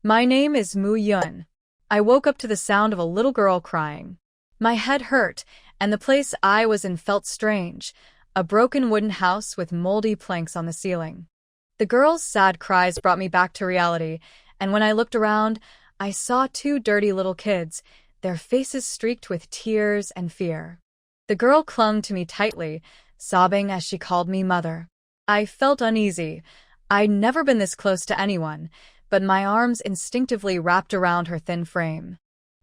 My name is Mu Yun. I woke up to the sound of a little girl crying. My head hurt, and the place I was in felt strange, a broken wooden house with moldy planks on the ceiling. The girl's sad cries brought me back to reality, and when I looked around, I saw two dirty little kids, their faces streaked with tears and fear. The girl clung to me tightly, sobbing as she called me mother. I felt uneasy. I'd never been this close to anyone, but my arms instinctively wrapped around her thin frame.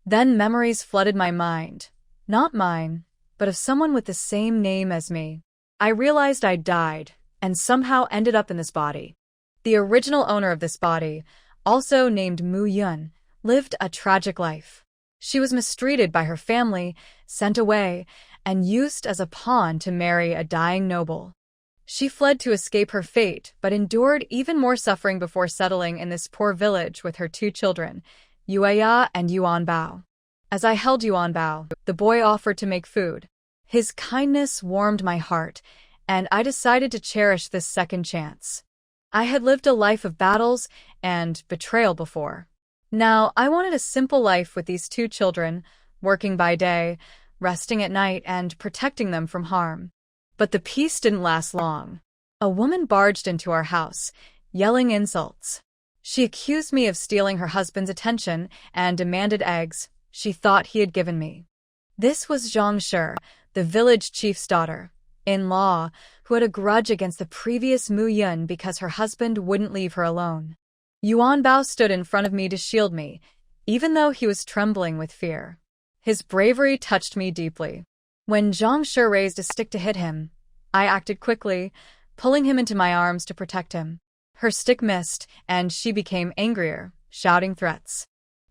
Then memories flooded my mind. Not mine, but of someone with the same name as me. I realized I'd died, and somehow ended up in this body. The original owner of this body, also named Mu Yun, lived a tragic life. She was mistreated by her family, sent away, and used as a pawn to marry a dying noble. She fled to escape her fate, but endured even more suffering before settling in this poor village with her two children, Yueya and Yuan Bao. As I held Yuan Bao, the boy offered to make food. His kindness warmed my heart, and I decided to cherish this second chance. I had lived a life of battles and betrayal before. Now, I wanted a simple life with these two children, working by day, resting at night, and protecting them from harm. But the peace didn't last long. A woman barged into our house, yelling insults. She accused me of stealing her husband's attention and demanded eggs she thought he had given me. This was Zhang Shi, the village chief's daughter-in-law, who had a grudge against the previous Mu Yun because her husband wouldn't leave her alone. Yuan Bao stood in front of me to shield me, even though he was trembling with fear. His bravery touched me deeply. When Zhang Shi raised a stick to hit him, I acted quickly, pulling him into my arms to protect him. Her stick missed, and she became angrier, shouting threats.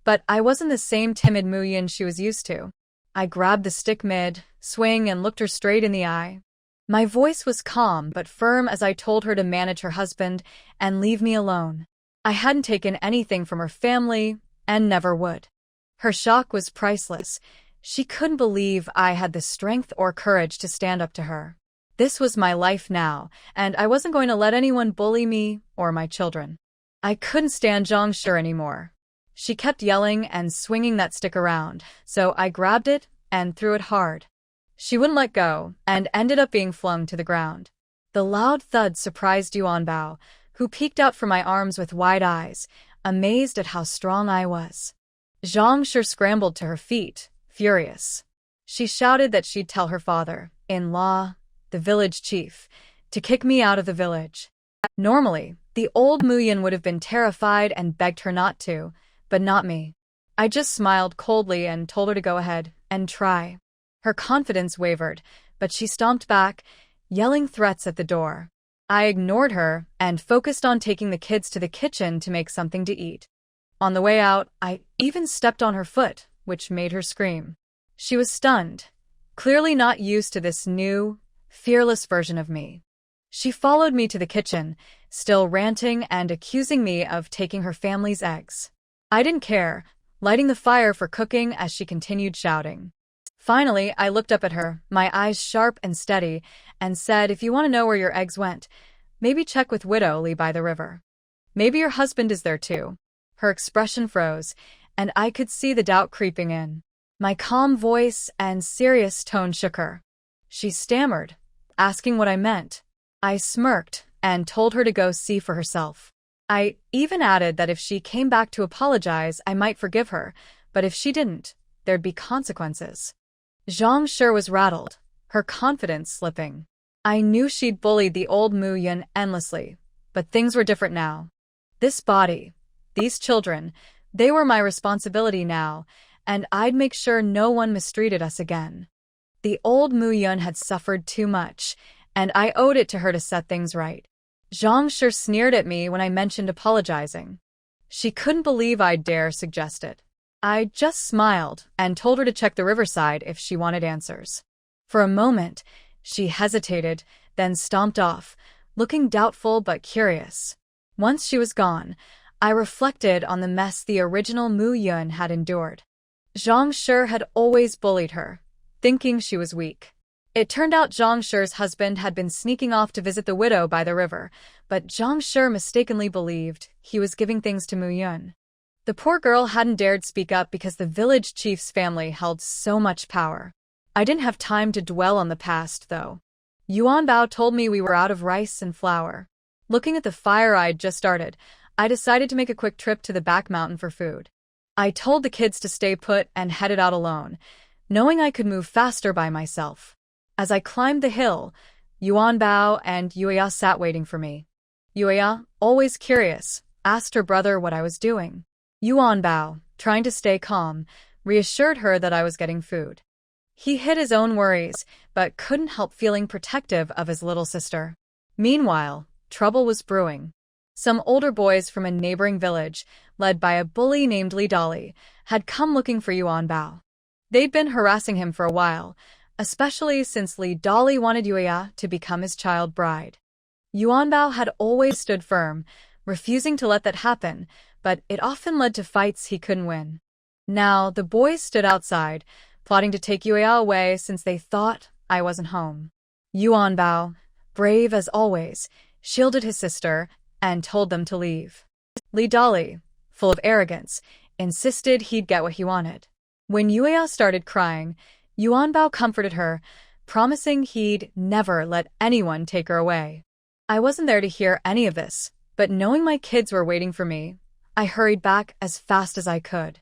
But I wasn't the same timid Mu Yun she was used to. I grabbed the stick mid-swing and looked her straight in the eye. My voice was calm but firm as I told her to manage her husband and leave me alone. I hadn't taken anything from her family, and never would. Her shock was priceless. She couldn't believe I had the strength or courage to stand up to her. This was my life now, and I wasn't going to let anyone bully me or my children. I couldn't stand Zhang Shi anymore. She kept yelling and swinging that stick around, so I grabbed it and threw it hard. She wouldn't let go, and ended up being flung to the ground. The loud thud surprised Yuan Bao, who peeked out from my arms with wide eyes, amazed at how strong I was. Zhang Shi scrambled to her feet, furious. She shouted that she'd tell her father-in-law, the village chief, to kick me out of the village. Normally, the old Mu Yun would have been terrified and begged her not to, but not me. I just smiled coldly and told her to go ahead and try. Her confidence wavered, but she stomped back, yelling threats at the door. I ignored her and focused on taking the kids to the kitchen to make something to eat. On the way out, I even stepped on her foot, which made her scream. She was stunned, clearly not used to this new, fearless version of me. She followed me to the kitchen, still ranting and accusing me of taking her family's eggs. I didn't care, lighting the fire for cooking as she continued shouting. Finally, I looked up at her, my eyes sharp and steady, and said, "If you want to know where your eggs went, maybe check with Widow Li by the river. Maybe your husband is there too." Her expression froze, and I could see the doubt creeping in. My calm voice and serious tone shook her. She stammered, asking what I meant. I smirked and told her to go see for herself. I even added that if she came back to apologize, I might forgive her, but if she didn't, there'd be consequences. Zhang Shi was rattled, her confidence slipping. I knew she'd bullied the old Mu Yun endlessly, but things were different now. This body, these children, they were my responsibility now, and I'd make sure no one mistreated us again. The old Mu Yun had suffered too much, and I owed it to her to set things right. Zhang Shi sneered at me when I mentioned apologizing. She couldn't believe I'd dare suggest it. I just smiled and told her to check the riverside if she wanted answers. For a moment, she hesitated, then stomped off, looking doubtful but curious. Once she was gone, I reflected on the mess the original Mu Yun had endured. Zhang Shi had always bullied her, thinking she was weak. It turned out Zhang Shi's husband had been sneaking off to visit the widow by the river, but Zhang Shi mistakenly believed he was giving things to Mu Yun. The poor girl hadn't dared speak up because the village chief's family held so much power. I didn't have time to dwell on the past, though. Yuan Bao told me we were out of rice and flour. Looking at the fire I'd just started, I decided to make a quick trip to the back mountain for food. I told the kids to stay put and headed out alone, knowing I could move faster by myself. As I climbed the hill, Yuan Bao and Yuya sat waiting for me. Yuya, always curious, asked her brother what I was doing. Yuan Bao, trying to stay calm, reassured her that I was getting food. He hid his own worries, but couldn't help feeling protective of his little sister. Meanwhile, trouble was brewing. Some older boys from a neighboring village, led by a bully named Li Dali, had come looking for Yuan Bao. They'd been harassing him for a while, especially since Li Dali wanted Yuya to become his child bride. Yuan Bao had always stood firm, refusing to let that happen, but it often led to fights he couldn't win. Now, the boys stood outside, plotting to take Yuya away since they thought I wasn't home. Yuan Bao, brave as always, shielded his sister and told them to leave. Li Dali, full of arrogance, insisted he'd get what he wanted. When Yuya started crying, Yuan Bao comforted her, promising he'd never let anyone take her away. I wasn't there to hear any of this, but knowing my kids were waiting for me, I hurried back as fast as I could.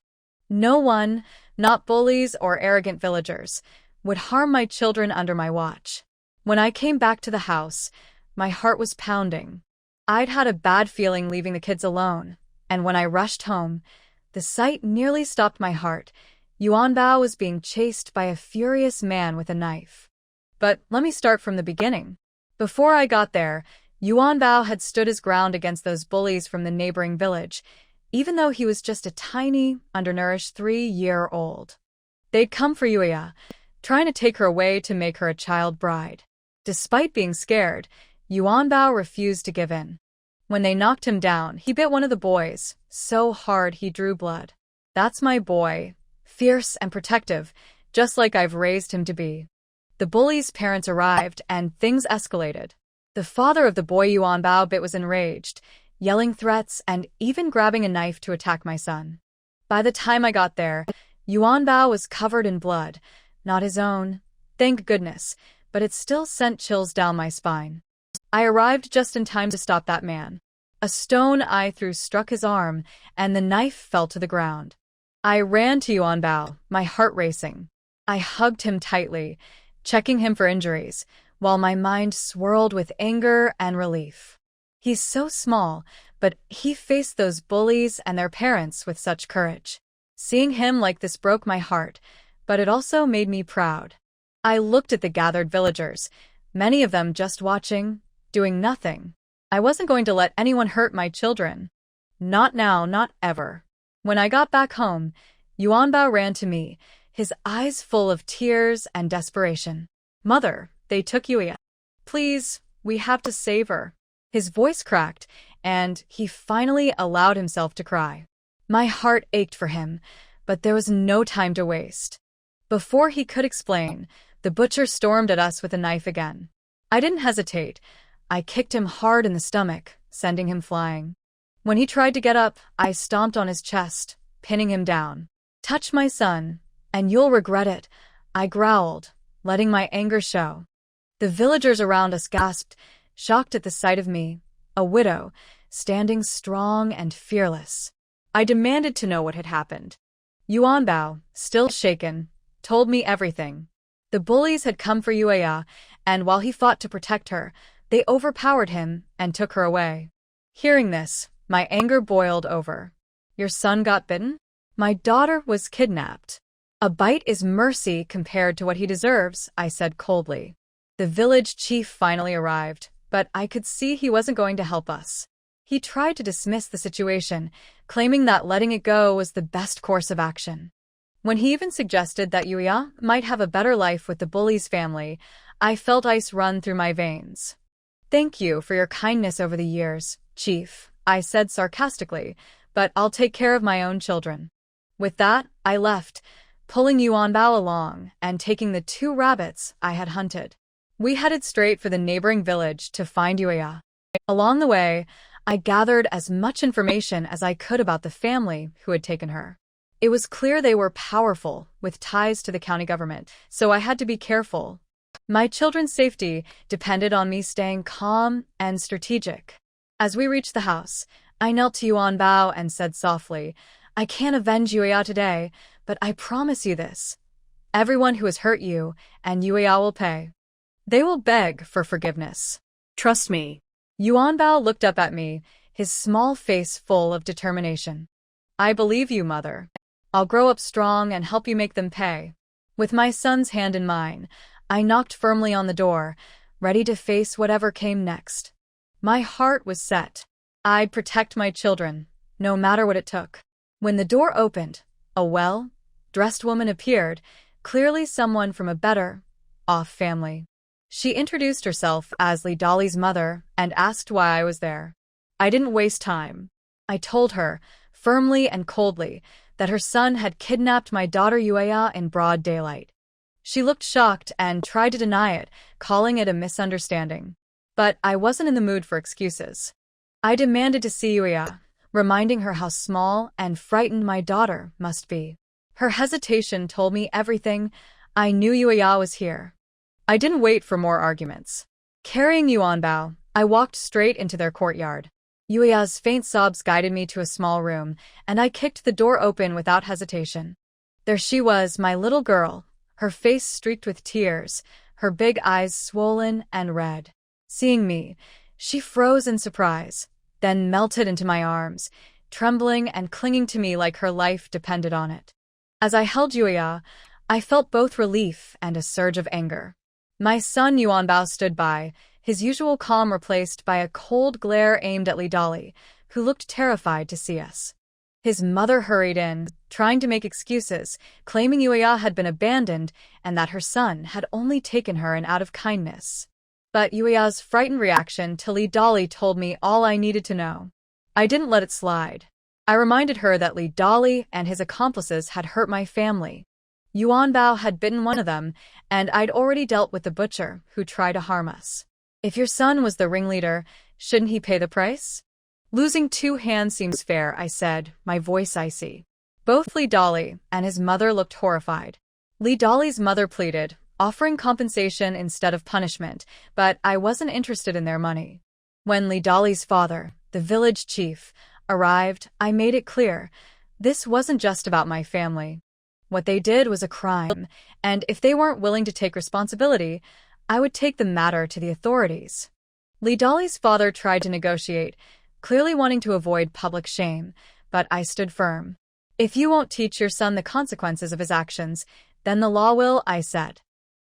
No one, not bullies or arrogant villagers, would harm my children under my watch. When I came back to the house, my heart was pounding. I'd had a bad feeling leaving the kids alone, and when I rushed home, the sight nearly stopped my heart. Yuan Bao was being chased by a furious man with a knife. But let me start from the beginning. Before I got there, Yuan Bao had stood his ground against those bullies from the neighboring village, even though he was just a tiny, undernourished 3-year-old. They'd come for Yuya, trying to take her away to make her a child bride. Despite being scared, Yuan Bao refused to give in. When they knocked him down, he bit one of the boys, so hard he drew blood. That's my boy, fierce and protective, just like I've raised him to be. The bully's parents arrived, and things escalated. The father of the boy Yuan Bao bit was enraged, yelling threats and even grabbing a knife to attack my son. By the time I got there, Yuan Bao was covered in blood, not his own, thank goodness, but it still sent chills down my spine. I arrived just in time to stop that man. A stone I threw struck his arm, and the knife fell to the ground. I ran to Yuan Bao, my heart racing. I hugged him tightly, checking him for injuries, while my mind swirled with anger and relief. He's so small, but he faced those bullies and their parents with such courage. Seeing him like this broke my heart, but it also made me proud. I looked at the gathered villagers, many of them just watching, doing nothing. I wasn't going to let anyone hurt my children. Not now, not ever. When I got back home, Yuan Bao ran to me, his eyes full of tears and desperation. Mother, they took Yuya. Please, we have to save her. His voice cracked, and he finally allowed himself to cry. My heart ached for him, but there was no time to waste. Before he could explain, the butcher stormed at us with a knife again. I didn't hesitate. I kicked him hard in the stomach, sending him flying. When he tried to get up, I stomped on his chest, pinning him down. Touch my son, and you'll regret it, I growled, letting my anger show. The villagers around us gasped, shocked at the sight of me, a widow, standing strong and fearless. I demanded to know what had happened. Yuan Bao, still shaken, told me everything. The bullies had come for Yuya, and while he fought to protect her, they overpowered him and took her away. Hearing this, my anger boiled over. Your son got bitten? My daughter was kidnapped. A bite is mercy compared to what he deserves, I said coldly. The village chief finally arrived, but I could see he wasn't going to help us. He tried to dismiss the situation, claiming that letting it go was the best course of action. When he even suggested that Yuya might have a better life with the bully's family, I felt ice run through my veins. Thank you for your kindness over the years, Chief, I said sarcastically, but I'll take care of my own children. With that, I left, pulling Yuan Bao along and taking the 2 rabbits I had hunted. We headed straight for the neighboring village to find Yuya. Along the way, I gathered as much information as I could about the family who had taken her. It was clear they were powerful, with ties to the county government, so I had to be careful. My children's safety depended on me staying calm and strategic. As we reached the house, I knelt to Yuan Bao and said softly, "I can't avenge Yuya today, but I promise you this. Everyone who has hurt you and Yuya will pay. They will beg for forgiveness. Trust me." Yuan Bao looked up at me, his small face full of determination. "I believe you, mother. I'll grow up strong and help you make them pay." With my son's hand in mine, I knocked firmly on the door, ready to face whatever came next. My heart was set. I'd protect my children, no matter what it took. When the door opened, a well-dressed woman appeared, clearly someone from a better-off family. She introduced herself as Li Dali's mother and asked why I was there. I didn't waste time. I told her, firmly and coldly, that her son had kidnapped my daughter Yuya in broad daylight. She looked shocked and tried to deny it, calling it a misunderstanding. But I wasn't in the mood for excuses. I demanded to see Yuya, reminding her how small and frightened my daughter must be. Her hesitation told me everything. I knew Yuya was here. I didn't wait for more arguments. Carrying Yuan Bao, I walked straight into their courtyard. Yuya's faint sobs guided me to a small room, and I kicked the door open without hesitation. There she was, my little girl, her face streaked with tears, her big eyes swollen and red. Seeing me, she froze in surprise, then melted into my arms, trembling and clinging to me like her life depended on it. As I held Yuya, I felt both relief and a surge of anger. My son Yuan Bao stood by, his usual calm replaced by a cold glare aimed at Li Dali, who looked terrified to see us. His mother hurried in, trying to make excuses, claiming Yuya had been abandoned and that her son had only taken her in out of kindness. But Yuya's frightened reaction to Li Dali told me all I needed to know. I didn't let it slide. I reminded her that Li Dali and his accomplices had hurt my family. Yuan Bao had bitten one of them, and I'd already dealt with the butcher who tried to harm us. If your son was the ringleader, shouldn't he pay the price? Losing 2 hands seems fair, I said, my voice icy. Both Li Dali and his mother looked horrified. Li Dali's mother pleaded, offering compensation instead of punishment, but I wasn't interested in their money. When Li Dali's father, the village chief, arrived, I made it clear, this wasn't just about my family. What they did was a crime, and if they weren't willing to take responsibility, I would take the matter to the authorities. Li Dali's father tried to negotiate, clearly wanting to avoid public shame, but I stood firm. If you won't teach your son the consequences of his actions, then the law will, I said.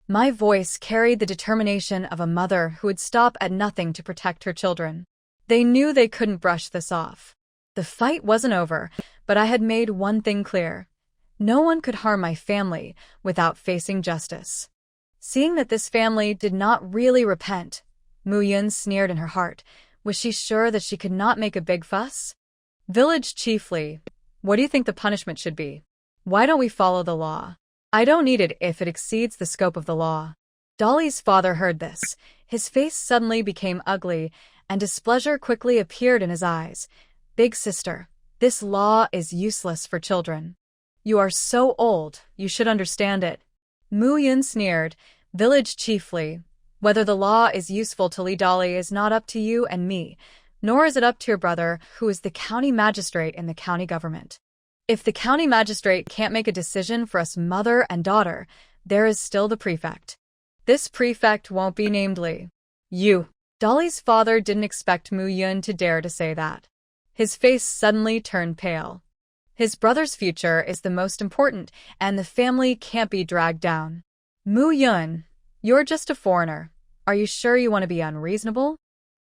My voice carried the determination of a mother who would stop at nothing to protect her children. They knew they couldn't brush this off. The fight wasn't over, but I had made one thing clear. No one could harm my family without facing justice. Seeing that this family did not really repent, Mu Yun sneered in her heart. Was she sure that she could not make a big fuss? Village Chief Li, what do you think the punishment should be? Why don't we follow the law? I don't need it if it exceeds the scope of the law. Dali's father heard this. His face suddenly became ugly, and displeasure quickly appeared in his eyes. Big sister, this law is useless for children. You are so old, you should understand it. Mu Yun sneered. Village Chief Li, whether the law is useful to Li Dali is not up to you and me, nor is it up to your brother, who is the county magistrate in the county government. If the county magistrate can't make a decision for us mother and daughter, there is still the prefect. This prefect won't be named Li. You. Dali's father didn't expect Mu Yun to dare to say that. His face suddenly turned pale. His brother's future is the most important, and the family can't be dragged down. Mu Yun, you're just a foreigner. Are you sure you want to be unreasonable?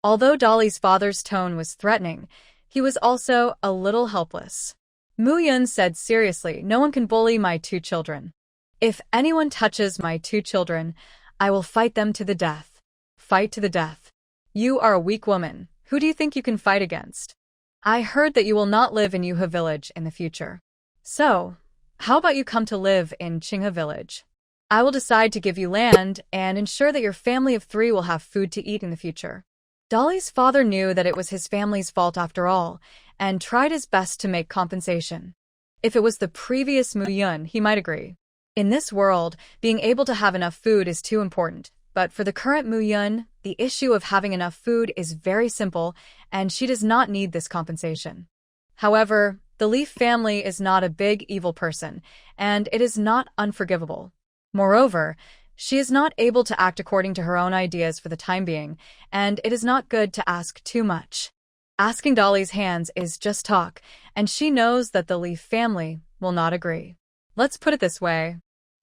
Although Dali's father's tone was threatening, he was also a little helpless. Mu Yun said seriously, no one can bully my 2 children. If anyone touches my 2 children, I will fight them to the death. Fight to the death. You are a weak woman. Who do you think you can fight against? I heard that you will not live in Yuha village in the future. So, how about you come to live in Qinghe village? I will decide to give you land and ensure that your family of 3 will have food to eat in the future. Dolly's father knew that it was his family's fault after all, and tried his best to make compensation. If it was the previous Mu Yun, he might agree. In this world, being able to have enough food is too important, but for the current Mu Yun, the issue of having enough food is very simple, and she does not need this compensation. However, the Leaf family is not a big evil person, and it is not unforgivable. Moreover, she is not able to act according to her own ideas for the time being, and it is not good to ask too much. Asking Dolly's hands is just talk, and she knows that the Leaf family will not agree. Let's put it this way.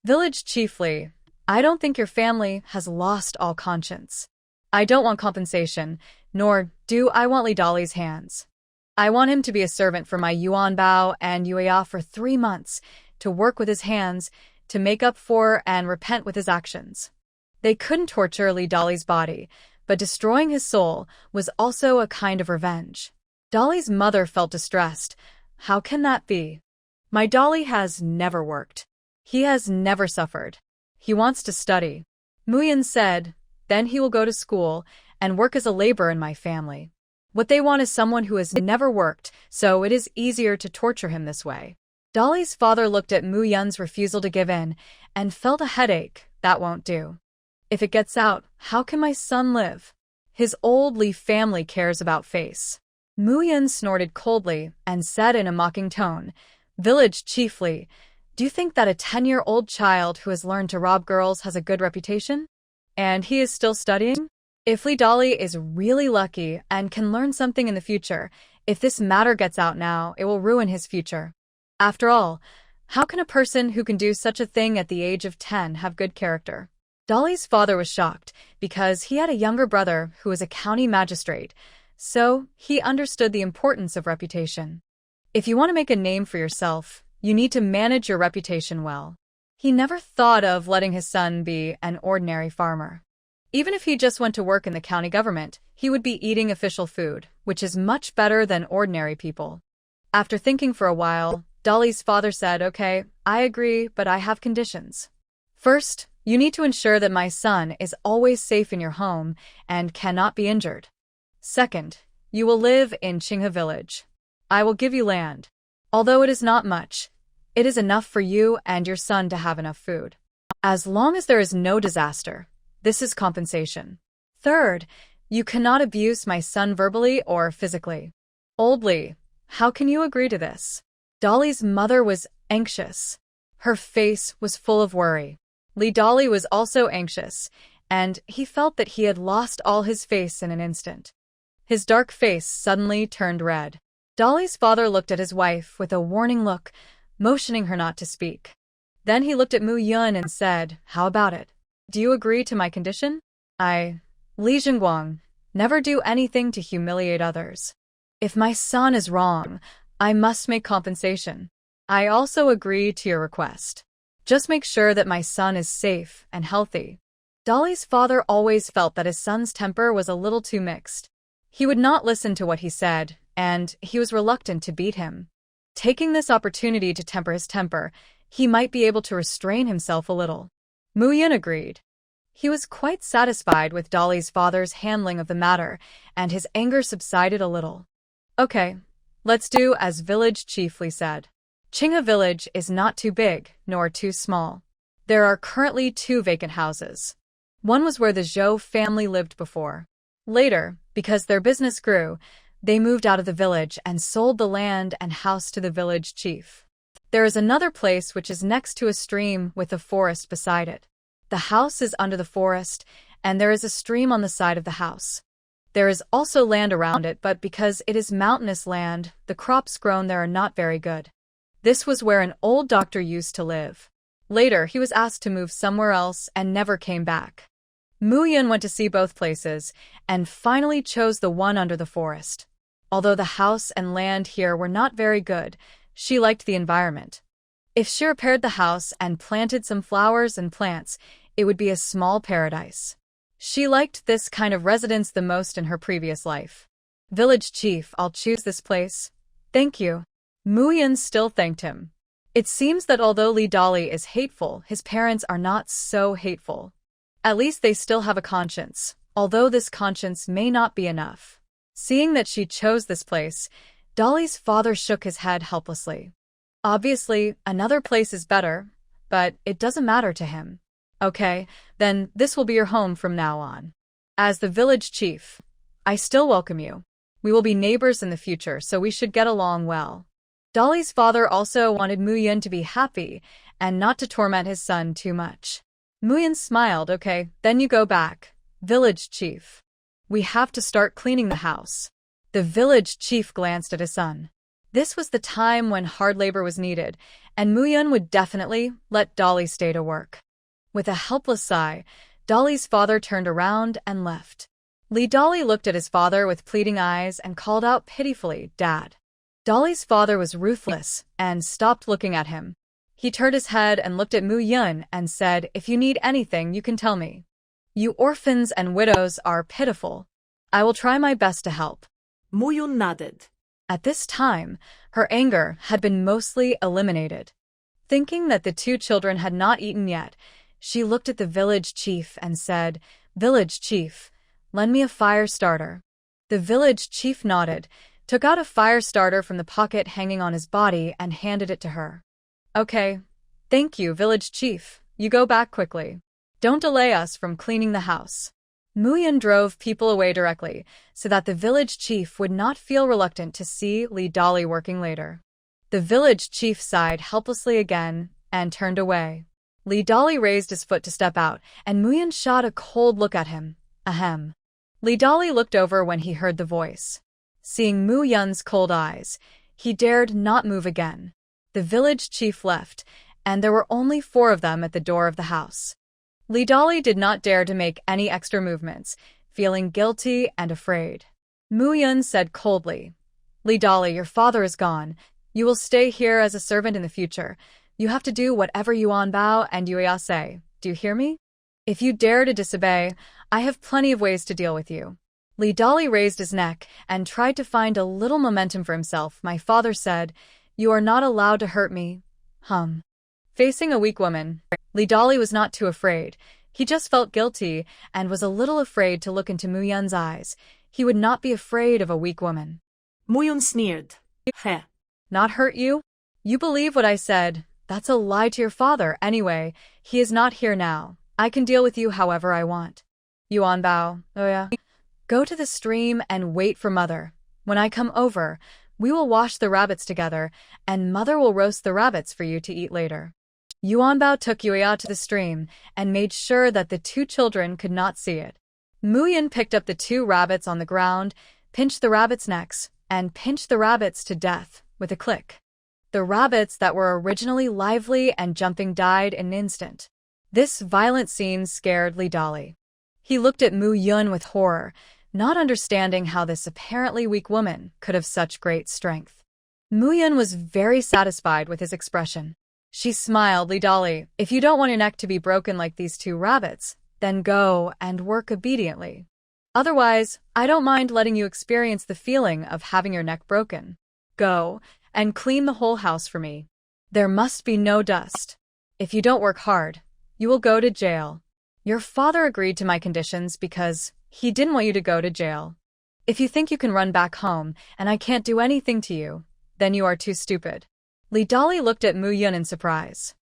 Village chiefly, I don't think your family has lost all conscience. I don't want compensation, nor do I want Li Dolly's hands. I want him to be a servant for my Yuan Bao and Yuya for 3 months, to work with his hands, to make up for and repent with his actions. They couldn't torture Li Dolly's body, but destroying his soul was also a kind of revenge. Dolly's mother felt distressed. How can that be? My Dolly has never worked. He has never suffered. He wants to study. Muyan said, then he will go to school and work as a laborer in my family. What they want is someone who has never worked, so it is easier to torture him this way. Dolly's father looked at Mu Yun's refusal to give in and felt a headache. That won't do. If it gets out, how can my son live? His old Leaf family cares about face. Mu Yun snorted coldly and said in a mocking tone, Village chiefly, do you think that a 10-year-old child who has learned to rob girls has a good reputation? And he is still studying? If Li Dolly is really lucky and can learn something in the future, if this matter gets out now, it will ruin his future. After all, how can a person who can do such a thing at the age of 10 have good character? Dolly's father was shocked because he had a younger brother who was a county magistrate, so he understood the importance of reputation. If you want to make a name for yourself, you need to manage your reputation well. He never thought of letting his son be an ordinary farmer. Even if he just went to work in the county government, he would be eating official food, which is much better than ordinary people. After thinking for a while, Dolly's father said, Okay, I agree, but I have conditions. First, you need to ensure that my son is always safe in your home and cannot be injured. Second, you will live in Qinghe village. I will give you land. Although it is not much, it is enough for you and your son to have enough food. As long as there is no disaster, this is compensation. Third, you cannot abuse my son verbally or physically. Old Li, how can you agree to this? Dolly's mother was anxious. Her face was full of worry. Li Dolly was also anxious, and he felt that he had lost all his face in an instant. His dark face suddenly turned red. Dolly's father looked at his wife with a warning look, motioning her not to speak. Then he looked at Mu Yun and said, How about it? Do you agree to my condition? Li Zhengguang, never do anything to humiliate others. If my son is wrong, I must make compensation. I also agree to your request. Just make sure that my son is safe and healthy. Dolly's father always felt that his son's temper was a little too mixed. He would not listen to what he said, and he was reluctant to beat him. Taking this opportunity to temper his temper, he might be able to restrain himself a little. Mu Yun agreed. He was quite satisfied with Dolly's father's handling of the matter, and his anger subsided a little. Okay, let's do as village chiefly said. Qinghe village is not too big, nor too small. There are currently 2 vacant houses. One was where the Zhou family lived before. Later, because their business grew, they moved out of the village and sold the land and house to the village chief. There is another place which is next to a stream with a forest beside it. The house is under the forest, and there is a stream on the side of the house. There is also land around it, but because it is mountainous land, the crops grown there are not very good. This was where an old doctor used to live. Later, he was asked to move somewhere else and never came back. Mu Yun went to see both places, and finally chose the one under the forest. Although the house and land here were not very good, she liked the environment. If she repaired the house and planted some flowers and plants, it would be a small paradise. She liked this kind of residence the most in her previous life. Village chief, I'll choose this place. Thank you. Mu Yun still thanked him. It seems that although Li Dolly is hateful, his parents are not so hateful. At least they still have a conscience, although this conscience may not be enough. Seeing that she chose this place, Dolly's father shook his head helplessly. Obviously, another place is better, but it doesn't matter to him. Okay, then this will be your home from now on. As the village chief, I still welcome you. We will be neighbors in the future, so we should get along well. Dolly's father also wanted Muyun to be happy and not to torment his son too much. Muyun smiled. Okay, then you go back, village chief. We have to start cleaning the house. The village chief glanced at his son. This was the time when hard labor was needed, and Muyun would definitely let Dolly stay to work. With a helpless sigh, Dolly's father turned around and left. Dolly looked at his father with pleading eyes and called out pitifully, "Dad." Dolly's father was ruthless and stopped looking at him. He turned his head and looked at Muyun and said, "If you need anything, you can tell me. You orphans and widows are pitiful. I will try my best to help." Muyun nodded. At this time, her anger had been mostly eliminated. Thinking that the two children had not eaten yet, she looked at the village chief and said, "Village chief, lend me a fire starter." The village chief nodded, took out a fire starter from the pocket hanging on his body and handed it to her. "Okay, thank you, village chief. You go back quickly. Don't delay us from cleaning the house." Muyun drove people away directly so that the village chief would not feel reluctant to see Dolly working later. The village chief sighed helplessly again and turned away. Dolly raised his foot to step out, and Muyun shot a cold look at him. Ahem. Dolly looked over when he heard the voice. Seeing Muyun's cold eyes, he dared not move again. The village chief left, and there were only 4 of them at the door of the house. Dolly did not dare to make any extra movements, feeling guilty and afraid. Muyun said coldly, "Dolly, your father is gone. You will stay here as a servant in the future. You have to do whatever Yuan Bao and Yuya say. Do you hear me? If you dare to disobey, I have plenty of ways to deal with you." Dolly raised his neck and tried to find a little momentum for himself. "My father said, you are not allowed to hurt me." Facing a weak woman, Dolly was not too afraid. He just felt guilty and was a little afraid to look into Muyun's eyes. He would not be afraid of a weak woman. Muyun sneered. Heh. Not hurt you? You believe what I said. That's a lie to your father. Anyway, he is not here now. I can deal with you however I want. Yuan Bao, oh yeah. Go to the stream and wait for Mother. When I come over, we will wash the rabbits together, and Mother will roast the rabbits for you to eat later. Yuan Bao took Yuya to the stream and made sure that the 2 children could not see it. Muyun picked up the 2 rabbits on the ground, pinched the rabbits' necks, and pinched the rabbits to death with a click. The rabbits that were originally lively and jumping died in an instant. This violent scene scared Dolly. He looked at Muyun with horror, not understanding how this apparently weak woman could have such great strength. Muyun was very satisfied with his expression. She smiled. Dolly, if you don't want your neck to be broken like these 2 rabbits, then go and work obediently. Otherwise, I don't mind letting you experience the feeling of having your neck broken. Go and clean the whole house for me. There must be no dust. If you don't work hard, you will go to jail. Your father agreed to my conditions because he didn't want you to go to jail. If you think you can run back home and I can't do anything to you, then you are too stupid. Dolly looked at Muyun in surprise.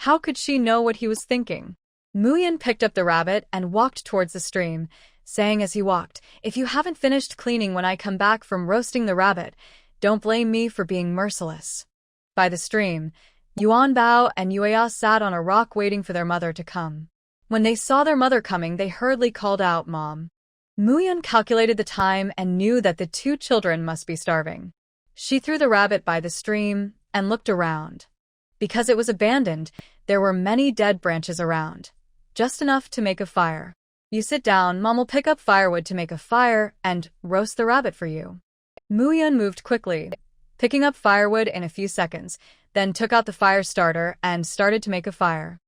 How could she know what he was thinking? Muyun picked up the rabbit and walked towards the stream, saying as he walked, "If you haven't finished cleaning when I come back from roasting the rabbit, don't blame me for being merciless." By the stream, Yuan Bao and Yuya sat on a rock waiting for their mother to come. When they saw their mother coming, they hurriedly called out, "Mom." Muyun calculated the time and knew that the 2 children must be starving. She threw the rabbit by the stream and looked around. Because it was abandoned, there were many dead branches around, just enough to make a fire. "You sit down, Mom will pick up firewood to make a fire and roast the rabbit for you." Muyun moved quickly, picking up firewood in a few seconds, then took out the fire starter and started to make a fire.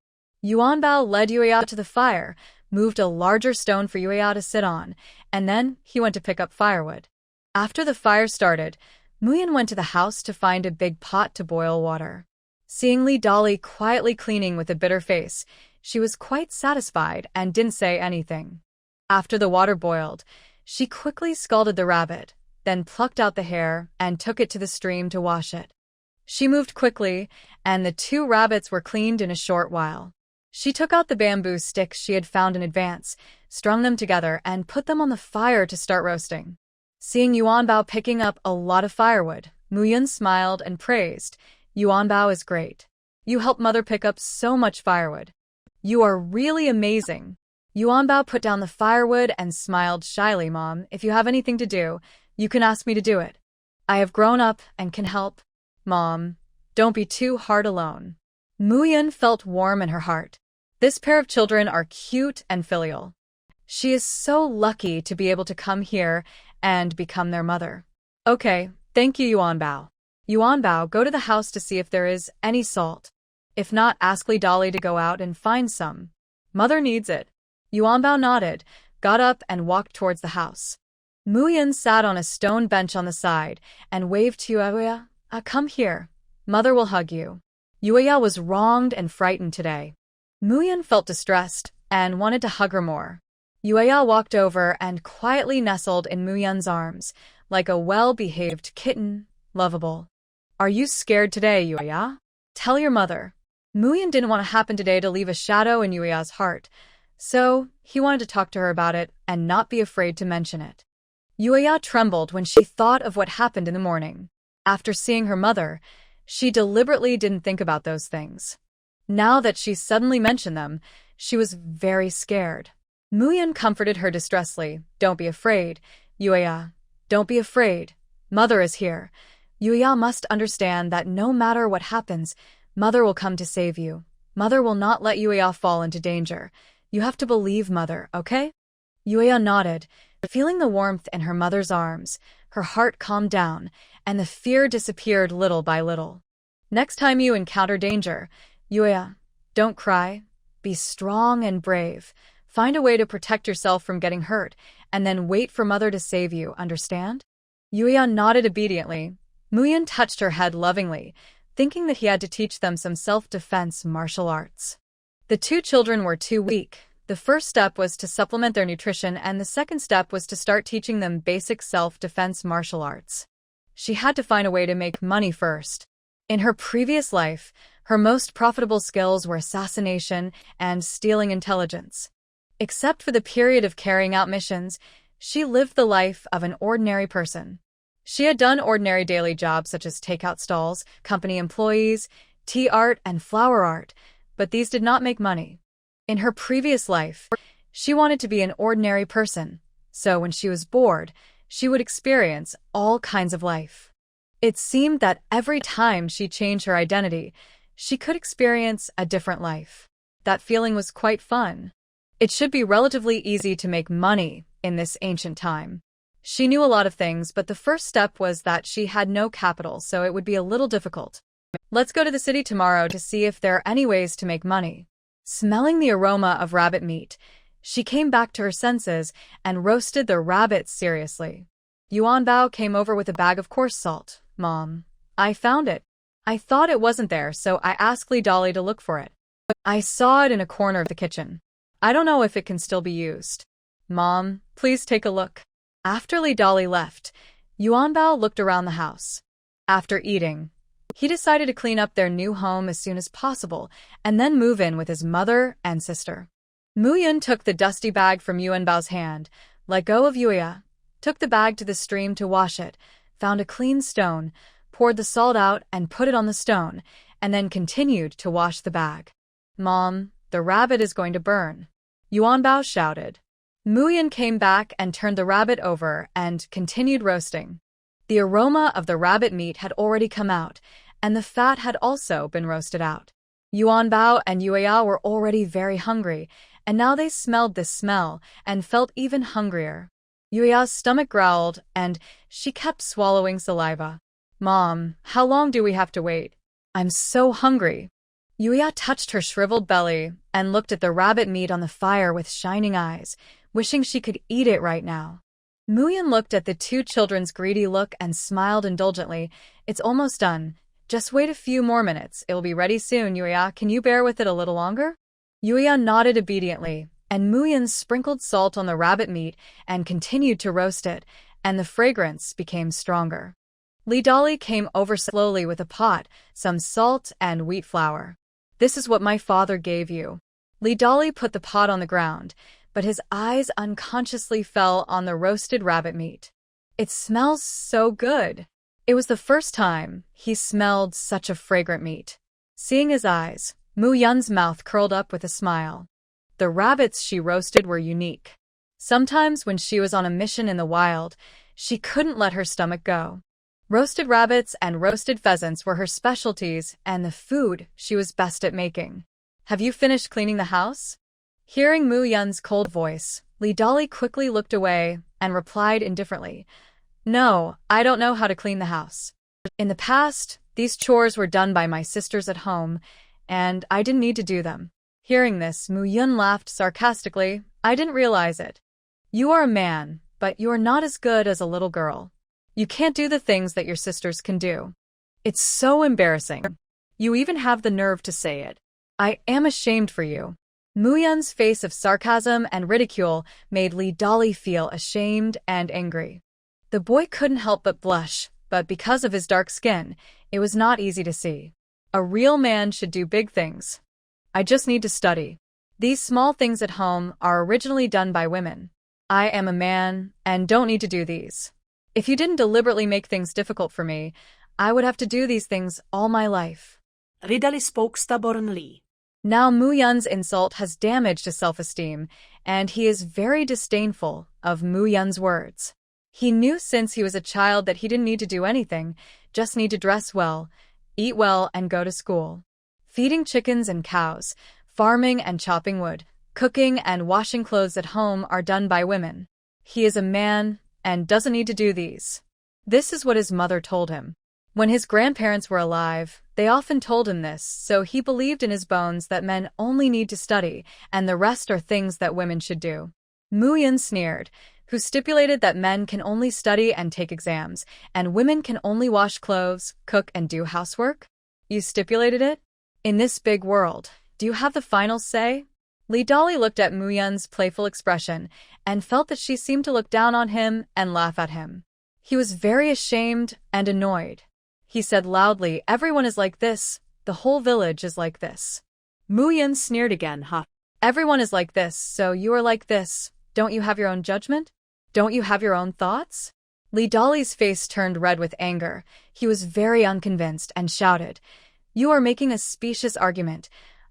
Yuan Bao led Yuya to the fire, moved a larger stone for Yuya to sit on, and then he went to pick up firewood. After the fire started, Muyun went to the house to find a big pot to boil water. Seeing Dolly quietly cleaning with a bitter face, she was quite satisfied and didn't say anything. After the water boiled, she quickly scalded the rabbit, then plucked out the hair and took it to the stream to wash it. She moved quickly, and the two rabbits were cleaned in a short while. She took out the bamboo sticks she had found in advance, strung them together, and put them on the fire to start roasting. Seeing Yuanbao picking up a lot of firewood, Muyun smiled and praised, "Yuanbao is great. You helped Mother pick up so much firewood. You are really amazing." Yuanbao put down the firewood and smiled shyly. "Mom, if you have anything to do, you can ask me to do it. I have grown up and can help." "Mom, don't be too hard alone." Muyun felt warm in her heart. This pair of children are cute and filial. She is so lucky to be able to come here and become their mother. "Okay, thank you, Yuanbao." "Yuanbao, go to the house to see if there is any salt. If not, ask Li Dolly to go out and find some. Mother needs it." Yuanbao nodded, got up and walked towards the house. Muyun sat on a stone bench on the side and waved to Yueya. "Come here. Mother will hug you." Yueya was wronged and frightened today. Muyun felt distressed and wanted to hug her more. Yueya walked over and quietly nestled in Muyun's arms, like a well-behaved kitten, lovable. "Are you scared today, Yueya? Tell your mother." Muyun didn't want to happen today to leave a shadow in Yueya's heart, so he wanted to talk to her about it and not be afraid to mention it. Yueya trembled when she thought of what happened in the morning. After seeing her mother, she deliberately didn't think about those things. Now that she suddenly mentioned them, she was very scared. Muyun comforted her distressfully. "Don't be afraid, Yueya. Don't be afraid. Mother is here. Yueya must understand that no matter what happens, Mother will come to save you. Mother will not let Yueya fall into danger. You have to believe Mother, okay?" Yueya nodded. Feeling the warmth in her mother's arms, her heart calmed down, and the fear disappeared little by little. "Next time you encounter danger, Yueya, don't cry. Be strong and brave. Find a way to protect yourself from getting hurt, and then wait for Mother to save you, understand?" Yueya nodded obediently. Muyun touched her head lovingly, thinking that he had to teach them some self-defense martial arts. The two children were too weak. The first step was to supplement their nutrition, and the second step was to start teaching them basic self-defense martial arts. She had to find a way to make money first. In her previous life, her most profitable skills were assassination and stealing intelligence. Except for the period of carrying out missions, she lived the life of an ordinary person. She had done ordinary daily jobs such as takeout stalls, company employees, tea art, and flower art, but these did not make money. In her previous life, she wanted to be an ordinary person, so when she was bored, she would experience all kinds of life. It seemed that every time she changed her identity, she could experience a different life. That feeling was quite fun. It should be relatively easy to make money in this ancient time. She knew a lot of things, but the first step was that she had no capital, so it would be a little difficult. "Let's go to the city tomorrow to see if there are any ways to make money." Smelling the aroma of rabbit meat, she came back to her senses and roasted the rabbit seriously. Yuanbao came over with a bag of coarse salt. "Mom, I found it. I thought it wasn't there, so I asked Li Dolly to look for it. I saw it in a corner of the kitchen. I don't know if it can still be used." "Mom, please take a look." After Li Dolly left, Yuanbao looked around the house. After eating, he decided to clean up their new home as soon as possible and then move in with his mother and sister. Muyun took the dusty bag from Yuanbao's hand, let go of Yueya, took the bag to the stream to wash it, found a clean stone, poured the salt out and put it on the stone, and then continued to wash the bag. "Mom, the rabbit is going to burn," Yuanbao shouted. Muyun came back and turned the rabbit over and continued roasting. The aroma of the rabbit meat had already come out, and the fat had also been roasted out. Yuanbao and Yueya were already very hungry, and now they smelled this smell and felt even hungrier. Yueya's stomach growled, and she kept swallowing saliva. "Mom, how long do we have to wait? I'm so hungry." Yueya touched her shriveled belly and looked at the rabbit meat on the fire with shining eyes, wishing she could eat it right now. Muyun looked at the two children's greedy look and smiled indulgently. "It's almost done. Just wait a few more minutes. It will be ready soon, Yueya. Can you bear with it a little longer?" Yueya nodded obediently. and Muyan sprinkled salt on the rabbit meat and continued to roast it, and the fragrance became stronger. Li Dali came over slowly with a pot, some salt and wheat flour. "This is what my father gave you." Li Dali put the pot on the ground, but his eyes unconsciously fell on the roasted rabbit meat. "It smells so good." It was the first time he smelled such a fragrant meat. Seeing his eyes, Mu Yun's mouth curled up with a smile. The rabbits she roasted were unique. Sometimes when she was on a mission in the wild, she couldn't let her stomach go. Roasted rabbits and roasted pheasants were her specialties and the food she was best at making. "Have you finished cleaning the house?" Hearing Mu Yun's cold voice, Li Dali quickly looked away and replied indifferently, "No, I don't know how to clean the house. In the past, these chores were done by my sisters at home, and I didn't need to do them." Hearing this, Mu Yun laughed sarcastically. "I didn't realize it. You are a man, but you are not as good as a little girl. You can't do the things that your sisters can do. It's so embarrassing. You even have the nerve to say it. I am ashamed for you." Mu Yun's face of sarcasm and ridicule made Li Dali feel ashamed and angry. The boy couldn't help but blush, but because of his dark skin, it was not easy to see. A real man should do big things. "I just need to study. These small things at home are originally done by women. I am a man and don't need to do these. If you didn't deliberately make things difficult for me, I would have to do these things all my life." Li Dali spoke stubbornly. Now Mu Yun's insult has damaged his self-esteem, and he is very disdainful of Mu Yun's words. He knew since he was a child that he didn't need to do anything, just need to dress well, eat well, and go to school. Feeding chickens and cows, farming and chopping wood, cooking and washing clothes at home are done by women. He is a man and doesn't need to do these. This is what his mother told him. When his grandparents were alive, they often told him this, so he believed in his bones that men only need to study, and the rest are things that women should do. Mu Yun sneered, who stipulated that men can only study and take exams, and women can only wash clothes, cook, and do housework? You stipulated it? In this big world, do you have the final say? Li Dali looked at Mu Yun's playful expression and felt that she seemed to look down on him and laugh at him. He was very ashamed and annoyed. He said loudly, "Everyone is like this. The whole village is like this." Mu Yun sneered again, "Everyone is like this, so you are like this. Don't you have your own judgment? Don't you have your own thoughts?" Li Dali's face turned red with anger. He was very unconvinced and shouted, "You are making a specious argument.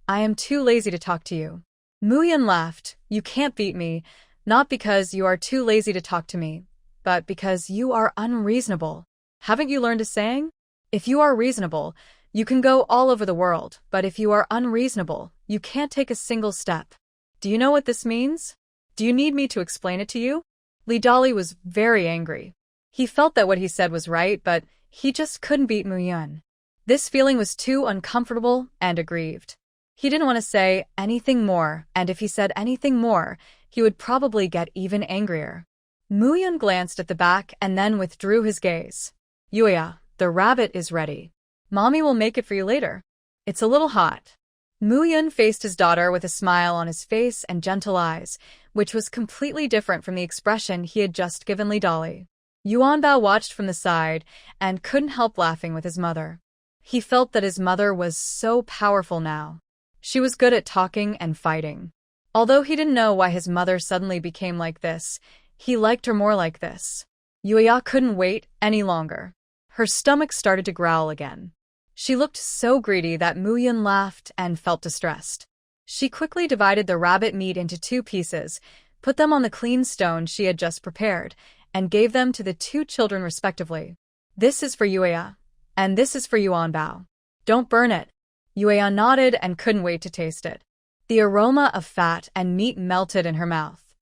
I am too lazy to talk to you." Mu Yun laughed. "You can't beat me, not because you are too lazy to talk to me, but because you are unreasonable. Haven't you learned a saying? If you are reasonable, you can go all over the world, but if you are unreasonable, you can't take a single step. Do you know what this means? Do you need me to explain it to you?" Li Dali was very angry. He felt that what he said was right, but he just couldn't beat Mu Yun. This feeling was too uncomfortable and aggrieved. He didn't want to say anything more, and if he said anything more, he would probably get even angrier. Mu Yun glanced at the back and then withdrew his gaze. "Yuya, the rabbit is ready. Mommy will make it for you later. It's a little hot." Mu Yun faced his daughter with a smile on his face and gentle eyes, which was completely different from the expression he had just given Li Dali. Yuanbao watched from the side and couldn't help laughing with his mother. He felt that his mother was so powerful now. She was good at talking and fighting. Although he didn't know why his mother suddenly became like this, he liked her more like this. Yuya couldn't wait any longer. Her stomach started to growl again. She looked so greedy that Mu Yun laughed and felt distressed. She quickly divided the rabbit meat into 2 pieces, put them on the clean stone she had just prepared, and gave them to the 2 children respectively. "This is for Yuya, and this is for Yuanbao. Don't burn it." Yuya nodded and couldn't wait to taste it. The aroma of fat and meat melted in her mouth.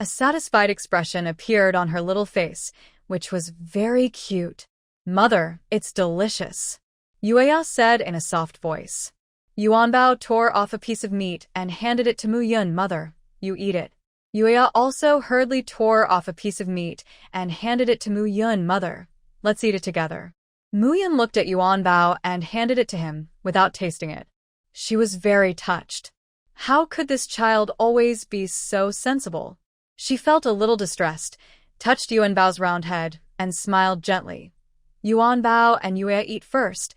A satisfied expression appeared on her little face, which was very cute. "Mother, it's delicious," Yuya said in a soft voice. Yuanbao tore off a piece of meat and handed it to Mu Yun. "Mother, you eat it." Yuya also hurriedly tore off a piece of meat and handed it to Mu Yun. "Mother, let's eat it together." Mu Yun looked at Yuanbao and handed it to him without tasting it. She was very touched. How could this child always be so sensible? She felt a little distressed, touched Yuanbao's round head, and smiled gently. Yuanbao and Yue eat first.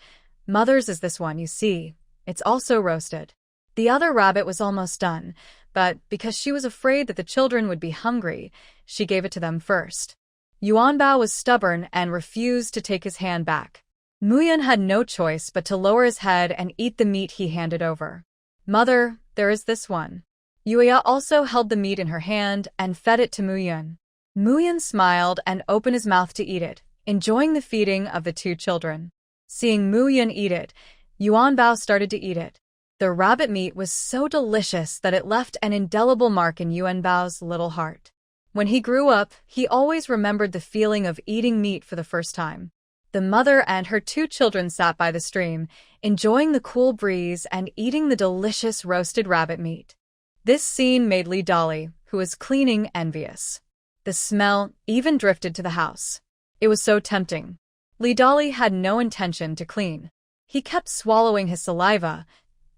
Mother's is this one, you see. It's also roasted. The other rabbit was almost done, but because she was afraid that the children would be hungry, she gave it to them first. Yuanbao was stubborn and refused to take his hand back. Muyan had no choice but to lower his head and eat the meat he handed over. Mother, there is this one. Yuya also held the meat in her hand and fed it to Muyan. Muyan smiled and opened his mouth to eat it, enjoying the feeding of the two children. Seeing Muyan eat it, Yuanbao started to eat it. The rabbit meat was so delicious that it left an indelible mark in Yuanbao's little heart. When he grew up, he always remembered the feeling of eating meat for the first time. The mother and her two children sat by the stream, enjoying the cool breeze and eating the delicious roasted rabbit meat. This scene made Li Dolly, who was cleaning, envious. The smell even drifted to the house. It was so tempting. Li Dolly had no intention to clean. He kept swallowing his saliva,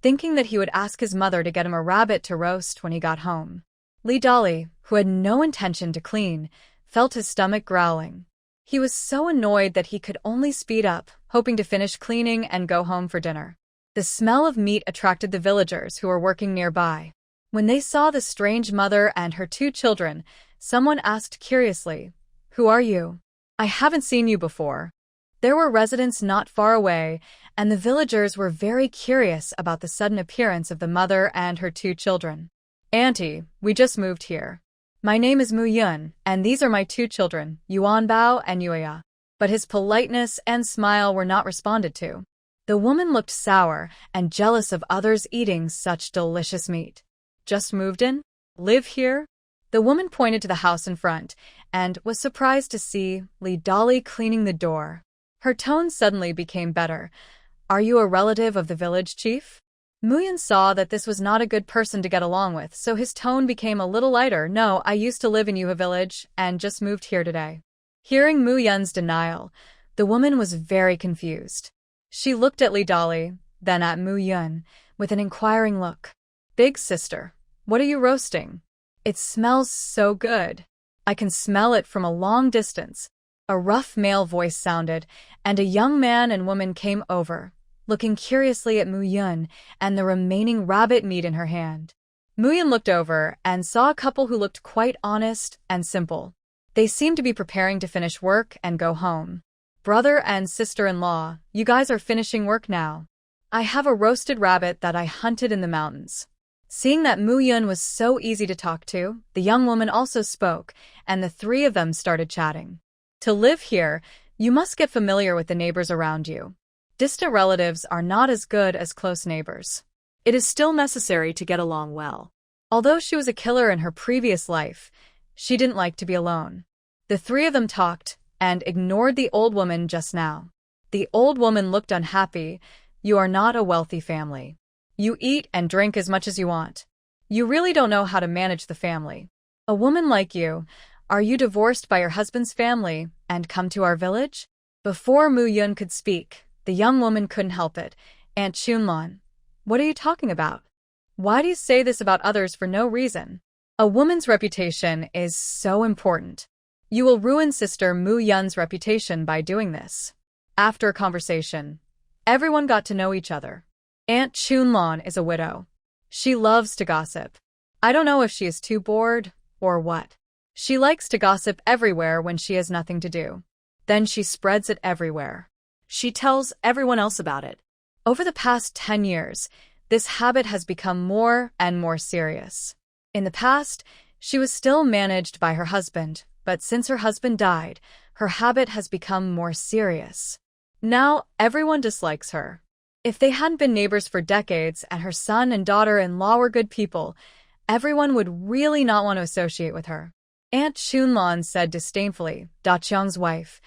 thinking that he would ask his mother to get him a rabbit to roast when he got home. Li Dolly, who had no intention to clean, felt his stomach growling. He was so annoyed that he could only speed up, hoping to finish cleaning and go home for dinner. The smell of meat attracted the villagers who were working nearby. When they saw the strange mother and her two children, someone asked curiously, "Who are you? I haven't seen you before." There were residents not far away, and the villagers were very curious about the sudden appearance of the mother and her two children. "Auntie, we just moved here. My name is Mu Yun, and these are my two children, Yuanbao and Yuya." But his politeness and smile were not responded to. The woman looked sour and jealous of others eating such delicious meat. "Just moved in? Live here?" The woman pointed to the house in front, and was surprised to see Li Dolly cleaning the door. Her tone suddenly became better. "Are you a relative of the village chief?" Muyan saw that this was not a good person to get along with, so his tone became a little lighter. "No, I used to live in Yuha village, and just moved here today." Hearing Muyan's denial, the woman was very confused. She looked at Li Dolly, then at Muyan, with an inquiring look. "Big sister, what are you roasting? It smells so good. I can smell it from a long distance." A rough male voice sounded, and a young man and woman came over, looking curiously at Muyan and the remaining rabbit meat in her hand. Muyan looked over and saw a couple who looked quite honest and simple. They seemed to be preparing to finish work and go home. "Brother and sister-in-law, you guys are finishing work now. I have a roasted rabbit that I hunted in the mountains." Seeing that Muyan was so easy to talk to, the young woman also spoke, and the three of them started chatting. "To live here, you must get familiar with the neighbors around you. Distant relatives are not as good as close neighbors. It is still necessary to get along well." Although she was a killer in her previous life, she didn't like to be alone. The three of them talked and ignored the old woman just now. The old woman looked unhappy. "You are not a wealthy family. You eat and drink as much as you want. You really don't know how to manage the family. A woman like you, are you divorced by your husband's family and come to our village?" Before Mu Yun could speak, the young woman couldn't help it. "Aunt Chunlon, what are you talking about? Why do you say this about others for no reason? A woman's reputation is so important. You will ruin Sister Mu Yun's reputation by doing this." After a conversation, everyone got to know each other. Aunt Chunlon is a widow. She loves to gossip. I don't know if she is too bored or what. She likes to gossip everywhere when she has nothing to do. Then she spreads it everywhere. She tells everyone else about it. Over the past 10 years, this habit has become more and more serious. In the past, she was still managed by her husband, but since her husband died, her habit has become more serious. Now, everyone dislikes her. If they hadn't been neighbors for decades and her son and daughter-in-law were good people, everyone would really not want to associate with her. Aunt Chunlon said disdainfully, Da Qiang's wife,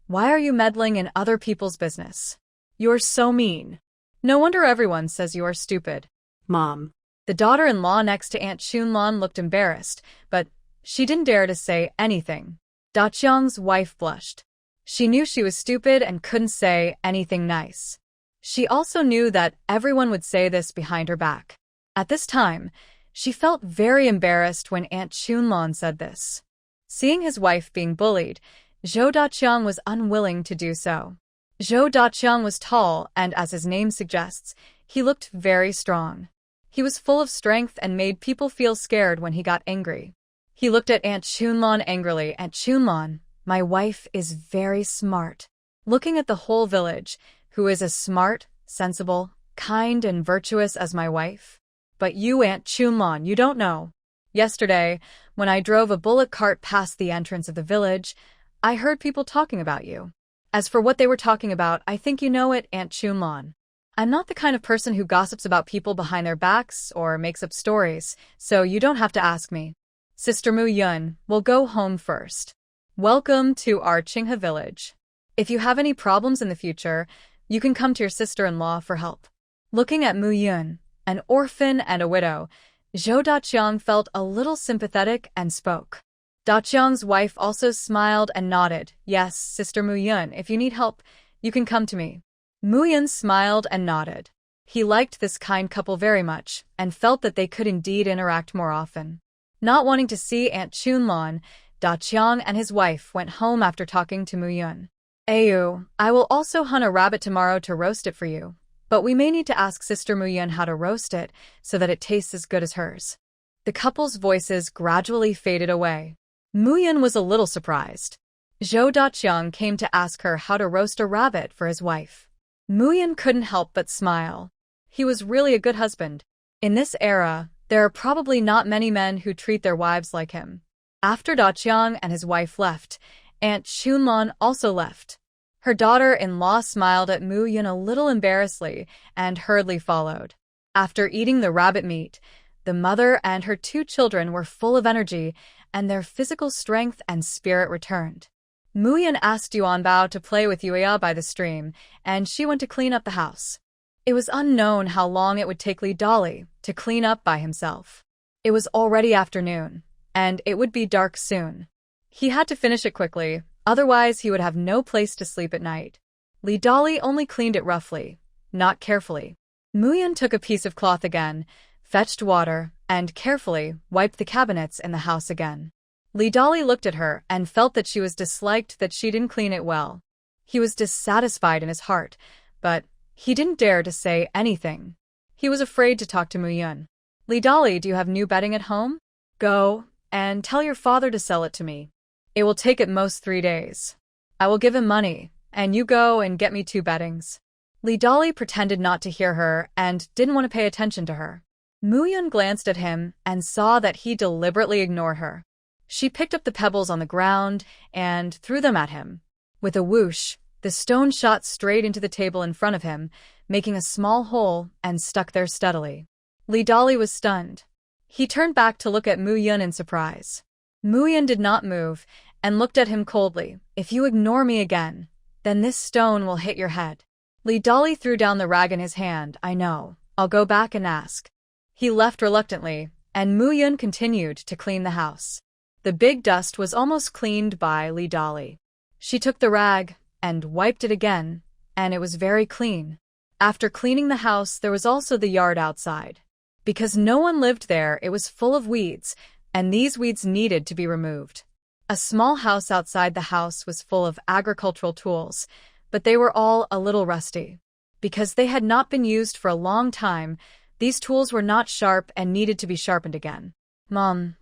"Why are you meddling in other people's business? You're so mean. No wonder everyone says you are stupid." "Mom." The daughter-in-law next to Aunt Chunlon looked embarrassed, but she didn't dare to say anything. Da Qiang's wife blushed. She knew she was stupid and couldn't say anything nice. She also knew that everyone would say this behind her back. At this time, she felt very embarrassed when Aunt Chunlon said this. Seeing his wife being bullied, Zhou Daqiang was unwilling to do so. Zhou Daqiang was tall and, as his name suggests, he looked very strong. He was full of strength and made people feel scared when he got angry. He looked at Aunt Chunlon angrily. Aunt Chunlon, my wife is very smart. Looking at the whole village, who is as smart, sensible, kind, and virtuous as my wife? But you, Aunt Chunlon, you don't know. Yesterday, when I drove a bullock cart past the entrance of the village, I heard people talking about you. As for what they were talking about, I think you know it, Aunt Chunlon. I'm not the kind of person who gossips about people behind their backs or makes up stories, so you don't have to ask me. Sister Mu Yun, we'll go home first. Welcome to our Qinghe village. If you have any problems in the future, you can come to your sister-in-law for help. Looking at Mu Yun, an orphan and a widow, Zhou Daqiang felt a little sympathetic and spoke. Daqiang's wife also smiled and nodded. Yes, Sister Mu Yun, if you need help, you can come to me. Mu Yun smiled and nodded. He liked this kind couple very much and felt that they could indeed interact more often. Not wanting to see Aunt Chunlon, Daqiang and his wife went home after talking to Mu Yun. Ayu, I will also hunt a rabbit tomorrow to roast it for you, but we may need to ask Sister Mu Yun how to roast it so that it tastes as good as hers. The couple's voices gradually faded away. Mu Yun was a little surprised. Zhou Daqiang came to ask her how to roast a rabbit for his wife. Mu Yun couldn't help but smile. He was really a good husband. In this era, there are probably not many men who treat their wives like him. After Daqiang and his wife left, Aunt Chunlon also left. Her daughter-in-law smiled at Mu Yun a little embarrassedly and hurriedly followed. After eating the rabbit meat, the mother and her 2 children were full of energy and their physical strength and spirit returned. Mu Yun asked Yuanbao to play with Yuya by the stream, and she went to clean up the house. It was unknown how long it would take Li Dolly to clean up by himself. It was already afternoon, and it would be dark soon. He had to finish it quickly, otherwise he would have no place to sleep at night. Li Dolly only cleaned it roughly, not carefully. Mu Yun took a piece of cloth again, fetched water, and carefully wiped the cabinets in the house again. Li Dolly looked at her and felt that she was disliked that she didn't clean it well. He was dissatisfied in his heart, but he didn't dare to say anything. He was afraid to talk to Mu Yun. Li Dolly, do you have new bedding at home? Go and tell your father to sell it to me. It will take at most 3 days. I will give him money, and you go and get me 2 beddings. Li Dolly pretended not to hear her and didn't want to pay attention to her. Mu Yun glanced at him and saw that he deliberately ignored her. She picked up the pebbles on the ground and threw them at him. With a whoosh, the stone shot straight into the table in front of him, making a small hole and stuck there steadily. Li Dolly was stunned. He turned back to look at Mu Yun in surprise. Mu Yun did not move and looked at him coldly. If you ignore me again, then this stone will hit your head. Li Dolly threw down the rag in his hand. I know. I'll go back and ask. He left reluctantly, and Mu Yun continued to clean the house. The big dust was almost cleaned by Li Dolly. She took the rag and wiped it again, and it was very clean. After cleaning the house, there was also the yard outside. Because no one lived there, it was full of weeds, and these weeds needed to be removed. A small house outside the house was full of agricultural tools, but they were all a little rusty. Because they had not been used for a long time, these tools were not sharp and needed to be sharpened again. Mom,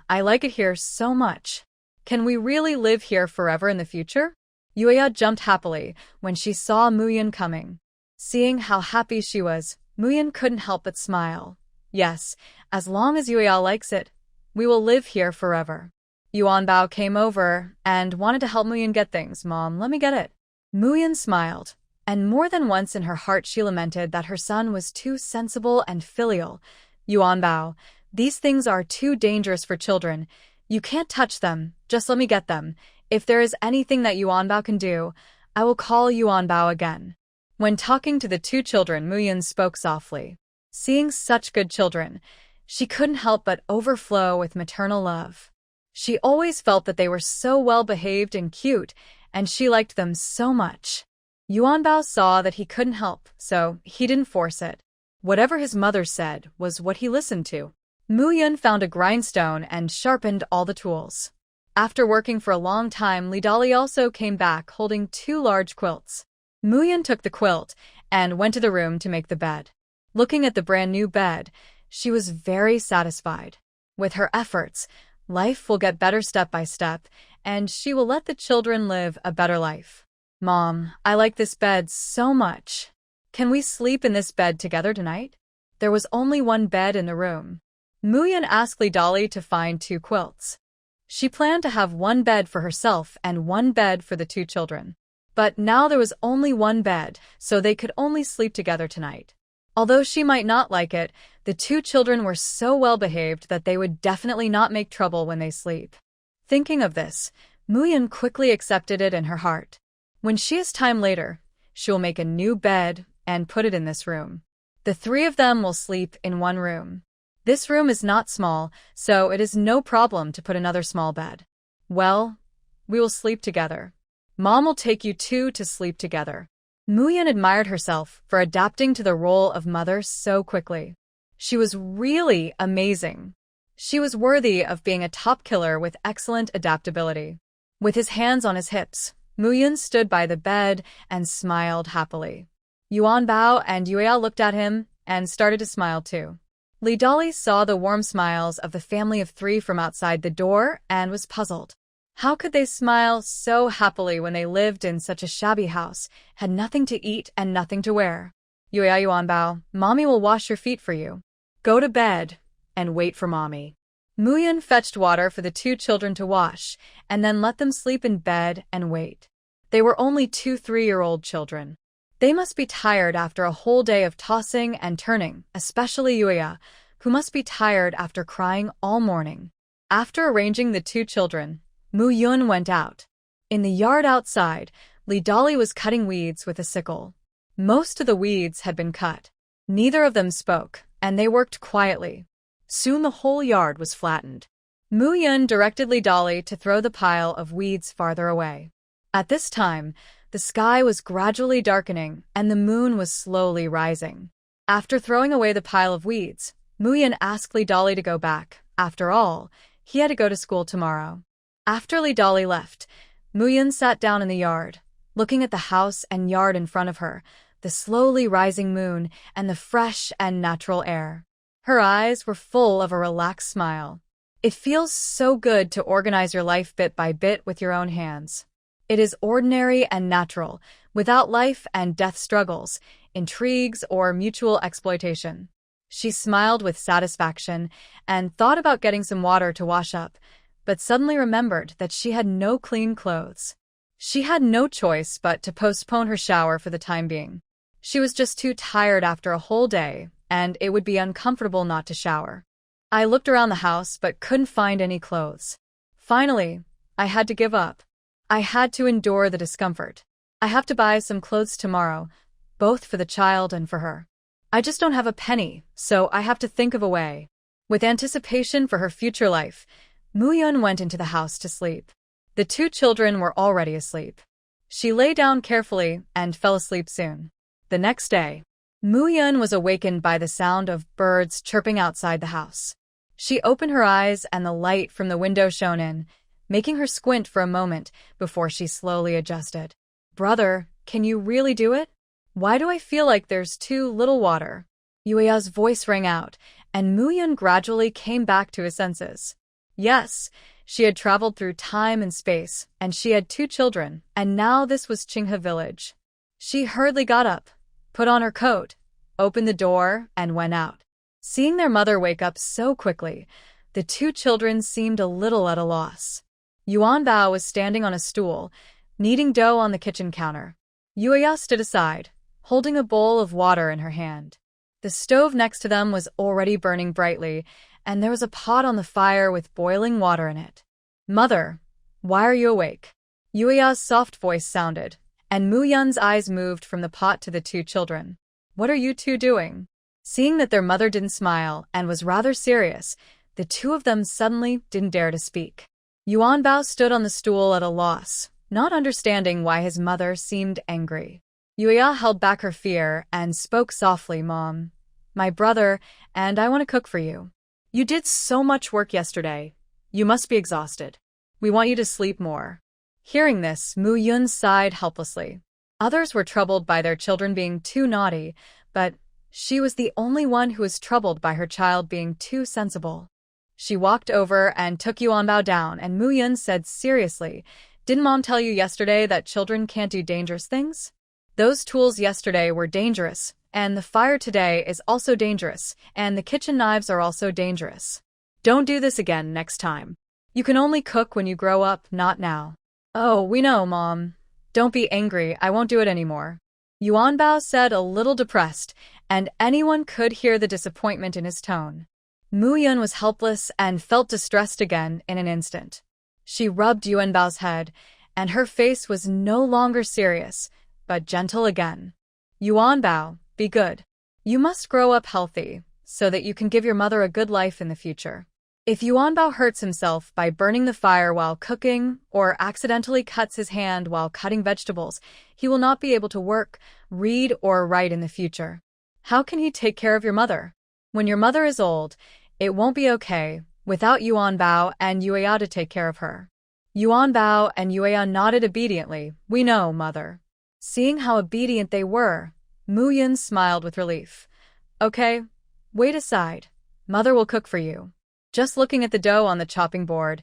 I like it here so much. Can we really live here forever in the future? Yuya jumped happily when she saw Mu Yun coming. Seeing how happy she was, Mu Yun couldn't help but smile. Yes, as long as Yuya likes it, we will live here forever. Yuanbao came over and wanted to help Mu Yun get things. Mom, let me get it. Mu Yun smiled, and more than once in her heart she lamented that her son was too sensible and filial. Yuanbao, these things are too dangerous for children. You can't touch them, just let me get them. If there is anything that Yuanbao can do, I will call Yuanbao again. When talking to the 2 children, Mu Yun spoke softly. Seeing such good children, she couldn't help but overflow with maternal love. She always felt that they were so well-behaved and cute, and she liked them so much. Yuanbao saw that he couldn't help, so he didn't force it. Whatever his mother said was what he listened to. Muyun found a grindstone and sharpened all the tools. After working for a long time, Lidali also came back holding 2 large quilts. Muyun took the quilt and went to the room to make the bed. Looking at the brand new bed, she was very satisfied. With her efforts, life will get better step by step, and she will let the children live a better life. Mom, I like this bed so much. Can we sleep in this bed together tonight? There was only one bed in the room. Muyun asked Lidali to find 2 quilts. She planned to have one bed for herself and one bed for the 2 children. But now there was only one bed, so they could only sleep together tonight. Although she might not like it, the 2 children were so well behaved that they would definitely not make trouble when they sleep. Thinking of this, Muyun quickly accepted it in her heart. When she has time later, she will make a new bed and put it in this room. The 3 of them will sleep in one room. This room is not small, so it is no problem to put another small bed. Well, we will sleep together. Mom will take you 2 to sleep together. Muyun admired herself for adapting to the role of mother so quickly. She was really amazing. She was worthy of being a top killer with excellent adaptability. With his hands on his hips, Muyun stood by the bed and smiled happily. Yuan Bao and Yuya looked at him and started to smile too. Lidali saw the warm smiles of the family of 3 from outside the door and was puzzled. How could they smile so happily when they lived in such a shabby house, had nothing to eat and nothing to wear? Yuya Yuanbao, Mommy will wash your feet for you. Go to bed and wait for Mommy. Muyun fetched water for the 2 children to wash and then let them sleep in bed and wait. They were only 2 3-year-old children. They must be tired after a whole day of tossing and turning, especially Yuya, who must be tired after crying all morning. After arranging the 2 children, Muyun went out. In the yard outside, Lidali was cutting weeds with a sickle. Most of the weeds had been cut. Neither of them spoke, and they worked quietly. Soon the whole yard was flattened. Muyun directed Lidali to throw the pile of weeds farther away. At this time, the sky was gradually darkening and the moon was slowly rising. After throwing away the pile of weeds, Muyun asked Lidali to go back. After all, he had to go to school tomorrow. After Lidali left, Muyun sat down in the yard, looking at the house and yard in front of her, the slowly rising moon, and the fresh and natural air. Her eyes were full of a relaxed smile. It feels so good to organize your life bit by bit with your own hands. It is ordinary and natural, without life and death struggles, intrigues, or mutual exploitation. She smiled with satisfaction and thought about getting some water to wash up, but suddenly remembered that she had no clean clothes. She had no choice but to postpone her shower for the time being. She was just too tired after a whole day, and it would be uncomfortable not to shower. I looked around the house but couldn't find any clothes. Finally, I had to give up. I had to endure the discomfort. I have to buy some clothes tomorrow, both for the child and for her. I just don't have a penny, so I have to think of a way. With anticipation for her future life, Muyun went into the house to sleep. The 2 children were already asleep. She lay down carefully and fell asleep soon. The next day, Muyun was awakened by the sound of birds chirping outside the house. She opened her eyes and the light from the window shone in, making her squint for a moment before she slowly adjusted. Brother, can you really do it? Why do I feel like there's too little water? Yuya's voice rang out, and Muyun gradually came back to his senses. Yes, she had traveled through time and space, and she had 2 children, and now this was Qinghe village. She hurriedly got up, put on her coat, opened the door, and went out. Seeing their mother wake up so quickly, the 2 children seemed a little at a loss. Yuan Bao was standing on a stool, kneading dough on the kitchen counter. Yuya stood aside, holding a bowl of water in her hand. The stove next to them was already burning brightly, and there was a pot on the fire with boiling water in it. Mother, why are you awake? Yuya's soft voice sounded, and Muyun's eyes moved from the pot to the 2 children. What are you 2 doing? Seeing that their mother didn't smile and was rather serious, the 2 of them suddenly didn't dare to speak. Yuan Bao stood on the stool at a loss, not understanding why his mother seemed angry. Yuya held back her fear and spoke softly, Mom. my brother, and I want to cook for you. You did so much work yesterday. You must be exhausted. We want you to sleep more. Hearing this, Mu Yun sighed helplessly. Others were troubled by their children being too naughty, but she was the only one who was troubled by her child being too sensible. She walked over and took Yuanbao down, and Mu Yun said seriously, "Didn't Mom tell you yesterday that children can't do dangerous things? Those tools yesterday were dangerous, and the fire today is also dangerous, and the kitchen knives are also dangerous. Don't do this again next time. You can only cook when you grow up, not now." "Oh, we know, Mom. Don't be angry, I won't do it anymore," Yuanbao said, a little depressed, and anyone could hear the disappointment in his tone. Mu Yun was helpless and felt distressed again in an instant. She rubbed Yuanbao's head, and her face was no longer serious, but gentle again. "Yuanbao, be good. You must grow up healthy, so that you can give your mother a good life in the future. If Yuanbao hurts himself by burning the fire while cooking or accidentally cuts his hand while cutting vegetables, he will not be able to work, read, or write in the future. How can he take care of your mother? When your mother is old, it won't be okay without Yuanbao and Yueya to take care of her." Yuanbao and Yueya nodded obediently. "We know, Mother." Seeing how obedient they were, Mu Yun smiled with relief. "Okay, wait aside. Mother will cook for you." Just looking at the dough on the chopping board,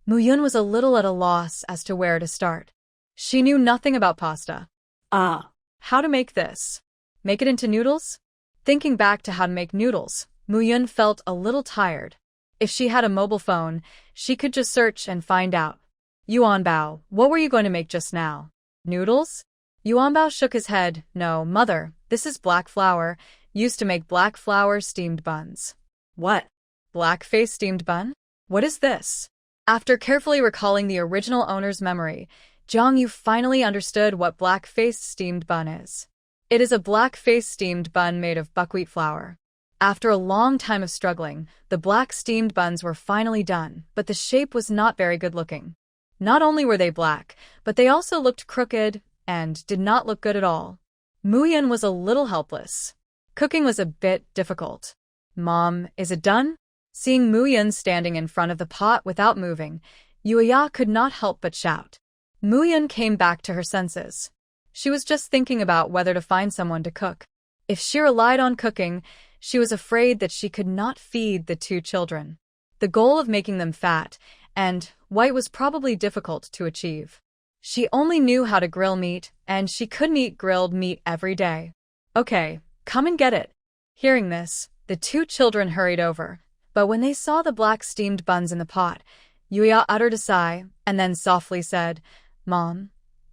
Mu Yun was a little at a loss as to where to start. She knew nothing about pasta. How to make this? Make it into noodles? Thinking back to how to make noodles, Mu Yun felt a little tired. If she had a mobile phone, she could just search and find out. "Yuanbao, what were you going to make just now? Noodles?" Yuanbao shook his head. "No, Mother, this is black flour, used to make black flour steamed buns." "What? Black-faced steamed bun? What is this?" After carefully recalling the original owner's memory, Zhang Yu finally understood what black-faced steamed bun is. It is a black-faced steamed bun made of buckwheat flour. After a long time of struggling, the black steamed buns were finally done, but the shape was not very good-looking. Not only were they black, but they also looked crooked and did not look good at all. Mu Yun was a little helpless. Cooking was a bit difficult. "Mom, is it done?" Seeing Mu Yun standing in front of the pot without moving, Yueya could not help but shout. Mu Yun came back to her senses. She was just thinking about whether to find someone to cook. If she relied on cooking, she was afraid that she could not feed the two children. The goal of making them fat and white was probably difficult to achieve. She only knew how to grill meat, and she couldn't eat grilled meat every day. "Okay, come and get it." Hearing this, the two children hurried over. But when they saw the black steamed buns in the pot, Yueya uttered a sigh and then softly said, "Mom,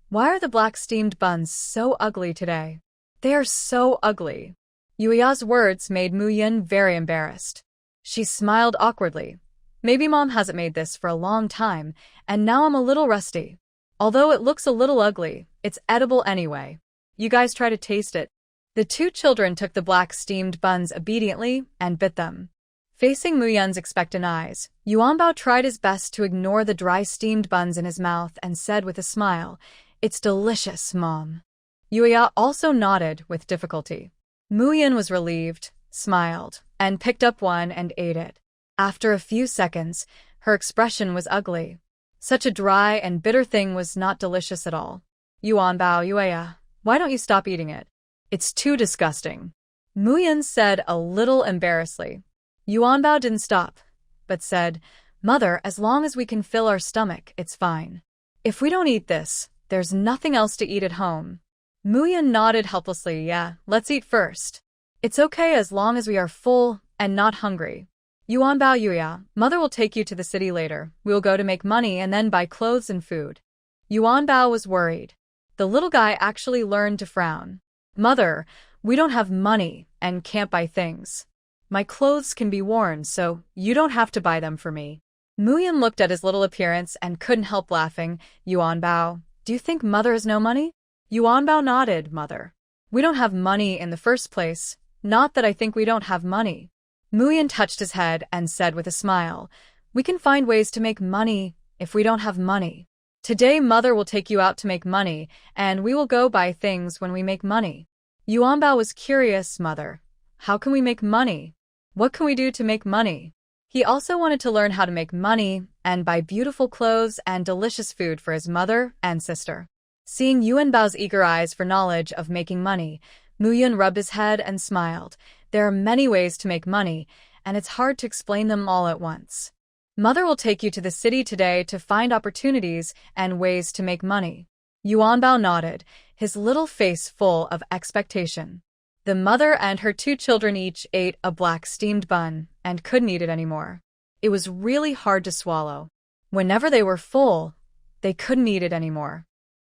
why are the black steamed buns so ugly today? They are so ugly." Yueya's words made Mu Yun very embarrassed. She smiled awkwardly. "Maybe Mom hasn't made this for a long time, and now I'm a little rusty. Although it looks a little ugly, it's edible anyway. You guys try to taste it." The two children took the black steamed buns obediently and bit them. Facing Mu Yun's expectant eyes, Yuanbao tried his best to ignore the dry steamed buns in his mouth and said with a smile, "It's delicious, Mom." Yueya also nodded with difficulty. Mu Yun was relieved, smiled, and picked up one and ate it. After a few seconds, her expression was ugly. Such a dry and bitter thing was not delicious at all. "Yuanbao, Yueya, why don't you stop eating it? It's too disgusting," Mu Yun said a little embarrassedly. Yuanbao didn't stop, but said, "Mother, as long as we can fill our stomach, it's fine. If we don't eat this, there's nothing else to eat at home." Mu Yun nodded helplessly. "Yeah, let's eat first. It's okay as long as we are full and not hungry. Yuanbao, Yueya, Mother will take you to the city later. We'll go to make money and then buy clothes and food." Yuanbao was worried. The little guy actually learned to frown. "Mother, we don't have money and can't buy things. My clothes can be worn, so you don't have to buy them for me." Mu Yun looked at his little appearance and couldn't help laughing. "Yuanbao, do you think Mother has no money?" Yuanbao nodded. "Mother, we don't have money in the first place. Not that I think we don't have money." Mu Yun touched his head and said with a smile, "We can find ways to make money if we don't have money. Today Mother will take you out to make money, and we will go buy things when we make money." Yuanbao was curious. "Mother, How can we make money? What can we do to make money? He also wanted to learn how to make money and buy beautiful clothes and delicious food for his mother and sister. Seeing Yuan Bao's eager eyes for knowledge of making money, Mu Yun rubbed his head and smiled. There are many ways to make money, and it's hard to explain them all at once. Mother will take you to the city today to find opportunities and ways to make money. Yuan Bao nodded, his little face full of expectation. The mother and her 2 children each ate a black steamed bun and couldn't eat it anymore. It was really hard to swallow. Whenever they were full, they couldn't eat it anymore.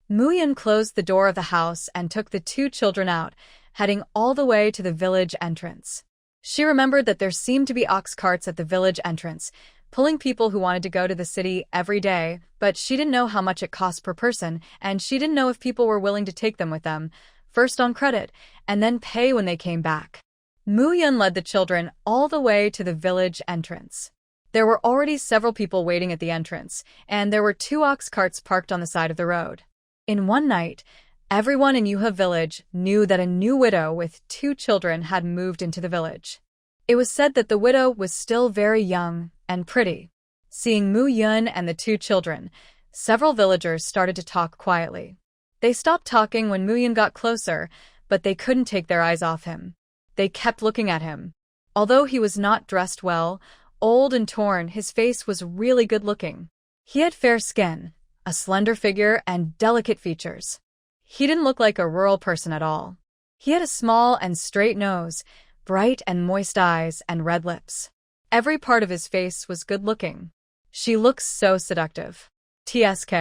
Mu Yun closed the door of the house and took the 2 children out, heading all the way to the village entrance. She remembered that there seemed to be ox carts at the village entrance, pulling people who wanted to go to the city every day, but she didn't know how much it cost per person, and she didn't know if people were willing to take them with them, first on credit, and then pay when they came back. Mu Yun led the children all the way to the village entrance. There were already several people waiting at the entrance, and there were 2 ox carts parked on the side of the road. In one night, everyone in Yuha village knew that a new widow with 2 children had moved into the village. It was said that the widow was still very young and pretty. Seeing Mu Yun and the 2 children, several villagers started to talk quietly. They stopped talking when Mu Yun got closer, but they couldn't take their eyes off him. They kept looking at him. Although he was not dressed well, old and torn, his face was really good-looking. He had fair skin, a slender figure, and delicate features. He didn't look like a rural person at all. He had a small and straight nose, bright and moist eyes, and red lips. Every part of his face was good-looking. She looks so seductive. TSK.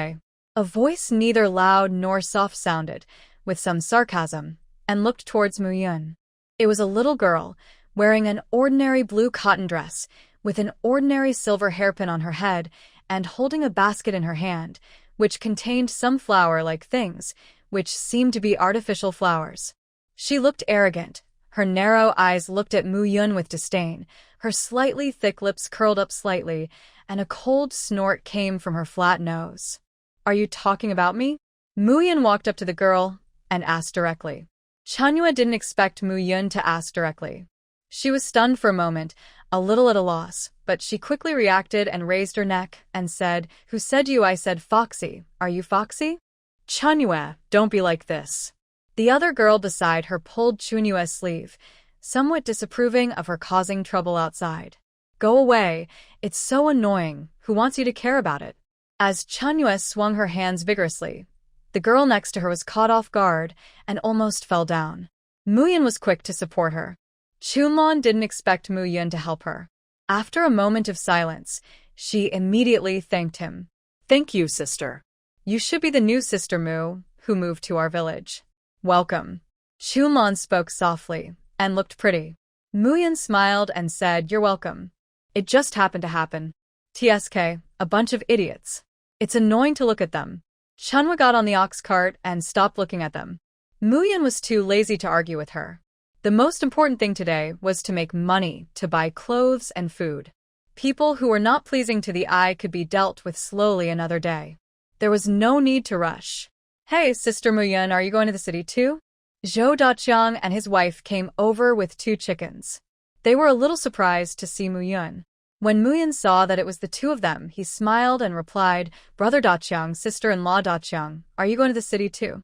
A voice neither loud nor soft sounded, with some sarcasm, and looked towards Mu Yun. It was a little girl, wearing an ordinary blue cotton dress, with an ordinary silver hairpin on her head, and holding a basket in her hand, which contained some flower-like things, which seemed to be artificial flowers. She looked arrogant. Her narrow eyes looked at Mu Yun with disdain, her slightly thick lips curled up slightly, and a cold snort came from her flat nose. "Are you talking about me?" Mu Yun walked up to the girl and asked directly. Chanyue didn't expect Mu Yun to ask directly. She was stunned for a moment, a little at a loss, but she quickly reacted and raised her neck and said, "Who said you?" "I said Foxy. Are you Foxy?" "Chanyue, don't be like this." The other girl beside her pulled Chunyue's sleeve, somewhat disapproving of her causing trouble outside. "Go away, it's so annoying, who wants you to care about it?" As Chunyue swung her hands vigorously, the girl next to her was caught off guard and almost fell down. Mu Yun was quick to support her. Chunlon didn't expect Mu Yun to help her. After a moment of silence, she immediately thanked him. "Thank you, sister. You should be the new Sister Mu, who moved to our village. Welcome." Chunlon spoke softly and looked pretty. Mu Yun smiled and said, "You're welcome. It just happened to happen. TSK, a bunch of idiots. It's annoying to look at them." Chunwa got on the ox cart and stopped looking at them. Mu Yun was too lazy to argue with her. The most important thing today was to make money to buy clothes and food. People who were not pleasing to the eye could be dealt with slowly another day. There was no need to rush. "Hey, Sister Mu Yun, are you going to the city too?" Zhou Daqiang and his wife came over with 2 chickens. They were a little surprised to see Mu Yun. When Mu Yun saw that it was the 2 of them, he smiled and replied, "Brother Daqiang, sister-in-law Daqiang, are you going to the city too?"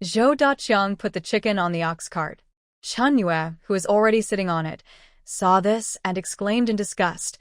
Zhou Daqiang put the chicken on the ox cart. Chanyue, who was already sitting on it, saw this and exclaimed in disgust,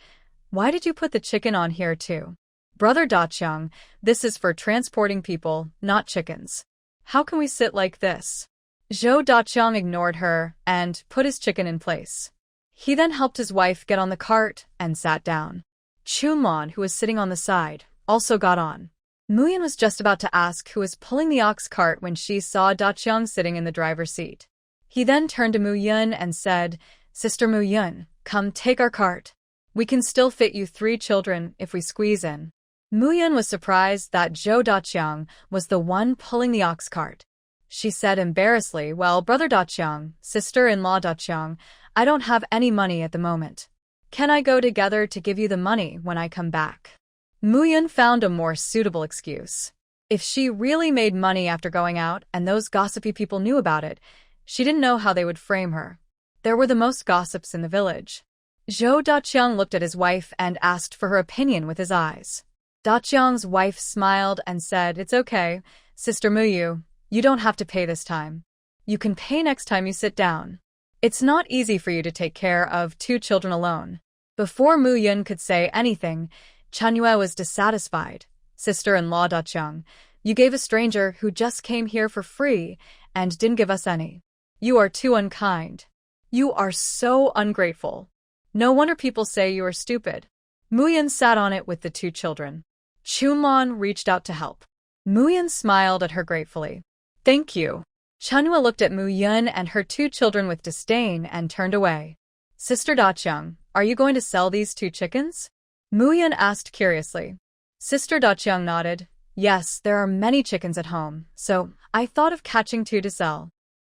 "Why did you put the chicken on here too? Brother Daqiang, this is for transporting people, not chickens. How can we sit like this?" Zhou Daqiang ignored her and put his chicken in place. He then helped his wife get on the cart and sat down. Chunlon, who was sitting on the side, also got on. Mu Yun was just about to ask who was pulling the ox cart when she saw Daqiang sitting in the driver's seat. He then turned to Mu Yun and said, "Sister Mu Yun, come take our cart. We can still fit you 3 children if we squeeze in." Mu Yun was surprised that Zhou Daqiang was the one pulling the ox cart. She said embarrassedly, "Well, Brother Daqiang, sister-in-law Daqiang, I don't have any money at the moment. Can I go together to give you the money when I come back?" Mu Yun found a more suitable excuse. If she really made money after going out and those gossipy people knew about it, she didn't know how they would frame her. There were the most gossips in the village. Zhou Daqiang looked at his wife and asked for her opinion with his eyes. Daqiang's wife smiled and said, "It's okay, Sister Muyu. You don't have to pay this time. You can pay next time you sit down. It's not easy for you to take care of 2 children alone." Before Mu Yun could say anything, Chanyue was dissatisfied. "Sister-in-law Daqiang, you gave a stranger who just came here for free and didn't give us any. You are too unkind. You are so ungrateful. No wonder people say you are stupid." Mu Yun sat on it with the 2 children. Chunlan reached out to help. Mu Yun smiled at her gratefully. "Thank you." Chanyue looked at Mu Yun and her 2 children with disdain and turned away. "Sister Daqiang, are you going to sell these 2 chickens?" Mu Yun asked curiously. Sister Daqiang nodded. "Yes, there are many chickens at home, so I thought of catching 2 to sell."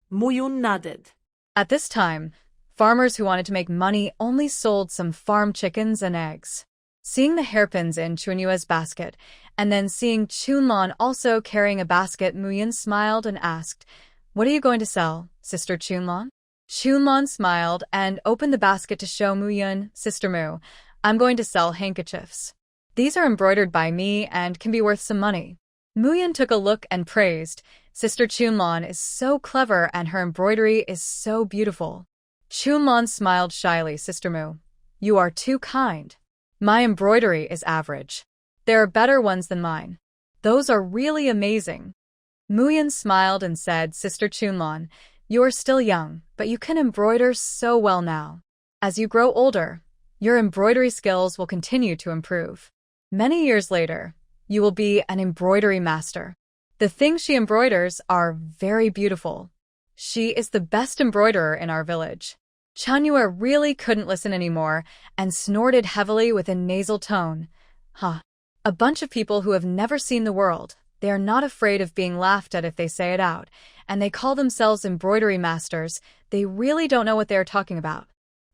Mu Yun nodded. At this time, farmers who wanted to make money only sold some farm chickens and eggs. Seeing the hairpins in Chunyue's basket, and then seeing Chunlan also carrying a basket, Mu Yun smiled and asked, "What are you going to sell, Sister Chunlan?" Chunlan smiled and opened the basket to show Mu Yun, "Sister Mu, I'm going to sell handkerchiefs. These are embroidered by me and can be worth some money." Mu Yun took a look and praised, "Sister Chunlan is so clever and her embroidery is so beautiful." Chunlan smiled shyly. "Sister Mu, you are too kind. My embroidery is average. There are better ones than mine. Those are really amazing." Mu Yun smiled and said, "Sister Chunlan, you are still young, but you can embroider so well now. As you grow older, your embroidery skills will continue to improve. Many years later, you will be an embroidery master. The things she embroiders are very beautiful. She is the best embroiderer in our village." Chanyue really couldn't listen anymore and snorted heavily with a nasal tone. "Huh. A bunch of people who have never seen the world. They are not afraid of being laughed at if they say it out, and they call themselves embroidery masters. They really don't know what they are talking about.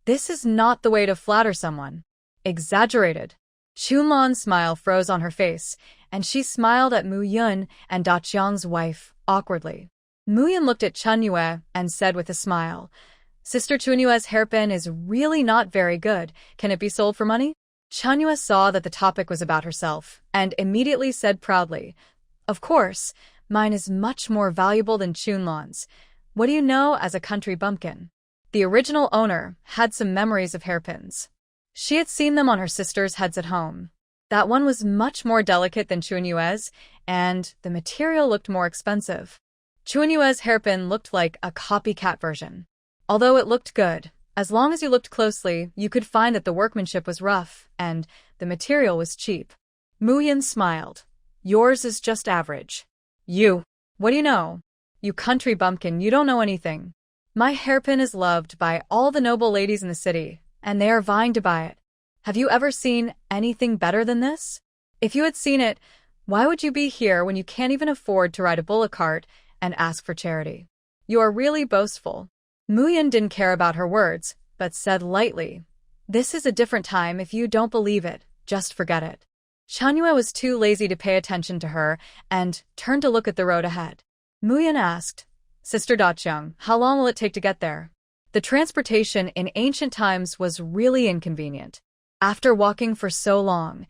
This is not the way to flatter someone. Exaggerated." Chunlan's smile froze on her face, and she smiled at Mu Yun and Daqiang's wife, awkwardly. Mu Yun looked at Chanyue and said with a smile, "Sister Chunyue's hairpin is really not very good. Can it be sold for money?" Chanyue saw that the topic was about herself, and immediately said proudly, "Of course, mine is much more valuable than Chunlan's. What do you know as a country bumpkin?" The original owner had some memories of hairpins. She had seen them on her sister's heads at home. That one was much more delicate than Chunyue's, and the material looked more expensive. Chunyue's hairpin looked like a copycat version. Although it looked good, as long as you looked closely, you could find that the workmanship was rough and the material was cheap. Mu Yun smiled. "Yours is just average." "You, what do you know? You country bumpkin, you don't know anything. My hairpin is loved by all the noble ladies in the city, and they are vying to buy it. Have you ever seen anything better than this? If you had seen it, why would you be here when you can't even afford to ride a bullock cart and ask for charity? You are really boastful." Mu Yun didn't care about her words, but said lightly, "This is a different time. If you don't believe it, just forget it." Chanyue was too lazy to pay attention to her and turned to look at the road ahead. Mu Yun asked, "Sister Daqiang, how long will it take to get there?" The transportation in ancient times was really inconvenient. After walking for so long,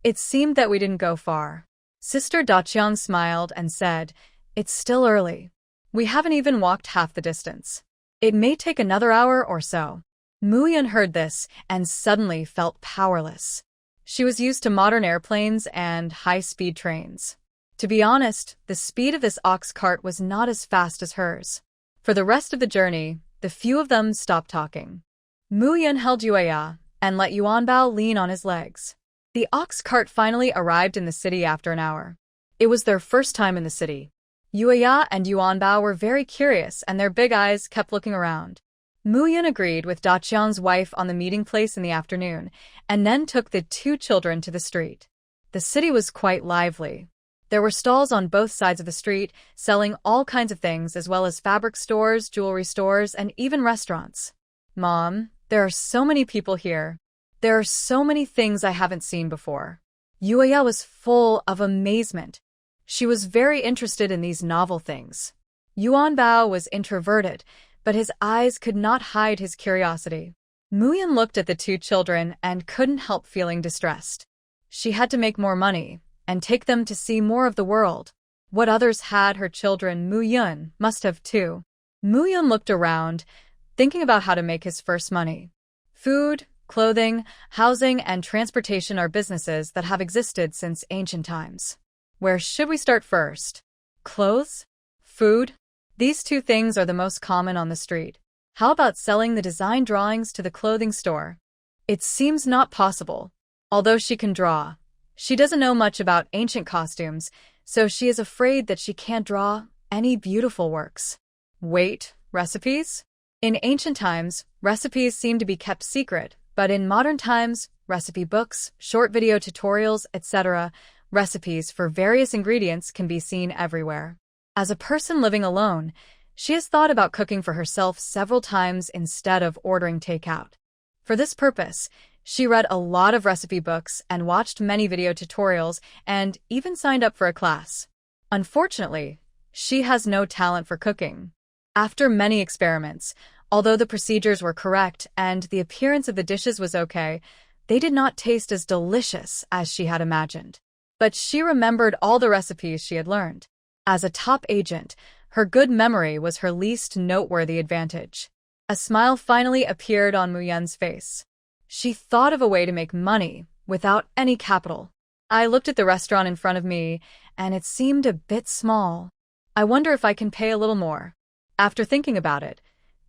it seemed that we didn't go far. Sister Daqiang smiled and said, "It's still early. We haven't even walked half the distance. It may take another hour or so." Mu Yun heard this and suddenly felt powerless. She was used to modern airplanes and high-speed trains. To be honest, the speed of this ox cart was not as fast as hers. For the rest of the journey, the few of them stopped talking. Mu Yun held Yueya and let Yuanbao lean on his legs. The ox cart finally arrived in the city after an hour. It was their first time in the city. Yueya and Yuanbao were very curious, and their big eyes kept looking around. Mu Yun agreed with Daqiang's wife on the meeting place in the afternoon, and then took the 2 children to the street. The city was quite lively. There were stalls on both sides of the street, selling all kinds of things, as well as fabric stores, jewelry stores, and even restaurants. "Mom, there are so many people here. There are so many things I haven't seen before." Yueya was full of amazement. She was very interested in these novel things. Yuanbao was introverted, but his eyes could not hide his curiosity. Muyan looked at the two children and couldn't help feeling distressed. She had to make more money and take them to see more of the world. What others had, her children, Muyan, must have too. Muyan looked around, thinking about how to make his first money. Food, clothing, housing, and transportation are businesses that have existed since ancient times. Where should we start first? Clothes? Food? These two things are the most common on the street. How about selling the design drawings to the clothing store? It seems not possible. Although she can draw, she doesn't know much about ancient costumes, so she is afraid that she can't draw any beautiful works. Wait, recipes? In ancient times, recipes seem to be kept secret, but in modern times, recipe books, short video tutorials, etc., recipes for various ingredients can be seen everywhere. As a person living alone, she has thought about cooking for herself several times instead of ordering takeout. For this purpose, she read a lot of recipe books and watched many video tutorials and even signed up for a class. Unfortunately, she has no talent for cooking. After many experiments, although the procedures were correct and the appearance of the dishes was okay, they did not taste as delicious as she had imagined. But she remembered all the recipes she had learned. As a top agent, her good memory was her least noteworthy advantage. A smile finally appeared on Muyan's face. She thought of a way to make money without any capital. I looked at the restaurant in front of me, and it seemed a bit small. I wonder if I can pay a little more. After thinking about it,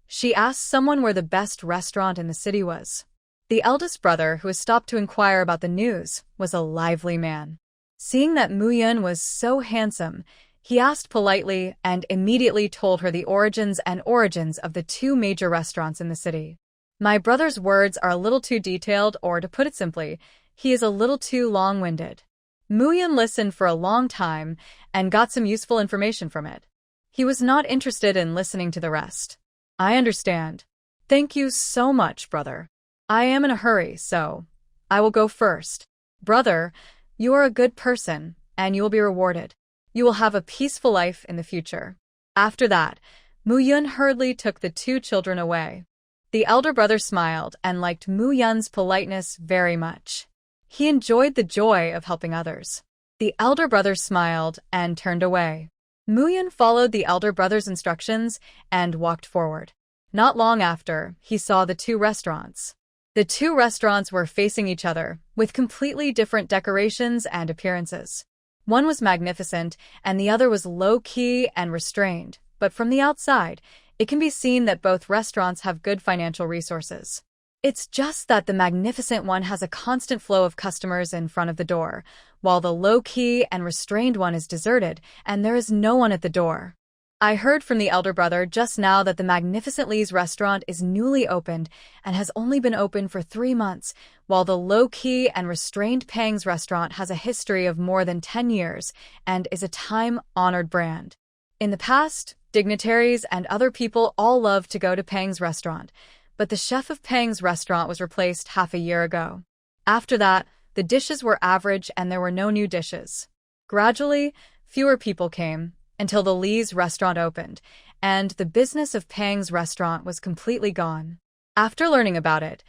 she asked someone where the best restaurant in the city was. The eldest brother, who had stopped to inquire about the news, was a lively man. Seeing that Muyan was so handsome, he asked politely and immediately told her the origins of the two major restaurants in the city. My brother's words are a little too detailed, or to put it simply, he is a little too long-winded. Muyan listened for a long time and got some useful information from it. He was not interested in listening to the rest. I understand. Thank you so much, brother. I am in a hurry, so I will go first. Brother, you are a good person, and you will be rewarded. You will have a peaceful life in the future. After that, Muyan hurriedly took the two children away. The elder brother smiled and liked Muyan's politeness very much. He enjoyed the joy of helping others. The elder brother smiled and turned away. Muyan followed the elder brother's instructions and walked forward. Not long after, he saw the two restaurants. The two restaurants were facing each other, with completely different decorations and appearances. One was magnificent, and the other was low-key and restrained, but from the outside, it can be seen that both restaurants have good financial resources. It's just that the magnificent one has a constant flow of customers in front of the door, while the low-key and restrained one is deserted, and there is no one at the door. I heard from the elder brother just now that the Magnificent Lee's restaurant is newly opened and has only been open for 3 months, while the low-key and restrained Pang's restaurant has a history of more than 10 years and is a time-honored brand. In the past, dignitaries and other people all loved to go to Pang's restaurant, but the chef of Pang's restaurant was replaced half a year ago. After that, the dishes were average and there were no new dishes. Gradually, fewer people came, until the Lee's restaurant opened, and the business of Pang's restaurant was completely gone. After learning about it,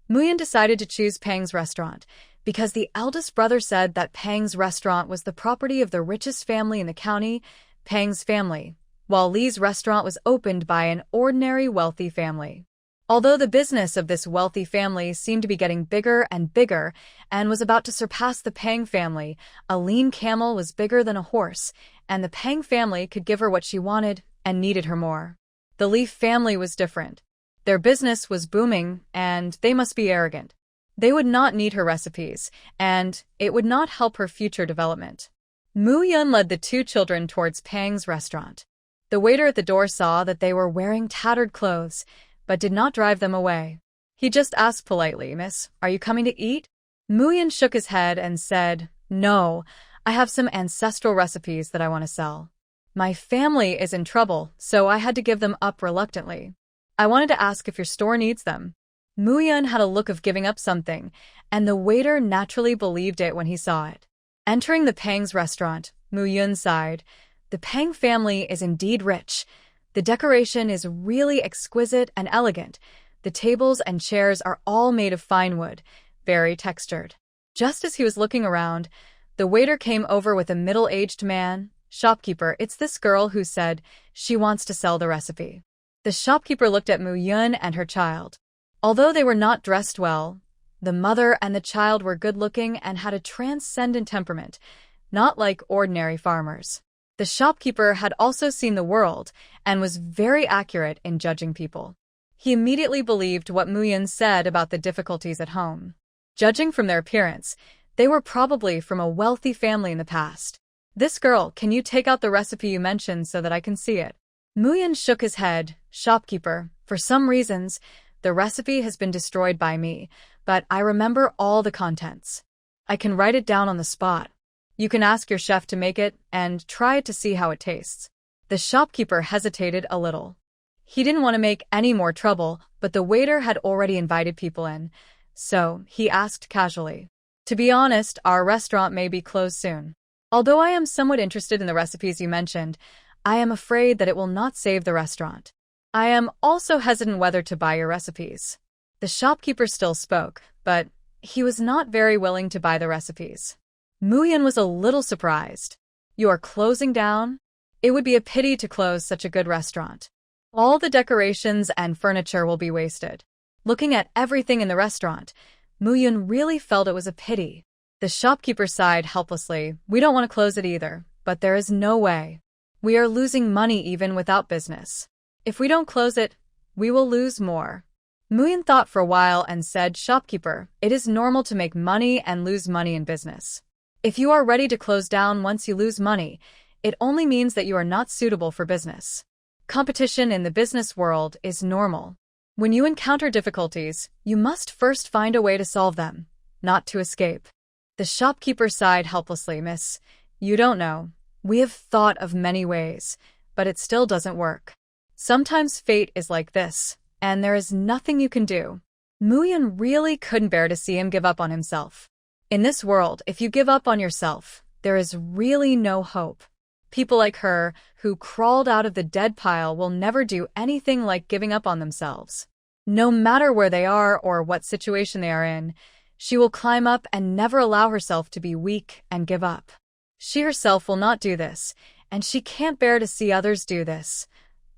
Muyan decided to choose Pang's restaurant, because the eldest brother said that Pang's restaurant was the property of the richest family in the county, Pang's family, while Lee's restaurant was opened by an ordinary wealthy family. Although the business of this wealthy family seemed to be getting bigger and bigger and was about to surpass the Pang family, a lean camel was bigger than a horse, and the Pang family could give her what she wanted and needed her more. The Lee family was different. Their business was booming, and they must be arrogant. They would not need her recipes, and it would not help her future development. Muyan led the two children towards Pang's restaurant. The waiter at the door saw that they were wearing tattered clothes, but did not drive them away. He just asked politely, "Miss, are you coming to eat?" Muyan shook his head and said, "No, I have some ancestral recipes that I want to sell. My family is in trouble, so I had to give them up reluctantly. I wanted to ask if your store needs them." Muyan had a look of giving up something, and the waiter naturally believed it when he saw it. Entering the Pang's restaurant, Muyan sighed. The Pang family is indeed rich, The decoration is really exquisite and elegant. The tables and chairs are all made of fine wood, very textured. Just as he was looking around, the waiter came over with a middle-aged man. Shopkeeper, it's this girl who said she wants to sell the recipe. The shopkeeper looked at Mu Yun and her child. Although they were not dressed well, the mother and the child were good-looking and had a transcendent temperament, not like ordinary farmers. The shopkeeper had also seen the world and was very accurate in judging people. He immediately believed what Mu Yun said about the difficulties at home. Judging from their appearance, they were probably from a wealthy family in the past. This girl, can you take out the recipe you mentioned so that I can see it? Mu Yun shook his head. Shopkeeper, for some reasons, the recipe has been destroyed by me, but I remember all the contents. I can write it down on the spot. You can ask your chef to make it and try it to see how it tastes. The shopkeeper hesitated a little. He didn't want to make any more trouble, but the waiter had already invited people in, so he asked casually. To be honest, our restaurant may be closed soon. Although I am somewhat interested in the recipes you mentioned, I am afraid that it will not save the restaurant. I am also hesitant whether to buy your recipes. The shopkeeper still spoke, but he was not very willing to buy the recipes. Mu Yun was a little surprised. You are closing down? It would be a pity to close such a good restaurant. All the decorations and furniture will be wasted. Looking at everything in the restaurant, Mu Yun really felt it was a pity. The shopkeeper sighed helplessly. We don't want to close it either, but there is no way. We are losing money even without business. If we don't close it, we will lose more. Mu Yun thought for a while and said, Shopkeeper, it is normal to make money and lose money in business. If you are ready to close down once you lose money, it only means that you are not suitable for business. Competition in the business world is normal. When you encounter difficulties, you must first find a way to solve them, not to escape. The shopkeeper sighed helplessly. Miss, you don't know. We have thought of many ways, but it still doesn't work. Sometimes fate is like this, and there is nothing you can do. Mu Yun really couldn't bear to see him give up on himself. In this world, if you give up on yourself, there is really no hope. People like her, who crawled out of the dead pile, will never do anything like giving up on themselves. No matter where they are or what situation they are in, she will climb up and never allow herself to be weak and give up. She herself will not do this, and she can't bear to see others do this,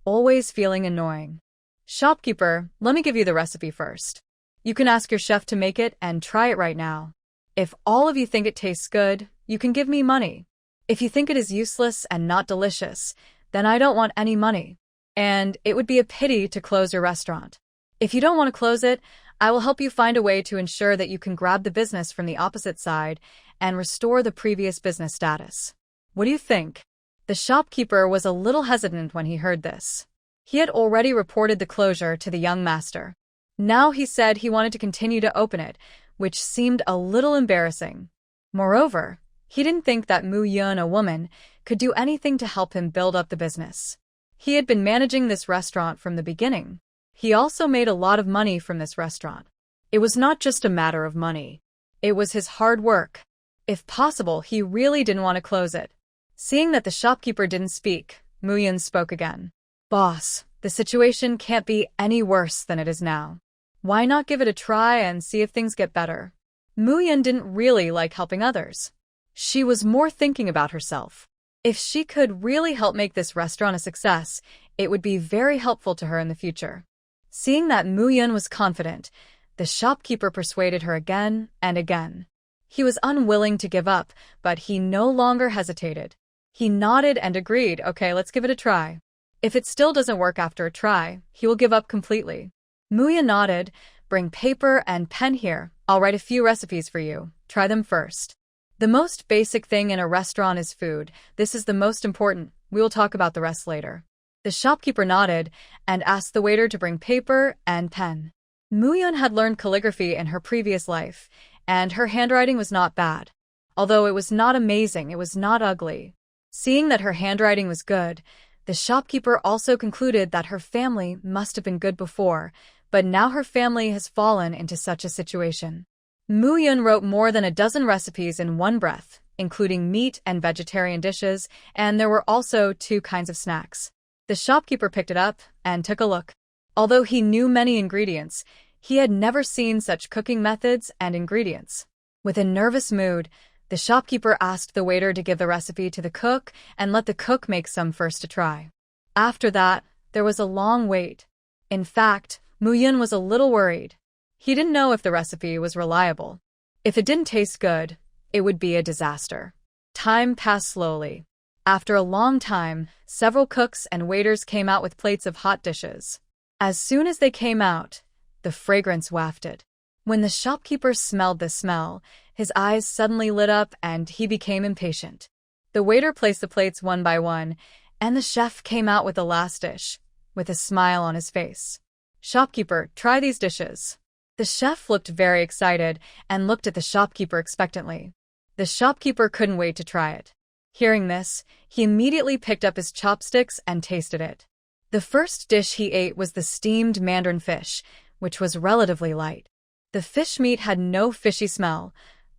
always feeling annoying. Shopkeeper, let me give you the recipe first. You can ask your chef to make it and try it right now. If all of you think it tastes good, you can give me money. If you think it is useless and not delicious, then I don't want any money. And it would be a pity to close your restaurant. If you don't want to close it, I will help you find a way to ensure that you can grab the business from the opposite side and restore the previous business status. What do you think? The shopkeeper was a little hesitant when he heard this. He had already reported the closure to the young master. Now he said he wanted to continue to open it, which seemed a little embarrassing. Moreover, he didn't think that Mu Yun, a woman, could do anything to help him build up the business. He had been managing this restaurant from the beginning. He also made a lot of money from this restaurant. It was not just a matter of money. It was his hard work. If possible, he really didn't want to close it. Seeing that the shopkeeper didn't speak, Mu Yun spoke again. Boss, the situation can't be any worse than it is now. Why not give it a try and see if things get better? Mu Yun didn't really like helping others. She was more thinking about herself. If she could really help make this restaurant a success, it would be very helpful to her in the future. Seeing that Mu Yun was confident, the shopkeeper persuaded her again and again. He was unwilling to give up, but he no longer hesitated. He nodded and agreed, okay, let's give it a try. If it still doesn't work after a try, he will give up completely. Mu Yun nodded. Bring paper and pen here. I'll write a few recipes for you. Try them first. The most basic thing in a restaurant is food. This is the most important. We will talk about the rest later. The shopkeeper nodded and asked the waiter to bring paper and pen. Mu Yun had learned calligraphy in her previous life, and her handwriting was not bad. Although it was not amazing, it was not ugly. Seeing that her handwriting was good, the shopkeeper also concluded that her family must have been good before, but now her family has fallen into such a situation. Mu Yun wrote more than a dozen recipes in one breath, including meat and vegetarian dishes, and there were also 2 kinds of snacks. The shopkeeper picked it up and took a look. Although he knew many ingredients, he had never seen such cooking methods and ingredients. With a nervous mood, the shopkeeper asked the waiter to give the recipe to the cook and let the cook make some first to try. After that, there was a long wait. In fact, Muyun was a little worried. He didn't know if the recipe was reliable. If it didn't taste good, it would be a disaster. Time passed slowly. After a long time, several cooks and waiters came out with plates of hot dishes. As soon as they came out, the fragrance wafted. When the shopkeeper smelled the smell, his eyes suddenly lit up and he became impatient. The waiter placed the plates one by one, and the chef came out with the last dish, with a smile on his face. "Shopkeeper, try these dishes." The chef looked very excited and looked at the shopkeeper expectantly. The shopkeeper couldn't wait to try it. Hearing this, he immediately picked up his chopsticks and tasted it. The first dish he ate was the steamed mandarin fish, which was relatively light. The fish meat had no fishy smell,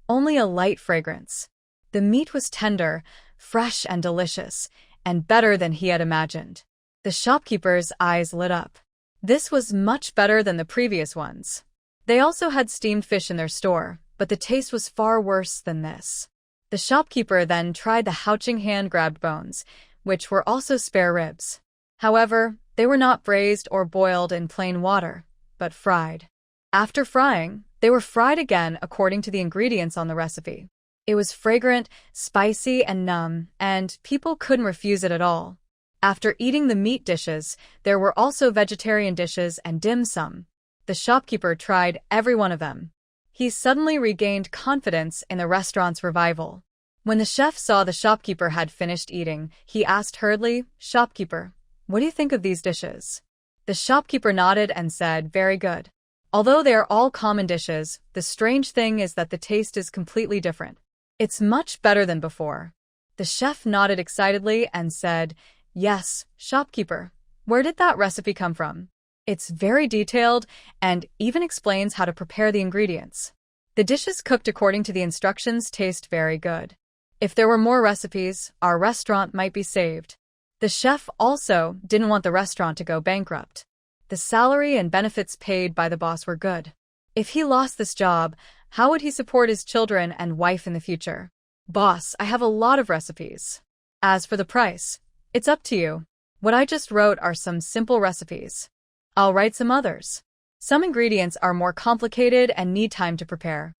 only a light fragrance. The meat was tender, fresh and delicious, and better than he had imagined. The shopkeeper's eyes lit up. This was much better than the previous ones. They also had steamed fish in their store, but the taste was far worse than this. The shopkeeper then tried the houching hand-grabbed bones, which were also spare ribs. However, they were not braised or boiled in plain water, but fried. After frying, they were fried again according to the ingredients on the recipe. It was fragrant, spicy, and numb, and people couldn't refuse it at all. After eating the meat dishes, there were also vegetarian dishes and dim sum. The shopkeeper tried every one of them. He suddenly regained confidence in the restaurant's revival. When the chef saw the shopkeeper had finished eating, he asked hurriedly, "Shopkeeper, what do you think of these dishes?" The shopkeeper nodded and said, "Very good. Although they are all common dishes, the strange thing is that the taste is completely different. It's much better than before." The chef nodded excitedly and said, "Yes, shopkeeper. Where did that recipe come from? It's very detailed and even explains how to prepare the ingredients. The dishes cooked according to the instructions taste very good. If there were more recipes, our restaurant might be saved." The chef also didn't want the restaurant to go bankrupt. The salary and benefits paid by the boss were good. If he lost this job, how would he support his children and wife in the future? "Boss, I have a lot of recipes. As for the price, it's up to you. What I just wrote are some simple recipes. I'll write some others. Some ingredients are more complicated and need time to prepare."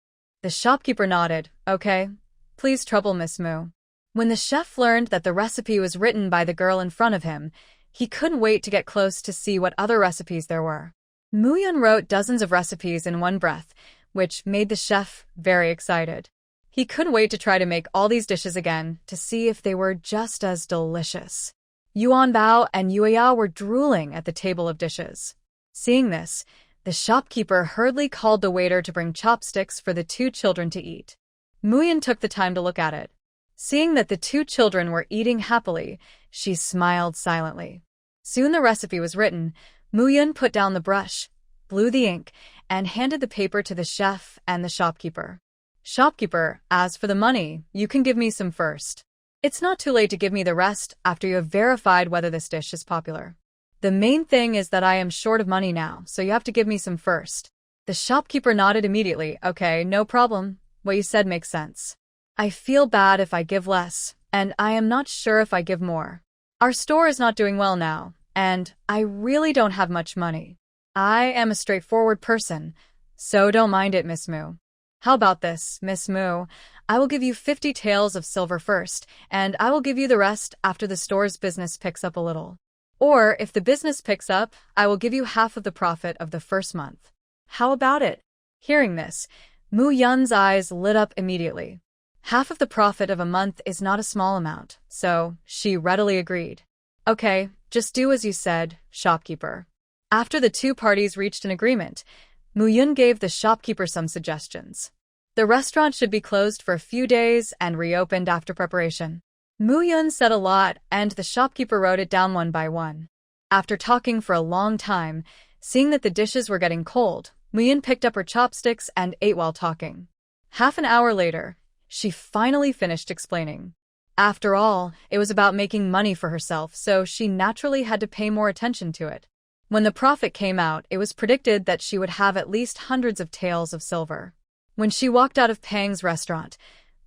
The shopkeeper nodded. "Okay. Please trouble Miss Mu." When the chef learned that the recipe was written by the girl in front of him, he couldn't wait to get close to see what other recipes there were. Muyun wrote dozens of recipes in one breath, which made the chef very excited. He couldn't wait to try to make all these dishes again to see if they were just as delicious. Yuan Bao and Yuya were drooling at the table of dishes. Seeing this, the shopkeeper hurriedly called the waiter to bring chopsticks for the two children to eat. Muyun took the time to look at it. Seeing that the two children were eating happily, she smiled silently. Soon the recipe was written. Muyun put down the brush, blew the ink, and handed the paper to the chef and the shopkeeper. "Shopkeeper, as for the money, you can give me some first. It's not too late to give me the rest after you have verified whether this dish is popular. The main thing is that I am short of money now, so you have to give me some first." The shopkeeper nodded immediately. "Okay, no problem. What you said makes sense. I feel bad if I give less, and I am not sure if I give more. Our store is not doing well now, and I really don't have much money. I am a straightforward person, so don't mind it, Miss Mu. How about this, Miss Mu? I will give you 50 taels of silver first, and I will give you the rest after the store's business picks up a little. Or, if the business picks up, I will give you half of the profit of the first month. How about it?" Hearing this, Mu Yun's eyes lit up immediately. Half of the profit of a month is not a small amount, so she readily agreed. "Okay, just do as you said, shopkeeper." After the two parties reached an agreement, Mu Yun gave the shopkeeper some suggestions. The restaurant should be closed for a few days and reopened after preparation. Mu Yun said a lot, and the shopkeeper wrote it down one by one. After talking for a long time, seeing that the dishes were getting cold, Mu Yun picked up her chopsticks and ate while talking. Half an hour later, she finally finished explaining. After all, it was about making money for herself, so she naturally had to pay more attention to it. When the profit came out, it was predicted that she would have at least hundreds of taels of silver. When she walked out of Pang's restaurant,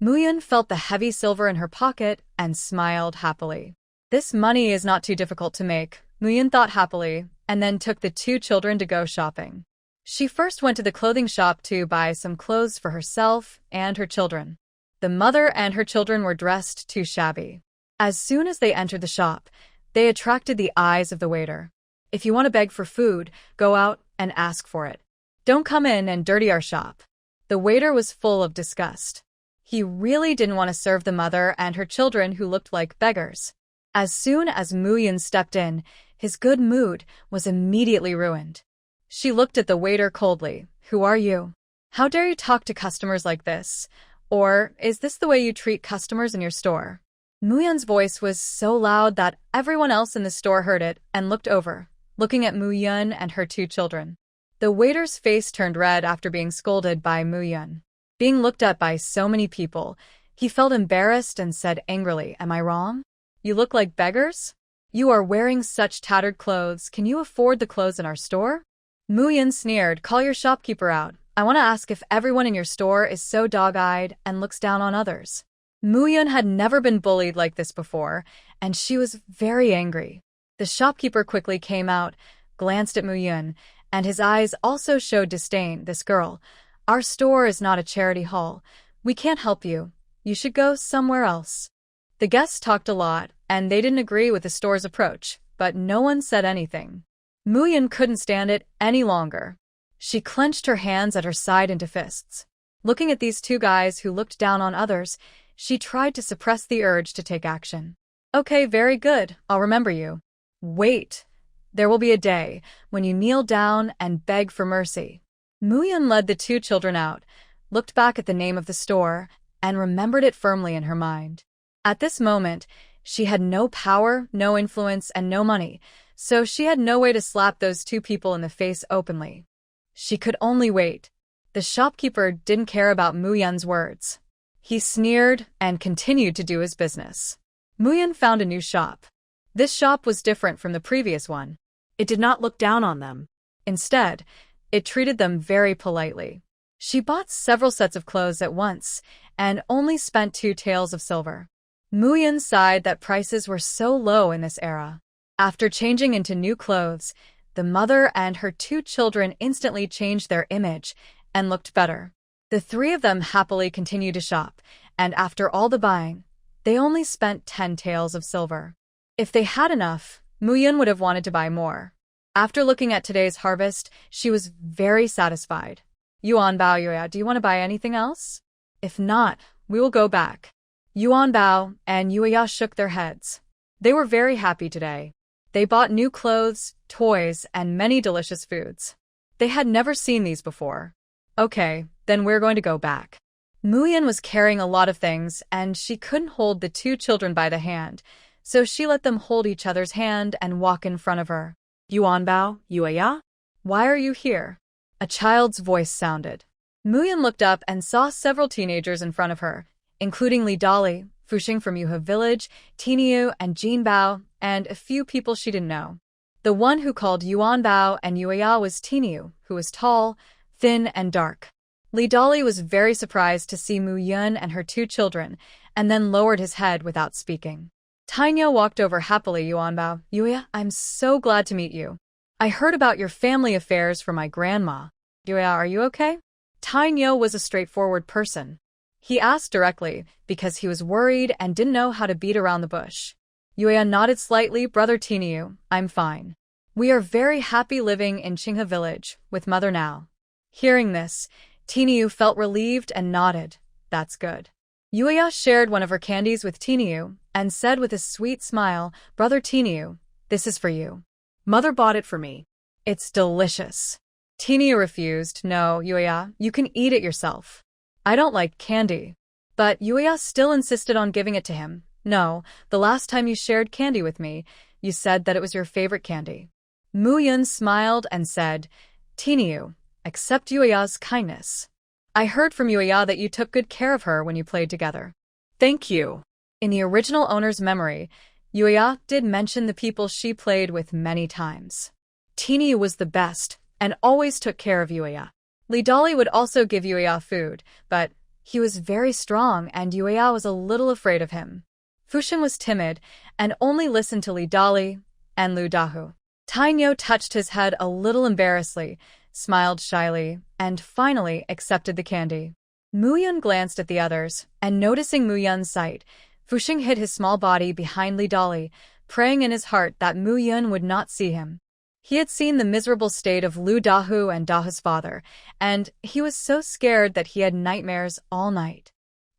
Muyun felt the heavy silver in her pocket and smiled happily. This money is not too difficult to make, Muyun thought happily, and then took the two children to go shopping. She first went to the clothing shop to buy some clothes for herself and her children. The mother and her children were dressed too shabby. As soon as they entered the shop, they attracted the eyes of the waiter. If you want to beg for food, go out and ask for it. Don't come in and dirty our shop. The waiter was full of disgust. He really didn't want to serve the mother and her children who looked like beggars. As soon as Muyun stepped in, his good mood was immediately ruined. She looked at the waiter coldly. Who are you? How dare you talk to customers like this? Or, is this the way you treat customers in your store? Muyun's voice was so loud that everyone else in the store heard it and looked over, looking at Muyun and her two children. The waiter's face turned red after being scolded by Muyun. Being looked at by so many people, he felt embarrassed and said angrily, "Am I wrong? You look like beggars? You are wearing such tattered clothes. Can you afford the clothes in our store?" Muyun sneered, "Call your shopkeeper out. I want to ask if everyone in your store is so dog-eyed and looks down on others." Muyun had never been bullied like this before, and she was very angry. The shopkeeper quickly came out, glanced at Muyun, and his eyes also showed disdain. "This girl, our store is not a charity hall. We can't help you. You should go somewhere else." The guests talked a lot, and they didn't agree with the store's approach, but no one said anything. Muyun couldn't stand it any longer. She clenched her hands at her side into fists. Looking at these two guys who looked down on others, she tried to suppress the urge to take action. "Okay, very good. I'll remember you. Wait. There will be a day when you kneel down and beg for mercy." Muyun led the two children out, looked back at the name of the store, and remembered it firmly in her mind. At this moment, she had no power, no influence, and no money, so she had no way to slap those two people in the face openly. She could only wait. The shopkeeper didn't care about Muyun's words. He sneered and continued to do his business. Muyun found a new shop. This shop was different from the previous one. It did not look down on them. Instead, it treated them very politely. She bought several sets of clothes at once and only spent 2 taels of silver. Muyun sighed that prices were so low in this era. After changing into new clothes, the mother and her 2 children instantly changed their image and looked better. The 3 of them happily continued to shop, and after all the buying, they only spent 10 taels of silver. If they had enough, Muyun would have wanted to buy more. After looking at today's harvest, she was very satisfied. "Yuan Bao Yuya, do you want to buy anything else? If not, we will go back." Yuan Bao and Yuya shook their heads. They were very happy today. They bought new clothes, toys, and many delicious foods. They had never seen these before. "Okay, then we're going to go back." Muyun was carrying a lot of things, and she couldn't hold the 2 children by the hand, so she let them hold each other's hand and walk in front of her. "Yuan Bao, Yuya? "Why are you here?" A child's voice sounded. Muyun looked up and saw several teenagers in front of her, including Li Dali, Fuxing from Yuhe Village, Tiniu and Jin Bao, and a few people she didn't know. The one who called Yuan Bao and Yuya was Tiniu, who was tall, thin, and dark. Li Dali was very surprised to see Muyun and her 2 children, and then lowered his head without speaking. Tanya walked over happily. "Yuan Bao, Yuya, I'm so glad to meet you. I heard about your family affairs from my grandma. Yuya, are you okay?" Tanya was a straightforward person. He asked directly because he was worried and didn't know how to beat around the bush. Yuya nodded slightly. "Brother Tiniu, I'm fine. We are very happy living in Qinghe Village with mother now." Hearing this, Tiniu felt relieved and nodded. "That's good." Yuya shared one of her candies with Tiniu and said with a sweet smile, "Brother Tiniu, this is for you. Mother bought it for me. It's delicious." Tiniu refused. "No, Yuya, you can eat it yourself. I don't like candy." But Yuya still insisted on giving it to him. "No, the last time you shared candy with me, you said that it was your favorite candy." Muyun smiled and said, "Tiniu, accept Yuya's kindness. I heard from Yuya that you took good care of her when you played together." "Thank you." In the original owner's memory, Yuya did mention the people she played with many times. Teeny was the best, and always took care of Yuya. Li Dolly would also give Yuya food, but he was very strong and Yuya was a little afraid of him. Fusheng was timid and only listened to Li Dolly and Lu Dahu. Tainyo touched his head a little embarrassedly, smiled shyly, and finally accepted the candy. Muyun glanced at the others, and noticing Muyun's sight, Fusheng hid his small body behind Li Dolly, praying in his heart that Muyun would not see him. He had seen the miserable state of Lu Dahu and Dahu's father, and he was so scared that he had nightmares all night.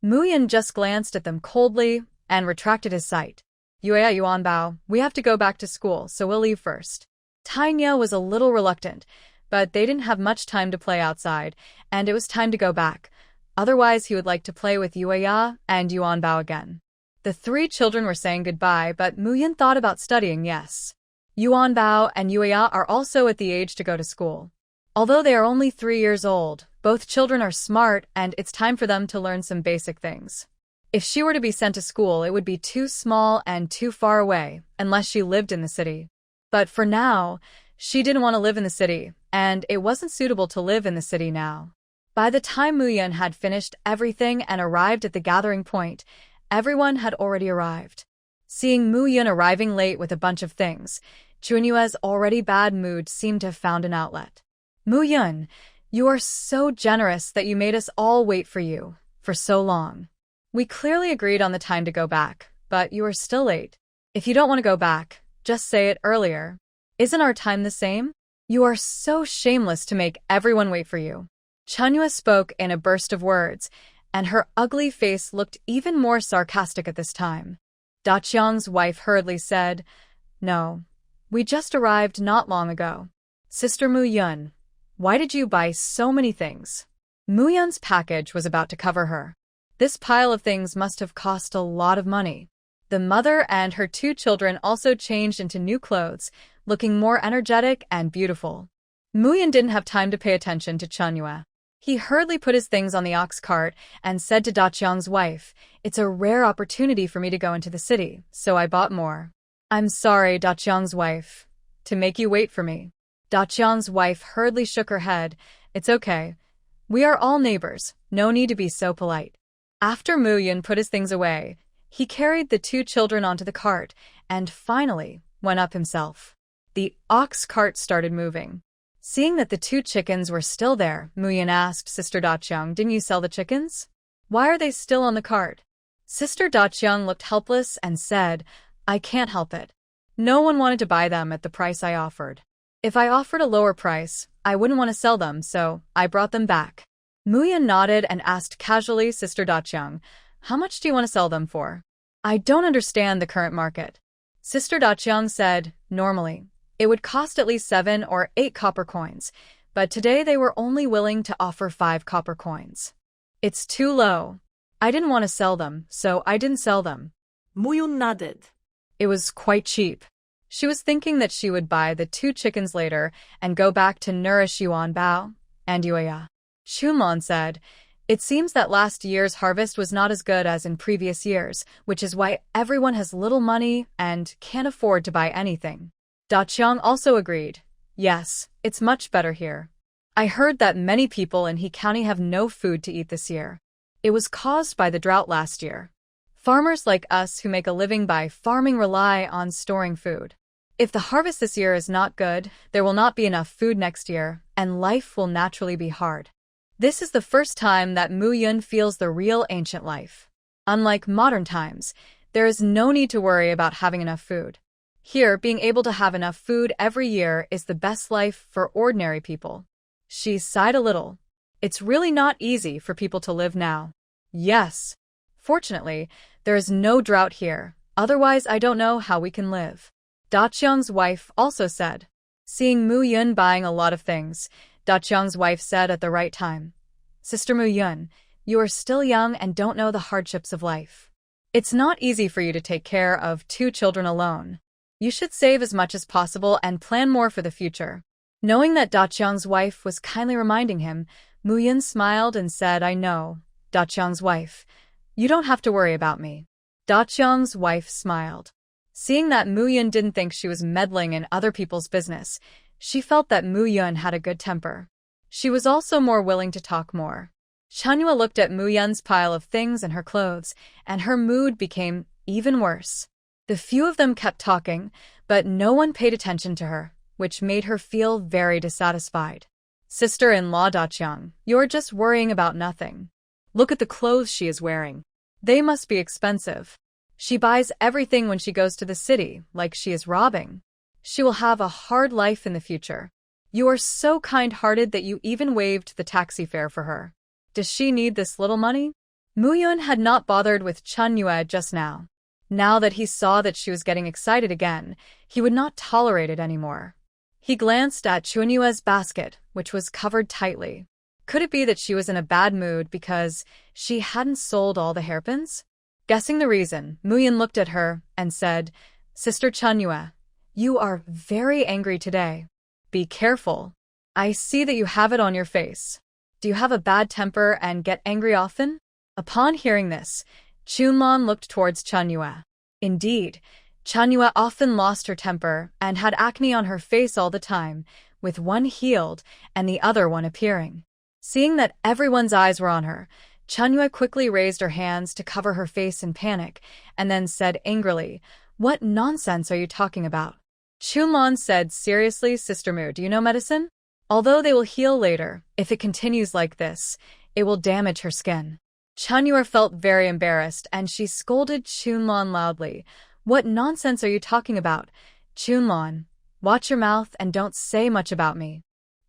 Muyun just glanced at them coldly and retracted his sight. Yuya Yuanbao, we have to go back to school, so we'll leave first. Tainyo was a little reluctant, but they didn't have much time to play outside, and it was time to go back. Otherwise, he would like to play with Yuya and Yuanbao again. The three children were saying goodbye, but Muyun thought about studying, yes. Yuanbao and Yuya are also at the age to go to school. Although they are only 3 years old, both children are smart and it's time for them to learn some basic things. If she were to be sent to school, it would be too small and too far away, unless she lived in the city. But for now, she didn't want to live in the city, and it wasn't suitable to live in the city now. By the time Muyun had finished everything and arrived at the gathering point, everyone had already arrived. Seeing Muyun arriving late with a bunch of things, Chunyue's already bad mood seemed to have found an outlet. Muyun, you are so generous that you made us all wait for you for so long. We clearly agreed on the time to go back, but you are still late. If you don't want to go back, just say it earlier. Isn't our time the same? You are so shameless to make everyone wait for you. Chunyue spoke in a burst of words, and her ugly face looked even more sarcastic at this time. Daqiang's wife hurriedly said, "No, we just arrived not long ago." Sister Muyun, why did you buy so many things? Muyun's package was about to cover her. This pile of things must have cost a lot of money. The mother and her 2 children also changed into new clothes, looking more energetic and beautiful. Muyun didn't have time to pay attention to Chunyue. He hurriedly put his things on the ox cart and said to Daqiang's wife, "It's a rare opportunity for me to go into the city, so I bought more." "I'm sorry, Daqiang's wife, to make you wait for me." Daqiang's wife hurriedly shook her head. "It's okay. We are all neighbors, no need to be so polite." After Muyun put his things away, he carried the 2 children onto the cart and finally went up himself. The ox cart started moving. Seeing that the 2 chickens were still there, Muyun asked Sister Daqiang, "Didn't you sell the chickens? Why are they still on the cart?" Sister Daqiang looked helpless and said, "I can't help it. No one wanted to buy them at the price I offered. If I offered a lower price, I wouldn't want to sell them, so I brought them back." Muyun nodded and asked casually Sister Daqiang, "How much do you want to sell them for?" "I don't understand the current market." Sister Daqiang said, "Normally, it would cost at least 7 or 8 copper coins, but today they were only willing to offer 5 copper coins. It's too low. I didn't want to sell them, so I didn't sell them." Muyun nodded. It was quite cheap. She was thinking that she would buy the 2 chickens later and go back to nourish Yuanbao and Yuya. Shumon said, "It seems that last year's harvest was not as good as in previous years, which is why everyone has little money and can't afford to buy anything." Daqiang also agreed, "Yes, it's much better here. I heard that many people in He County have no food to eat this year. It was caused by the drought last year. Farmers like us who make a living by farming rely on storing food. If the harvest this year is not good, there will not be enough food next year, and life will naturally be hard." This is the first time that Muyun feels the real ancient life. Unlike modern times, there is no need to worry about having enough food. Here, being able to have enough food every year is the best life for ordinary people. She sighed a little. It's really not easy for people to live now. Yes. Fortunately, there is no drought here, otherwise I don't know how we can live. Daqiang's wife also said. Seeing Muyun buying a lot of things, Daqiang's wife said at the right time, "Sister Muyun, you are still young and don't know the hardships of life. It's not easy for you to take care of 2 children alone. You should save as much as possible and plan more for the future." Knowing that Daqiang's wife was kindly reminding him, Muyun smiled and said, "I know, Daqiang's wife. You don't have to worry about me." Da Qiang's wife smiled. Seeing that Mu Yun didn't think she was meddling in other people's business, she felt that Mu Yun had a good temper. She was also more willing to talk more. Chanyu looked at Mu Yun's pile of things and her clothes, and her mood became even worse. The few of them kept talking, but no one paid attention to her, which made her feel very dissatisfied. Sister-in-law Da Qiang, you're just worrying about nothing. Look at the clothes she is wearing. They must be expensive. She buys everything when she goes to the city, like she is robbing. She will have a hard life in the future. You are so kind-hearted that you even waived the taxi fare for her. Does she need this little money? Mu Yun had not bothered with Chen Yue just now. Now that he saw that she was getting excited again, he would not tolerate it anymore. He glanced at Chen Yue's basket, which was covered tightly. Could it be that she was in a bad mood because she hadn't sold all the hairpins? Guessing the reason, Mu Yun looked at her and said, Sister Chen Yue, you are very angry today. Be careful. I see that you have it on your face. Do you have a bad temper and get angry often? Upon hearing this, Chunlan looked towards Chen Yue. Indeed, Chen Yue often lost her temper and had acne on her face all the time, with one healed and the other one appearing. Seeing that everyone's eyes were on her, Chen Yue quickly raised her hands to cover her face in panic, and then said angrily, What nonsense are you talking about? Chunlan said seriously, Sister Mu, do you know medicine? Although they will heal later, if it continues like this, it will damage her skin. Chen Yue felt very embarrassed and she scolded Chunlan loudly. What nonsense are you talking about? Chunlan, watch your mouth and don't say much about me.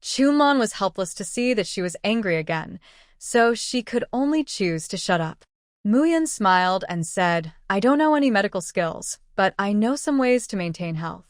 Chunlan was helpless to see that she was angry again, so she could only choose to shut up. Mu Yun smiled and said, I don't know any medical skills, but I know some ways to maintain health.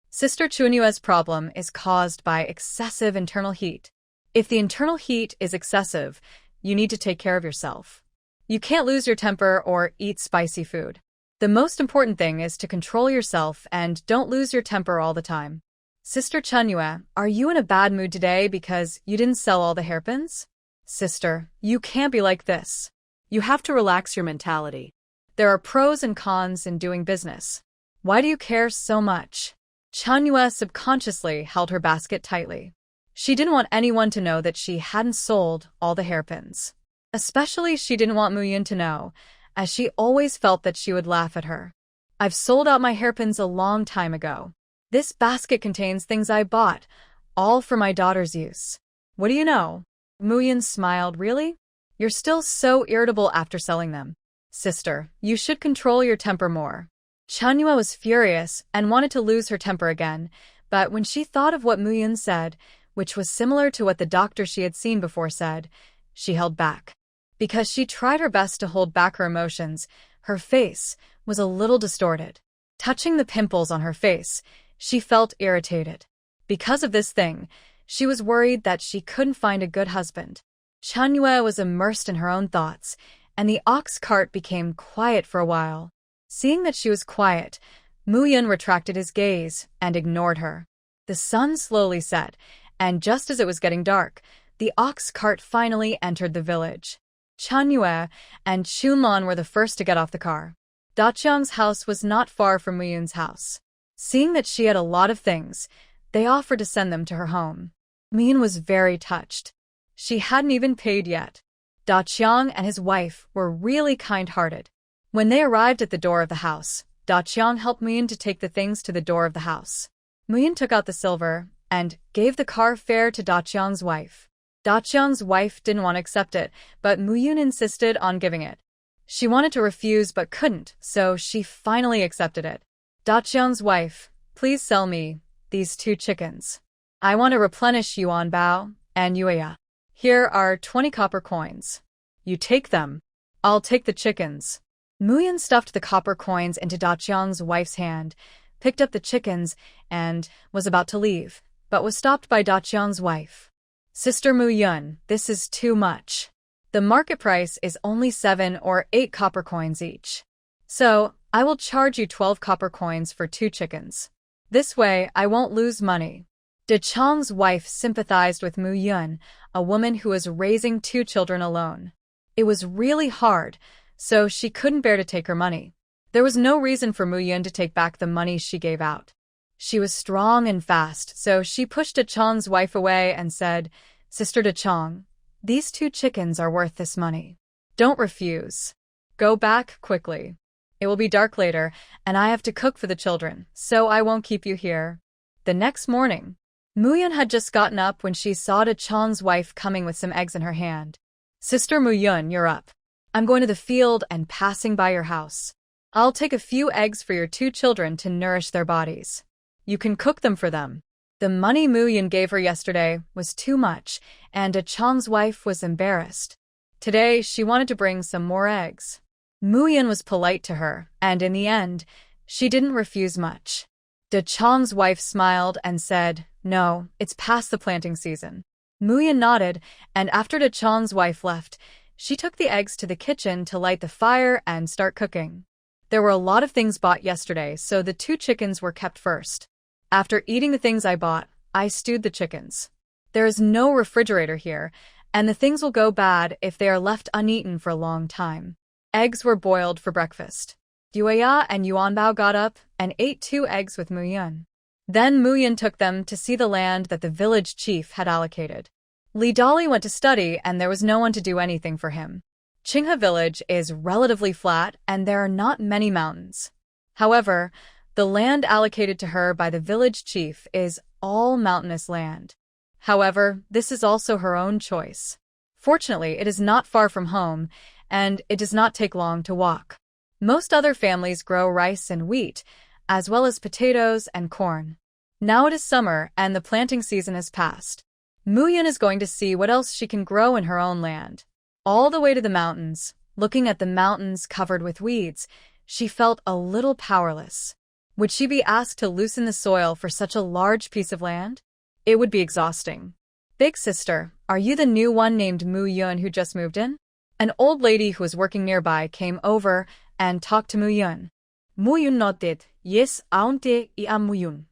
Sister Chunyue's problem is caused by excessive internal heat. If the internal heat is excessive, you need to take care of yourself. You can't lose your temper or eat spicy food. The most important thing is to control yourself and don't lose your temper all the time. Sister Chen Yue, are you in a bad mood today because you didn't sell all the hairpins? Sister, you can't be like this. You have to relax your mentality. There are pros and cons in doing business. Why do you care so much? Chen Yue subconsciously held her basket tightly. She didn't want anyone to know that she hadn't sold all the hairpins. Especially she didn't want Mu Yun to know, as she always felt that she would laugh at her. I've sold out my hairpins a long time ago. This basket contains things I bought, all for my daughter's use. What do you know? Mu Yun smiled. Really? You're still so irritable after selling them. Sister, you should control your temper more. Chen Yue was furious and wanted to lose her temper again, but when she thought of what Mu Yun said, which was similar to what the doctor she had seen before said, she held back. Because she tried her best to hold back her emotions, her face was a little distorted. Touching the pimples on her face, she felt irritated. Because of this thing, she was worried that she couldn't find a good husband. Chen Yue was immersed in her own thoughts, and the ox cart became quiet for a while. Seeing that she was quiet, Mu Yun retracted his gaze and ignored her. The sun slowly set, and just as it was getting dark, the ox cart finally entered the village. Chen Yue and Chunlan were the first to get off the car. Da Qiang's house was not far from Mu Yun's house. Seeing that she had a lot of things, they offered to send them to her home. Mu Yun was very touched. She hadn't even paid yet. Da Qiang and his wife were really kind-hearted. When they arrived at the door of the house, Da Qiang helped Mu Yun to take the things to the door of the house. Mu Yun took out the silver and gave the car fare to Da Qiang's wife. Da Qiang's wife didn't want to accept it, but Mu Yun insisted on giving it. She wanted to refuse but couldn't, so she finally accepted it. Da Qiang's wife, please sell me these 2 chickens. I want to replenish Yuan Bao and Yueya. Here are 20 copper coins. You take them. I'll take the chickens. Mu Yun stuffed the copper coins into Da Qiang's wife's hand, picked up the chickens, and was about to leave, but was stopped by Da Qiang's wife. Sister Mu Yun, this is too much. The market price is only 7 or 8 copper coins each. So, I will charge you 12 copper coins for 2 chickens. This way, I won't lose money. Da Qiang's wife sympathized with Mu Yun, a woman who was raising 2 children alone. It was really hard, so she couldn't bear to take her money. There was no reason for Muyun to take back the money she gave out. She was strong and fast, so she pushed Dachong's wife away and said, "Sister Dachong, these 2 chickens are worth this money. Don't refuse. Go back quickly. It will be dark later, and I have to cook for the children, so I won't keep you here." The next morning, Muyun had just gotten up when she saw Dachong's wife coming with some eggs in her hand. "Sister Muyun, you're up. I'm going to the field and passing by your house. I'll take a few eggs for your 2 children to nourish their bodies. You can cook them for them." The money Muyun gave her yesterday was too much, and Dachong's wife was embarrassed. Today, she wanted to bring some more eggs. Muyun was polite to her, and in the end, she didn't refuse much. Dachong's wife smiled and said, "No, it's past the planting season." Muyun nodded, and after Dachong's wife left, she took the eggs to the kitchen to light the fire and start cooking. There were a lot of things bought yesterday, so the 2 chickens were kept first. After eating the things I bought, I stewed the chickens. There is no refrigerator here, and the things will go bad if they are left uneaten for a long time. Eggs were boiled for breakfast. Yueya and Yuanbao got up and ate 2 eggs with Muyun. Then Muyun took them to see the land that the village chief had allocated. Li Dali went to study, and there was no one to do anything for him. Qinghe village is relatively flat, and there are not many mountains. However, the land allocated to her by the village chief is all mountainous land. However, this is also her own choice. Fortunately, it is not far from home, and it does not take long to walk. Most other families grow rice and wheat, as well as potatoes and corn. Now it is summer, and the planting season has passed. Muyun is going to see what else she can grow in her own land. All the way to the mountains, looking at the mountains covered with weeds, she felt a little powerless. Would she be asked to loosen the soil for such a large piece of land? It would be exhausting. "Big sister, are you the new one named Muyun who just moved in?" An old lady who was working nearby came over and talked to Muyun. Muyun nodded. "Yes, auntie, I am Muyun."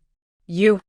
You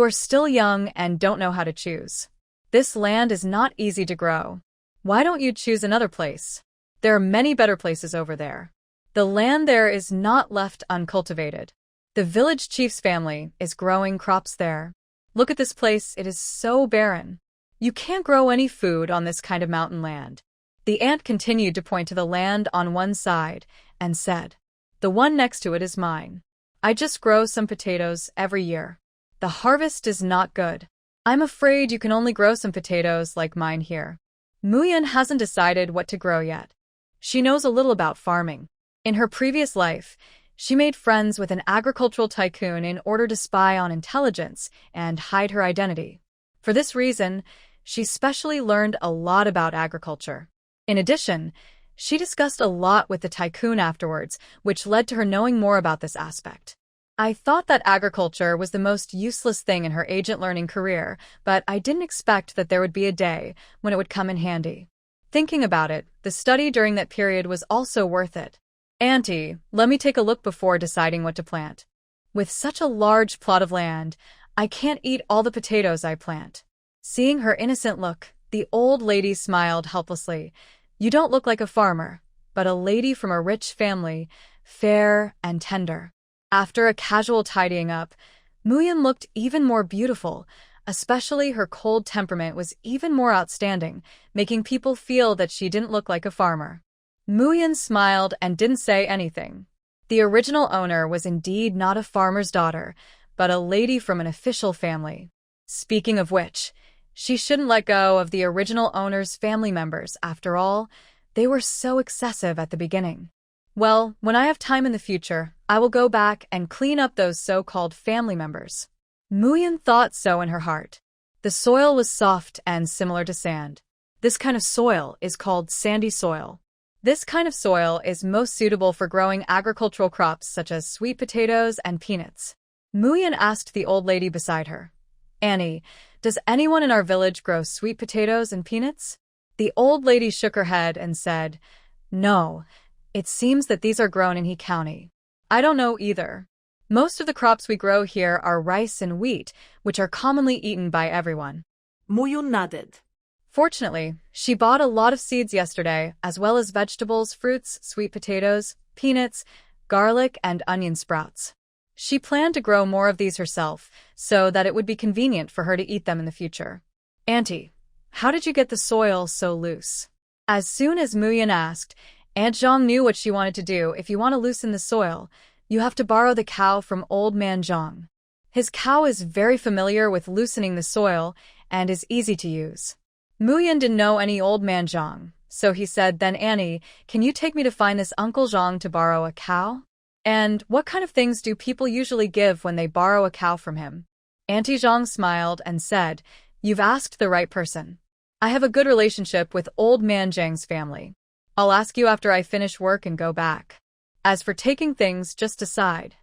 are still young and don't know how to choose. This land is not easy to grow. Why don't you choose another place? There are many better places over there. The land there is not left uncultivated. The village chief's family is growing crops there. Look at this place, it is so barren. You can't grow any food on this kind of mountain land. The aunt continued to point to the land on one side and said, "The one next to it is mine. I just grow some potatoes every year. The harvest is not good. I'm afraid you can only grow some potatoes like mine here." Muyun hasn't decided what to grow yet. She knows a little about farming. In her previous life, she made friends with an agricultural tycoon in order to spy on intelligence and hide her identity. For this reason, she specially learned a lot about agriculture. In addition, she discussed a lot with the tycoon afterwards, which led to her knowing more about this aspect. I thought that agriculture was the most useless thing in her agent learning career, but I didn't expect that there would be a day when it would come in handy. Thinking about it, the study during that period was also worth it. "Auntie, let me take a look before deciding what to plant. With such a large plot of land, I can't eat all the potatoes I plant." Seeing her innocent look, the old lady smiled helplessly. "You don't look like a farmer, but a lady from a rich family, fair and tender." After a casual tidying up, Muyun looked even more beautiful, especially her cold temperament was even more outstanding, making people feel that she didn't look like a farmer. Muyun smiled and didn't say anything. The original owner was indeed not a farmer's daughter, but a lady from an official family. Speaking of which, she shouldn't let go of the original owner's family members. After all, they were so excessive at the beginning. Well, when I have time in the future, I will go back and clean up those so-called family members. Muyun thought so in her heart. The soil was soft and similar to sand. This kind of soil is called sandy soil. This kind of soil is most suitable for growing agricultural crops such as sweet potatoes and peanuts. Muyun asked the old lady beside her, "Annie, does anyone in our village grow sweet potatoes and peanuts?" The old lady shook her head and said, "No, it seems that these are grown in He County. I don't know either. Most of the crops we grow here are rice and wheat, which are commonly eaten by everyone." Muyun nodded. Fortunately, she bought a lot of seeds yesterday, as well as vegetables, fruits, sweet potatoes, peanuts, garlic, and onion sprouts. She planned to grow more of these herself, so that it would be convenient for her to eat them in the future. Auntie, how did you get the soil so loose? As soon as Muyan asked, Aunt Zhang knew what she wanted to do. If you want to loosen the soil, you have to borrow the cow from Old Man Zhang. His cow is very familiar with loosening the soil and is easy to use. Muyan didn't know any Old Man Zhang, so he said, then Annie, can you take me to find this Uncle Zhang to borrow a cow? And what kind of things do people usually give when they borrow a cow from him? Auntie Zhang smiled and said, you've asked the right person. I have a good relationship with Old Man Zhang's family. I'll ask you after I finish work and go back. As for taking things, just decide.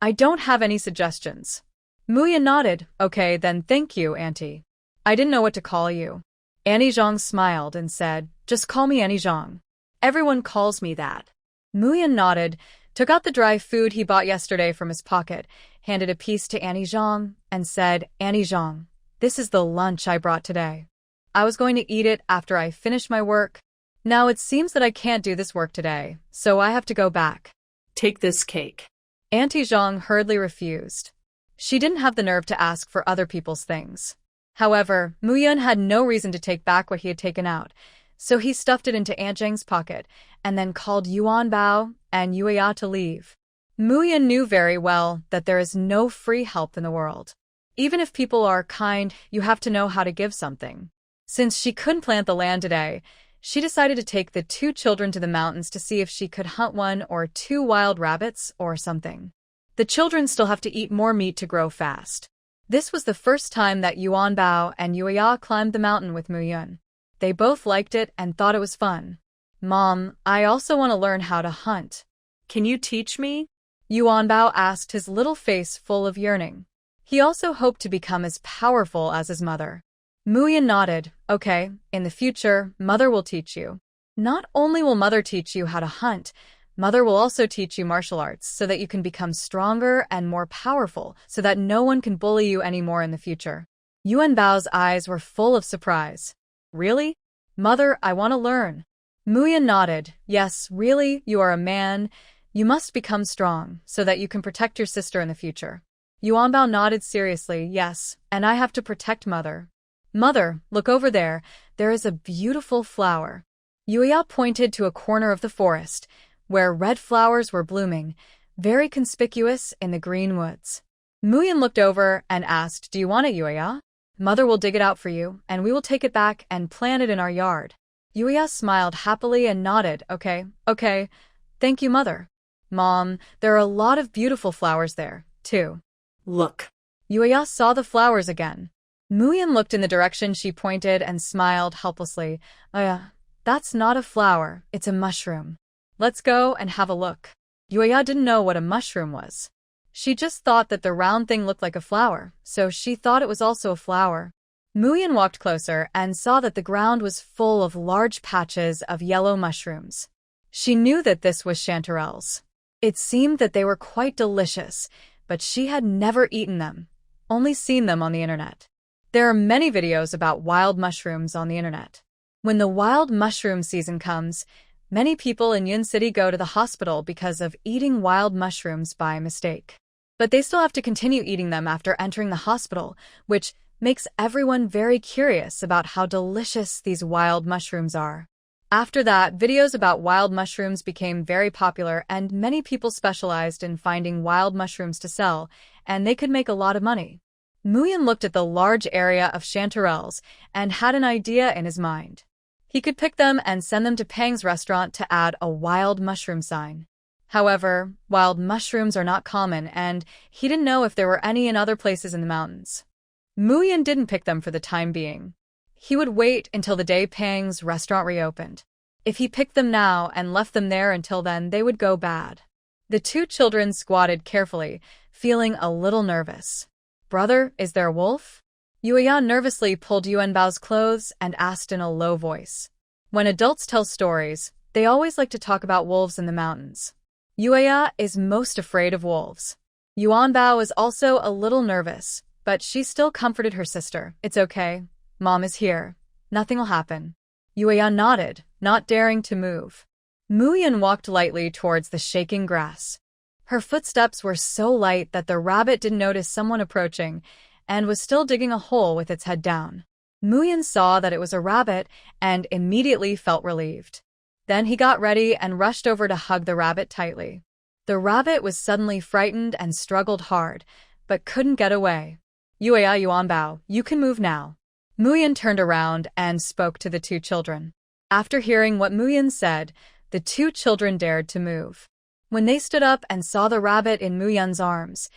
I don't have any suggestions. Muyan nodded. Okay, then thank you, Auntie. I didn't know what to call you. Annie Zhang smiled and said, just call me Annie Zhang. Everyone calls me that. Muyan nodded, took out the dry food he bought yesterday from his pocket, handed a piece to Annie Zhang, and said, Annie Zhang, this is the lunch I brought today. I was going to eat it after I finished my work. Now it seems that I can't do this work today, so I have to go back. Take this cake. Auntie Zhang hurriedly refused. She didn't have the nerve to ask for other people's things. However, Muyan had no reason to take back what he had taken out, so he stuffed it into Aunt Zhang's pocket and then called Yuan Bao and Yuya to leave. Muyan knew very well that there is no free help in the world. Even if people are kind, you have to know how to give something. Since she couldn't plant the land today, she decided to take the two children to the mountains to see if she could hunt 1 or 2 wild rabbits or something. The children still have to eat more meat to grow fast. This was the first time that Yuan Bao and Yuya climbed the mountain with Muyan. They both liked it and thought it was fun. Mom, I also want to learn how to hunt. Can you teach me? Yuan Bao asked, his little face full of yearning. He also hoped to become as powerful as his mother. Muyan nodded. Okay, in the future, Mother will teach you. Not only will Mother teach you how to hunt, Mother will also teach you martial arts so that you can become stronger and more powerful so that no one can bully you anymore in the future. Yuan Bao's eyes were full of surprise. Really? Mother, I want to learn. Muyan nodded. Yes, really, you are a man. You must become strong so that you can protect your sister in the future. Yuan Bao nodded seriously. Yes, and I have to protect Mother. Mother, look over there. There is a beautiful flower. Yuya pointed to a corner of the forest, where red flowers were blooming, very conspicuous in the green woods. Muyan looked over and asked, do you want it, Yuya? Mother will dig it out for you, and we will take it back and plant it in our yard. Yuya smiled happily and nodded. Okay. Thank you, Mother. Mom, there are a lot of beautiful flowers there, too. Look. Yuya saw the flowers again. Muyan looked in the direction she pointed and smiled helplessly. That's not a flower, it's a mushroom. Let's go and have a look. Yuya didn't know what a mushroom was. She just thought that the round thing looked like a flower, so she thought it was also a flower. Muyan walked closer and saw that the ground was full of large patches of yellow mushrooms. She knew that this was chanterelles. It seemed that they were quite delicious, but she had never eaten them, only seen them on the internet. There are many videos about wild mushrooms on the internet. When the wild mushroom season comes, many people in Yun City go to the hospital because of eating wild mushrooms by mistake. But they still have to continue eating them after entering the hospital, which makes everyone very curious about how delicious these wild mushrooms are. After that, videos about wild mushrooms became very popular and many people specialized in finding wild mushrooms to sell, and they could make a lot of money. Muyan looked at the large area of chanterelles and had an idea in his mind. He could pick them and send them to Pang's restaurant to add a wild mushroom sign. However, wild mushrooms are not common, and he didn't know if there were any in other places in the mountains. Muyan didn't pick them for the time being. He would wait until the day Pang's restaurant reopened. If he picked them now and left them there until then, they would go bad. The two children squatted carefully, feeling a little nervous. Brother, is there a wolf? Yuya nervously pulled Yuan Bao's clothes and asked in a low voice. When adults tell stories, they always like to talk about wolves in the mountains. Yuya is most afraid of wolves. Yuan Bao is also a little nervous, but she still comforted her sister. It's okay. Mom is here. Nothing will happen. Yuya nodded, not daring to move. Muyan walked lightly towards the shaking grass. Her footsteps were so light that the rabbit didn't notice someone approaching and was still digging a hole with its head down. Muyan saw that it was a rabbit and immediately felt relieved. Then he got ready and rushed over to hug the rabbit tightly. The rabbit was suddenly frightened and struggled hard, but couldn't get away. Yuya Yuanbao, you can move now. Muyan turned around and spoke to the two children. After hearing what Muyan said, the two children dared to move. When they stood up and saw the rabbit in Muyan's arms,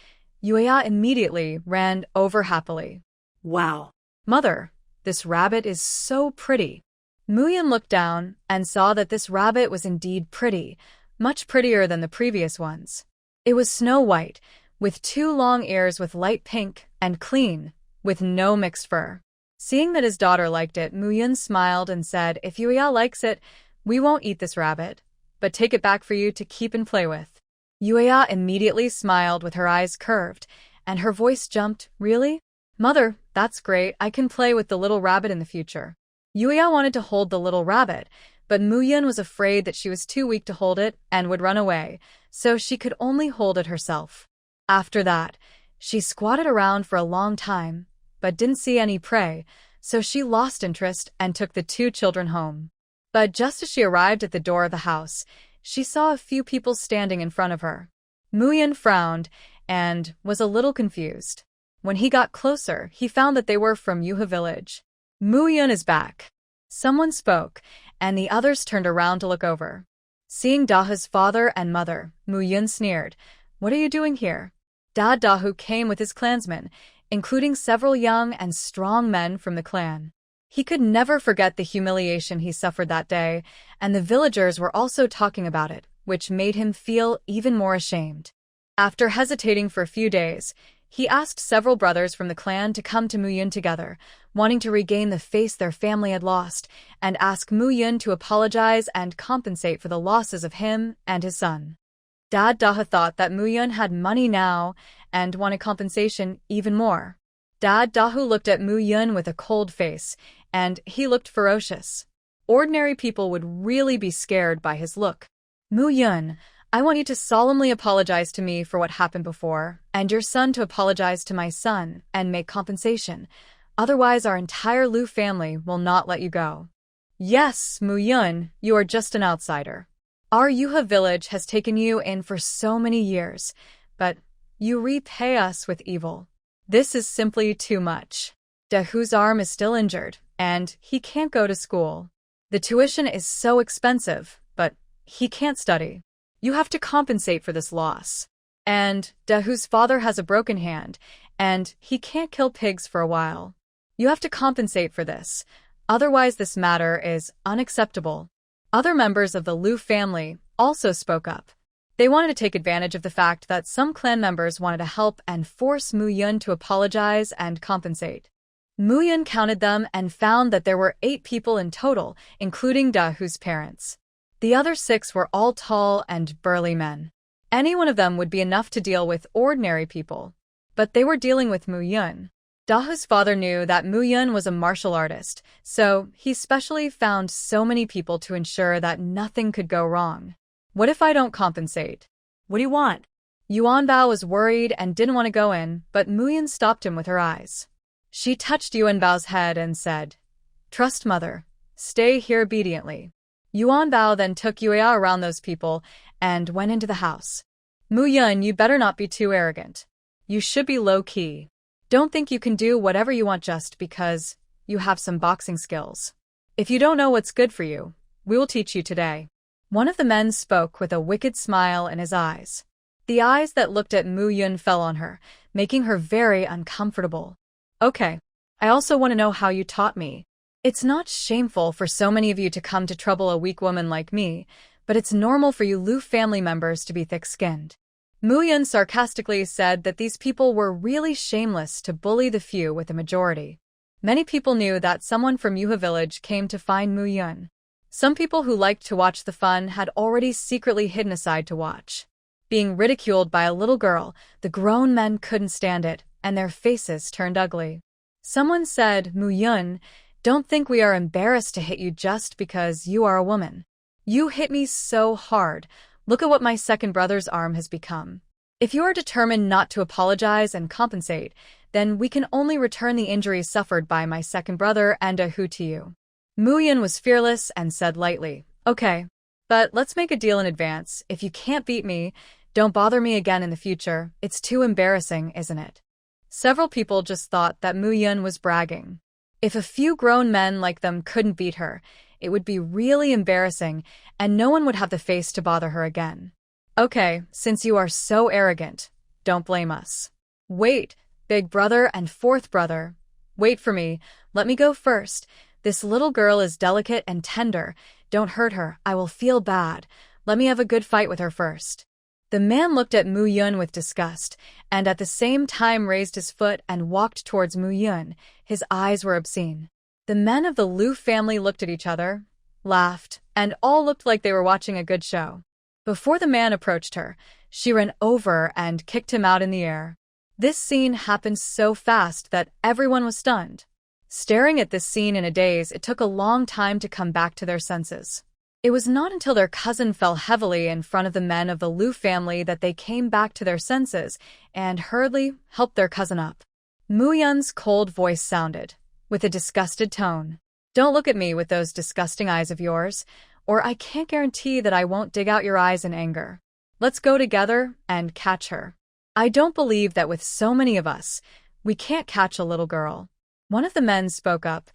Yuya immediately ran over happily. Wow. Mother, this rabbit is so pretty. Muyan looked down and saw that this rabbit was indeed pretty, much prettier than the previous ones. It was snow white, with 2 long ears with light pink, and clean, with no mixed fur. Seeing that his daughter liked it, Muyan smiled and said, if Yuya likes it, we won't eat this rabbit, but take it back for you to keep and play with. Yuya immediately smiled with her eyes curved, and her voice jumped, really? Mother, that's great, I can play with the little rabbit in the future. Yuya wanted to hold the little rabbit, but Muyan was afraid that she was too weak to hold it and would run away, so she could only hold it herself. After that, she squatted around for a long time, but didn't see any prey, so she lost interest and took the two children home. But just as she arrived at the door of the house, she saw a few people standing in front of her. Muyan frowned and was a little confused. When he got closer, he found that they were from Yuha village. Muyan is back. Someone spoke, and the others turned around to look over. Seeing Dahu's father and mother, Muyan sneered, "What are you doing here?" Dad Dahu came with his clansmen, including several young and strong men from the clan. He could never forget the humiliation he suffered that day, and the villagers were also talking about it, which made him feel even more ashamed. After hesitating for a few days, he asked several brothers from the clan to come to Muyan together, wanting to regain the face their family had lost, and ask Muyan to apologize and compensate for the losses of him and his son. Dad Daha thought that Muyan had money now and wanted compensation even more. Dad Dahu looked at Muyan with a cold face, and he looked ferocious. Ordinary people would really be scared by his look. "Muyan, I want you to solemnly apologize to me for what happened before, and your son to apologize to my son and make compensation. Otherwise, our entire Lu family will not let you go." "Yes, Muyan, you are just an outsider. Our Yuha village has taken you in for so many years, but you repay us with evil. This is simply too much. Dahu's arm is still injured, and he can't go to school. The tuition is so expensive, but he can't study. You have to compensate for this loss. And Dahu's father has a broken hand, and he can't kill pigs for a while. You have to compensate for this, otherwise this matter is unacceptable." Other members of the Lu family also spoke up. They wanted to take advantage of the fact that some clan members wanted to help and force Muyan to apologize and compensate. Muyan counted them and found that there were 8 people in total, including Dahu's parents. The other 6 were all tall and burly men. Any one of them would be enough to deal with ordinary people. But they were dealing with Muyan. Dahu's father knew that Muyan was a martial artist, so he specially found so many people to ensure that nothing could go wrong. "What if I don't compensate?" What do you want? Yuanbao was worried and didn't want to go in, but Muyan stopped him with her eyes. She touched Yuanbao's head and said, "Trust mother. Stay here obediently." Yuanbao then took Yuya around those people and went into the house. "Muyan, you better not be too arrogant. You should be low-key. Don't think you can do whatever you want just because you have some boxing skills. If you don't know what's good for you, we will teach you today." One of the men spoke with a wicked smile in his eyes. The eyes that looked at Muyan fell on her, making her very uncomfortable. "Okay, I also want to know how you taught me. It's not shameful for so many of you to come to trouble a weak woman like me, but it's normal for you Lu family members to be thick-skinned." Muyan sarcastically said that these people were really shameless to bully the few with the majority. Many people knew that someone from Yuha village came to find Muyan. Some people who liked to watch the fun had already secretly hidden aside to watch. Being ridiculed by a little girl, the grown men couldn't stand it, and their faces turned ugly. Someone said, "Muyan, don't think we are embarrassed to hit you just because you are a woman. You hit me so hard. Look at what my second brother's arm has become. If you are determined not to apologize and compensate, then we can only return the injuries suffered by my second brother and Hu to you. Mu-yun was fearless and said lightly, okay, but let's make a deal in advance. If you can't beat me, don't bother me again in the future. It's too embarrassing, isn't it? Several people just thought that Mu-yun was bragging. If a few grown men like them couldn't beat her, it would be really embarrassing, and no one would have the face to bother her again. Okay, since you are so arrogant, don't blame us. Wait, big brother and fourth brother. Wait for me, let me go first. This little girl is delicate and tender. Don't hurt her, I will feel bad. Let me have a good fight with her first. The man looked at Mu-yun with disgust, and at the same time raised his foot and walked towards Mu-yun. His eyes were obscene. The men of the Liu family looked at each other, laughed, and all looked like they were watching a good show. Before the man approached her, she ran over and kicked him out in the air. This scene happened so fast that everyone was stunned. Staring at this scene in a daze, it took a long time to come back to their senses. It was not until their cousin fell heavily in front of the men of the Liu family that they came back to their senses and hurriedly helped their cousin up. Mu-yun's cold voice sounded, with a disgusted tone. Don't look at me with those disgusting eyes of yours, or I can't guarantee that I won't dig out your eyes in anger. Let's go together and catch her. I don't believe that with so many of us, we can't catch a little girl. One of the men spoke up,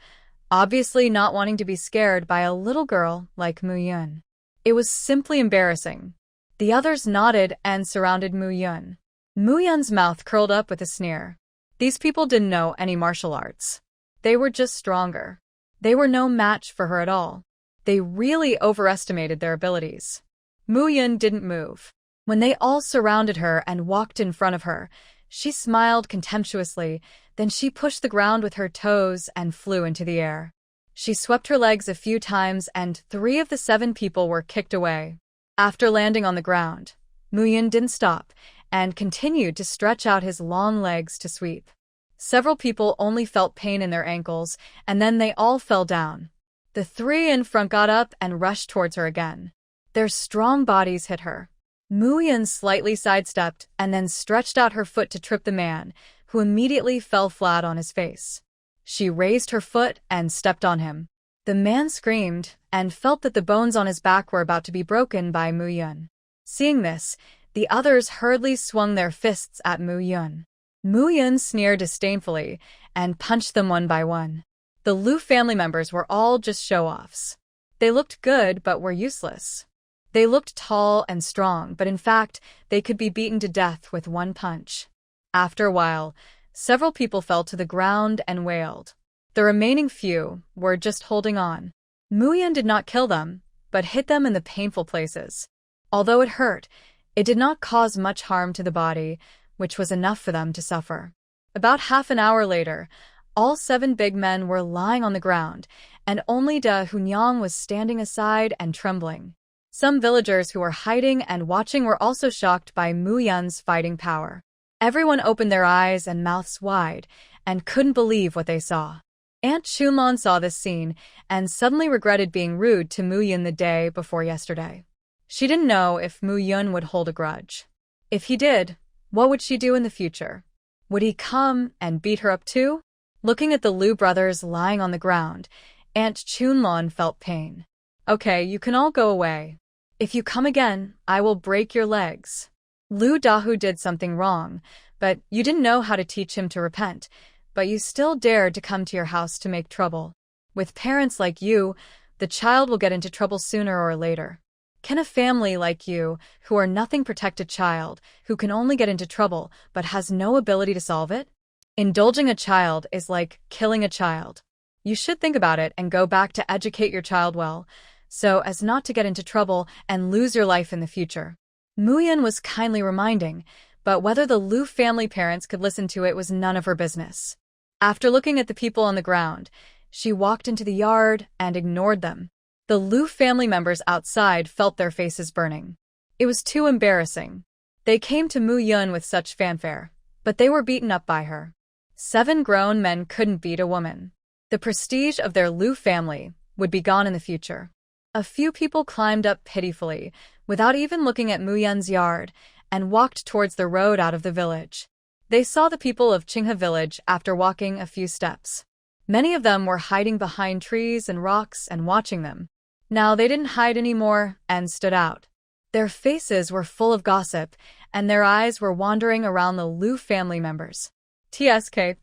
obviously not wanting to be scared by a little girl like Mu-yun. It was simply embarrassing. The others nodded and surrounded Mu-yun. Mu-yun's mouth curled up with a sneer. These people didn't know any martial arts. They were just stronger. They were no match for her at all. They really overestimated their abilities. Mu-yun didn't move. When they all surrounded her and walked in front of her, she smiled contemptuously, then she pushed the ground with her toes and flew into the air. She swept her legs a few times and 3 of the 7 people were kicked away. After landing on the ground, Mu-yun didn't stop and continued to stretch out his long legs to sweep. Several people only felt pain in their ankles, and then they all fell down. The 3 in front got up and rushed towards her again. Their strong bodies hit her. Mu-yun slightly sidestepped and then stretched out her foot to trip the man, who immediately fell flat on his face. She raised her foot and stepped on him. The man screamed and felt that the bones on his back were about to be broken by Mu-yun. Seeing this, the others hurriedly swung their fists at Mu-yun. Mu-yun sneered disdainfully and punched them one by one. The Liu family members were all just show-offs. They looked good but were useless. They looked tall and strong, but in fact, they could be beaten to death with one punch. After a while, several people fell to the ground and wailed. The remaining few were just holding on. Mu-yun did not kill them, but hit them in the painful places. Although it hurt, it did not cause much harm to the body, which was enough for them to suffer. About half an hour later, all 7 big men were lying on the ground, and only Da Hunyang was standing aside and trembling. Some villagers who were hiding and watching were also shocked by Mu-yun's fighting power. Everyone opened their eyes and mouths wide and couldn't believe what they saw. Aunt Chunlon saw this scene and suddenly regretted being rude to Mu-yun the day before yesterday. She didn't know if Mu-yun would hold a grudge. If he did, what would she do in the future? Would he come and beat her up too? Looking at the Liu brothers lying on the ground, Aunt Chunlon felt pain. Okay, you can all go away. If you come again, I will break your legs. Liu Dahu did something wrong, but you didn't know how to teach him to repent, but you still dared to come to your house to make trouble. With parents like you, the child will get into trouble sooner or later. Can a family like you, who are nothing protect a child, who can only get into trouble but has no ability to solve it? Indulging a child is like killing a child. You should think about it and go back to educate your child well, so as not to get into trouble and lose your life in the future. Mu-yun was kindly reminding, but whether the Liu family parents could listen to it was none of her business. After looking at the people on the ground, she walked into the yard and ignored them. The Liu family members outside felt their faces burning. It was too embarrassing. They came to Mu-yun with such fanfare, but they were beaten up by her. 7 grown men couldn't beat a woman. The prestige of their Liu family would be gone in the future. A few people climbed up pitifully, without even looking at Mu Yun's yard, and walked towards the road out of the village. They saw the people of Qinghe village after walking a few steps. Many of them were hiding behind trees and rocks and watching them. Now they didn't hide anymore and stood out. Their faces were full of gossip, and their eyes were wandering around the Lu family members. TSK.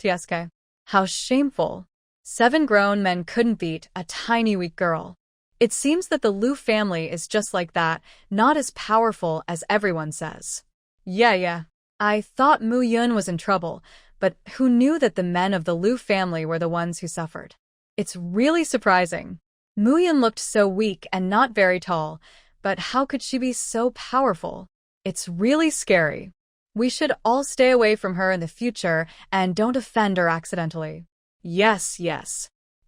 How shameful. 7 grown men couldn't beat a tiny weak girl. It seems that the Lu family is just like that, not as powerful as everyone says. Yeah. I thought Mu Yun was in trouble, but who knew that the men of the Lu family were the ones who suffered? It's really surprising. Mu Yun looked so weak and not very tall, but how could she be so powerful? It's really scary. We should all stay away from her in the future and don't offend her accidentally. Yes.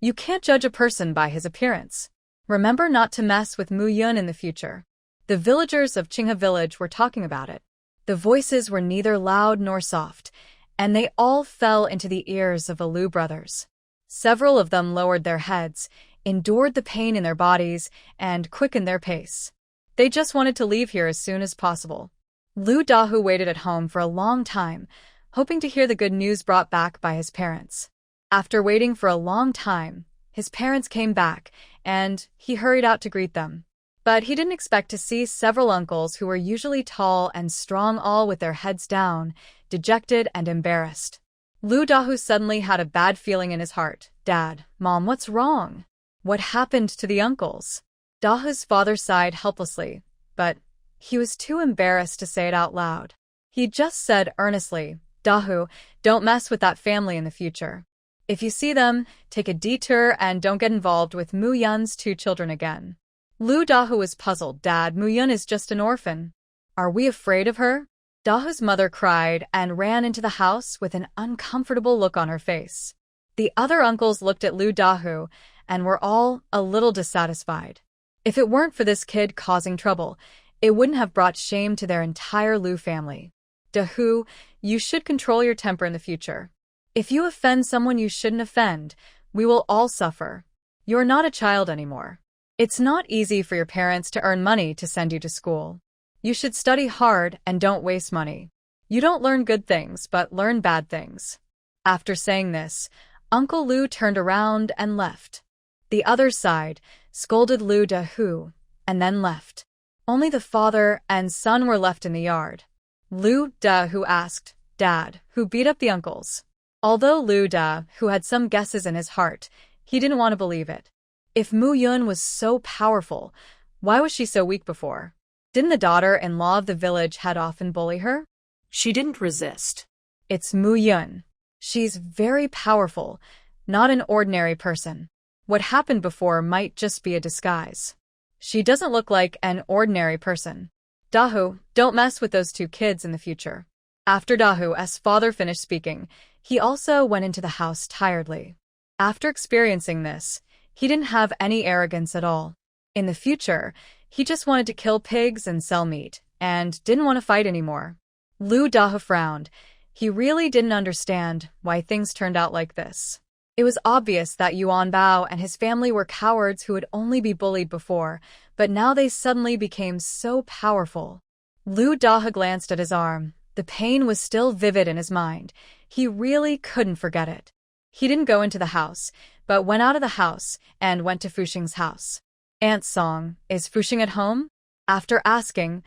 You can't judge a person by his appearance. Remember not to mess with Mu Yun in the future. The villagers of Qinghe village were talking about it. The voices were neither loud nor soft, and they all fell into the ears of the Lu brothers. Several of them lowered their heads, endured the pain in their bodies, and quickened their pace. They just wanted to leave here as soon as possible. Lu Dahu waited at home for a long time, hoping to hear the good news brought back by his parents. After waiting for a long time, his parents came back, and he hurried out to greet them. But he didn't expect to see several uncles who were usually tall and strong, all with their heads down, dejected and embarrassed. Lu Dahu suddenly had a bad feeling in his heart. Dad, Mom, what's wrong? What happened to the uncles? Dahu's father sighed helplessly, but he was too embarrassed to say it out loud. He just said earnestly, Dahu, don't mess with that family in the future. If you see them, take a detour and don't get involved with Mu Yun's 2 children again. Lu Dahu was puzzled. Dad, Mu Yun is just an orphan. Are we afraid of her? Dahu's mother cried and ran into the house with an uncomfortable look on her face. The other uncles looked at Lu Dahu and were all a little dissatisfied. If it weren't for this kid causing trouble, it wouldn't have brought shame to their entire Lu family. Dahu, you should control your temper in the future. If you offend someone you shouldn't offend, we will all suffer. You're not a child anymore. It's not easy for your parents to earn money to send you to school. You should study hard and don't waste money. You don't learn good things, but learn bad things. After saying this, Uncle Lu turned around and left. The other side scolded Lu Dahu and then left. Only the father and son were left in the yard. Lu Dahu asked, Dad, who beat up the uncles? Although Lu Dahu had some guesses in his heart, he didn't want to believe it. If Mu Yun was so powerful, why was she so weak before? Didn't the daughter-in-law of the village head off and bully her? She didn't resist. It's Mu Yun. She's very powerful, not an ordinary person. What happened before might just be a disguise. She doesn't look like an ordinary person. Dahu, don't mess with those 2 kids in the future. After Dahu's father finished speaking, he also went into the house tiredly. After experiencing this, he didn't have any arrogance at all. In the future, he just wanted to kill pigs and sell meat, and didn't want to fight anymore. Lu Dahu frowned. He really didn't understand why things turned out like this. It was obvious that Yuan Bao and his family were cowards who would only be bullied before, but now they suddenly became so powerful. Lu Dahu glanced at his arm. The pain was still vivid in his mind. He really couldn't forget it. He didn't go into the house, but went out of the house and went to Fuxing's house. Aunt Song, is Fuxing at home? After asking,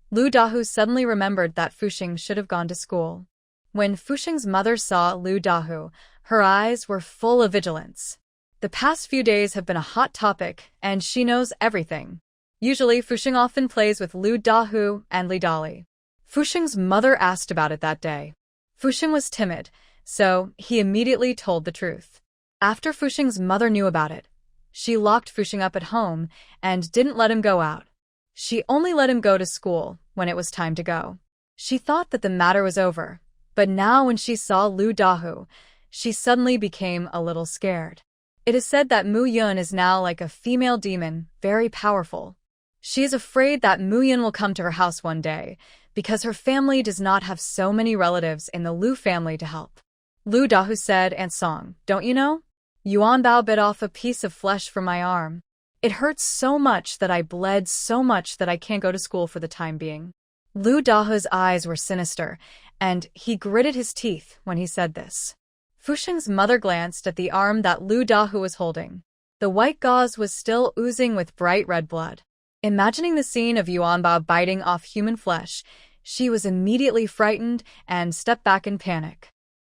Lu Dahu suddenly remembered that Fuxing should have gone to school. When Fuxing's mother saw Lu Dahu, her eyes were full of vigilance. The past few days have been a hot topic, and she knows everything. Usually, Fuxing often plays with Lu Dahu and Li Dali. Fuxing's mother asked about it that day. Fuxing was timid, so he immediately told the truth. After Fuxing's mother knew about it, she locked Fuxing up at home and didn't let him go out. She only let him go to school when it was time to go. She thought that the matter was over, but now when she saw Lu Dahu, she suddenly became a little scared. It is said that Mu Yun is now like a female demon, very powerful. She is afraid that Mu Yun will come to her house one day, because her family does not have so many relatives in the Lu family to help. Lu Dahu said, Aunt Song, don't you know? Yuan Bao bit off a piece of flesh from my arm. It hurts so much that I bled so much that I can't go to school for the time being. Lu Dahu's eyes were sinister, and he gritted his teeth when he said this. Fusheng's mother glanced at the arm that Lu Dahu was holding. The white gauze was still oozing with bright red blood. Imagining the scene of Yuanbao biting off human flesh, she was immediately frightened and stepped back in panic.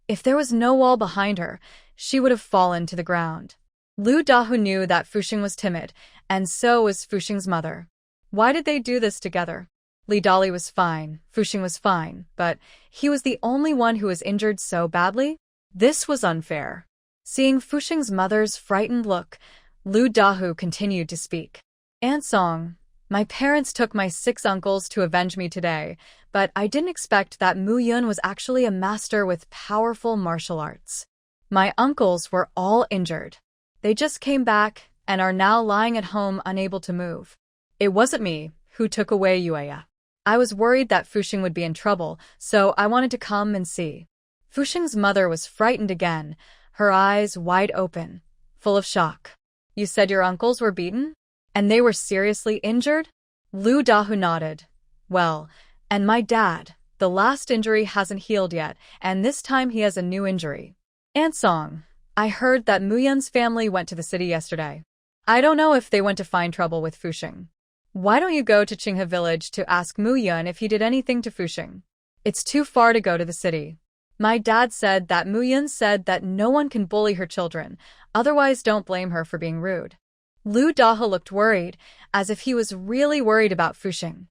If there was no wall behind her, she would have fallen to the ground. Lu Dahu knew that Fusheng was timid, and so was Fusheng's mother. Why did they do this together? Li Dali was fine, Fusheng was fine, but he was the only one who was injured so badly? This was unfair. Seeing Fusheng's mother's frightened look, Lu Dahu continued to speak. Aunt Song, my parents took my 6 uncles to avenge me today, but I didn't expect that Mu Yun was actually a master with powerful martial arts. My uncles were all injured. They just came back and are now lying at home unable to move. It wasn't me who took away Yueya. I was worried that Fusheng would be in trouble, so I wanted to come and see. Fusheng's mother was frightened again, her eyes wide open, full of shock. You said your uncles were beaten? And they were seriously injured? Lu Dahu nodded. Well, and my dad, the last injury hasn't healed yet, and this time he has a new injury. Aunt Song, I heard that Mu Yun's family went to the city yesterday. I don't know if they went to find trouble with Fusheng. Why don't you go to Qinghe village to ask Mu Yun if he did anything to Fusheng? It's too far to go to the city. My dad said that Mu Yun said that no one can bully her children, otherwise don't blame her for being rude. Lu Dahu looked worried, as if he was really worried about Fusheng.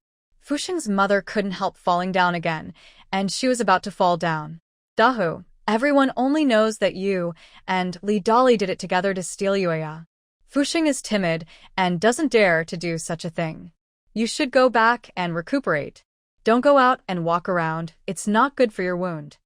Fusheng's mother couldn't help falling down again, and she was about to fall down. Dahu, everyone only knows that you and Li Dali did it together to steal Yueya. Fusheng is timid and doesn't dare to do such a thing. You should go back and recuperate. Don't go out and walk around, it's not good for your wound.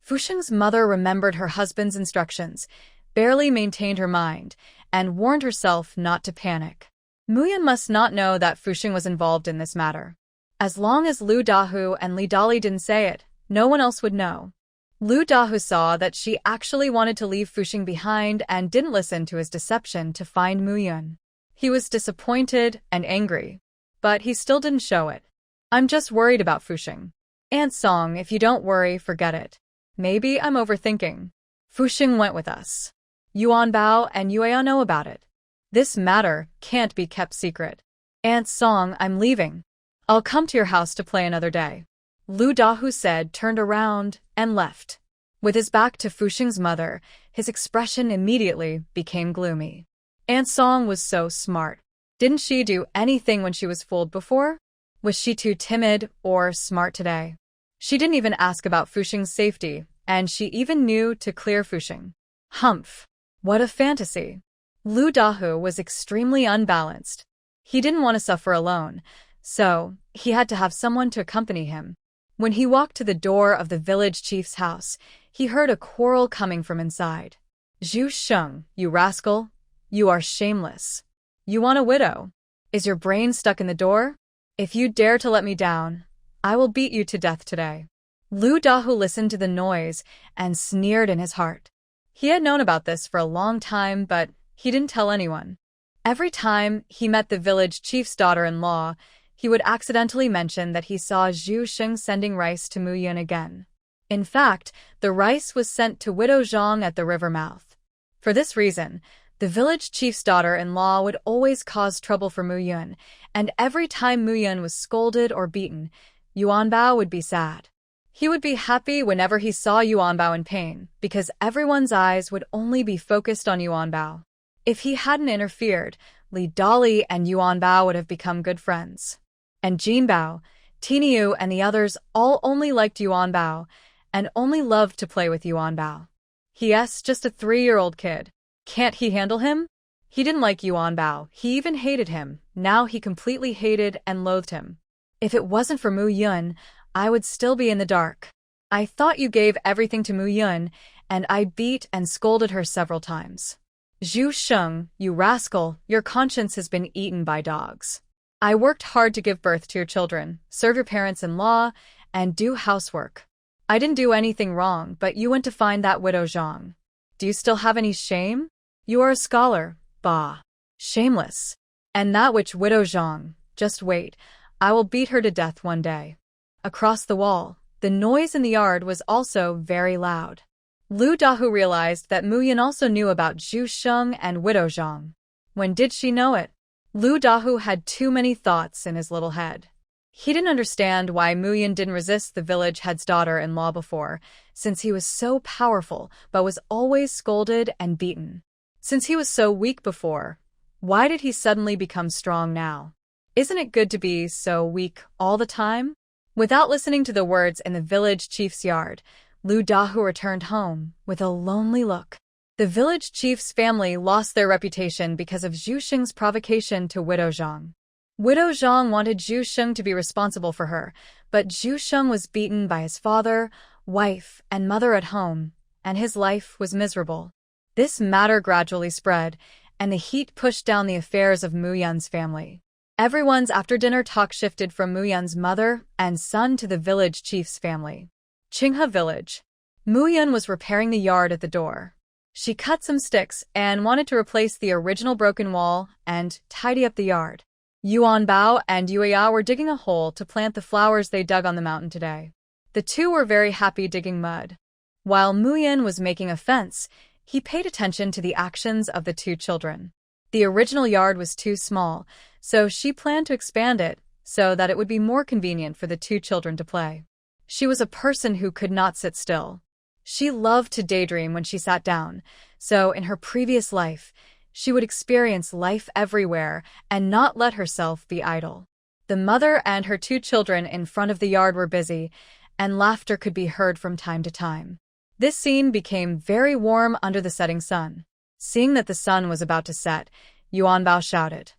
Fusheng's mother remembered her husband's instructions, barely maintained her mind, and warned herself not to panic. Mu Yun must not know that Fusheng was involved in this matter. As long as Lu Dahu and Li Dali didn't say it, no one else would know. Lu Dahu saw that she actually wanted to leave Fusheng behind and didn't listen to his deception to find Mu Yun. He was disappointed and angry, but he still didn't show it. I'm just worried about Fusheng. Aunt Song, if you don't worry, forget it. Maybe I'm overthinking. Fusheng went with us. Yuan Bao and Yueya know about it. This matter can't be kept secret. Aunt Song, I'm leaving. I'll come to your house to play another day. Lu Dahu said, turned around, and left. With his back to Fusheng's mother, his expression immediately became gloomy. Aunt Song was so smart. Didn't she do anything when she was fooled before? Was she too timid or smart today? She didn't even ask about Fusheng's safety, and she even knew to clear Fusheng. Humph. What a fantasy. Lu Dahu was extremely unbalanced. He didn't want to suffer alone, so he had to have someone to accompany him. When he walked to the door of the village chief's house, he heard a quarrel coming from inside. Zhu Sheng, you rascal. You are shameless. You want a widow. Is your brain stuck in the door? If you dare to let me down, I will beat you to death today. Lu Dahu listened to the noise and sneered in his heart. He had known about this for a long time, but he didn't tell anyone. Every time he met the village chief's daughter-in-law, he would accidentally mention that he saw Zhu Sheng sending rice to Mu Yun again. In fact, the rice was sent to Widow Zhang at the river mouth. For this reason, the village chief's daughter-in-law would always cause trouble for Mu Yun, and every time Mu Yun was scolded or beaten, Yuan Bao would be sad. He would be happy whenever he saw Yuan Bao in pain, because everyone's eyes would only be focused on Yuan Bao. If he hadn't interfered, Li Dali and Yuan Bao would have become good friends. And Jin Bao, Tiniu, and the others all only liked Yuan Bao, and only loved to play with Yuan Bao. He's just a 3-year-old kid. Can't he handle him? He didn't like Yuan Bao, he even hated him, now he completely hated and loathed him. If it wasn't for Mu Yun, I would still be in the dark. I thought you gave everything to Mu Yun, and I beat and scolded her several times. Zhu Sheng, you rascal, your conscience has been eaten by dogs. I worked hard to give birth to your children, serve your parents-in-law, and do housework. I didn't do anything wrong, but you went to find that widow Zhang. Do you still have any shame? You are a scholar, bah. Shameless. And that witch Widow Zhang, just wait, I will beat her to death one day. Across the wall, the noise in the yard was also very loud. Lu Dahu realized that Mu Yan also knew about Zhu Sheng and Widow Zhang. When did she know it? Lu Dahu had too many thoughts in his little head. He didn't understand why Mu Yan didn't resist the village head's daughter-in-law before, since he was so powerful but was always scolded and beaten. Since he was so weak before, why did he suddenly become strong now? Isn't it good to be so weak all the time? Without listening to the words in the village chief's yard, Lu Dahu returned home with a lonely look. The village chief's family lost their reputation because of Zhu Sheng's provocation to Widow Zhang. Widow Zhang wanted Zhu Sheng to be responsible for her, but Zhu Sheng was beaten by his father, wife, and mother at home, and his life was miserable. This matter gradually spread, and the heat pushed down the affairs of Mu Yan's family. Everyone's after-dinner talk shifted from Mu Yan's mother and son to the village chief's family. Qinghe Village. Mu Yan was repairing the yard at the door. She cut some sticks and wanted to replace the original broken wall and tidy up the yard. Yuan Bao and Yuya were digging a hole to plant the flowers they dug on the mountain today. The two were very happy digging mud. While Mu Yan was making a fence, he paid attention to the actions of the two children. The original yard was too small, so she planned to expand it so that it would be more convenient for the two children to play. She was a person who could not sit still. She loved to daydream when she sat down, so in her previous life, she would experience life everywhere and not let herself be idle. The mother and her two children in front of the yard were busy, and laughter could be heard from time to time. This scene became very warm under the setting sun. Seeing that the sun was about to set, Yuan Bao shouted,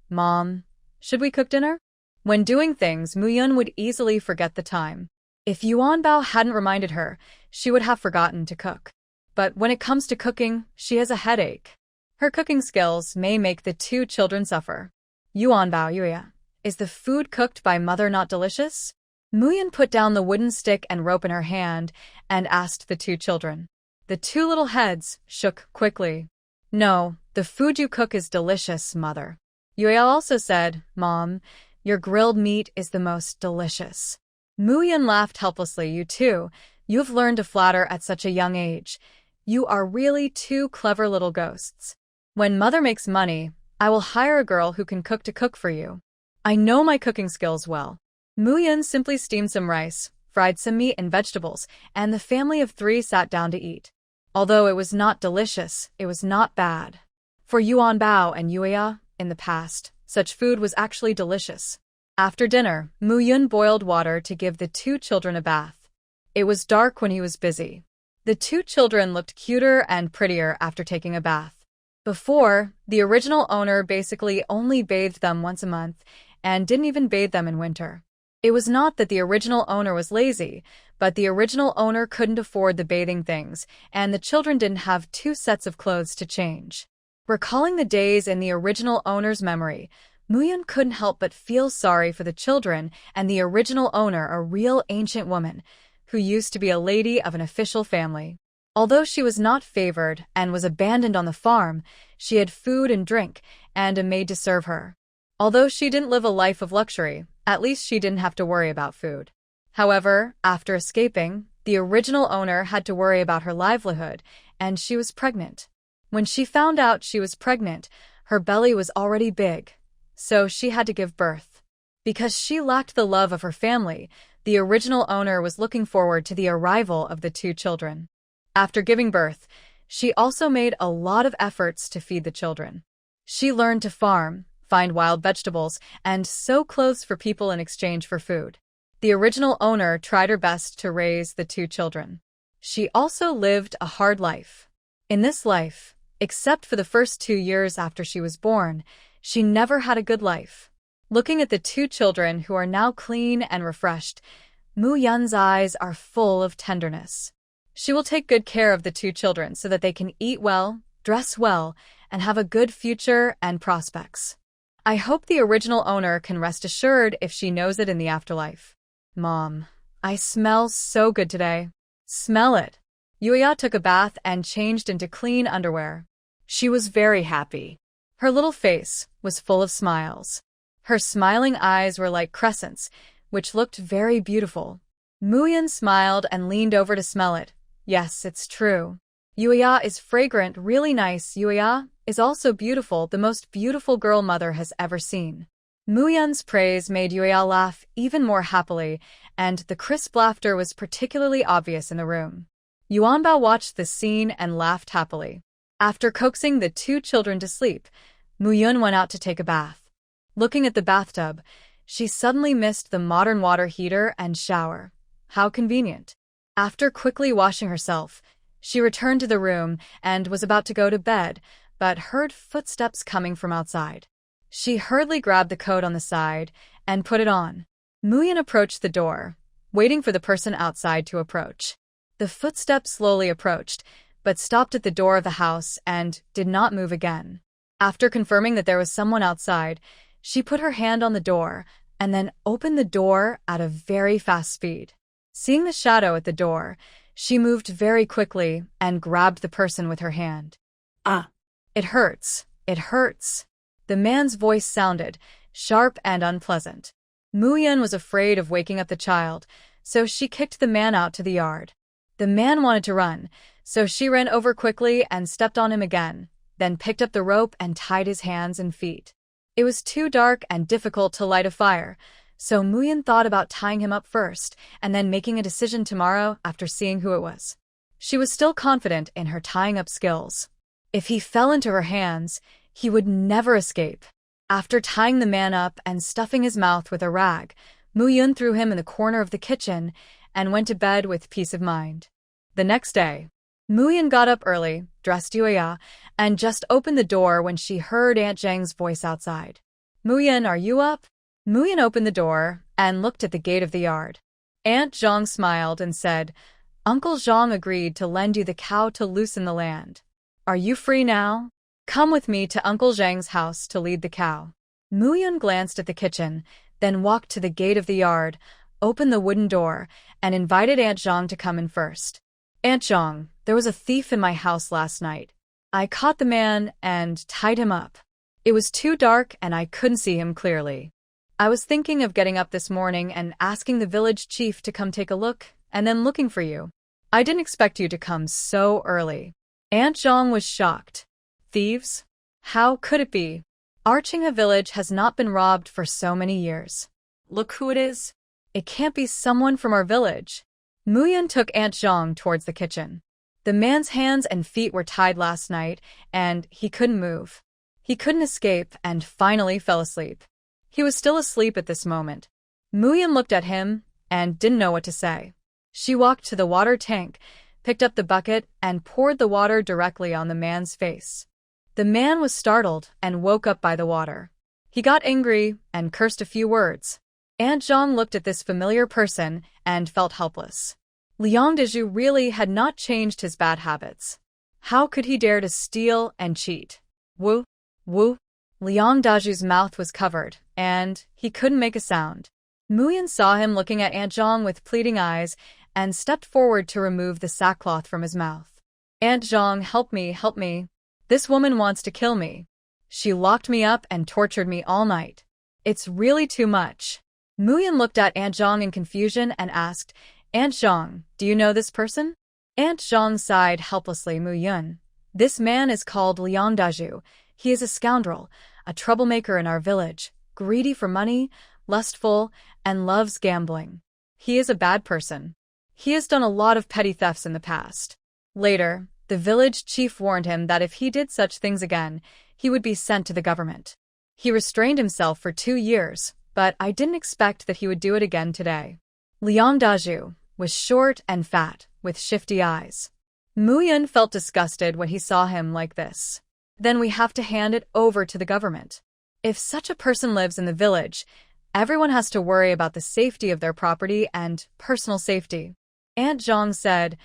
"Mom, should we cook dinner?" When doing things, Mu Yan would easily forget the time. If Yuan Bao hadn't reminded her, she would have forgotten to cook. But when it comes to cooking, she has a headache. Her cooking skills may make the two children suffer. Yuan Bao, Yuya, is the food cooked by mother not delicious? Mu Yan put down the wooden stick and rope in her hand and asked the two children. The two little heads shook quickly. "No, the food you cook is delicious, mother." Yuya also said, "Mom, your grilled meat is the most delicious." Mu Yan laughed helplessly. "You too. You've learned to flatter at such a young age. You are really two clever little ghosts. When mother makes money, I will hire a girl who can cook for you. I know my cooking skills well." Mu Yan simply steamed some rice, fried some meat and vegetables, and the family of three sat down to eat. Although it was not delicious, it was not bad. For Yuan Bao and Yuya, in the past, such food was actually delicious. After dinner, Mu Yan boiled water to give the two children a bath. It was dark when he was busy. The two children looked cuter and prettier after taking a bath. Before, the original owner basically only bathed them once a month and didn't even bathe them in winter. It was not that the original owner was lazy, but the original owner couldn't afford the bathing things, and the children didn't have two sets of clothes to change. Recalling the days in the original owner's memory, Mu Yan couldn't help but feel sorry for the children and the original owner, a real ancient woman, who used to be a lady of an official family. Although she was not favored and was abandoned on the farm, she had food and drink, and a maid to serve her. Although she didn't live a life of luxury, at least she didn't have to worry about food. However, after escaping, the original owner had to worry about her livelihood, and she was pregnant. When she found out she was pregnant, her belly was already big, so she had to give birth. Because she lacked the love of her family, the original owner was looking forward to the arrival of the two children. After giving birth, she also made a lot of efforts to feed the children. She learned to farm, find wild vegetables, and sew clothes for people in exchange for food. The original owner tried her best to raise the two children. She also lived a hard life. In this life, except for the first 2 years after she was born, she never had a good life. Looking at the two children who are now clean and refreshed, Mu Yan's eyes are full of tenderness. She will take good care of the two children so that they can eat well, dress well, and have a good future and prospects. I hope the original owner can rest assured if she knows it in the afterlife. Mom, I smell so good today. Smell it. Yuya took a bath and changed into clean underwear. She was very happy. Her little face was full of smiles. Her smiling eyes were like crescents, which looked very beautiful. Muyan smiled and leaned over to smell it. Yes, it's true. Yuya is fragrant, really nice. Yuya is also beautiful, the most beautiful girl mother has ever seen. Muyan's praise made Yuya laugh even more happily, and the crisp laughter was particularly obvious in the room. Yuanbao watched this scene and laughed happily. After coaxing the two children to sleep, Muyun went out to take a bath. Looking at the bathtub, she suddenly missed the modern water heater and shower. How convenient. After quickly washing herself, she returned to the room and was about to go to bed, but heard footsteps coming from outside. She hurriedly grabbed the coat on the side and put it on. Muyan approached the door, waiting for the person outside to approach. The footsteps slowly approached, but stopped at the door of the house and did not move again. After confirming that there was someone outside, she put her hand on the door and then opened the door at a very fast speed. Seeing the shadow at the door, she moved very quickly and grabbed the person with her hand. Ah! It hurts. It hurts. The man's voice sounded sharp and unpleasant. Muyan was afraid of waking up the child, so she kicked the man out to the yard. The man wanted to run, so she ran over quickly and stepped on him again, then picked up the rope and tied his hands and feet. It was too dark and difficult to light a fire, so Muyan thought about tying him up first and then making a decision tomorrow after seeing who it was. She was still confident in her tying up skills. If he fell into her hands, he would never escape. After tying the man up and stuffing his mouth with a rag, Muyan threw him in the corner of the kitchen and went to bed with peace of mind. The next day, Muyan got up early, dressed Yuya, and just opened the door when she heard Aunt Zhang's voice outside. "Muyan, are you up?" Muyan opened the door and looked at the gate of the yard. Aunt Zhang smiled and said, "Uncle Zhang agreed to lend you the cow to loosen the land. Are you free now? Come with me to Uncle Zhang's house to lead the cow." Muyan glanced at the kitchen, then walked to the gate of the yard, opened the wooden door, and invited Aunt Zhang to come in first. "Aunt Zhang, there was a thief in my house last night. I caught the man and tied him up. It was too dark and I couldn't see him clearly. I was thinking of getting up this morning and asking the village chief to come take a look, and then looking for you. I didn't expect you to come so early." Aunt Zhang was shocked. Thieves? How could it be? Archingha village has not been robbed for so many years. Look who it is. It can't be someone from our village. Muyan took Aunt Zhang towards the kitchen. The man's hands and feet were tied last night, and he couldn't move. He couldn't escape and finally fell asleep. He was still asleep at this moment. Muyan looked at him and didn't know what to say. She walked to the water tank, picked up the bucket, and poured the water directly on the man's face. The man was startled and woke up by the water. He got angry and cursed a few words. Aunt Zhang looked at this familiar person and felt helpless. Liang Dezhu really had not changed his bad habits. How could he dare to steal and cheat? Woo, woo. Liang Dezhu's mouth was covered, and he couldn't make a sound. Muyan saw him looking at Aunt Zhang with pleading eyes and stepped forward to remove the sackcloth from his mouth. "Aunt Zhang, help me, help me. This woman wants to kill me. She locked me up and tortured me all night. It's really too much." Muyan looked at Aunt Zhang in confusion and asked, "Aunt Zhang, do you know this person?" Aunt Zhang sighed helplessly. "Muyan, this man is called Liang Dezhu. He is a scoundrel, a troublemaker in our village, greedy for money, lustful, and loves gambling. He is a bad person. He has done a lot of petty thefts in the past." Later, the village chief warned him that if he did such things again, he would be sent to the government. He restrained himself for 2 years, but I didn't expect that he would do it again today. Liang Dezhu was short and fat, with shifty eyes. Muyan felt disgusted when he saw him like this. Then we have to hand it over to the government. If such a person lives in the village, everyone has to worry about the safety of their property and personal safety. Aunt Zhang said,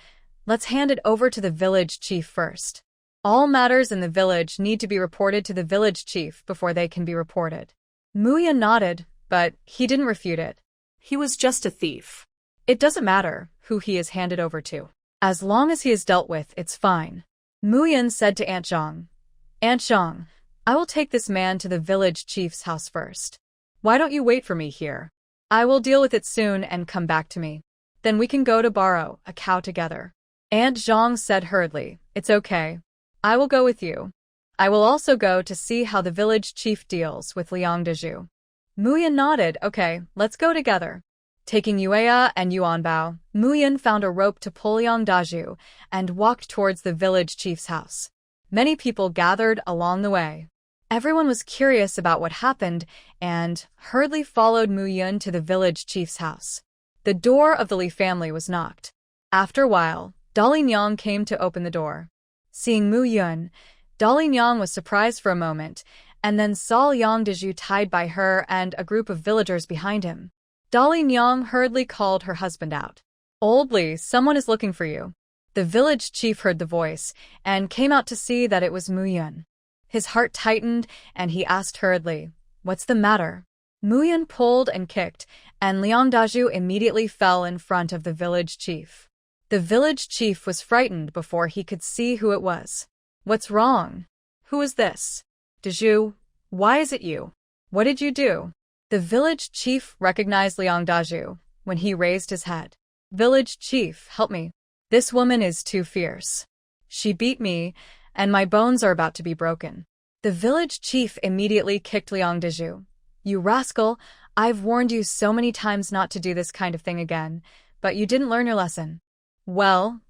"Let's hand it over to the village chief first. All matters in the village need to be reported to the village chief before they can be reported." Muyan nodded, but he didn't refute it. He was just a thief. It doesn't matter who he is handed over to. As long as he is dealt with, it's fine. Muyan said to Aunt Zhang, "Aunt Zhang, I will take this man to the village chief's house first. Why don't you wait for me here? I will deal with it soon and come back to me. Then we can go to borrow a cow together. Aunt Zhang said hurriedly, It's okay. I will go with you. I will also go to see how the village chief deals with Liang Dezhu. Muyan nodded, Okay, let's go together. Taking Yueya and Yuanbao, Muyan found a rope to pull Liang Dezhu and walked towards the village chief's house. Many people gathered along the way. Everyone was curious about what happened and hurriedly followed Muyan to the village chief's house. The door of the Li family was knocked. After a while, Dali Nyang came to open the door. Seeing Muyan, Dali Nyang was surprised for a moment, and then saw Liang Dezhu tied by her and a group of villagers behind him. Dali Nyang hurriedly called her husband out. Old Li, someone is looking for you. The village chief heard the voice and came out to see that it was Muyan. His heart tightened and he asked hurriedly, What's the matter? Muyan pulled and kicked, and Liang Dezhu immediately fell in front of the village chief. The village chief was frightened before he could see who it was. What's wrong? Who is this? Dezhu, why is it you? What did you do? The village chief recognized Liang Dezhu when he raised his head. Village chief, help me. This woman is too fierce. She beat me, and my bones are about to be broken. The village chief immediately kicked Liang Dezhu. You rascal, I've warned you so many times not to do this kind of thing again, but you didn't learn your lesson. Well,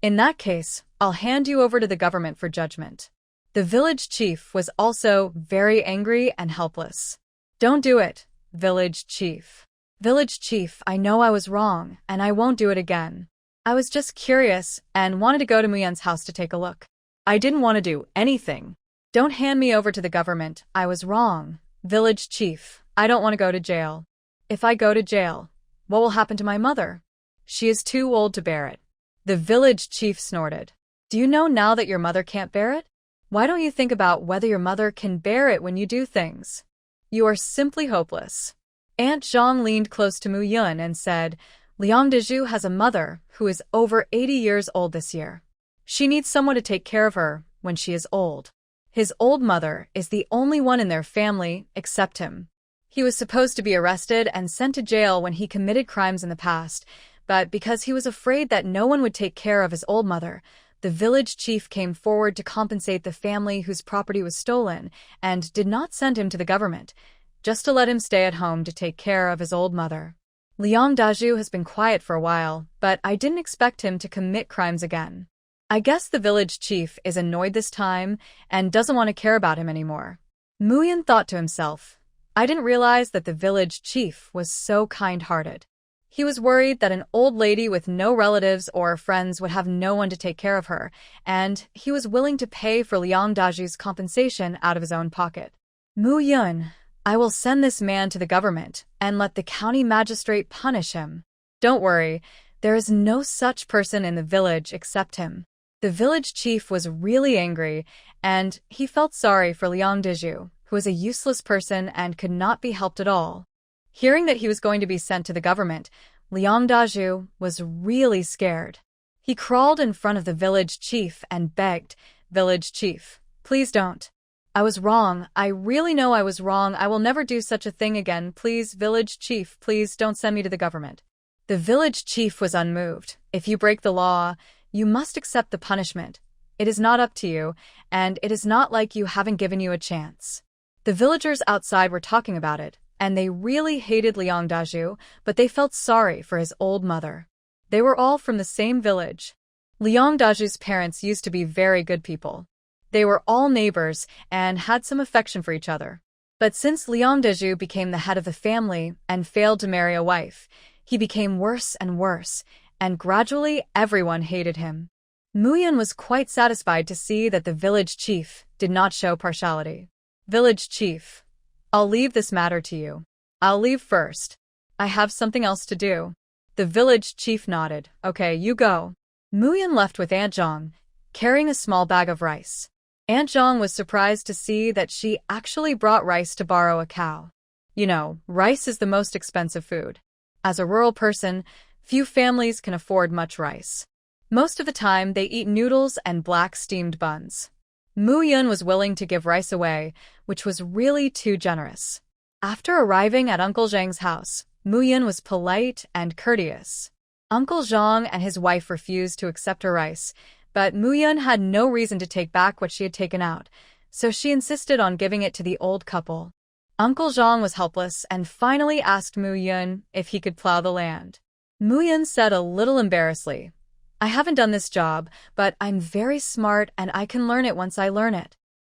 in that case, I'll hand you over to the government for judgment. The village chief was also very angry and helpless. Don't do it, village chief. Village chief, I know I was wrong, and I won't do it again. I was just curious and wanted to go to Muyan's house to take a look. I didn't want to do anything. Don't hand me over to the government. I was wrong. Village chief, I don't want to go to jail. If I go to jail, what will happen to my mother? She is too old to bear it. The village chief snorted. Do you know now that your mother can't bear it? Why don't you think about whether your mother can bear it when you do things? You are simply hopeless. Aunt Zhang leaned close to Muyan and said, Liang Dezhu has a mother who is over 80 years old this year. She needs someone to take care of her when she is old. His old mother is the only one in their family except him. He was supposed to be arrested and sent to jail when he committed crimes in the past, but because he was afraid that no one would take care of his old mother, the village chief came forward to compensate the family whose property was stolen and did not send him to the government, just to let him stay at home to take care of his old mother. Liang Dezhu has been quiet for a while, but I didn't expect him to commit crimes again. I guess the village chief is annoyed this time and doesn't want to care about him anymore. Muyan thought to himself, I didn't realize that the village chief was so kind-hearted. He was worried that an old lady with no relatives or friends would have no one to take care of her, and he was willing to pay for Liang Dezhu's compensation out of his own pocket. Muyan, I will send this man to the government and let the county magistrate punish him. Don't worry, there is no such person in the village except him. The village chief was really angry, and he felt sorry for Liang Dezhu, who was a useless person and could not be helped at all. Hearing that he was going to be sent to the government, Liang Dezhu was really scared. He crawled in front of the village chief and begged, Village chief, please don't. I was wrong. I really know I was wrong. I will never do such a thing again. Please, village chief, please don't send me to the government. The village chief was unmoved. If you break the law, you must accept the punishment. It is not up to you, and it is not like you haven't given you a chance. The villagers outside were talking about it, and they really hated Liang Dezhu, but they felt sorry for his old mother. They were all from the same village. Liang Dezhu's parents used to be very good people. They were all neighbors and had some affection for each other. But since Liang Dezhu became the head of the family and failed to marry a wife, he became worse and worse, and gradually everyone hated him. Muyan was quite satisfied to see that the village chief did not show partiality. Village chief, I'll leave this matter to you. I'll leave first. I have something else to do. The village chief nodded. Okay, you go. Muyan left with Aunt Zhang, carrying a small bag of rice. Aunt Zhang was surprised to see that she actually brought rice to borrow a cow. You know, rice is the most expensive food. As a rural person, few families can afford much rice. Most of the time, they eat noodles and black steamed buns. Mu Yun was willing to give rice away, which was really too generous. After arriving at Uncle Zhang's house, Mu Yun was polite and courteous. Uncle Zhang and his wife refused to accept her rice, but Mu Yun had no reason to take back what she had taken out, so she insisted on giving it to the old couple. Uncle Zhang was helpless and finally asked Mu Yun if he could plow the land. Mu Yun said a little embarrassedly, "I haven't done this job, but I'm very smart and I can learn it once I learn it."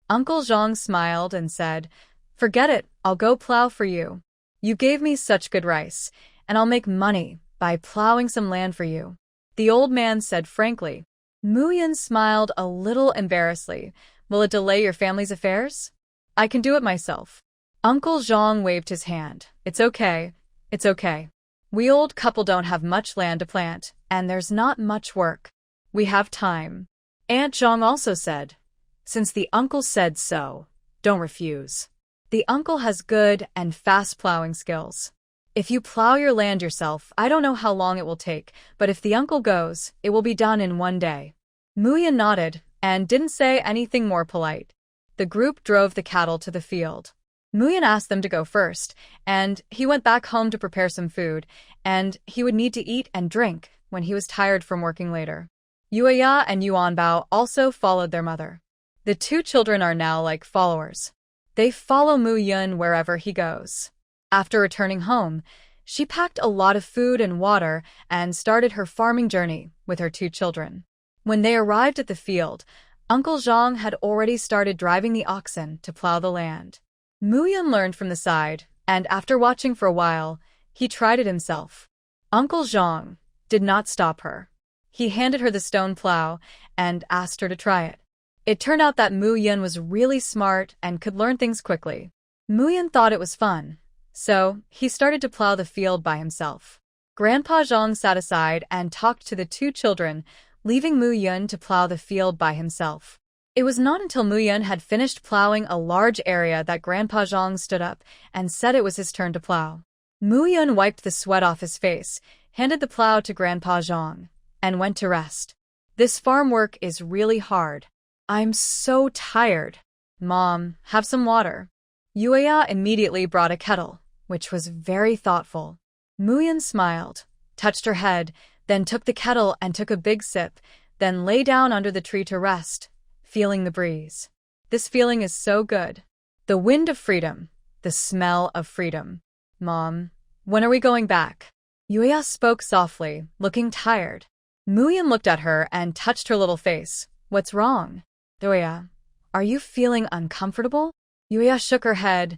Uncle Zhang smiled and said, "Forget it, I'll go plow for you. You gave me such good rice, and I'll make money by plowing some land for you." The old man said frankly. Mu Yun smiled a little embarrassedly. "Will it delay your family's affairs? I can do it myself." Uncle Zhang waved his hand. "It's okay. It's okay. We old couple don't have much land to plant, and there's not much work. We have time." Aunt Zhang also said, "Since the uncle said so, don't refuse. The uncle has good and fast plowing skills. If you plow your land yourself, I don't know how long it will take, but if the uncle goes, it will be done in one day." Mu Yun nodded and didn't say anything more polite. The group drove the cattle to the field. Mu Yun asked them to go first, and he went back home to prepare some food, and he would need to eat and drink when he was tired from working later. Yueya and Yuanbao also followed their mother. The two children are now like followers. They follow Mu Yun wherever he goes. After returning home, she packed a lot of food and water and started her farming journey with her two children. When they arrived at the field, Uncle Zhang had already started driving the oxen to plow the land. Mu Yun learned from the side, and after watching for a while, he tried it himself. Uncle Zhang did not stop her. He handed her the stone plow and asked her to try it. It turned out that Mu Yun was really smart and could learn things quickly. Mu Yun thought it was fun, so he started to plow the field by himself. Grandpa Zhang sat aside and talked to the two children, leaving Mu Yun to plow the field by himself. It was not until Mu Yun had finished plowing a large area that Grandpa Zhang stood up and said it was his turn to plow. Mu Yun wiped the sweat off his face, handed the plow to Grandpa Zhang, and went to rest. "This farm work is really hard. I'm so tired. Mom, have some water." Yueya immediately brought a kettle, which was very thoughtful. Mu Yun smiled, touched her head, then took the kettle and took a big sip, then lay down under the tree to rest, feeling the breeze. This feeling is so good. The wind of freedom, the smell of freedom. "Mom, when are we going back?" Yueya spoke softly, looking tired. Mu Yun looked at her and touched her little face. "What's wrong?" "Yueya, are you feeling uncomfortable?" Yueya shook her head.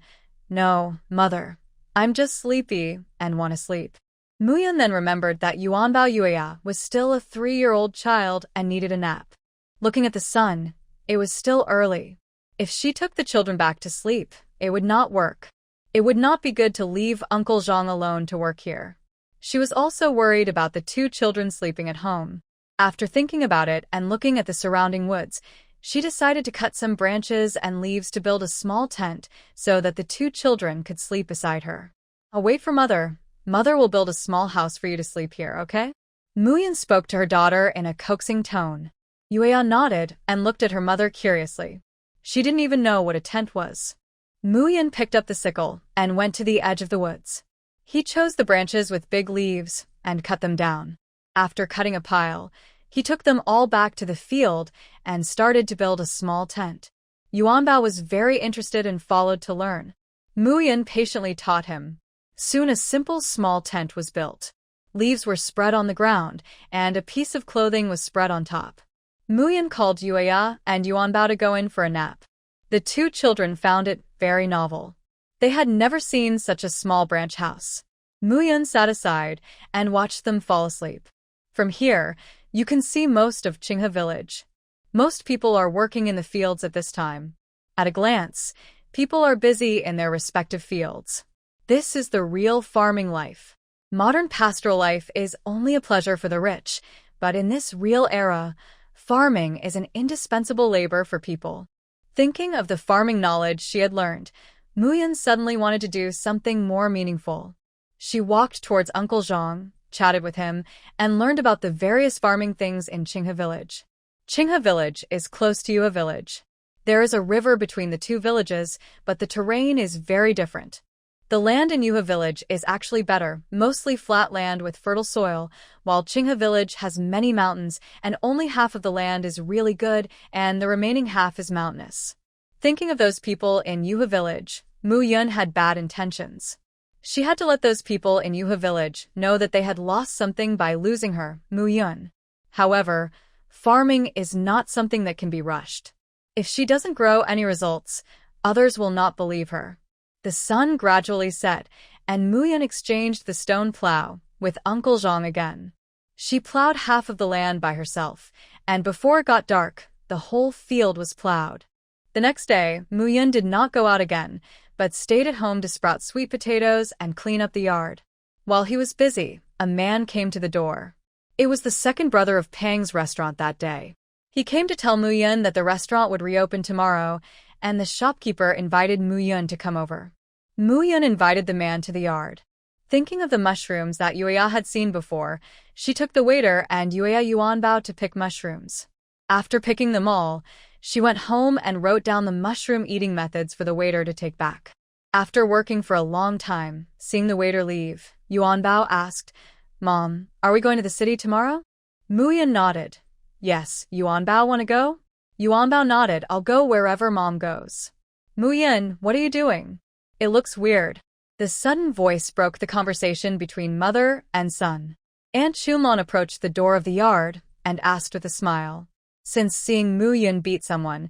"No, Mother. I'm just sleepy and want to sleep." Mu Yun then remembered that Yuanbao Yueya was still a 3-year-old child and needed a nap. Looking at the sun, it was still early. If she took the children back to sleep, it would not work. It would not be good to leave Uncle Zhang alone to work here. She was also worried about the two children sleeping at home. After thinking about it and looking at the surrounding woods, she decided to cut some branches and leaves to build a small tent so that the two children could sleep beside her. "I'll wait for Mother. Mother will build a small house for you to sleep here, okay?" Mu Yun spoke to her daughter in a coaxing tone. Yueya nodded and looked at her mother curiously. She didn't even know what a tent was. Mu Yun picked up the sickle and went to the edge of the woods. He chose the branches with big leaves and cut them down. After cutting a pile, he took them all back to the field and started to build a small tent. Yuanbao was very interested and followed to learn. Mu Yun patiently taught him. Soon a simple small tent was built. Leaves were spread on the ground, and a piece of clothing was spread on top. Mu Yun called Yueya and Yuanbao to go in for a nap. The two children found it very novel. They had never seen such a small branch house. Mu Yun sat aside and watched them fall asleep. From here, you can see most of Qinghe village. Most people are working in the fields at this time. At a glance, people are busy in their respective fields. This is the real farming life. Modern pastoral life is only a pleasure for the rich, but in this real era, farming is an indispensable labor for people. Thinking of the farming knowledge she had learned, Mu Yun suddenly wanted to do something more meaningful. She walked towards Uncle Zhang, chatted with him, and learned about the various farming things in Qinghe village. Qinghe village is close to Yue village. There is a river between the two villages, but the terrain is very different. The land in Yuha village is actually better, mostly flat land with fertile soil, while Qinghe village has many mountains and only half of the land is really good and the remaining half is mountainous. Thinking of those people in Yuha village, Mu Yun had bad intentions. She had to let those people in Yuha village know that they had lost something by losing her, Mu Yun. However, farming is not something that can be rushed. If she doesn't grow any results, others will not believe her. The sun gradually set, and Mu Yun exchanged the stone plow with Uncle Zhang again. She plowed half of the land by herself, and before it got dark, the whole field was plowed. The next day, Mu Yun did not go out again, but stayed at home to sprout sweet potatoes and clean up the yard. While he was busy, a man came to the door. It was the second brother of Pang's restaurant that day. He came to tell Mu Yun that the restaurant would reopen tomorrow, and the shopkeeper invited Mu Yun to come over. Mu Yun invited the man to the yard. Thinking of the mushrooms that Yuya had seen before, she took the waiter and Yuya Yuanbao to pick mushrooms. After picking them all, she went home and wrote down the mushroom eating methods for the waiter to take back. After working for a long time, seeing the waiter leave, Yuanbao asked, "Mom, are we going to the city tomorrow?" Mu Yun nodded. "Yes, Yuanbao want to go?" Yuanbao nodded. "I'll go wherever Mom goes." "Mu Yun, what are you doing? It looks weird." The sudden voice broke the conversation between mother and son. Aunt Chulmon approached the door of the yard and asked with a smile. Since seeing Mu Yun beat someone,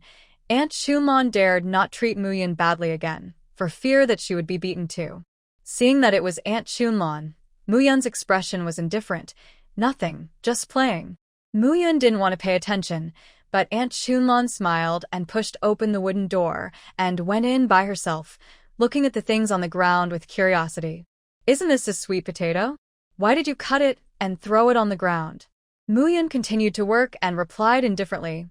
Aunt Chulmon dared not treat Mu Yun badly again, for fear that she would be beaten too. Seeing that it was Aunt Chulmon, Mu Yun's expression was indifferent. Nothing, just playing. Mu Yun didn't want to pay attention, but Aunt Chulmon smiled and pushed open the wooden door and went in by herself, looking at the things on the ground with curiosity. "Isn't this a sweet potato? Why did you cut it and throw it on the ground?" Mu Yun continued to work and replied indifferently,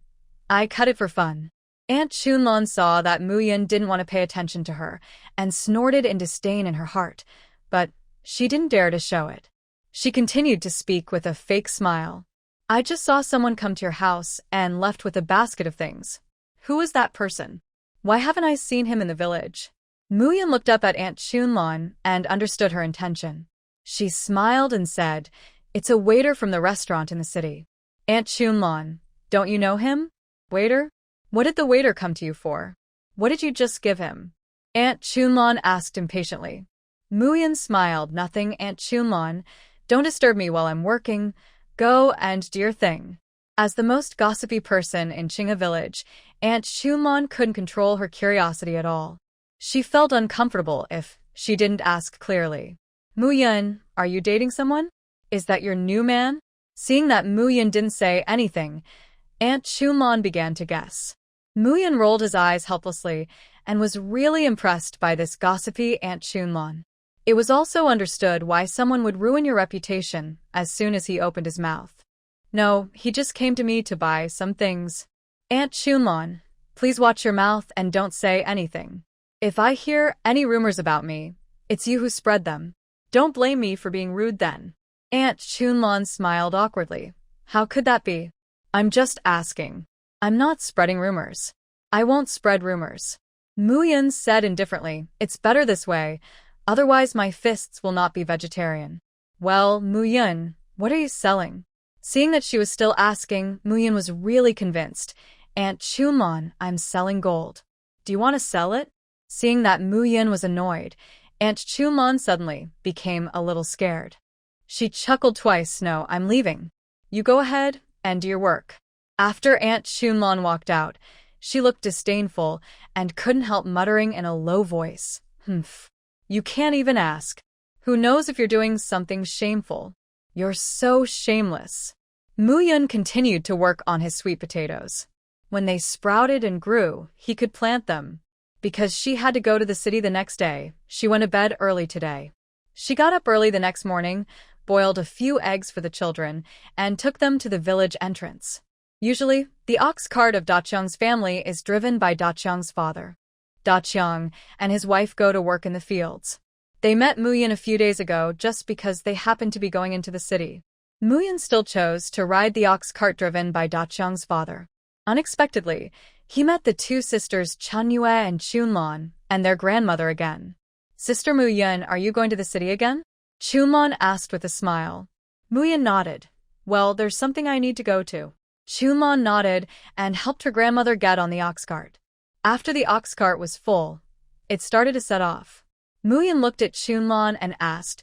"I cut it for fun." Aunt Chulmon saw that Mu Yun didn't want to pay attention to her and snorted in disdain in her heart, but she didn't dare to show it. She continued to speak with a fake smile. "I just saw someone come to your house and left with a basket of things. Who is that person? Why haven't I seen him in the village?" Mu Yun looked up at Aunt Chulmon and understood her intention. She smiled and said, "It's a waiter from the restaurant in the city." "Aunt Chulmon, don't you know him? Waiter? What did the waiter come to you for? What did you just give him?" Aunt Chulmon asked impatiently. Mu Yun smiled. "Nothing, Aunt Chulmon. Don't disturb me while I'm working. Go and do your thing." As the most gossipy person in Qinghe village, Aunt Chulmon couldn't control her curiosity at all. She felt uncomfortable if she didn't ask clearly. "Mu Yun, are you dating someone? Is that your new man?" Seeing that Mu Yun didn't say anything, Aunt Chulmon began to guess. Mu Yun rolled his eyes helplessly and was really impressed by this gossipy Aunt Chulmon. It was also understood why someone would ruin your reputation as soon as he opened his mouth. "No, he just came to me to buy some things." "Aunt Chulmon, please watch your mouth and don't say anything. If I hear any rumors about me, it's you who spread them. Don't blame me for being rude then." Aunt Chulmon smiled awkwardly. "How could that be? I'm just asking. I'm not spreading rumors." "I won't spread rumors." Mu Yun said indifferently, "It's better this way, otherwise my fists will not be vegetarian." "Well, Mu Yun, what are you selling?" Seeing that she was still asking, Mu Yun was really convinced. "Aunt Chulmon, I'm selling gold. Do you want to sell it?" Seeing that Mu Yun was annoyed, Aunt Chulmon suddenly became a little scared. She chuckled twice. "No, I'm leaving. You go ahead and do your work." After Aunt Chulmon walked out, she looked disdainful and couldn't help muttering in a low voice, "Humph. You can't even ask. Who knows if you're doing something shameful? You're so shameless." Mu Yun continued to work on his sweet potatoes. When they sprouted and grew, he could plant them. Because she had to go to the city the next day, she went to bed early today. She got up early the next morning, boiled a few eggs for the children, and took them to the village entrance. Usually, the ox cart of Daqiang's family is driven by Daqiang's father. Daqiang and his wife go to work in the fields. They met Mu Yun a few days ago just because they happened to be going into the city. Mu Yun still chose to ride the ox cart driven by Daqiang's father. Unexpectedly, He met the two sisters Chanyue and Chunlon and their grandmother again. Sister Muyun, are you going to the city again? Chunlon asked with a smile. Muyun nodded. Well, there's something I need to go to. Chunlon nodded and helped her grandmother get on the ox cart. After the ox cart was full, it started to set off. Muyun looked at Chunlon and asked,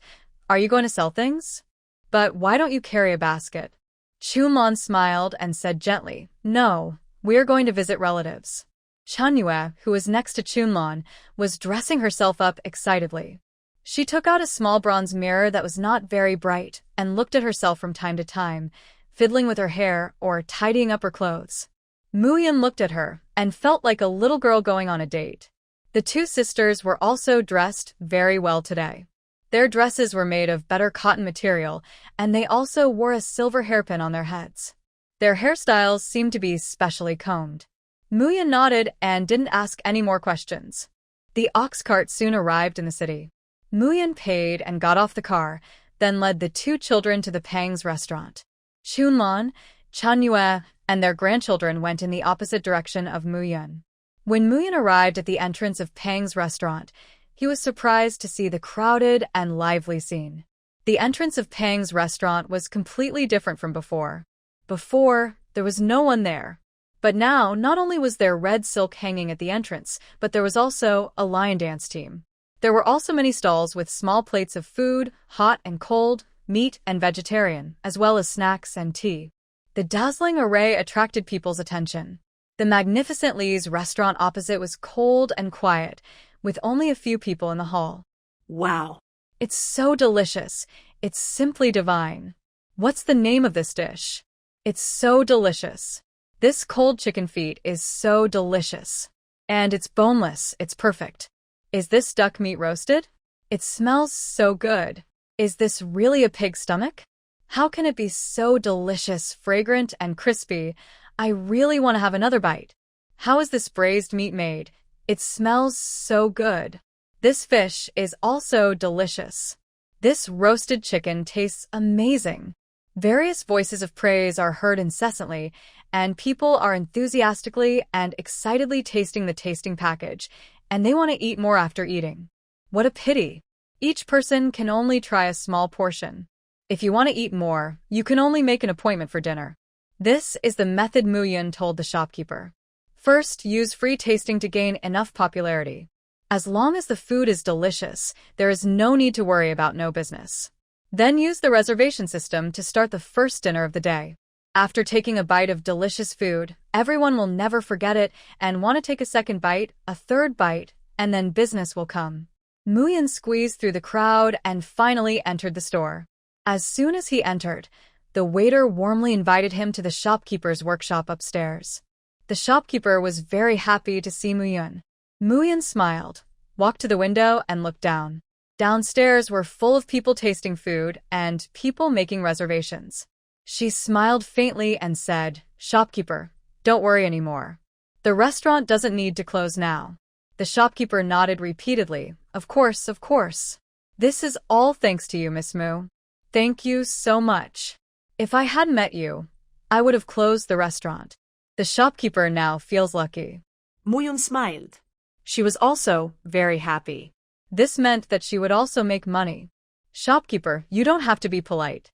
Are you going to sell things? But why don't you carry a basket? Chunlon smiled and said gently, No, we're going to visit relatives. Chanyue, who was next to Chunlon, was dressing herself up excitedly. She took out a small bronze mirror that was not very bright and looked at herself from time to time, fiddling with her hair or tidying up her clothes. Muyun looked at her and felt like a little girl going on a date. The two sisters were also dressed very well today. Their dresses were made of better cotton material, and they also wore a silver hairpin on their heads. Their hairstyles seemed to be specially combed. Muyun nodded and didn't ask any more questions. The ox cart soon arrived in the city. Muyun paid and got off the car, then led the two children to the Pang's restaurant. Chunlon, Chanyue, and their grandchildren went in the opposite direction of Muyun. When Muyun arrived at the entrance of Pang's restaurant, he was surprised to see the crowded and lively scene. The entrance of Pang's restaurant was completely different from before. Before, there was no one there. But now, not only was there red silk hanging at the entrance, but there was also a lion dance team. There were also many stalls with small plates of food, hot and cold, meat and vegetarian, as well as snacks and tea. The dazzling array attracted people's attention. The magnificent Lee's restaurant opposite was cold and quiet, with only a few people in the hall. Wow. It's so delicious. It's simply divine. What's the name of this dish? It's so delicious. This cold chicken feet is so delicious. And it's boneless. It's perfect. Is this duck meat roasted? It smells so good. Is this really a pig's stomach? How can it be so delicious, fragrant, and crispy? I really want to have another bite. How is this braised meat made? It smells so good. This fish is also delicious. This roasted chicken tastes amazing. Various voices of praise are heard incessantly, and people are enthusiastically and excitedly tasting the tasting package, and they want to eat more after eating. What a pity! Each person can only try a small portion. If you want to eat more, you can only make an appointment for dinner. This is the method Muyun told the shopkeeper. First, use free tasting to gain enough popularity. As long as the food is delicious, there is no need to worry about no business. Then use the reservation system to start the first dinner of the day. After taking a bite of delicious food, everyone will never forget it and want to take a second bite, a third bite, and then business will come. Muyun squeezed through the crowd and finally entered the store. As soon as he entered, the waiter warmly invited him to the shopkeeper's workshop upstairs. The shopkeeper was very happy to see Muyun. Muyun smiled, walked to the window, and looked down. Downstairs were full of people tasting food and people making reservations. She smiled faintly and said, "Shopkeeper, don't worry anymore. The restaurant doesn't need to close now." The shopkeeper nodded repeatedly. Of course, of course. This is all thanks to you, Miss Mu. Thank you so much. If I hadn't met you, I would have closed the restaurant. The shopkeeper now feels lucky. Muyun smiled. She was also very happy. This meant that she would also make money. Shopkeeper, you don't have to be polite.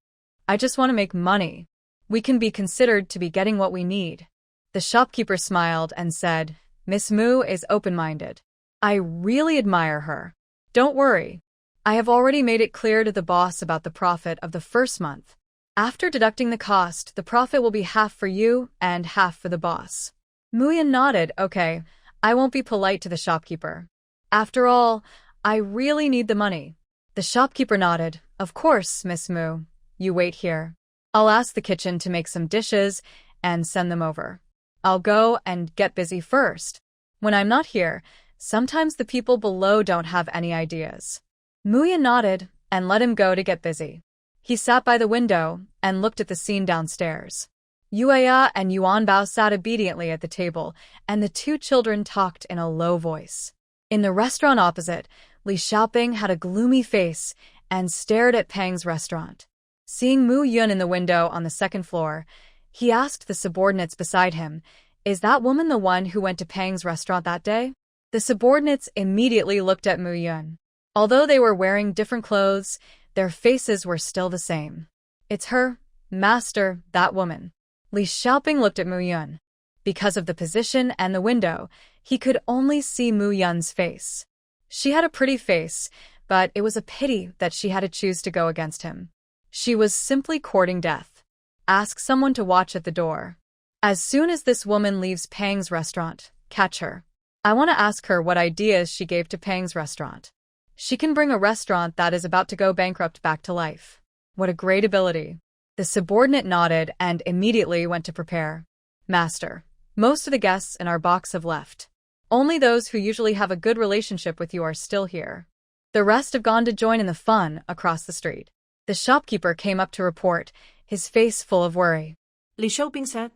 I just want to make money. We can be considered to be getting what we need. The shopkeeper smiled and said, Miss Mu is open-minded. I really admire her. Don't worry. I have already made it clear to the boss about the profit of the first month. After deducting the cost, the profit will be half for you and half for the boss. Muyun nodded. Okay, I won't be polite to the shopkeeper. After all, I really need the money. The shopkeeper nodded. Of course, Miss Mu. You wait here. I'll ask the kitchen to make some dishes and send them over. I'll go and get busy first. When I'm not here, sometimes the people below don't have any ideas. Muyun nodded and let him go to get busy. He sat by the window and looked at the scene downstairs. Yueya and Yuanbao sat obediently at the table, and the two children talked in a low voice. In the restaurant opposite, Li Xiaoping had a gloomy face and stared at Pang's restaurant. Seeing Muyun in the window on the second floor, he asked the subordinates beside him, Is that woman the one who went to Pang's restaurant that day? The subordinates immediately looked at Mu Yun. Although they were wearing different clothes, their faces were still the same. It's her, master, that woman. Li Xiaoping looked at Mu Yun. Because of the position and the window, he could only see Mu Yun's face. She had a pretty face, but it was a pity that she had to choose to go against him. She was simply courting death. Ask someone to watch at the door. As soon as this woman leaves Pang's restaurant, catch her. I want to ask her what ideas she gave to Pang's restaurant. She can bring a restaurant that is about to go bankrupt back to life. What a great ability. The subordinate nodded and immediately went to prepare. Master, most of the guests in our box have left. Only those who usually have a good relationship with you are still here. The rest have gone to join in the fun across the street. The shopkeeper came up to report, his face full of worry. Li Xiaoping said,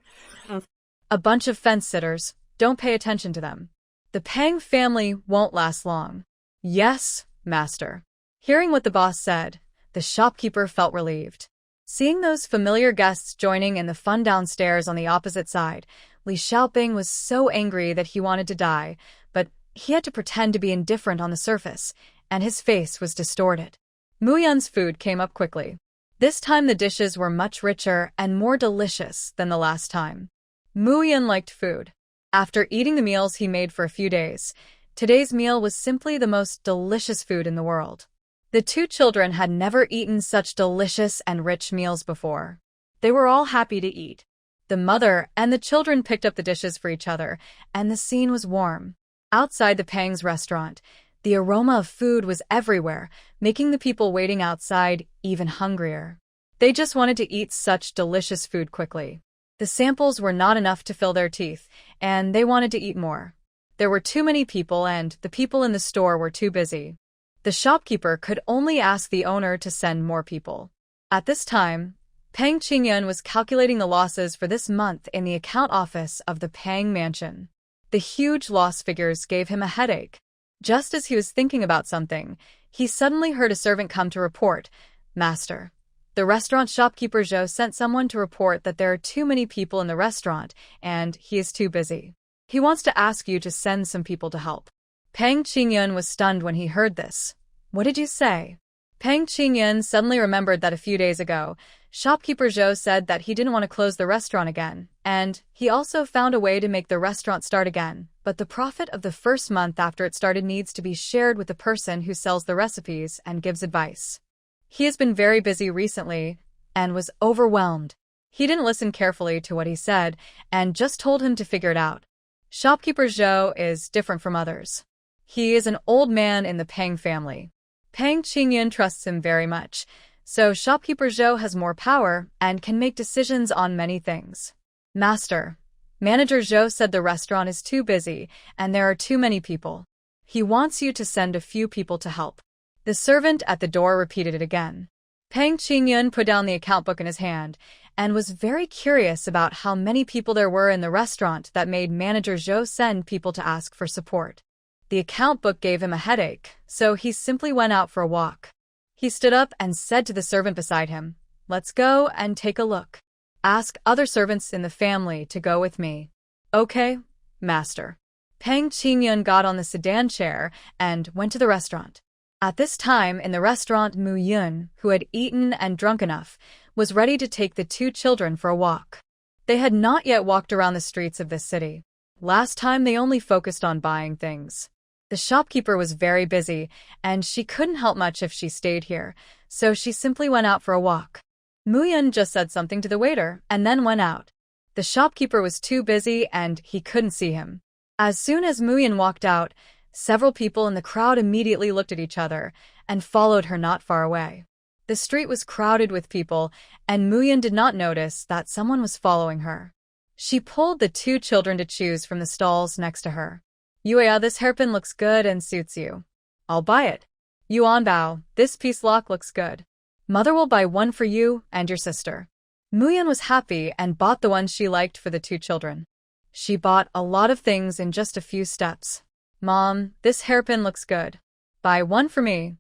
A bunch of fence-sitters, don't pay attention to them. The Pang family won't last long. Yes, master. Hearing what the boss said, the shopkeeper felt relieved. Seeing those familiar guests joining in the fun downstairs on the opposite side, Li Xiaoping was so angry that he wanted to die, but he had to pretend to be indifferent on the surface, and his face was distorted. Mu Yun's food came up quickly. This time the dishes were much richer and more delicious than the last time. Mu Yun liked food. After eating the meals he made for a few days, today's meal was simply the most delicious food in the world. The two children had never eaten such delicious and rich meals before. They were all happy to eat. The mother and the children picked up the dishes for each other, and the scene was warm. Outside the Pang's restaurant, the aroma of food was everywhere, making the people waiting outside even hungrier. They just wanted to eat such delicious food quickly. The samples were not enough to fill their teeth, and they wanted to eat more. There were too many people, and the people in the store were too busy. The shopkeeper could only ask the owner to send more people. At this time, Pang Qingyun was calculating the losses for this month in the account office of the Pang mansion. The huge loss figures gave him a headache. Just as he was thinking about something, he suddenly heard a servant come to report, Master, the restaurant shopkeeper Zhou sent someone to report that there are too many people in the restaurant, and he is too busy. He wants to ask you to send some people to help. Pang Qingyun was stunned when he heard this. What did you say? Pang Qingyun suddenly remembered that a few days ago, shopkeeper Zhou said that he didn't want to close the restaurant again, and he also found a way to make the restaurant start again, but the profit of the first month after it started needs to be shared with the person who sells the recipes and gives advice. He has been very busy recently and was overwhelmed. He didn't listen carefully to what he said and just told him to figure it out. Shopkeeper Zhou is different from others. He is an old man in the Pang family. Pang Qingyun trusts him very much, so shopkeeper Zhou has more power and can make decisions on many things. Master, Manager Zhou said the restaurant is too busy and there are too many people. He wants you to send a few people to help. The servant at the door repeated it again. Pang Qingyun put down the account book in his hand and was very curious about how many people there were in the restaurant that made Manager Zhou send people to ask for support. The account book gave him a headache, so he simply went out for a walk. He stood up and said to the servant beside him, Let's go and take a look. Ask other servants in the family to go with me. Okay, master. Pang Qingyun got on the sedan chair and went to the restaurant. At this time in the restaurant, Mu Yun, who had eaten and drunk enough, was ready to take the two children for a walk. They had not yet walked around the streets of this city. Last time they only focused on buying things. The shopkeeper was very busy, and she couldn't help much if she stayed here, so she simply went out for a walk. Mu Yun just said something to the waiter and then went out. The shopkeeper was too busy and he couldn't see him. As soon as Mu Yun walked out, several people in the crowd immediately looked at each other and followed her not far away. The street was crowded with people, and Mu Yun did not notice that someone was following her. She pulled the two children to choose from the stalls next to her. Yuya, this hairpin looks good and suits you. I'll buy it. Yuanbao, this piece lock looks good. Mother will buy one for you and your sister. Mu Yun was happy and bought the one she liked for the two children. She bought a lot of things in just a few steps. Mom, this hairpin looks good. Buy one for me.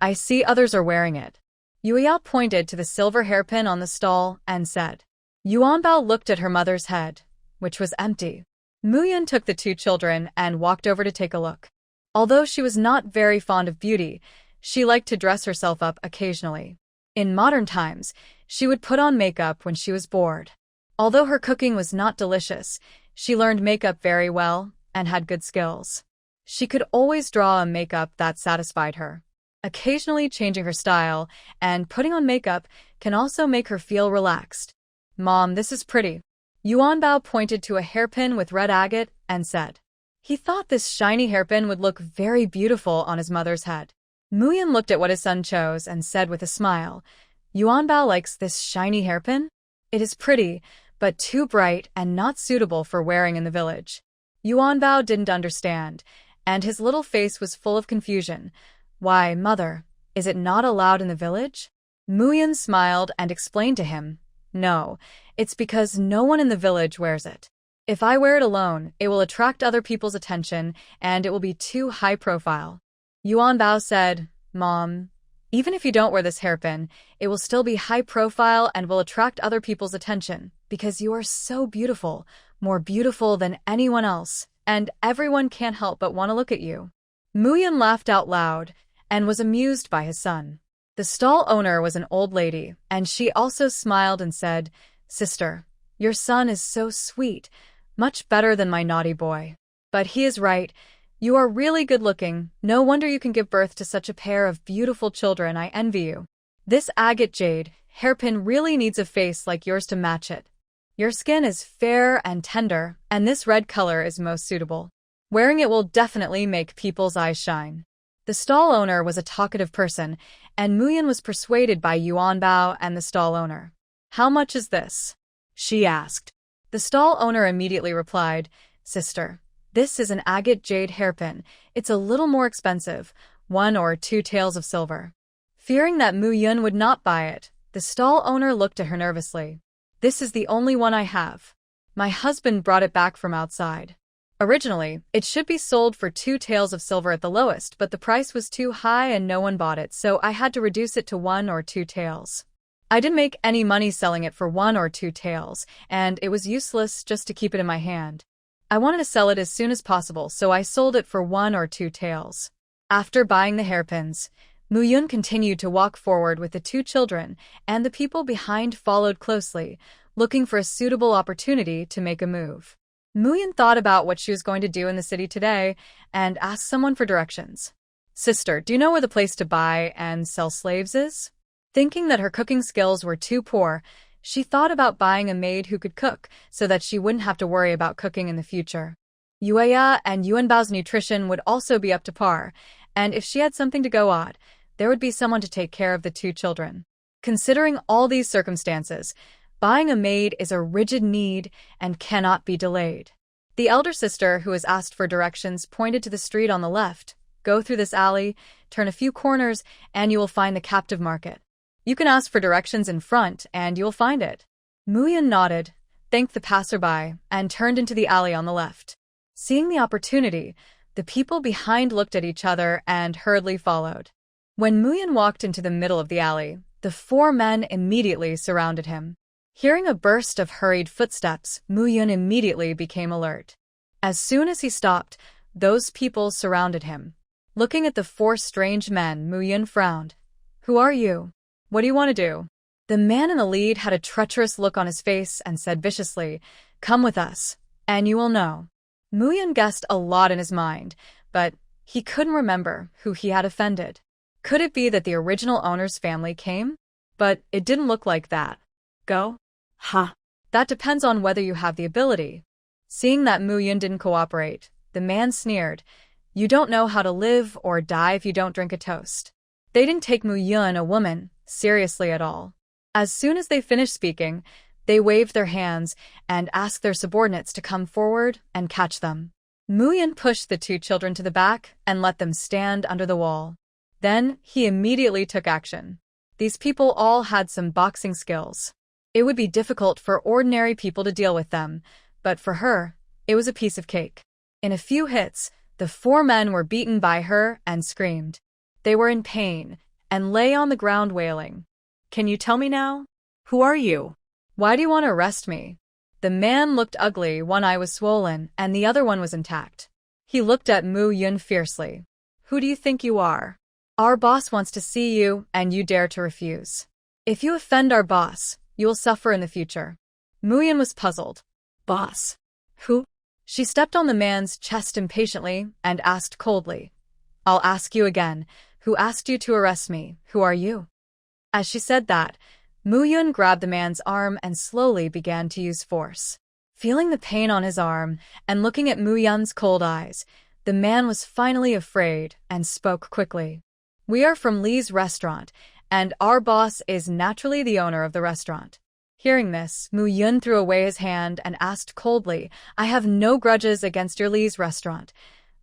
I see others are wearing it. Yuya pointed to the silver hairpin on the stall and said. Yuanbao looked at her mother's head, which was empty. Muyun took the two children and walked over to take a look. Although she was not very fond of beauty, she liked to dress herself up occasionally. In modern times, she would put on makeup when she was bored. Although her cooking was not delicious, she learned makeup very well and had good skills. She could always draw a makeup that satisfied her. Occasionally changing her style and putting on makeup can also make her feel relaxed. "Mom, this is pretty." Yuanbao pointed to a hairpin with red agate and said. He thought this shiny hairpin would look very beautiful on his mother's head. Muyun looked at what his son chose and said with a smile, "Yuanbao likes this shiny hairpin? It is pretty, but too bright and not suitable for wearing in the village." Yuanbao didn't understand, and his little face was full of confusion. "Why, mother, is it not allowed in the village?" Muyun smiled and explained to him, "No, it's because no one in the village wears it. If I wear it alone, it will attract other people's attention, and it will be too high profile." Yuanbao said, "Mom, even if you don't wear this hairpin, it will still be high profile and will attract other people's attention, because you are so beautiful, more beautiful than anyone else, and everyone can't help but want to look at you." Muyun laughed out loud and was amused by his son. The stall owner was an old lady, and she also smiled and said, "Sister, your son is so sweet, much better than my naughty boy. But he is right. You are really good-looking. No wonder you can give birth to such a pair of beautiful children. I envy you. This agate jade hairpin really needs a face like yours to match it. Your skin is fair and tender, and this red color is most suitable. Wearing it will definitely make people's eyes shine." The stall owner was a talkative person, and Muyun was persuaded by Yuanbao and the stall owner. "How much is this?" she asked. The stall owner immediately replied, "Sister, this is an agate jade hairpin. It's a little more expensive, 1 or 2 taels of silver." Fearing that Muyun would not buy it, the stall owner looked at her nervously. "This is the only one I have. My husband brought it back from outside. Originally, it should be sold for 2 taels of silver at the lowest, but the price was too high and no one bought it, so I had to reduce it to 1 or 2 taels. I didn't make any money selling it for 1 or 2 taels, and it was useless just to keep it in my hand. I wanted to sell it as soon as possible, so I sold it for 1 or 2 taels." After buying the hairpins, Muyun continued to walk forward with the 2 children, and the people behind followed closely, looking for a suitable opportunity to make a move. Muyun thought about what she was going to do in the city today and asked someone for directions. "Sister, do you know where the place to buy and sell slaves is?" Thinking that her cooking skills were too poor, she thought about buying a maid who could cook so that she wouldn't have to worry about cooking in the future. Yueya and Yuanbao's nutrition would also be up to par, and if she had something to go on, there would be someone to take care of the 2 children. Considering all these circumstances, buying a maid is a rigid need and cannot be delayed. The elder sister, who was asked for directions, pointed to the street on the left. "Go through this alley, turn a few corners, and you will find the captive market. You can ask for directions in front, and you will find it." Muyun nodded, thanked the passerby, and turned into the alley on the left. Seeing the opportunity, the people behind looked at each other and hurriedly followed. When Muyun walked into the middle of the alley, the 4 men immediately surrounded him. Hearing a burst of hurried footsteps, Muyun immediately became alert. As soon as he stopped, those people surrounded him. Looking at the 4 strange men, Muyun frowned. "Who are you? What do you want to do?" The man in the lead had a treacherous look on his face and said viciously, "Come with us, and you will know." Muyun guessed a lot in his mind, but he couldn't remember who he had offended. Could it be that the original owner's family came? But it didn't look like that. "Go?" "Huh." "That depends on whether you have the ability." Seeing that Muyun didn't cooperate, the man sneered, "You don't know how to live or die if you don't drink a toast." They didn't take Muyun, a woman, seriously at all. As soon as they finished speaking, they waved their hands and asked their subordinates to come forward and catch them. Muyun pushed the 2 children to the back and let them stand under the wall. Then he immediately took action. These people all had some boxing skills. It would be difficult for ordinary people to deal with them, but for her, it was a piece of cake. In a few hits, the 4 men were beaten by her and screamed. They were in pain and lay on the ground wailing. "Can you tell me now? Who are you? Why do you want to arrest me?" The man looked ugly, one eye was swollen, and the other one was intact. He looked at Mu Yun fiercely. Who do you think you are? Our boss wants to see you, and you dare to refuse. If you offend our boss, you will suffer in the future. Mu Yun was puzzled. Boss. Who? She stepped on the man's chest impatiently and asked coldly. I'll ask you again. Who asked you to arrest me? Who are you? As she said that, Mu Yun grabbed the man's arm and slowly began to use force. Feeling the pain on his arm and looking at Mu Yun's cold eyes, the man was finally afraid and spoke quickly. We are from Lee's restaurant, and our boss is naturally the owner of the restaurant. Hearing this, Mu Yun threw away his hand and asked coldly, I have no grudges against your Lee's restaurant.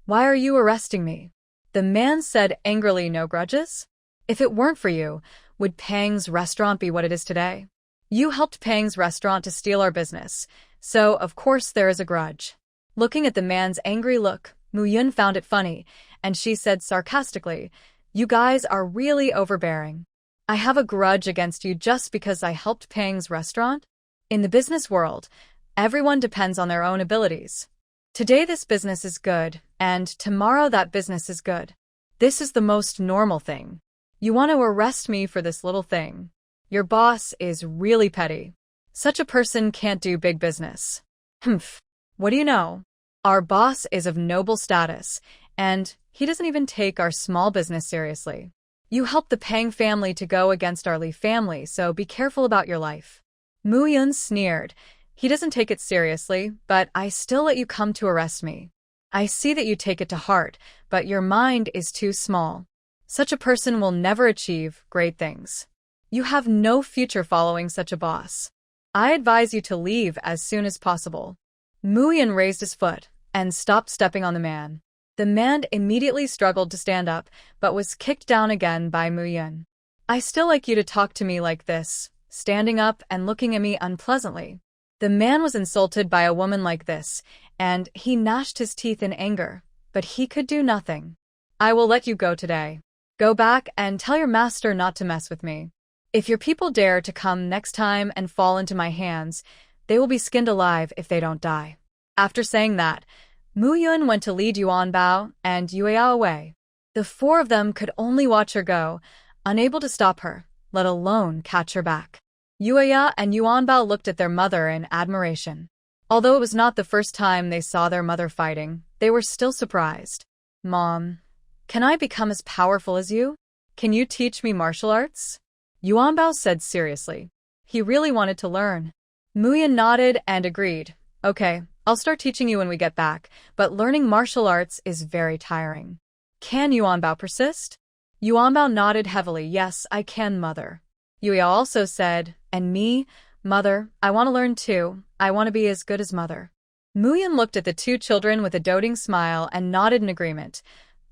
Why are you arresting me? The man said angrily, no grudges? If it weren't for you, would Pang's restaurant be what it is today? You helped Pang's restaurant to steal our business, so of course there is a grudge. Looking at the man's angry look, Mu Yun found it funny, and she said sarcastically, you guys are really overbearing. I have a grudge against you just because I helped Pang's restaurant? In the business world, everyone depends on their own abilities. Today this business is good, and tomorrow that business is good. This is the most normal thing. You want to arrest me for this little thing. Your boss is really petty. Such a person can't do big business. Humph. What do you know? Our boss is of noble status, and he doesn't even take our small business seriously. You helped the Pang family to go against our Lee family, so be careful about your life. Mu Yun sneered. He doesn't take it seriously, but I still let you come to arrest me. I see that you take it to heart, but your mind is too small. Such a person will never achieve great things. You have no future following such a boss. I advise you to leave as soon as possible. Mu Yun raised his foot and stopped stepping on the man. The man immediately struggled to stand up, but was kicked down again by Mu Yun. I still like you to talk to me like this, standing up and looking at me unpleasantly. The man was insulted by a woman like this, and he gnashed his teeth in anger, but he could do nothing. I will let you go today. Go back and tell your master not to mess with me. If your people dare to come next time and fall into my hands, they will be skinned alive if they don't die. After saying that, Mu Yun went to lead Yuanbao and Yueya away. The four of them could only watch her go, unable to stop her, let alone catch her back. Yueya and Yuanbao looked at their mother in admiration. Although it was not the first time they saw their mother fighting, they were still surprised. Mom, can I become as powerful as you? Can you teach me martial arts? Yuanbao said seriously. He really wanted to learn. Mu Yun nodded and agreed. Okay, I'll start teaching you when we get back, but learning martial arts is very tiring. Can Yuanbao persist? Yuanbao nodded heavily. Yes, I can, mother. Yuya also said, and me, mother, I want to learn too. I want to be as good as mother. Mu Yun looked at the two children with a doting smile and nodded in agreement.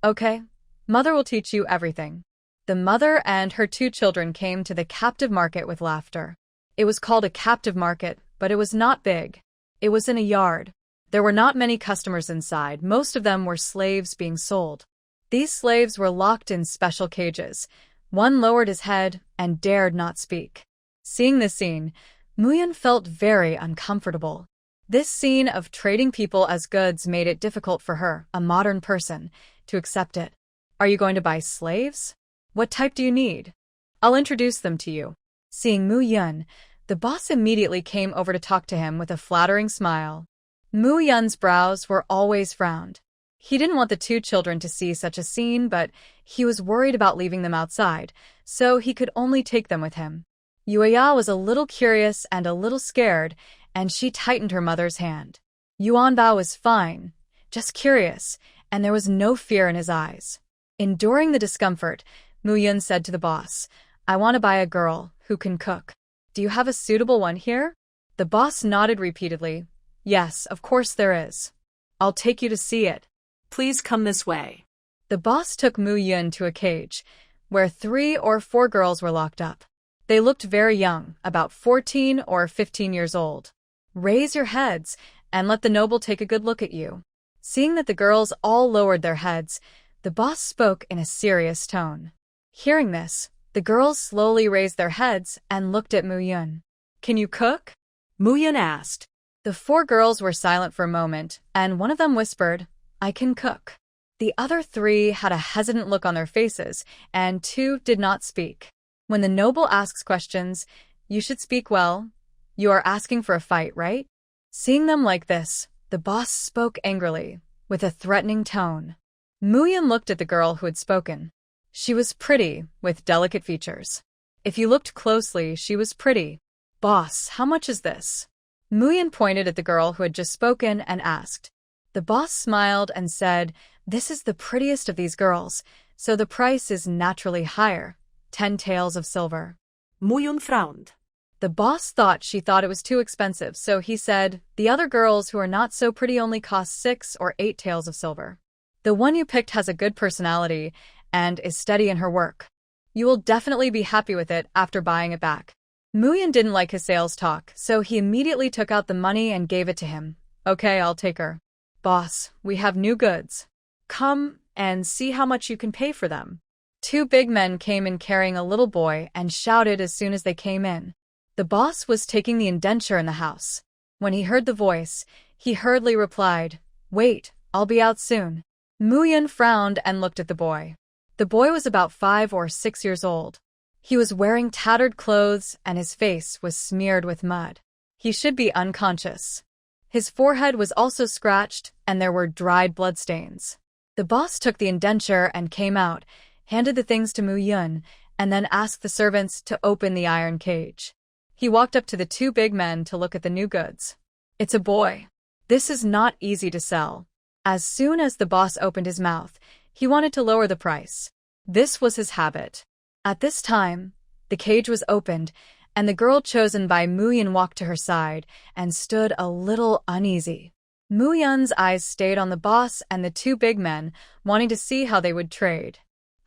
Okay, mother will teach you everything. The mother and her two children came to the captive market with laughter. It was called a captive market, but it was not big. It was in a yard. There were not many customers inside. Most of them were slaves being sold. These slaves were locked in special cages. One lowered his head and dared not speak. Seeing this scene, Mu Yun felt very uncomfortable. This scene of trading people as goods made it difficult for her, a modern person, to accept it. Are you going to buy slaves? What type do you need? I'll introduce them to you. Seeing Mu Yun, the boss immediately came over to talk to him with a flattering smile. Mu Yun's brows were always frowned. He didn't want the two children to see such a scene, but he was worried about leaving them outside, so he could only take them with him. Yueya was a little curious and a little scared, and she tightened her mother's hand. Yuanbao was fine, just curious, and there was no fear in his eyes. Enduring the discomfort, Mu Yun said to the boss, I want to buy a girl who can cook. Do you have a suitable one here? The boss nodded repeatedly. Yes, of course there is. I'll take you to see it. Please come this way. The boss took Mu Yun to a cage, where 3 or 4 girls were locked up. They looked very young, about 14 or 15 years old. Raise your heads, and let the noble take a good look at you. Seeing that the girls all lowered their heads, the boss spoke in a serious tone. Hearing this, the girls slowly raised their heads and looked at Mu Yun. Can you cook? Mu Yun asked. The four girls were silent for a moment, and one of them whispered, "I can cook." The other three had a hesitant look on their faces, and two did not speak. When the noble asks questions, you should speak well. You are asking for a fight, right? Seeing them like this, the boss spoke angrily, with a threatening tone. Muyan looked at the girl who had spoken. She was pretty, with delicate features. If you looked closely, she was pretty. "Boss, how much is this?" Muyan pointed at the girl who had just spoken and asked. The boss smiled and said, "This is the prettiest of these girls, so the price is naturally higher, 10 taels of silver." Muyan frowned. The boss thought she thought it was too expensive, so he said, "The other girls who are not so pretty only cost 6 or 8 taels of silver. The one you picked has a good personality and is steady in her work. You will definitely be happy with it after buying it back." Muyan didn't like his sales talk, so he immediately took out the money and gave it to him. "Okay, I'll take her." "Boss, we have new goods. Come and see how much you can pay for them." Two big men came in carrying a little boy and shouted as soon as they came in. The boss was taking the indenture in the house. When he heard the voice, he hurriedly replied, "Wait, I'll be out soon." Muyan frowned and looked at the boy. The boy was about 5 or 6 years old. He was wearing tattered clothes and his face was smeared with mud. He should be unconscious. His forehead was also scratched and there were dried bloodstains. The boss took the indenture and came out, handed the things to Muyan, and then asked the servants to open the iron cage. He walked up to the two big men to look at the new goods. "It's a boy. This is not easy to sell." As soon as the boss opened his mouth, he wanted to lower the price. This was his habit. At this time, the cage was opened, and the girl chosen by Muyan walked to her side and stood a little uneasy. Muyan's eyes stayed on the boss and the two big men, wanting to see how they would trade.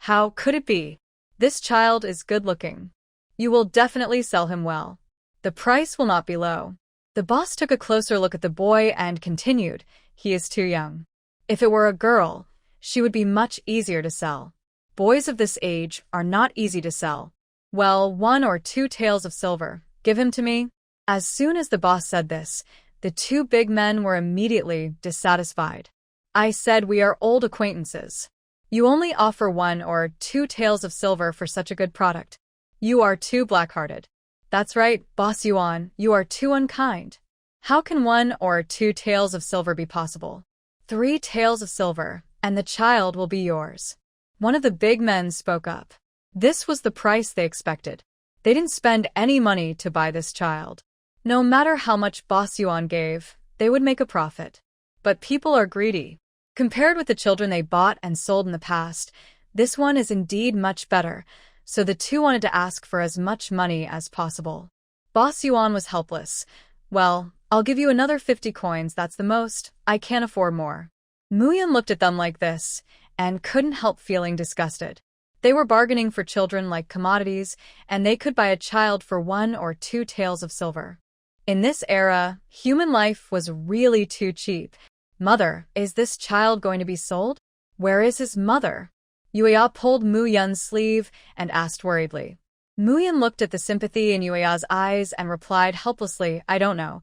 "How could it be? This child is good-looking. You will definitely sell him well. The price will not be low." The boss took a closer look at the boy and continued, "He is too young. If it were a girl, she would be much easier to sell. Boys of this age are not easy to sell. Well, 1 or 2 taels of silver. Give him to me." As soon as the boss said this, the two big men were immediately dissatisfied. "I said we are old acquaintances. You only offer 1 or 2 taels of silver for such a good product. You are too black-hearted." "That's right, Boss Yuan, you are too unkind. How can 1 or 2 taels of silver be possible? 3 taels of silver, and the child will be yours." One of the big men spoke up. This was the price they expected. They didn't spend any money to buy this child. No matter how much Boss Yuan gave, they would make a profit. But people are greedy. Compared with the children they bought and sold in the past, this one is indeed much better, so the two wanted to ask for as much money as possible. Boss Yuan was helpless. "Well, I'll give you another 50 coins, that's the most. I can't afford more." Muyan looked at them like this, and couldn't help feeling disgusted. They were bargaining for children like commodities, and they could buy a child for 1 or 2 taels of silver. In this era, human life was really too cheap. "Mother, is this child going to be sold? Where is his mother?" Yuya pulled Muyan's sleeve and asked worriedly. Muyan looked at the sympathy in Yuya's eyes and replied helplessly, "I don't know.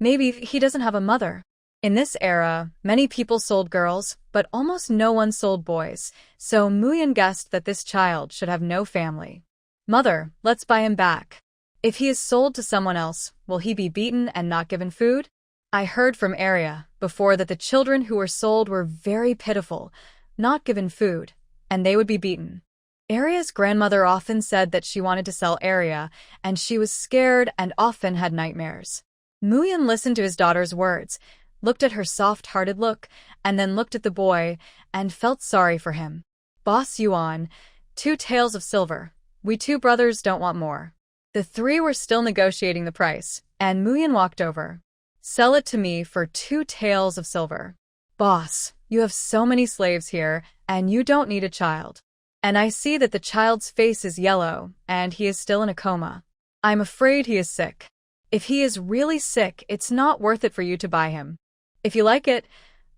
Maybe he doesn't have a mother." In this era, many people sold girls, but almost no one sold boys, so Muyan guessed that this child should have no family. "Mother, let's buy him back. If he is sold to someone else, will he be beaten and not given food?" I heard from Arya before that the children who were sold were very pitiful, not given food, and they would be beaten. Arya's grandmother often said that she wanted to sell Arya, and she was scared and often had nightmares. Muyan listened to his daughter's words, looked at her soft-hearted look, and then looked at the boy, and felt sorry for him. "Boss Yuan, 2 taels of silver. We two brothers don't want more." The three were still negotiating the price, and Muyan walked over. "Sell it to me for 2 taels of silver." "Boss, you have so many slaves here, and you don't need a child. And I see that the child's face is yellow, and he is still in a coma. I'm afraid he is sick. If he is really sick, it's not worth it for you to buy him. If you like it,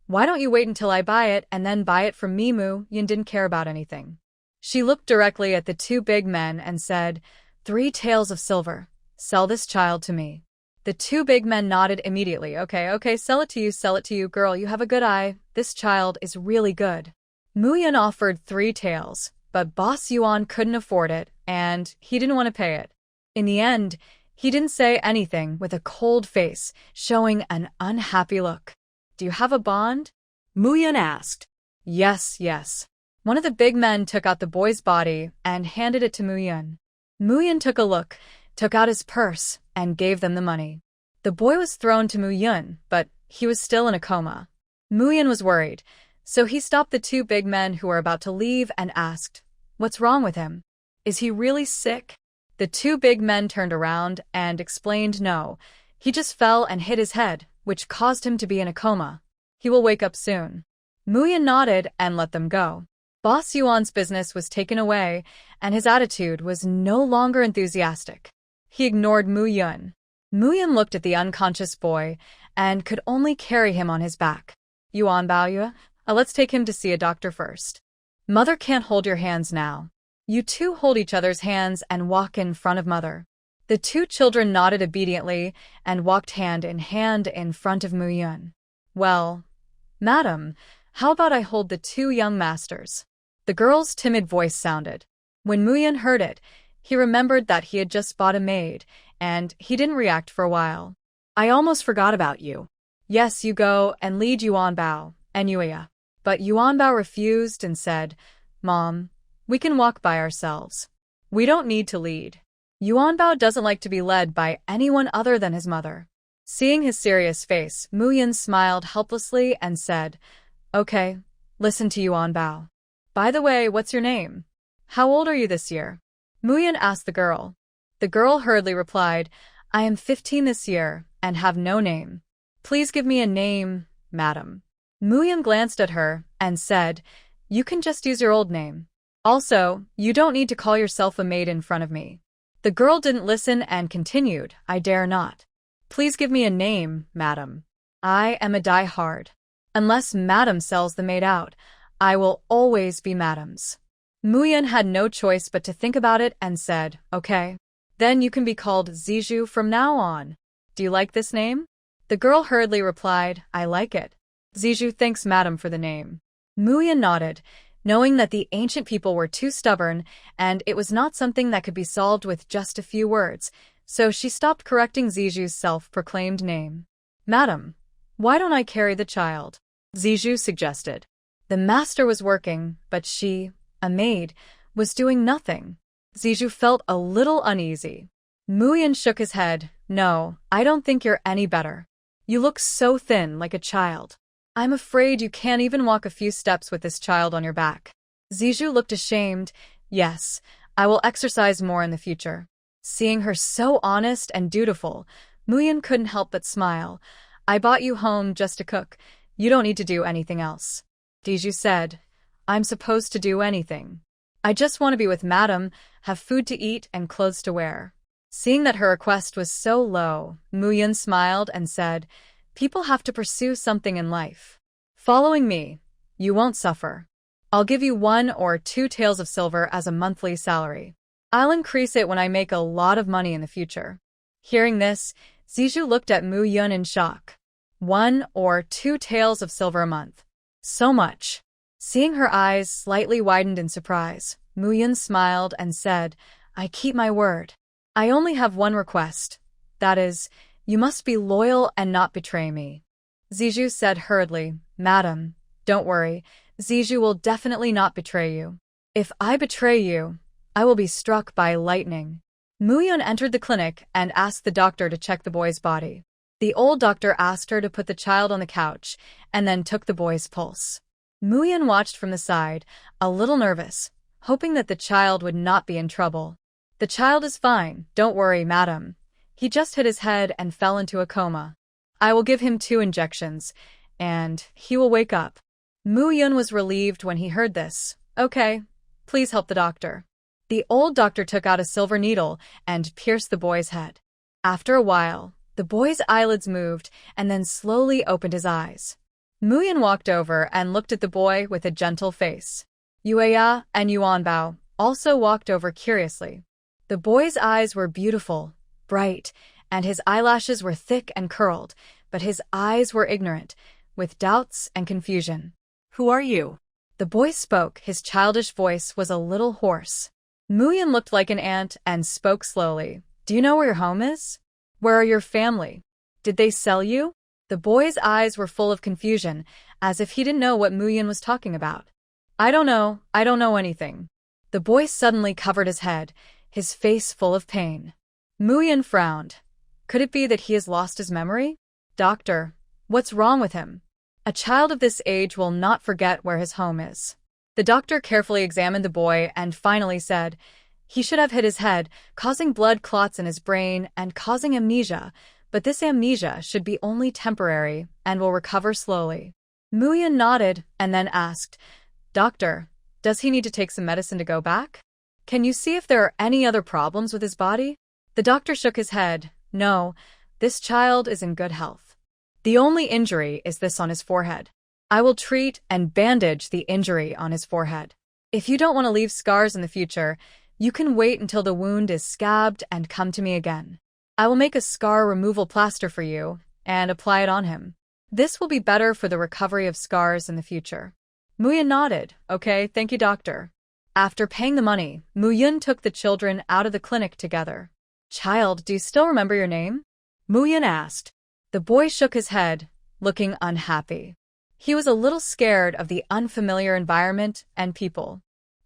why don't you wait until I buy it and then buy it from me?" Muyan didn't care about anything. She looked directly at the two big men and said, 3 taels of silver. Sell this child to me." The two big men nodded immediately. Okay, sell it to you, girl, you have a good eye. This child is really good. Muyan offered 3 taels, but Boss Yuan couldn't afford it, and he didn't want to pay it. In the end, he didn't say anything with a cold face, showing an unhappy look. Do you have a bond? Muyan asked. Yes. One of the big men took out the boy's body and handed it to Muyan. Muyan took a look, took out his purse, and gave them the money. The boy was thrown to Muyan, but he was still in a coma. Muyan was worried, so he stopped the 2 big men who were about to leave and asked, "What's wrong with him? Is he really sick?" The 2 big men turned around and explained no, he just fell and hit his head, which caused him to be in a coma. He will wake up soon. Muyan nodded and let them go. Boss Yuan's business was taken away, and his attitude was no longer enthusiastic. He ignored Muyan. Muyan looked at the unconscious boy and could only carry him on his back. Yuanbao, let's take him to see a doctor first. Mother can't hold your hands now. You 2 hold each other's hands and walk in front of Mother. The 2 children nodded obediently and walked hand in front of Muyan. Well, Madam, how about I hold the 2 young masters? The girl's timid voice sounded. When Muyan heard it, he remembered that he had just bought a maid, and he didn't react for a while. I almost forgot about you. Yes, you go and lead Yuanbao and Yuya. But Yuanbao refused and said, Mom, we can walk by ourselves. We don't need to lead. Yuanbao doesn't like to be led by anyone other than his mother. Seeing his serious face, Muyan smiled helplessly and said, Okay, listen to Yuanbao. By the way, what's your name? How old are you this year? Muyan asked the girl. The girl hurriedly replied, I am 15 this year and have no name. Please give me a name, madam. Muyan glanced at her and said, You can just use your old name. Also, you don't need to call yourself a maid in front of me. The girl didn't listen and continued, I dare not. Please give me a name, madam. I am a die-hard. Unless madam sells the maid out, I will always be madam's. Muyan had no choice but to think about it and said, Okay. Then you can be called Ziju from now on. Do you like this name? The girl hurriedly replied, I like it. Ziju thanks madam for the name. Muyan nodded, knowing that the ancient people were too stubborn and it was not something that could be solved with just a few words, so she stopped correcting Ziju's self-proclaimed name. Madam, why don't I carry the child? Ziju suggested. The master was working, but she, a maid, was doing nothing. Ziju felt a little uneasy. Muyan shook his head. No, I don't think you're any better. You look so thin, like a child. I'm afraid you can't even walk a few steps with this child on your back. Ziju looked ashamed. Yes, I will exercise more in the future. Seeing her so honest and dutiful, Muyan couldn't help but smile. I brought you home just to cook. You don't need to do anything else. Ziju said, I'm supposed to do anything. I just want to be with madam, have food to eat and clothes to wear. Seeing that her request was so low, Muyan smiled and said, People have to pursue something in life. Following me, you won't suffer. I'll give you 1 or 2 taels of silver as a monthly salary. I'll increase it when I make a lot of money in the future. Hearing this, Ziju looked at Muyan in shock. 1 or 2 taels of silver a month. So much. Seeing her eyes slightly widened in surprise, Muyan smiled and said, I keep my word. I only have one request. That is, you must be loyal and not betray me. Ziju said hurriedly, Madam, don't worry. Ziju will definitely not betray you. If I betray you, I will be struck by lightning. Muyan entered the clinic and asked the doctor to check the boy's body. The old doctor asked her to put the child on the couch and then took the boy's pulse. Muyan watched from the side, a little nervous, hoping that the child would not be in trouble. The child is fine, don't worry, madam. He just hit his head and fell into a coma. I will give him 2 injections, and he will wake up. Muyan was relieved when he heard this. Okay, please help the doctor. The old doctor took out a silver needle and pierced the boy's head. After a while, the boy's eyelids moved and then slowly opened his eyes. Muyan walked over and looked at the boy with a gentle face. Yuya and Yuanbao also walked over curiously. The boy's eyes were beautiful, bright, and his eyelashes were thick and curled, but his eyes were ignorant, with doubts and confusion. Who are you? The boy spoke. His childish voice was a little hoarse. Muyan looked like an ant and spoke slowly. Do you know where your home is? Where are your family? Did they sell you? The boy's eyes were full of confusion, as if he didn't know what Muyan was talking about. I don't know anything. The boy suddenly covered his head, his face full of pain. Muyan frowned. Could it be that he has lost his memory? Doctor, what's wrong with him? A child of this age will not forget where his home is. The doctor carefully examined the boy and finally said, he should have hit his head, causing blood clots in his brain and causing amnesia, but this amnesia should be only temporary and will recover slowly. Muyan nodded and then asked, Doctor, does he need to take some medicine to go back? Can you see if there are any other problems with his body? The doctor shook his head. No, this child is in good health. The only injury is this on his forehead. I will treat and bandage the injury on his forehead. If you don't want to leave scars in the future, you can wait until the wound is scabbed and come to me again. I will make a scar removal plaster for you and apply it on him. This will be better for the recovery of scars in the future. Muyan nodded. Okay, thank you, doctor. After paying the money, Muyan took the children out of the clinic together. Child, do you still remember your name? Muyan asked. The boy shook his head, looking unhappy. He was a little scared of the unfamiliar environment and people.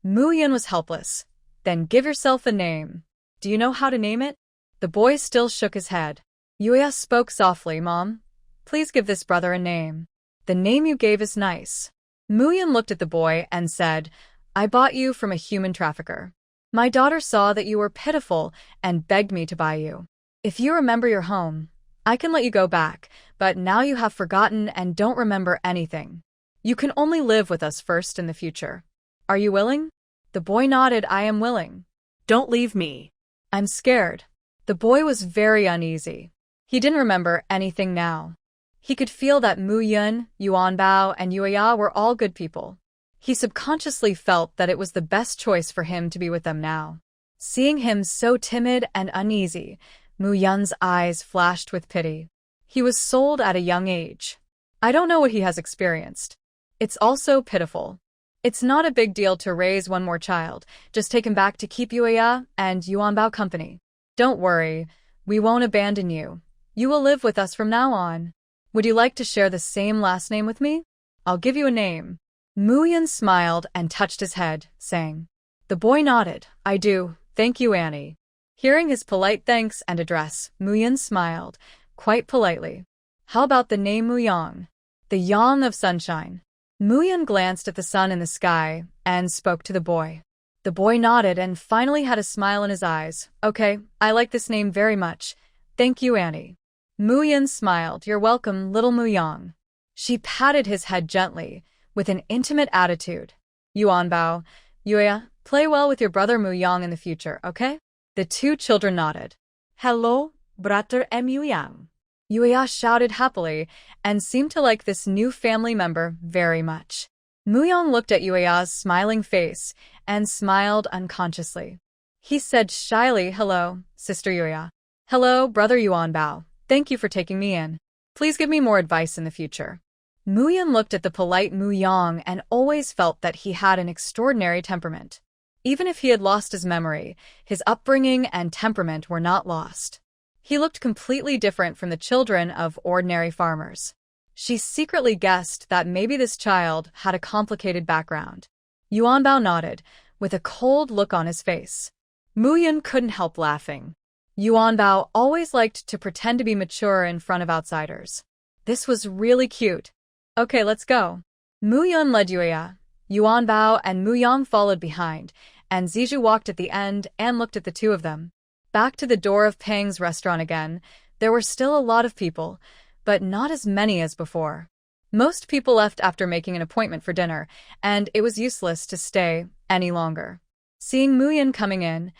Muyan was helpless. Then give yourself a name. Do you know how to name it? The boy still shook his head. Yuya spoke softly. Mom, please give this brother a name. The name you gave is nice. Muyan looked at the boy and said, I bought you from a human trafficker. My daughter saw that you were pitiful and begged me to buy you. If you remember your home, I can let you go back, but now you have forgotten and don't remember anything. You can only live with us first in the future. Are you willing? The boy nodded. I am willing. Don't leave me. I'm scared. The boy was very uneasy. He didn't remember anything now. He could feel that Muyan, Yuanbao, and Yuya were all good people. He subconsciously felt that it was the best choice for him to be with them now. Seeing him so timid and uneasy, Muyan's eyes flashed with pity. He was sold at a young age. I don't know what he has experienced. It's also pitiful. It's not a big deal to raise one more child. Just take him back to keep Yuya and Yuanbao company. Don't worry, we won't abandon you. You will live with us from now on. Would you like to share the same last name with me? I'll give you a name. Muyan smiled and touched his head, saying. The boy nodded. I do, thank you, Annie. Hearing his polite thanks and address, Muyan smiled, quite politely. How about the name Muyang? The yang of sunshine. Muyan glanced at the sun in the sky and spoke to the boy. The boy nodded and finally had a smile in his eyes. Okay, I like this name very much. Thank you, Annie. Muyan smiled. You're welcome, little Muyang. She patted his head gently, with an intimate attitude. Yuanbao, Yuya, play well with your brother Muyang in the future, okay? The two children nodded. Hello, brother Muyang. Yuya shouted happily and seemed to like this new family member very much. Muyang looked at Yuya's smiling face and smiled unconsciously. He said shyly, hello, Sister Yuya. Hello, Brother Yuanbao. Thank you for taking me in. Please give me more advice in the future. Muyan looked at the polite Muyang and always felt that he had an extraordinary temperament. Even if he had lost his memory, his upbringing and temperament were not lost. He looked completely different from the children of ordinary farmers. She secretly guessed that maybe this child had a complicated background. Yuanbao nodded, with a cold look on his face. Muyan couldn't help laughing. Yuanbao always liked to pretend to be mature in front of outsiders. This was really cute. Okay, let's go. Muyan led Yuya. Yuanbao and Muyang followed behind, and Zizhu walked at the end and looked at the two of them. Back to the door of Pang's restaurant again, there were still a lot of people, but not as many as before. Most people left after making an appointment for dinner, and it was useless to stay any longer. Seeing Muyan coming in,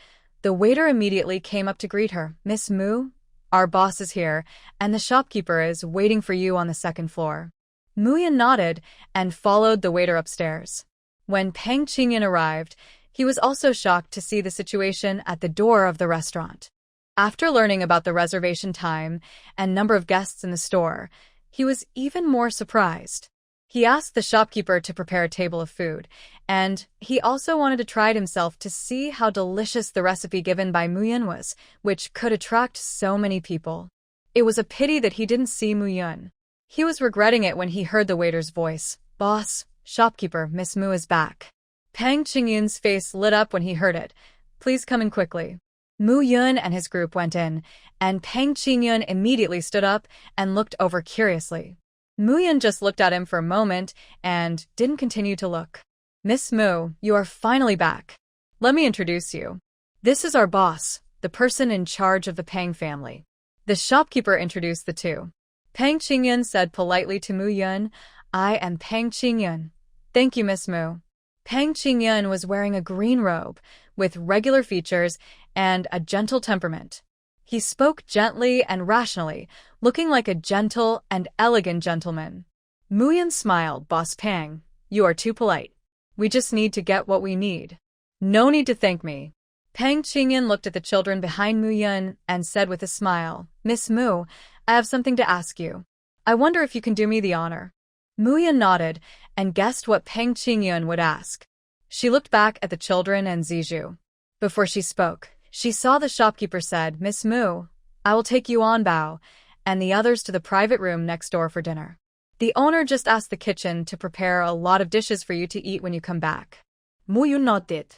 the waiter immediately came up to greet her. Miss Mu, our boss is here, and the shopkeeper is waiting for you on the second floor. Muyan nodded and followed the waiter upstairs. When Pang Qingyan arrived, he was also shocked to see the situation at the door of the restaurant. After learning about the reservation time and number of guests in the store, he was even more surprised. He asked the shopkeeper to prepare a table of food, and he also wanted to try it himself to see how delicious the recipe given by Muyun was, which could attract so many people. It was a pity that he didn't see Muyun. He was regretting it when he heard the waiter's voice. "Boss, shopkeeper, Miss Mu is back." Pang Qingyun's face lit up when he heard it. "Please come in quickly." Muyun and his group went in, and Pang Qingyun immediately stood up and looked over curiously. Muyun just looked at him for a moment and didn't continue to look. "Miss Mu, you are finally back. Let me introduce you. This is our boss, the person in charge of the Pang family." The shopkeeper introduced the two. Pang Qingyun said politely to Muyun, "I am Pang Qingyun. Thank you, Miss Mu." Pang Qingyun was wearing a green robe with regular features and a gentle temperament. He spoke gently and rationally, looking like a gentle and elegant gentleman. Muyun smiled. "Boss Pang, you are too polite. We just need to get what we need. No need to thank me." Pang Qingyun looked at the children behind Muyun and said with a smile, "Miss Mu, I have something to ask you. I wonder if you can do me the honor." Muyun nodded and guessed what Pang Qingyun would ask. She looked back at the children and Zijou. Before she spoke, she saw the shopkeeper said, "Miss Mu, I will take you on Bao and the others to the private room next door for dinner. The owner just asked the kitchen to prepare a lot of dishes for you to eat when you come back." Muyun nodded.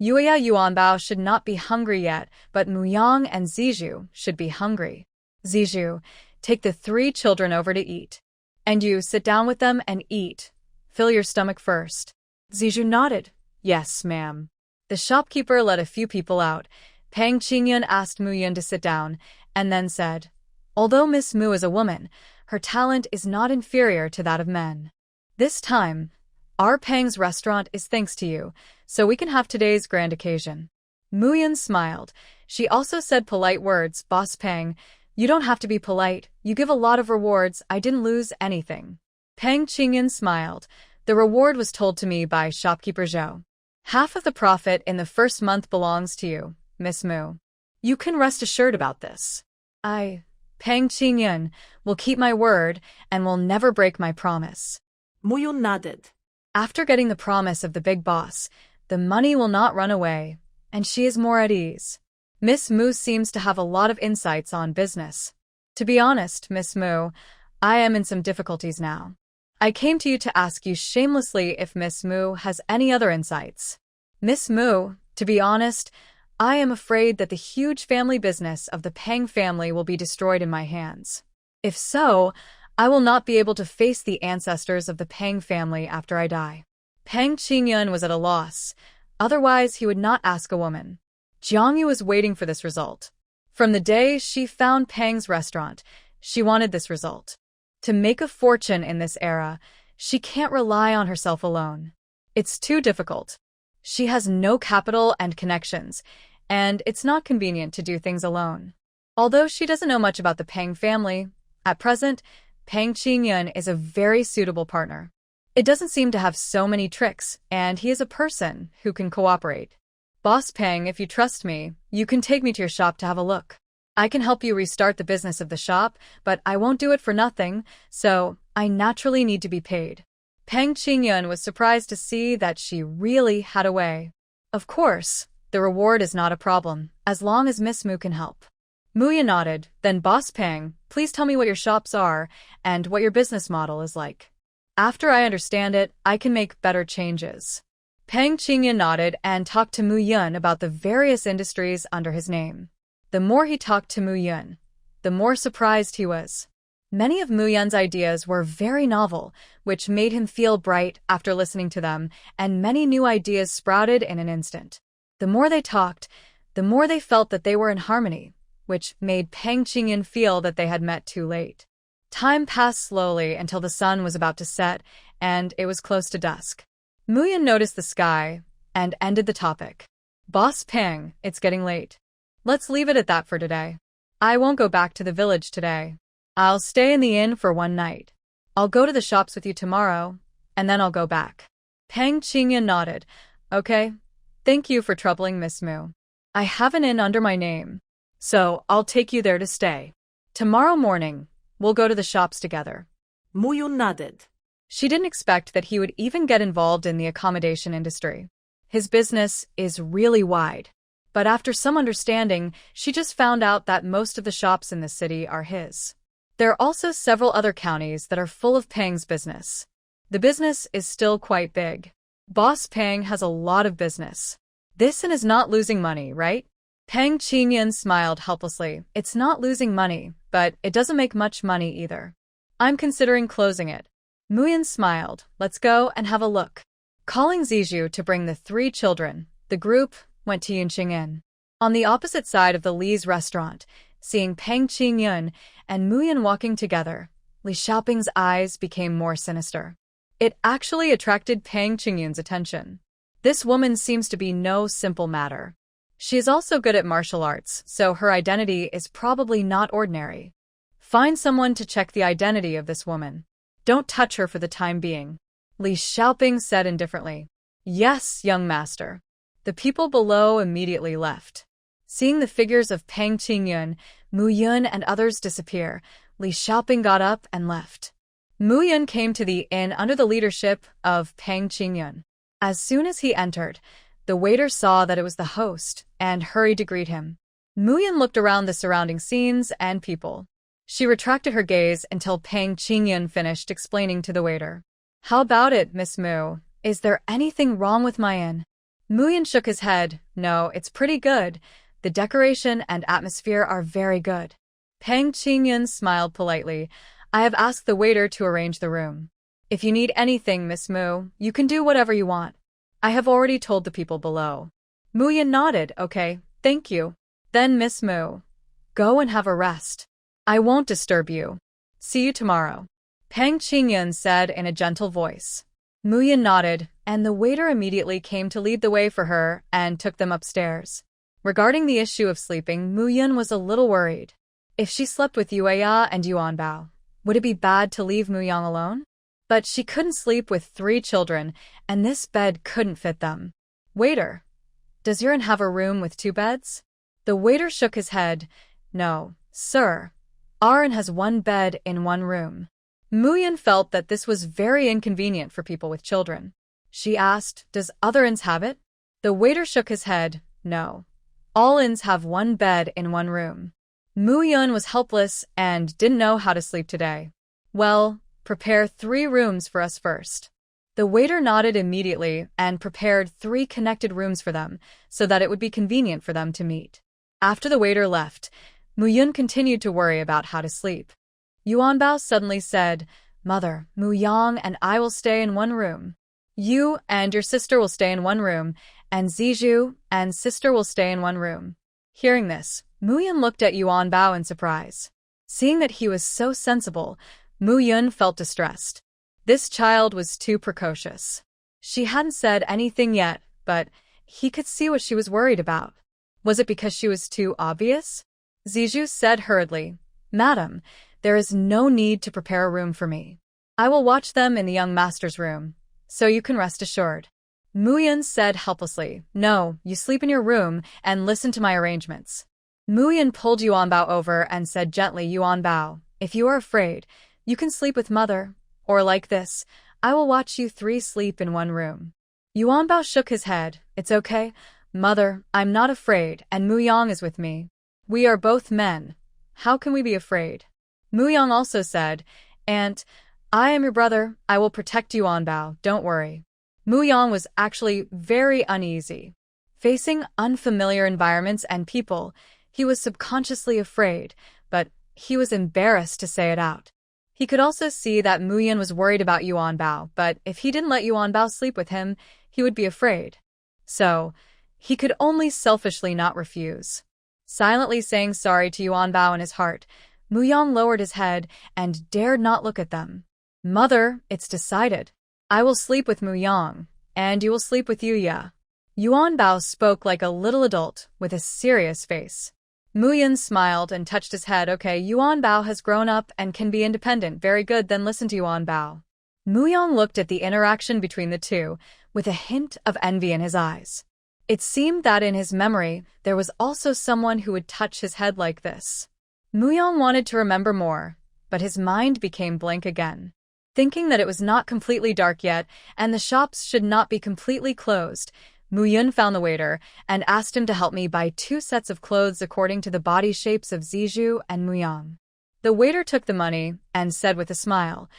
Yuya Yuanbao should not be hungry yet, but Muyang and Zijou should be hungry. "Zijou, take the 3 children over to eat. And you sit down with them and eat. Fill your stomach first." Zijou nodded. "Yes, ma'am." The shopkeeper let a few people out. Pang Qingyun asked Muyun to sit down, and then said, "Although Miss Mu is a woman, her talent is not inferior to that of men. This time, our Pang's restaurant is thanks to you, so we can have today's grand occasion." Muyun smiled. She also said polite words, "Boss Pang, you don't have to be polite. You give a lot of rewards. I didn't lose anything." Pang Qingyun smiled. "The reward was told to me by shopkeeper Zhou. Half of the profit in the first month belongs to you, Miss Mu. You can rest assured about this. I, Pang Qingyun, will keep my word and will never break my promise." Muyun nodded. After getting the promise of the big boss, the money will not run away, and she is more at ease. Miss Mu seems to have a lot of insights on business. To be honest, Miss Mu, I am in some difficulties now. I came to you to ask you shamelessly if Miss Mu has any other insights. Miss Mu, to be honest, I am afraid that the huge family business of the Pang family will be destroyed in my hands. If so, I will not be able to face the ancestors of the Pang family after I die. Pang Qingyun was at a loss. Otherwise, he would not ask a woman. Jiangyu was waiting for this result. From the day she found Pang's restaurant, she wanted this result. To make a fortune in this era, she can't rely on herself alone. It's too difficult. She has no capital and connections, and it's not convenient to do things alone. Although she doesn't know much about the Pang family, at present, Pang Qingyun is a very suitable partner. It doesn't seem to have so many tricks, and he is a person who can cooperate. Boss Pang, if you trust me, you can take me to your shop to have a look. I can help you restart the business of the shop, but I won't do it for nothing, so I naturally need to be paid. Pang Qingyun was surprised to see that she really had a way. Of course, the reward is not a problem, as long as Miss Mu can help. Muyun nodded. Then Boss Pang, please tell me what your shops are and what your business model is like. After I understand it, I can make better changes. Pang Qingyun nodded and talked to Muyun about the various industries under his name. The more he talked to Muyun, the more surprised he was. Many of Muyun's ideas were very novel, which made him feel bright after listening to them, and many new ideas sprouted in an instant. The more they talked, the more they felt that they were in harmony, which made Pang Qingyun feel that they had met too late. Time passed slowly until the sun was about to set, and it was close to dusk. Muyun noticed the sky and ended the topic. Boss Pang, it's getting late. Let's leave it at that for today. I won't go back to the village today. I'll stay in the inn for one night. I'll go to the shops with you tomorrow, and then I'll go back. Pang Qingyun nodded. Okay. Thank you for troubling Miss Mu. I have an inn under my name, So, I'll take you there to stay. Tomorrow morning, we'll go to the shops together. Muyun nodded. She didn't expect that he would even get involved in the accommodation industry. His business is really wide. But after some understanding, she just found out that most of the shops in the city are his. There are also several other counties that are full of Pang's business. The business is still quite big. Boss Pang has a lot of business. This and is not losing money, right? Pang Qingyan smiled helplessly. It's not losing money, but it doesn't make much money either. I'm considering closing it. Muyan smiled. Let's go and have a look. Calling Zijou to bring the 3 children, the group went to Yunqing Inn. On the opposite side of the Li's restaurant, seeing Pang Qingyun and Muyan walking together, Li Xiaoping's eyes became more sinister. It actually attracted Pang Qingyun's attention. This woman seems to be no simple matter. She is also good at martial arts, so her identity is probably not ordinary. Find someone to check the identity of this woman. Don't touch her for the time being. Li Xiaoping said indifferently. Yes, young master. The people below immediately left. Seeing the figures of Pang Qingyun, Mu Yun and others disappear, Li Xiaoping got up and left. Mu Yun came to the inn under the leadership of Pang Qingyun. As soon as he entered, the waiter saw that it was the host and hurried to greet him. Mu Yun looked around the surrounding scenes and people. She retracted her gaze until Pang Qingyun finished explaining to the waiter. How about it, Miss Mu? Is there anything wrong with my inn? Mu Yun shook his head. No, it's pretty good. The decoration and atmosphere are very good. Pang Qingyun smiled politely. I have asked the waiter to arrange the room. If you need anything, Miss Mu, you can do whatever you want. I have already told the people below. Mu Yun nodded. Okay, thank you. Then Miss Mu, go and have a rest. I won't disturb you. See you tomorrow. Pang Qingyun said in a gentle voice. Mu Yun nodded, and the waiter immediately came to lead the way for her and took them upstairs. Regarding the issue of sleeping, Mu Yun was a little worried. If she slept with Yueya and Yuanbao, would it be bad to leave Mu Yang alone? But she couldn't sleep with 3 children, and this bed couldn't fit them. Waiter, does your inn have a room with 2 beds? The waiter shook his head. No, sir. Our inn has 1 bed in 1 room. Mu Yun felt that this was very inconvenient for people with children. She asked, does other inns have it? The waiter shook his head. No. All inns have 1 bed in 1 room. Mu Yun was helpless and didn't know how to sleep today. Well, prepare 3 rooms for us first. The waiter nodded immediately and prepared 3 connected rooms for them so that it would be convenient for them to meet. After the waiter left, Mu Yun continued to worry about how to sleep. Yuanbao suddenly said, Mother, Mu Yang and I will stay in 1 room. You and your sister will stay in 1 room, and Zijou and sister will stay in 1 room. Hearing this, Mu Yun looked at Yuanbao in surprise. Seeing that he was so sensible, Mu Yun felt distressed. This child was too precocious. She hadn't said anything yet, but he could see what she was worried about. Was it because she was too obvious? Zijou said hurriedly, Madam, there is no need to prepare a room for me. I will watch them in the young master's room, so you can rest assured. Mu Yun said helplessly, No, you sleep in your room and listen to my arrangements. Mu Yun pulled Yuanbao over and said gently, Yuanbao, if you are afraid, you can sleep with Mother, or like this, I will watch you 3 sleep in 1 room. Yuanbao shook his head. It's okay, Mother, I'm not afraid, and Mu Yang is with me. We are both men. How can we be afraid? Mu Yang also said, Aunt, I am your brother. I will protect you, Yuanbao. Don't worry. Mu Yang was actually very uneasy. Facing unfamiliar environments and people, he was subconsciously afraid, but he was embarrassed to say it out. He could also see that Mu Yun was worried about Yuanbao, but if he didn't let Yuanbao sleep with him, he would be afraid. So, he could only selfishly not refuse. Silently saying sorry to Yuanbao in his heart, Mu Yang lowered his head and dared not look at them. Mother, it's decided. I will sleep with Mu Yang, and you will sleep with Yuya. Yuanbao spoke like a little adult with a serious face. Mu Yun smiled and touched his head. Okay, Yuanbao has grown up and can be independent. Very good, then listen to Yuanbao. Mu Yang looked at the interaction between the two with a hint of envy in his eyes. It seemed that in his memory, there was also someone who would touch his head like this. Muyun wanted to remember more, but his mind became blank again. Thinking that it was not completely dark yet, and the shops should not be completely closed, Muyun found the waiter and asked him to help me buy 2 sets of clothes according to the body shapes of Zizhu and Muyang. The waiter took the money and said with a smile,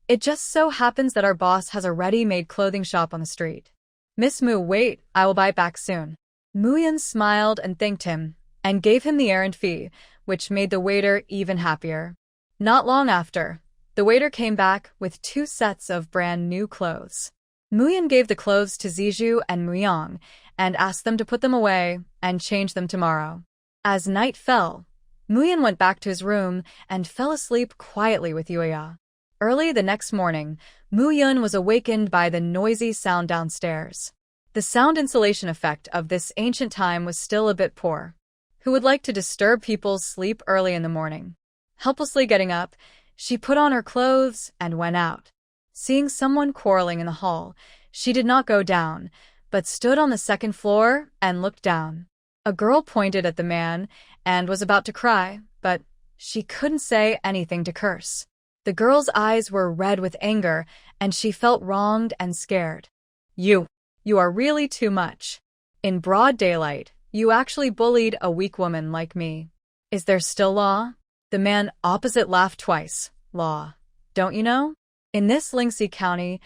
"It just so happens that our boss has a ready-made clothing shop on the street. Miss Mu, wait, I will buy it back soon." Muyun smiled and thanked him, and gave him the errand fee, which made the waiter even happier. Not long after, the waiter came back with 2 sets of brand new clothes. Muyun gave the clothes to Zizhu and Muyang and asked them to put them away and change them tomorrow. As night fell, Muyun went back to his room and fell asleep quietly with Yuya. Early the next morning, Muyun was awakened by the noisy sound downstairs. The sound insulation effect of this ancient time was still a bit poor. Who would like to disturb people's sleep early in the morning? Helplessly getting up, she put on her clothes and went out. Seeing someone quarreling in the hall, she did not go down, but stood on the 2nd floor and looked down. A girl pointed at the man and was about to cry, but she couldn't say anything to curse. The girl's eyes were red with anger, and she felt wronged and scared. You are really too much. In broad daylight, you actually bullied a weak woman like me. Is there still law? The man opposite laughed twice. Law. Don't you know? In this Lingxi County,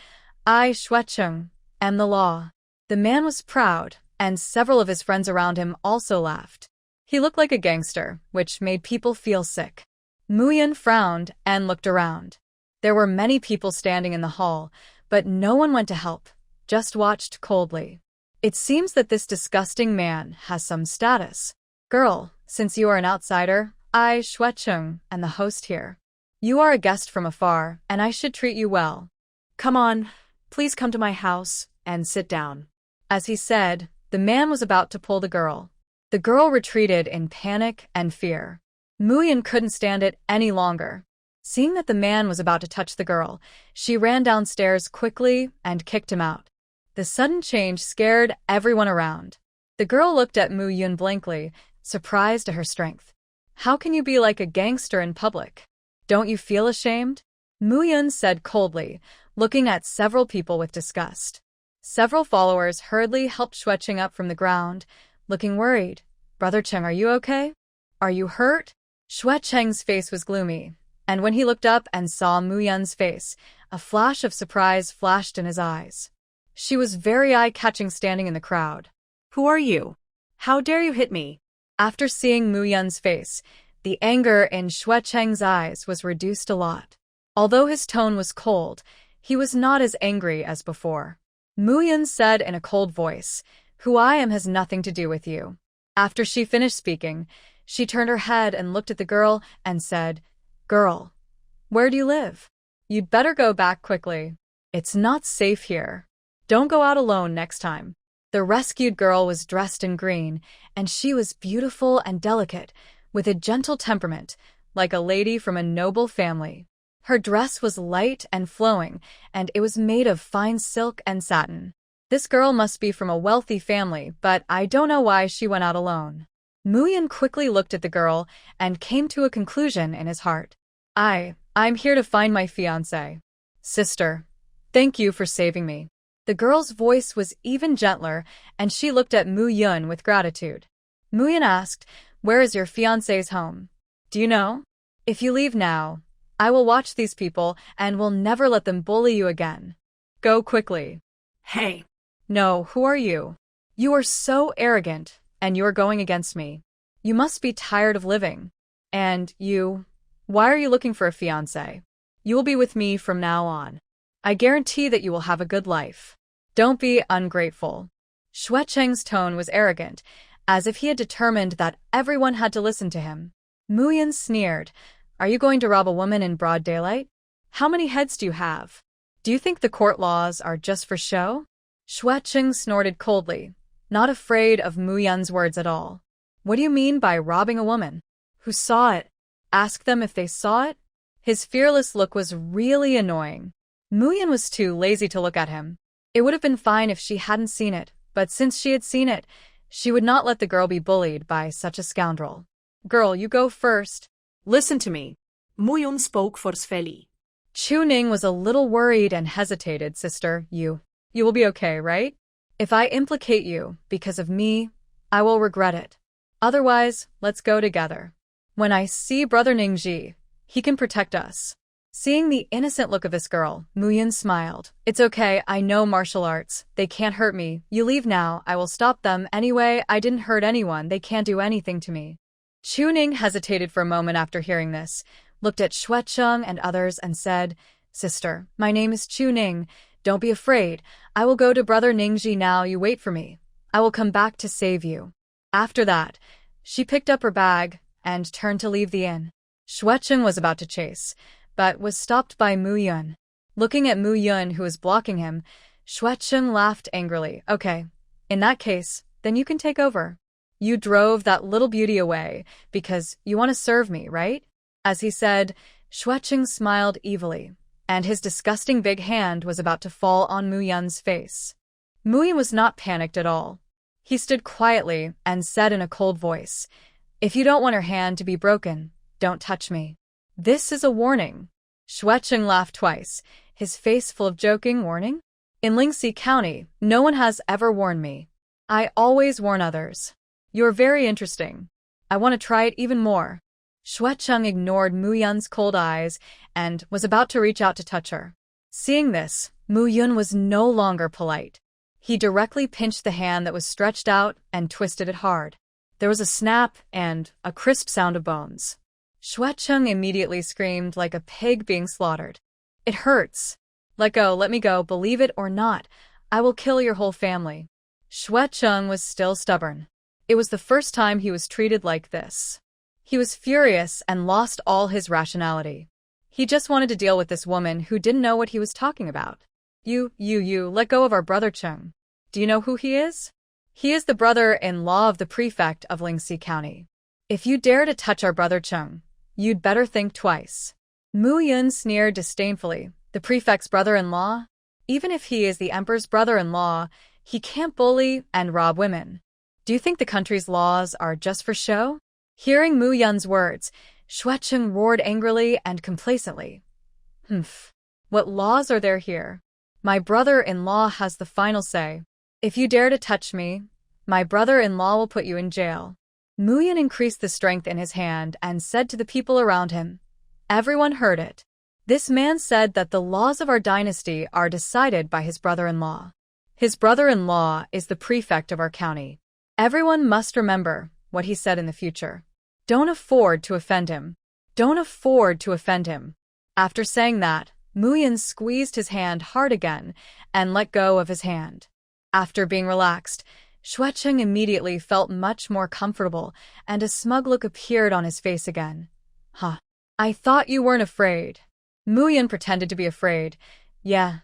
I, Xuecheng, am the law. The man was proud, and several of his friends around him also laughed. He looked like a gangster, which made people feel sick. Muyun frowned and looked around. There were many people standing in the hall, but no one went to help, just watched coldly. It seems that this disgusting man has some status. Girl, since you are an outsider, I, Xuecheng, am the host here. You are a guest from afar, and I should treat you well. Come on, please come to my house and sit down. As he said, the man was about to pull the girl. The girl retreated in panic and fear. Muyun couldn't stand it any longer. Seeing that the man was about to touch the girl, she ran downstairs quickly and kicked him out. The sudden change scared everyone around. The girl looked at Muyun blankly, surprised at her strength. How can you be like a gangster in public? Don't you feel ashamed? Muyun said coldly, looking at several people with disgust. Several followers hurriedly helped Xuecheng up from the ground, looking worried. Brother Cheng, are you okay? Are you hurt? Xuecheng's face was gloomy, and when he looked up and saw Muyun's face, a flash of surprise flashed in his eyes. She was very eye-catching standing in the crowd. Who are you? How dare you hit me? After seeing Muyun's face, the anger in Xuecheng's eyes was reduced a lot. Although his tone was cold, he was not as angry as before. Muyun said in a cold voice, "Who I am has nothing to do with you." After she finished speaking, she turned her head and looked at the girl and said, "Girl, where do you live? You'd better go back quickly. It's not safe here. Don't go out alone next time." The rescued girl was dressed in green, and she was beautiful and delicate, with a gentle temperament, like a lady from a noble family. Her dress was light and flowing, and it was made of fine silk and satin. This girl must be from a wealthy family, but I don't know why she went out alone. Muyun quickly looked at the girl and came to a conclusion in his heart. I'm here to find my fiancé. Sister, thank you for saving me. The girl's voice was even gentler, and she looked at Muyun with gratitude. Muyun asked, "Where is your fiancé's home? Do you know? If you leave now, I will watch these people and will never let them bully you again. Go quickly." Hey. No, who are you? You are so arrogant, and you are going against me. You must be tired of living. And why are you looking for a fiancé? You will be with me from now on. I guarantee that you will have a good life. Don't be ungrateful. Xuecheng's tone was arrogant, as if he had determined that everyone had to listen to him. Muyun sneered. Are you going to rob a woman in broad daylight? How many heads do you have? Do you think the court laws are just for show? Xuecheng snorted coldly, not afraid of Muyun's words at all. What do you mean by robbing a woman? Who saw it? Ask them if they saw it? His fearless look was really annoying. Muyun was too lazy to look at him. It would have been fine if she hadn't seen it, But since she had seen it, she would not let the girl be bullied by such a scoundrel. Girl, you go first. Listen to me. Mu-yun spoke forcefully. Chu Ning was a little worried and hesitated. Sister, you will be okay, right? If I implicate you because of me, I will regret it. Otherwise, let's go together. When I see Brother Ningji, he can protect us. Seeing the innocent look of this girl, Mu-yun smiled. It's okay, I know martial arts. They can't hurt me. You leave now, I will stop them. Anyway, I didn't hurt anyone. They can't do anything to me. Chu Ning hesitated for a moment after hearing this, looked at Xuecheng and others and said, Sister, my name is Chu Ning. Don't be afraid. I will go to Brother Ningji now. You wait for me. I will come back to save you. After that, she picked up her bag and turned to leave the inn. Xuecheng was about to chase, but was stopped by Mu-yun. Looking at Mu-yun, who was blocking him, Xuecheng laughed angrily. Okay, in that case, then you can take over. You drove that little beauty away because you want to serve me, right? As he said, Xuecheng smiled evilly, and his disgusting big hand was about to fall on Mu-yun's face. Mu-yun was not panicked at all. He stood quietly and said in a cold voice, If you don't want her hand to be broken, don't touch me. This is a warning. Xuecheng laughed twice, his face full of joking. Warning? In Lingxi County, no one has ever warned me. I always warn others. You're very interesting. I want to try it even more. Xuecheng ignored Mu-yun's cold eyes and was about to reach out to touch her. Seeing this, Mu-yun was no longer polite. He directly pinched the hand that was stretched out and twisted it hard. There was a snap and a crisp sound of bones. Xuecheng immediately screamed like a pig being slaughtered. It hurts. Let go, let me go, believe it or not, I will kill your whole family. Xuecheng was still stubborn. It was the first time he was treated like this. He was furious and lost all his rationality. He just wanted to deal with this woman who didn't know what he was talking about. You, let go of our brother Cheng. Do you know who he is? He is the brother-in-law of the prefect of Lingxi County. If you dare to touch our brother Cheng, you'd better think twice. Mu-yun sneered disdainfully. The prefect's brother-in-law? Even if he is the emperor's brother-in-law, he can't bully and rob women. Do you think the country's laws are just for show? Hearing Mu-yun's words, Xuecheng roared angrily and complacently. What laws are there here? My brother-in-law has the final say. If you dare to touch me, my brother-in-law will put you in jail. Mu-yun increased the strength in his hand and said to the people around him. Everyone heard it. This man said that the laws of our dynasty are decided by his brother-in-law. His brother-in-law is the prefect of our county. Everyone must remember what he said in the future. Don't afford to offend him. Don't afford to offend him. After saying that, Mu-yun squeezed his hand hard again and let go of his hand. After being relaxed, Xuecheng immediately felt much more comfortable and a smug look appeared on his face again. I thought you weren't afraid. Mu-yun pretended to be afraid. Yeah,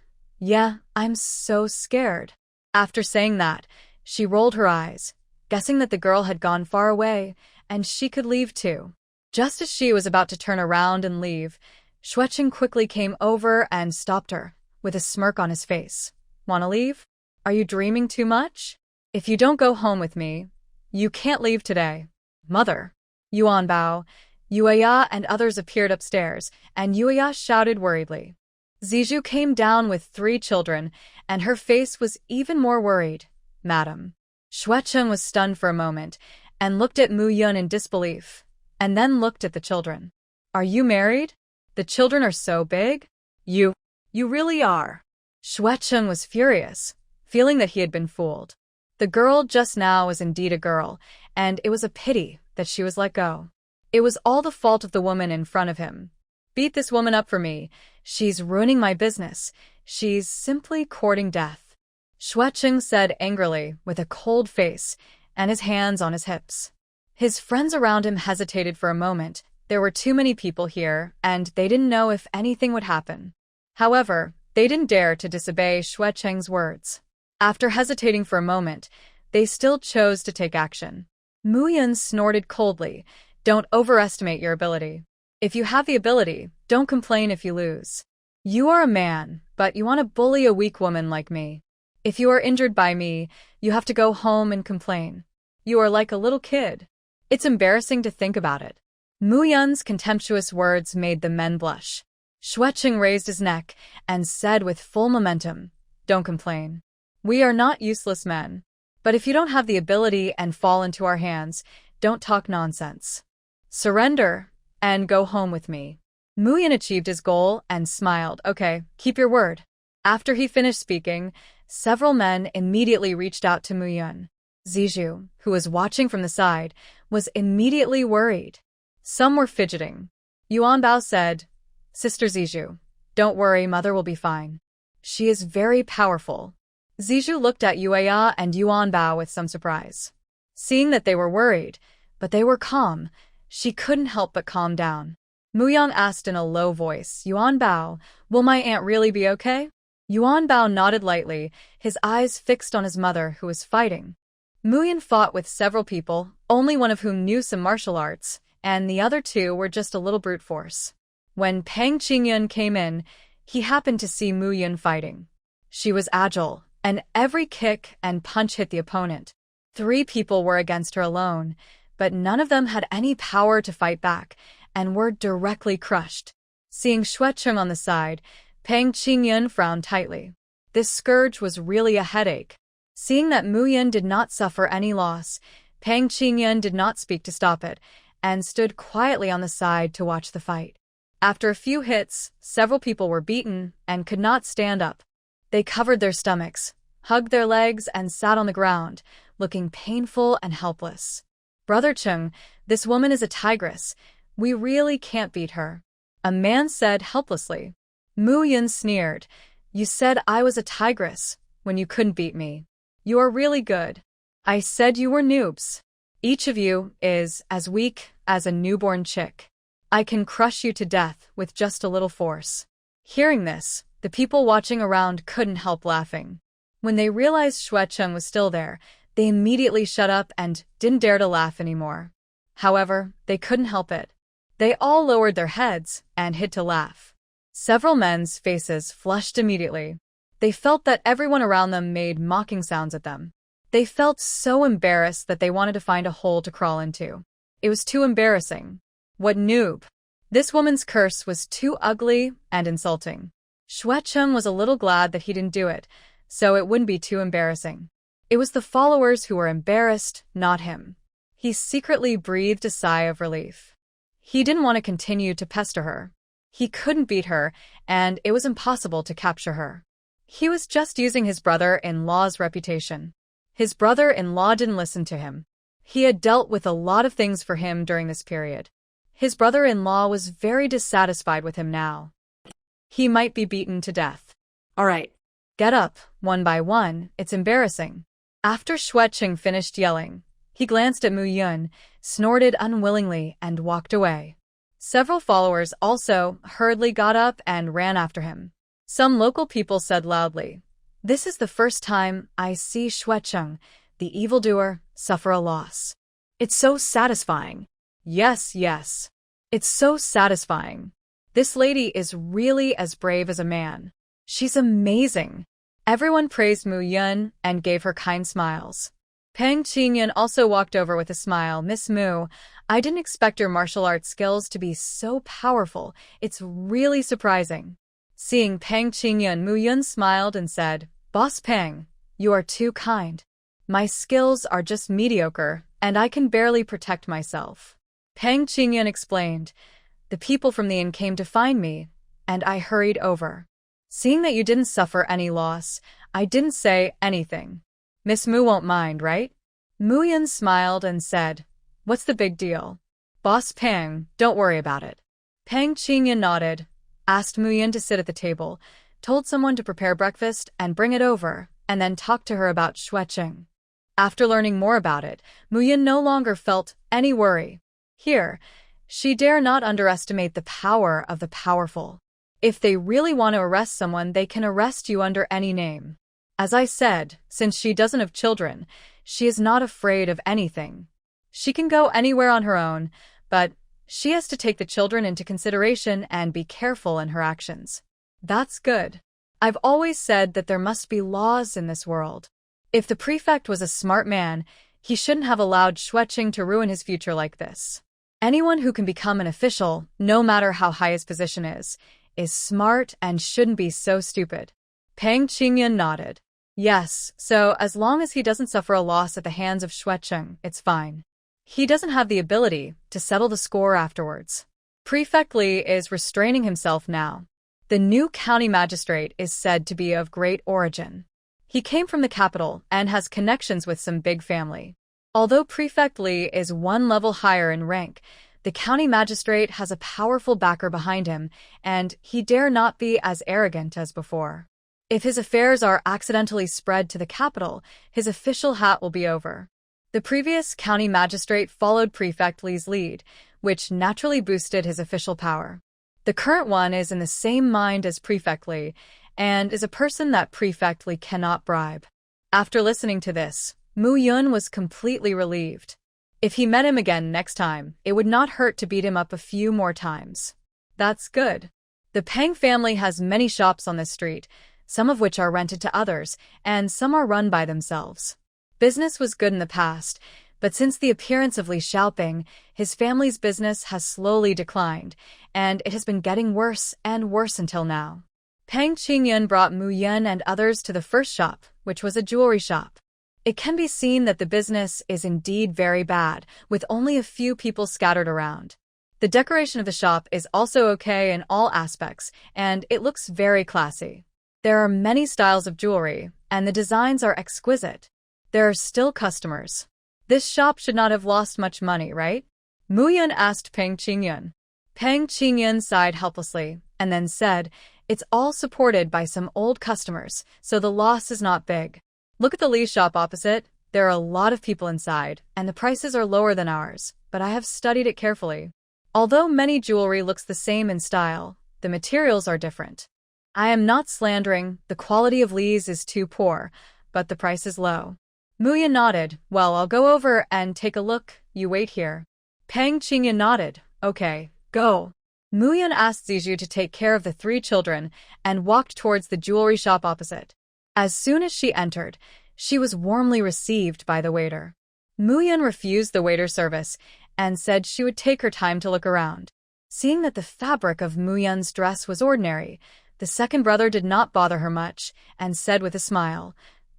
I'm so scared. After saying that, she rolled her eyes, guessing that the girl had gone far away and she could leave too. Just as she was about to turn around and leave, Xuecheng quickly came over and stopped her, with a smirk on his face. Wanna leave? Are you dreaming too much? If you don't go home with me, you can't leave today. Mother. Yuan Bao, Yueya and others appeared upstairs, and Yueya shouted worriedly. Zizhu came down with 3 children, and her face was even more worried. Madam. Xuecheng was stunned for a moment, and looked at Mu-yun in disbelief, and then looked at the children. Are you married? The children are so big? You really are. Xuecheng was furious, feeling that he had been fooled. The girl just now was indeed a girl, and it was a pity that she was let go. It was all the fault of the woman in front of him. Beat this woman up for me. She's ruining my business. She's simply courting death. Xuecheng said angrily, with a cold face, and his hands on his hips. His friends around him hesitated for a moment. There were too many people here, and they didn't know if anything would happen. However, they didn't dare to disobey Xuecheng's words. After hesitating for a moment, they still chose to take action. Mu-yun snorted coldly. Don't overestimate your ability. If you have the ability, don't complain if you lose. You are a man, but you want to bully a weak woman like me. If you are injured by me, you have to go home and complain. You are like a little kid. It's embarrassing to think about it. Mu Yun's contemptuous words made the men blush. Xuecheng raised his neck and said with full momentum, "Don't complain. We are not useless men. But if you don't have the ability and fall into our hands, don't talk nonsense. Surrender and go home with me." Mu Yun achieved his goal and smiled. "Okay, keep your word." After he finished speaking, several men immediately reached out to Mu Yun. Zijou, who was watching from the side, was immediately worried. Some were fidgeting. Yuan Bao said, "Sister Zijou, don't worry, mother will be fine. She is very powerful." Zijou looked at Yueya and Yuan Bao with some surprise. Seeing that they were worried, but they were calm, she couldn't help but calm down. Mu Yang asked in a low voice, "Yuan Bao, will my aunt really be okay?" Yuan Bao nodded lightly, his eyes fixed on his mother, who was fighting. Mu Yan fought with several people, only one of whom knew some martial arts, and the other two were just a little brute force. When Pang Qingyun came in, he happened to see Mu Yun fighting. She was agile, and every kick and punch hit the opponent. 3 people were against her alone, but none of them had any power to fight back, and were directly crushed. Seeing Xuecheng on the side, Pang Qingyun frowned tightly. This scourge was really a headache. Seeing that Mu Yun did not suffer any loss, Pang Qingyun did not speak to stop it, and stood quietly on the side to watch the fight. After a few hits, several people were beaten and could not stand up. They covered their stomachs, hugged their legs, and sat on the ground, looking painful and helpless. "Brother Chung, this woman is a tigress. We really can't beat her," a man said helplessly. Mu Yun sneered, "You said I was a tigress when you couldn't beat me. You are really good. I said you were noobs. Each of you is as weak as a newborn chick. I can crush you to death with just a little force." Hearing this, the people watching around couldn't help laughing. When they realized Xuecheng was still there, they immediately shut up and didn't dare to laugh anymore. However, they couldn't help it. They all lowered their heads and hid to laugh. Several men's faces flushed immediately. They felt that everyone around them made mocking sounds at them. They felt so embarrassed that they wanted to find a hole to crawl into. It was too embarrassing. What noob! This woman's curse was too ugly and insulting. Xuecheng was a little glad that he didn't do it, so it wouldn't be too embarrassing. It was the followers who were embarrassed, not him. He secretly breathed a sigh of relief. He didn't want to continue to pester her. He couldn't beat her, and it was impossible to capture her. He was just using his brother-in-law's reputation. His brother-in-law didn't listen to him. He had dealt with a lot of things for him during this period. His brother-in-law was very dissatisfied with him now. He might be beaten to death. All right. Get up, one by one, it's embarrassing. After Xuecheng finished yelling, he glanced at Mu Yun, snorted unwillingly, and walked away. Several followers also hurriedly got up and ran after him. Some local people said loudly, "This is the first time I see Xuecheng, the evildoer, suffer a loss. It's so satisfying." Yes, yes. It's so satisfying. This lady is really as brave as a man. She's amazing. Everyone praised Mu Yun and gave her kind smiles. Pang Qingyun also walked over with a smile. "Miss Mu, I didn't expect your martial arts skills to be so powerful. It's really surprising." Seeing Pang Qingyun, Mu Yun smiled and said, "Boss Pang, you are too kind. My skills are just mediocre, and I can barely protect myself." Pang Qingyun explained, "The people from the inn came to find me, and I hurried over. Seeing that you didn't suffer any loss, I didn't say anything. Miss Mu won't mind, right?" Mu Yun smiled and said, "What's the big deal? Boss Pang, don't worry about it." Pang Qingyun nodded, asked Mu Yun to sit at the table, told someone to prepare breakfast and bring it over, and then talked to her about Xuecheng. After learning more about it, Mu Yun no longer felt any worry. Here, she dare not underestimate the power of the powerful. If they really want to arrest someone, they can arrest you under any name. As I said, since she doesn't have children, she is not afraid of anything. She can go anywhere on her own, but she has to take the children into consideration and be careful in her actions. That's good. I've always said that there must be laws in this world. If the prefect was a smart man, he shouldn't have allowed Xueqing to ruin his future like this. Anyone who can become an official, no matter how high his position is smart and shouldn't be so stupid. Peng Qingyun nodded. Yes, so as long as he doesn't suffer a loss at the hands of Xueqing, it's fine. He doesn't have the ability to settle the score afterwards. Prefect Li is restraining himself now. The new county magistrate is said to be of great origin. He came from the capital and has connections with some big family. Although Prefect Li is one level higher in rank, the county magistrate has a powerful backer behind him, and he dare not be as arrogant as before. If his affairs are accidentally spread to the capital, his official hat will be over. The previous county magistrate followed Prefect Li's lead, which naturally boosted his official power. The current one is in the same mind as Prefect Li, and is a person that Prefect Li cannot bribe. After listening to this, Mu Yun was completely relieved. If he met him again next time, it would not hurt to beat him up a few more times. That's good. The Peng family has many shops on this street, some of which are rented to others, and some are run by themselves. Business was good in the past, but since the appearance of Li Xiaoping, his family's business has slowly declined, and it has been getting worse and worse until now. Peng Qingyun brought Mu Yun and others to the first shop, which was a jewelry shop. It can be seen that the business is indeed very bad, with only a few people scattered around. The decoration of the shop is also okay in all aspects, and it looks very classy. There are many styles of jewelry, and the designs are exquisite. There are still customers. This shop should not have lost much money, right? Mu Yun asked Peng Qingyun. Peng Qingyun sighed helplessly, and then said, "It's all supported by some old customers, so the loss is not big. Look at the Li shop opposite. There are a lot of people inside, and the prices are lower than ours, but I have studied it carefully. Although many jewelry looks the same in style, the materials are different. I am not slandering, the quality of Li's is too poor, but the price is low." Mu Yun nodded. "Well, I'll go over and take a look, you wait here." Peng Qingyun nodded. "Okay, go." Mu Yun asked Zijou to take care of the three children and walked towards the jewelry shop opposite. As soon as she entered, she was warmly received by the waiter. Mu Yun refused the waiter service and said she would take her time to look around. Seeing that the fabric of Mu Yun's dress was ordinary, the second brother did not bother her much and said with a smile,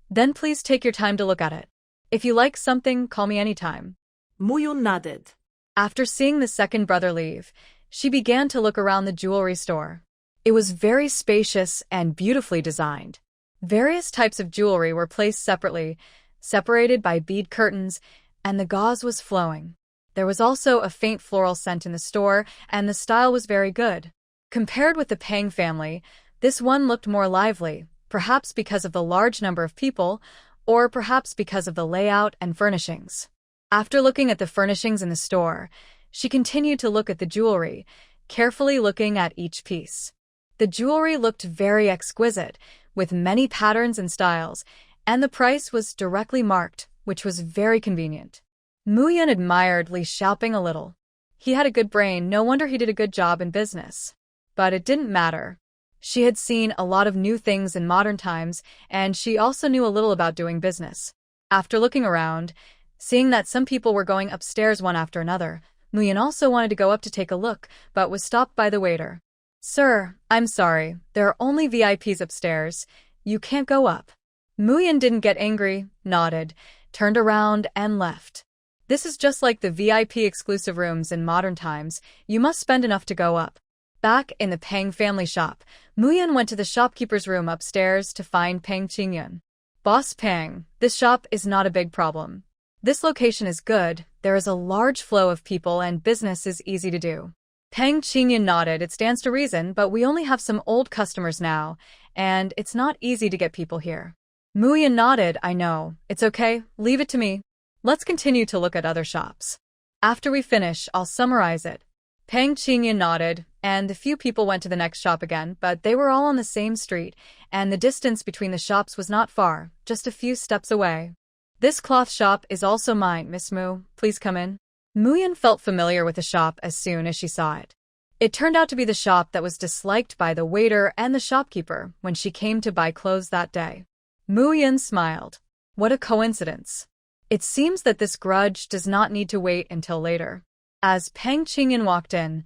"Then please take your time to look at it. If you like something, call me anytime." Mu Yun nodded. After seeing the second brother leave, she began to look around the jewelry store. It was very spacious and beautifully designed. Various types of jewelry were placed separately, separated by bead curtains, and the gauze was flowing. There was also a faint floral scent in the store, and the style was very good. Compared with the Peng family, this one looked more lively, perhaps because of the large number of people, or perhaps because of the layout and furnishings. After looking at the furnishings in the store, she continued to look at the jewelry, carefully looking at each piece. The jewelry looked very exquisite, with many patterns and styles, and the price was directly marked, which was very convenient. Mu Yun admired Li Xiaoping a little. He had a good brain, no wonder he did a good job in business. But it didn't matter. She had seen a lot of new things in modern times, and she also knew a little about doing business. After looking around, seeing that some people were going upstairs one after another, Mu Yun also wanted to go up to take a look, but was stopped by the waiter. "Sir, I'm sorry, there are only VIPs upstairs. You can't go up." Mu Yun didn't get angry, nodded, turned around, and left. This is just like the VIP exclusive rooms in modern times. You must spend enough to go up. Back in the Peng family shop, Mu Yun went to the shopkeeper's room upstairs to find Peng Qingyun. "Boss Peng, this shop is not a big problem. This location is good, there is a large flow of people and business is easy to do." Peng Qingyun nodded. "It stands to reason, but we only have some old customers now, and it's not easy to get people here." Mu Yun nodded. "I know. It's okay, leave it to me. Let's continue to look at other shops. After we finish, I'll summarize it." Peng Qingyun nodded, and the few people went to the next shop again, but they were all on the same street, and the distance between the shops was not far, just a few steps away. "This cloth shop is also mine, Miss Mu. Please come in." Mu Yun felt familiar with the shop as soon as she saw it. It turned out to be the shop that was disliked by the waiter and the shopkeeper when she came to buy clothes that day. Mu Yun smiled. What a coincidence. It seems that this grudge does not need to wait until later. As Peng Qingyan walked in,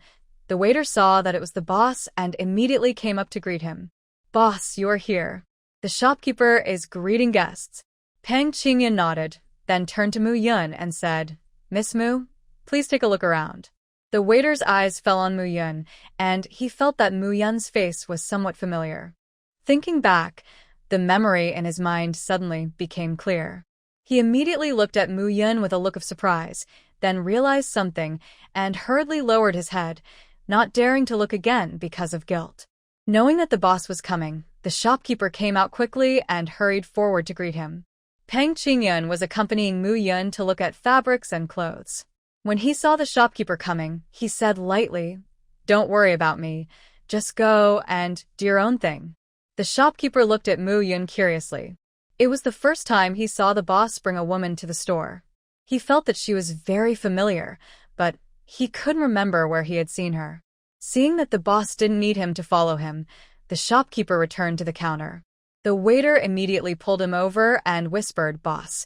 the waiter saw that it was the boss and immediately came up to greet him. Boss, you're here. The shopkeeper is greeting guests. Peng Qingyan nodded, then turned to Mu Yun and said, Miss Mu, please take a look around. The waiter's eyes fell on Mu Yun, and he felt that Mu Yun's face was somewhat familiar. Thinking back, the memory in his mind suddenly became clear. He immediately looked at Mu Yun with a look of surprise, then realized something and hurriedly lowered his head, not daring to look again because of guilt. Knowing that the boss was coming, the shopkeeper came out quickly and hurried forward to greet him. Peng Qingyan was accompanying Mu Yun to look at fabrics and clothes. When he saw the shopkeeper coming, he said lightly, Don't worry about me. Just go and do your own thing. The shopkeeper looked at Mu Yun curiously. It was the first time he saw the boss bring a woman to the store. He felt that she was very familiar, but he couldn't remember where he had seen her. Seeing that the boss didn't need him to follow him, the shopkeeper returned to the counter. The waiter immediately pulled him over and whispered, Boss,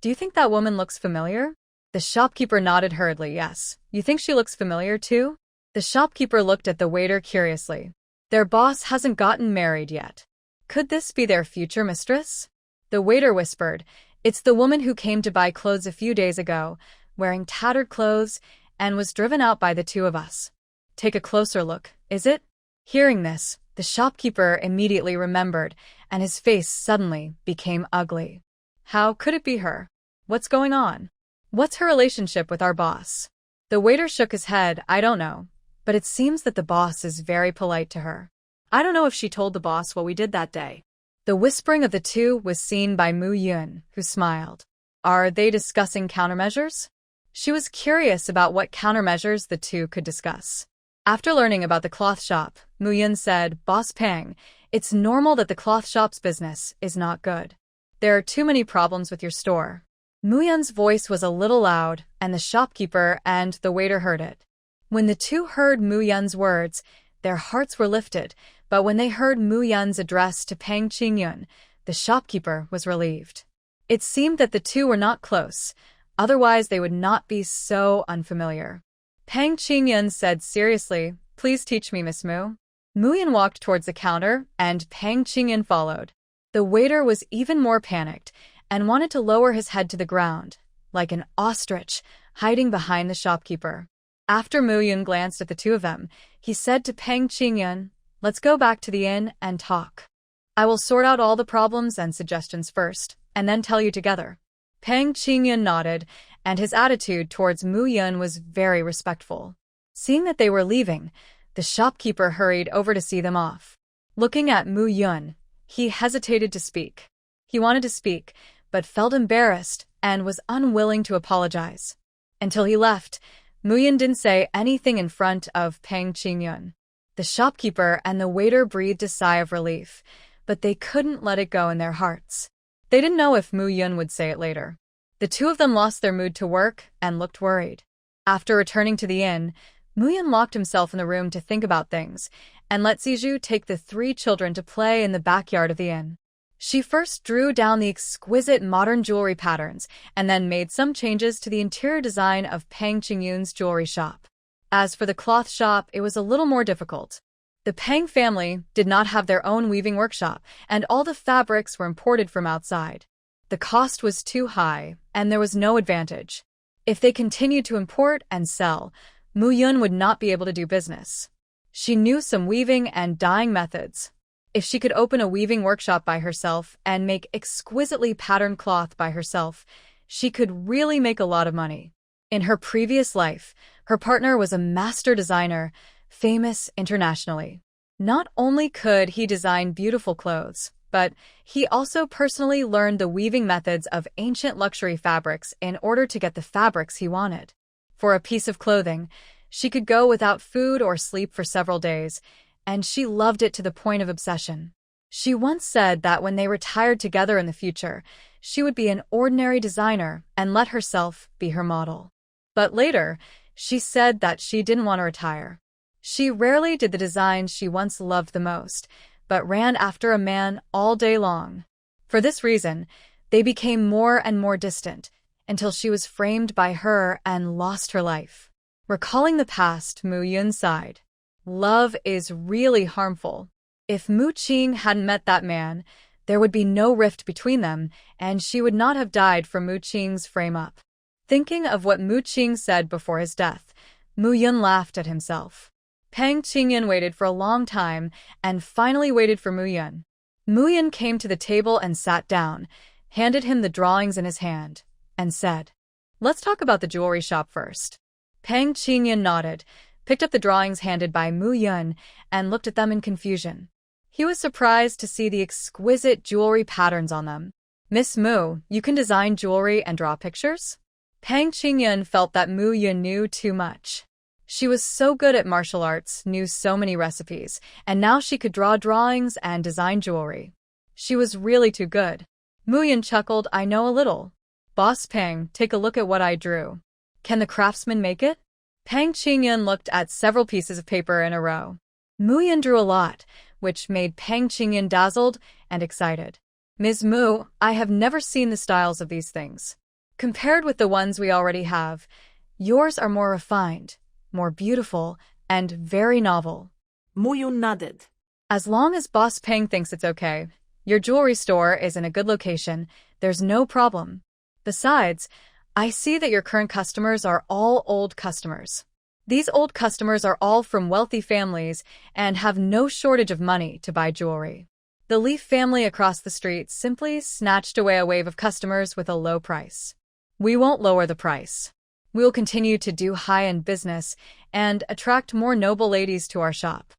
do you think that woman looks familiar? The shopkeeper nodded hurriedly, Yes. You think she looks familiar too? The shopkeeper looked at the waiter curiously. Their boss hasn't gotten married yet. Could this be their future mistress? The waiter whispered, It's the woman who came to buy clothes a few days ago, wearing tattered clothes, and was driven out by the two of us. Take a closer look, is it? Hearing this, the shopkeeper immediately remembered, and his face suddenly became ugly. How could it be her? What's going on? What's her relationship with our boss? The waiter shook his head, I don't know, but it seems that the boss is very polite to her. I don't know if she told the boss what we did that day. The whispering of the two was seen by Mu Yun, who smiled. Are they discussing countermeasures? She was curious about what countermeasures the two could discuss. After learning about the cloth shop, Mu Yun said, Boss Peng, it's normal that the cloth shop's business is not good. There are too many problems with your store. Mu Yun's voice was a little loud, and the shopkeeper and the waiter heard it. When the two heard Mu Yun's words, their hearts were lifted, but when they heard Mu Yun's address to Peng Qingyun, the shopkeeper was relieved. It seemed that the two were not close, otherwise they would not be so unfamiliar. Peng Qingyun said seriously, Please teach me, Miss Mu. Mu Yun walked towards the counter, and Peng Qingyun followed. The waiter was even more panicked, and wanted to lower his head to the ground, like an ostrich, hiding behind the shopkeeper. After Mu Yun glanced at the two of them, he said to Peng Qingyun, Let's go back to the inn and talk. I will sort out all the problems and suggestions first, and then tell you together. Peng Qingyun nodded, and his attitude towards Mu Yun was very respectful. Seeing that they were leaving, the shopkeeper hurried over to see them off. Looking at Mu Yun, he hesitated to speak. He wanted to speak, but felt embarrassed and was unwilling to apologize. Until he left, Mu Yun didn't say anything in front of Peng Qingyun. The shopkeeper and the waiter breathed a sigh of relief, but they couldn't let it go in their hearts. They didn't know if Mu Yun would say it later. The two of them lost their mood to work and looked worried. After returning to the inn, Mu Yun locked himself in the room to think about things, and let Zizhu take the three children to play in the backyard of the inn. She first drew down the exquisite modern jewelry patterns and then made some changes to the interior design of Peng Qingyun's jewelry shop. As for the cloth shop, it was a little more difficult. The Peng family did not have their own weaving workshop, and all the fabrics were imported from outside. The cost was too high, and there was no advantage. If they continued to import and sell, Mu Yun would not be able to do business. She knew some weaving and dyeing methods. If she could open a weaving workshop by herself and make exquisitely patterned cloth by herself, she could really make a lot of money. In her previous life, her partner was a master designer, famous internationally. Not only could he design beautiful clothes, but he also personally learned the weaving methods of ancient luxury fabrics in order to get the fabrics he wanted. For a piece of clothing, she could go without food or sleep for several days, and she loved it to the point of obsession. She once said that when they retired together in the future, she would be an ordinary designer and let herself be her model. But later, she said that she didn't want to retire. She rarely did the designs she once loved the most, but ran after a man all day long. For this reason, they became more and more distant, until she was framed by her and lost her life. Recalling the past, Mu Yun sighed. Love is really harmful. If Mu Qing hadn't met that man, there would be no rift between them, and she would not have died from Mu Qing's frame-up. Thinking of what Mu Qing said before his death, Mu Yun laughed at himself. Pang Qingyun waited for a long time and finally waited for Mu Yun. Mu Yun came to the table and sat down, handed him the drawings in his hand, and said, "Let's talk about the jewelry shop first." Pang Qingyun nodded, picked up the drawings handed by Mu Yun, and looked at them in confusion. He was surprised to see the exquisite jewelry patterns on them. "Miss Mu, you can design jewelry and draw pictures?" Pang Qingyun felt that Mu Yun knew too much. She was so good at martial arts, knew so many recipes, and now she could draw drawings and design jewelry. She was really too good. Mu Yun chuckled, "I know a little. Boss Pang, take a look at what I drew. Can the craftsman make it?" Pang Qingyun looked at several pieces of paper in a row. Mu Yun drew a lot, which made Pang Qingyun dazzled and excited. "Ms. Mu, I have never seen the styles of these things. Compared with the ones we already have, yours are more refined, more beautiful, and very novel." Mu Yun nodded. "As long as Boss Pang thinks it's okay, your jewelry store is in a good location, there's no problem. Besides, I see that your current customers are all old customers. These old customers are all from wealthy families and have no shortage of money to buy jewelry. The Leaf family across the street simply snatched away a wave of customers with a low price. We won't lower the price. We will continue to do high-end business and attract more noble ladies to our shop.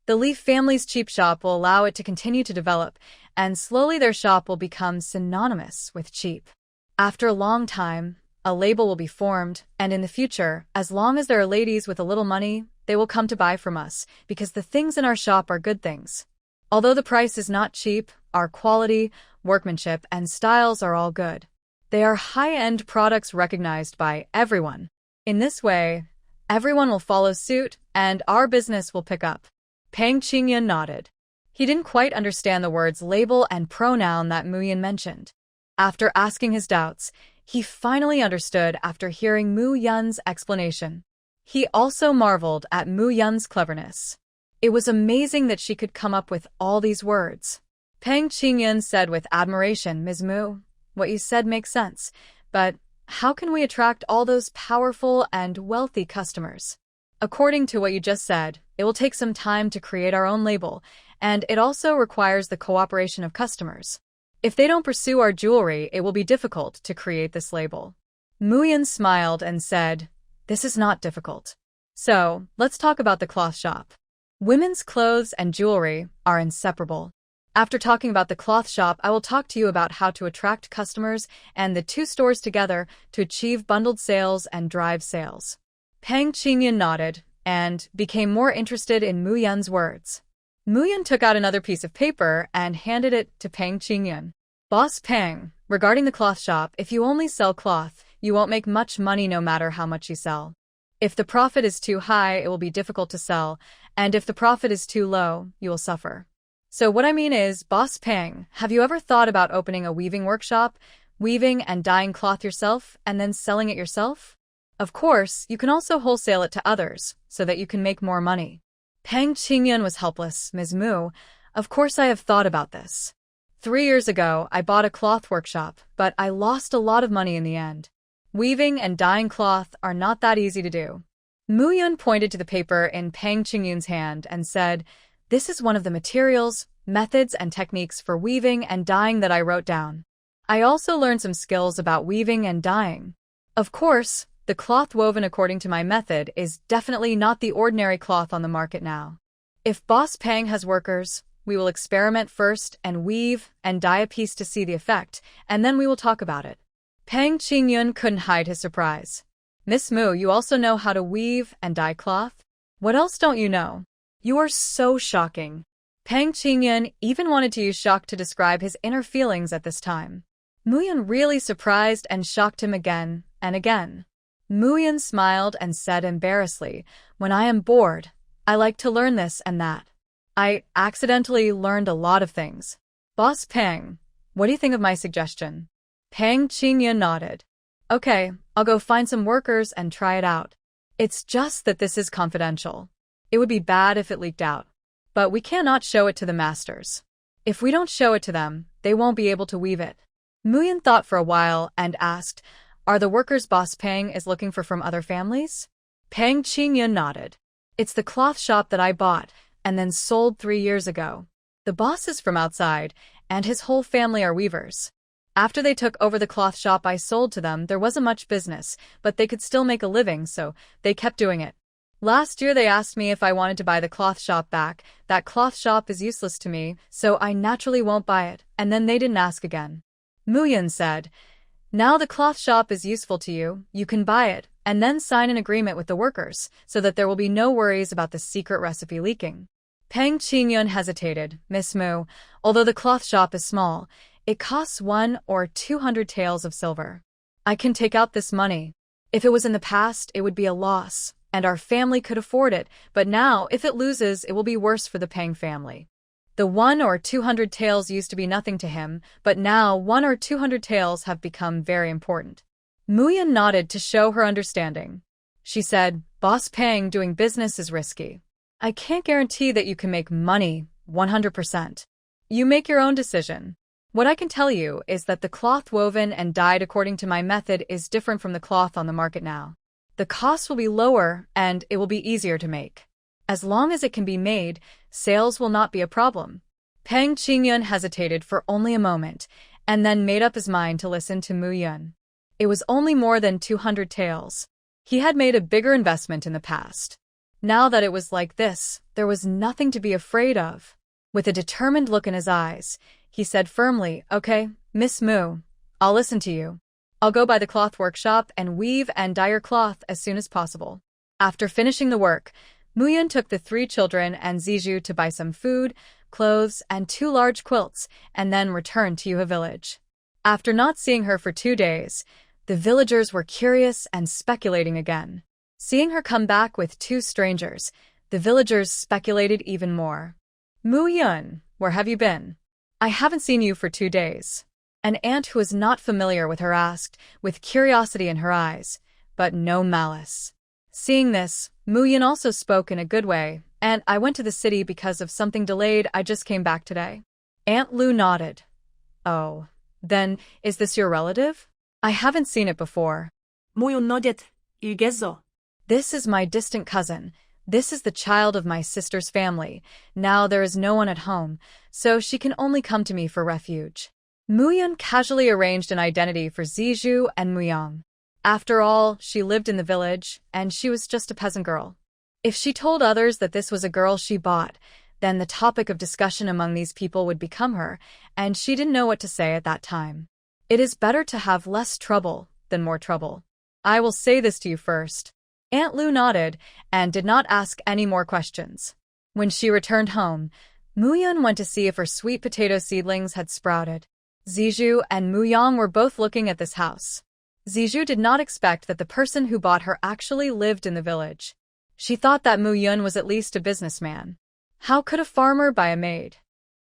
The Leaf family's cheap shop will allow it to continue to develop, and slowly their shop will become synonymous with cheap. After a long time, a label will be formed, and in the future, as long as there are ladies with a little money, they will come to buy from us, because the things in our shop are good things. Although the price is not cheap, our quality, workmanship, and styles are all good. They are high-end products recognized by everyone. In this way, everyone will follow suit, and our business will pick up." Pang Qingyun nodded. He didn't quite understand the words label and pronoun that Mu Yun mentioned. After asking his doubts, he finally understood after hearing Mu Yun's explanation. He also marveled at Mu Yun's cleverness. It was amazing that she could come up with all these words. Pang Qingyun said with admiration, "Ms. Mu, what you said makes sense, but how can we attract all those powerful and wealthy customers? According to what you just said, it will take some time to create our own label, and it also requires the cooperation of customers. If they don't pursue our jewelry, it will be difficult to create this label." Mu Yun smiled and said, "This is not difficult. So, let's talk about the cloth shop. Women's clothes and jewelry are inseparable. After talking about the cloth shop, I will talk to you about how to attract customers and the two stores together to achieve bundled sales and drive sales." Pang Qingyun nodded and became more interested in Mu Yun's words. Mu Yun took out another piece of paper and handed it to Pang Qingyun. "Boss Pang, regarding the cloth shop, if you only sell cloth, you won't make much money no matter how much you sell. If the profit is too high, it will be difficult to sell, and if the profit is too low, you will suffer. So what I mean is, Boss Pang, have you ever thought about opening a weaving workshop, weaving and dyeing cloth yourself, and then selling it yourself? Of course, you can also wholesale it to others, so that you can make more money." Pang Qingyun was helpless. "Ms. Mu, of course I have thought about this. 3 years ago, I bought a cloth workshop, but I lost a lot of money in the end. Weaving and dyeing cloth are not that easy to do." Mu Yun pointed to the paper in Pang Qingyun's hand and said, "This is one of the materials, methods, and techniques for weaving and dyeing that I wrote down. I also learned some skills about weaving and dyeing. Of course, the cloth woven according to my method is definitely not the ordinary cloth on the market now. If Boss Pang has workers, we will experiment first and weave and dye a piece to see the effect, and then we will talk about it." Pang Qingyun couldn't hide his surprise. "Miss Mu, you also know how to weave and dye cloth? What else don't you know? You are so shocking." Pang Qingyun even wanted to use shock to describe his inner feelings at this time. Mu Yun really surprised and shocked him again and again. Mu Yun smiled and said embarrassedly, "When I am bored, I like to learn this and that. I accidentally learned a lot of things. Boss Peng, what do you think of my suggestion? Peng Qingyan nodded. Okay, I'll go find some workers and try it out. It's just that this is confidential. It would be bad if it leaked out. But we cannot show it to the masters. If we don't show it to them, they won't be able to weave it. Muyan thought for a while and asked, are the workers Boss Peng is looking for from other families? Peng Qingyan nodded. It's the cloth shop that I bought and then sold 3 years ago. The boss is from outside, and his whole family are weavers. After they took over the cloth shop I sold to them, there wasn't much business, but they could still make a living, so they kept doing it. Last year they asked me if I wanted to buy the cloth shop back. That cloth shop is useless to me, so I naturally won't buy it, and then they didn't ask again. Muyan said, now the cloth shop is useful to you, you can buy it, and then sign an agreement with the workers, so that there will be no worries about the secret recipe leaking. Peng Qingyun hesitated. Miss Mu, although the cloth shop is small, it costs 1 or 200 taels of silver. I can take out this money. If it was in the past, it would be a loss, and our family could afford it, but now, if it loses, it will be worse for the Peng family. The 1 or 200 taels used to be nothing to him, but now 1 or 200 taels have become very important. Muyan nodded to show her understanding. She said, Boss Peng, doing business is risky. I can't guarantee that you can make money 100%. You make your own decision. What I can tell you is that the cloth woven and dyed according to my method is different from the cloth on the market now. The cost will be lower and it will be easier to make. As long as it can be made, sales will not be a problem. Peng Qingyun hesitated for only a moment and then made up his mind to listen to Muyan. It was only more than 200 taels. He had made a bigger investment in the past. Now that it was like this, there was nothing to be afraid of. With a determined look in his eyes, he said firmly, okay, Miss Mu, I'll listen to you. I'll go by the cloth workshop and weave and dye your cloth as soon as possible. After finishing the work, Muyan took the 3 children and Ziju to buy some food, clothes, and 2 large quilts, and then returned to Yuha village. After not seeing her for 2 days, the villagers were curious and speculating again. Seeing her come back with 2 strangers, the villagers speculated even more. Muyan, where have you been? I haven't seen you for 2 days. An aunt who was not familiar with her asked, with curiosity in her eyes, but no malice. Seeing this, Muyan also spoke in a good way, and I went to the city because of something delayed. I just came back today. Aunt Lu nodded. Oh, then, is this your relative? I haven't seen it before. Muyan nodded. 일겠어. This is my distant cousin. This is the child of my sister's family. Now there is no one at home, so she can only come to me for refuge. Muyan casually arranged an identity for Ziju and Muyang. After all, she lived in the village, and she was just a peasant girl. If she told others that this was a girl she bought, then the topic of discussion among these people would become her, and she didn't know what to say at that time. It is better to have less trouble than more trouble. I will say this to you first. Aunt Lu nodded and did not ask any more questions. When she returned home, Muyan went to see if her sweet potato seedlings had sprouted. Ziju and Muyang were both looking at this house. Ziju did not expect that the person who bought her actually lived in the village. She thought that Muyan was at least a businessman. How could a farmer buy a maid?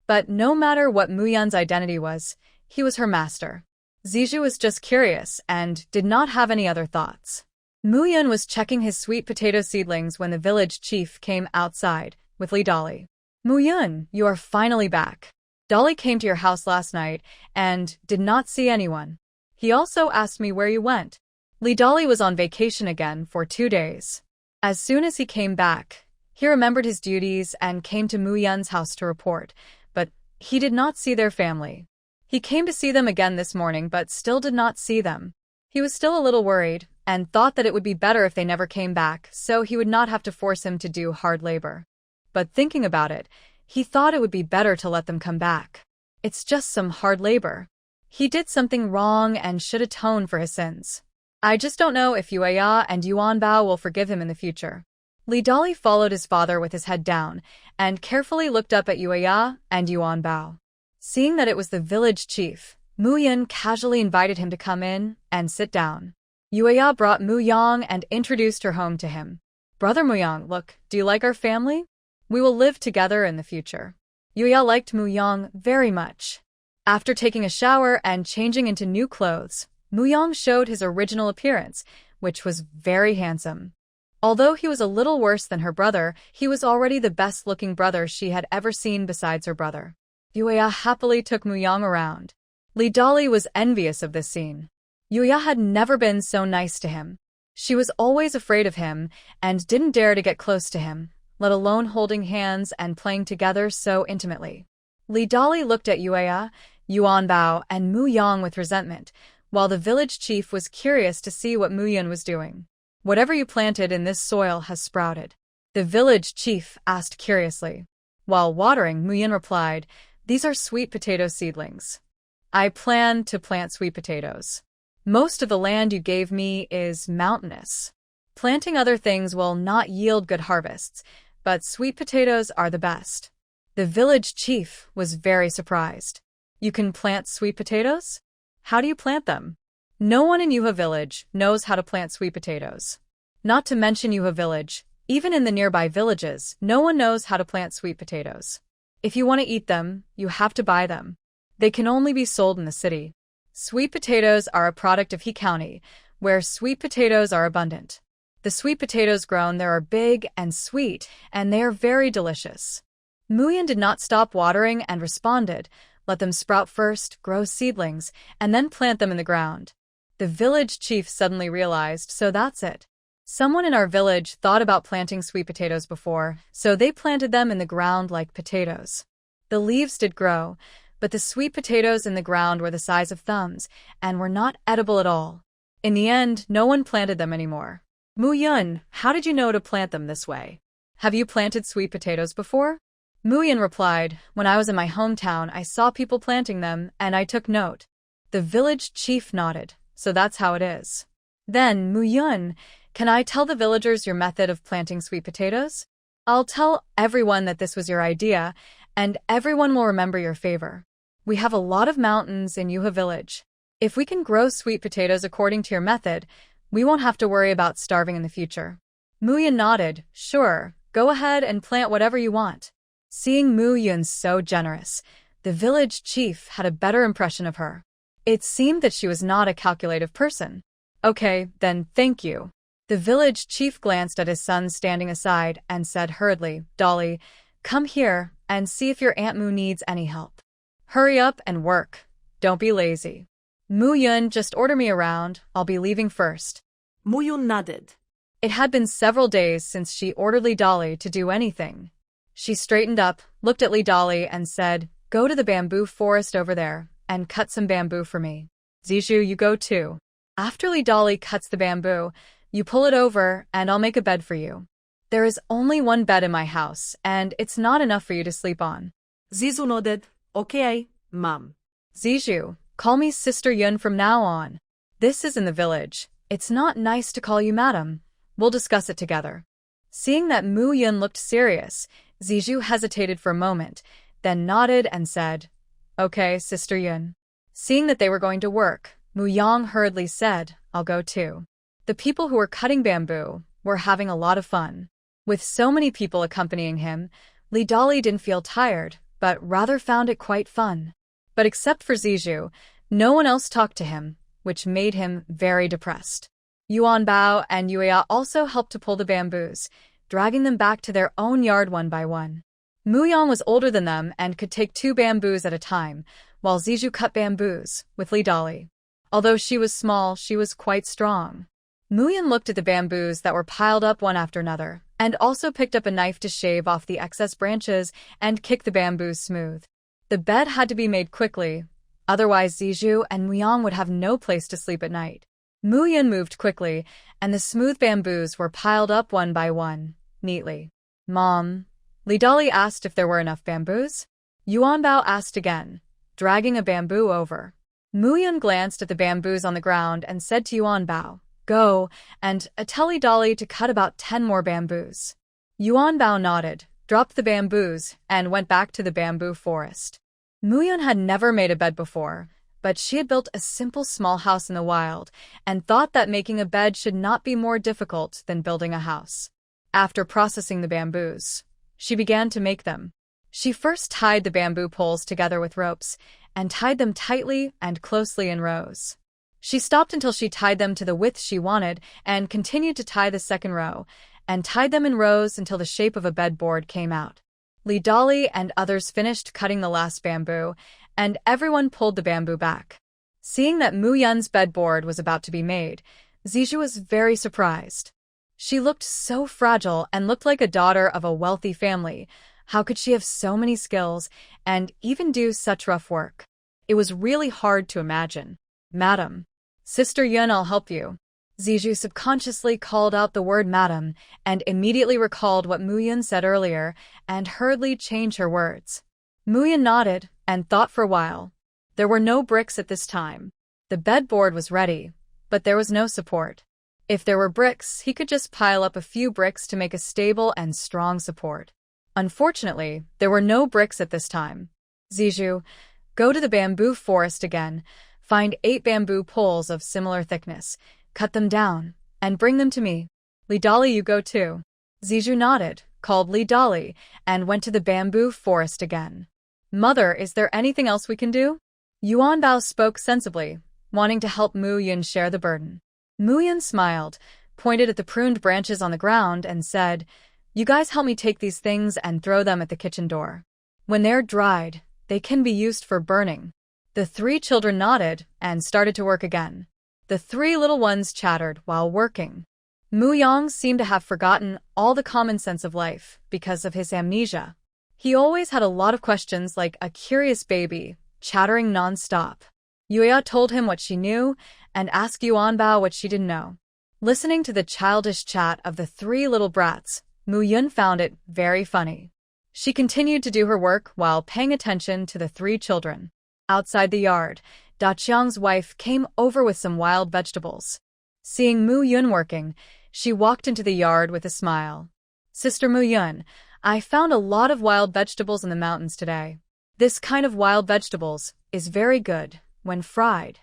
But no matter what Muyan's identity was, he was her master. Ziju was just curious and did not have any other thoughts. Muyan was checking his sweet potato seedlings when the village chief came outside with Li Dolly. Muyan, you are finally back. Dolly came to your house last night and did not see anyone. He also asked me where you went. Li Dolly was on vacation again for 2 days. As soon as he came back, he remembered his duties and came to Muyan's house to report, but he did not see their family. He came to see them again this morning but still did not see them. He was still a little worried and thought that it would be better if they never came back so he would not have to force him to do hard labor. But thinking about it, he thought it would be better to let them come back. It's just some hard labor. He did something wrong and should atone for his sins. I just don't know if Yuaya and Yuan Bao will forgive him in the future. Li Dolly followed his father with his head down and carefully looked up at Yuaya and Yuan Bao. Seeing that it was the village chief, Muyan casually invited him to come in and sit down. Yuaya brought Muyang and introduced her home to him. Brother Muyang, look, do you like our family? We will live together in the future. Yuya liked Muyang very much. After taking a shower and changing into new clothes, Muyang showed his original appearance, which was very handsome. Although he was a little worse than her brother, he was already the best-looking brother she had ever seen besides her brother. Yuya happily took Muyang around. Li Dali was envious of this scene. Yuya had never been so nice to him. She was always afraid of him and didn't dare to get close to him, let alone holding hands and playing together so intimately. Li Dali looked at Yuya, Yuan Bao, and Muyang with resentment, while the village chief was curious to see what Muyun was doing. Whatever you planted in this soil has sprouted, the village chief asked curiously. While watering, Muyun replied, "These are sweet potato seedlings. I plan to plant sweet potatoes. Most of the land you gave me is mountainous. Planting other things will not yield good harvests, but sweet potatoes are the best." The village chief was very surprised. "You can plant sweet potatoes? How do you plant them?" No one in Yuha village knows how to plant sweet potatoes. Not to mention Yuha village, even in the nearby villages, no one knows how to plant sweet potatoes. If you want to eat them, you have to buy them. They can only be sold in the city. Sweet potatoes are a product of He County, where sweet potatoes are abundant. The sweet potatoes grown there are big and sweet, and they are very delicious. Muyun did not stop watering and responded, "Let them sprout first, grow seedlings, and then plant them in the ground." The village chief suddenly realized, so that's it. Someone in our village thought about planting sweet potatoes before, so they planted them in the ground like potatoes. The leaves did grow, but the sweet potatoes in the ground were the size of thumbs and were not edible at all. In the end, no one planted them anymore. "Muyun, how did you know to plant them this way? Have you planted sweet potatoes before?" Muyun replied, "When I was in my hometown, I saw people planting them, and I took note." The village chief nodded. "So that's how it is. Then, Muyun, can I tell the villagers your method of planting sweet potatoes? I'll tell everyone that this was your idea, and everyone will remember your favor. We have a lot of mountains in Yuha village. If we can grow sweet potatoes according to your method, we won't have to worry about starving in the future." Muyun nodded. "Sure, go ahead and plant whatever you want." Seeing Muyun so generous, the village chief had a better impression of her. It seemed that she was not a calculative person. "Okay, then, thank you." The village chief glanced at his son standing aside and said hurriedly, "Dolly, come here and see if your Aunt Mu needs any help. Hurry up and work. Don't be lazy." "Muyun, just order me around. I'll be leaving first." Muyun nodded. It had been several days since she ordered Li Dolly to do anything. She straightened up, looked at Li Dolly, and said, "Go to the bamboo forest over there and cut some bamboo for me. Zizhu, you go too. After Li Dolly cuts the bamboo, you pull it over and I'll make a bed for you. There is only one bed in my house, and it's not enough for you to sleep on." Zizhu nodded. "Okay, Mom." "Zizhu, call me Sister Yun from now on. This is in the village. It's not nice to call you Madam. We'll discuss it together." Seeing that Muyun looked serious, Zizhu hesitated for a moment, then nodded and said, "Okay, Sister Yun." Seeing that they were going to work, Muyang hurriedly said, "I'll go too." The people who were cutting bamboo were having a lot of fun. With so many people accompanying him, Li Dolly didn't feel tired, but rather found it quite fun. But except for Zizhu, no one else talked to him, which made him very depressed. Yuan Bao and Yuya also helped to pull the bamboos, dragging them back to their own yard one by one. Muyang was older than them and could take 2 bamboos at a time, while Zizhu cut bamboos with Li Dolly. Although she was small, she was quite strong. Muyun looked at the bamboos that were piled up one after another, and also picked up a knife to shave off the excess branches and kick the bamboos smooth. The bed had to be made quickly, otherwise Zizhu and Muyang would have no place to sleep at night. Muyun moved quickly, and the smooth bamboos were piled up one by one, neatly. "Mom," Li Dolly asked if there were enough bamboos. Yuan Bao asked again, dragging a bamboo over. Muyun glanced at the bamboos on the ground and said to Yuan Bao, "Go, and tell Li Dolly to cut about 10 more bamboos." Yuan Bao nodded, dropped the bamboos, and went back to the bamboo forest. Muyun had never made a bed before, but she had built a simple small house in the wild and thought that making a bed should not be more difficult than building a house. After processing the bamboos, she began to make them. She first tied the bamboo poles together with ropes and tied them tightly and closely in rows. She stopped until she tied them to the width she wanted and continued to tie the second row and tied them in rows until the shape of a bedboard came out. Li Dali and others finished cutting the last bamboo, and everyone pulled the bamboo back. Seeing that Mu Yun's bedboard was about to be made, Zijou was very surprised. She looked so fragile and looked like a daughter of a wealthy family. How could she have so many skills and even do such rough work? It was really hard to imagine. Madam. Sister Yun, I'll help you. Zijou subconsciously called out the word madam and immediately recalled what Mu Yun said earlier and hurriedly changed her words. Mu Yun nodded and thought for a while. There were no bricks at this time. The bedboard was ready, but there was no support. If there were bricks, he could just pile up a few bricks to make a stable and strong support. Unfortunately, there were no bricks at this time. Zijou, go to the bamboo forest again, find 8 bamboo poles of similar thickness, cut them down, and bring them to me. Li Dali, you go too. Zijou nodded, called Li Dali, and went to the bamboo forest again. Mother, is there anything else we can do? Yuan Bao spoke sensibly, wanting to help Mu Yun share the burden. Mu Yun smiled, pointed at the pruned branches on the ground, and said, You guys help me take these things and throw them at the kitchen door. When they're dried, they can be used for burning. The 3 children nodded and started to work again. The 3 little ones chattered while working. Mu Yang seemed to have forgotten all the common sense of life because of his amnesia. He always had a lot of questions like a curious baby, chattering non-stop. Yuya told him what she knew and asked Yuan Bao what she didn't know. Listening to the childish chat of the 3 little brats, Mu Yun found it very funny. She continued to do her work while paying attention to the 3 children. Outside the yard, Da Qiang's wife came over with some wild vegetables. Seeing Mu Yun working, she walked into the yard with a smile. Sister Mu Yun, I found a lot of wild vegetables in the mountains today. This kind of wild vegetables is very good when fried.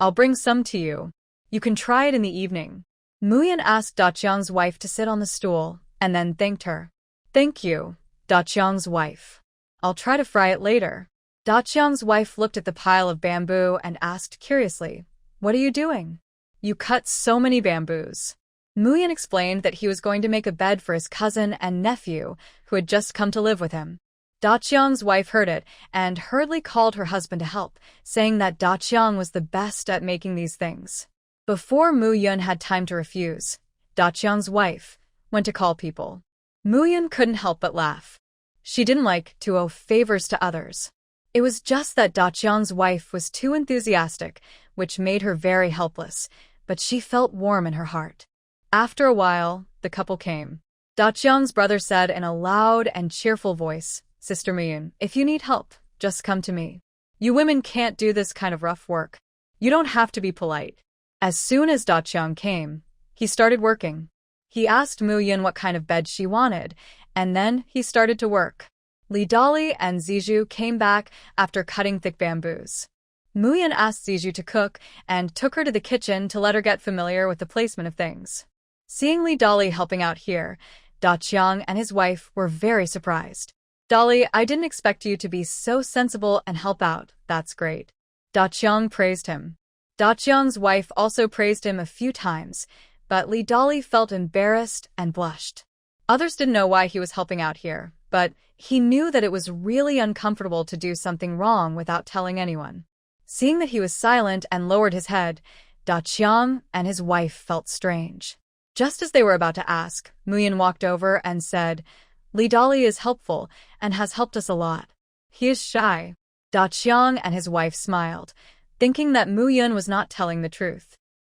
I'll bring some to you. You can try it in the evening. Mu Yun asked Da Qiang's wife to sit on the stool and then thanked her. Thank you, Da Qiang's wife. I'll try to fry it later. Da Qiang's wife looked at the pile of bamboo and asked curiously, What are you doing? You cut so many bamboos. Mu Yun explained that he was going to make a bed for his cousin and nephew who had just come to live with him. Da Qiang's wife heard it and hurriedly called her husband to help, saying that Da Qiang was the best at making these things. Before Mu Yun had time to refuse, Da Qiang's wife went to call people. Mu Yun couldn't help but laugh. She didn't like to owe favors to others. It was just that Da Qiang's wife was too enthusiastic, which made her very helpless, but she felt warm in her heart. After a while, the couple came. Da Qiang's brother said in a loud and cheerful voice, Sister Mu Yun, if you need help, just come to me. You women can't do this kind of rough work. You don't have to be polite. As soon as Da Qiang came, he started working. He asked Mu Yun what kind of bed she wanted, and then he started to work. Li Dali and Zijou came back after cutting thick bamboos. Mu Yun asked Zijou to cook and took her to the kitchen to let her get familiar with the placement of things. Seeing Li Dali helping out here, Da Qiang and his wife were very surprised. Dali, I didn't expect you to be so sensible and help out. That's great. Da Qiang praised him. Da Qiang's wife also praised him a few times, but Li Dali felt embarrassed and blushed. Others didn't know why he was helping out here, but he knew that it was really uncomfortable to do something wrong without telling anyone. Seeing that he was silent and lowered his head, Da Qiang and his wife felt strange. Just as they were about to ask, Mu Yun walked over and said, Li Dali is helpful and has helped us a lot. He is shy. Da Qiang and his wife smiled, thinking that Mu Yun was not telling the truth.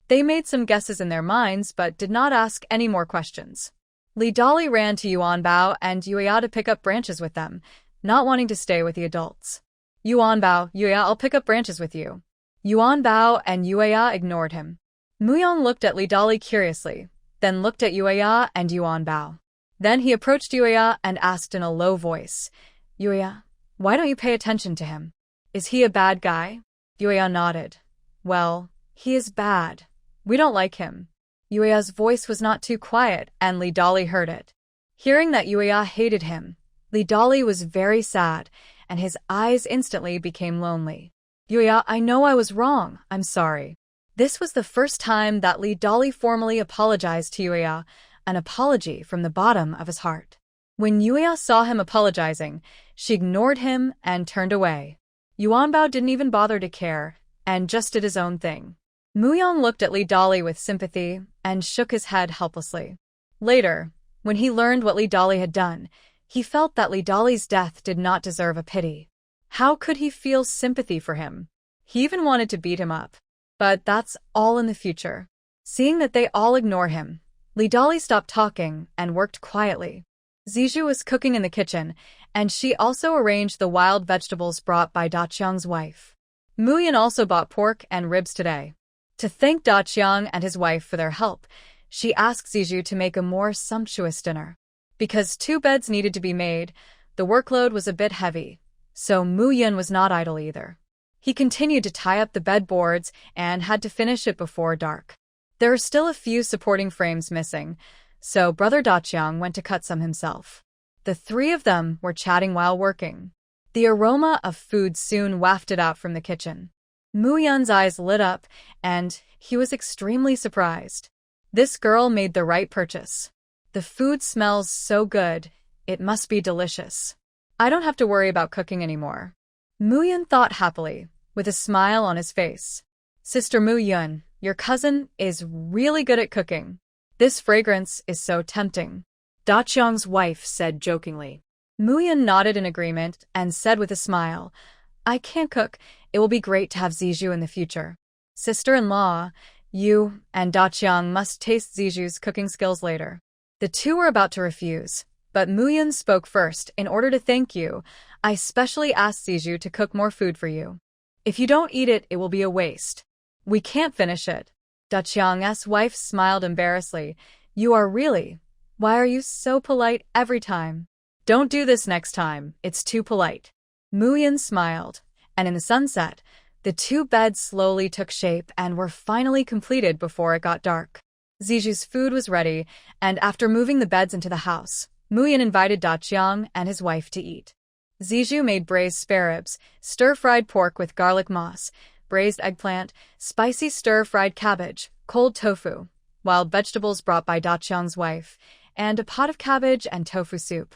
They made some guesses in their minds but did not ask any more questions. Li Dali ran to Yuan Bao and Yuya to pick up branches with them, not wanting to stay with the adults. Yuan Bao, Yuya, I'll pick up branches with you. Yuan Bao and Yuya ignored him. Mu Yun looked at Li Dali curiously, then looked at Yuya and Yuan Bao. Then he approached Yuya and asked in a low voice, Yuya, why don't you pay attention to him? Is he a bad guy? Yuya nodded. Well, he is bad. We don't like him. Yuya's voice was not too quiet, and Li Dali heard it. Hearing that Yuya hated him, Li Dali was very sad, and his eyes instantly became lonely. Yuya, I know I was wrong, I'm sorry. This was the first time that Li Dali formally apologized to Yuya, an apology from the bottom of his heart. When Yuya saw him apologizing, she ignored him and turned away. Yuanbao didn't even bother to care, and just did his own thing. Muyang looked at Li Dali with sympathy and shook his head helplessly. Later, when he learned what Li Dali had done, he felt that Li Dali's death did not deserve a pity. How could he feel sympathy for him? He even wanted to beat him up. But that's all in the future. Seeing that they all ignore him, Li Dali stopped talking and worked quietly. Zijou was cooking in the kitchen, and she also arranged the wild vegetables brought by Daqiang's wife. Muyan also bought pork and ribs today. To thank Daqiang and his wife for their help, she asked Zijou to make a more sumptuous dinner. Because 2 beds needed to be made, the workload was a bit heavy, so Muyan was not idle either. He continued to tie up the bed boards and had to finish it before dark. There are still a few supporting frames missing, so Brother Daqiang went to cut some himself. The 3 of them were chatting while working. The aroma of food soon wafted out from the kitchen. Muyan's eyes lit up, and he was extremely surprised. This girl made the right purchase. The food smells so good, it must be delicious. I don't have to worry about cooking anymore. Muyan thought happily, with a smile on his face. Sister Muyun, your cousin is really good at cooking. This fragrance is so tempting. Daqiang's wife said jokingly. Muyan nodded in agreement and said with a smile, I can't cook. It will be great to have Zijou in the future. Sister-in-law, you and Daqiang must taste Zijou's cooking skills later. The 2 were about to refuse, but Muyan spoke first. In order to thank you, I specially asked Zijou to cook more food for you. If you don't eat it, it will be a waste. We can't finish it. Daqiang's wife smiled embarrassedly. You are really? Why are you so polite every time? Don't do this next time, it's too polite. Muyan smiled, and in the sunset, the 2 beds slowly took shape and were finally completed before it got dark. Zijou's food was ready, and after moving the beds into the house, Muyan invited Daqiang and his wife to eat. Zijou made braised spare ribs, stir-fried pork with garlic moss, braised eggplant, spicy stir-fried cabbage, cold tofu, wild vegetables brought by Daqiang's wife, and a pot of cabbage and tofu soup.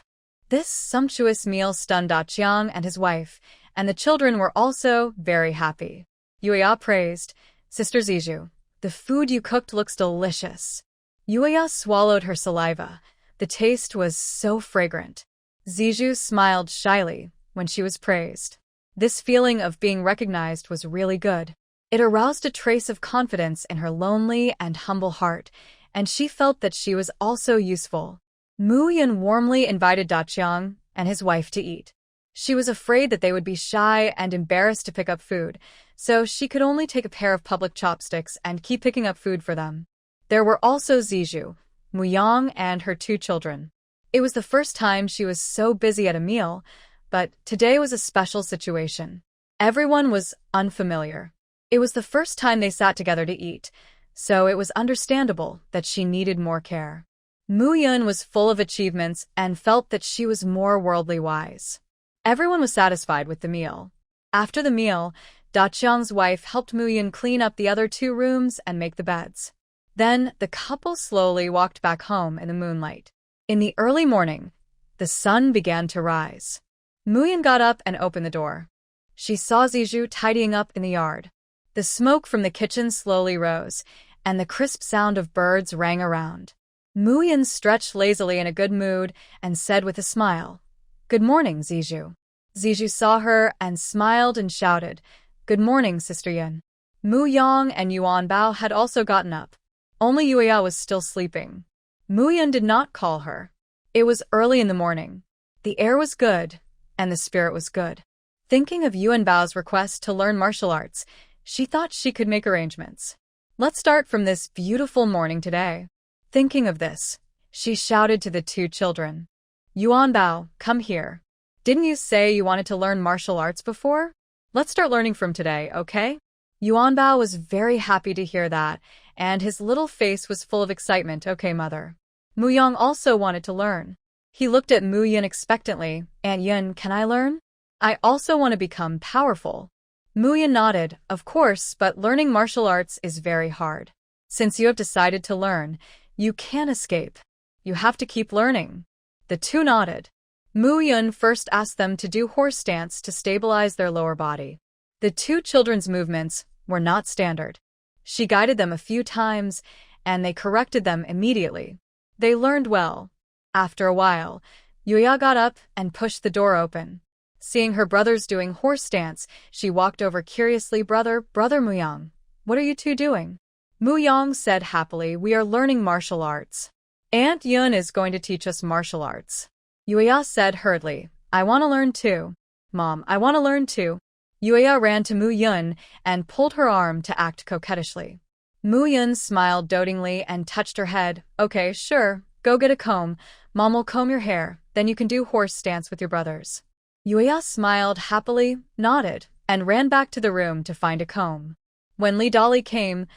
This sumptuous meal stunned Daqiang and his wife, and the children were also very happy. Yuya praised, Sister Zijou, the food you cooked looks delicious. Yuya swallowed her saliva. The taste was so fragrant. Zijou smiled shyly when she was praised. This feeling of being recognized was really good. It aroused a trace of confidence in her lonely and humble heart, and she felt that she was also useful. Muyan warmly invited Daqiang and his wife to eat. She was afraid that they would be shy and embarrassed to pick up food, so she could only take a pair of public chopsticks and keep picking up food for them. There were also Zijou, Muyang, and her 2 children. It was the first time she was so busy at a meal, but today was a special situation. Everyone was unfamiliar. It was the first time they sat together to eat, so it was understandable that she needed more care. Muyun was full of achievements and felt that she was more worldly wise. Everyone was satisfied with the meal. After the meal, Daqiang's wife helped Muyun clean up the other 2 rooms and make the beds. Then the couple slowly walked back home in the moonlight. In the early morning, the sun began to rise. Muyan got up and opened the door. She saw Zijou tidying up in the yard. The smoke from the kitchen slowly rose, and the crisp sound of birds rang around. Muyan stretched lazily in a good mood and said with a smile, Good morning, Zijou. Zijou saw her and smiled and shouted, Good morning, Sister Yun. Mu Yang and Yuan Bao had also gotten up. Only Yuya was still sleeping. Muyan did not call her. It was early in the morning. The air was good, and the spirit was good. Thinking of Yuan Bao's request to learn martial arts, she thought she could make arrangements. Let's start from this beautiful morning today. Thinking of this, she shouted to the 2 children. Yuan Bao, come here. Didn't you say you wanted to learn martial arts before? Let's start learning from today, okay? Yuan Bao was very happy to hear that, and his little face was full of excitement. Okay, mother. Mu Yang also wanted to learn. He looked at Mu Yun expectantly. Aunt Yun, can I learn? I also want to become powerful. Mu Yun nodded, of course, but learning martial arts is very hard. Since you have decided to learn, you can't escape. You have to keep learning. The two nodded. Mu Yun first asked them to do horse dance to stabilize their lower body. The two children's movements were not standard. She guided them a few times, and they corrected them immediately. They learned well. After a while, Yuya got up and pushed the door open. Seeing her brothers doing horse dance, she walked over curiously. Brother Muyang, what are you two doing? Muyang said happily, we are learning martial arts. Aunt Yun is going to teach us martial arts. Yuya said hurriedly, I want to learn too. Mom, I want to learn too. Yuya ran to Mu Yun and pulled her arm to act coquettishly. Mu Yun smiled dotingly and touched her head. Okay, sure, go get a comb. Mom will comb your hair, then you can do horse dance with your brothers. Yuya smiled happily, nodded, and ran back to the room to find a comb. When Li Dali came,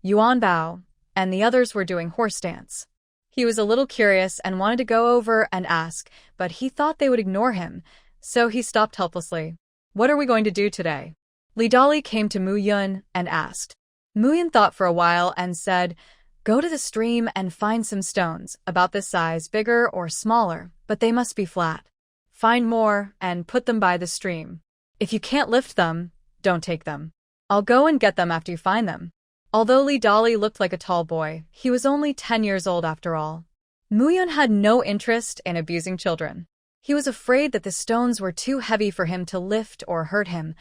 Yuan Bao and the others were doing horse dance. He was a little curious and wanted to go over and ask, but he thought they would ignore him, so he stopped helplessly. What are we going to do today? Li Dali came to Mu Yun and asked. Mu Yun thought for a while and said, go to the stream and find some stones, about this size, bigger or smaller, but they must be flat. Find more and put them by the stream. If you can't lift them, don't take them. I'll go and get them after you find them. Although Li Dali looked like a tall boy, he was only 10 years old after all. Mu Yun had no interest in abusing children. He was afraid that the stones were too heavy for him to lift or hurt him,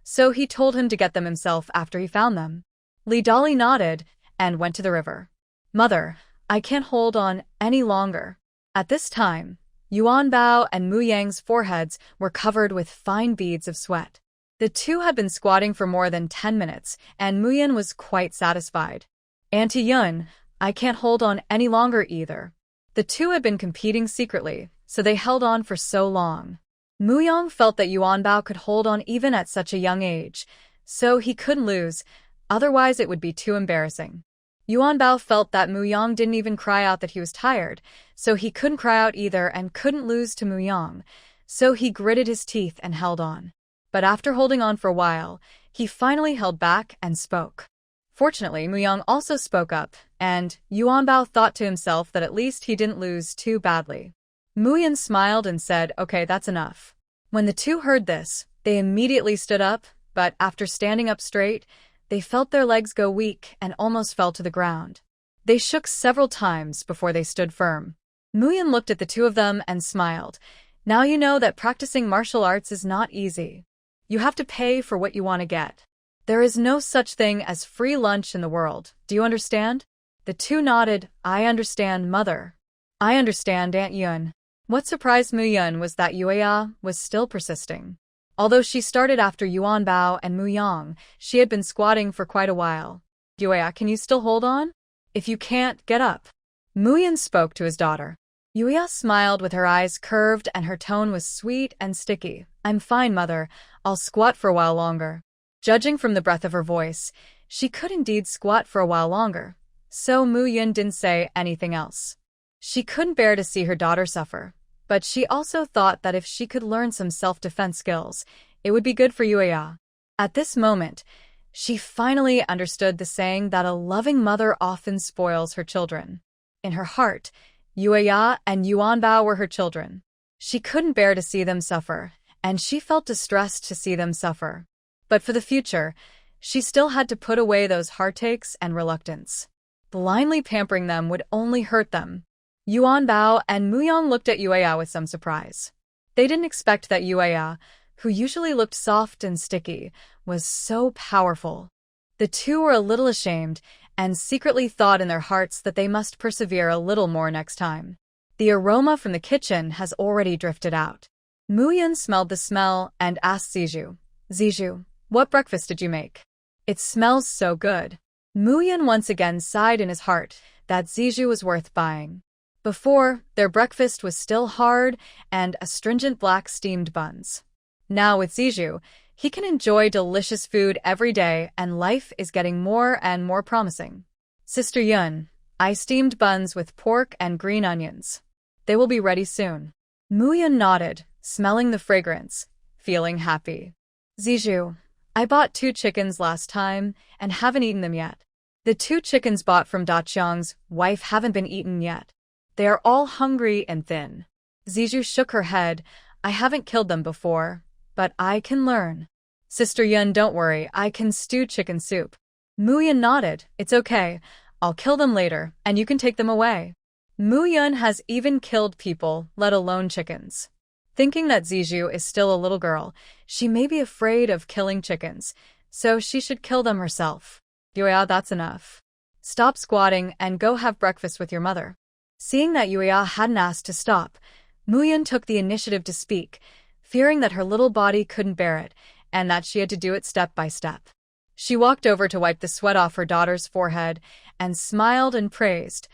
so he told him to get them himself after he found them. Li Dali nodded and went to the river. Mother, I can't hold on any longer. At this time, Yuan Bao and Mu Yang's foreheads were covered with fine beads of sweat. The two had been squatting for more than 10 minutes, and Mu Yan was quite satisfied. Auntie Yun, I can't hold on any longer either. The two had been competing secretly, so they held on for so long. Mu Yang felt that Yuan Bao could hold on even at such a young age, so he couldn't lose, otherwise it would be too embarrassing. Yuan Bao felt that Mu Yang didn't even cry out that he was tired, so he couldn't cry out either and couldn't lose to Mu Yang, so he gritted his teeth and held on. But after holding on for a while, he finally held back and spoke. Fortunately, Mu Yang also spoke up, and Yuan Bao thought to himself that at least he didn't lose too badly. Mu Yan smiled and said, okay, that's enough. When the two heard this, they immediately stood up, but after standing up straight, they felt their legs go weak and almost fell to the ground. They shook several times before they stood firm. Mu Yan looked at the two of them and smiled. Now you know that practicing martial arts is not easy. You have to pay for what you want to get. There is no such thing as free lunch in the world. Do you understand? The two nodded. I understand, Mother. I understand, Aunt Yun. What surprised Mu Yun was that Yuya was still persisting. Although she started after Yuan Bao and Mu Yang, she had been squatting for quite a while. Yuya, can you still hold on? If you can't, get up. Mu Yun spoke to his daughter. Yuya smiled with her eyes curved and her tone was sweet and sticky. I'm fine, Mother. I'll squat for a while longer. Judging from the breath of her voice, she could indeed squat for a while longer. So Mu Yun didn't say anything else. She couldn't bear to see her daughter suffer, but she also thought that if she could learn some self-defense skills, it would be good for Yuya. At this moment, she finally understood the saying that a loving mother often spoils her children. In her heart, Yuya and Yuan Bao were her children. She couldn't bear to see them suffer, and she felt distressed to see them suffer. But for the future, she still had to put away those heartaches and reluctance. Blindly pampering them would only hurt them. Yuan Bao and Mu Yang looked at Yuya with some surprise. They didn't expect that Yuya, who usually looked soft and sticky, was so powerful. The two were a little ashamed and secretly thought in their hearts that they must persevere a little more next time. The aroma from the kitchen has already drifted out. Mu Yan smelled the smell and asked Ziju, Ziju, what breakfast did you make? It smells so good. Mu Yan once again sighed in his heart that Ziju was worth buying. Before, their breakfast was still hard and astringent black steamed buns. Now with Ziju, he can enjoy delicious food every day and life is getting more and more promising. Sister Yun, I steamed buns with pork and green onions. They will be ready soon. Muyun nodded, smelling the fragrance, feeling happy. Zizhu, I bought 2 chickens last time and haven't eaten them yet. The 2 chickens bought from Daqiang's wife haven't been eaten yet. They are all hungry and thin. Zizhu shook her head. I haven't killed them before, but I can learn. Sister Yun, don't worry, I can stew chicken soup. Muyun nodded. It's okay. I'll kill them later, and you can take them away. Muyun has even killed people, let alone chickens. Thinking that Zizhu is still a little girl, she may be afraid of killing chickens, so she should kill them herself. Yuya, that's enough. Stop squatting and go have breakfast with your mother. Seeing that Yuya hadn't asked to stop, Muyun took the initiative to speak, fearing that her little body couldn't bear it, and that she had to do it step by step. She walked over to wipe the sweat off her daughter's forehead and smiled and praised.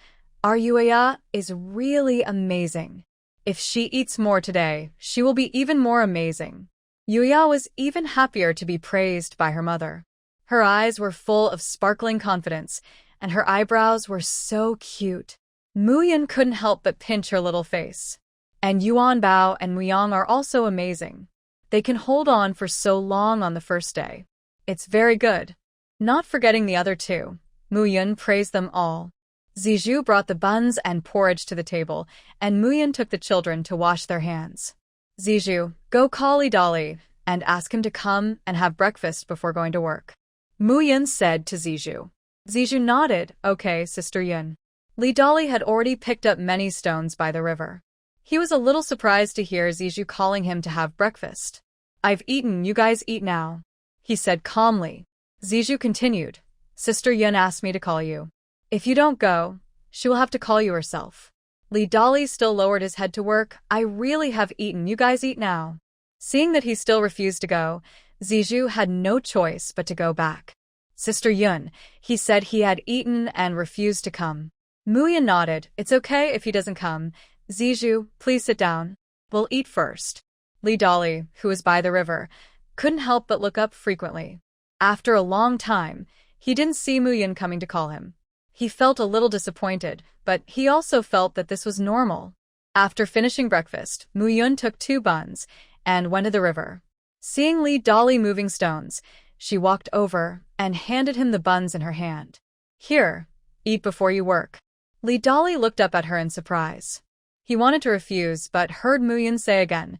Our Yuya is really amazing. If she eats more today, she will be even more amazing. Yuya was even happier to be praised by her mother. Her eyes were full of sparkling confidence, and her eyebrows were so cute. Muyun couldn't help but pinch her little face. And Yuan Bao and Muyang are also amazing. They can hold on for so long on the first day. It's very good. Not forgetting the other 2, Muyun praised them all. Zizhu brought the buns and porridge to the table, and Muyun took the children to wash their hands. Zizhu, go call Li Dali and ask him to come and have breakfast before going to work. Muyun said to Zizhu. Zizhu nodded. Okay, Sister Yun. Li Dali had already picked up many stones by the river. He was a little surprised to hear Zizhu calling him to have breakfast. I've eaten, you guys eat now, he said calmly. Zizhu continued. Sister Yun asked me to call you. If you don't go, she will have to call you herself. Li Dali still lowered his head to work. I really have eaten, you guys eat now. Seeing that he still refused to go, Zizhu had no choice but to go back. Sister Yun, he said he had eaten and refused to come. Muyun nodded. It's okay if he doesn't come. Zizhu, please sit down. We'll eat first. Li Dali, who was by the river, couldn't help but look up frequently. After a long time, he didn't see Muyun coming to call him. He felt a little disappointed, but he also felt that this was normal. After finishing breakfast, Muyun took 2 buns and went to the river. Seeing Li Dali moving stones, she walked over and handed him the buns in her hand. Here, eat before you work. Li Dali looked up at her in surprise. He wanted to refuse, but heard Muyun say again,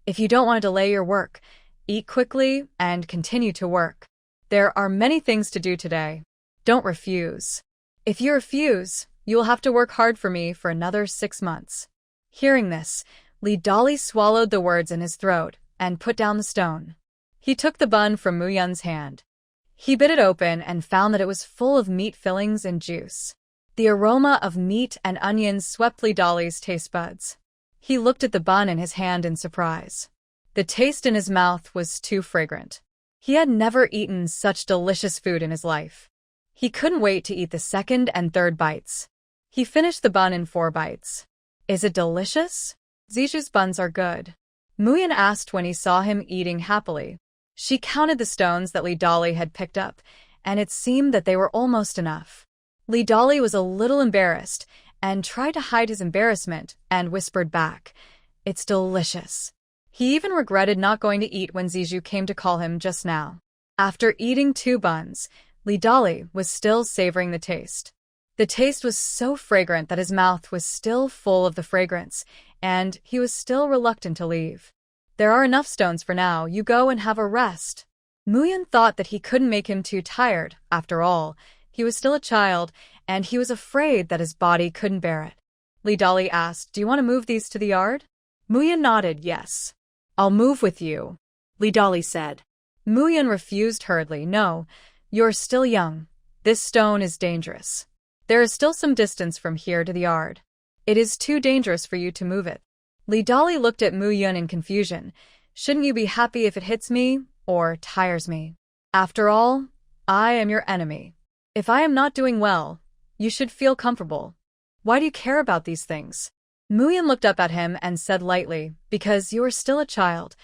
if you don't want to delay your work, eat quickly and continue to work. There are many things to do today. Don't refuse. If you refuse, you will have to work hard for me for another 6 months. Hearing this, Li Dali swallowed the words in his throat and put down the stone. He took the bun from Muyun's hand. He bit it open and found that it was full of meat fillings and juice. The aroma of meat and onions swept Li Dali's taste buds. He looked at the bun in his hand in surprise. The taste in his mouth was too fragrant. He had never eaten such delicious food in his life. He couldn't wait to eat the 2nd and 3rd bites. He finished the bun in 4 bites. Is it delicious? Zizhu's buns are good. Muyun asked when he saw him eating happily. She counted the stones that Li Dali had picked up, and it seemed that they were almost enough. Li Dali was a little embarrassed and tried to hide his embarrassment and whispered back, It's delicious. He even regretted not going to eat when Zizhu came to call him just now. After eating 2 buns, Li Dali was still savoring the taste. The taste was so fragrant that his mouth was still full of the fragrance, and he was still reluctant to leave. There are enough stones for now, you go and have a rest. Muyun thought that he couldn't make him too tired. After all, he was still a child, and he was afraid that his body couldn't bear it. Li Dali asked, Do you want to move these to the yard? Muyun nodded, yes. I'll move with you, Li Dali said. Muyun refused hurriedly. No, you're still young. This stone is dangerous. There is still some distance from here to the yard. It is too dangerous for you to move it. Li Dali looked at Muyun in confusion. Shouldn't you be happy if it hits me or tires me? After all, I am your enemy. If I am not doing well, you should feel comfortable. Why do you care about these things? Muyun looked up at him and said lightly, Because you are still a child.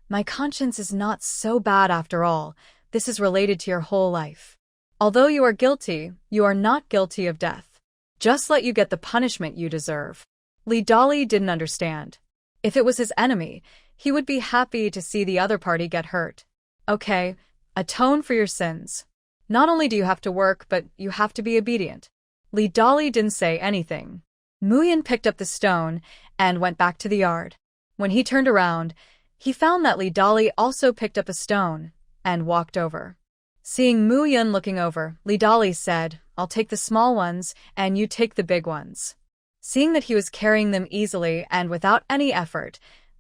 My conscience is not so bad after all. This is related to your whole life. Although you are guilty, you are not guilty of death. Just let you get the punishment you deserve. Li Dali didn't understand. If it was his enemy, he would be happy to see the other party get hurt. Okay, atone for your sins. Not only do you have to work, but you have to be obedient. Li Dali didn't say anything. Muyan picked up the stone and went back to the yard. When he turned around, he found that Li Dali also picked up a stone and walked over. Seeing Muyan looking over, Li Dali said, "I'll take the small ones and you take the big ones." Seeing that he was carrying them easily and without any effort,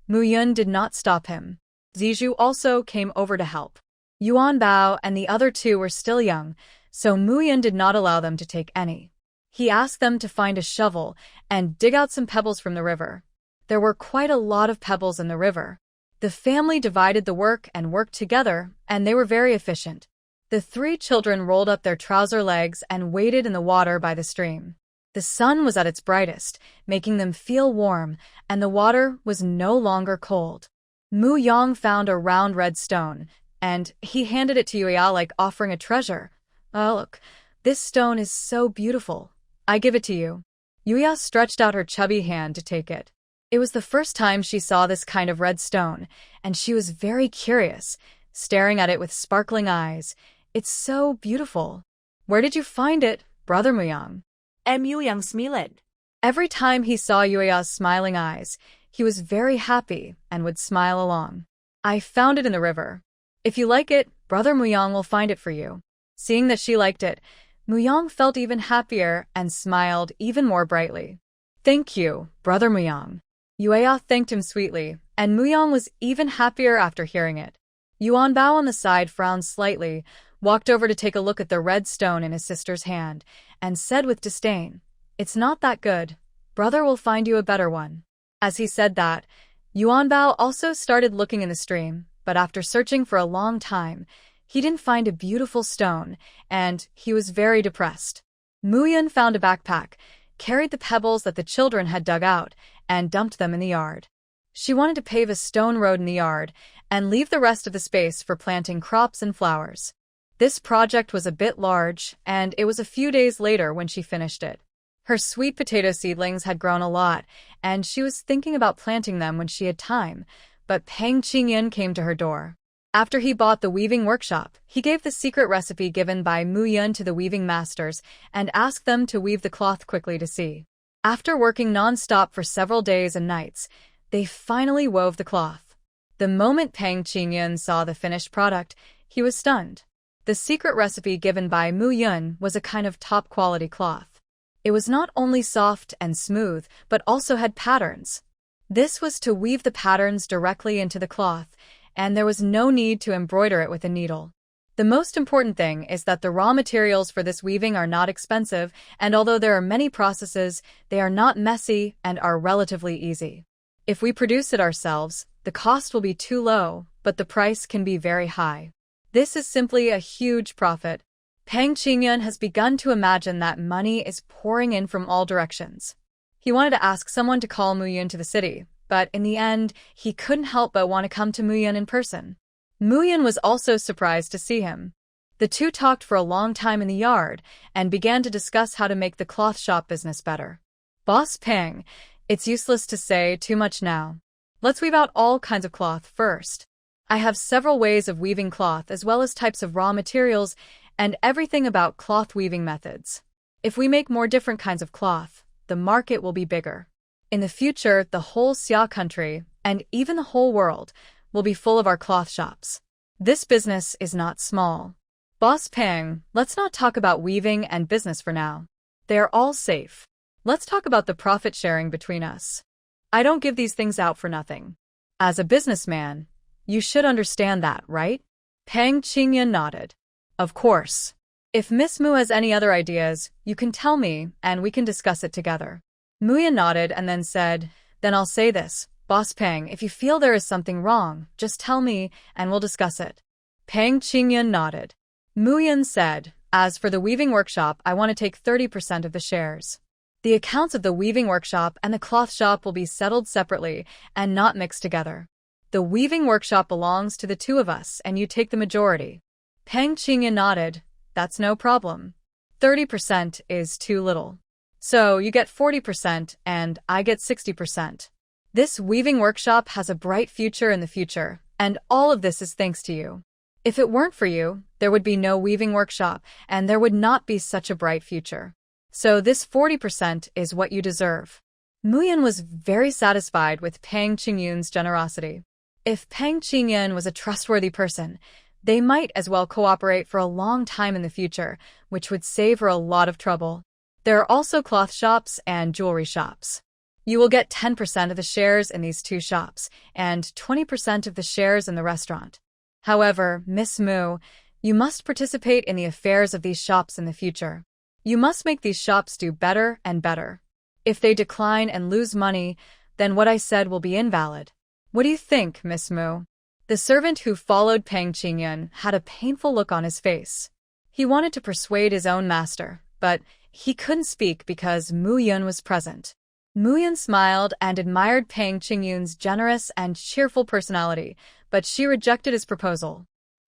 Muyan did not stop him. Zizhu also came over to help. Yuan Bao and the other two were still young, so Muyan did not allow them to take any. He asked them to find a shovel and dig out some pebbles from the river. There were quite a lot of pebbles in the river. The family divided the work and worked together, and they were very efficient. The three children rolled up their trouser legs and waded in the water by the stream. The sun was at its brightest, making them feel warm, and the water was no longer cold. Mu Yang found a round red stone, and he handed it to Yuya like offering a treasure. "Oh, look, this stone is so beautiful. I give it to you." Yuya stretched out her chubby hand to take it. It was the first time she saw this kind of red stone, and she was very curious, staring at it with sparkling eyes. "It's so beautiful. Where did you find it, Brother Muyang?" Muyang smiled. Every time he saw Yuya's smiling eyes, he was very happy and would smile along. "I found it in the river. If you like it, Brother Muyang will find it for you." Seeing that she liked it, Muyang felt even happier and smiled even more brightly. "Thank you, Brother Muyang." Yuya thanked him sweetly, and Muyang was even happier after hearing it. Yuan Bao on the side frowned slightly, walked over to take a look at the red stone in his sister's hand, and said with disdain, "It's not that good. Brother will find you a better one." As he said that, Yuan Bao also started looking in the stream, but after searching for a long time, he didn't find a beautiful stone, and he was very depressed. Muyan found a backpack, carried the pebbles that the children had dug out, and dumped them in the yard. She wanted to pave a stone road in the yard and leave the rest of the space for planting crops and flowers. This project was a bit large, and it was a few days later when she finished it. Her sweet potato seedlings had grown a lot, and she was thinking about planting them when she had time, but Peng Qingyan came to her door. After he bought the weaving workshop, he gave the secret recipe given by Mu Yun to the weaving masters and asked them to weave the cloth quickly to see. After working non-stop for several days and nights, they finally wove the cloth. The moment Peng Qingyan saw the finished product, he was stunned. The secret recipe given by Mu Yun was a kind of top-quality cloth. It was not only soft and smooth, but also had patterns. This was to weave the patterns directly into the cloth, and there was no need to embroider it with a needle. The most important thing is that the raw materials for this weaving are not expensive, and although there are many processes, they are not messy and are relatively easy. If we produce it ourselves, the cost will be too low, but the price can be very high. This is simply a huge profit. Peng Qingyan has begun to imagine that money is pouring in from all directions. He wanted to ask someone to call Mu Yun to the city, but in the end, he couldn't help but want to come to Mu Yun in person. Mu Yun was also surprised to see him. The two talked for a long time in the yard and began to discuss how to make the cloth shop business better. "Boss Peng, it's useless to say too much now. Let's weave out all kinds of cloth first. I have several ways of weaving cloth as well as types of raw materials and everything about cloth weaving methods. If we make more different kinds of cloth, the market will be bigger. In the future, the whole Xia country, and even the whole world, will be full of our cloth shops. This business is not small. Boss Peng, let's not talk about weaving and business for now. They are all safe. Let's talk about the profit sharing between us. I don't give these things out for nothing. As a businessman, you should understand that, right?" Peng Qingyan nodded. "Of course. If Miss Mu has any other ideas, you can tell me, and we can discuss it together." Muya nodded and then said, "Then I'll say this, Boss Peng, if you feel there is something wrong, just tell me, and we'll discuss it." Peng Qingyan nodded. Muyan said, "As for the weaving workshop, I want to take 30% of the shares. The accounts of the weaving workshop and the cloth shop will be settled separately and not mixed together. The weaving workshop belongs to the two of us, and you take the majority." Peng Qingyan nodded. "That's no problem. 30% is too little." So you get 40% and I get 60%. This weaving workshop has a bright future in the future, and all of this is thanks to you. If it weren't for you, there would be no weaving workshop, and there would not be such a bright future. So this 40% is what you deserve. Muyun was very satisfied with Pang Qingyun's generosity. If Pang Qingyun was a trustworthy person, they might as well cooperate for a long time in the future, which would save her a lot of trouble. There are also cloth shops and jewelry shops. You will get 10% of the shares in these two shops, and 20% of the shares in the restaurant. However, Miss Mu, you must participate in the affairs of these shops in the future. You must make these shops do better and better. If they decline and lose money, then what I said will be invalid. What do you think, Miss Mu? The servant who followed Pang Qingyun had a painful look on his face. He wanted to persuade his own master, but he couldn't speak because Mu Yun was present. Mu Yun smiled and admired Pang Qingyun's generous and cheerful personality, but she rejected his proposal.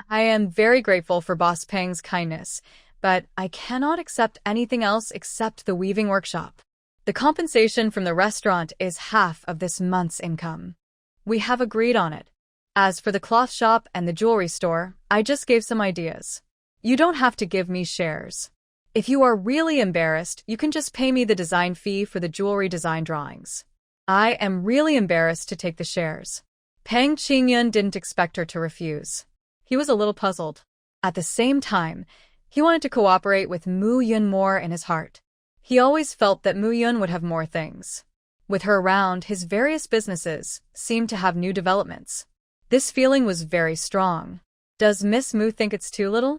I am very grateful for Boss Pang's kindness, but I cannot accept anything else except the weaving workshop. The compensation from the restaurant is half of this month's income. We have agreed on it. As for the cloth shop and the jewelry store, I just gave some ideas. You don't have to give me shares. If you are really embarrassed, you can just pay me the design fee for the jewelry design drawings. I am really embarrassed to take the shares. Pang Qingyun didn't expect her to refuse. He was a little puzzled. At the same time, he wanted to cooperate with Mu Yun more in his heart. He always felt that Mu Yun would have more things. With her around, his various businesses seemed to have new developments. This feeling was very strong. Does Miss Mu think it's too little?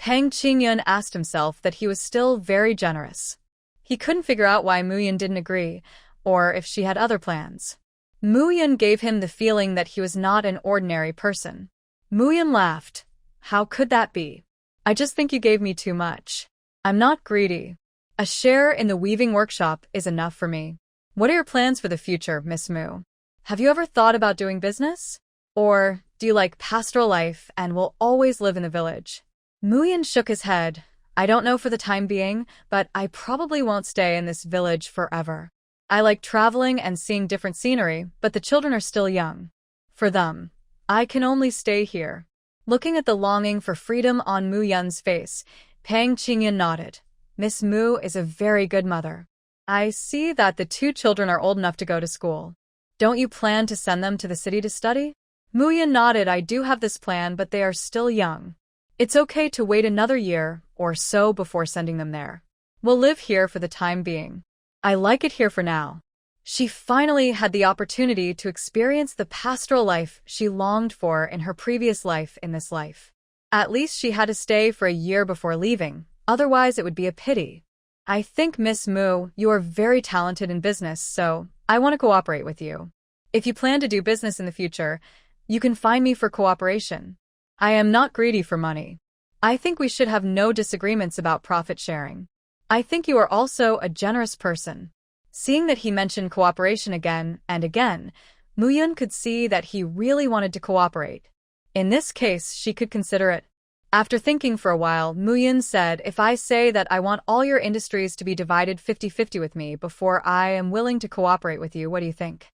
Pang Qingyun asked himself that he was still very generous. He couldn't figure out why Mu Yun didn't agree, or if she had other plans. Mu Yun gave him the feeling that he was not an ordinary person. Mu Yun laughed. How could that be? I just think you gave me too much. I'm not greedy. A share in the weaving workshop is enough for me. What are your plans for the future, Miss Mu? Have you ever thought about doing business? Or do you like pastoral life and will always live in the village? Mu Yun shook his head. I don't know for the time being, but I probably won't stay in this village forever. I like traveling and seeing different scenery, but the children are still young. For them, I can only stay here. Looking at the longing for freedom on Mu Yun's face, Pang Qingyun nodded. Miss Mu is a very good mother. I see that the two children are old enough to go to school. Don't you plan to send them to the city to study? Mu Yun nodded. I do have this plan, but they are still young. It's okay to wait another year or so before sending them there. We'll live here for the time being. I like it here for now. She finally had the opportunity to experience the pastoral life she longed for in her previous life in this life. At least she had to stay for a year before leaving, otherwise it would be a pity. I think, Miss Mu, you are very talented in business, so I want to cooperate with you. If you plan to do business in the future, you can find me for cooperation. I am not greedy for money. I think we should have no disagreements about profit sharing. I think you are also a generous person. Seeing that he mentioned cooperation again and again, Mu Yun could see that he really wanted to cooperate. In this case, she could consider it. After thinking for a while, Mu Yun said, if I say that I want all your industries to be divided 50-50 with me before I am willing to cooperate with you, what do you think?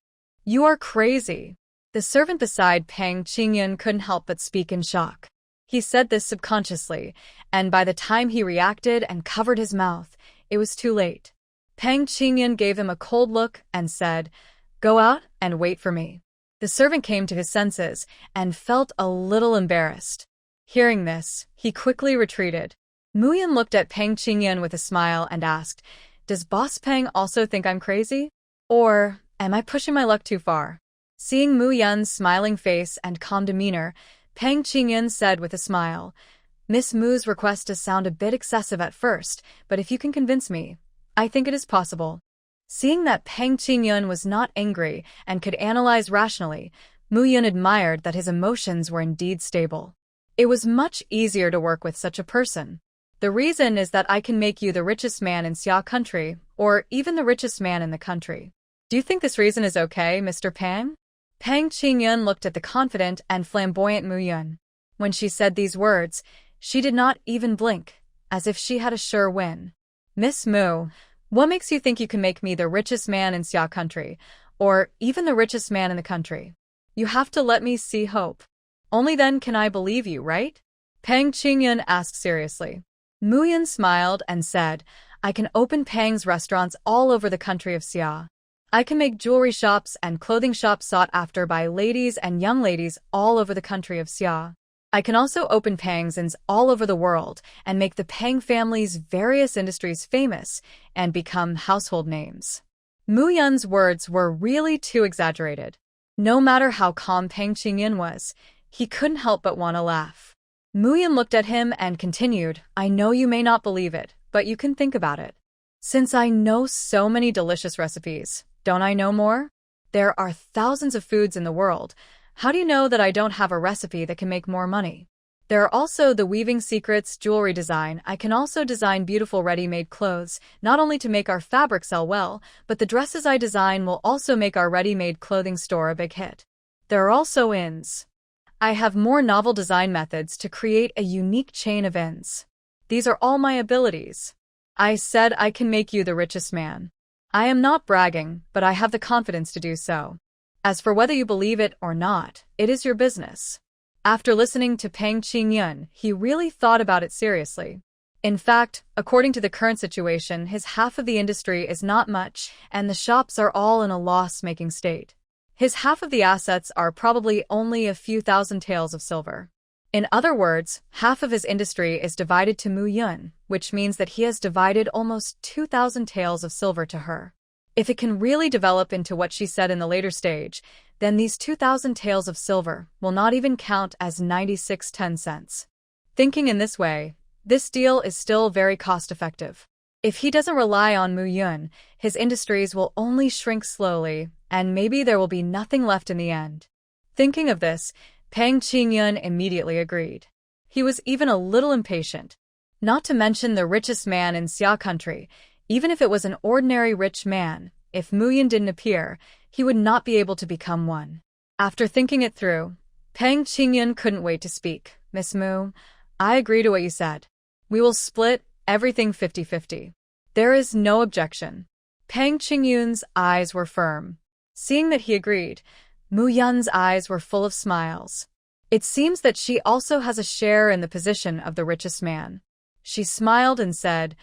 You are crazy. The servant beside Pang Qingyun couldn't help but speak in shock. He said this subconsciously, and by the time he reacted and covered his mouth, it was too late. Pang Qingyun gave him a cold look and said, Go out and wait for me. The servant came to his senses and felt a little embarrassed. Hearing this, he quickly retreated. Mu Yun looked at Pang Qingyun with a smile and asked, Does Boss Pang also think I'm crazy? Or am I pushing my luck too far? Seeing Mu Yun's smiling face and calm demeanor, Pang Qingyun said with a smile, Miss Mu's request does sound a bit excessive at first, but if you can convince me, I think it is possible. Seeing that Pang Qingyun was not angry and could analyze rationally, Mu Yun admired that his emotions were indeed stable. It was much easier to work with such a person. The reason is that I can make you the richest man in Xia country, or even the richest man in the country. Do you think this reason is okay, Mr. Pang? Pang Qingyun looked at the confident and flamboyant Mu Yun. When she said these words, she did not even blink, as if she had a sure win. Miss Mu, What makes you think you can make me the richest man in Xia country, or even the richest man in the country? You have to let me see hope. Only then can I believe you, right? Pang Qingyun asked seriously. Mu Yun smiled and said, I can open Pang's restaurants all over the country of Xia. I can make jewelry shops and clothing shops sought after by ladies and young ladies all over the country of Xia. I can also open Pang's inns all over the world and make the Pang family's various industries famous and become household names. Mu Yun's words were really too exaggerated. No matter how calm Pang Qingyun was, he couldn't help but want to laugh. Mu Yun looked at him and continued, I know you may not believe it, but you can think about it. Since I know so many delicious recipes, don't I know more? There are thousands of foods in the world. How do you know that I don't have a recipe that can make more money? There are also the weaving secrets, jewelry design. I can also design beautiful ready-made clothes, not only to make our fabric sell well, but the dresses I design will also make our ready-made clothing store a big hit. There are also inns. I have more novel design methods to create a unique chain of inns. These are all my abilities. I said I can make you the richest man. I am not bragging, but I have the confidence to do so. As for whether you believe it or not, it is your business. After listening to Pang Qingyun, he really thought about it seriously. In fact, according to the current situation, his half of the industry is not much, and the shops are all in a loss-making state. His half of the assets are probably only a few thousand taels of silver. In other words, half of his industry is divided to Mu Yun, which means that he has divided almost 2,000 taels of silver to her. If it can really develop into what she said in the later stage, then these 2,000 taels of silver will not even count as 96 10 cents. Thinking in this way, this deal is still very cost-effective. If he doesn't rely on Mu Yun, his industries will only shrink slowly, and maybe there will be nothing left in the end. Thinking of this, Pang Qingyun immediately agreed. He was even a little impatient. Not to mention the richest man in Xia country, even if it was an ordinary rich man, if Mu Yun didn't appear, he would not be able to become one. After thinking it through, Pang Qingyun couldn't wait to speak. Miss Mu, I agree to what you said. We will split everything 50-50. There is no objection. Pang Qingyun's eyes were firm. Seeing that he agreed, Mu Yun's eyes were full of smiles. It seems that she also has a share in the position of the richest man. She smiled and said,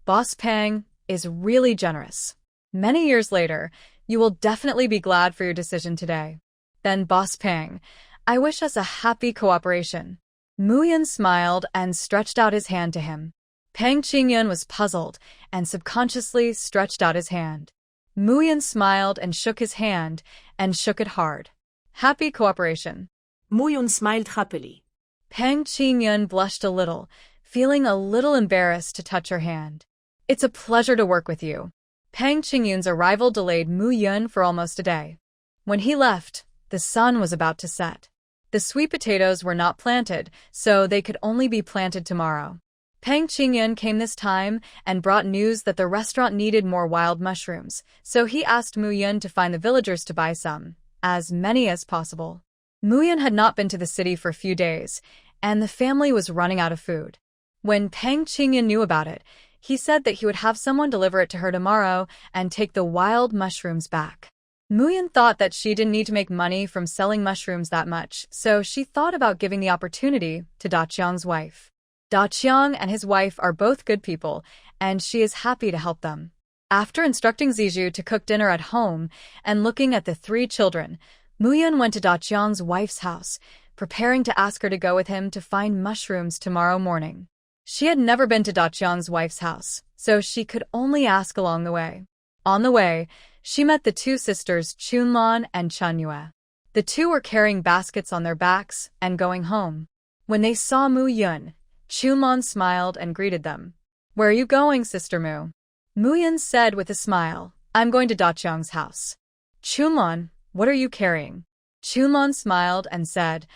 Boss Pang is really generous. Many years later, you will definitely be glad for your decision today. Then Boss Pang, I wish us a happy cooperation. Mu Yun smiled and stretched out his hand to him. Pang Qingyun was puzzled and subconsciously stretched out his hand. Mu Yun smiled and shook his hand, and shook it hard. Happy cooperation. Mu Yun smiled happily. Pang Qingyun blushed a little, feeling a little embarrassed to touch her hand. It's a pleasure to work with you. Pang Qingyun's arrival delayed Mu Yun for almost a day. When he left, the sun was about to set. The sweet potatoes were not planted, so they could only be planted tomorrow. Pang Qingyun came this time and brought news that the restaurant needed more wild mushrooms, so he asked Mu Yun to find the villagers to buy some, as many as possible. Mu Yun had not been to the city for a few days, and the family was running out of food. When Pang Qingyun knew about it, he said that he would have someone deliver it to her tomorrow and take the wild mushrooms back. Mu Yun thought that she didn't need to make money from selling mushrooms that much, so she thought about giving the opportunity to Da Qiang's wife. Da Qiang and his wife are both good people, and she is happy to help them. After instructing Zijou to cook dinner at home and looking at the 3 children, Mu Yun went to Da Qiang's wife's house, preparing to ask her to go with him to find mushrooms tomorrow morning. She had never been to Da Qiang's wife's house, so she could only ask along the way. On the way, she met the 2 sisters Chunlan and Chunyue. The 2 were carrying baskets on their backs and going home. When they saw Mu Yun, Chunlan smiled and greeted them. Where are you going, Sister Mu? Mu Yun said with a smile, I'm going to Da Qiang's house. Chunlan, what are you carrying? Chunlan smiled and said,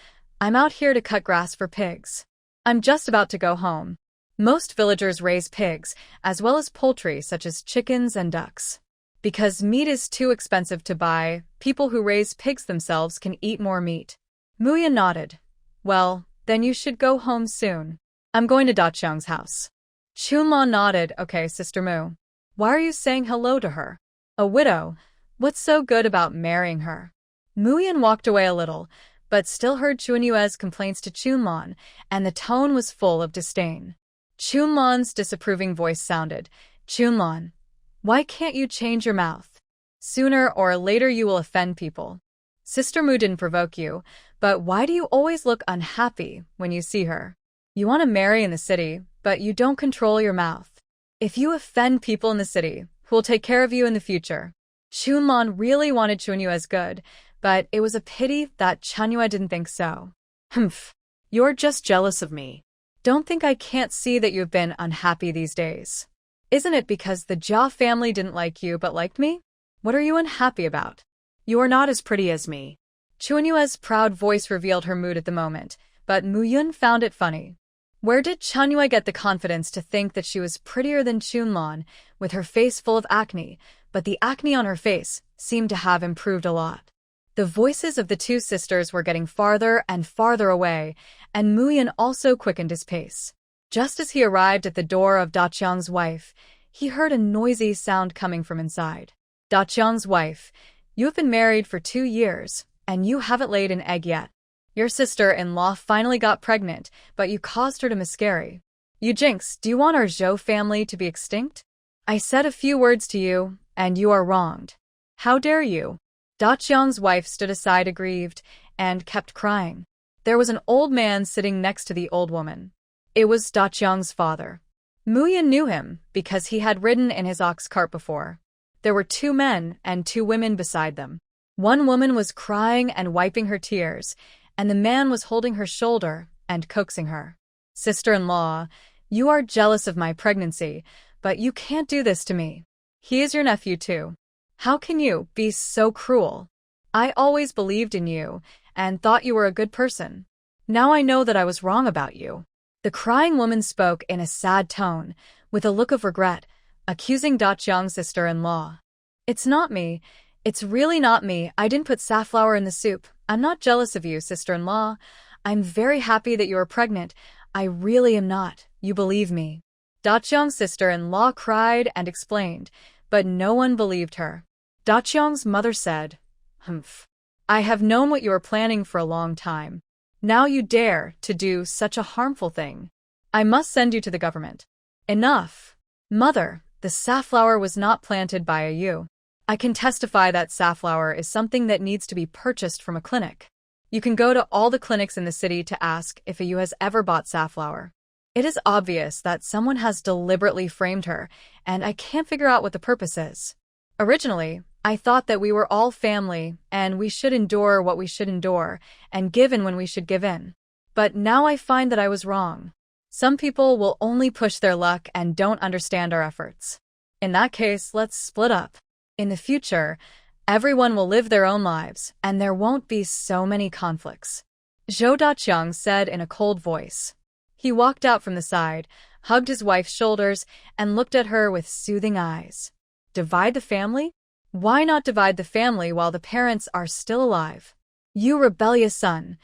I'm out here to cut grass for pigs. I'm just about to go home. Most villagers raise pigs, as well as poultry such as chickens and ducks. Because meat is too expensive to buy, people who raise pigs themselves can eat more meat. Mu Yun nodded. Well, then you should go home soon. I'm going to Da Qiang's house. Chunlan nodded, okay, Sister Mu. Why are you saying hello to her? A widow. What's so good about marrying her? Muyan walked away a little, but still heard Chunyue's complaints to Chunlon, and the tone was full of disdain. Chunlon's disapproving voice sounded. Chunlon, why can't you change your mouth? Sooner or later you will offend people. Sister Mu didn't provoke you, but why do you always look unhappy when you see her? You want to marry in the city, but you don't control your mouth. If you offend people in the city, who will take care of you in the future? Chunlon really wanted Chunyue's good, but it was a pity that Chunyue didn't think so. Humph. You're just jealous of me. Don't think I can't see that you've been unhappy these days. Isn't it because the Jia family didn't like you but liked me? What are you unhappy about? You are not as pretty as me. Chunyue's proud voice revealed her mood at the moment, but Muyun found it funny. Where did Chunyue get the confidence to think that she was prettier than Chunlon, with her face full of acne, but the acne on her face seemed to have improved a lot? The voices of the two sisters were getting farther and farther away, and Muyan also quickened his pace. Just as he arrived at the door of Daqiang's wife, he heard a noisy sound coming from inside. Daqiang's wife, you have been married for 2 years, and you haven't laid an egg yet. Your sister-in-law finally got pregnant, but you caused her to miscarry. You jinx, do you want our Zhou family to be extinct? I said a few words to you, and you are wronged. How dare you? Daqiang's wife stood aside aggrieved, and kept crying. There was an old man sitting next to the old woman. It was Daqiang's father. Muyan knew him, because he had ridden in his ox cart before. There were 2 men and 2 women beside them. One woman was crying and wiping her tears, and the man was holding her shoulder and coaxing her. Sister-in-law, you are jealous of my pregnancy, but you can't do this to me. He is your nephew too. How can you be so cruel? I always believed in you and thought you were a good person. Now I know that I was wrong about you. The crying woman spoke in a sad tone, with a look of regret, accusing Daqiang's sister-in-law. It's not me. It's really not me. I didn't put safflower in the soup. I'm not jealous of you, sister-in-law. I'm very happy that you are pregnant. I really am not. You believe me. Daqiang's sister-in-law cried and explained, but no one believed her. Daqiang's mother said, Humph. I have known what you are planning for a long time. Now you dare to do such a harmful thing. I must send you to the government. Enough. Mother, the safflower was not planted by a you. I can testify that safflower is something that needs to be purchased from a clinic. You can go to all the clinics in the city to ask if a you has ever bought safflower. It is obvious that someone has deliberately framed her, and I can't figure out what the purpose is. Originally, I thought that we were all family, and we should endure what we should endure, and give in when we should give in. But now I find that I was wrong. Some people will only push their luck and don't understand our efforts. In that case, let's split up. In the future, everyone will live their own lives, and there won't be so many conflicts. Zhou Daqiang said in a cold voice. He walked out from the side, hugged his wife's shoulders, and looked at her with soothing eyes. Divide the family? Why not divide the family while the parents are still alive? You rebellious son,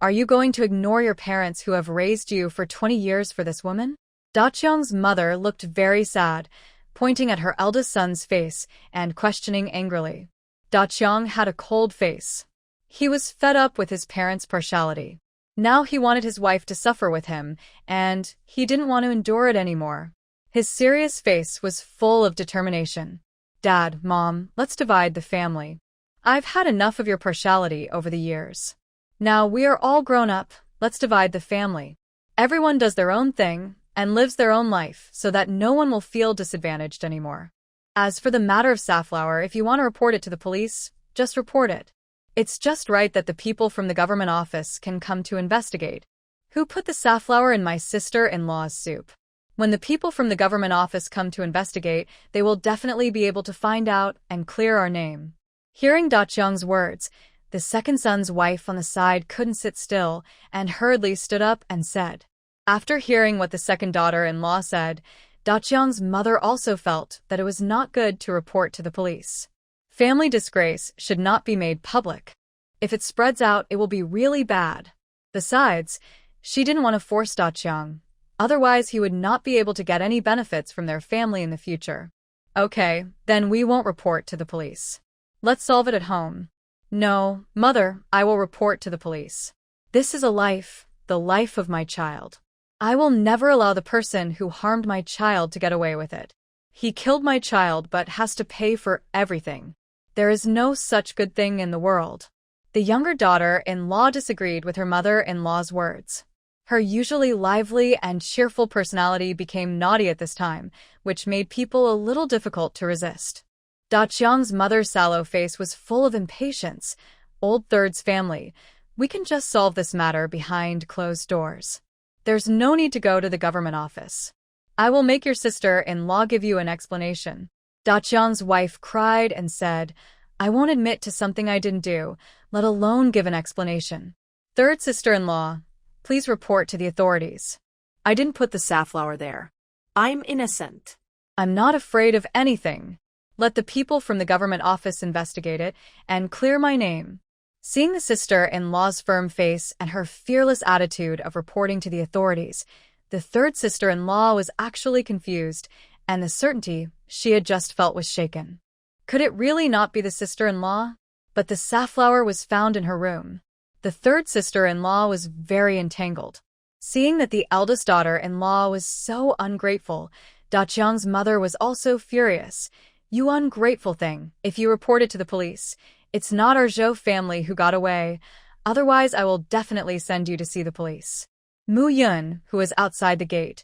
are you going to ignore your parents who have raised you for 20 years for this woman? Daqiang's mother looked very sad, pointing at her eldest son's face and questioning angrily. Daqiang had a cold face. He was fed up with his parents' partiality. Now he wanted his wife to suffer with him, and he didn't want to endure it anymore. His serious face was full of determination. Dad, Mom, let's divide the family. I've had enough of your partiality over the years. Now we are all grown up, let's divide the family. Everyone does their own thing and lives their own life so that no one will feel disadvantaged anymore. As for the matter of safflower, if you want to report it to the police, just report it. It's just right that the people from the government office can come to investigate. Who put the safflower in my sister-in-law's soup? When the people from the government office come to investigate, they will definitely be able to find out and clear our name. Hearing Daqiang's words, the second son's wife on the side couldn't sit still and hurriedly stood up and said. After hearing what the second daughter-in-law said, Daqiang's mother also felt that it was not good to report to the police. Family disgrace should not be made public. If it spreads out, it will be really bad. Besides, she didn't want to force Daqiang. Otherwise, he would not be able to get any benefits from their family in the future. Okay, then we won't report to the police. Let's solve it at home. No, mother, I will report to the police. This is a life, the life of my child. I will never allow the person who harmed my child to get away with it. He killed my child but has to pay for everything. There is no such good thing in the world. The younger daughter-in-law disagreed with her mother-in-law's words. Her usually lively and cheerful personality became naughty at this time, which made people a little difficult to resist. Da-Chiang's mother's sallow face was full of impatience. Old Third's family, we can just solve this matter behind closed doors. There's no need to go to the government office. I will make your sister-in-law give you an explanation. Da-Chiang's wife cried and said, I won't admit to something I didn't do, let alone give an explanation. Third sister-in-law, please report to the authorities. I didn't put the safflower there. I'm innocent. I'm not afraid of anything. Let the people from the government office investigate it and clear my name. Seeing the sister-in-law's firm face and her fearless attitude of reporting to the authorities, the third sister-in-law was actually confused, and the certainty she had just felt was shaken. Could it really not be the sister-in-law? But the safflower was found in her room. The third sister-in-law was very entangled. Seeing that the eldest daughter-in-law was so ungrateful, Da-Chiang's mother was also furious. You ungrateful thing, if you report it to the police, it's not our Zhou family who got away. Otherwise, I will definitely send you to see the police. Mu Yun, who was outside the gate,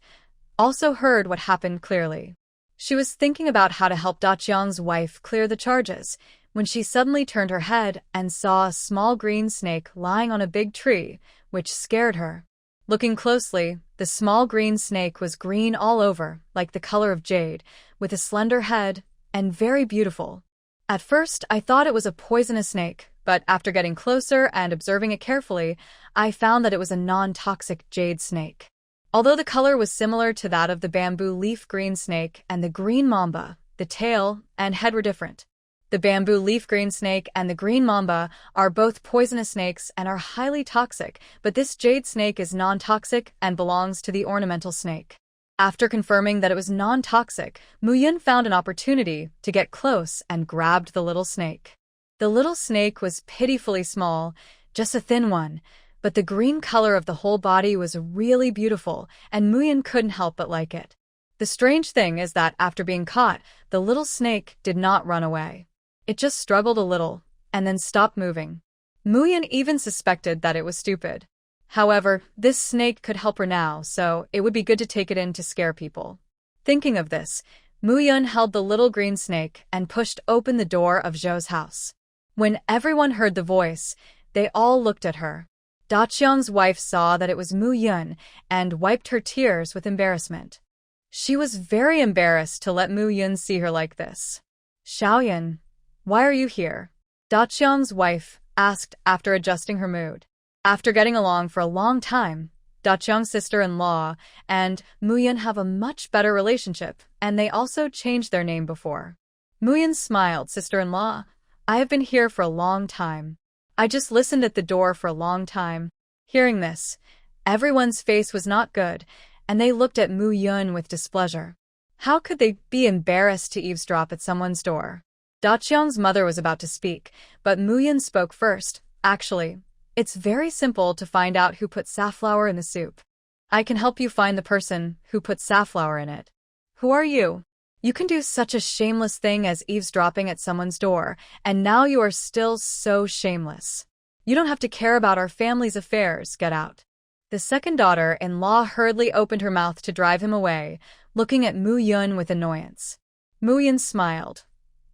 also heard what happened clearly. She was thinking about how to help Da-Chiang's wife clear the charges, when she suddenly turned her head and saw a small green snake lying on a big tree, which scared her. Looking closely, the small green snake was green all over, like the color of jade, with a slender head, and very beautiful. At first, I thought it was a poisonous snake, but after getting closer and observing it carefully, I found that it was a non-toxic jade snake. Although the color was similar to that of the bamboo leaf green snake and the green mamba, the tail and head were different. The bamboo leaf green snake and the green mamba are both poisonous snakes and are highly toxic, but this jade snake is non-toxic and belongs to the ornamental snake. After confirming that it was non-toxic, Mu Yun found an opportunity to get close and grabbed the little snake. The little snake was pitifully small, just a thin one, but the green color of the whole body was really beautiful, and Mu Yun couldn't help but like it. The strange thing is that after being caught, the little snake did not run away. It just struggled a little, and then stopped moving. Mu Yun even suspected that it was stupid. However, this snake could help her now, so it would be good to take it in to scare people. Thinking of this, Mu Yun held the little green snake and pushed open the door of Zhou's house. When everyone heard the voice, they all looked at her. Da-Chiang's wife saw that it was Mu Yun and wiped her tears with embarrassment. She was very embarrassed to let Mu Yun see her like this. Xiaoyan, why are you here? Da-Chiang's wife asked after adjusting her mood. After getting along for a long time, Da-Chiang's sister-in-law and Mu Yun have a much better relationship, and they also changed their name before. Mu Yun smiled, sister-in-law. I have been here for a long time. I just listened at the door for a long time. Hearing this, everyone's face was not good, and they looked at Mu Yun with displeasure. How could they be embarrassed to eavesdrop at someone's door? Da-Chiang's mother was about to speak, but Mu Yun spoke first. Actually, it's very simple to find out who put safflower in the soup. I can help you find the person who put safflower in it. Who are you? You can do such a shameless thing as eavesdropping at someone's door, and now you are still so shameless. You don't have to care about our family's affairs, get out. The second daughter-in-law hurriedly opened her mouth to drive him away, looking at Mu Yun with annoyance. Mu Yun smiled.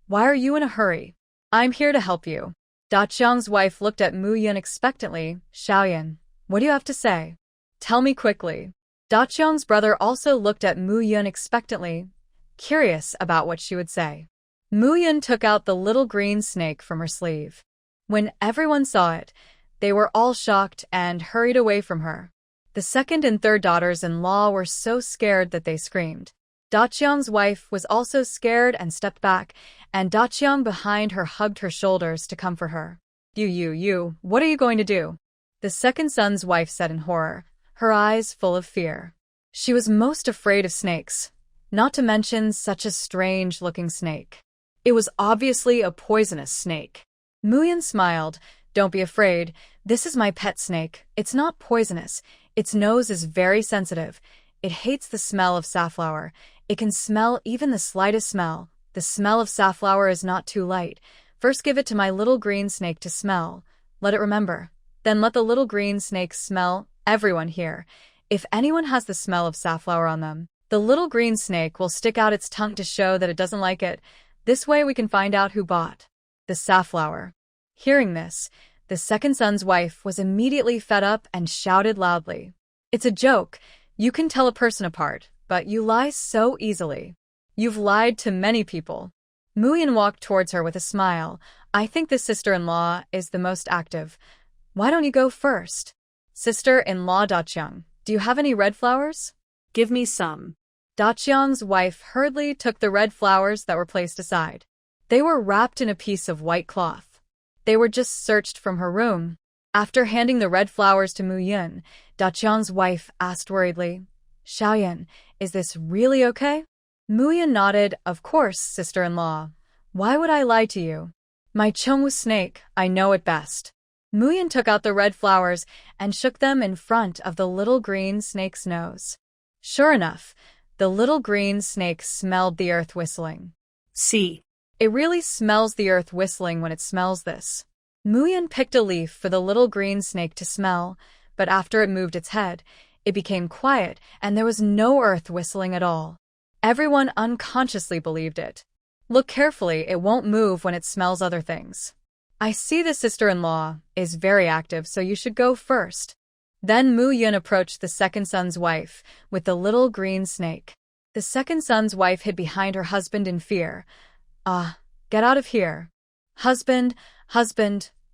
Why are you in a hurry? I'm here to help you. Da-Chiang's wife looked at Mu Yun expectantly. Xiaoyan, what do you have to say? Tell me quickly. Da-Chiang's brother also looked at Mu Yun expectantly, curious about what she would say. Mu Yun took out the little green snake from her sleeve. When everyone saw it, they were all shocked and hurried away from her. The second and third daughters-in-law were so scared that they screamed. Da-Chiang's wife was also scared and stepped back, and Da-Chiang behind her hugged her shoulders to comfort her. You, what are you going to do? The second son's wife said in horror, her eyes full of fear. She was most afraid of snakes. Not to mention such a strange-looking snake. It was obviously a poisonous snake. Muyan smiled. Don't be afraid. This is my pet snake. It's not poisonous. Its nose is very sensitive. It hates the smell of safflower. It can smell even the slightest smell. The smell of safflower is not too light. First give it to my little green snake to smell. Let it remember. Then let the little green snake smell. Everyone here. If anyone has the smell of safflower on them, the little green snake will stick out its tongue to show that it doesn't like it. This way we can find out who bought the safflower. Hearing this, the second son's wife was immediately fed up and shouted loudly. It's a joke. You can tell a person apart, but you lie so easily. You've lied to many people. Muyan walked towards her with a smile. I think this sister-in-law is the most active. Why don't you go first? Sister-in-law Daqiang, do you have any red flowers? Give me some. Daqiang's wife hurriedly took the red flowers that were placed aside. They were wrapped in a piece of white cloth. They were just searched from her room. After handing the red flowers to Muyan, Daqiang's wife asked worriedly, Xiaoyan, is this really okay? Muyan nodded, of course, sister-in-law. Why would I lie to you? My Chengwu snake, I know it best. Muyan took out the red flowers and shook them in front of the little green snake's nose. Sure enough, the little green snake smelled the earth whistling. See. It really smells the earth whistling when it smells this. Muyan picked a leaf for the little green snake to smell, but after it moved its head, it became quiet and there was no earth whistling at all. Everyone unconsciously believed it. Look carefully, it won't move when it smells other things. I see the sister-in-law is very active, so you should go first. Then Muyan approached the second son's wife with the little green snake. The second son's wife hid behind her husband in fear. Get out of here. Husband,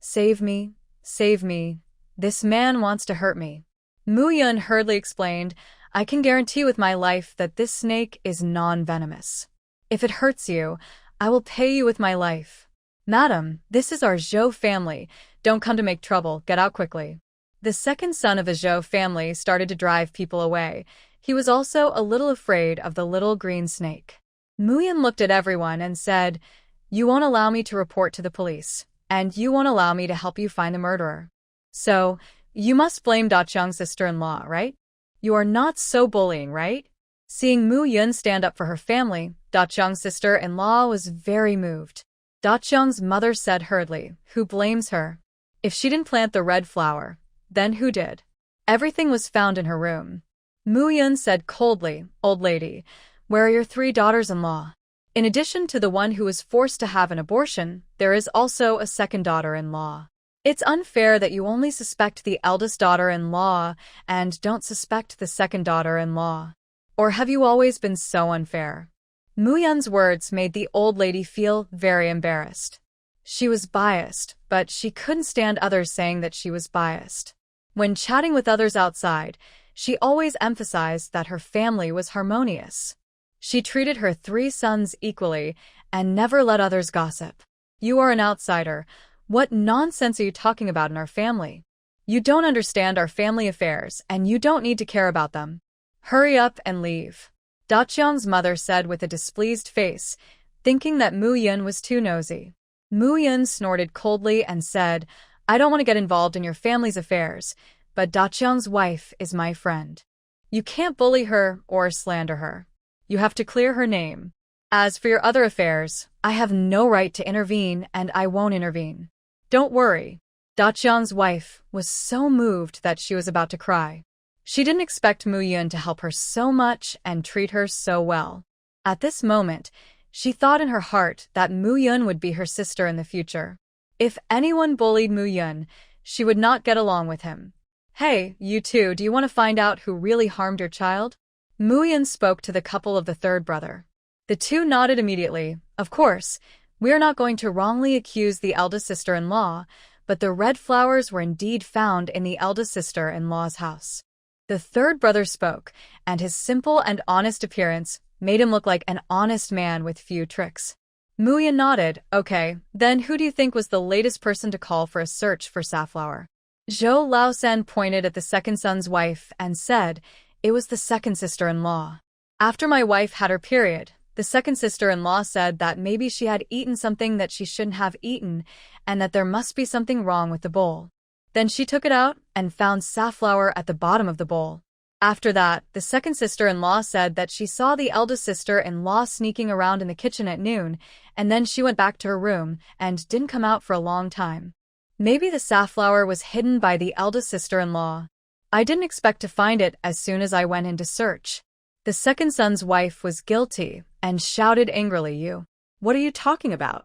save me, save me. This man wants to hurt me. Muyan hurriedly explained, I can guarantee with my life that this snake is non-venomous. If it hurts you, I will pay you with my life. Madam, this is our Zhou family. Don't come to make trouble. Get out quickly. The second son of the Zhou family started to drive people away. He was also a little afraid of the little green snake. Muyan looked at everyone and said, You won't allow me to report to the police, and you won't allow me to help you find the murderer. So, you must blame Daqiang's sister-in-law, right? You are not so bullying, right? Seeing Muyan stand up for her family, Daqiang's sister-in-law was very moved. Daqiang's mother said hurriedly, Who blames her? If she didn't plant the red flower, then who did? Everything was found in her room. Muyan said coldly, Old lady, where are your 3 daughters-in-law? In addition to the one who was forced to have an abortion, there is also a second daughter-in-law. It's unfair that you only suspect the eldest daughter-in-law and don't suspect the second daughter-in-law. Or have you always been so unfair? Muyan's words made the old lady feel very embarrassed. She was biased, but she couldn't stand others saying that she was biased. When chatting with others outside, she always emphasized that her family was harmonious. She treated her 3 sons equally and never let others gossip. You are an outsider. What nonsense are you talking about in our family? You don't understand our family affairs, and you don't need to care about them. Hurry up and leave. Daqiang's mother said with a displeased face, thinking that Muyan was too nosy. Muyan snorted coldly and said, I don't want to get involved in your family's affairs, but Daqiang's wife is my friend. You can't bully her or slander her. You have to clear her name. As for your other affairs, I have no right to intervene and I won't intervene. Don't worry. Daqiang's wife was so moved that she was about to cry. She didn't expect Muyan to help her so much and treat her so well. At this moment, she thought in her heart that Muyan would be her sister in the future. If anyone bullied Muyan, she would not get along with him. Hey, you two, do you want to find out who really harmed your child? Muyan spoke to the couple of the third brother. The 2 nodded immediately. Of course, we are not going to wrongly accuse the eldest sister-in-law, but the red flowers were indeed found in the eldest sister-in-law's house. The third brother spoke, and his simple and honest appearance made him look like an honest man with few tricks. Muyan nodded. Okay, then who do you think was the latest person to call for a search for safflower? Zhou Laosan pointed at the second son's wife and said, It was the second sister-in-law. After my wife had her period, the second sister-in-law said that maybe she had eaten something that she shouldn't have eaten and that there must be something wrong with the bowl. Then she took it out and found safflower at the bottom of the bowl. After that, the second sister-in-law said that she saw the eldest sister-in-law sneaking around in the kitchen at noon, and then she went back to her room and didn't come out for a long time. Maybe the safflower was hidden by the eldest sister-in-law. I didn't expect to find it as soon as I went in to search. The second son's wife was guilty and shouted angrily, What are you talking about?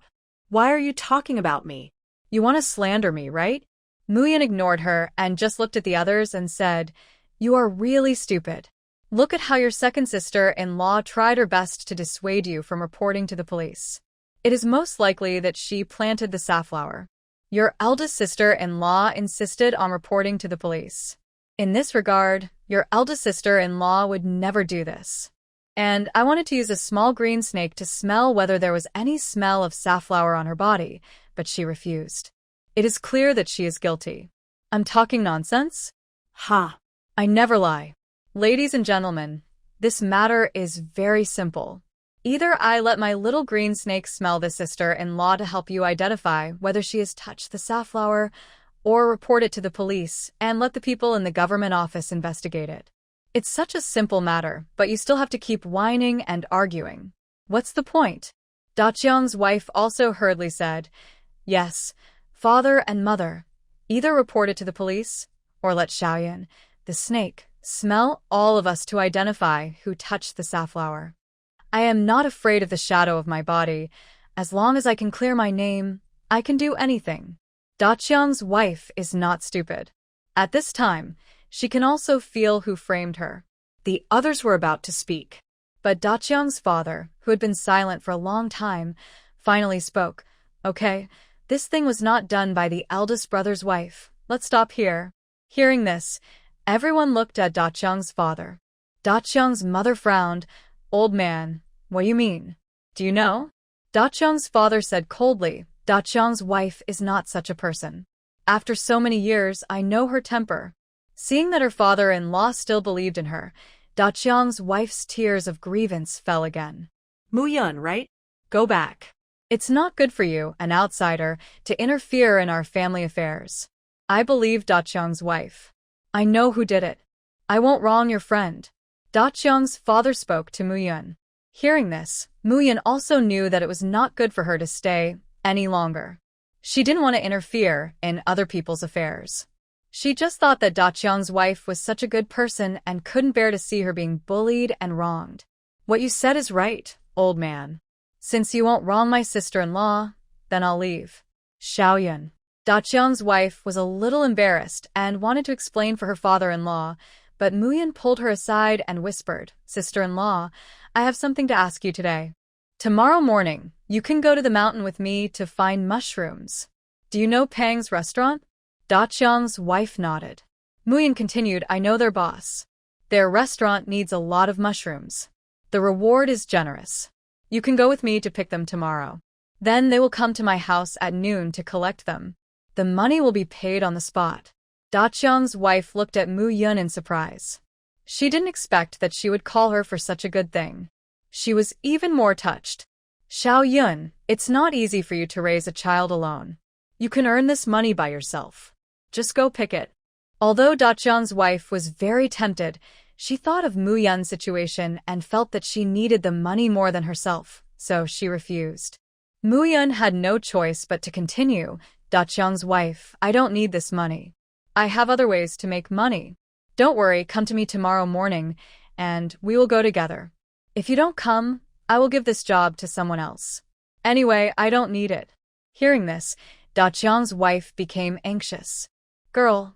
Why are you talking about me? You want to slander me, right? Muyan ignored her and just looked at the others and said, You are really stupid. Look at how your second sister-in-law tried her best to dissuade you from reporting to the police. It is most likely that she planted the safflower. Your eldest sister-in-law insisted on reporting to the police. In this regard, your eldest sister-in-law would never do this. And I wanted to use a small green snake to smell whether there was any smell of safflower on her body, but she refused. It is clear that she is guilty. I'm talking nonsense? Ha! I never lie. Ladies and gentlemen, this matter is very simple. Either I let my little green snake smell the sister-in-law to help you identify whether she has touched the safflower, or report it to the police and let the people in the government office investigate it. It's such a simple matter, but you still have to keep whining and arguing. What's the point? Daqiang's wife also hurriedly said, Yes, father and mother. Either report it to the police, or let Xiaoyan, the snake, smell all of us to identify who touched the safflower. I am not afraid of the shadow of my body. As long as I can clear my name, I can do anything. Daqiang's wife is not stupid. At this time, she can also feel who framed her. The others were about to speak. But Daqiang's father, who had been silent for a long time, finally spoke. Okay, this thing was not done by the eldest brother's wife. Let's stop here. Hearing this, everyone looked at Daqiang's father. Daqiang's mother frowned. Old man, what do you mean? Do you know? Daqiang's father said coldly, Daqiang's wife is not such a person. After so many years, I know her temper. Seeing that her father-in-law still believed in her, Daqiang's wife's tears of grievance fell again. Muyan, right? Go back. It's not good for you, an outsider, to interfere in our family affairs. I believe Daqiang's wife. I know who did it. I won't wrong your friend. Daqiang's father spoke to Muyan. Hearing this, Muyan also knew that it was not good for her to stay any longer. She didn't want to interfere in other people's affairs. She just thought that Daqiang's wife was such a good person and couldn't bear to see her being bullied and wronged. What you said is right, old man. Since you won't wrong my sister-in-law, then I'll leave. Xiaoyan. Daqiang's wife was a little embarrassed and wanted to explain for her father-in-law, but Muyan pulled her aside and whispered, Sister-in-law, I have something to ask you today. Tomorrow morning, you can go to the mountain with me to find mushrooms. Do you know Pang's restaurant? Daqiang's wife nodded. Muyan continued, I know their boss. Their restaurant needs a lot of mushrooms. The reward is generous. You can go with me to pick them tomorrow. Then they will come to my house at noon to collect them. The money will be paid on the spot. Daqiang's wife looked at Muyan in surprise. She didn't expect that she would call her for such a good thing. She was even more touched. Xiaoyan, it's not easy for you to raise a child alone. You can earn this money by yourself. Just go pick it. Although Daqiang's wife was very tempted, she thought of Muyan's situation and felt that she needed the money more than herself, so she refused. Muyan had no choice but to continue, Daqiang's wife, I don't need this money. I have other ways to make money. Don't worry, come to me tomorrow morning, and we will go together. If you don't come, I will give this job to someone else. Anyway, I don't need it. Hearing this, Daqiang's wife became anxious. Girl,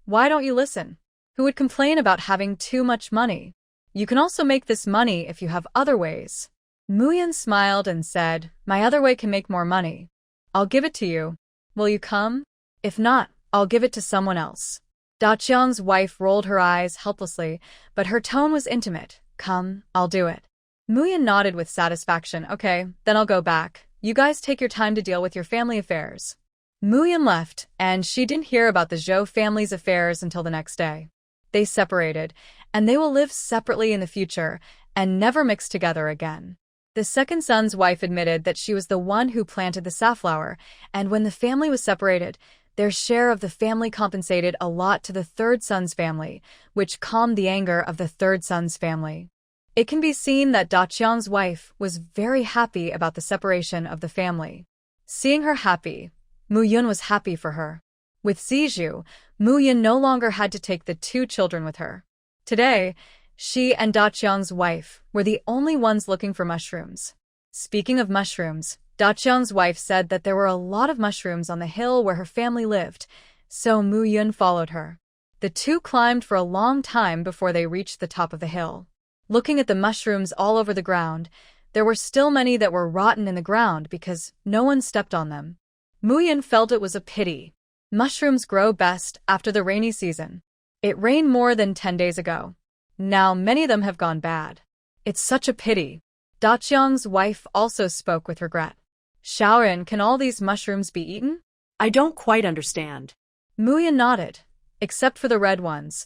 why don't you listen? Who would complain about having too much money? You can also make this money if you have other ways. Muyan smiled and said, my other way can make more money. I'll give it to you. Will you come? If not, I'll give it to someone else. Daqiang's wife rolled her eyes helplessly, but her tone was intimate. Come, I'll do it. Muyan nodded with satisfaction. Okay, then I'll go back. You guys take your time to deal with your family affairs. Muyan left, and she didn't hear about the Zhou family's affairs until the next day. They separated, and they will live separately in the future and never mix together again. The second son's wife admitted that she was the one who planted the safflower, and when the family was separated, their share of the family compensated a lot to the third son's family, which calmed the anger of the third son's family. It can be seen that Da Qiang's wife was very happy about the separation of the family. Seeing her happy, Mu Yun was happy for her. With Zizhu, Mu Yun no longer had to take the 2 children with her. Today, she and Da Qiang's wife were the only ones looking for mushrooms. Speaking of mushrooms, Da Qiang's wife said that there were a lot of mushrooms on the hill where her family lived, so Mu Yun followed her. The 2 climbed for a long time before they reached the top of the hill. Looking at the mushrooms all over the ground, there were still many that were rotten in the ground because no one stepped on them. Mu Yun felt it was a pity. Mushrooms grow best after the rainy season. It rained more than 10 days ago. Now many of them have gone bad. It's such a pity. Da Qiang's wife also spoke with regret. Xiaoran, can all these mushrooms be eaten? I don't quite understand. Mu Yun nodded. Except for the red ones.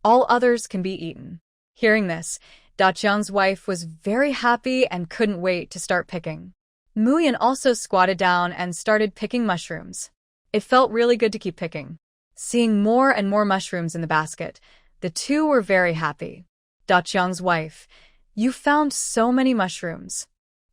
All others can be eaten. Hearing this, Da Qiang's wife was very happy and couldn't wait to start picking. Mu Yun also squatted down and started picking mushrooms. It felt really good to keep picking. Seeing more and more mushrooms in the basket, the 2 were very happy. Da Qiang's wife, you found so many mushrooms.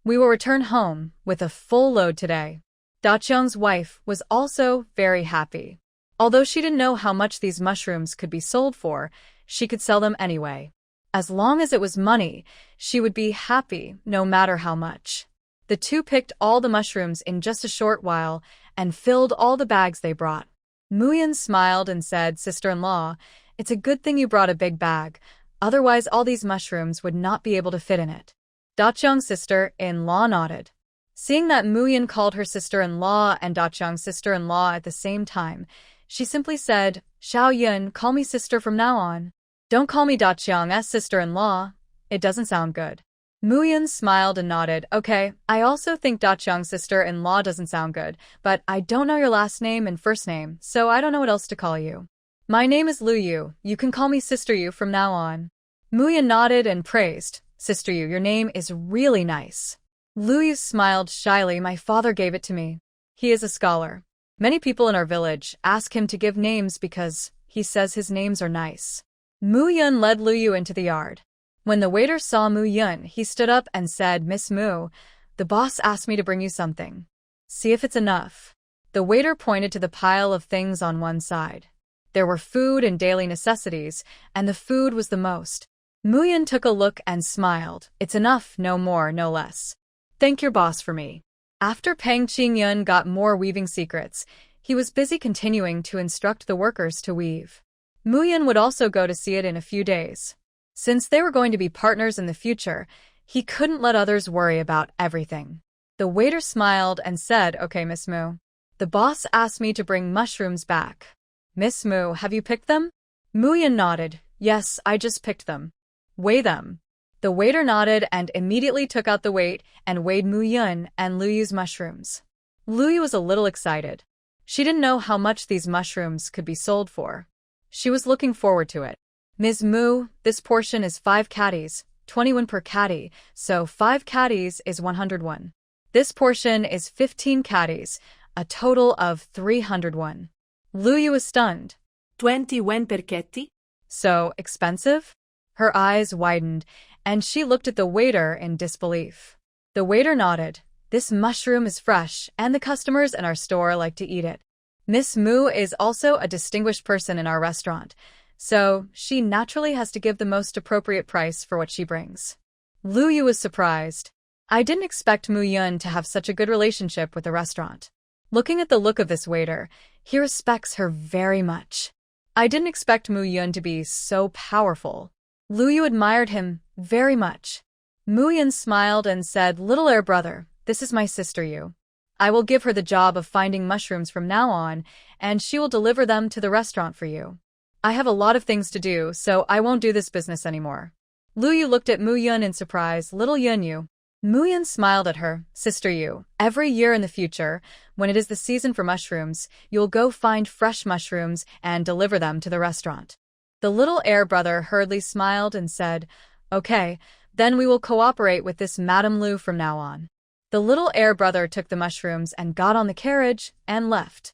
We will return home with a full load today. Da Qiang's wife was also very happy. Although she didn't know how much these mushrooms could be sold for, she could sell them anyway. As long as it was money, she would be happy no matter how much. The 2 picked all the mushrooms in just a short while and filled all the bags they brought. Mu Yun smiled and said, "Sister-in-law, it's a good thing you brought a big bag, otherwise all these mushrooms would not be able to fit in it." Da Qiang's sister-in-law nodded. Seeing that Mu Yun called her sister-in-law and Da Qiang's sister-in-law at the same time, she simply said, "Xiao Yun, call me sister from now on. Don't call me Da Qiang's sister-in-law. It doesn't sound good." Mu Yun smiled and nodded. "Okay, I also think Da Qiang's sister-in-law doesn't sound good, but I don't know your last name and first name, so I don't know what else to call you. My name is Lu Yu. You can call me Sister Yu from now on." Mu Yun nodded and praised. "Sister Yu, your name is really nice." Lu Yu smiled shyly. "My father gave it to me. He is a scholar. Many people in our village ask him to give names because he says his names are nice." Mu Yun led Lu Yu into the yard. When the waiter saw Mu Yun, he stood up and said, "Miss Mu, the boss asked me to bring you something. See if it's enough." The waiter pointed to the pile of things on one side. There were food and daily necessities, and the food was the most. Mu Yun took a look and smiled. "It's enough, no more, no less. Thank your boss for me." After Peng Qingyun got more weaving secrets, he was busy continuing to instruct the workers to weave. Mu Yun would also go to see it in a few days. Since they were going to be partners in the future, he couldn't let others worry about everything. The waiter smiled and said, "Okay, Miss Mu. The boss asked me to bring mushrooms back. Miss Mu, have you picked them?" Mu Yun nodded. "Yes, I just picked them." "Weigh them." The waiter nodded and immediately took out the weight and weighed Mu Yun and Lu Yu's mushrooms. Lu Yu was a little excited. She didn't know how much these mushrooms could be sold for. She was looking forward to it. "Ms. Mu, this portion is 5 caddies, 21 per caddy, so 5 caddies is 101. This portion is 15 caddies, a total of 301. Lu Yu was stunned. 21 per caddy? So expensive? Her eyes widened, and she looked at the waiter in disbelief. The waiter nodded. "This mushroom is fresh, and the customers in our store like to eat it. Miss Mu is also a distinguished person in our restaurant, so she naturally has to give the most appropriate price for what she brings." Lu Yu was surprised. "I didn't expect Mu Yun to have such a good relationship with the restaurant. Looking at the look of this waiter, he respects her very much. I didn't expect Mu Yun to be so powerful." Lu Yu admired him very much. Mu Yun smiled and said, "Little air brother, this is my sister Yu. I will give her the job of finding mushrooms from now on, and she will deliver them to the restaurant for you. I have a lot of things to do, so I won't do this business anymore." Lu Yu looked at Mu Yun in surprise. "Little Yun Yu." Mu Yun smiled at her. "Sister Yu, every year in the future, when it is the season for mushrooms, you will go find fresh mushrooms and deliver them to the restaurant. The little heir brother hurriedly smiled and said, "Okay, then we will cooperate with this Madame Lu from now on." The little heir brother took the mushrooms and got on the carriage and left.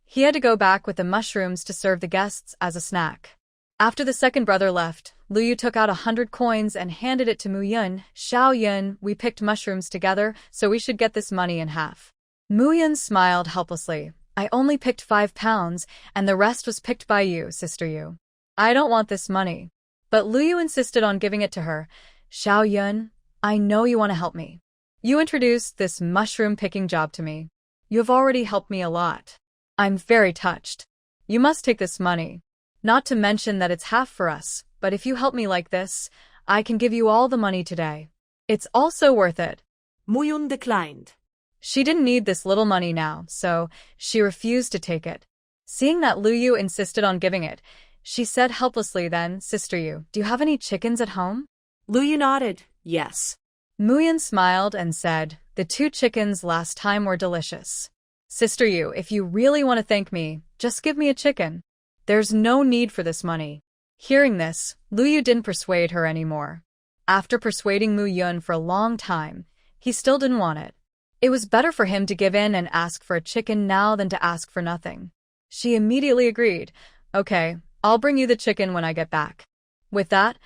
He had to go back with the mushrooms to serve the guests as a snack. After the second brother left, Lu Yu took out 100 coins and handed it to Mu Yun. "Xiao Yun, we picked mushrooms together, so we should get this money in half." Mu Yun smiled helplessly. "I only picked 5 pounds, and the rest was picked by you, Sister Yu. I don't want this money." But Lu Yu insisted on giving it to her. "Xiao Yun, I know you want to help me. You introduced this mushroom-picking job to me. You have already helped me a lot. I'm very touched. You must take this money. Not to mention that it's half for us, but if you help me like this, I can give you all the money today. It's also worth it." Mu Yun declined. She didn't need this little money now, so she refused to take it. Seeing that Lu Yu insisted on giving it, she said helplessly then, "Sister Yu, do you have any chickens at home?" Lu Yu nodded, yes. Mu Yun smiled and said, "The 2 chickens last time were delicious. Sister Yu, if you really want to thank me, just give me a chicken. There's no need for this money." Hearing this, Lu Yu didn't persuade her anymore. After persuading Mu Yun for a long time, he still didn't want it. It was better for him to give in and ask for a chicken now than to ask for nothing. She immediately agreed. "Okay, I'll bring you the chicken when I get back." With that,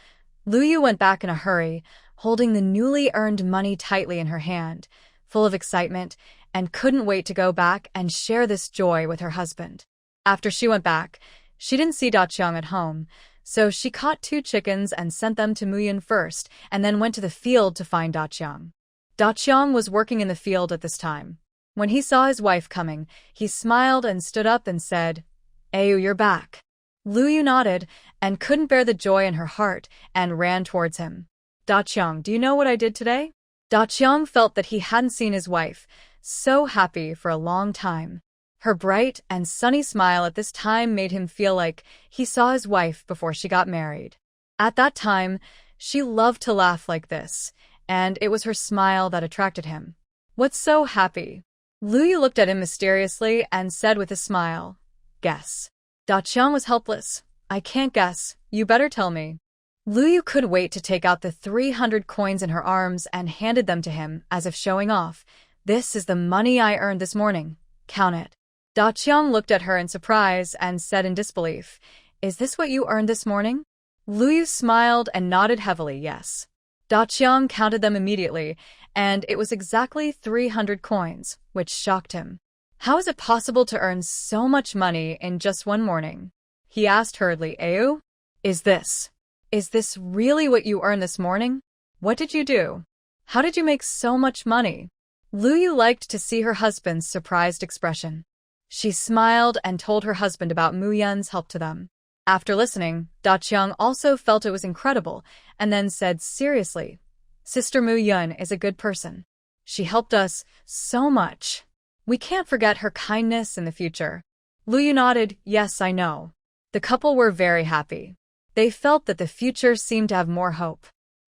Lu Yu went back in a hurry, holding the newly earned money tightly in her hand, full of excitement, and couldn't wait to go back and share this joy with her husband. After she went back, she didn't see Da Qiang at home, so she caught 2 chickens and sent them to Mu Yun first, and then went to the field to find Da Qiang. Da Qiang was working in the field at this time. When he saw his wife coming, he smiled and stood up and said, "Ayu, you're back." Lu Yu nodded and couldn't bear the joy in her heart and ran towards him. "Da Qiang, do you know what I did today?" Da Qiang felt that he hadn't seen his wife so happy for a long time. Her bright and sunny smile at this time made him feel like he saw his wife before she got married. At that time, she loved to laugh like this, and it was her smile that attracted him. "What's so happy?" Lu Yu looked at him mysteriously and said with a smile, "Guess." Da Qiang was helpless. "I can't guess. You better tell me." Lu Yu couldn't wait to take out the 300 coins in her arms and handed them to him, as if showing off. "This is the money I earned this morning. Count it." Da Qiang looked at her in surprise and said in disbelief, "Is this what you earned this morning?" Lu Yu smiled and nodded heavily yes. Da Qiang counted them immediately, and it was exactly 300 coins, which shocked him. "How is it possible to earn so much money in just one morning?" He asked hurriedly. "Ayu? Is this really what you earned this morning? What did you do? How did you make so much money?" Lu Yu liked to see her husband's surprised expression. She smiled and told her husband about Mu Yun's help to them. After listening, Da Qiang also felt it was incredible, and then said seriously, "Sister Mu Yun is a good person. She helped us so much. We can't forget her kindness in the future." Lu Yu nodded, "Yes, I know." The couple were very happy. They felt that the future seemed to have more hope.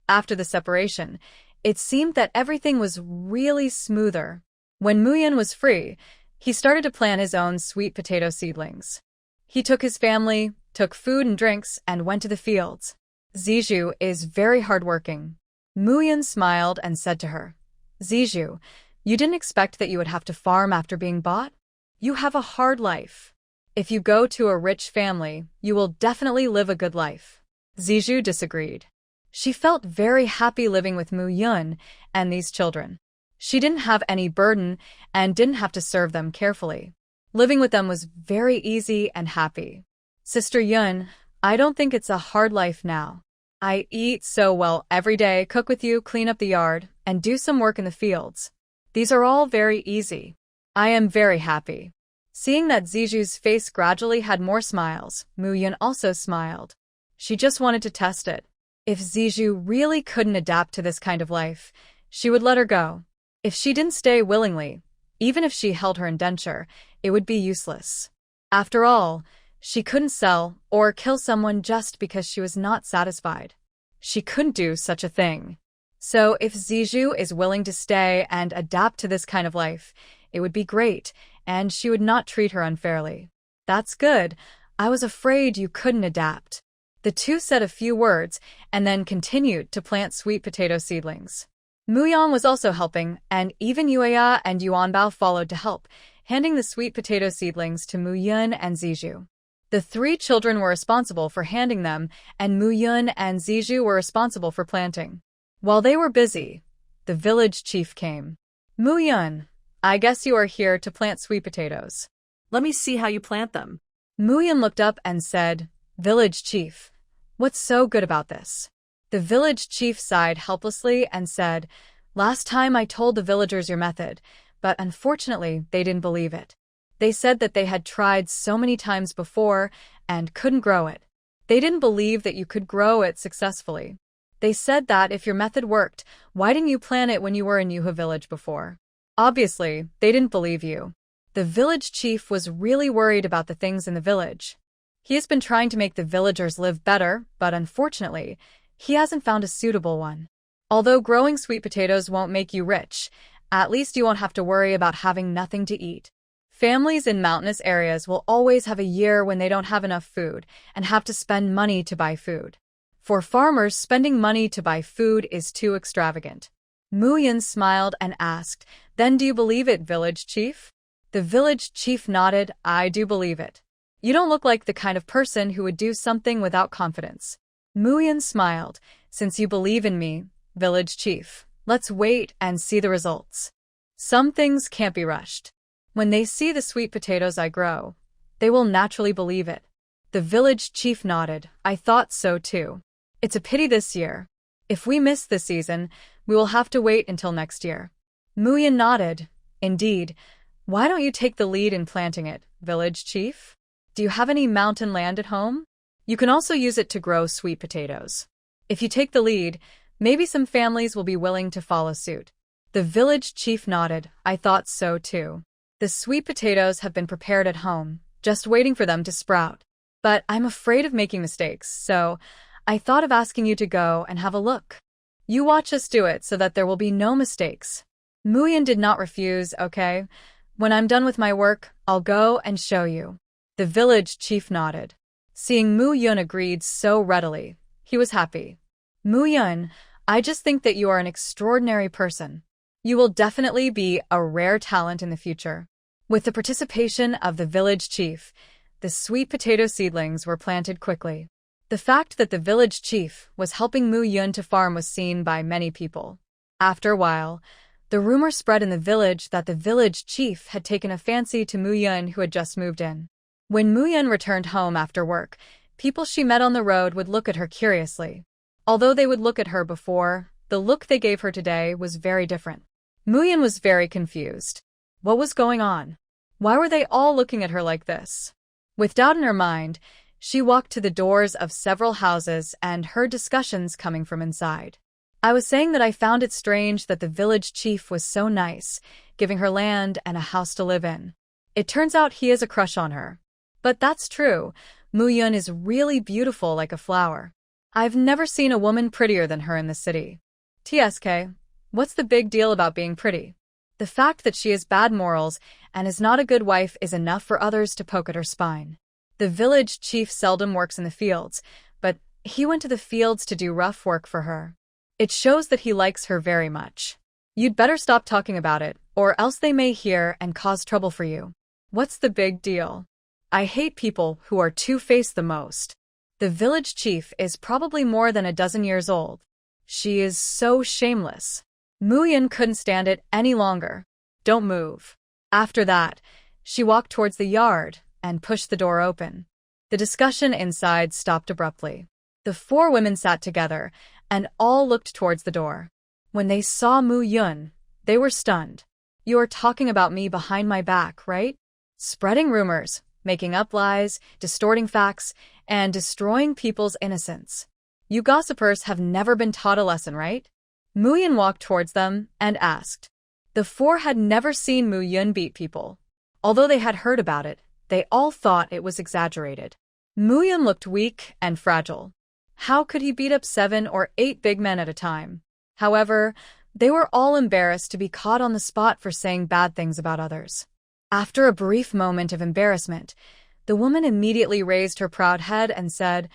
After the separation, it seemed that everything was really smoother. When Mu Yun was free, he started to plant his own sweet potato seedlings. He took his family, took food and drinks, and went to the fields. "Zijou is very hardworking." Mu Yun smiled and said to her, "Zijou, you didn't expect that you would have to farm after being bought? You have a hard life. If you go to a rich family, you will definitely live a good life." Zijou disagreed. She felt very happy living with Mu Yun and these children. She didn't have any burden and didn't have to serve them carefully. Living with them was very easy and happy. "Sister Yun, I don't think it's a hard life now. I eat so well every day, cook with you, clean up the yard, and do some work in the fields. These are all very easy. I am very happy." Seeing that Zijou's face gradually had more smiles, Mu Yun also smiled. She just wanted to test it. If Zijou really couldn't adapt to this kind of life, she would let her go. If she didn't stay willingly, even if she held her indenture, it would be useless. After all, she couldn't sell or kill someone just because she was not satisfied. She couldn't do such a thing. So if Zijou is willing to stay and adapt to this kind of life, it would be great, and she would not treat her unfairly. "That's good. I was afraid you couldn't adapt." The two said a few words and then continued to plant sweet potato seedlings. Muyang was also helping, and even Yueya and Yuanbao followed to help, handing the sweet potato seedlings to Muyun and Zizhu. The three children were responsible for handing them, and Muyun and Zizhu were responsible for planting. While they were busy, the village chief came. Muyun, I guess you are here to plant sweet potatoes. Let me see how you plant them. Muyun looked up and said, Village chief, what's so good about this? The village chief sighed helplessly and said, Last time I told the villagers your method, but unfortunately they didn't believe it. They said that they had tried so many times before and couldn't grow it. They didn't believe that you could grow it successfully. They said that if your method worked, why didn't you plant it when you were in Yuha village before? Obviously, they didn't believe you. The village chief was really worried about the things in the village. He has been trying to make the villagers live better, but unfortunately, he hasn't found a suitable one. Although growing sweet potatoes won't make you rich, at least you won't have to worry about having nothing to eat. Families in mountainous areas will always have a year when they don't have enough food and have to spend money to buy food. For farmers, spending money to buy food is too extravagant. Muyun smiled and asked, Then do you believe it, village chief? The village chief nodded, I do believe it. You don't look like the kind of person who would do something without confidence. Muyun smiled, Since you believe in me, village chief, let's wait and see the results. Some things can't be rushed. When they see the sweet potatoes I grow, they will naturally believe it. The village chief nodded, I thought so too. It's a pity this year. If we miss this season, we will have to wait until next year. Muyun nodded, Indeed. Why don't you take the lead in planting it, village chief? Do you have any mountain land at home? You can also use it to grow sweet potatoes. If you take the lead, maybe some families will be willing to follow suit. The village chief nodded, I thought so too. The sweet potatoes have been prepared at home, just waiting for them to sprout. But I'm afraid of making mistakes, so I thought of asking you to go and have a look. You watch us do it so that there will be no mistakes. Muyun did not refuse, okay? When I'm done with my work, I'll go and show you. The village chief nodded. Seeing Muyun agreed so readily, he was happy. Muyun, I just think that you are an extraordinary person. You will definitely be a rare talent in the future. With the participation of the village chief, the sweet potato seedlings were planted quickly. The fact that the village chief was helping Muyun to farm was seen by many people. After a while, the rumor spread in the village that the village chief had taken a fancy to Muyun, who had just moved in. When Muyun returned home after work, people she met on the road would look at her curiously. Although they would look at her before, the look they gave her today was very different. Muyun was very confused. What was going on? Why were they all looking at her like this? With doubt in her mind, she walked to the doors of several houses and heard discussions coming from inside. I was saying that I found it strange that the village chief was so nice, giving her land and a house to live in. It turns out he has a crush on her. But that's true. Muyun is really beautiful like a flower. I've never seen a woman prettier than her in the city. TSK, what's the big deal about being pretty? The fact that she has bad morals and is not a good wife is enough for others to poke at her spine. The village chief seldom works in the fields, but he went to the fields to do rough work for her. It shows that he likes her very much. You'd better stop talking about it, or else they may hear and cause trouble for you. What's the big deal? I hate people who are two-faced the most. The village chief is probably more than a dozen years old. She is so shameless. Muyun couldn't stand it any longer. Don't move. After that, she walked towards the yard and pushed the door open. The discussion inside stopped abruptly. The four women sat together and all looked towards the door. When they saw Muyun, they were stunned. You are talking about me behind my back, right? Spreading rumors, making up lies, distorting facts, and destroying people's innocence. You gossipers have never been taught a lesson, right? Muyun walked towards them and asked. The four had never seen Muyun beat people. Although they had heard about it, they all thought it was exaggerated. Muyun looked weak and fragile. How could he beat up 7 or 8 big men at a time? However, they were all embarrassed to be caught on the spot for saying bad things about others. After a brief moment of embarrassment, the woman immediately raised her proud head and said,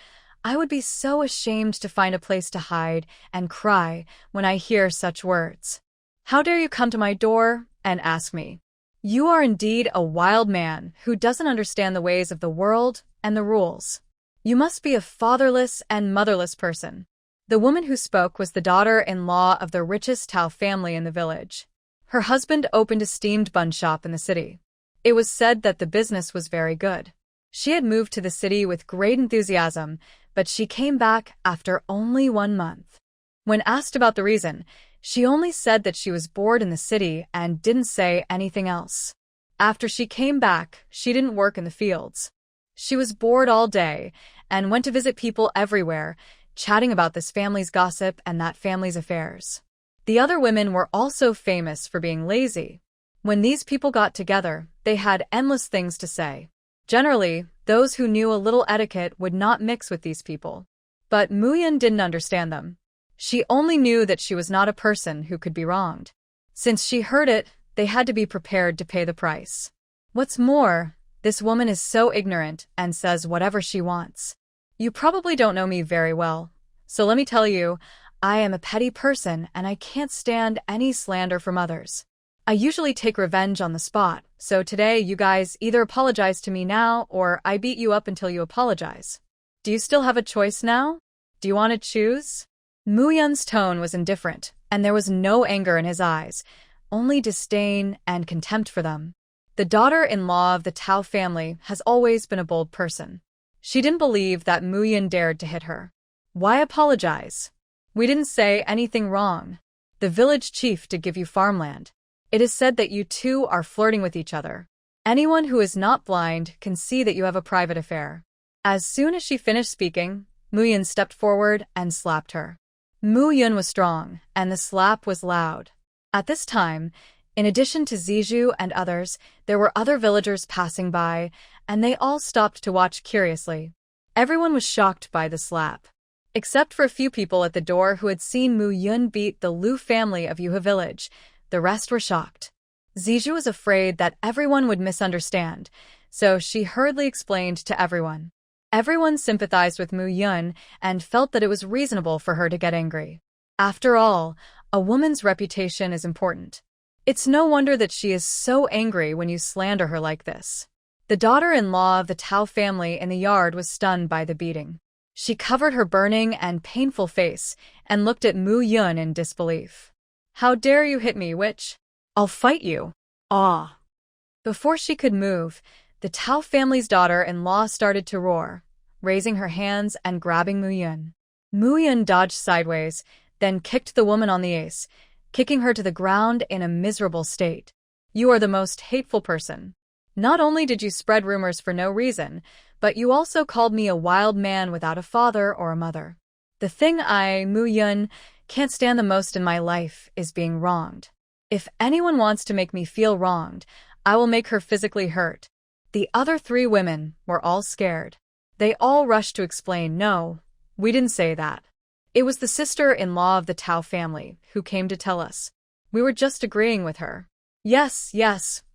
I would be so ashamed to find a place to hide and cry when I hear such words. How dare you come to my door and ask me? You are indeed a wild man who doesn't understand the ways of the world and the rules. You must be a fatherless and motherless person. The woman who spoke was the daughter-in-law of the richest Tao family in the village. Her husband opened a steamed bun shop in the city. It was said that the business was very good. She had moved to the city with great enthusiasm, but she came back after only 1 month. When asked about the reason, she only said that she was bored in the city and didn't say anything else. After she came back, she didn't work in the fields. She was bored all day and went to visit people everywhere, chatting about this family's gossip and that family's affairs. The other women were also famous for being lazy. When these people got together, they had endless things to say. Generally, those who knew a little etiquette would not mix with these people. But Muyun didn't understand them. She only knew that she was not a person who could be wronged. Since she heard it, they had to be prepared to pay the price. What's more, this woman is so ignorant and says whatever she wants. You probably don't know me very well, so let me tell you, I am a petty person and I can't stand any slander from others. I usually take revenge on the spot, so today you guys either apologize to me now or I beat you up until you apologize. Do you still have a choice now? Do you want to choose? Muyun's tone was indifferent, and there was no anger in his eyes, only disdain and contempt for them. The daughter-in-law of the Tao family has always been a bold person. She didn't believe that Muyun dared to hit her. Why apologize? We didn't say anything wrong. The village chief did give you farmland. It is said that you two are flirting with each other. Anyone who is not blind can see that you have a private affair. As soon as she finished speaking, Muyun stepped forward and slapped her. Muyun was strong, and the slap was loud. At this time, in addition to Zizhu and others, there were other villagers passing by, and they all stopped to watch curiously. Everyone was shocked by the slap. Except for a few people at the door who had seen Muyun beat the Lu family of Yuha village, the rest were shocked. Zizhu was afraid that everyone would misunderstand, so she hurriedly explained to everyone. Everyone sympathized with Muyun and felt that it was reasonable for her to get angry. After all, a woman's reputation is important. It's no wonder that she is so angry when you slander her like this. The daughter-in-law of the Tao family in the yard was stunned by the beating. She covered her burning and painful face and looked at Muyun in disbelief. How dare you hit me, witch? I'll fight you. Ah! Before she could move, the Tao family's daughter-in-law started to roar, raising her hands and grabbing Muyun. Muyun dodged sideways, then kicked the woman on the ace, kicking her to the ground in a miserable state. You are the most hateful person. Not only did you spread rumors for no reason, but you also called me a wild man without a father or a mother. The thing I, Muyun, can't stand the most in my life is being wronged. If anyone wants to make me feel wronged, I will make her physically hurt. The other 3 women were all scared. They all rushed to explain, no, we didn't say that. It was the sister-in-law of the Tao family who came to tell us. We were just agreeing with her. Yes,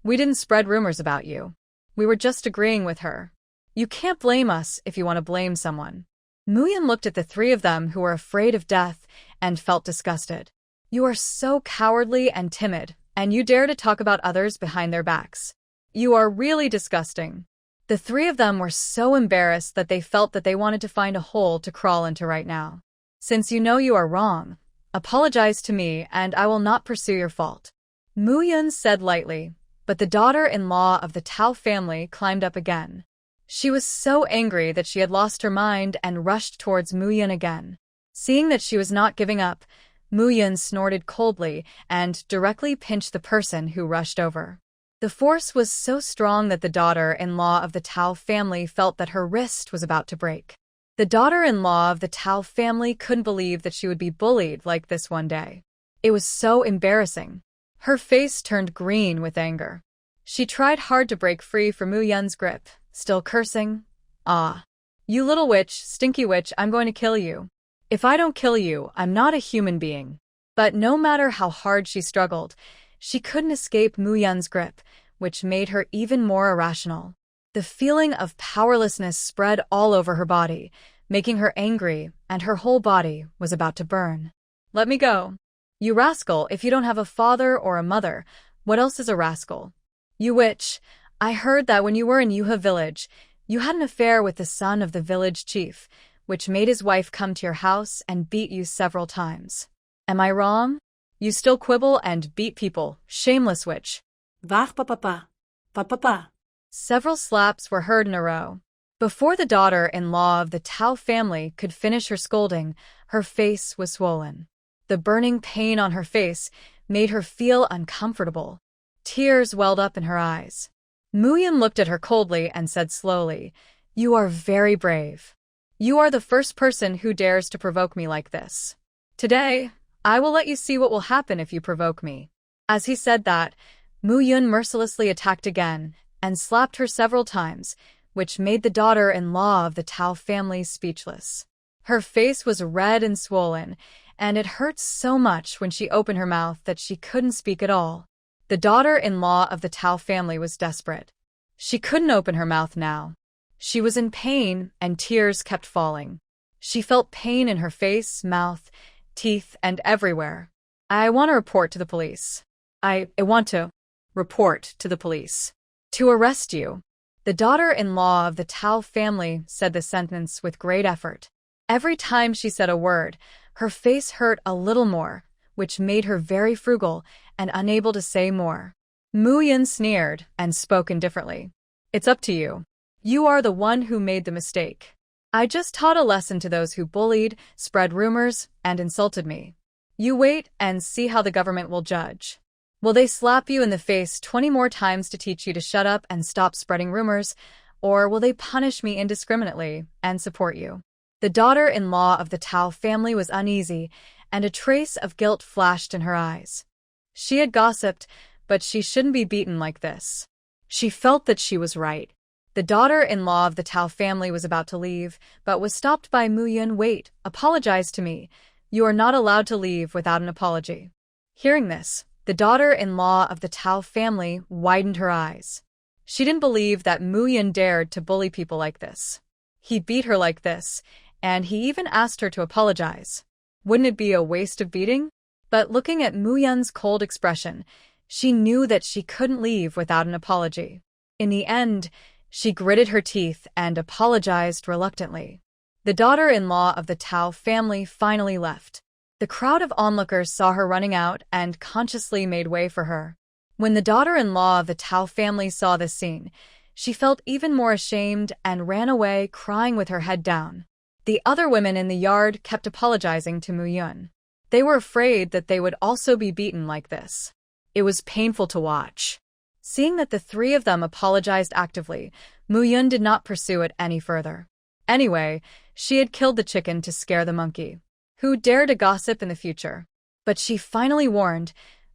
we didn't spread rumors about you. We were just agreeing with her. You can't blame us if you want to blame someone. Muyun looked at the 3 of them who were afraid of death and felt disgusted. You are so cowardly and timid, and you dare to talk about others behind their backs. You are really disgusting. The 3 of them were so embarrassed that they felt that they wanted to find a hole to crawl into right now. Since you know you are wrong, apologize to me and I will not pursue your fault. Muyun said lightly, but the daughter-in-law of the Tao family climbed up again. She was so angry that she had lost her mind and rushed towards Muyun again. Seeing that she was not giving up, Muyun snorted coldly and directly pinched the person who rushed over. The force was so strong that the daughter-in-law of the Tao family felt that her wrist was about to break. The daughter-in-law of the Tao family couldn't believe that she would be bullied like this one day. It was so embarrassing. Her face turned green with anger. She tried hard to break free from Muyun's grip, still cursing. Ah! You little witch, stinky witch, I'm going to kill you. If I don't kill you, I'm not a human being. But no matter how hard she struggled, she couldn't escape Muyun's grip, which made her even more irrational. The feeling of powerlessness spread all over her body, making her angry, and her whole body was about to burn. "Let me go. You rascal, if you don't have a father or a mother, what else is a rascal? You witch, I heard that when you were in Yuha village, you had an affair with the son of the village chief, which made his wife come to your house and beat you several times. Am I wrong? You still quibble and beat people, shameless witch." Vach papa. Papa. Several slaps were heard in a row. Before the daughter-in-law of the Tao family could finish her scolding, her face was swollen. The burning pain on her face made her feel uncomfortable. Tears welled up in her eyes. Muyan looked at her coldly and said slowly, "You are very brave. You are the first person who dares to provoke me like this. Today, I will let you see what will happen if you provoke me." As he said that, Muyan mercilessly attacked again and slapped her several times, which made the daughter-in-law of the Tao family speechless. Her face was red and swollen, and it hurt so much when she opened her mouth that she couldn't speak at all. The daughter-in-law of the Tao family was desperate. She couldn't open her mouth now. She was in pain, and tears kept falling. She felt pain in her face, mouth, teeth, and everywhere. "I want to report to the police. I want to report to the police. To arrest you." The daughter-in-law of the Tao family said the sentence with great effort. Every time she said a word, her face hurt a little more, which made her very frugal and unable to say more. Muyan sneered and spoke indifferently. "It's up to you. You are the one who made the mistake. I just taught a lesson to those who bullied, spread rumors, and insulted me. You wait and see how the government will judge. Will they slap you in the face 20 more times to teach you to shut up and stop spreading rumors, or will they punish me indiscriminately and support you?" The daughter-in-law of the Tao family was uneasy, and a trace of guilt flashed in her eyes. She had gossiped, but she shouldn't be beaten like this. She felt that she was right. The daughter-in-law of the Tao family was about to leave, but was stopped by Muyan. "Wait, apologize to me. You are not allowed to leave without an apology." Hearing this, the daughter-in-law of the Tao family widened her eyes. She didn't believe that Muyan dared to bully people like this. He beat her like this, and he even asked her to apologize. Wouldn't it be a waste of beating? But looking at Muyan's cold expression, she knew that she couldn't leave without an apology. In the end, she gritted her teeth and apologized reluctantly. The daughter-in-law of the Tao family finally left. The crowd of onlookers saw her running out and consciously made way for her. When the daughter-in-law of the Tao family saw this scene, she felt even more ashamed and ran away, crying with her head down. The other women in the yard kept apologizing to Muyan. They were afraid that they would also be beaten like this. It was painful to watch. Seeing that the three of them apologized actively, Muyan did not pursue it any further. Anyway, she had killed the chicken to scare the monkey. Who dared to gossip in the future? But she finally warned,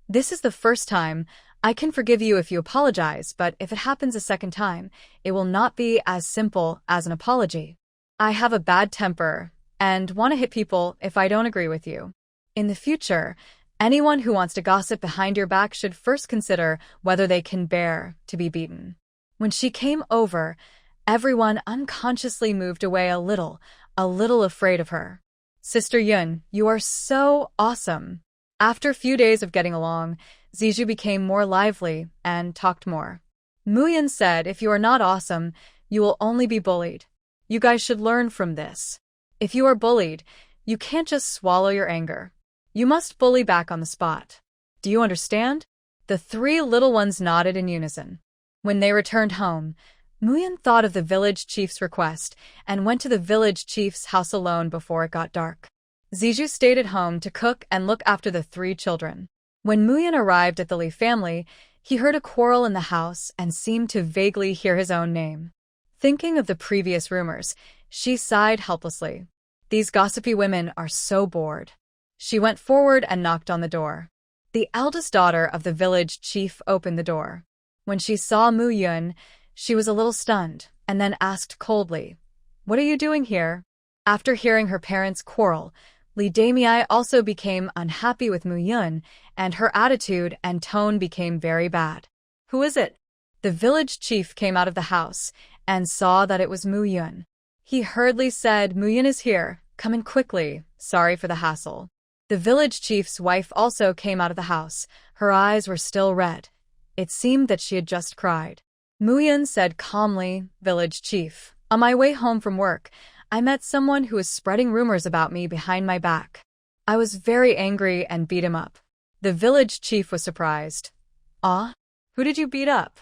"This is the first time. I can forgive you if you apologize, but if it happens a second time, it will not be as simple as an apology. I have a bad temper and want to hit people if I don't agree with you. In the future, anyone who wants to gossip behind your back should first consider whether they can bear to be beaten." When she came over, everyone unconsciously moved away a little afraid of her. "Sister Yun, you are so awesome." After a few days of getting along, Ziju became more lively and talked more. Muyan said, "If you are not awesome, you will only be bullied. You guys should learn from this. If you are bullied, you can't just swallow your anger. You must bully back on the spot. Do you understand?" The three little ones nodded in unison. When they returned home, Muyan thought of the village chief's request and went to the village chief's house alone before it got dark. Ziju stayed at home to cook and look after the three children. When Muyan arrived at the Li family, he heard a quarrel in the house and seemed to vaguely hear his own name. Thinking of the previous rumors, she sighed helplessly. These gossipy women are so bored. She went forward and knocked on the door. The eldest daughter of the village chief opened the door. When she saw Muyan, she was a little stunned and then asked coldly, "What are you doing here?" After hearing her parents quarrel, Li Damei also became unhappy with Muyan, and her attitude and tone became very bad. "Who is it?" The village chief came out of the house and saw that it was Muyan. He hurriedly said, Mu Yun is here. Come in quickly. Sorry for the hassle. The village chief's wife also came out of the house. Her eyes were still red. It seemed that she had just cried. Mu Yun said calmly, Village chief, on my way home from work, I met someone who was spreading rumors about me behind my back. I was very angry and beat him up. The village chief was surprised. Ah? Who did you beat up?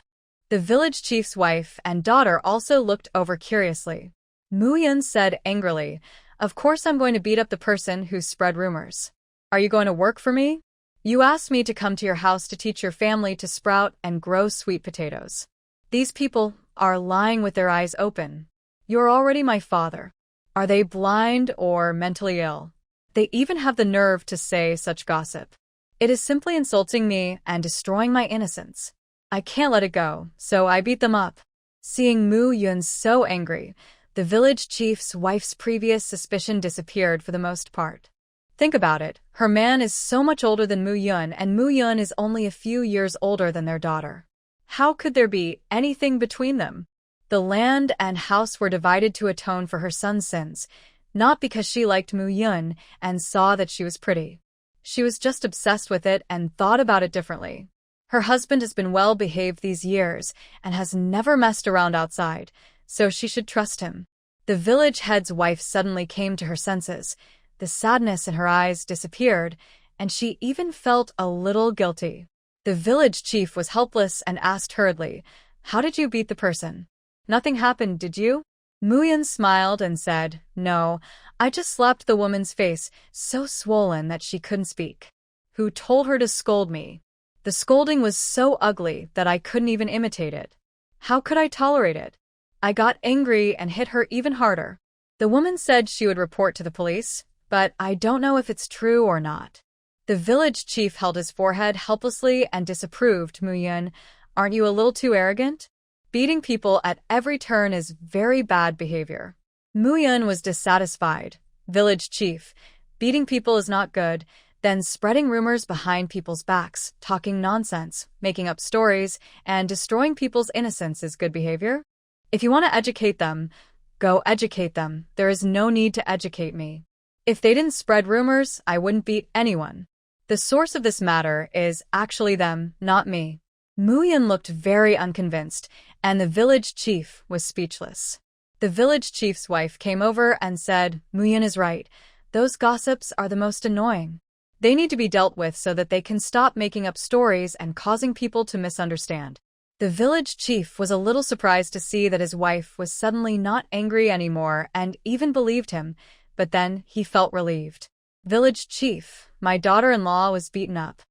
The village chief's wife and daughter also looked over curiously. Mu Yun said angrily, Of course I'm going to beat up the person who spread rumors. Are you going to work for me? You asked me to come to your house to teach your family to sprout and grow sweet potatoes. These people are lying with their eyes open. You're already my father. Are they blind or mentally ill? They even have the nerve to say such gossip. It is simply insulting me and destroying my innocence. I can't let it go, so I beat them up. Seeing Mu Yun so angry, the village chief's wife's previous suspicion disappeared for the most part. Think about it, her man is so much older than Mu Yun and Mu Yun is only a few years older than their daughter. How could there be anything between them? The land and house were divided to atone for her son's sins, not because she liked Mu Yun and saw that she was pretty. She was just obsessed with it and thought about it differently. Her husband has been well behaved these years and has never messed around outside, so she should trust him. The village head's wife suddenly came to her senses. The sadness in her eyes disappeared, and she even felt a little guilty. The village chief was helpless and asked hurriedly, How did you beat the person? Nothing happened, did you? Mu Yun smiled and said, No, I just slapped the woman's face, so swollen that she couldn't speak. Who told her to scold me? The scolding was so ugly that I couldn't even imitate it. How could I tolerate it? I got angry and hit her even harder. The woman said she would report to the police, but I don't know if it's true or not. The village chief held his forehead helplessly and disapproved. Mu Yun, aren't you a little too arrogant? Beating people at every turn is very bad behavior. Mu Yun was dissatisfied. Village chief, beating people is not good, then spreading rumors behind people's backs, talking nonsense, making up stories, and destroying people's innocence is good behavior? If you want to educate them, go educate them. There is no need to educate me. If they didn't spread rumors, I wouldn't beat anyone. The source of this matter is actually them, not me. Mu Yun looked very unconvinced, and the village chief was speechless. The village chief's wife came over and said, Mu Yun is right. Those gossips are the most annoying. They need to be dealt with so that they can stop making up stories and causing people to misunderstand. The village chief was a little surprised to see that his wife was suddenly not angry anymore and even believed him, but then he felt relieved. Village chief, my daughter-in-law was beaten up.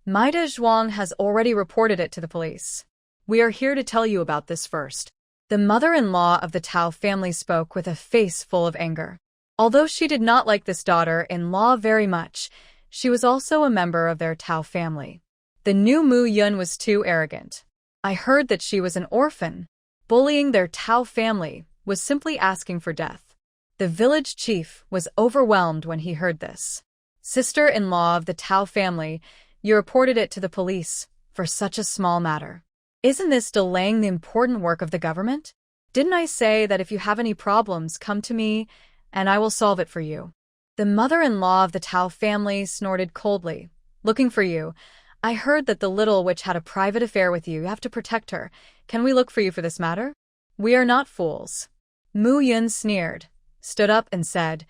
Maida Zhuang has already reported it to the police. We are here to tell you about this first. The mother-in-law of the Tao family spoke with a face full of anger. Although she did not like this daughter-in-law very much, she was also a member of their Tao family. The new Mu Yun was too arrogant. I heard that she was an orphan. Bullying their Tao family was simply asking for death. The village chief was overwhelmed when he heard this. Sister-in-law of the Tao family, you reported it to the police for such a small matter. Isn't this delaying the important work of the government? Didn't I say that if you have any problems, come to me, and I will solve it for you? The mother-in-law of the Tao family snorted coldly. Looking for you. I heard that the little witch had a private affair with you. You have to protect her. Can we look for you for this matter? We are not fools. Mu Yun sneered, stood up and said,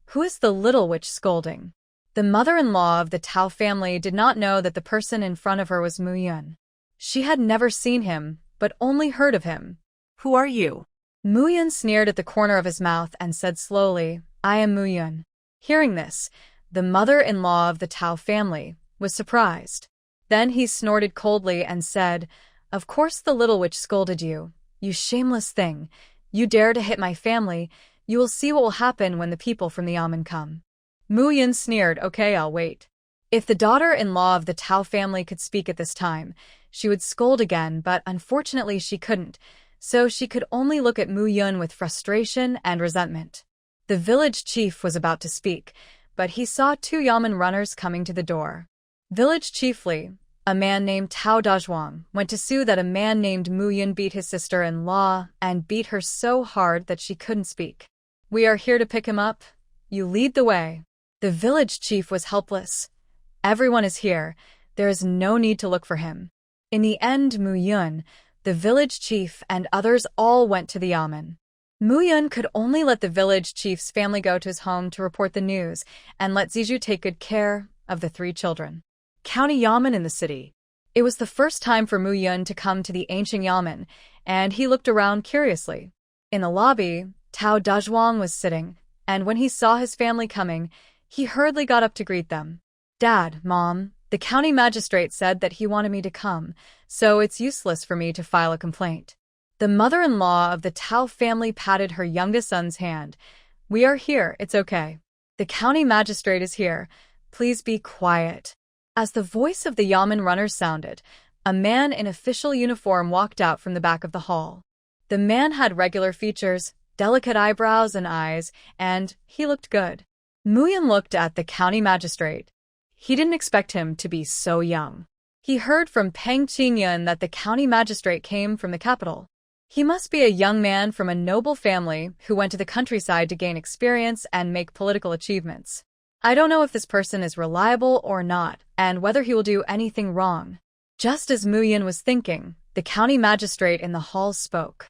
Who is the little witch scolding? The mother-in-law of the Tao family did not know that the person in front of her was Mu Yun. She had never seen him, but only heard of him. Who are you? Mu Yun sneered at the corner of his mouth and said slowly, I am Mu Yun. Hearing this, the mother-in-law of the Tao family was surprised. Then he snorted coldly and said, Of course the little witch scolded you. You shameless thing. You dare to hit my family. You will see what will happen when the people from the Yamen come. Mu Yun sneered, Okay, I'll wait. If the daughter-in-law of the Tao family could speak at this time, she would scold again, but unfortunately she couldn't, so she could only look at Mu Yun with frustration and resentment. The village chief was about to speak, but he saw two Yamen runners coming to the door. Village chiefly, a man named Tao Dazhuang, went to sue that a man named Mu Yun beat his sister-in-law and beat her so hard that she couldn't speak. We are here to pick him up. You lead the way. The village chief was helpless. Everyone is here. There is no need to look for him. In the end, Mu Yun, the village chief, and others all went to the yamen. Mu Yun could only let the village chief's family go to his home to report the news and let Ziju take good care of the 3 children. County yamen in the city. It was the first time for Mu Yun to come to the ancient yamen, and he looked around curiously. In the lobby, Tao Dezhuang was sitting, and when he saw his family coming, he hurriedly got up to greet them. Dad, Mom, the county magistrate said that he wanted me to come, so it's useless for me to file a complaint. The mother-in-law of the Tao family patted her youngest son's hand. We are here, it's okay. The county magistrate is here. Please be quiet. As the voice of the yamen runner sounded, a man in official uniform walked out from the back of the hall. The man had regular features, delicate eyebrows and eyes, and he looked good. Mu Yun looked at the county magistrate. He didn't expect him to be so young. He heard from Peng Qingyun that the county magistrate came from the capital. He must be a young man from a noble family who went to the countryside to gain experience and make political achievements. I don't know if this person is reliable or not, and whether he will do anything wrong. Just as Mu Yun was thinking, the county magistrate in the hall spoke.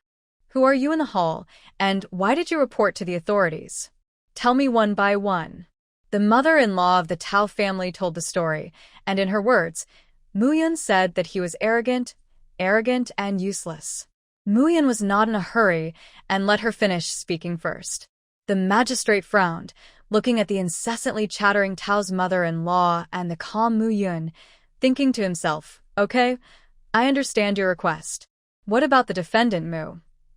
Who are you in the hall, and why did you report to the authorities? Tell me one by one. The mother-in-law of the Tao family told the story, and in her words, Mu Yun said that he was arrogant and useless. Mu Yun was not in a hurry and let her finish speaking first. The magistrate frowned, looking at the incessantly chattering Tao's mother-in-law and the calm Mu Yun, thinking to himself, okay, I understand your request. What about the defendant, Mu?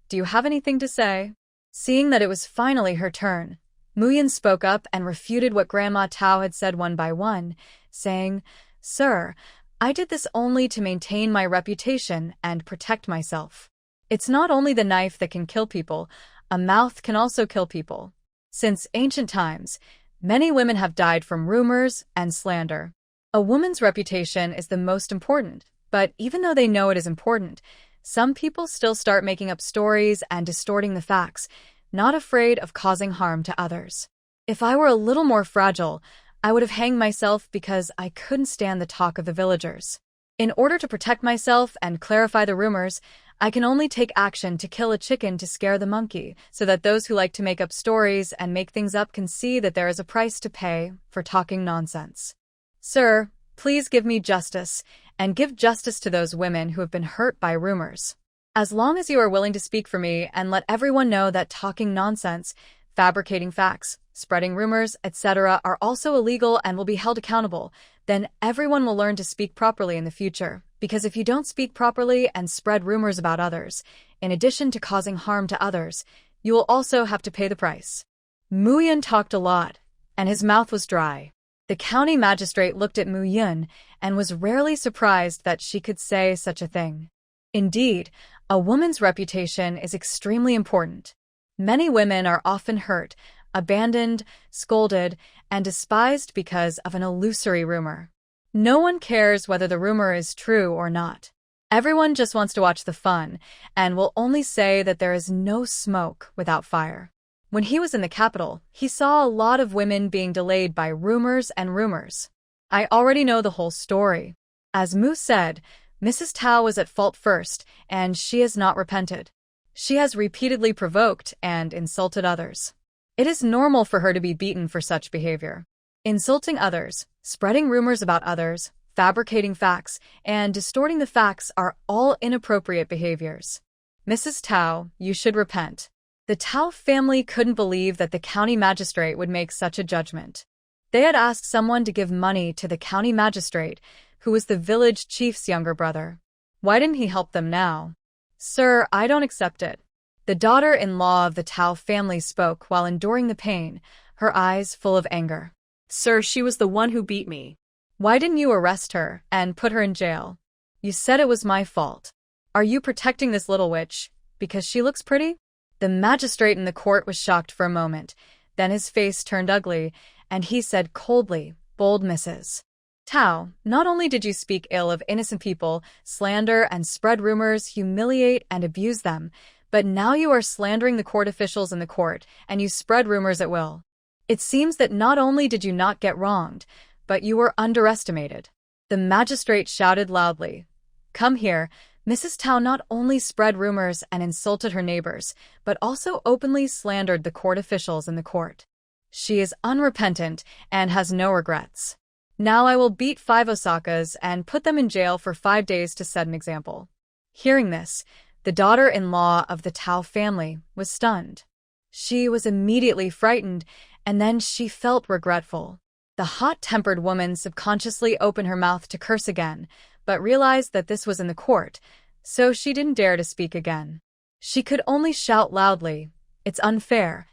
Do you have anything to say? Seeing that it was finally her turn, Mu Yun spoke up and refuted what Grandma Tao had said one by one, saying, Sir, I did this only to maintain my reputation and protect myself. It's not only the knife that can kill people, a mouth can also kill people. Since ancient times, many women have died from rumors and slander. A woman's reputation is the most important, but even though they know it is important, some people still start making up stories and distorting the facts, not afraid of causing harm to others. If I were a little more fragile, I would have hanged myself because I couldn't stand the talk of the villagers. In order to protect myself and clarify the rumors, I can only take action to kill a chicken to scare the monkey, so that those who like to make up stories and make things up can see that there is a price to pay for talking nonsense. Sir, please give me justice, and give justice to those women who have been hurt by rumors. As long as you are willing to speak for me and let everyone know that talking nonsense, fabricating facts, spreading rumors, etc. are also illegal and will be held accountable, then everyone will learn to speak properly in the future. Because if you don't speak properly and spread rumors about others, in addition to causing harm to others, you will also have to pay the price. Mu Yun talked a lot, and his mouth was dry. The county magistrate looked at Mu Yun and was rarely surprised that she could say such a thing. Indeed, a woman's reputation is extremely important. Many women are often hurt, abandoned, scolded, and despised because of an illusory rumor. No one cares whether the rumor is true or not. Everyone just wants to watch the fun and will only say that there is no smoke without fire. When he was in the capital, he saw a lot of women being delayed by rumors and rumors. I already know the whole story. As Mu said, Mrs. Tao was at fault first, and she has not repented. She has repeatedly provoked and insulted others. It is normal for her to be beaten for such behavior. Insulting others, spreading rumors about others, fabricating facts, and distorting the facts are all inappropriate behaviors. Mrs. Tao, you should repent. The Tao family couldn't believe that the county magistrate would make such a judgment. They had asked someone to give money to the county magistrate, who was the village chief's younger brother. Why didn't he help them now? Sir, I don't accept it. The daughter-in-law of the Tao family spoke while enduring the pain, her eyes full of anger. Sir, she was the one who beat me. Why didn't you arrest her and put her in jail? You said it was my fault. Are you protecting this little witch because she looks pretty? The magistrate in the court was shocked for a moment. Then his face turned ugly, and he said coldly, "Bold Mrs. Tao, not only did you speak ill of innocent people, slander and spread rumors, humiliate and abuse them, But now you are slandering the court officials in the court, and you spread rumors at will. It seems that not only did you not get wronged, but you were underestimated. The magistrate shouted loudly. Come here. Mrs. Tao not only spread rumors and insulted her neighbors, but also openly slandered the court officials in the court. She is unrepentant and has no regrets. Now I will beat 5 Osakas and put them in jail for 5 days to set an example. Hearing this, the daughter-in-law of the Tao family was stunned. She was immediately frightened, and then she felt regretful. The hot-tempered woman subconsciously opened her mouth to curse again, but realized that this was in the court, so she didn't dare to speak again. She could only shout loudly, It's unfair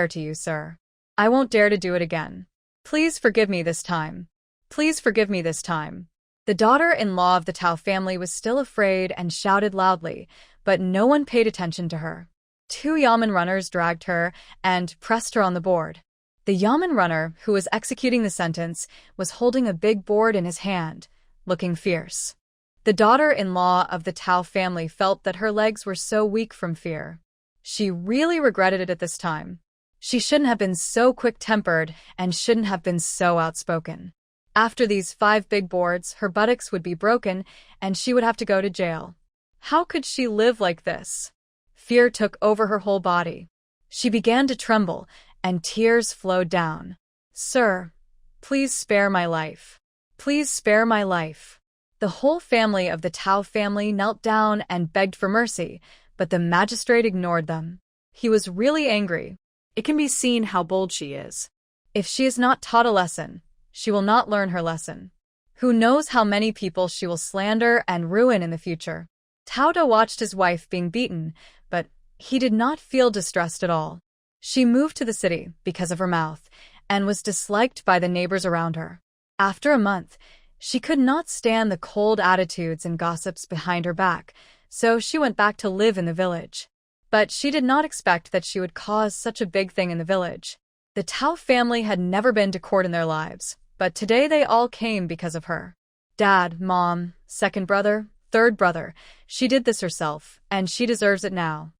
to you, sir. I won't dare to do it again. Please forgive me this time. Please forgive me this time. The daughter-in-law of the Tao family was still afraid and shouted loudly, but no one paid attention to her. 2 yamen runners dragged her and pressed her on the board. The yamen runner, who was executing the sentence, was holding a big board in his hand, looking fierce. The daughter-in-law of the Tao family felt that her legs were so weak from fear. She really regretted it at this time. She shouldn't have been so quick-tempered and shouldn't have been so outspoken. After these 5 big boards, her buttocks would be broken and she would have to go to jail. How could she live like this? Fear took over her whole body. She began to tremble, and tears flowed down. Sir, please spare my life. Please spare my life. The whole family of the Tao family knelt down and begged for mercy, but the magistrate ignored them. He was really angry. It can be seen how bold she is. If she is not taught a lesson, she will not learn her lesson. Who knows how many people she will slander and ruin in the future. Tao Da watched his wife being beaten, but he did not feel distressed at all. She moved to the city because of her mouth and was disliked by the neighbors around her. After a month, she could not stand the cold attitudes and gossips behind her back, so she went back to live in the village. But she did not expect that she would cause such a big thing in the village. The Tao family had never been to court in their lives, but today they all came because of her. Dad, Mom, second brother, third brother, she did this herself, and she deserves it now.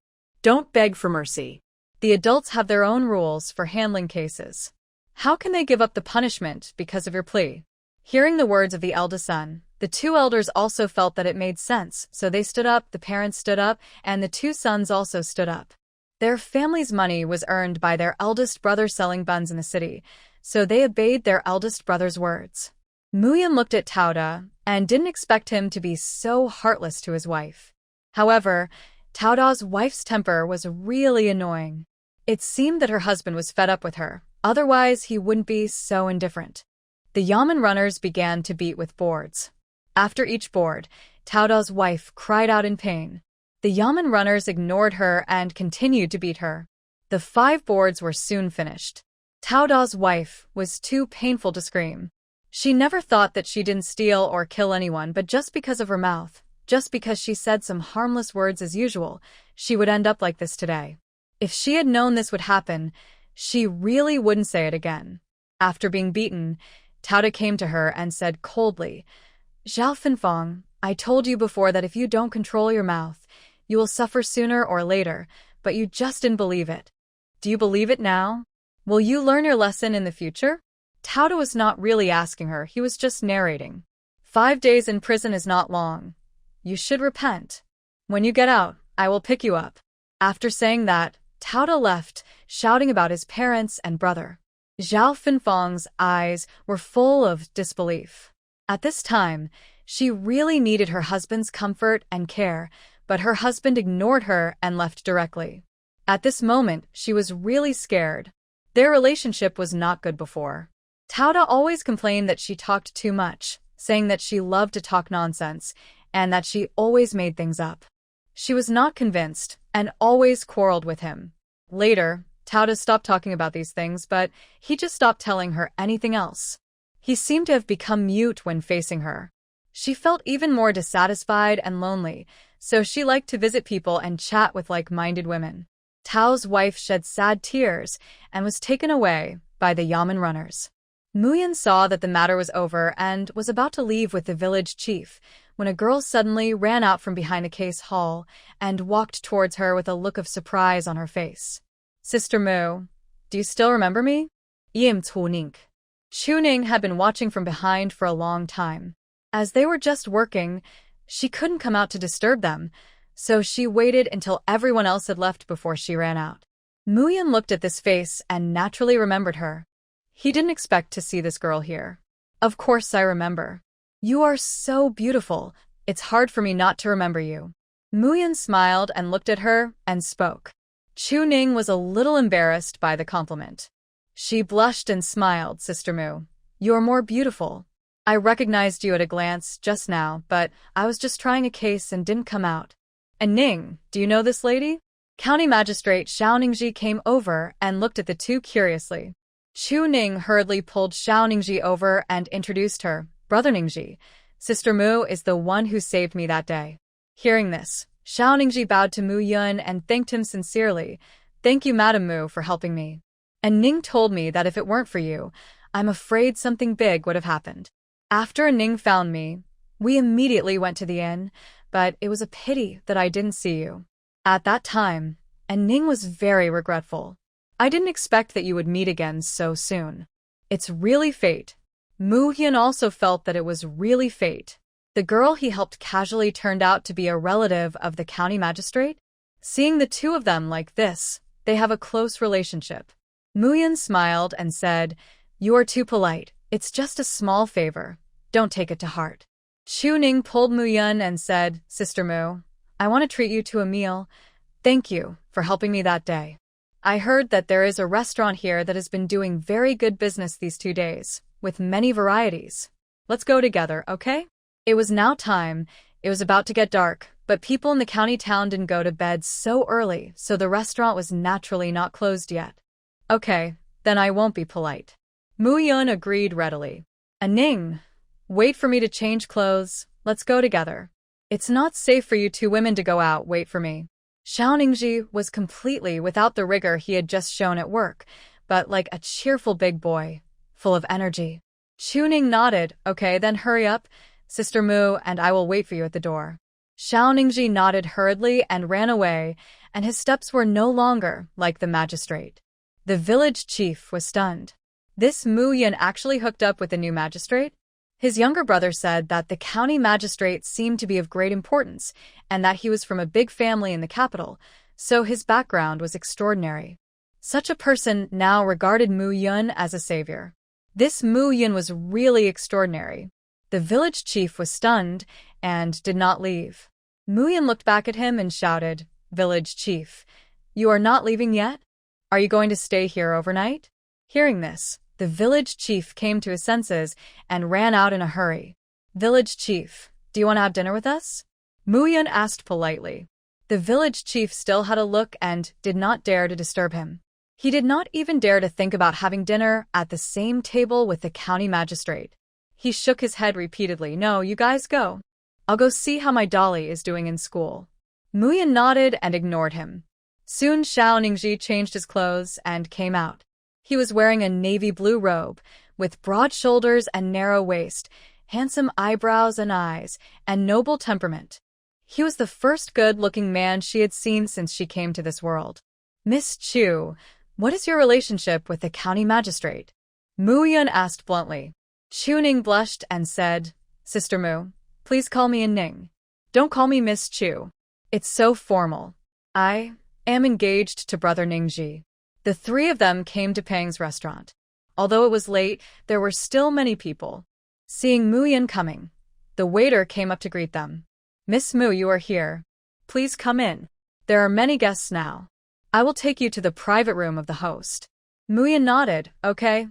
Don't beg for mercy. The adults have their own rules for handling cases. How can they give up the punishment because of your plea? Hearing the words of the eldest son, the 2 elders also felt that it made sense, so they stood up, the parents stood up, and the 2 sons also stood up. Their family's money was earned by their eldest brother selling buns in the city, so they obeyed their eldest brother's words. Muyan looked at Tao Da and didn't expect him to be so heartless to his wife. However, Tao Da's wife's temper was really annoying. It seemed that her husband was fed up with her, otherwise he wouldn't be so indifferent. The yamen runners began to beat with boards. After each board, Tao Da's wife cried out in pain. The yamen runners ignored her and continued to beat her. The 5 boards were soon finished. Tao Da's wife was too painful to scream. She never thought that she didn't steal or kill anyone, but just because of her mouth, just because she said some harmless words as usual, she would end up like this today. If she had known this would happen, she really wouldn't say it again. After being beaten, Tao Da came to her and said coldly, Zhao Finfang, I told you before that if you don't control your mouth, you will suffer sooner or later, but you just didn't believe it. Do you believe it now? Will you learn your lesson in the future? Tao Da was not really asking her, he was just narrating. 5 days in prison is not long. You should repent. When you get out, I will pick you up. After saying that, Tao Da left, shouting about his parents and brother. Zhao Finfang's eyes were full of disbelief. At this time, she really needed her husband's comfort and care, but her husband ignored her and left directly. At this moment, she was really scared. Their relationship was not good before. Tao Da always complained that she talked too much, saying that she loved to talk nonsense, and that she always made things up. She was not convinced, and always quarreled with him. Later, Tao Da stopped talking about these things, but he just stopped telling her anything else. He seemed to have become mute when facing her. She felt even more dissatisfied and lonely, so she liked to visit people and chat with like-minded women. Tao's wife shed sad tears and was taken away by the yamen runners. Muyan saw that the matter was over and was about to leave with the village chief, when a girl suddenly ran out from behind a case hall and walked towards her with a look of surprise on her face. Sister Mu, do you still remember me? Yim Tuning. Chuning had been watching from behind for a long time. As they were just working, she couldn't come out to disturb them, so she waited until everyone else had left before she ran out. Muyan looked at this face and naturally remembered her. He didn't expect to see this girl here. Of course I remember. You are so beautiful, it's hard for me not to remember you. Muyan smiled and looked at her and spoke. Chuning was a little embarrassed by the compliment. She blushed and smiled. Sister Mu, you're more beautiful. I recognized you at a glance just now, but I was just trying a case and didn't come out. And Ning, do you know this lady? County Magistrate Xiao Ningji came over and looked at the two curiously. Chu Ning hurriedly pulled Xiao Ningji over and introduced her. Brother Ningji, Sister Mu is the one who saved me that day. Hearing this, Xiao Ningji bowed to Mu Yun and thanked him sincerely. Thank you, Madam Mu, for helping me. And Ning told me that if it weren't for you, I'm afraid something big would have happened. After Ning found me, we immediately went to the inn, but it was a pity that I didn't see you. At that time, and Ning was very regretful. I didn't expect that you would meet again so soon. It's really fate. Mu Hyun also felt that it was really fate. The girl he helped casually turned out to be a relative of the county magistrate. Seeing the two of them like this, they have a close relationship. Mu Hyun smiled and said, You are too polite. It's just a small favor. Don't take it to heart. Chu Ning pulled Mu Hyun and said, Sister Mu, I want to treat you to a meal. Thank you for helping me that day. I heard that there is a restaurant here that has been doing very good business these 2 days, with many varieties. Let's go together, okay? It was now time. It was about to get dark, but people in the county town didn't go to bed so early, so the restaurant was naturally not closed yet. Okay, then I won't be polite. Mu Yun agreed readily. Ning, wait for me to change clothes. Let's go together. It's not safe for you two women to go out. Wait for me. Xiao Ningji was completely without the rigor he had just shown at work, but like a cheerful big boy, full of energy. Chu Ning nodded. Okay, then hurry up. Sister Mu and I will wait for you at the door. Xiao Ningji nodded hurriedly and ran away, and his steps were no longer like the magistrate. The village chief was stunned. This Mu Yun actually hooked up with the new magistrate? His younger brother said that the county magistrate seemed to be of great importance and that he was from a big family in the capital, so his background was extraordinary. Such a person now regarded Mu Yun as a savior. This Mu Yun was really extraordinary. The village chief was stunned and did not leave. Mu Yun looked back at him and shouted, Village chief, you are not leaving yet? Are you going to stay here overnight? Hearing this, the village chief came to his senses and ran out in a hurry. Village chief, do you want to have dinner with us? Mu Yun asked politely. The village chief still had a look and did not dare to disturb him. He did not even dare to think about having dinner at the same table with the county magistrate. He shook his head repeatedly. No, you guys go. I'll go see how my dolly is doing in school. Mu Yun nodded and ignored him. Soon Xiao Ningji changed his clothes and came out. He was wearing a navy blue robe, with broad shoulders and narrow waist, handsome eyebrows and eyes, and noble temperament. He was the first good-looking man she had seen since she came to this world. Miss Chu, what is your relationship with the county magistrate? Mu Yun asked bluntly. Chu Ning blushed and said, Sister Mu, please call me Ning. Don't call me Miss Chu. It's so formal. I am engaged to Brother Ningji. The three of them came to Pang's restaurant. Although it was late, there were still many people. Seeing Mu Yun coming, the waiter came up to greet them. Miss Mu, you are here. Please come in. There are many guests now. I will take you to the private room of the host. Mu Yun nodded. Okay.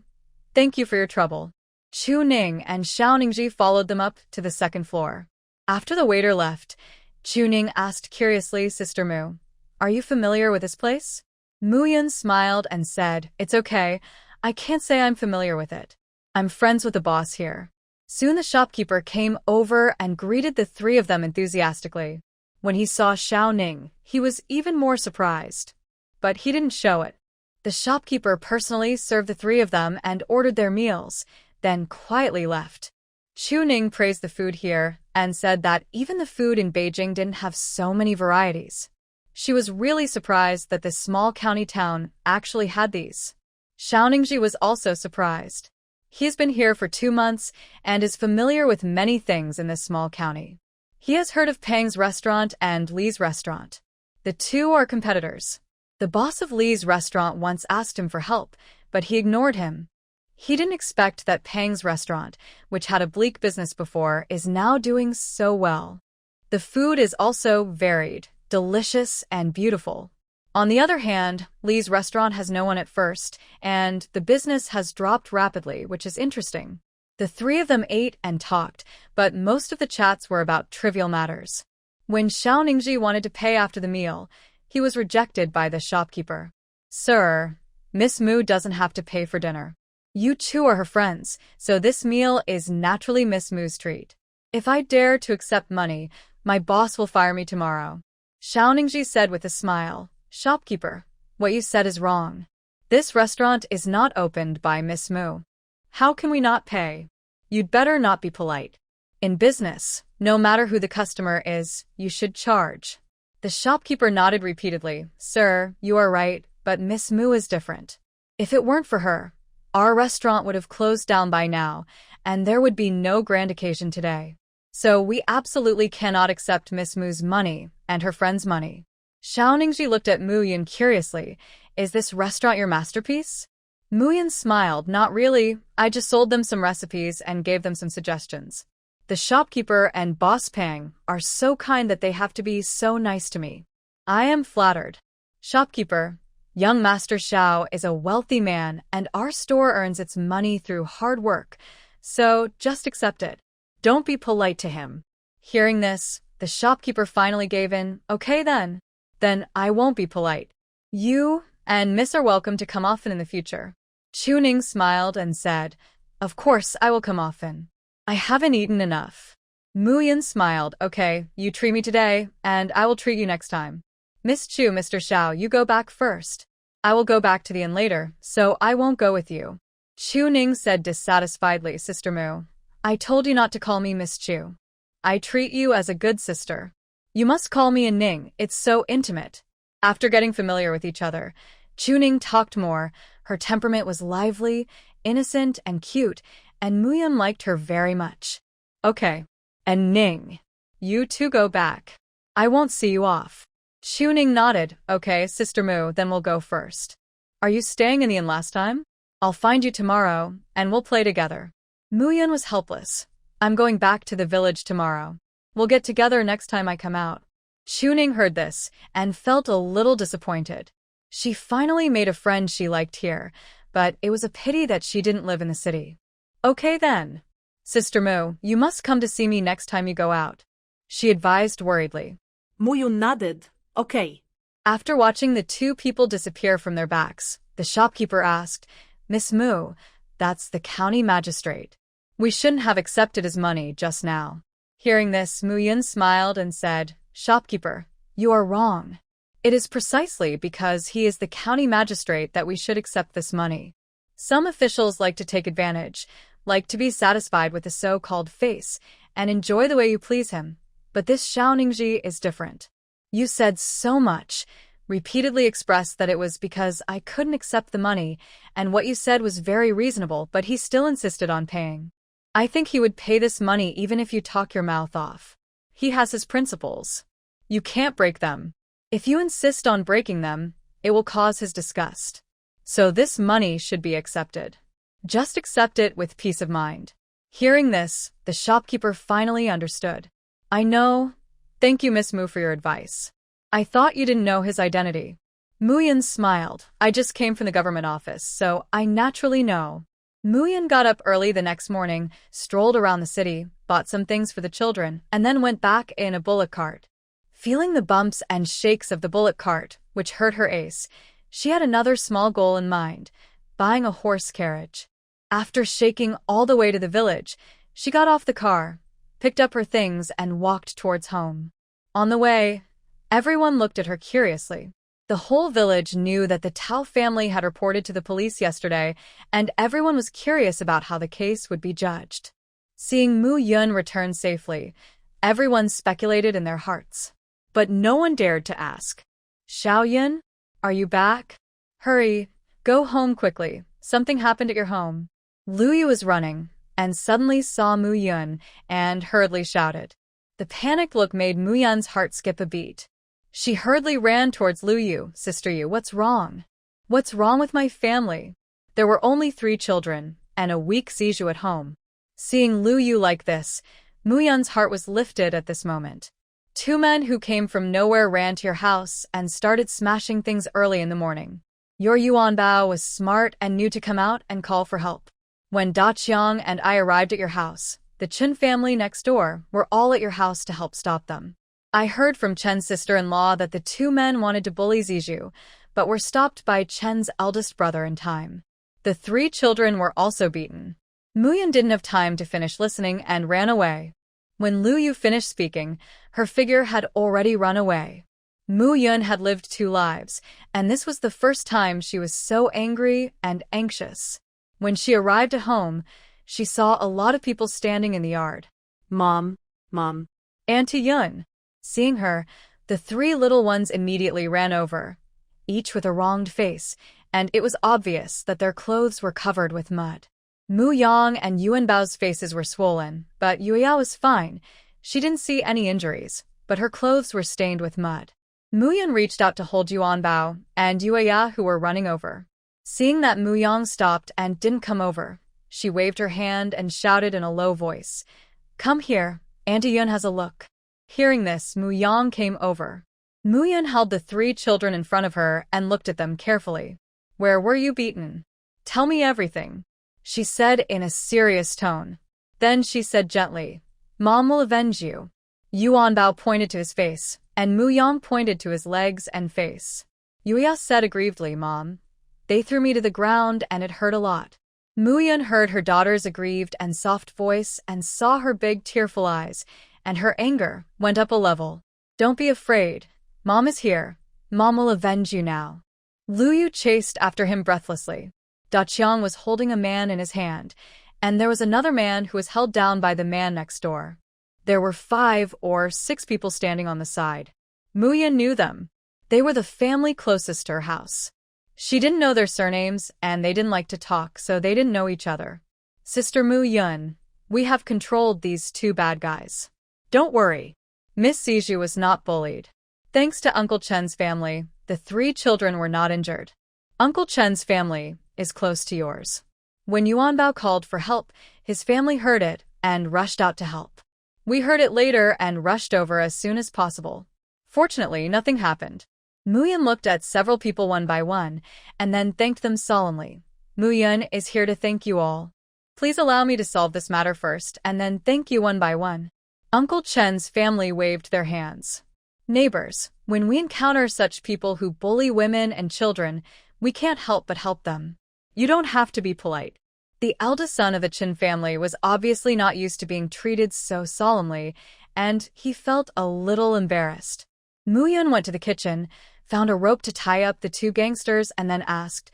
Thank you for your trouble. Chu Ning and Xiao Ningji followed them up to the second floor. After the waiter left, Chu Ning asked curiously, Sister Mu, are you familiar with this place? Mu Yun smiled and said, It's okay. I can't say I'm familiar with it. I'm friends with the boss here. Soon the shopkeeper came over and greeted the three of them enthusiastically. When he saw Xiao Ning, he was even more surprised. But he didn't show it. The shopkeeper personally served the three of them and ordered their meals, then quietly left. Chuning praised the food here and said that even the food in Beijing didn't have so many varieties. She was really surprised that this small county town actually had these. Xiaoningji was also surprised. He's been here for 2 months and is familiar with many things in this small county. He has heard of Pang's restaurant and Li's restaurant. The two are competitors. The boss of Li's restaurant once asked him for help, but he ignored him. He didn't expect that Pang's restaurant, which had a bleak business before, is now doing so well. The food is also varied, delicious, and beautiful. On the other hand, Li's restaurant has no one at first, and the business has dropped rapidly, which is interesting. The three of them ate and talked, but most of the chats were about trivial matters. When Xiaoningji wanted to pay after the meal, he was rejected by the shopkeeper. Sir, Miss Mu doesn't have to pay for dinner. You two are her friends, so this meal is naturally Miss Mu's treat. If I dare to accept money, my boss will fire me tomorrow. Xiaoningji said with a smile. Shopkeeper, what you said is wrong. This restaurant is not opened by Miss Mu. How can we not pay? You'd better not be polite. In business, no matter who the customer is, you should charge. The shopkeeper nodded repeatedly. Sir, you are right, but Miss Mu is different. If it weren't for her, our restaurant would have closed down by now, and there would be no grand occasion today. So we absolutely cannot accept Miss Mu's money and her friend's money. Xiaoningji looked at Mu Yan curiously. Is this restaurant your masterpiece? Mu Yan smiled. Not really. I just sold them some recipes and gave them some suggestions. The shopkeeper and boss Pang are so kind that they have to be so nice to me. I am flattered. Shopkeeper, young Master Xiao is a wealthy man and our store earns its money through hard work, so just accept it. Don't be polite to him. Hearing this, the shopkeeper finally gave in. Okay then. Then I won't be polite. You and Miss are welcome to come often in the future. Chuning smiled and said, Of course I will come often. I haven't eaten enough. Mu Yan smiled. Okay, you treat me today, and I will treat you next time. Miss Chu, Mr. Xiao, you go back first. I will go back to the inn later, so I won't go with you. Chuning said dissatisfiedly. Sister Mu, I told you not to call me Miss Chu. I treat you as a good sister. You must call me a Ning, it's so intimate. After getting familiar with each other, Chuning talked more. Her temperament was lively, innocent, and cute, and Mu Yan liked her very much. Okay. And Ning, you two go back. I won't see you off. Chuning nodded. Okay, Sister Mu, then we'll go first. Are you staying in the inn last time? I'll find you tomorrow, and we'll play together. Mu Yan was helpless. I'm going back to the village tomorrow. We'll get together next time I come out. Chuning heard this and felt a little disappointed. She finally made a friend she liked here, but it was a pity that she didn't live in the city. Okay then. Sister Mu, you must come to see me next time you go out. She advised worriedly. Mu Yan nodded. Okay. After watching the two people disappear from their backs, the shopkeeper asked, Miss Mu, that's the county magistrate. We shouldn't have accepted his money just now. Hearing this, Mu Yan smiled and said, Shopkeeper, you are wrong. It is precisely because he is the county magistrate that we should accept this money. Some officials like to take advantage, like to be satisfied with a so-called face, and enjoy the way you please him. But this Xiaoningji is different. You said so much, repeatedly expressed that it was because I couldn't accept the money, and what you said was very reasonable, but he still insisted on paying. I think he would pay this money even if you talk your mouth off. He has his principles. You can't break them. If you insist on breaking them, it will cause his disgust. So this money should be accepted. Just accept it with peace of mind. Hearing this, the shopkeeper finally understood. I know. Thank you, Miss Mu, for your advice. I thought you didn't know his identity. Mu Yan smiled. I just came from the government office, so I naturally know. Mu Yan got up early the next morning, strolled around the city, bought some things for the children, and then went back in a bullock cart. Feeling the bumps and shakes of the bullock cart, which hurt her ace, she had another small goal in mind, buying a horse carriage. After shaking all the way to the village, she got off the car, picked up her things, and walked towards home. On the way, everyone looked at her curiously. The whole village knew that the Tao family had reported to the police yesterday, and everyone was curious about how the case would be judged. Seeing Mu Yun return safely, everyone speculated in their hearts. But no one dared to ask. Xiao Yun, are you back? Hurry, go home quickly. Something happened at your home. Lu Yu was running, and suddenly saw Mu Yun, and hurriedly shouted. The panicked look made Mu Yun's heart skip a beat. She hurriedly ran towards Lu Yu. Sister Yu, what's wrong? What's wrong with my family? There were only 3 children, and a weak Zizhu at home. Seeing Lu Yu like this, Mu Yun's heart was lifted at this moment. 2 men who came from nowhere ran to your house and started smashing things early in the morning. Your Yuan Bao was smart and knew to come out and call for help. When Da Qiang and I arrived at your house, the Chen family next door were all at your house to help stop them. I heard from Chen's sister-in-law that the 2 men wanted to bully Zizhu, but were stopped by Chen's eldest brother in time. The 3 children were also beaten. Mu Yun didn't have time to finish listening and ran away. When Lu Yu finished speaking, her figure had already run away. Mu Yun had lived 2 lives, and this was the first time she was so angry and anxious. When she arrived at home, she saw a lot of people standing in the yard. Mom. Auntie Yun. Seeing her, the 3 little ones immediately ran over, each with a wronged face, and it was obvious that their clothes were covered with mud. Mu Yang and Yuan Bao's faces were swollen, but Yuya was fine. She didn't see any injuries, but her clothes were stained with mud. Mu Yun reached out to hold Yuan Bao and Yuya, who were running over. Seeing that Mu Yang stopped and didn't come over, she waved her hand and shouted in a low voice, "Come here, Auntie Yun has a look." Hearing this, Mu Yang came over. Mu Yun held the 3 children in front of her and looked at them carefully. "Where were you beaten? Tell me everything," she said in a serious tone. Then she said gently, "Mom will avenge you." Yuan Bao pointed to his face, and Mu Yang pointed to his legs and face. Yuya said aggrievedly, "Mom, they threw me to the ground and it hurt a lot." Mu Yun heard her daughter's aggrieved and soft voice and saw her big tearful eyes, and her anger went up a level. "Don't be afraid. Mom is here. Mom will avenge you now." Lu Yu chased after him breathlessly. Da Qiang was holding a man in his hand, and there was another man who was held down by the man next door. There were 5 or 6 people standing on the side. Mu Yun knew them. They were the family closest to her house. She didn't know their surnames, and they didn't like to talk, so they didn't know each other. "Sister Mu Yun, we have controlled these 2 bad guys. Don't worry. Miss Zizhu was not bullied. Thanks to Uncle Chen's family, the 3 children were not injured. Uncle Chen's family is close to yours." When Yuan Bao called for help, his family heard it and rushed out to help. We heard it later and rushed over as soon as possible. Fortunately, nothing happened. Mu Yun looked at several people one by one, and then thanked them solemnly. "Mu Yun is here to thank you all. Please allow me to solve this matter first, and then thank you one by one." Uncle Chen's family waved their hands. "Neighbors, when we encounter such people who bully women and children, we can't help but help them. You don't have to be polite." The eldest son of the Chen family was obviously not used to being treated so solemnly, and he felt a little embarrassed. Mu Yun went to the kitchen, found a rope to tie up the 2 gangsters, and then asked,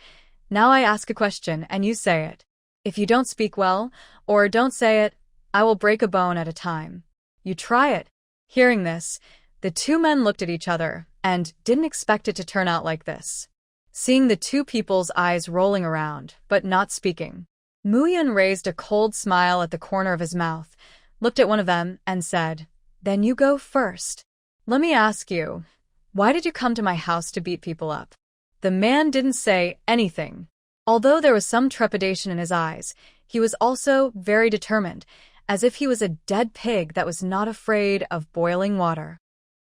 "Now I ask a question, and you say it. If you don't speak well, or don't say it, I will break a bone at a time. You try it." Hearing this, the 2 men looked at each other, and didn't expect it to turn out like this. Seeing the 2 people's eyes rolling around, but not speaking, Mu Yun raised a cold smile at the corner of his mouth, looked at one of them, and said, "Then you go first. Let me ask you, why did you come to my house to beat people up?" The man didn't say anything. Although there was some trepidation in his eyes, he was also very determined, as if he was a dead pig that was not afraid of boiling water.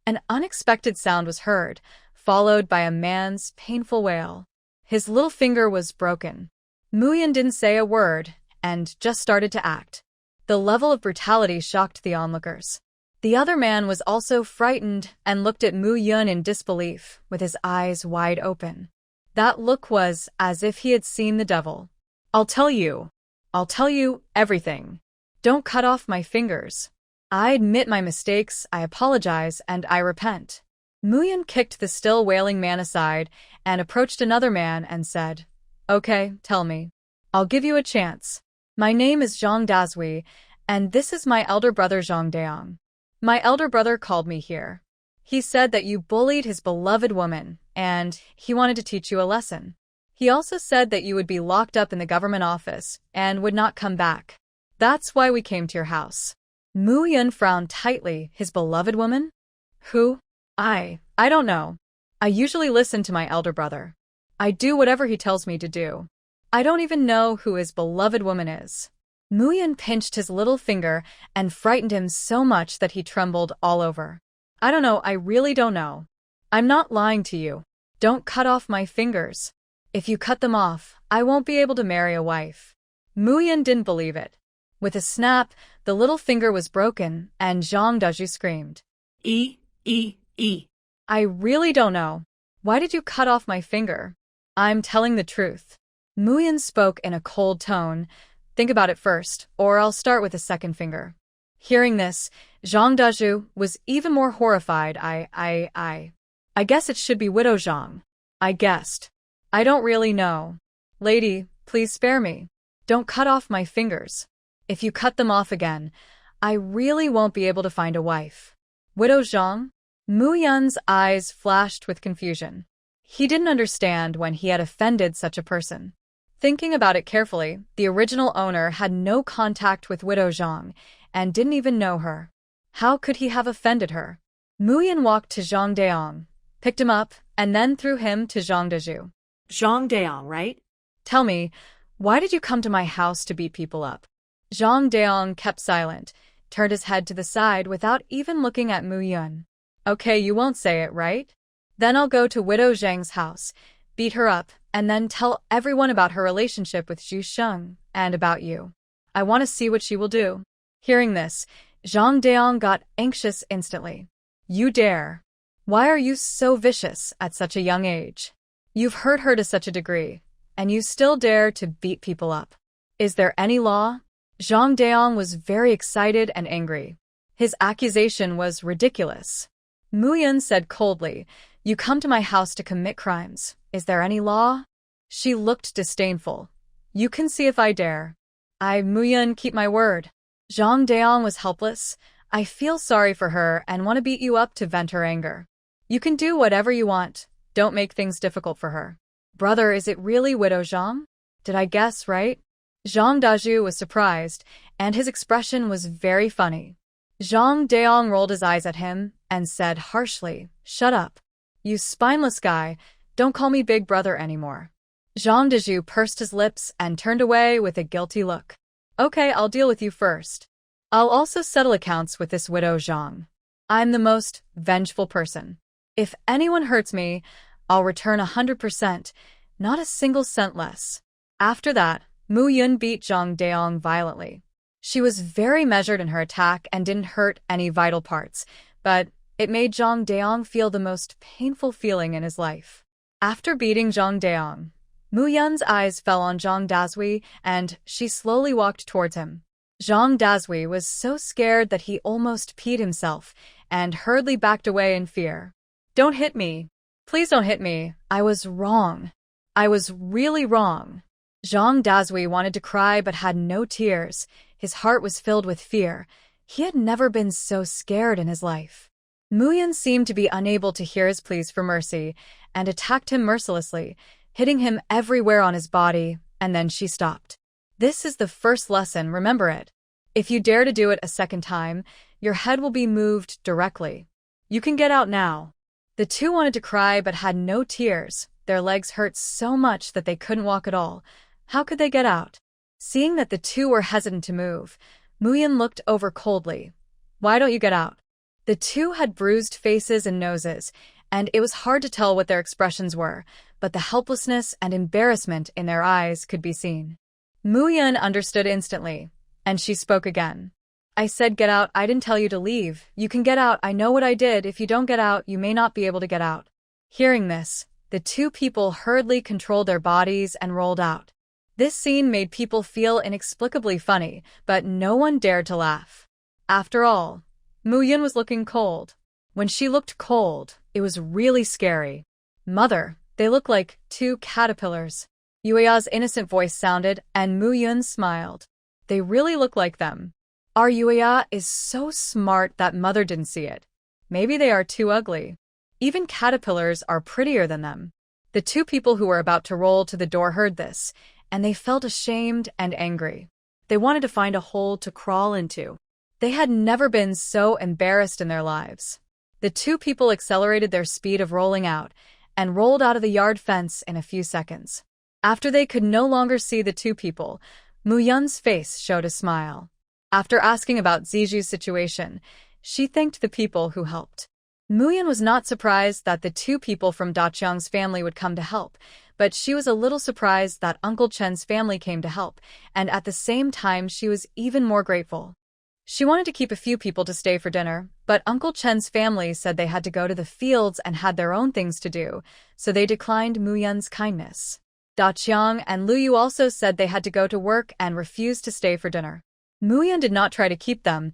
An unexpected sound was heard, followed by a man's painful wail. His little finger was broken. Mu Yun didn't say a word, and just started to act. The level of brutality shocked the onlookers. The other man was also frightened and looked at Mu Yun in disbelief, with his eyes wide open. That look was as if he had seen the devil. I'll tell you everything. Don't cut off my fingers. I admit my mistakes, I apologize, and I repent." Mu Yun kicked the still wailing man aside and approached another man and said, "Okay, tell me. I'll give you a chance. My name is Zhang Dazui, And this is my elder brother Zhang Deong. My elder brother called me here. He said that you bullied his beloved woman, and he wanted to teach you a lesson. He also said that you would be locked up in the government office and would not come back. That's why we came to your house. Mu Yun frowned tightly. His beloved woman? Who? I don't know. I usually listen to my elder brother. I do whatever he tells me to do. I don't even know who his beloved woman is. Mu Yun pinched his little finger and frightened him so much that he trembled all over. I don't know, I really don't know. I'm not lying to you. Don't cut off my fingers. If you cut them off, I won't be able to marry a wife. Mu Yun didn't believe it. With a snap, the little finger was broken, and Zhang Dezhu screamed. E. I really don't know. Why did you cut off my finger? I'm telling the truth. Mu Yun spoke in a cold tone. Think about it first, or I'll start with the second finger. Hearing this, Zhang Dezhu was even more horrified. I guess it should be Widow Zhang. I guessed. I don't really know. Lady, please spare me. Don't cut off my fingers. If you cut them off again, I really won't be able to find a wife. Widow Zhang? Mu Yun's eyes flashed with confusion. He didn't understand when he had offended such a person. Thinking about it carefully, the original owner had no contact with Widow Zhang and didn't even know her. How could he have offended her? Mu Yun walked to Zhang Deong, picked him up, and then threw him to Zhang Dezhu. Zhang Deong, right? Tell me, why did you come to my house to beat people up? Zhang Deong kept silent, turned his head to the side without even looking at Mu Yun. Okay, you won't say it, right? Then I'll go to Widow Zhang's house, beat her up, and then tell everyone about her relationship with Zhu Sheng and about you. I want to see what she will do. Hearing this, Zhang Deong got anxious instantly. You dare. Why are you so vicious at such a young age? You've hurt her to such a degree, and you still dare to beat people up. Is there any law? Zhang Deong was very excited and angry. His accusation was ridiculous. Mu Yun said coldly, You come to my house to commit crimes. Is there any law? She looked disdainful. You can see if I dare. Mu Yun, keep my word. Zhang Deong was helpless. I feel sorry for her and want to beat you up to vent her anger. You can do whatever you want. Don't make things difficult for her. Brother, is it really Widow Zhang? Did I guess right? Zhang Dezhu was surprised, and his expression was very funny. Zhang Deong rolled his eyes at him and said harshly, Shut up. You spineless guy, don't call me big brother anymore. Zhang Dezhu pursed his lips and turned away with a guilty look. Okay, I'll deal with you first. I'll also settle accounts with this Widow Zhang. I'm the most vengeful person. If anyone hurts me, I'll return 100%, not a single cent less. After that, Mu Yun beat Zhang Deong violently. She was very measured in her attack and didn't hurt any vital parts, but it made Zhang Deong feel the most painful feeling in his life. After beating Zhang Deong, Mu Yun's eyes fell on Zhang Dazhui, and she slowly walked towards him. Zhang Dazhui was so scared that he almost peed himself and hurriedly backed away in fear. Don't hit me. Please don't hit me. I was wrong. I was really wrong. Zhang Dazhui wanted to cry but had no tears. His heart was filled with fear. He had never been so scared in his life. Mu Yun seemed to be unable to hear his pleas for mercy and attacked him mercilessly, hitting him everywhere on his body, and then she stopped. This is the first lesson, remember it. If you dare to do it a second time, your head will be moved directly. You can get out now. The two wanted to cry but had no tears. Their legs hurt so much that they couldn't walk at all. How could they get out? Seeing that the two were hesitant to move, Mu Yun looked over coldly. Why don't you get out? The two had bruised faces and noses, and it was hard to tell what their expressions were, but the helplessness and embarrassment in their eyes could be seen. Mu Yun understood instantly, and she spoke again. I said get out, I didn't tell you to leave. You can get out, I know what I did. If you don't get out, you may not be able to get out. Hearing this, the two people hurriedly controlled their bodies and rolled out. This scene made people feel inexplicably funny, but no one dared to laugh. After all, Mu Yun was looking cold. When she looked cold, it was really scary. Mother, they look like two caterpillars. Yueya's innocent voice sounded, and Mu Yun smiled. They really look like them. Our Yuya is so smart that mother didn't see it. Maybe they are too ugly. Even caterpillars are prettier than them. The two people who were about to roll to the door heard this, and they felt ashamed and angry. They wanted to find a hole to crawl into. They had never been so embarrassed in their lives. The two people accelerated their speed of rolling out and rolled out of the yard fence in a few seconds. After they could no longer see the two people, Muyun's face showed a smile. After asking about Ziju's situation, she thanked the people who helped. Muyun was not surprised that the two people from Daqiang's family would come to help, but she was a little surprised that Uncle Chen's family came to help, and at the same time she was even more grateful. She wanted to keep a few people to stay for dinner, but Uncle Chen's family said they had to go to the fields and had their own things to do, so they declined Muyun's kindness. Daqiang and Luyu also said they had to go to work and refused to stay for dinner. Muyun did not try to keep them,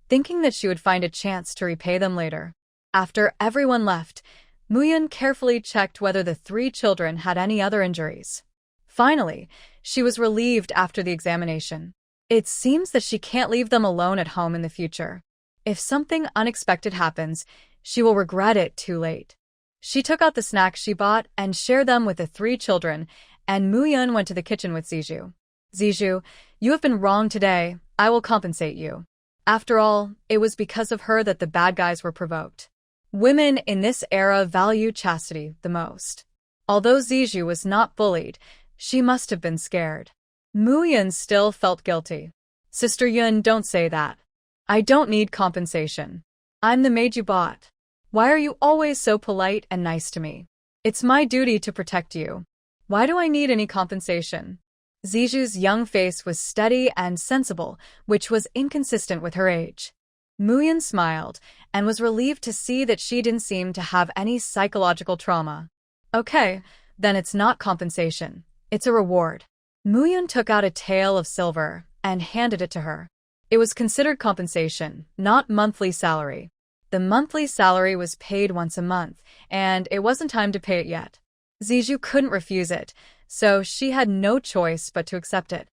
thinking that she would find a chance to repay them later. After everyone left, Muyun carefully checked whether the three children had any other injuries. Finally, she was relieved after the examination. It seems that she can't leave them alone at home in the future. If something unexpected happens, she will regret it too late. She took out the snacks she bought and shared them with the three children, and Muyun went to the kitchen with Ziju. Ziju, you have been wrong today. I will compensate you. After all, it was because of her that the bad guys were provoked. Women in this era value chastity the most. Although Ziju was not bullied, she must have been scared. Muyun still felt guilty. Sister Yun, don't say that. I don't need compensation. I'm the maid you bought. Why are you always so polite and nice to me? It's my duty to protect you. Why do I need any compensation? Ziju's young face was steady and sensible, which was inconsistent with her age. Muyun smiled and was relieved to see that she didn't seem to have any psychological trauma. Okay, then it's not compensation. It's a reward. Muyun took out a tael of silver and handed it to her. It was considered compensation, not monthly salary. The monthly salary was paid once a month, and it wasn't time to pay it yet. Ziju couldn't refuse it, so she had no choice but to accept it.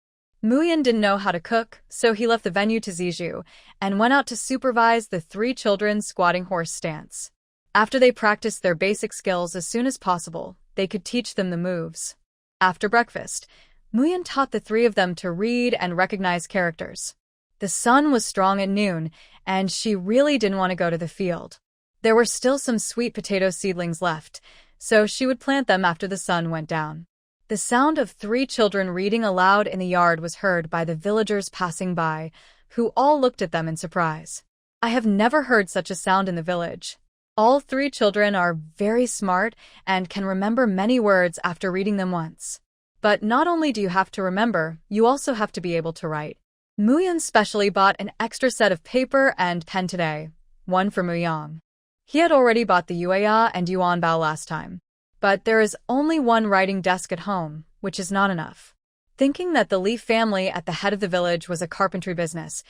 Muyun didn't know how to cook, so he left the venue to Ziju and went out to supervise the three children's squatting horse stance. After they practiced their basic skills as soon as possible, they could teach them the moves. After breakfast, Muyun taught the three of them to read and recognize characters. The sun was strong at noon, and she really didn't want to go to the field. There were still some sweet potato seedlings left, so she would plant them after the sun went down. The sound of three children reading aloud in the yard was heard by the villagers passing by, who all looked at them in surprise. I have never heard such a sound in the village. All three children are very smart and can remember many words after reading them once. But not only do you have to remember, you also have to be able to write. Muyun specially bought an extra set of paper and pen today, one for Muyang. He had already bought the Yuaya and Yuanbao last time. But there is only one writing desk at home, which is not enough. Thinking that the Li family at the head of the village was a carpentry business,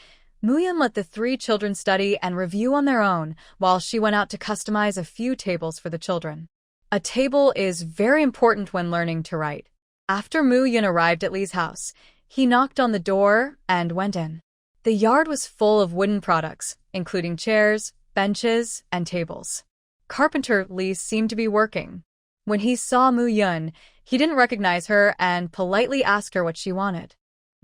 Muyun let the three children study and review on their own while she went out to customize a few tables for the children. A table is very important when learning to write. After Muyun arrived at Li's house, he knocked on the door and went in. The yard was full of wooden products, including chairs, benches, and tables. Carpenter Li seemed to be working. When he saw Muyun, he didn't recognize her and politely asked her what she wanted.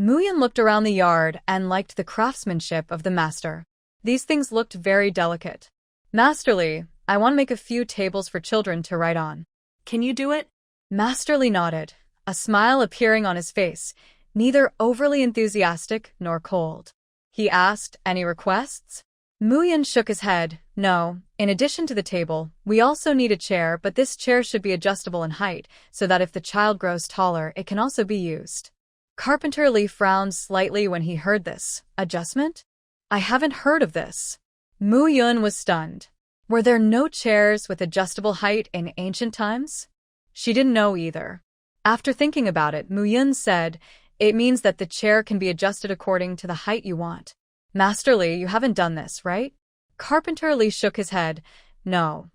Muyun looked around the yard and liked the craftsmanship of the master. These things looked very delicate. Master Li, I want to make a few tables for children to write on. Can you do it? Master Li nodded, a smile appearing on his face, neither overly enthusiastic nor cold. He asked, any requests? Muyun shook his head. No, in addition to the table, we also need a chair, but this chair should be adjustable in height, so that if the child grows taller, it can also be used. Carpenter Li frowned slightly when he heard this. Adjustment? I haven't heard of this. Muyun was stunned. Were there no chairs with adjustable height in ancient times? She didn't know either. After thinking about it, Muyun said, it means that the chair can be adjusted according to the height you want. Master Li, you haven't done this, right? Carpenter Li shook his head. No.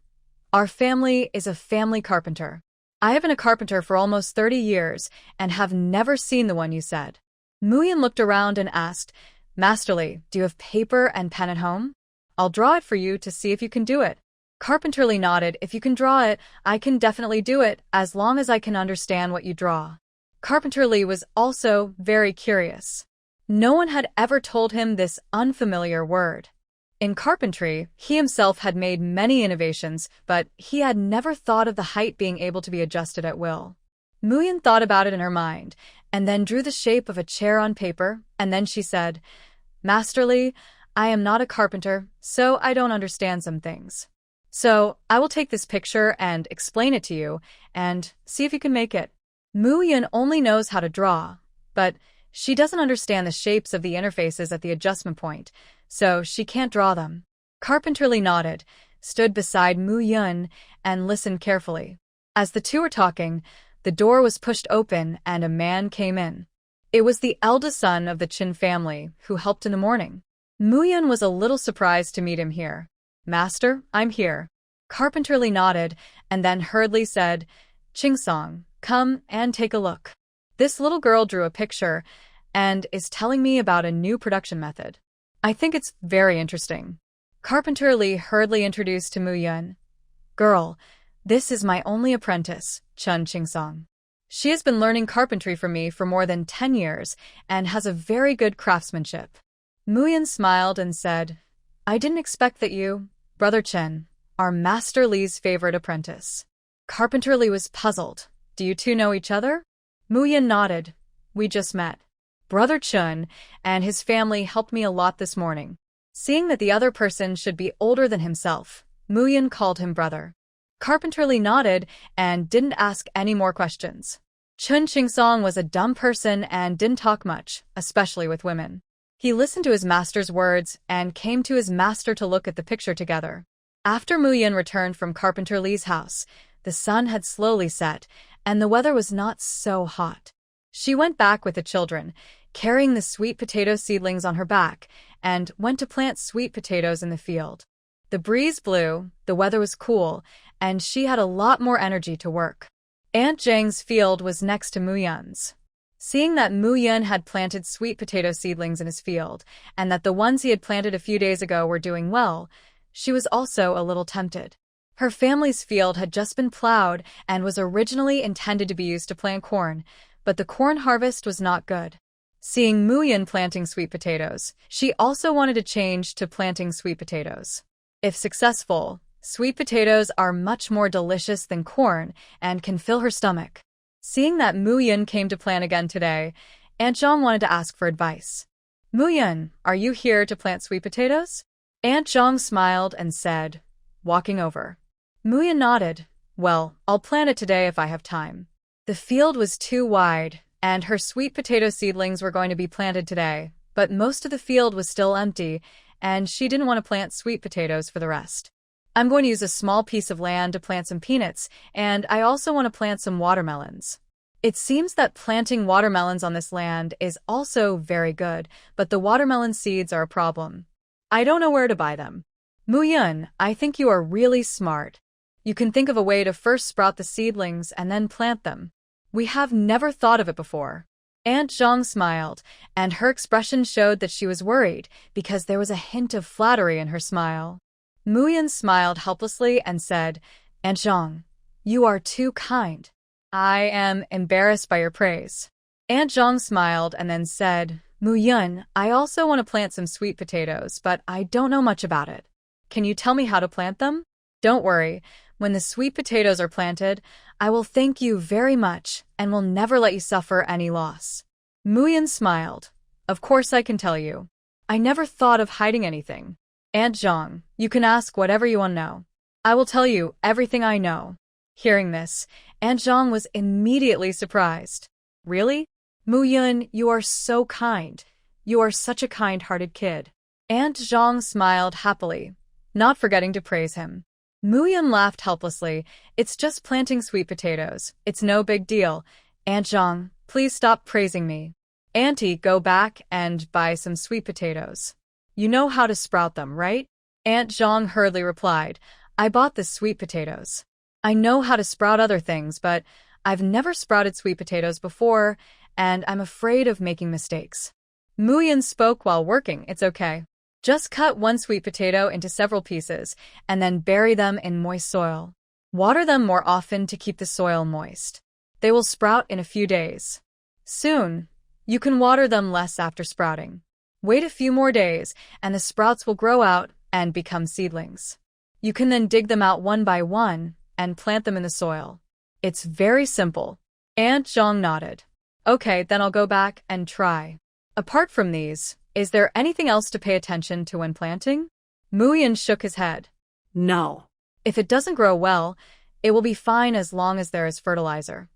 Our family is a family carpenter. I have been a carpenter for almost 30 years and have never seen the one you said. Muyun looked around and asked, Masterly, do you have paper and pen at home? I'll draw it for you to see if you can do it. Carpenterly nodded. If you can draw it, I can definitely do it, as long as I can understand what you draw. Carpenterly was also very curious. No one had ever told him this unfamiliar word. In carpentry, he himself had made many innovations, but he had never thought of the height being able to be adjusted at will. Muyan thought about it in her mind, and then drew the shape of a chair on paper, and then she said, Masterly, I am not a carpenter, so I don't understand some things. So, I will take this picture and explain it to you, and see if you can make it. Muyan only knows how to draw, but she doesn't understand the shapes of the interfaces at the adjustment point, so she can't draw them. Carpenterly nodded, stood beside Muyan, and listened carefully. As the two were talking, the door was pushed open and a man came in. It was the eldest son of the Chin family, who helped in the morning. Muyan was a little surprised to meet him here. Master, I'm here. Carpenterly nodded, and then hurriedly said, Chingsong, come and take a look. This little girl drew a picture and is telling me about a new production method. I think it's very interesting. Carpenterly hurriedly introduced to Muyan. Girl, this is my only apprentice, Chun Chingsong. She has been learning carpentry from me for more than 10 years and has a very good craftsmanship. Muyan smiled and said, I didn't expect that you, Brother Chen, are Master Li's favorite apprentice. Carpenterly was puzzled. Do you two know each other? Muyan nodded. We just met. Brother Chun and his family helped me a lot this morning. Seeing that the other person should be older than himself, Muyan called him brother. Carpenterly nodded and didn't ask any more questions. Chun Chingsong was a dumb person and didn't talk much, especially with women. He listened to his master's words and came to his master to look at the picture together. After Muyan returned from Carpenterly's house, the sun had slowly set, and the weather was not so hot. She went back with the children, carrying the sweet potato seedlings on her back, and went to plant sweet potatoes in the field. The breeze blew, the weather was cool, and she had a lot more energy to work. Aunt Zhang's field was next to Muyan's. Seeing that Muyan had planted sweet potato seedlings in his field, and that the ones he had planted a few days ago were doing well, she was also a little tempted. Her family's field had just been plowed and was originally intended to be used to plant corn, but the corn harvest was not good. Seeing Muyan planting sweet potatoes, she also wanted to change to planting sweet potatoes. If successful, sweet potatoes are much more delicious than corn and can fill her stomach. Seeing that Muyan came to plant again today, Aunt Zhang wanted to ask for advice. Muyan, are you here to plant sweet potatoes? Aunt Zhang smiled and said, walking over. Muyan nodded. Well, I'll plant it today if I have time. The field was too wide, and her sweet potato seedlings were going to be planted today, but most of the field was still empty, and she didn't want to plant sweet potatoes for the rest. I'm going to use a small piece of land to plant some peanuts, and I also want to plant some watermelons. It seems that planting watermelons on this land is also very good, but the watermelon seeds are a problem. I don't know where to buy them. Muyan, I think you are really smart. You can think of a way to first sprout the seedlings and then plant them. We have never thought of it before. Aunt Zhang smiled, and her expression showed that she was worried because there was a hint of flattery in her smile. Muyan smiled helplessly and said, Aunt Zhang, you are too kind. I am embarrassed by your praise. Aunt Zhang smiled and then said, Muyan, I also want to plant some sweet potatoes, but I don't know much about it. Can you tell me how to plant them? Don't worry. When the sweet potatoes are planted, I will thank you very much and will never let you suffer any loss. Muyan smiled. Of course I can tell you. I never thought of hiding anything. Aunt Zhang, you can ask whatever you want to know. I will tell you everything I know. Hearing this, Aunt Zhang was immediately surprised. Really? Muyan, you are so kind. You are such a kind-hearted kid. Aunt Zhang smiled happily, not forgetting to praise him. Muyan laughed helplessly. It's just planting sweet potatoes. It's no big deal. Aunt Zhang, please stop praising me. Auntie, go back and buy some sweet potatoes. You know how to sprout them, right? Aunt Zhang hurriedly replied, I bought the sweet potatoes. I know how to sprout other things, but I've never sprouted sweet potatoes before, and I'm afraid of making mistakes. Mu Yun spoke while working. It's okay. Just cut one sweet potato into several pieces and then bury them in moist soil. Water them more often to keep the soil moist. They will sprout in a few days. Soon, you can water them less after sprouting. Wait a few more days and the sprouts will grow out and become seedlings. You can then dig them out one by one and plant them in the soil. It's very simple. Aunt Zhang nodded. Okay, then I'll go back and try. Apart from these, is there anything else to pay attention to when planting? Mu Yun shook his head. No. If it doesn't grow well, it will be fine as long as there is fertilizer.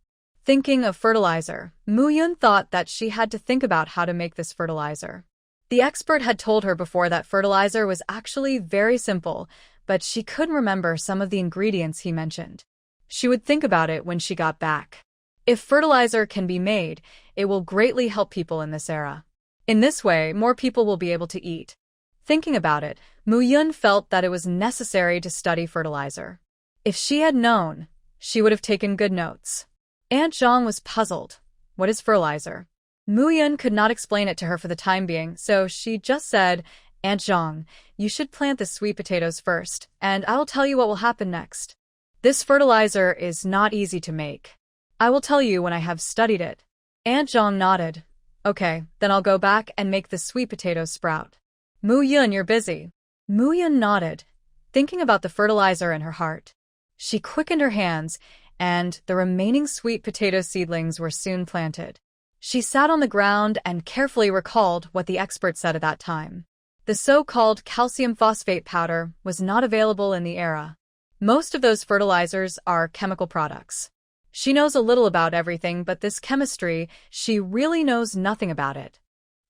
Thinking of fertilizer, Mu Yun thought that she had to think about how to make this fertilizer. The expert had told her before that fertilizer was actually very simple, but she couldn't remember some of the ingredients he mentioned. She would think about it when she got back. If fertilizer can be made, it will greatly help people in this era. In this way, more people will be able to eat. Thinking about it, Mu Yun felt that it was necessary to study fertilizer. If she had known, she would have taken good notes. Aunt Zhang was puzzled. What is fertilizer? Mu Yun could not explain it to her for the time being, so she just said, Aunt Zhang, you should plant the sweet potatoes first, and I will tell you what will happen next. This fertilizer is not easy to make. I will tell you when I have studied it. Aunt Zhang nodded. Okay, then I'll go back and make the sweet potatoes sprout. Mu Yun, you're busy. Mu Yun nodded, thinking about the fertilizer in her heart. She quickened her hands, and the remaining sweet potato seedlings were soon planted. She sat on the ground and carefully recalled what the expert said at that time. The so-called calcium phosphate powder was not available in the era. Most of those fertilizers are chemical products. She knows a little about everything, but this chemistry, she really knows nothing about it.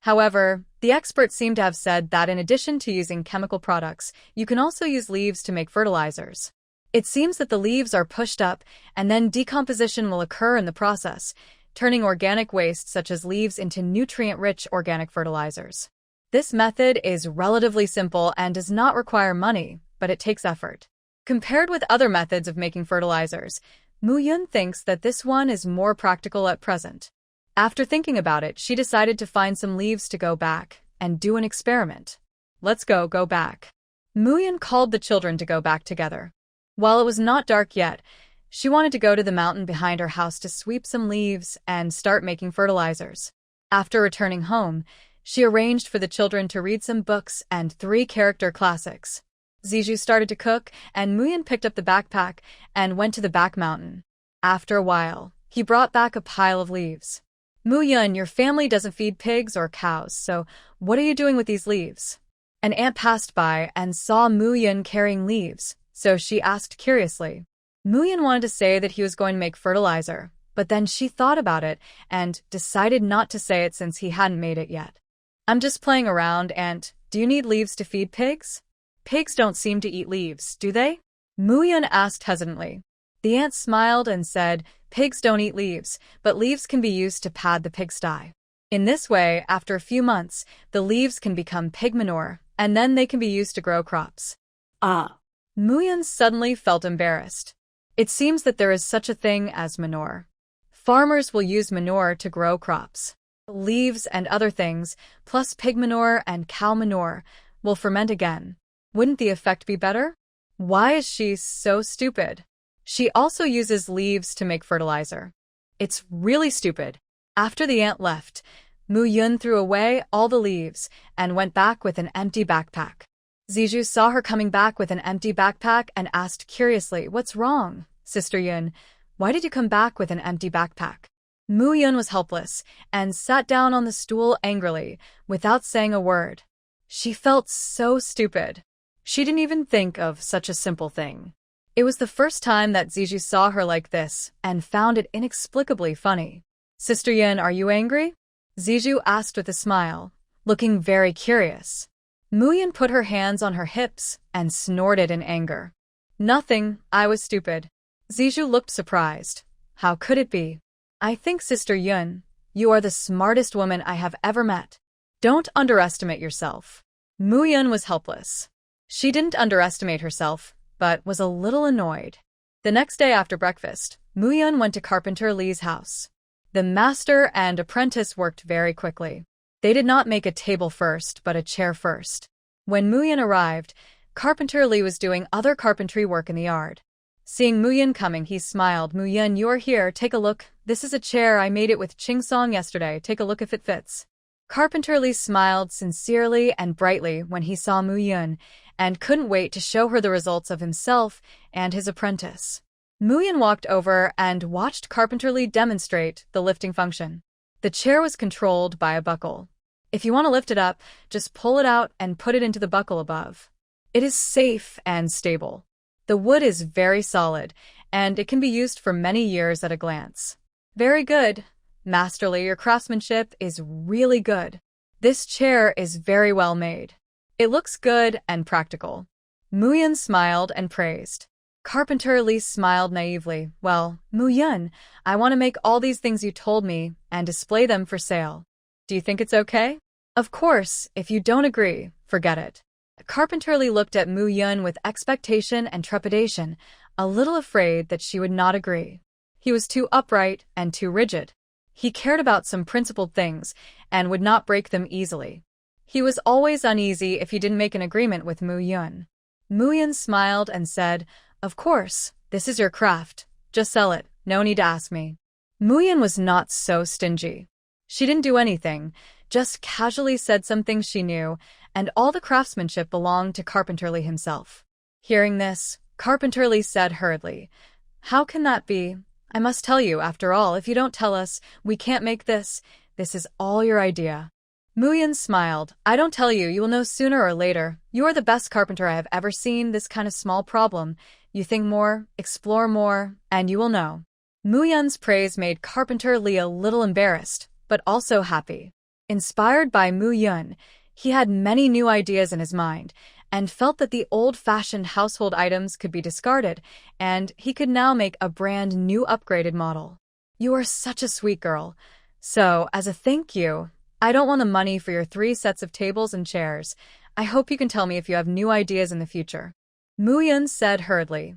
However, the experts seem to have said that in addition to using chemical products, you can also use leaves to make fertilizers. It seems that the leaves are pushed up, and then decomposition will occur in the process, turning organic waste such as leaves into nutrient-rich organic fertilizers. This method is relatively simple and does not require money, but it takes effort. Compared with other methods of making fertilizers, Mu Yun thinks that this one is more practical at present. After thinking about it, she decided to find some leaves to go back and do an experiment. Let's go back. Mu Yun called the children to go back together. While it was not dark yet, she wanted to go to the mountain behind her house to sweep some leaves and start making fertilizers. After returning home, she arranged for the children to read some books and 3 character classics. Zizhu started to cook, and Mu Yun picked up the backpack and went to the back mountain. After a while, he brought back a pile of leaves. Mu Yun, your family doesn't feed pigs or cows, so what are you doing with these leaves? An ant passed by and saw Mu Yun carrying leaves, so she asked curiously. Mu Yun wanted to say that he was going to make fertilizer, but then she thought about it and decided not to say it since he hadn't made it yet. I'm just playing around, Ant. Do you need leaves to feed pigs? Pigs don't seem to eat leaves, do they? Mu Yun asked hesitantly. The ant smiled and said, pigs don't eat leaves, but leaves can be used to pad the pigsty. In this way, after a few months, the leaves can become pig manure, and then they can be used to grow crops. Mu Yun suddenly felt embarrassed. It seems that there is such a thing as manure. Farmers will use manure to grow crops. Leaves and other things, plus pig manure and cow manure, will ferment again. Wouldn't the effect be better? Why is she so stupid? She also uses leaves to make fertilizer. It's really stupid. After the ant left, Mu Yun threw away all the leaves and went back with an empty backpack. Zizhu saw her coming back with an empty backpack and asked curiously, what's wrong, Sister Yun? Why did you come back with an empty backpack? Mu Yun was helpless and sat down on the stool angrily, without saying a word. She felt so stupid. She didn't even think of such a simple thing. It was the first time that Zizhu saw her like this and found it inexplicably funny. Sister Yun, are you angry? Zizhu asked with a smile, looking very curious. Mu Yun put her hands on her hips and snorted in anger. Nothing, I was stupid. Zizhu looked surprised. How could it be? I think, Sister Yun, you are the smartest woman I have ever met. Don't underestimate yourself. Mu Yun was helpless. She didn't underestimate herself, but was a little annoyed. The next day after breakfast, Mu Yun went to Carpenter Lee's house. The master and apprentice worked very quickly. They did not make a table first, but a chair first. When Muyan arrived, Carpenter Lee was doing other carpentry work in the yard. Seeing Muyan coming, he smiled. "Muyan, you're here. Take a look. This is a chair. I made it with Chingsong yesterday. Take a look if it fits." Carpenter Lee smiled sincerely and brightly when he saw Muyan, and couldn't wait to show her the results of himself and his apprentice. Muyan walked over and watched Carpenter Lee demonstrate the lifting function. The chair was controlled by a buckle. If you want to lift it up, just pull it out and put it into the buckle above. It is safe and stable. The wood is very solid, and it can be used for many years at a glance. Very good. Masterly, your craftsmanship is really good. This chair is very well made. It looks good and practical. Muyan smiled and praised. Carpenter Lee smiled naively. "Well, Muyan, I want to make all these things you told me and display them for sale. Do you think it's okay?" "Of course, if you don't agree, forget it." Carpenter Lee looked at Muyan with expectation and trepidation, a little afraid that she would not agree. He was too upright and too rigid. He cared about some principled things and would not break them easily. He was always uneasy if he didn't make an agreement with Muyan. Muyan smiled and said, "Of course, this is your craft. Just sell it. No need to ask me." Muyan was not so stingy. She didn't do anything, just casually said some things she knew, and all the craftsmanship belonged to Carpenter Lee himself. Hearing this, Carpenter Lee said hurriedly, "How can that be? I must tell you, after all, if you don't tell us, we can't make this. This is all your idea." Muyan smiled. "I don't tell you, you will know sooner or later. You are the best carpenter I have ever seen. This kind of small problem. You think more, explore more, and you will know." Muyan's praise made Carpenter Lee a little embarrassed, but also happy. Inspired by Muyan, he had many new ideas in his mind, and felt that the old-fashioned household items could be discarded, and he could now make a brand new upgraded model. "You are such a sweet girl. So, as a thank you, I don't want the money for your 3 sets of tables and chairs. I hope you can tell me if you have new ideas in the future." Muyan said hurriedly,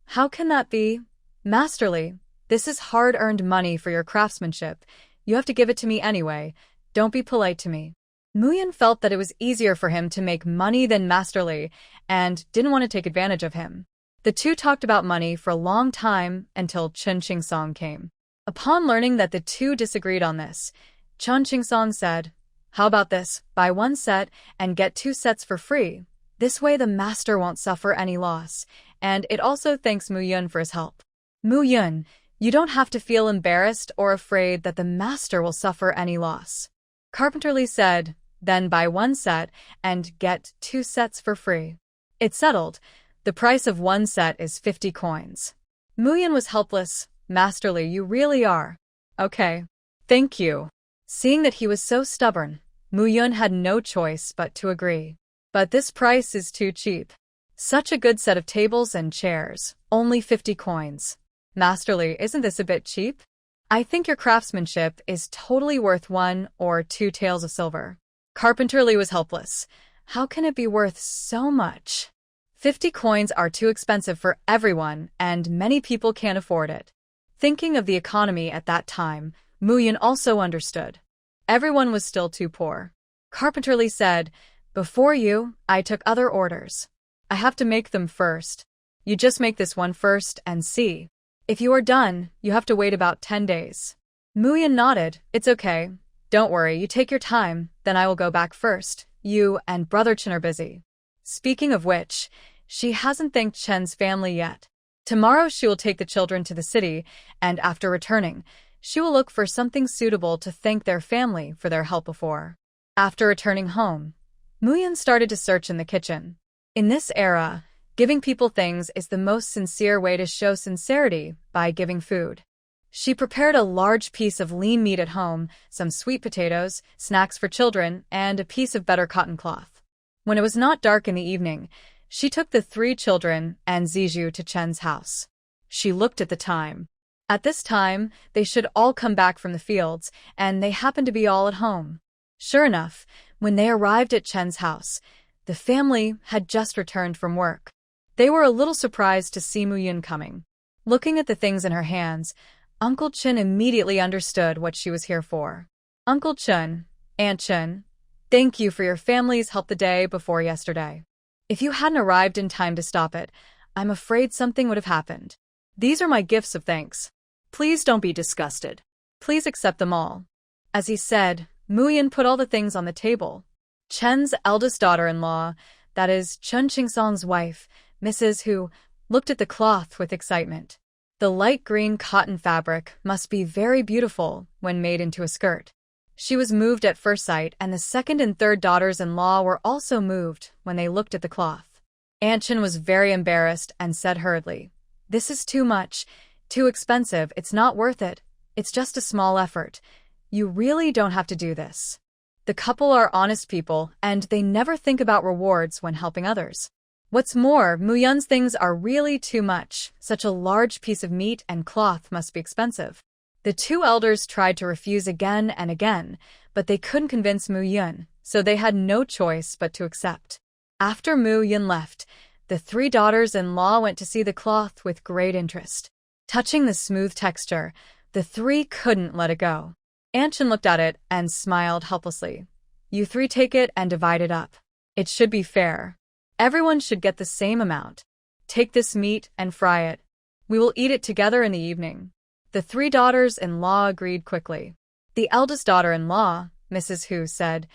"How can that be? Masterly, this is hard-earned money for your craftsmanship. You have to give it to me anyway. Don't be polite to me." Muyan felt that it was easier for him to make money than Masterly and didn't want to take advantage of him. The two talked about money for a long time until Chun Chingsong came. Upon learning that the two disagreed on this, Chun Chingsong said, "How about this? Buy 1 set and get 2 sets for free. This way the master won't suffer any loss, and it also thanks Muyan for his help." "Muyan, you don't have to feel embarrassed or afraid that the master will suffer any loss." Carpenter Lee said, "Then buy 1 set and get 2 sets for free." It's settled. The price of 1 set is 50 coins. Muyan was helpless. "Masterly, you really are." "Okay. Thank you." Seeing that he was so stubborn, Muyan had no choice but to agree. "But this price is too cheap. Such a good set of tables and chairs, only 50 coins. Masterly, isn't this a bit cheap? I think your craftsmanship is totally worth 1 or 2 taels of silver." Carpenter Lee was helpless. How can it be worth so much? 50 coins are too expensive for everyone, and many people can't afford it. Thinking of the economy at that time, Muyan also understood. Everyone was still too poor. Carpenter Lee said, "Before you, I took other orders. I have to make them first. You just make this one first and see. If you are done, you have to wait about 10 days. Muyan nodded. "It's okay. Don't worry, you take your time, then I will go back first. You and Brother Chen are busy." Speaking of which, she hasn't thanked Chen's family yet. Tomorrow she will take the children to the city, and after returning, she will look for something suitable to thank their family for their help before. After returning home, Muyan started to search in the kitchen. In this era, giving people things is the most sincere way to show sincerity by giving food. She prepared a large piece of lean meat at home, some sweet potatoes, snacks for children, and a piece of better cotton cloth. When it was not dark in the evening, she took the 3 children and Zizhu to Chen's house. She looked at the time. At this time, they should all come back from the fields, and they happened to be all at home. Sure enough, when they arrived at Chen's house, the family had just returned from work. They were a little surprised to see Muyan coming. Looking at the things in her hands, Uncle Chen immediately understood what she was here for. "Uncle Chen, Aunt Chen, thank you for your family's help the day before yesterday. If you hadn't arrived in time to stop it, I'm afraid something would have happened. These are my gifts of thanks. Please don't be disgusted. Please accept them all. As he said, Muyan put all the things on the table. Chen's eldest daughter-in-law, that is Chun Chingsong's wife, Mrs. Hu, looked at the cloth with excitement. The light green cotton fabric must be very beautiful when made into a skirt. She was moved at first sight, and the second and third daughters-in-law were also moved when they looked at the cloth. Aunt Chen was very embarrassed and said hurriedly, "This is too much, too expensive, it's not worth it. It's just a small effort. You really don't have to do this." The couple are honest people, and they never think about rewards when helping others. What's more, Muyun's things are really too much. Such a large piece of meat and cloth must be expensive. The two elders tried to refuse again and again, but they couldn't convince Muyun, so they had no choice but to accept. After Muyun left, the three daughters-in-law went to see the cloth with great interest. Touching the smooth texture, the three couldn't let it go. Aunt Chen looked at it and smiled helplessly. "You three take it and divide it up. It should be fair. Everyone should get the same amount. Take this meat and fry it. We will eat it together in the evening." The three daughters-in-law agreed quickly. The eldest daughter-in-law, Mrs. Hu, said,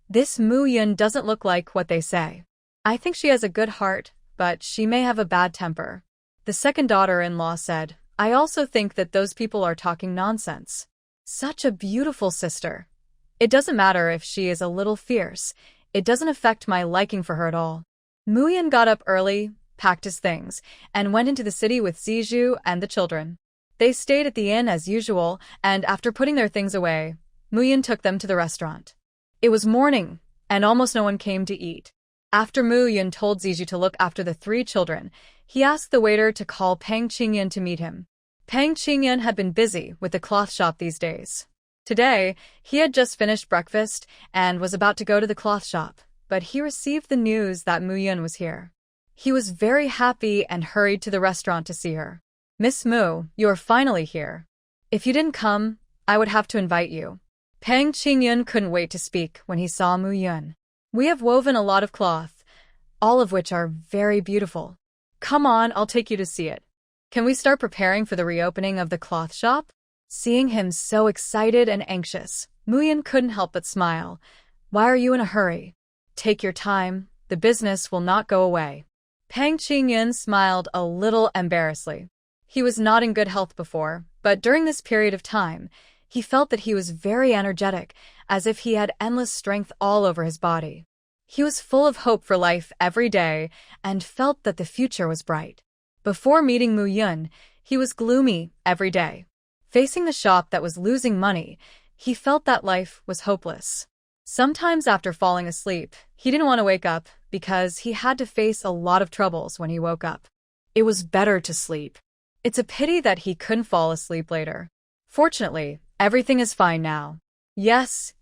"This Muyun doesn't look like what they say. I think she has a good heart, but she may have a bad temper." The second daughter-in-law said, "I also think that those people are talking nonsense. Such a beautiful sister. It doesn't matter if she is a little fierce. It doesn't affect my liking for her at all." Muyun got up early, packed his things, and went into the city with Zijou and the children. They stayed at the inn as usual, and after putting their things away, Muyun took them to the restaurant. It was morning, and almost no one came to eat. After Muyun told Zijou to look after the three children, he asked the waiter to call Pang Qingyun to meet him. Pang Qingyun had been busy with the cloth shop these days. Today, he had just finished breakfast and was about to go to the cloth shop, but he received the news that Muyun was here. He was very happy and hurried to the restaurant to see her. "Miss Mu, you are finally here. If you didn't come, I would have to invite you." Pang Qingyun couldn't wait to speak when he saw Muyun. "We have woven a lot of cloth, all of which are very beautiful. Come on, I'll take you to see it. Can we start preparing for the reopening of the cloth shop?" Seeing him so excited and anxious, Muyun couldn't help but smile. "Why are you in a hurry? Take your time, the business will not go away." Pang Qingyun smiled a little embarrassedly. He was not in good health before, but during this period of time, he felt that he was very energetic, as if he had endless strength all over his body. He was full of hope for life every day and felt that the future was bright. Before meeting Muyun, he was gloomy every day. Facing the shop that was losing money, he felt that life was hopeless. Sometimes after falling asleep, he didn't want to wake up because he had to face a lot of troubles when he woke up. It was better to sleep. It's a pity that he couldn't fall asleep later. Fortunately, everything is fine now. Yes,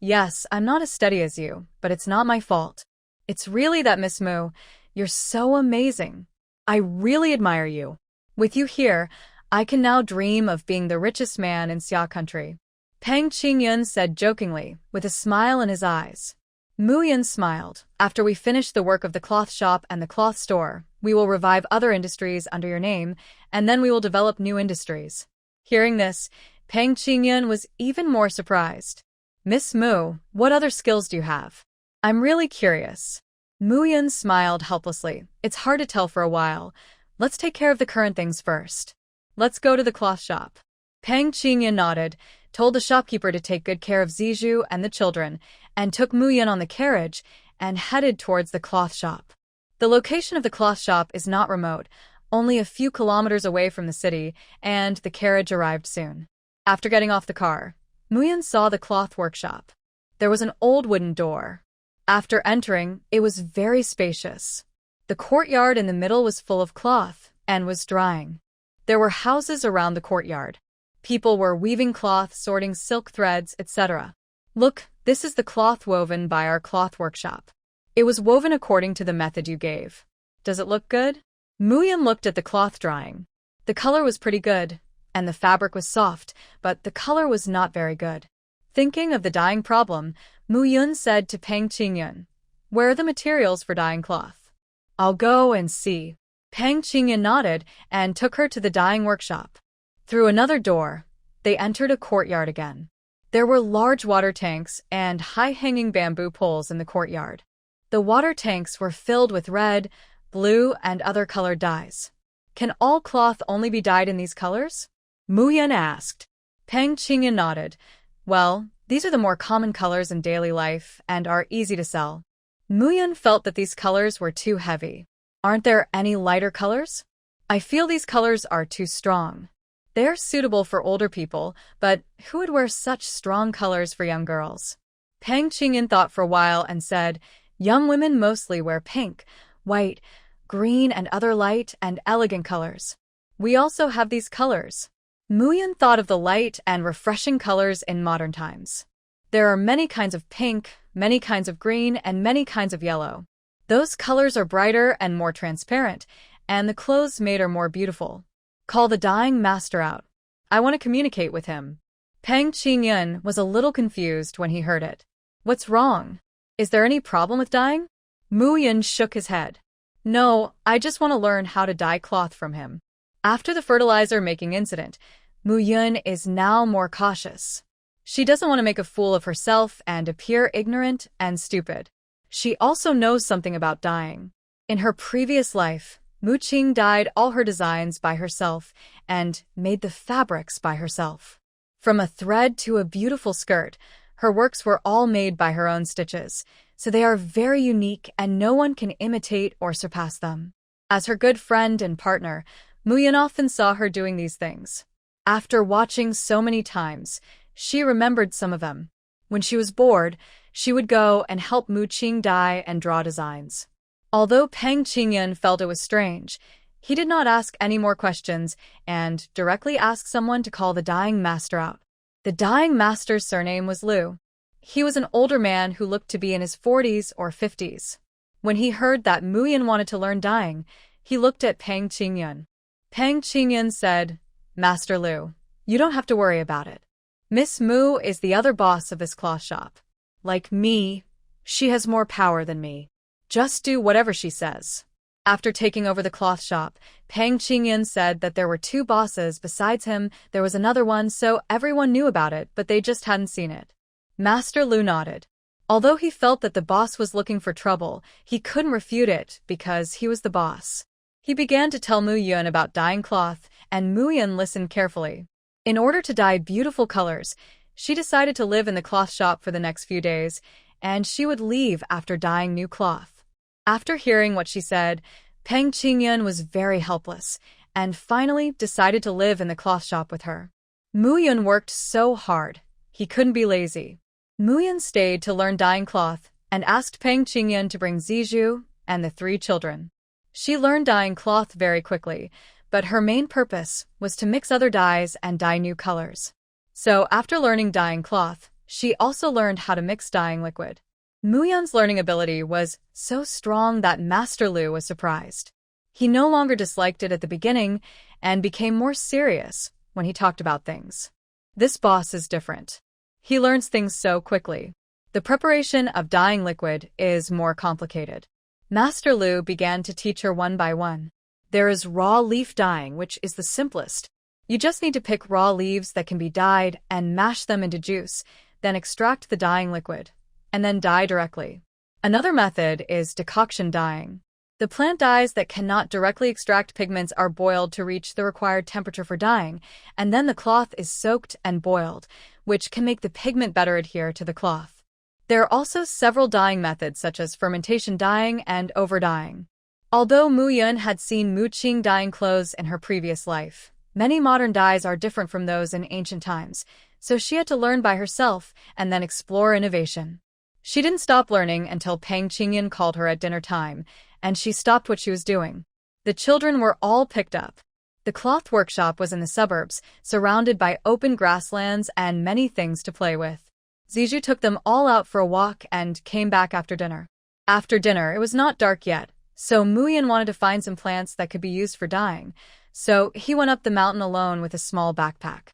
I'm not as steady as you, but it's not my fault. It's really that Miss Mu, you're so amazing. I really admire you. With you here, I can now dream of being the richest man in Xia country." Pang Qingyun said jokingly, with a smile in his eyes. Muyun smiled. "After we finish the work of the cloth shop and the cloth store, we will revive other industries under your name, and then we will develop new industries." Hearing this, Pang Qingyun was even more surprised. "Miss Mu, what other skills do you have? I'm really curious." Muyun smiled helplessly. "It's hard to tell for a while. Let's take care of the current things first. Let's go to the cloth shop." Pang Qingyun nodded, told the shopkeeper to take good care of Zijou and the children, and took Muyun on the carriage and headed towards the cloth shop. The location of the cloth shop is not remote, only a few kilometers away from the city, and the carriage arrived soon. After getting off the car, Muyun saw the cloth workshop. There was an old wooden door. After entering, it was very spacious. The courtyard in the middle was full of cloth and was drying. There were houses around the courtyard. People were weaving cloth, sorting silk threads, etc. "Look, this is the cloth woven by our cloth workshop. It was woven according to the method you gave. Does it look good?" Muyun looked at the cloth drying. The color was pretty good, and the fabric was soft, but the color was not very good. Thinking of the dyeing problem, Mu Yun said to Peng Qingyun, "Where are the materials for dyeing cloth?" "I'll go and see." Peng Qingyun nodded and took her to the dyeing workshop. Through another door, they entered a courtyard again. There were large water tanks and high-hanging bamboo poles in the courtyard. The water tanks were filled with red, blue, and other colored dyes. "Can all cloth only be dyed in these colors?" Mu Yun asked. Peng Qingyun nodded. "Well, these are the more common colors in daily life and are easy to sell." Mu Yun felt that these colors were too heavy. "Aren't there any lighter colors?" "I feel these colors are too strong. They are suitable for older people, but who would wear such strong colors for young girls?" Peng Qingyun thought for a while and said, "Young women mostly wear pink, white, green, and other light and elegant colors. We also have these colors." Mu Yun thought of the light and refreshing colors in modern times. There are many kinds of pink, many kinds of green, and many kinds of yellow. Those colors are brighter and more transparent, and the clothes made are more beautiful. "Call the dyeing master out. I want to communicate with him." Peng Qingyun was a little confused when he heard it. "What's wrong? Is there any problem with dyeing?" Mu Yun shook his head. "No, I just want to learn how to dye cloth from him." After the fertilizer-making incident, Mu Yun is now more cautious. She doesn't want to make a fool of herself and appear ignorant and stupid. She also knows something about dyeing. In her previous life, Mu Qing dyed all her designs by herself and made the fabrics by herself. From a thread to a beautiful skirt, her works were all made by her own stitches, so they are very unique and no one can imitate or surpass them. As her good friend and partner, Mu Yun often saw her doing these things. After watching so many times, she remembered some of them. When she was bored, she would go and help Mu Qing dye and draw designs. Although Peng Qingyun felt it was strange, he did not ask any more questions and directly asked someone to call the dyeing master out. The dyeing master's surname was Liu. He was an older man who looked to be in his 40s or 50s. When he heard that Mu Yun wanted to learn dyeing, he looked at Peng Qingyun. Peng Qingyun said, "Master Liu, you don't have to worry about it. Miss Mu is the other boss of this cloth shop. Like me, she has more power than me. Just do whatever she says." After taking over the cloth shop, Peng Qingyun said that there were two bosses. Besides him, there was another one, so everyone knew about it, but they just hadn't seen it. Master Liu nodded. Although he felt that the boss was looking for trouble, he couldn't refute it because he was the boss. He began to tell Mu Yun about dyeing cloth, and Mu Yun listened carefully. In order to dye beautiful colors, she decided to live in the cloth shop for the next few days, and she would leave after dyeing new cloth. After hearing what she said, Peng Qingyun was very helpless, and finally decided to live in the cloth shop with her. Mu Yun worked so hard, he couldn't be lazy. Mu Yun stayed to learn dyeing cloth, and asked Peng Qingyun to bring Zijou and the 3 children. She learned dyeing cloth very quickly, but her main purpose was to mix other dyes and dye new colors. So after learning dyeing cloth, she also learned how to mix dyeing liquid. Mu Yun's learning ability was so strong that Master Liu was surprised. He no longer disliked it at the beginning and became more serious when he talked about things. This boss is different. He learns things so quickly. The preparation of dyeing liquid is more complicated. Master Liu began to teach her one by one. There is raw leaf dyeing, which is the simplest. You just need to pick raw leaves that can be dyed and mash them into juice, then extract the dyeing liquid, and then dye directly. Another method is decoction dyeing. The plant dyes that cannot directly extract pigments are boiled to reach the required temperature for dyeing, and then the cloth is soaked and boiled, which can make the pigment better adhere to the cloth. There are also several dyeing methods such as fermentation dyeing and over-dyeing. Although Mu Yun had seen Mu Qing dyeing clothes in her previous life, many modern dyes are different from those in ancient times, so she had to learn by herself and then explore innovation. She didn't stop learning until Peng Qingyun called her at dinner time, and she stopped what she was doing. The children were all picked up. The cloth workshop was in the suburbs, surrounded by open grasslands and many things to play with. Zijou took them all out for a walk and came back after dinner. After dinner, it was not dark yet, so Mu Yun wanted to find some plants that could be used for dyeing, so he went up the mountain alone with a small backpack.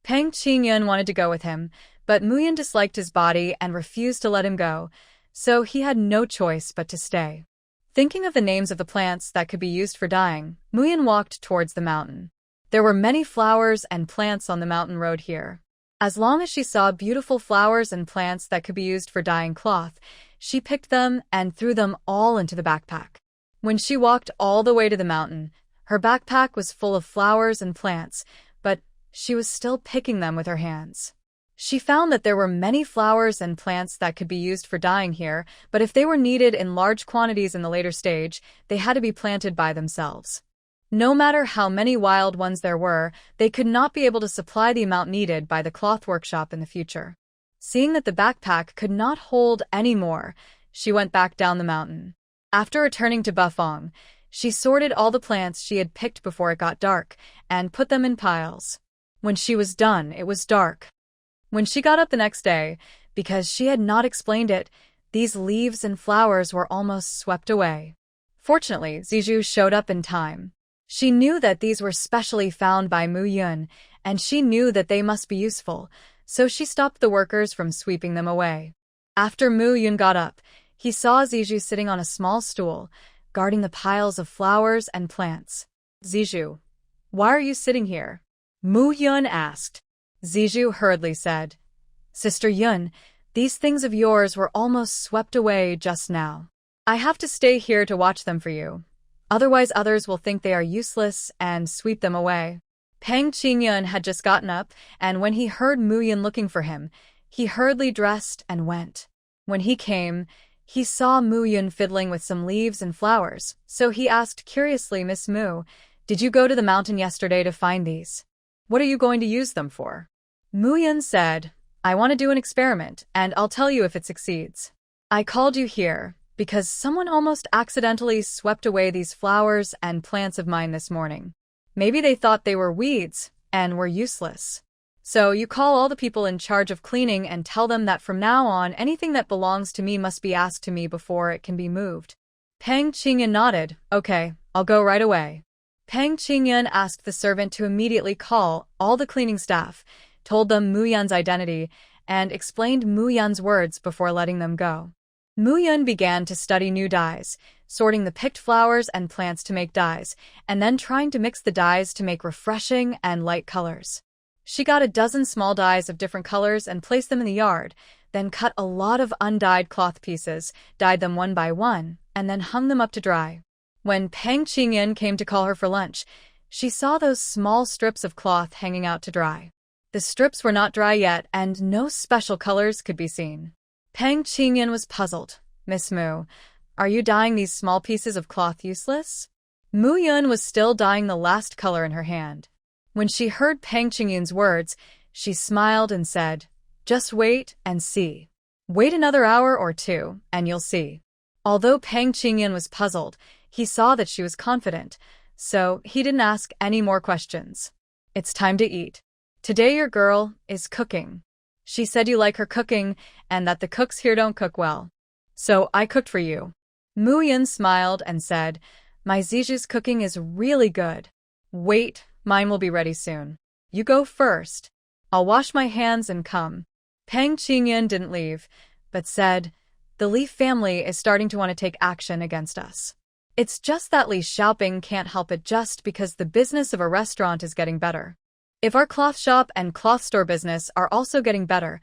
Peng Qingyun wanted to go with him, But Muyan disliked his body and refused to let him go, so he had no choice but to stay. Thinking of the names of the plants that could be used for dyeing, Muyan walked towards the mountain. There were many flowers and plants on the mountain road here. As long as she saw beautiful flowers and plants that could be used for dyeing cloth, she picked them and threw them all into the backpack. When she walked all the way to the mountain, her backpack was full of flowers and plants, but she was still picking them with her hands. She found that there were many flowers and plants that could be used for dyeing here, but if they were needed in large quantities in the later stage, they had to be planted by themselves. No matter how many wild ones there were, they could not be able to supply the amount needed by the cloth workshop in the future. Seeing that the backpack could not hold any more, she went back down the mountain. After returning to Bufong, she sorted all the plants she had picked before it got dark and put them in piles. When she was done, it was dark. When she got up the next day, because she had not explained it, these leaves and flowers were almost swept away. Fortunately, Zizhu showed up in time. She knew that these were specially found by Mu Yun, and she knew that they must be useful, so she stopped the workers from sweeping them away. After Mu Yun got up, he saw Zizhu sitting on a small stool, guarding the piles of flowers and plants. Zizhu, why are you sitting here? Mu Yun asked. Zizhu hurriedly said, Sister Yun, these things of yours were almost swept away just now. I have to stay here to watch them for you. Otherwise others will think they are useless and sweep them away. Pang Qingyun had just gotten up, and when he heard Mu Yun looking for him, he hurriedly dressed and went. When he came, he saw Mu Yun fiddling with some leaves and flowers, so he asked curiously, Miss Mu, did you go to the mountain yesterday to find these? What are you going to use them for? Mu Yun said, I want to do an experiment, and I'll tell you if it succeeds. I called you here because someone almost accidentally swept away these flowers and plants of mine this morning. Maybe they thought they were weeds and were useless. So you call all the people in charge of cleaning and tell them that from now on anything that belongs to me must be asked to me before it can be moved. Pang Qingyun nodded. Okay, I'll go right away. Pang Qingyun asked the servant to immediately call all the cleaning staff, told them Mu Yun's identity, and explained Mu Yun's words before letting them go. Mu Yun began to study new dyes, sorting the picked flowers and plants to make dyes, and then trying to mix the dyes to make refreshing and light colors. She got a dozen small dyes of different colors and placed them in the yard, then cut a lot of undyed cloth pieces, dyed them one by one, and then hung them up to dry. When Pang Qingyun came to call her for lunch, she saw those small strips of cloth hanging out to dry. The strips were not dry yet, and no special colors could be seen. Pang Qingyun was puzzled. Miss Mu, are you dyeing these small pieces of cloth useless? Mu Yun was still dyeing the last color in her hand. When she heard Pang Qingyun's words, she smiled and said, just wait and see. Wait another hour or two, and you'll see. Although Pang Qingyun was puzzled, he saw that she was confident, so he didn't ask any more questions. It's time to eat. Today your girl is cooking. She said you like her cooking and that the cooks here don't cook well. So I cooked for you. Mu Yun smiled and said, my Zizhu's cooking is really good. Wait, mine will be ready soon. You go first. I'll wash my hands and come. Pang Qingyun didn't leave, but said, the Li family is starting to want to take action against us. It's just that Li Xiaoping can't help it just because the business of a restaurant is getting better. If our cloth shop and cloth store business are also getting better,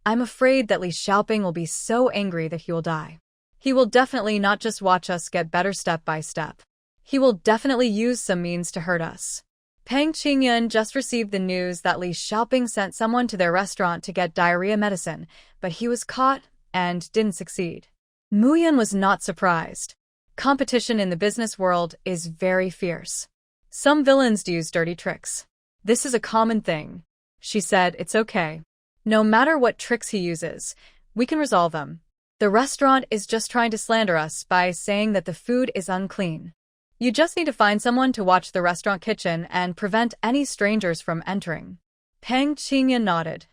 I'm afraid that Li Xiaoping will be so angry that he will die. He will definitely not just watch us get better step by step. He will definitely use some means to hurt us. Pang Qingyun just received the news that Li Xiaoping sent someone to their restaurant to get diarrhea medicine, but he was caught and didn't succeed. Mu Yun was not surprised. Competition in the business world is very fierce. Some villains use dirty tricks. This is a common thing. She said, it's okay. No matter what tricks he uses, we can resolve them. The restaurant is just trying to slander us by saying that the food is unclean. You just need to find someone to watch the restaurant kitchen and prevent any strangers from entering. Pang Qingyun nodded.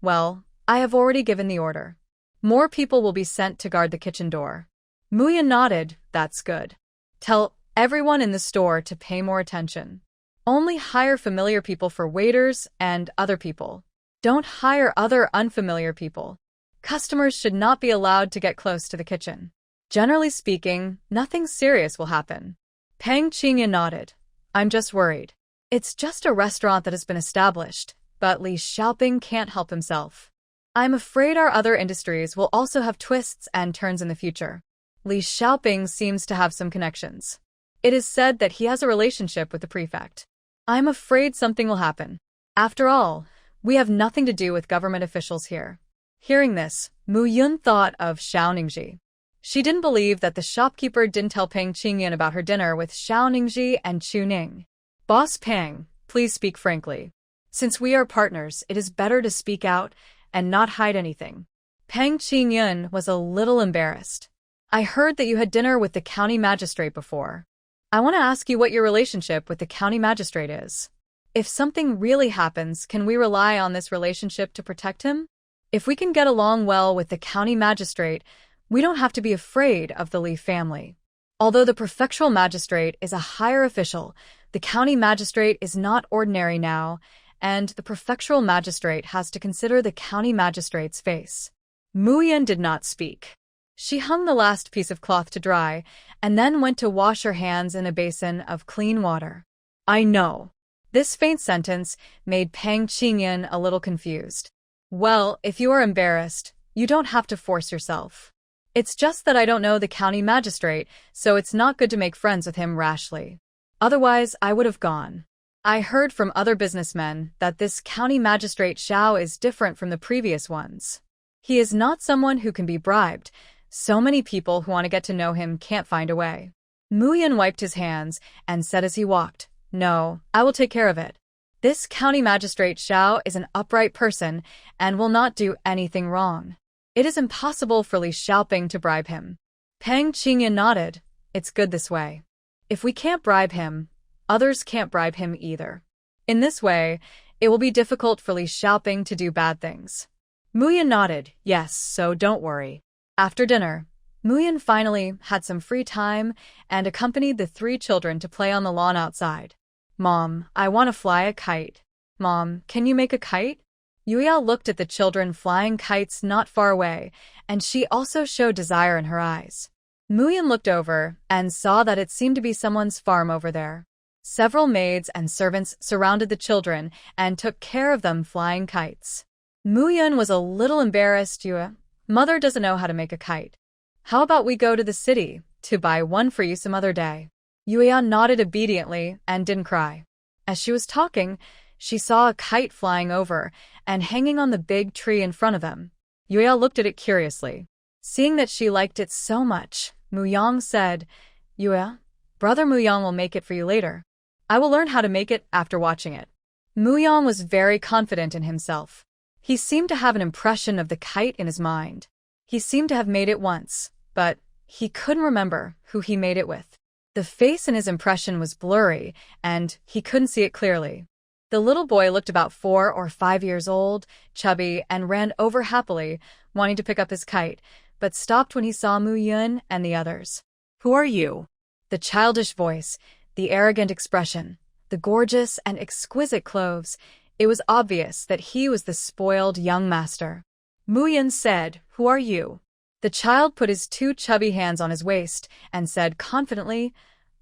Well, I have already given the order. More people will be sent to guard the kitchen door. Mu Yun nodded, that's good. Tell everyone in the store to pay more attention. Only hire familiar people for waiters and other people. Don't hire other unfamiliar people. Customers should not be allowed to get close to the kitchen. Generally speaking, nothing serious will happen. Pang Qingyan nodded. I'm just worried. It's just a restaurant that has been established, but Li Xiaoping can't help himself. I'm afraid our other industries will also have twists and turns in the future. Li Xiaoping seems to have some connections. It is said that he has a relationship with the prefect. I'm afraid something will happen. After all, we have nothing to do with government officials here. Hearing this, Mu Yun thought of Xiao Ningji. She didn't believe that the shopkeeper didn't tell Pang Qingyan about her dinner with Xiao Ningji and Chu Ning. Boss Pang, please speak frankly. Since we are partners, it is better to speak out and not hide anything. Pang Qingyan was a little embarrassed. I heard that you had dinner with the county magistrate before. I want to ask you what your relationship with the county magistrate is. If something really happens, can we rely on this relationship to protect him? If we can get along well with the county magistrate, we don't have to be afraid of the Li family. Although the prefectural magistrate is a higher official, the county magistrate is not ordinary now, and the prefectural magistrate has to consider the county magistrate's face. Mu Yan did not speak. She hung the last piece of cloth to dry, and then went to wash her hands in a basin of clean water. I know. This faint sentence made Pang Qingyan a little confused. Well, if you are embarrassed, you don't have to force yourself. It's just that I don't know the county magistrate, so it's not good to make friends with him rashly. Otherwise, I would have gone. I heard from other businessmen that this county magistrate Xiao is different from the previous ones. He is not someone who can be bribed. So many people who want to get to know him can't find a way. Mu Yan wiped his hands and said as he walked, No, I will take care of it. This county magistrate Xiao is an upright person and will not do anything wrong. It is impossible for Li Xiaoping to bribe him. Pang Qingyan nodded. It's good this way. If we can't bribe him, others can't bribe him either. In this way, it will be difficult for Li Xiaoping to do bad things. Mu Yan nodded. Yes, so don't worry. After dinner, Mu Yan finally had some free time and accompanied the 3 children to play on the lawn outside. Mom, I want to fly a kite. Mom, can you make a kite? Yuya looked at the children flying kites not far away, and she also showed desire in her eyes. Mu Yan looked over and saw that it seemed to be someone's farm over there. Several maids and servants surrounded the children and took care of them flying kites. Mu Yan was a little embarrassed. Yuya, Mother doesn't know how to make a kite. How about we go to the city to buy one for you some other day? Yuya nodded obediently and didn't cry. As she was talking, she saw a kite flying over and hanging on the big tree in front of them. Yuya looked at it curiously. Seeing that she liked it so much, Mu Yang said, Yuya, Brother Mu Yang will make it for you later. I will learn how to make it after watching it. Mu Yang was very confident in himself. He seemed to have an impression of the kite in his mind. He seemed to have made it once, but he couldn't remember who he made it with. The face in his impression was blurry, and he couldn't see it clearly. The little boy looked about 4 or 5 years old, chubby, and ran over happily, wanting to pick up his kite, but stopped when he saw Mu Yun and the others. Who are you? The childish voice, the arrogant expression, the gorgeous and exquisite clothes. It was obvious that he was the spoiled young master. Mu Yun said, Who are you? The child put his 2 chubby hands on his waist and said confidently,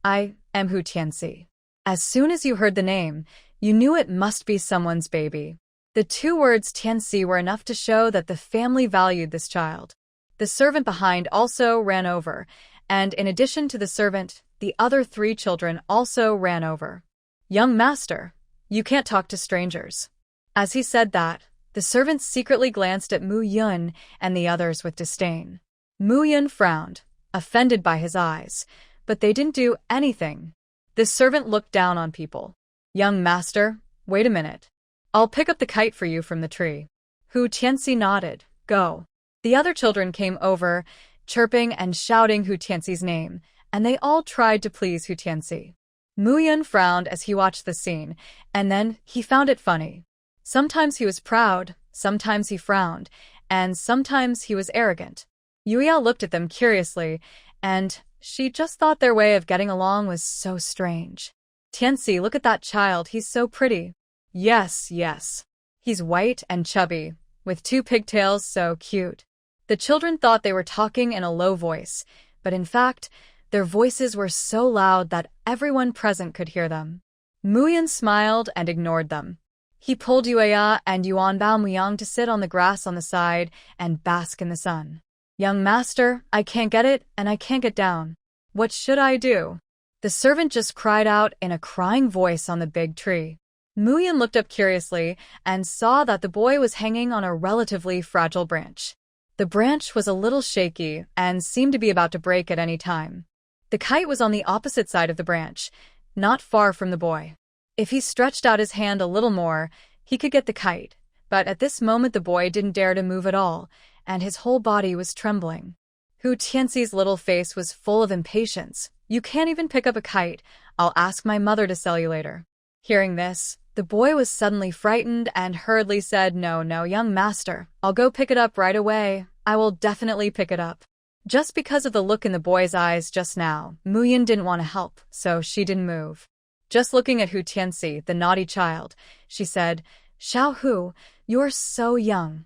I am Hu Tianxi. As soon as you heard the name, you knew it must be someone's baby. The 2 words Tianxi were enough to show that the family valued this child. The servant behind also ran over, and in addition to the servant, the other 3 children also ran over. Young master, you can't talk to strangers. As he said that, the servant secretly glanced at Mu Yun and the others with disdain. Mu Yun frowned, offended by his eyes, but they didn't do anything. The servant looked down on people. Young master, wait a minute. I'll pick up the kite for you from the tree. Hu Tianxi nodded. Go. The other children came over, chirping and shouting Hu Tianxi's name, and they all tried to please Hu Tianxi. Mu Yun frowned as he watched the scene, and then he found it funny. Sometimes he was proud, sometimes he frowned, and sometimes he was arrogant. Yuya looked at them curiously, and she just thought their way of getting along was so strange. Tianxi, look at that child, he's so pretty. Yes, yes. He's white and chubby, with 2 pigtails, so cute. The children thought they were talking in a low voice, but in fact, their voices were so loud that everyone present could hear them. Muyan smiled and ignored them. He pulled Yuya and Yuanbao Muyang to sit on the grass on the side and bask in the sun. Young master, I can't get it, and I can't get down. What should I do? The servant just cried out in a crying voice on the big tree. Muyan looked up curiously and saw that the boy was hanging on a relatively fragile branch. The branch was a little shaky and seemed to be about to break at any time. The kite was on the opposite side of the branch, not far from the boy. If he stretched out his hand a little more, he could get the kite, but at this moment the boy didn't dare to move at all, and his whole body was trembling. Hu Tianxi's little face was full of impatience. You can't even pick up a kite. I'll ask my mother to sell you later. Hearing this, the boy was suddenly frightened and hurriedly said, No, young master. I'll go pick it up right away. I will definitely pick it up. Just because of the look in the boy's eyes just now, Muyan didn't want to help, so she didn't move. Just looking at Hu Tianxi, the naughty child, she said, Xiao Hu, you're so young.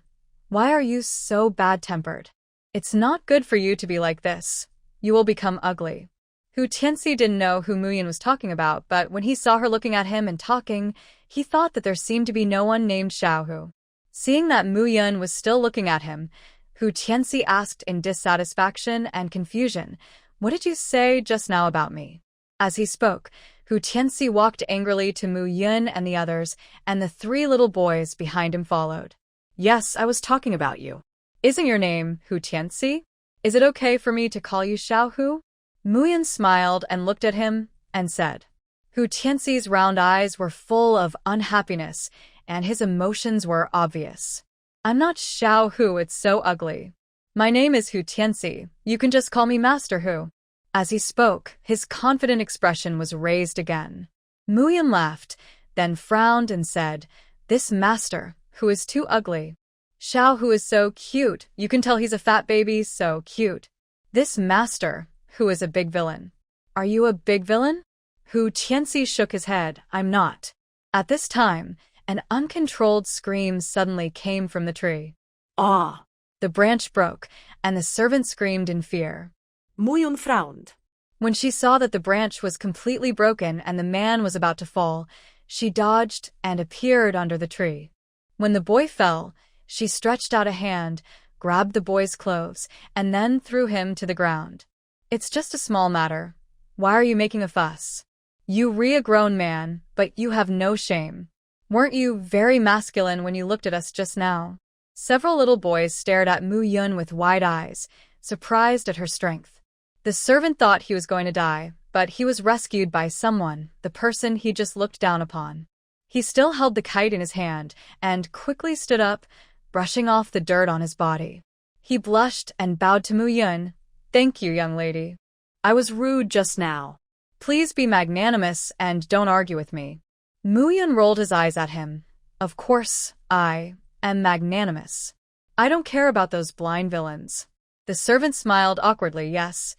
Why are you so bad-tempered? It's not good for you to be like this. You will become ugly. Hu Tianxi didn't know who Muyan was talking about, but when he saw her looking at him and talking, he thought that there seemed to be no one named Xiao Hu. Seeing that Muyan was still looking at him, Hu Tianxi asked in dissatisfaction and confusion, What did you say just now about me? As he spoke, Hu Tianxi walked angrily to Mu Yun and the others, and the 3 little boys behind him followed. Yes, I was talking about you. Isn't your name Hu Tianxi? Is it okay for me to call you Xiao Hu? Muyan smiled and looked at him and said. Hu Tianxi's round eyes were full of unhappiness, and his emotions were obvious. I'm not Xiao Hu, it's so ugly. My name is Hu Tianxi. You can just call me Master Hu. As he spoke, his confident expression was raised again. Muyan laughed, then frowned and said, This master, who is too ugly. Xiao Hu is so cute, you can tell he's a fat baby, so cute. This master, who is a big villain. Are you a big villain? Hu Tianxi shook his head, I'm not. At this time, an uncontrolled scream suddenly came from the tree. Ah! The branch broke, and the servant screamed in fear. Muyan frowned. When she saw that the branch was completely broken and the man was about to fall, she dodged and appeared under the tree. When the boy fell, she stretched out a hand, grabbed the boy's clothes, and then threw him to the ground. It's just a small matter. Why are you making a fuss? You're a grown man, but you have no shame. Weren't you very masculine when you looked at us just now? Several little boys stared at Mu Yun with wide eyes, surprised at her strength. The servant thought he was going to die, but he was rescued by someone, the person he just looked down upon. He still held the kite in his hand and quickly stood up, brushing off the dirt on his body. He blushed and bowed to Mu Yun. Thank you, young lady. I was rude just now. Please be magnanimous and don't argue with me. Mu Yun rolled his eyes at him. Of course, I am magnanimous. I don't care about those blind villains. The servant smiled awkwardly. Yes,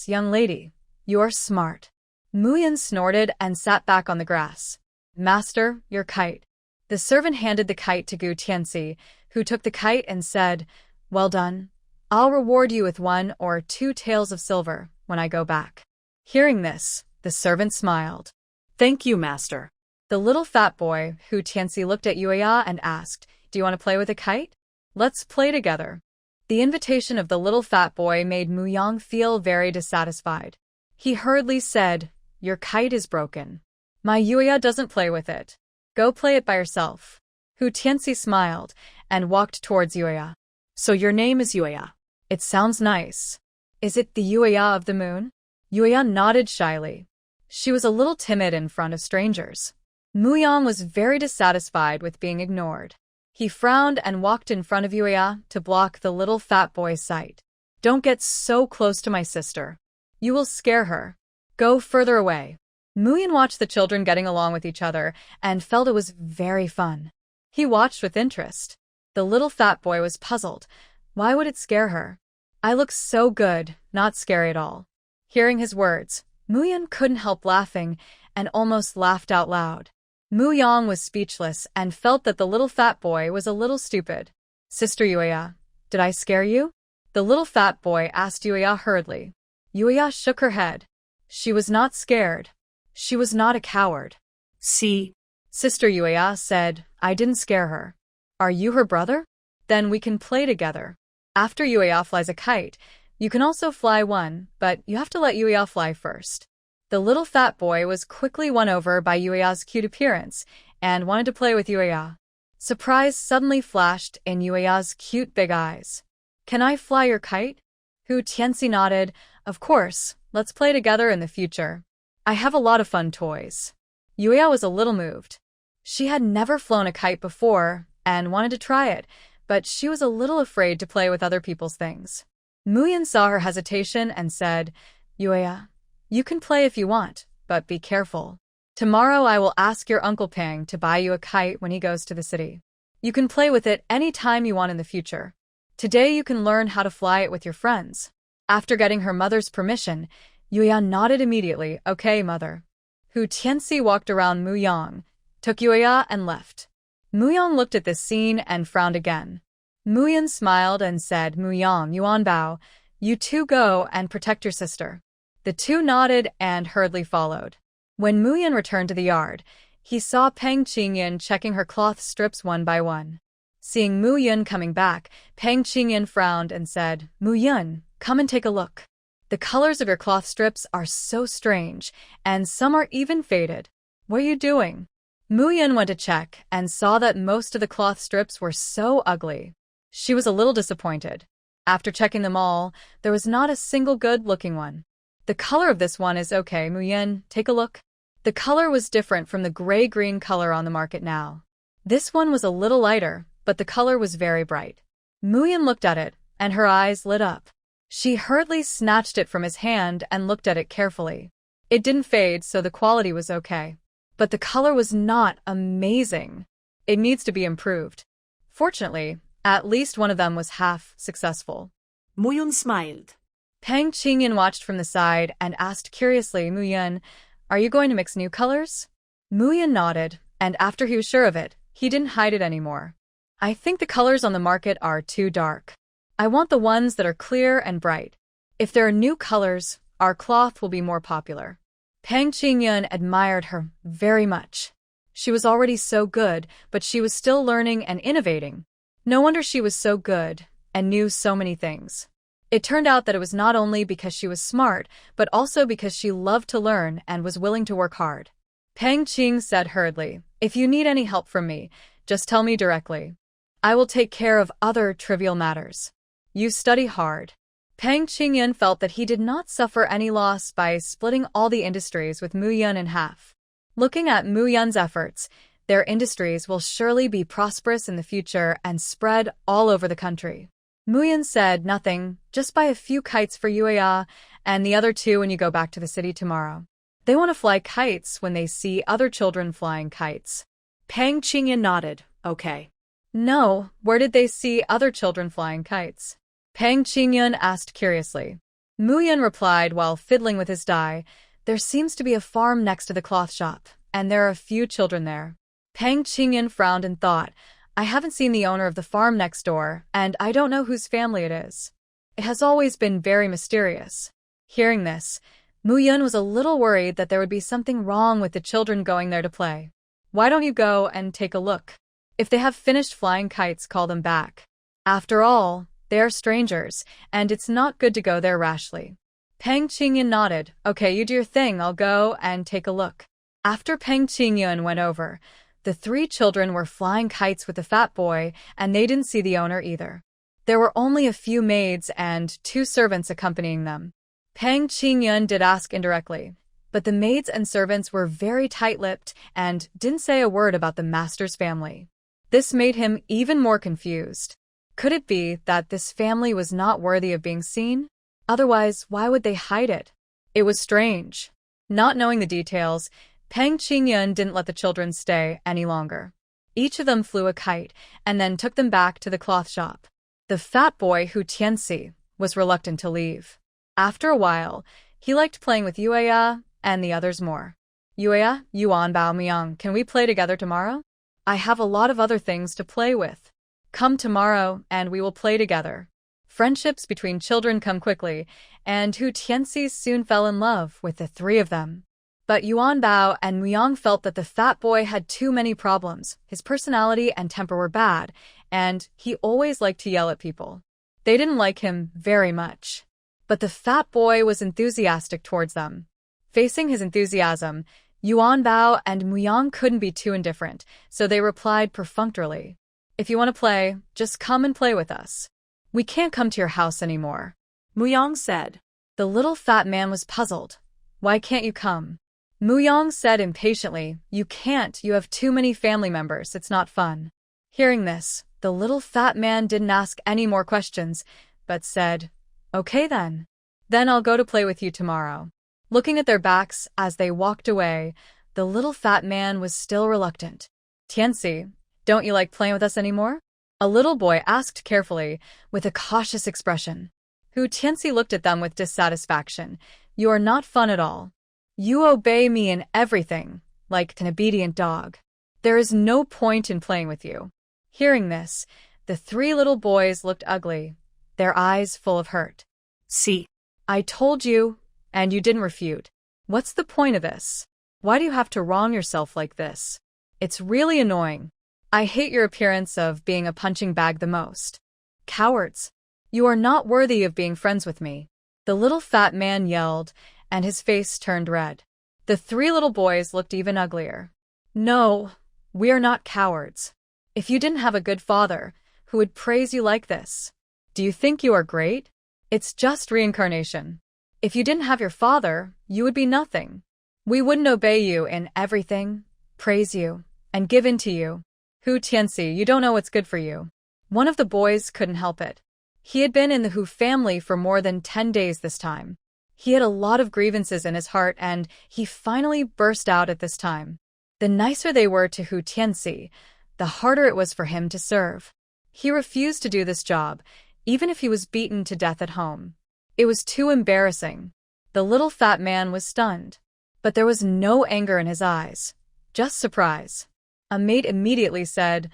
young lady. You're smart. Mu Yun snorted and sat back on the grass. Master, your kite. The servant handed the kite to Gu Tianxi, who took the kite and said, Well done. I'll reward you with 1 or 2 taels of silver when I go back. Hearing this, the servant smiled. Thank you, master. The little fat boy, Hu Tianxi, looked at Yuya and asked, Do you want to play with a kite? Let's play together. The invitation of the little fat boy made Mu Yang feel very dissatisfied. He hurriedly said, Your kite is broken. My Yuya doesn't play with it. Go play it by yourself. Hu Tianxi smiled and walked towards Yuya. So your name is Yuya. It sounds nice. Is it the Yuya of the moon? Yuya nodded shyly. She was a little timid in front of strangers. Mu Yang was very dissatisfied with being ignored. He frowned and walked in front of Yuya to block the little fat boy's sight. Don't get so close to my sister. You will scare her. Go further away. Mu Yan watched the children getting along with each other and felt it was very fun. He watched with interest. The little fat boy was puzzled. Why would it scare her? I look so good, not scary at all. Hearing his words, Mu Yan couldn't help laughing and almost laughed out loud. Mu Yang was speechless and felt that the little fat boy was a little stupid. Sister Yuya, did I scare you? The little fat boy asked Yuya hurriedly. Yuya shook her head. She was not scared. She was not a coward. See? Sister Yuya said, I didn't scare her. Are you her brother? Then we can play together. After Yuya flies a kite, you can also fly one, but you have to let Yuya fly first. The little fat boy was quickly won over by Yuya's cute appearance and wanted to play with Yuya. Surprise suddenly flashed in Yuya's cute big eyes. Can I fly your kite? Hu Tianxi nodded. Of course, let's play together in the future. I have a lot of fun toys. Yuya was a little moved. She had never flown a kite before and wanted to try it, but she was a little afraid to play with other people's things. Muyan saw her hesitation and said, Yuya, you can play if you want, but be careful. Tomorrow I will ask your Uncle Pang to buy you a kite when he goes to the city. You can play with it any time you want in the future. Today you can learn how to fly it with your friends. After getting her mother's permission, Yuya nodded immediately, okay, mother. Hu Tianxi walked around Mu Yang, took Yuya and left. Mu Yang looked at this scene and frowned again. Mu Yan smiled and said, Mu Yang, Yuan Bao, you two go and protect your sister. The two nodded and hurriedly followed. When Mu Yan returned to the yard, he saw Peng Qingyan checking her cloth strips one by one. Seeing Mu Yan coming back, Peng Qingyan frowned and said, Mu Yan, come and take a look. The colors of your cloth strips are so strange, and some are even faded. What are you doing? Mu Yan went to check and saw that most of the cloth strips were so ugly. She was a little disappointed. After checking them all, there was not a single good-looking one. The color of this one is okay, Mu Yan, take a look. The color was different from the gray-green color on the market now. This one was a little lighter, but the color was very bright. Mu Yan looked at it, and her eyes lit up. She hurriedly snatched it from his hand and looked at it carefully. It didn't fade, so the quality was okay. But the color was not amazing. It needs to be improved. Fortunately, at least one of them was half successful. Mu Yan smiled. Peng Qingyan watched from the side and asked curiously, Mu Yan, are you going to mix new colors? Mu Yan nodded, and after he was sure of it, he didn't hide it anymore. I think the colors on the market are too dark. I want the ones that are clear and bright. If there are new colors, our cloth will be more popular. Peng Qingyan admired her very much. She was already so good, but she was still learning and innovating. No wonder she was so good and knew so many things. It turned out that it was not only because she was smart, but also because she loved to learn and was willing to work hard. Peng Qing said hurriedly, if you need any help from me, just tell me directly. I will take care of other trivial matters. You study hard. Peng Qingyan felt that he did not suffer any loss by splitting all the industries with Mu Yan in half. Looking at Mu Yan's efforts, their industries will surely be prosperous in the future and spread all over the country. Mu Yan said nothing, just buy a few kites for Yuya and the other two when you go back to the city tomorrow. They want to fly kites when they see other children flying kites. Peng Qingyan nodded, okay. No, where did they see other children flying kites? Peng Qingyan asked curiously. Mu Yan replied while fiddling with his dye, there seems to be a farm next to the cloth shop, and there are a few children there. Peng Qingyan frowned and thought, I haven't seen the owner of the farm next door, and I don't know whose family it is. It has always been very mysterious. Hearing this, Mu Yan was a little worried that there would be something wrong with the children going there to play. Why don't you go and take a look? If they have finished flying kites, call them back. After all, they are strangers, and it's not good to go there rashly. Peng Qingyan nodded, okay, you do your thing, I'll go and take a look. After Peng Qingyan went over, the three children were flying kites with the fat boy, and they didn't see the owner either. There were only a few maids and 2 servants accompanying them. Peng Qingyan did ask indirectly, but the maids and servants were very tight-lipped and didn't say a word about the master's family. This made him even more confused. Could it be that this family was not worthy of being seen? Otherwise, why would they hide it? It was strange. Not knowing the details, Peng Qingyan didn't let the children stay any longer. Each of them flew a kite and then took them back to the cloth shop. The fat boy, Hu Tianxi, was reluctant to leave. After a while, he liked playing with Yuya and the others more. Yuya, Yuan Bao Myung, can we play together tomorrow? I have a lot of other things to play with. Come tomorrow, and we will play together. Friendships between children come quickly, and Hu Tianxi soon fell in love with the three of them. But Yuan Bao and Myung felt that the fat boy had too many problems. His personality and temper were bad, and he always liked to yell at people. They didn't like him very much. But the fat boy was enthusiastic towards them. Facing his enthusiasm, Yuan Bao and Myung couldn't be too indifferent, so they replied perfunctorily. If you want to play, just come and play with us. We can't come to your house anymore. Myung said. The little fat man was puzzled. Why can't you come? Myung said impatiently, you can't, you have too many family members, it's not fun. Hearing this, the little fat man didn't ask any more questions, but said, okay then. Then I'll go to play with you tomorrow. Looking at their backs as they walked away, the little fat man was still reluctant. Tianxi, don't you like playing with us anymore? A little boy asked carefully, with a cautious expression. Hu Tianxi looked at them with dissatisfaction. You are not fun at all. You obey me in everything, like an obedient dog. There is no point in playing with you. Hearing this, the three little boys looked ugly, their eyes full of hurt. See. I told you, and you didn't refute. What's the point of this? Why do you have to wrong yourself like this? It's really annoying. I hate your appearance of being a punching bag the most. Cowards. You are not worthy of being friends with me. The little fat man yelled, and his face turned red. The three little boys looked even uglier. No, we are not cowards. If you didn't have a good father, who would praise you like this? Do you think you are great? It's just reincarnation. If you didn't have your father, you would be nothing. We wouldn't obey you in everything, praise you, and give in to you. Hu Tianxi, you don't know what's good for you. One of the boys couldn't help it. He had been in the Hu family for more than 10 days this time. He had a lot of grievances in his heart, and he finally burst out at this time. The nicer they were to Hu Tianxi, the harder it was for him to serve. He refused to do this job, even if he was beaten to death at home. It was too embarrassing. The little fat man was stunned. But there was no anger in his eyes, just surprise. A maid immediately said,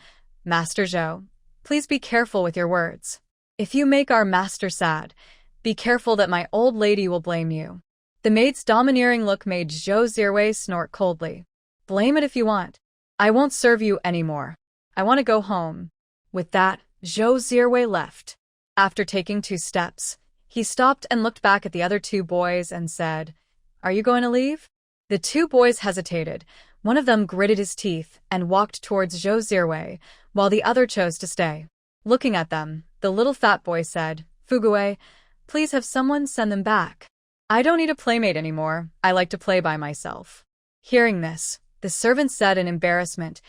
Master Zhou, please be careful with your words. If you make our master sad, be careful that my old lady will blame you. The maid's domineering look made Zhou Zirwei snort coldly. Blame it if you want. I won't serve you anymore. I want to go home. With that, Zhou Zirwei left. After taking 2 steps, he stopped and looked back at the other 2 boys and said, Are you going to leave? The 2 boys hesitated. One of them gritted his teeth and walked towards Zhou Zirwei, while the other chose to stay. Looking at them, the little fat boy said, Fugui, please have someone send them back. I don't need a playmate anymore. I like to play by myself. Hearing this, the servant said in embarrassment,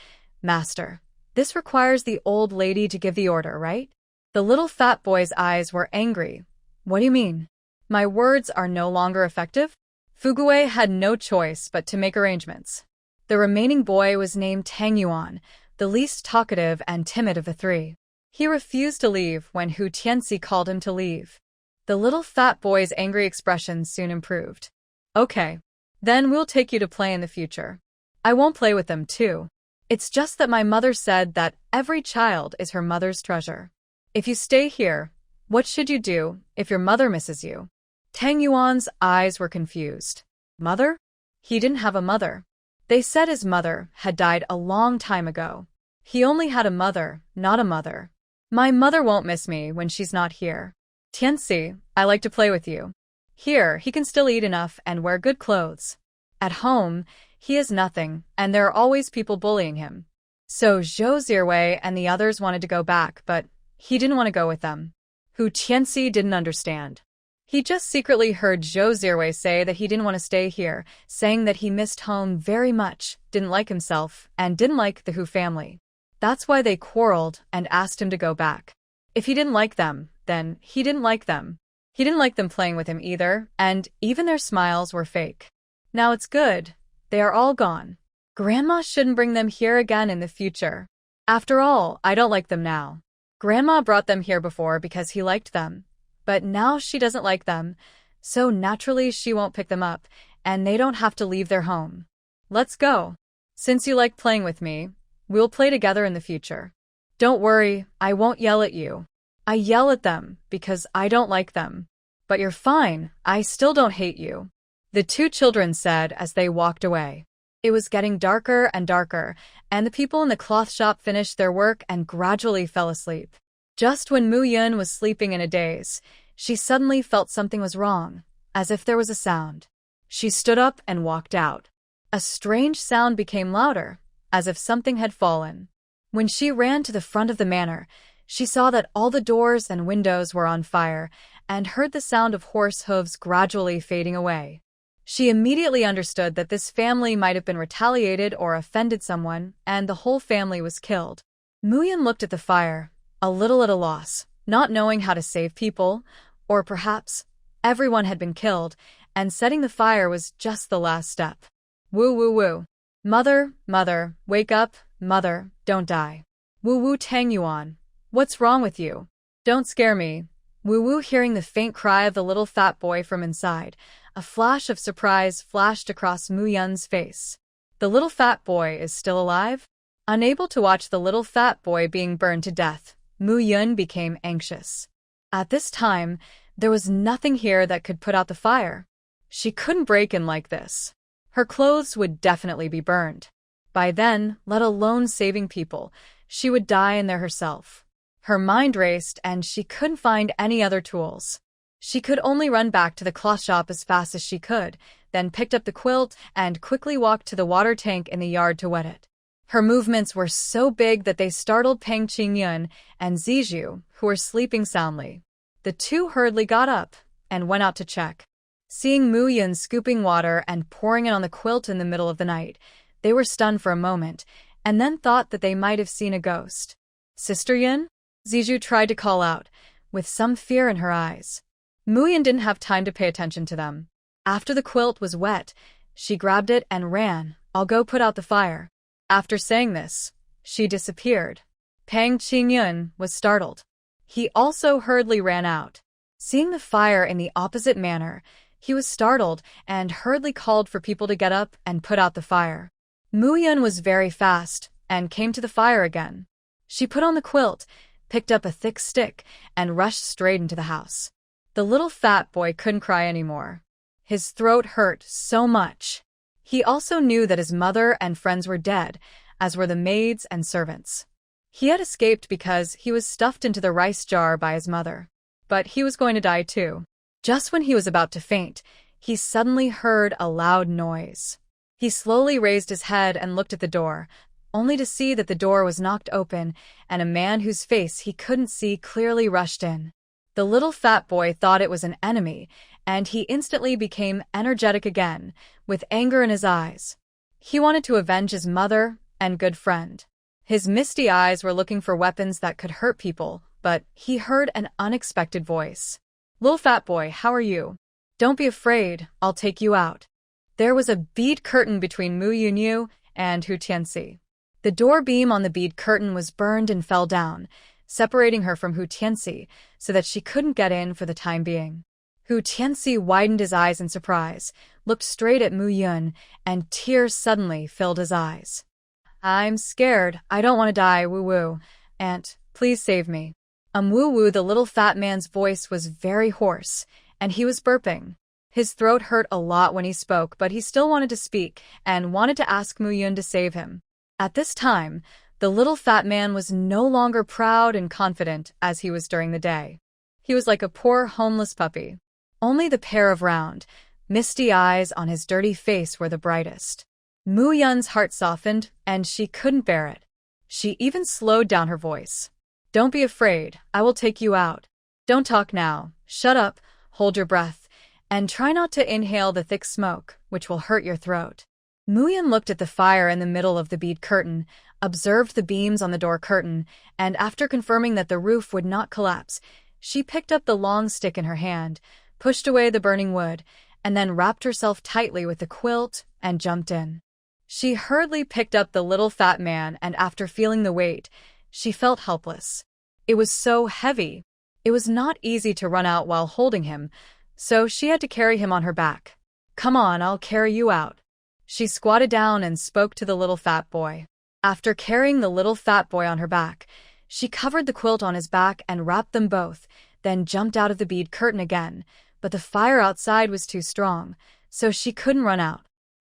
Master, this requires the old lady to give the order, right? The little fat boy's eyes were angry. What do you mean? My words are no longer effective? Fugui had no choice but to make arrangements. The remaining boy was named Tang Yuan, the least talkative and timid of the 3. He refused to leave when Hu Tianxi called him to leave. The little fat boy's angry expression soon improved. Okay. Then we'll take you to play in the future. I won't play with them too. It's just that my mother said that every child is her mother's treasure. If you stay here, what should you do if your mother misses you? Tang Yuan's eyes were confused. Mother? He didn't have a mother. They said his mother had died a long time ago. He only had a mother, not a mother. My mother won't miss me when she's not here. Tianxi, I like to play with you. Here, he can still eat enough and wear good clothes. At home, he is nothing, and there are always people bullying him. So Zhou Zirwei and the others wanted to go back, but he didn't want to go with them. Hu Tianxi didn't understand. He just secretly heard Zhou Zirwei say that he didn't want to stay here, saying that he missed home very much, didn't like himself, and didn't like the Hu family. That's why they quarreled and asked him to go back. If he didn't like them, then he didn't like them. He didn't like them playing with him either, and even their smiles were fake. Now it's good. They are all gone. Grandma shouldn't bring them here again in the future. After all, I don't like them now. Grandma brought them here before because he liked them. But now she doesn't like them, so naturally she won't pick them up, and they don't have to leave their home. Let's go. Since you like playing with me, we'll play together in the future. Don't worry, I won't yell at you. I yell at them because I don't like them. But you're fine, I still don't hate you. The two children said as they walked away. It was getting darker and darker, and the people in the cloth shop finished their work and gradually fell asleep. Just when Mu Yun was sleeping in a daze, she suddenly felt something was wrong, as if there was a sound. She stood up and walked out. A strange sound became louder, as if something had fallen. When she ran to the front of the manor, she saw that all the doors and windows were on fire and heard the sound of horse hooves gradually fading away. She immediately understood that this family might have been retaliated or offended someone, and the whole family was killed. Mu Yun looked at the fire, a little at a loss, not knowing how to save people, or perhaps everyone had been killed, and setting the fire was just the last step. Woo woo woo. Mother, mother, wake up, mother, don't die. Woo woo Tang Yuan. What's wrong with you? Don't scare me. Woo woo hearing the faint cry of the little fat boy from inside. A flash of surprise flashed across Mu Yun's face. The little fat boy is still alive? Unable to watch the little fat boy being burned to death, Mu Yun became anxious. At this time, there was nothing here that could put out the fire. She couldn't break in like this. Her clothes would definitely be burned. By then, let alone saving people, she would die in there herself. Her mind raced and she couldn't find any other tools. She could only run back to the cloth shop as fast as she could, then picked up the quilt and quickly walked to the water tank in the yard to wet it. Her movements were so big that they startled Peng Qingyun and Ziju, who were sleeping soundly. The two hurriedly got up and went out to check. Seeing Mu Yun scooping water and pouring it on the quilt in the middle of the night, they were stunned for a moment, and then thought that they might have seen a ghost. Sister Yun? Ziju tried to call out, with some fear in her eyes. Mu Yun didn't have time to pay attention to them. After the quilt was wet, she grabbed it and ran. I'll go put out the fire. After saying this, she disappeared. Peng Qingyun was startled. He also hurriedly ran out. Seeing the fire in the opposite manner, he was startled and hurriedly called for people to get up and put out the fire. Mu Yun was very fast and came to the fire again. She put on the quilt, picked up a thick stick, and rushed straight into the house. The little fat boy couldn't cry anymore. His throat hurt so much. He also knew that his mother and friends were dead, as were the maids and servants. He had escaped because he was stuffed into the rice jar by his mother. But he was going to die too. Just when he was about to faint, he suddenly heard a loud noise. He slowly raised his head and looked at the door, only to see that the door was knocked open and a man whose face he couldn't see clearly rushed in. The little fat boy thought it was an enemy, and he instantly became energetic again, with anger in his eyes. He wanted to avenge his mother and good friend. His misty eyes were looking for weapons that could hurt people, but he heard an unexpected voice. Little fat boy, how are you? Don't be afraid, I'll take you out. There was a bead curtain between Mu Yunyu and Hu Tianxi. The door beam on the bead curtain was burned and fell down, separating her from Hu Tianxi so that she couldn't get in for the time being. Hu Tianxi widened his eyes in surprise, looked straight at Mu Yun, and tears suddenly filled his eyes. I'm scared, I don't want to die, woo-woo. Aunt, please save me. Woo-woo, the little fat man's voice was very hoarse, and he was burping. His throat hurt a lot when he spoke, but he still wanted to speak and wanted to ask Mu Yun to save him. At this time, the little fat man was no longer proud and confident as he was during the day. He was like a poor homeless puppy. Only the pair of round, misty eyes on his dirty face were the brightest. Mu Yun's heart softened, and she couldn't bear it. She even slowed down her voice. Don't be afraid, I will take you out. Don't talk now, shut up, hold your breath, and try not to inhale the thick smoke, which will hurt your throat. Mu Yun looked at the fire in the middle of the bead curtain, observed the beams on the door curtain, and after confirming that the roof would not collapse, she picked up the long stick in her hand, pushed away the burning wood, and then wrapped herself tightly with the quilt and jumped in. She hurriedly picked up the little fat man, and after feeling the weight, she felt helpless. It was so heavy. It was not easy to run out while holding him, so she had to carry him on her back. Come on, I'll carry you out. She squatted down and spoke to the little fat boy. After carrying the little fat boy on her back, she covered the quilt on his back and wrapped them both, then jumped out of the bead curtain again, but the fire outside was too strong, so she couldn't run out.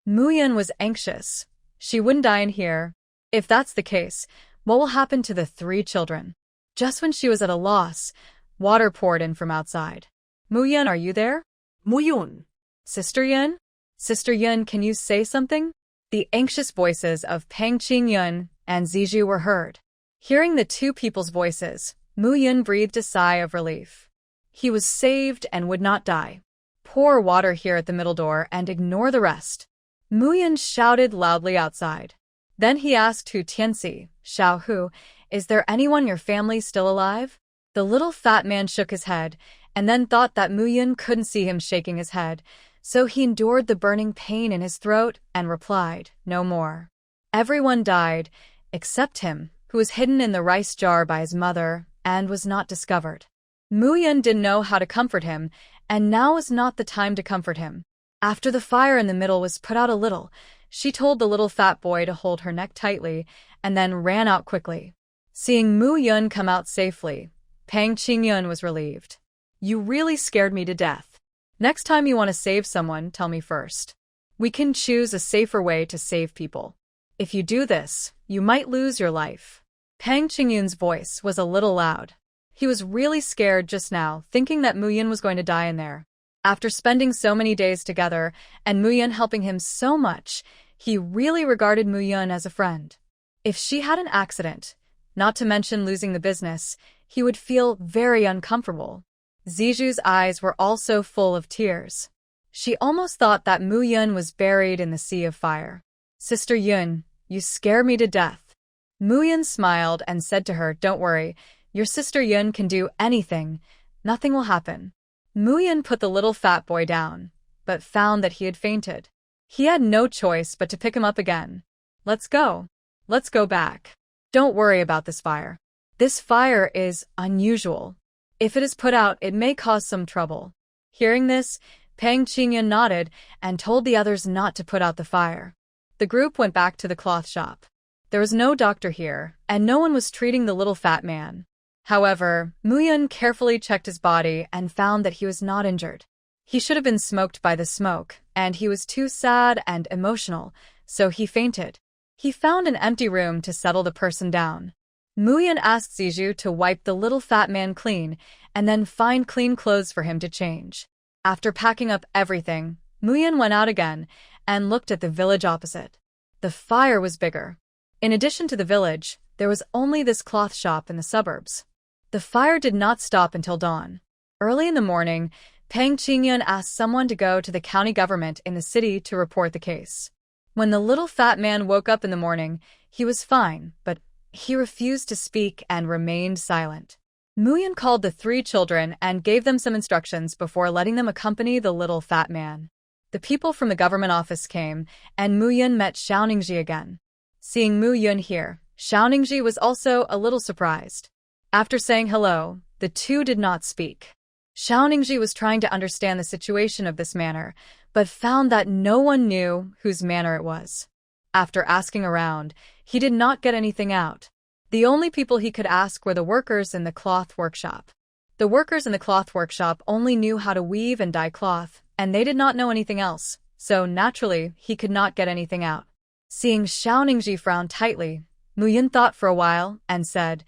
Muyun was anxious. She wouldn't die in here. If that's the case, what will happen to the 3 children? Just when she was at a loss, water poured in from outside. Muyun, are you there? Muyun. Sister Yun? Sister Yun, can you say something? The anxious voices of Pang Qingyun and Ziju were heard. Hearing the 2 people's voices, Muyun breathed a sigh of relief. He was saved and would not die. Pour water here at the middle door and ignore the rest. Muyun shouted loudly outside. Then he asked Hu Tianxi, Xiao Hu, is there anyone in your family still alive? The little fat man shook his head, and then thought that Muyun couldn't see him shaking his head, so he endured the burning pain in his throat and replied, no more. Everyone died, except him, who was hidden in the rice jar by his mother and was not discovered. Muyun didn't know how to comfort him, and now was not the time to comfort him. After the fire in the middle was put out a little, she told the little fat boy to hold her neck tightly, and then ran out quickly. Seeing Muyun come out safely, Pang Qingyun was relieved. You really scared me to death. Next time you want to save someone, tell me first. We can choose a safer way to save people. If you do this, you might lose your life. Pang Qingyun's voice was a little loud. He was really scared just now, thinking that Muyun was going to die in there. After spending so many days together, and Muyun helping him so much, he really regarded Muyun as a friend. If she had an accident, not to mention losing the business, he would feel very uncomfortable. Ziju's eyes were also full of tears. She almost thought that Muyun was buried in the sea of fire. Sister Yun, you scare me to death. Muyun smiled and said to her, don't worry, your sister Yun can do anything. Nothing will happen. Muyun put the little fat boy down, but found that he had fainted. He had no choice but to pick him up again. Let's go. Let's go back. Don't worry about this fire. This fire is unusual. If it is put out, it may cause some trouble. Hearing this, Pang Qingyun nodded and told the others not to put out the fire. The group went back to the cloth shop. There was no doctor here, and no one was treating the little fat man. However, Muyun carefully checked his body and found that he was not injured. He should have been smoked by the smoke, and he was too sad and emotional, so he fainted. He found an empty room to settle the person down. Muyun asked Ziju to wipe the little fat man clean and then find clean clothes for him to change. After packing up everything, Muyun went out again and looked at the village opposite. The fire was bigger. In addition to the village, there was only this cloth shop in the suburbs. The fire did not stop until dawn. Early in the morning, Pang Qingyun asked someone to go to the county government in the city to report the case. When the little fat man woke up in the morning, he was fine, but he refused to speak and remained silent. Muyun called the 3 children and gave them some instructions before letting them accompany the little fat man. The people from the government office came, and Muyun met Xiaoningji again. Seeing Muyun here, Xiaoningji was also a little surprised. After saying hello, the 2 did not speak. Xiaoningji was trying to understand the situation of this manor, but found that no one knew whose manor it was. After asking around, he did not get anything out. The only people he could ask were the workers in the cloth workshop. The workers in the cloth workshop only knew how to weave and dye cloth, and they did not know anything else, so naturally he could not get anything out. Seeing Xiaoningji frown tightly, Muyun thought for a while and said,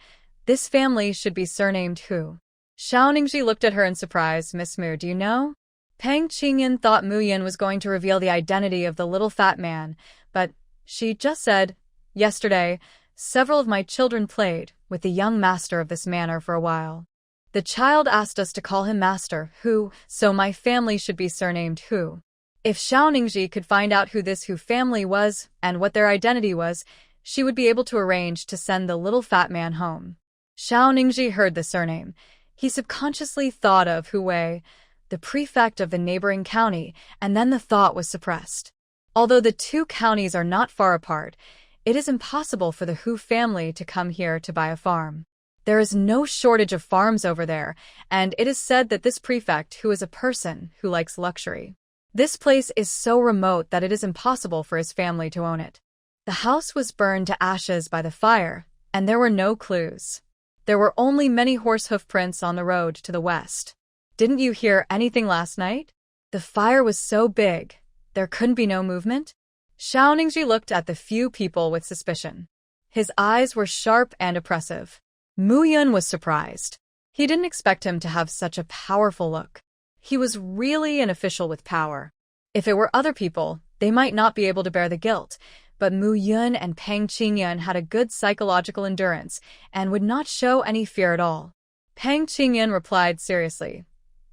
this family should be surnamed Hu. Xiaoningji looked at her in surprise. Miss Mu, do you know? Pang Qingyun thought Muyun was going to reveal the identity of the little fat man, but she just said, yesterday, several of my children played with the young master of this manor for a while. The child asked us to call him Master Hu, so my family should be surnamed Hu. If Xiaoningji could find out who this Hu family was and what their identity was, she would be able to arrange to send the little fat man home. Xiaoningji heard the surname. He subconsciously thought of Hu Wei, the prefect of the neighboring county, and then the thought was suppressed. Although the 2 counties are not far apart, it is impossible for the Hu family to come here to buy a farm. There is no shortage of farms over there, and it is said that this prefect, who is a person who likes luxury. This place is so remote that it is impossible for his family to own it. The house was burned to ashes by the fire, and there were no clues. There were only many horse hoof prints on the road to the west. Didn't you hear anything last night? The fire was so big, there couldn't be no movement? Xiao Ningji looked at the few people with suspicion. His eyes were sharp and oppressive. Mu Yun was surprised. He didn't expect him to have such a powerful look. He was really an official with power. If it were other people, they might not be able to bear the guilt, but Mu Yun and Pang Qingyun had a good psychological endurance and would not show any fear at all. Pang Qingyun replied seriously,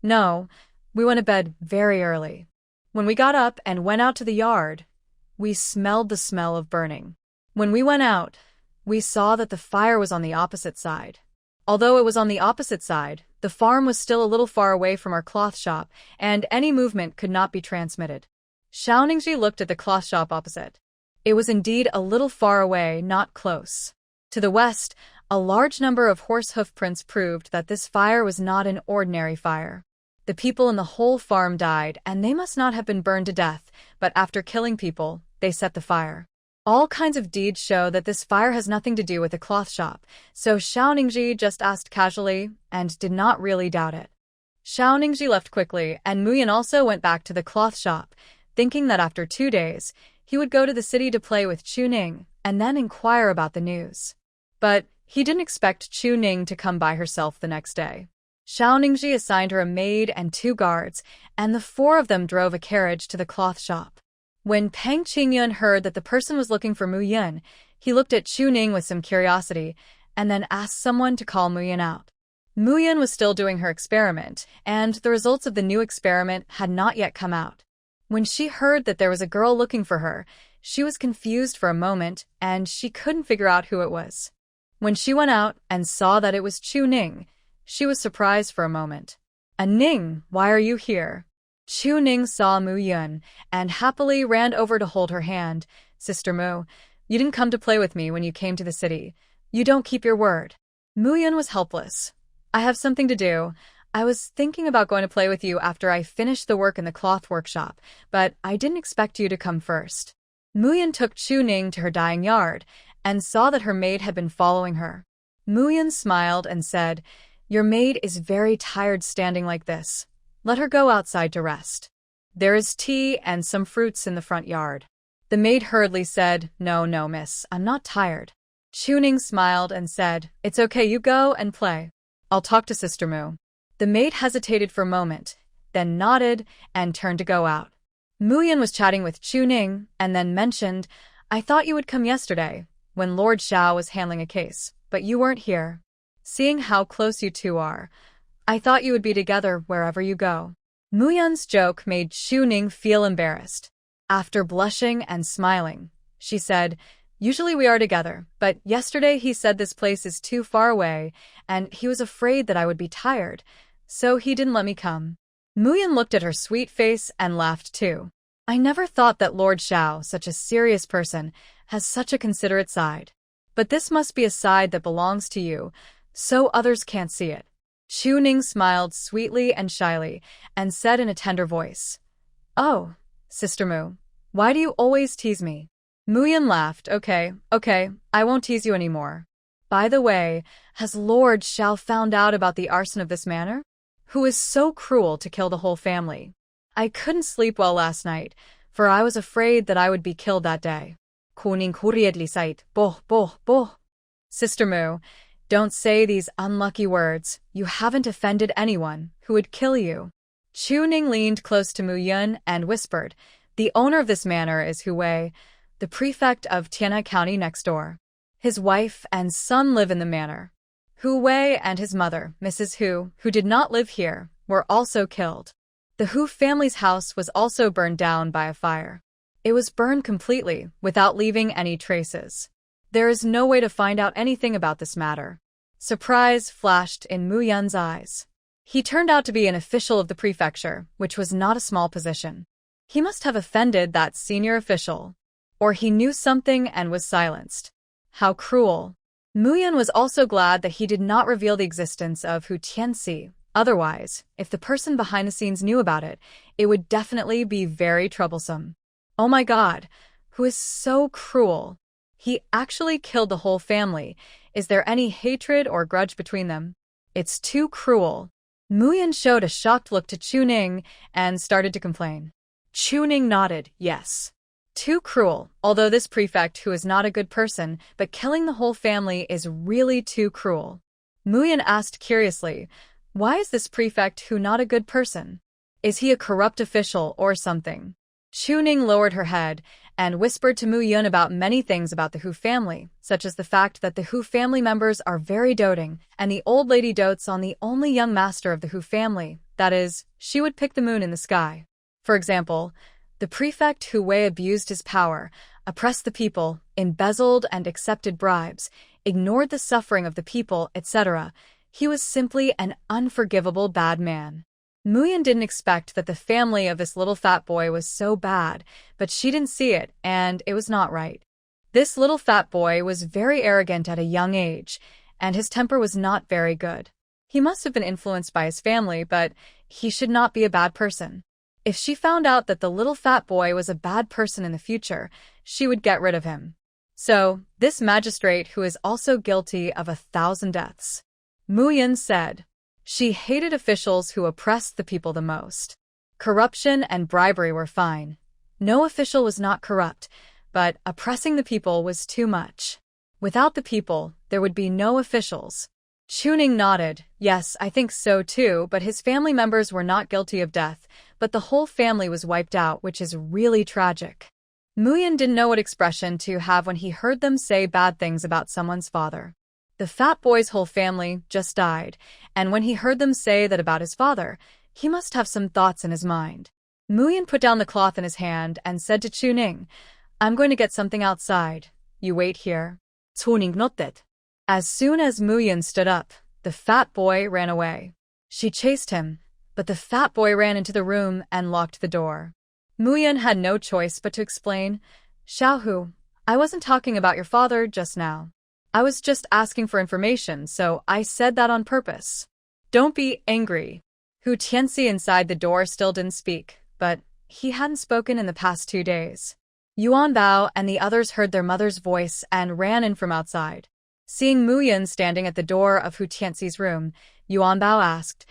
"No, we went to bed very early. When we got up and went out to the yard, we smelled the smell of burning. When we went out, we saw that the fire was on the opposite side. Although it was on the opposite side, the farm was still a little far away from our cloth shop, and any movement could not be transmitted." Xiao Ningji looked at the cloth shop opposite. It was indeed a little far away, not close. To the west, a large number of horse hoof prints proved that this fire was not an ordinary fire. The people in the whole farm died, and they must not have been burned to death, but after killing people, they set the fire. All kinds of deeds show that this fire has nothing to do with the cloth shop, so Xiao Ningji just asked casually and did not really doubt it. Xiao Ningji left quickly, and Mu Yun also went back to the cloth shop, thinking that after 2 days, he would go to the city to play with Chu Ning and then inquire about the news. But he didn't expect Chu Ning to come by herself the next day. Xiao Ningji assigned her a maid and 2 guards, and the 4 of them drove a carriage to the cloth shop. When Pang Qingyun heard that the person was looking for Mu Yun, he looked at Chu Ning with some curiosity and then asked someone to call Mu Yun out. Mu Yun was still doing her experiment, and the results of the new experiment had not yet come out. When she heard that there was a girl looking for her, she was confused for a moment, and she couldn't figure out who it was. When she went out and saw that it was Chu Ning, she was surprised for a moment. "Ning, why are you here?" Chu Ning saw Mu Yun and happily ran over to hold her hand. "Sister Mu, you didn't come to play with me when you came to the city. You don't keep your word." Mu Yun was helpless. "I have something to do. I was thinking about going to play with you after I finished the work in the cloth workshop, but I didn't expect you to come first." Mu Yun took Chu Ning to her dying yard and saw that her maid had been following her. Mu Yun smiled and said, "Your maid is very tired standing like this. Let her go outside to rest. There is tea and some fruits in the front yard." The maid hurriedly said, "No, miss, I'm not tired." Chu Ning smiled and said, "It's okay, you go and play. I'll talk to Sister Mu." The maid hesitated for a moment, then nodded and turned to go out. Mu Yun was chatting with Chu Ning and then mentioned, "I thought you would come yesterday, when Lord Xiao was handling a case, but you weren't here. Seeing how close you two are, I thought you would be together wherever you go." Mu Yun's joke made Chu Ning feel embarrassed. After blushing and smiling, she said, "Usually we are together, but yesterday he said this place is too far away, and he was afraid that I would be tired, so he didn't let me come." Mu Yun looked at her sweet face and laughed too. "I never thought that Lord Xiao, such a serious person, has such a considerate side. But this must be a side that belongs to you, so others can't see it." Chu Ning smiled sweetly and shyly, and said in a tender voice, "Oh, Sister Mu, why do you always tease me?" Mu Yun laughed. Okay, I won't tease you anymore. By the way, has Lord Xiao found out about the arson of this manor? Who is so cruel to kill the whole family? I couldn't sleep well last night, for I was afraid that I would be killed that day. Kuning kuriedli sait, boh. Sister Mu, don't say these unlucky words. You haven't offended anyone who would kill you. Chu Ning leaned close to Mu Yun and whispered, "The owner of this manor is Hu Wei, the prefect of Tianhe County next door. His wife and son live in the manor. Hu Wei and his mother, Mrs. Hu, who did not live here, were also killed. The Hu family's house was also burned down by a fire. It was burned completely, without leaving any traces. There is no way to find out anything about this matter." Surprise flashed in Mu Yun's eyes. He turned out to be an official of the prefecture, which was not a small position. He must have offended that senior official. Or he knew something and was silenced. How cruel. Mu Yun was also glad that he did not reveal the existence of Hu Tianxi, Otherwise, if the person behind the scenes knew about it, it would definitely be very troublesome. Oh my god, who is so cruel? He actually killed the whole family. Is there any hatred or grudge between them? It's too cruel. Muyan showed a shocked look to Chuning and started to complain. Chuning nodded, yes. Too cruel, although this prefect who is not a good person, but killing the whole family is really too cruel. Muyan asked curiously, why is this prefect who not a good person? Is he a corrupt official or something? Chuning lowered her head and whispered to Muyan about many things about the Hu family, such as the fact that the Hu family members are very doting, and the old lady dotes on the only young master of the Hu family, that is, she would pick the moon in the sky. For example, the prefect Hu Wei abused his power, oppressed the people, embezzled and accepted bribes, ignored the suffering of the people, etc. He was simply an unforgivable bad man. Muyan didn't expect that the family of this little fat boy was so bad, but she didn't see it, and it was not right. This little fat boy was very arrogant at a young age, and his temper was not very good. He must have been influenced by his family, but he should not be a bad person. If she found out that the little fat boy was a bad person in the future, she would get rid of him. So, this magistrate who is also guilty of 1,000 deaths. Muyan said. She hated officials who oppressed the people the most. Corruption and bribery were fine. No official was not corrupt, but oppressing the people was too much. Without the people, there would be no officials. Chuning nodded. Yes, I think so too, but his family members were not guilty of death, but the whole family was wiped out, which is really tragic. Muyan didn't know what expression to have when he heard them say bad things about someone's father. The fat boy's whole family just died, and when he heard them say that about his father, he must have some thoughts in his mind. Muyan put down the cloth in his hand and said to Chuning, I'm going to get something outside. You wait here. Chuning nodded. As soon as Muyan stood up, the fat boy ran away. She chased him, but the fat boy ran into the room and locked the door. Muyan had no choice but to explain, Xiaohu, I wasn't talking about your father just now. I was just asking for information, so I said that on purpose. Don't be angry. Hu Tianxi inside the door still didn't speak, but he hadn't spoken in the past 2 days. Yuan Bao and the others heard their mother's voice and ran in from outside. Seeing Muyan standing at the door of Hu Tianxi's room, Yuan Bao asked,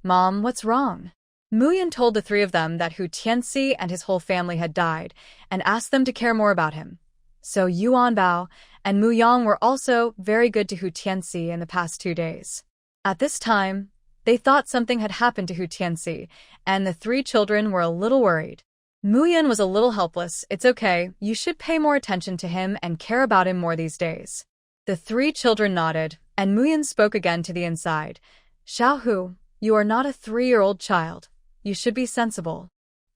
Mom, what's wrong? Muyan told the 3 of them that Hu Tianxi and his whole family had died, and asked them to care more about him. So Yuan Bao and Mu Yang were also very good to Hu Tianxi in the past 2 days. At this time, they thought something had happened to Hu Tianxi, and the 3 children were a little worried. Muyan was a little helpless. It's okay, you should pay more attention to him and care about him more these days. The 3 children nodded, and Muyan spoke again to the inside. Xiaohu, you are not a 3-year-old child. You should be sensible.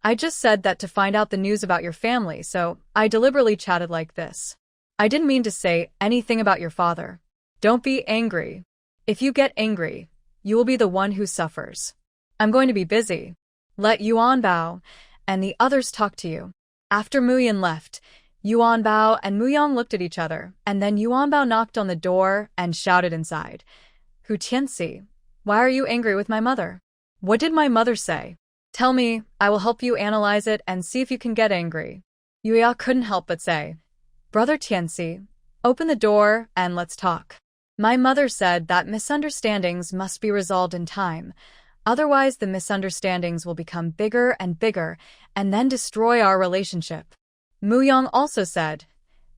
I just said that to find out the news about your family, so I deliberately chatted like this. I didn't mean to say anything about your father. Don't be angry. If you get angry, you will be the one who suffers. I'm going to be busy. Let Yuan Bao and the others talk to you. After Muyan left, Yuan Bao and Muyang looked at each other, and then Yuan Bao knocked on the door and shouted inside. Hu Tianxi, why are you angry with my mother? What did my mother say? Tell me, I will help you analyze it and see if you can get angry. Yuya couldn't help but say, Brother Tianxi, open the door and let's talk. My mother said that misunderstandings must be resolved in time. Otherwise, the misunderstandings will become bigger and bigger and then destroy our relationship. Muyang also said,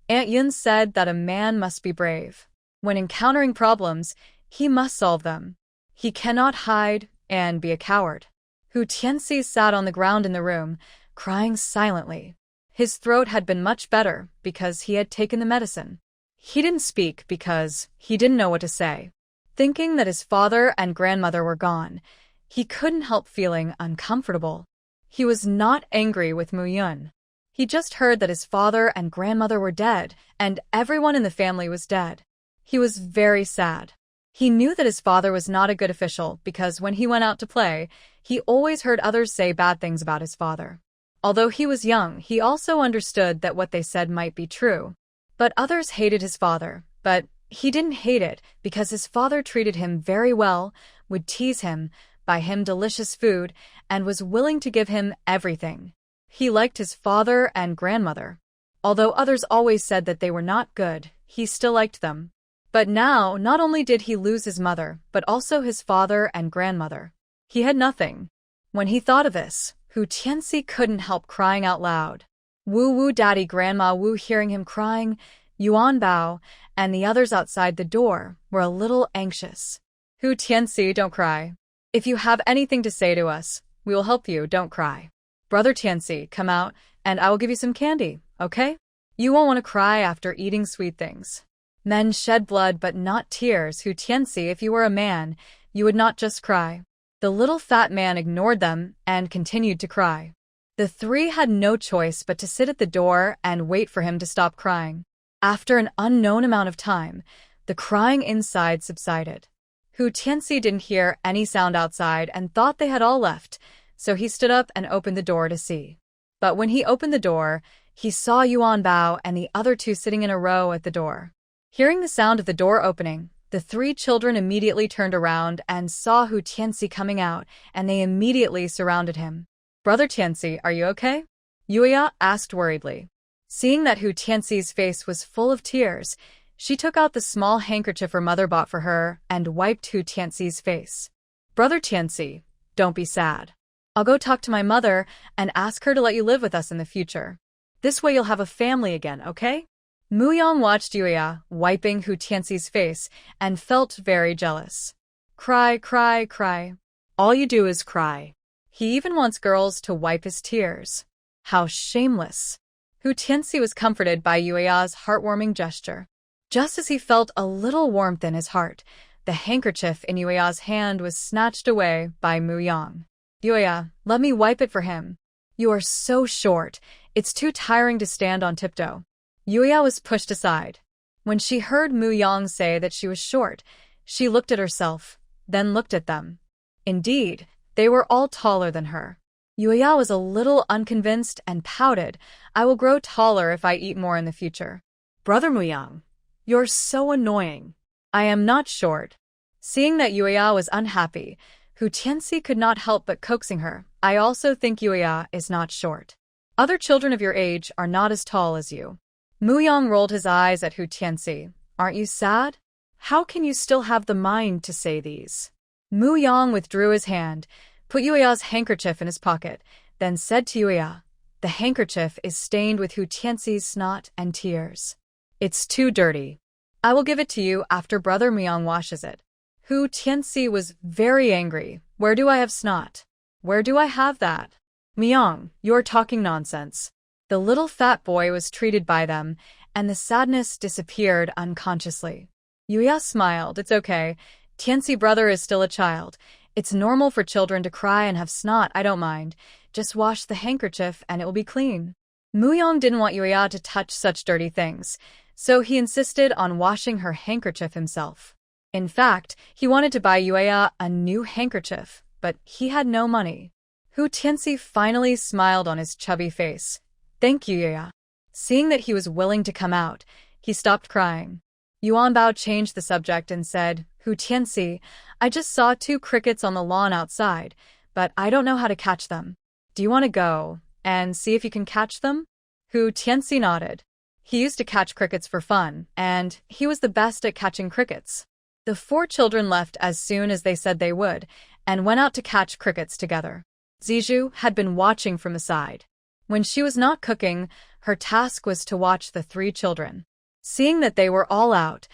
Aunt Yun said that a man must be brave. When encountering problems, he must solve them. He cannot hide and be a coward. Hu Tianxi sat on the ground in the room, crying silently. His throat had been much better because he had taken the medicine. He didn't speak because he didn't know what to say. Thinking that his father and grandmother were gone, he couldn't help feeling uncomfortable. He was not angry with Mu Yun. He just heard that his father and grandmother were dead, and everyone in the family was dead. He was very sad. He knew that his father was not a good official because when he went out to play, he always heard others say bad things about his father. Although he was young, he also understood that what they said might be true. But others hated his father, but he didn't hate it because his father treated him very well, would tease him, buy him delicious food, and was willing to give him everything. He liked his father and grandmother. Although others always said that they were not good, he still liked them. But now, not only did he lose his mother, but also his father and grandmother. He had nothing. When he thought of this, Hu Tianxi couldn't help crying out loud. Woo woo daddy grandma Wu hearing him crying, Yuan Bao, and the others outside the door were a little anxious. Hu Tianxi, don't cry. If you have anything to say to us, we will help you, don't cry. Brother Tianxi, come out, and I will give you some candy, okay? You won't want to cry after eating sweet things. Men shed blood but not tears. Hu Tianxi, if you were a man, you would not just cry. The little fat man ignored them and continued to cry. The three had no choice but to sit at the door and wait for him to stop crying. After an unknown amount of time, the crying inside subsided. Hu Tianxi didn't hear any sound outside and thought they had all left, so he stood up and opened the door to see. But when he opened the door, he saw Yuan Bao and the other two sitting in a row at the door. Hearing the sound of the door opening, the three children immediately turned around and saw Hu Tianxi coming out, and they immediately surrounded him. Brother Tianxi, are you okay? Yuya asked worriedly. Seeing that Hu Tianxi's face was full of tears, she took out the small handkerchief her mother bought for her and wiped Hu Tianxi's face. Brother Tianxi, don't be sad. I'll go talk to my mother and ask her to let you live with us in the future. This way you'll have a family again, okay? Mu Yang watched Yuya wiping Hu Tianxi's face and felt very jealous. Cry, cry, cry. All you do is cry. He even wants girls to wipe his tears. How shameless. Hu Tianxi was comforted by Yuya's heartwarming gesture. Just as he felt a little warmth in his heart, the handkerchief in Yuya's hand was snatched away by Mu Yang. Yuya, let me wipe it for him. You are so short, it's too tiring to stand on tiptoe. Yuya was pushed aside. When she heard Mu Yang say that she was short, she looked at herself, then looked at them. Indeed, they were all taller than her. Yuya was a little unconvinced and pouted. I will grow taller if I eat more in the future. Brother Mu Yang, you're so annoying. I am not short. Seeing that Yuya was unhappy, Hu Tianxi could not help but coaxing her. I also think Yuya is not short. Other children of your age are not as tall as you. Mu Yang rolled his eyes at Hu Tianxi. Aren't you sad? How can you still have the mind to say these? Mu Yang withdrew his hand, put Yuya's handkerchief in his pocket, then said to Yuya, the handkerchief is stained with Hu Tianxi's snot and tears. It's too dirty. I will give it to you after Brother Mu Yang washes it. Hu Tianxi was very angry. Where do I have snot? Where do I have that? Mu Yang, you're talking nonsense. The little fat boy was treated by them, and the sadness disappeared unconsciously. Yuya smiled. It's okay. Tianxi brother is still a child. It's normal for children to cry and have snot. I don't mind. Just wash the handkerchief and it will be clean. Mu Yang didn't want Yuya to touch such dirty things, so he insisted on washing her handkerchief himself. In fact, he wanted to buy Yuya a new handkerchief, but he had no money. Hu Tianxi finally smiled on his chubby face. Thank you, Yuya. Seeing that he was willing to come out, he stopped crying. Yuan Bao changed the subject and said, Hu Tianxi, I just saw 2 crickets on the lawn outside, but I don't know how to catch them. Do you want to go and see if you can catch them? Hu Tianxi nodded. He used to catch crickets for fun, and he was the best at catching crickets. The 4 children left as soon as they said they would, and went out to catch crickets together. Zijou had been watching from the side. When she was not cooking, her task was to watch the 3 children. Seeing that they were all out,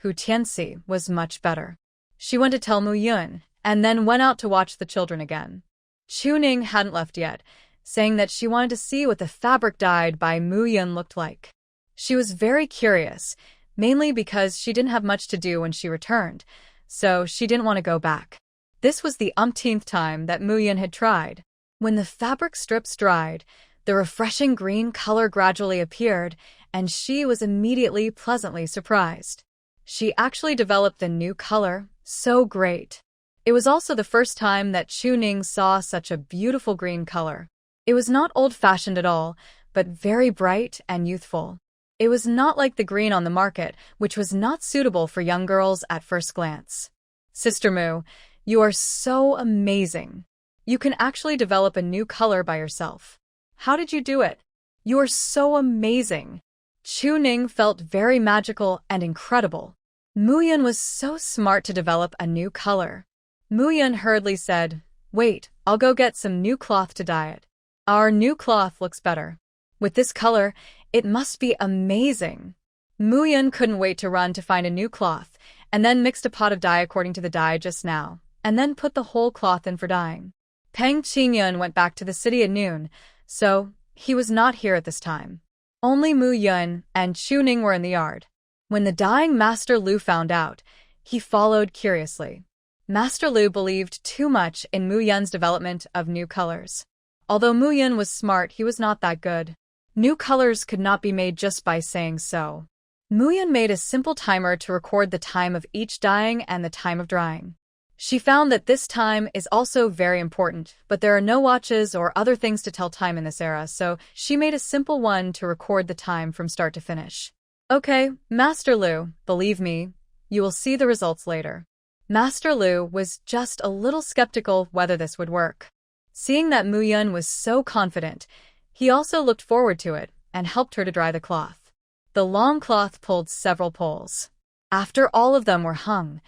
Hu Tianxi was much better. She went to tell Mu Yun, and then went out to watch the children again. Chu Ning hadn't left yet, saying that she wanted to see what the fabric dyed by Mu Yun looked like. She was very curious, mainly because she didn't have much to do when she returned, so she didn't want to go back. This was the umpteenth time that Mu Yun had tried. When the fabric strips dried, the refreshing green color gradually appeared, and she was immediately pleasantly surprised. She actually developed a new color, so great. It was also the first time that Chu Ning saw such a beautiful green color. It was not old-fashioned at all, but very bright and youthful. It was not like the green on the market, which was not suitable for young girls at first glance. Sister Mu, You are so amazing. You can actually develop a new color by yourself. How did you do it? You are so amazing. Chuning felt very magical and incredible. Muyun was so smart to develop a new color. Muyun hurriedly said, "Wait, I'll go get some new cloth to dye it. Our new cloth looks better. With this color, it must be amazing." Muyun couldn't wait to run to find a new cloth, and then mixed a pot of dye according to the dye just now, and then put the whole cloth in for dyeing. Peng Qingyun went back to the city at noon, so he was not here at this time. Only Muyun and Chuning were in the yard. When the dyeing Master Lu found out, he followed curiously. Master Lu believed too much in Muyun's development of new colors. Although Muyun was smart, he was not that good. New colors could not be made just by saying so. Muyun made a simple timer to record the time of each dyeing and the time of drying. She found that this time is also very important, but there are no watches or other things to tell time in this era, so she made a simple one to record the time from start to finish. Okay, Master Lu, believe me, you will see the results later. Master Lu was just a little skeptical whether this would work. Seeing that Muyun was so confident, he also looked forward to it and helped her to dry the cloth. The long cloth pulled several poles. After all of them were hung,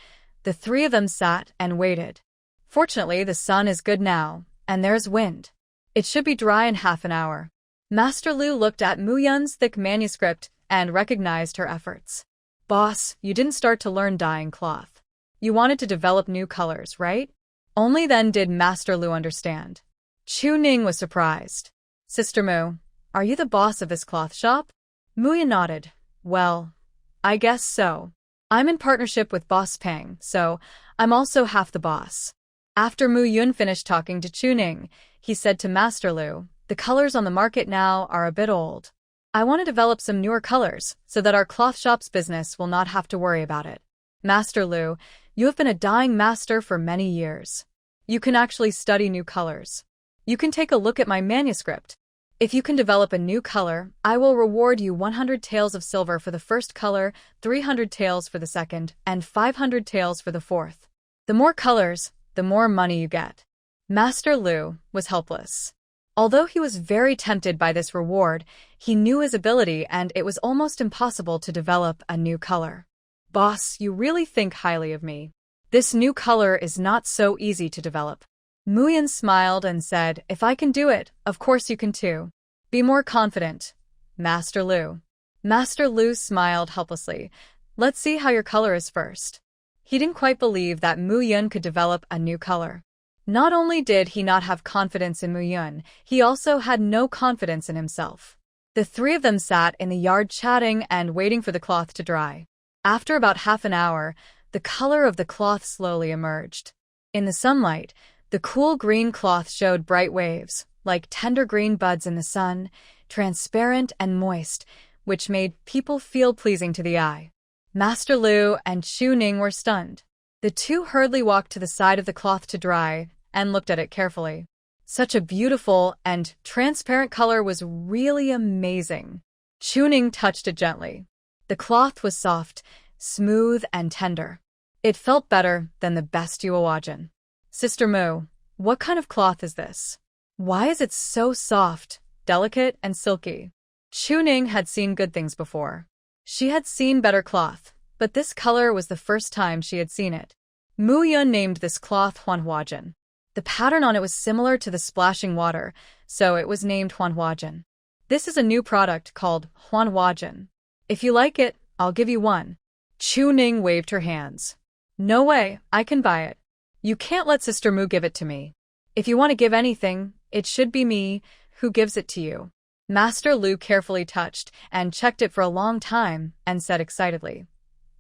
the three of them sat and waited. Fortunately, the sun is good now, and there's wind. It should be dry in half an hour. Master Lu looked at Muyun's thick manuscript and recognized her efforts. Boss, you didn't start to learn dyeing cloth. You wanted to develop new colors, right? Only then did Master Lu understand. Chuning was surprised. Sister Mu, are you the boss of this cloth shop? Muyun nodded. Well, I guess so. I'm in partnership with Boss Peng, so I'm also half the boss. After Muyun finished talking to Chuning, he said to Master Lu, the colors on the market now are a bit old. I want to develop some newer colors so that our cloth shop's business will not have to worry about it. Master Lu, you have been a dyeing master for many years. You can actually study new colors. You can take a look at my manuscript. If you can develop a new color, I will reward you 100 taels of silver for the first color, 300 taels for the second, and 500 taels for the fourth. The more colors, the more money you get. Master Lu was helpless. Although he was very tempted by this reward, he knew his ability and it was almost impossible to develop a new color. Boss, you really think highly of me. This new color is not so easy to develop. Muyun smiled and said, if I can do it, of course you can too. Be more confident, Master Lu. Master Lu smiled helplessly. Let's see how your color is first. He didn't quite believe that Muyun could develop a new color. Not only did he not have confidence in Muyun, he also had no confidence in himself. The three of them sat in the yard chatting and waiting for the cloth to dry. After about half an hour, the color of the cloth slowly emerged. In the sunlight, the cool green cloth showed bright waves, like tender green buds in the sun, transparent and moist, which made people feel pleasing to the eye. Master Lu and Chuning were stunned. The two hurriedly walked to the side of the cloth to dry and looked at it carefully. Such a beautiful and transparent color was really amazing. Chuning touched it gently. The cloth was soft, smooth, and tender. It felt better than the best Yuawajan. Sister Mu, what kind of cloth is this? Why is it so soft, delicate, and silky? Chuning had seen good things before. She had seen better cloth, but this color was the first time she had seen it. Muyun named this cloth Huanhuajian. The pattern on it was similar to the splashing water, so it was named Huanhuajian. This is a new product called Huanhuajian. If you like it, I'll give you one. Chuning waved her hands. No way, I can buy it. You can't let Sister Mu give it to me. If you want to give anything, it should be me who gives it to you. Master Lu carefully touched and checked it for a long time and said excitedly,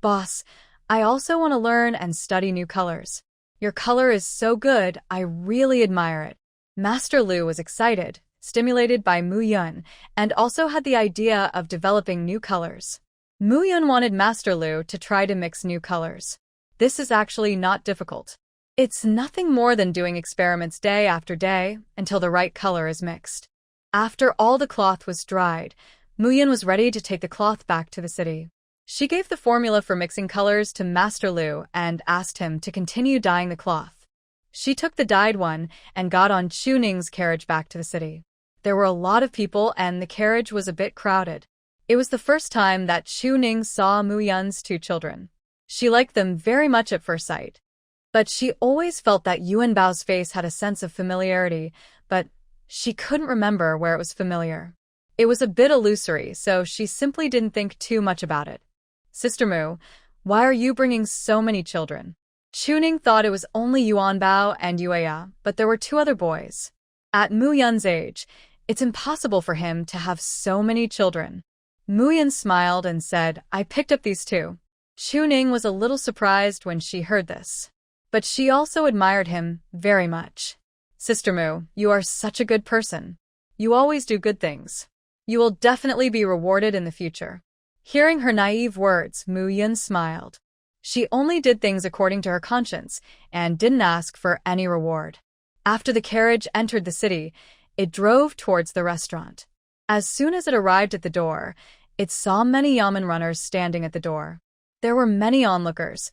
Boss, I also want to learn and study new colors. Your color is so good, I really admire it. Master Lu was excited, stimulated by Muyun, and also had the idea of developing new colors. Muyun wanted Master Lu to try to mix new colors. This is actually not difficult. It's nothing more than doing experiments day after day until the right color is mixed. After all the cloth was dried, Muyun was ready to take the cloth back to the city. She gave the formula for mixing colors to Master Lu and asked him to continue dyeing the cloth. She took the dyed one and got on Chuning's carriage back to the city. There were a lot of people and the carriage was a bit crowded. It was the first time that Chuning saw Muyun's two children. She liked them very much at first sight. But she always felt that Yuan Bao's face had a sense of familiarity, but she couldn't remember where it was familiar. It was a bit illusory, so she simply didn't think too much about it. Sister Mu, why are you bringing so many children? Chuning thought it was only Yuan Bao and Yueya, but there were two other boys. At Muyun's age, it's impossible for him to have so many children. Muyun smiled and said, I picked up these two. Chuning was a little surprised when she heard this. But she also admired him very much. Sister Mu, you are such a good person. You always do good things. You will definitely be rewarded in the future. Hearing her naive words, Muyun smiled. She only did things according to her conscience and didn't ask for any reward. After the carriage entered the city, it drove towards the restaurant. As soon as it arrived at the door, it saw many yamen runners standing at the door. There were many onlookers,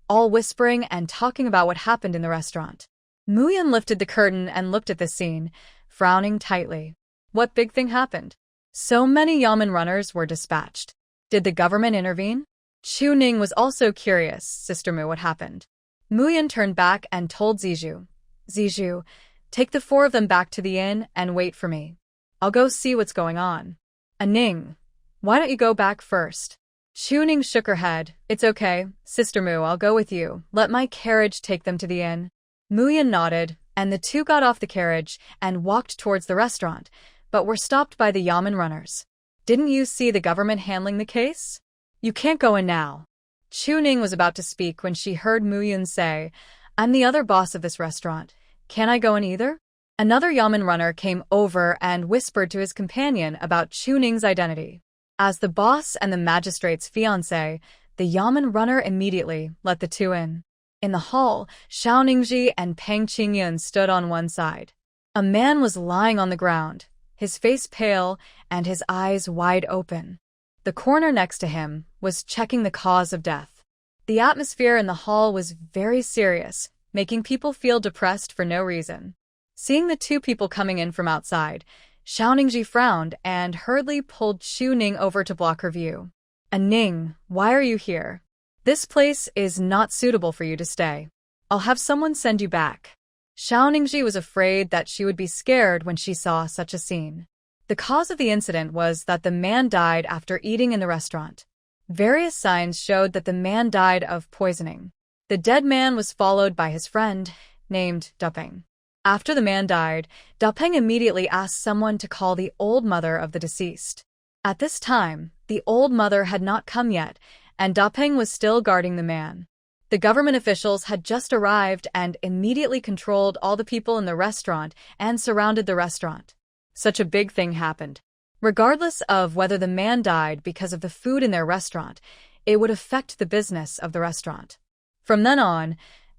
all whispering and talking about what happened in the restaurant. Muyun lifted the curtain and looked at the scene, frowning tightly. What big thing happened? So many yamen runners were dispatched. Did the government intervene? Chuning was also curious, Sister Mu, what happened? Muyun turned back and told Zizhu, Zizhu, take the four of them back to the inn and wait for me. I'll go see what's going on. Ning, why don't you go back first? Chuning shook her head. It's okay, Sister Mu, I'll go with you. Let my carriage take them to the inn. Muyun nodded, and the two got off the carriage and walked towards the restaurant, but were stopped by the yamen runners. Didn't you see the government handling the case? You can't go in now. Chuning was about to speak when she heard Muyun say, I'm the other boss of this restaurant. Can I go in either? Another yamen runner came over and whispered to his companion about Chuning's identity. As the boss and the magistrate's fiancé, the yamen runner immediately let the two in. In the hall, Xiao Ningji and Peng Qingyun stood on one side. A man was lying on the ground, his face pale and his eyes wide open. The coroner next to him was checking the cause of death. The atmosphere in the hall was very serious, making people feel depressed for no reason. Seeing the two people coming in from outside, Xiao Ningji frowned and hurriedly pulled Chuning over to block her view. Ning, why are you here? This place is not suitable for you to stay. I'll have someone send you back. Xiao Ningji was afraid that she would be scared when she saw such a scene. The cause of the incident was that the man died after eating in the restaurant. Various signs showed that the man died of poisoning. The dead man was followed by his friend, named Dupeng. After the man died, Dupeng immediately asked someone to call the old mother of the deceased. At this time, the old mother had not come yet, and Dupeng was still guarding the man. The government officials had just arrived and immediately controlled all the people in the restaurant and surrounded the restaurant. Such a big thing happened. Regardless of whether the man died because of the food in their restaurant, it would affect the business of the restaurant. From then on,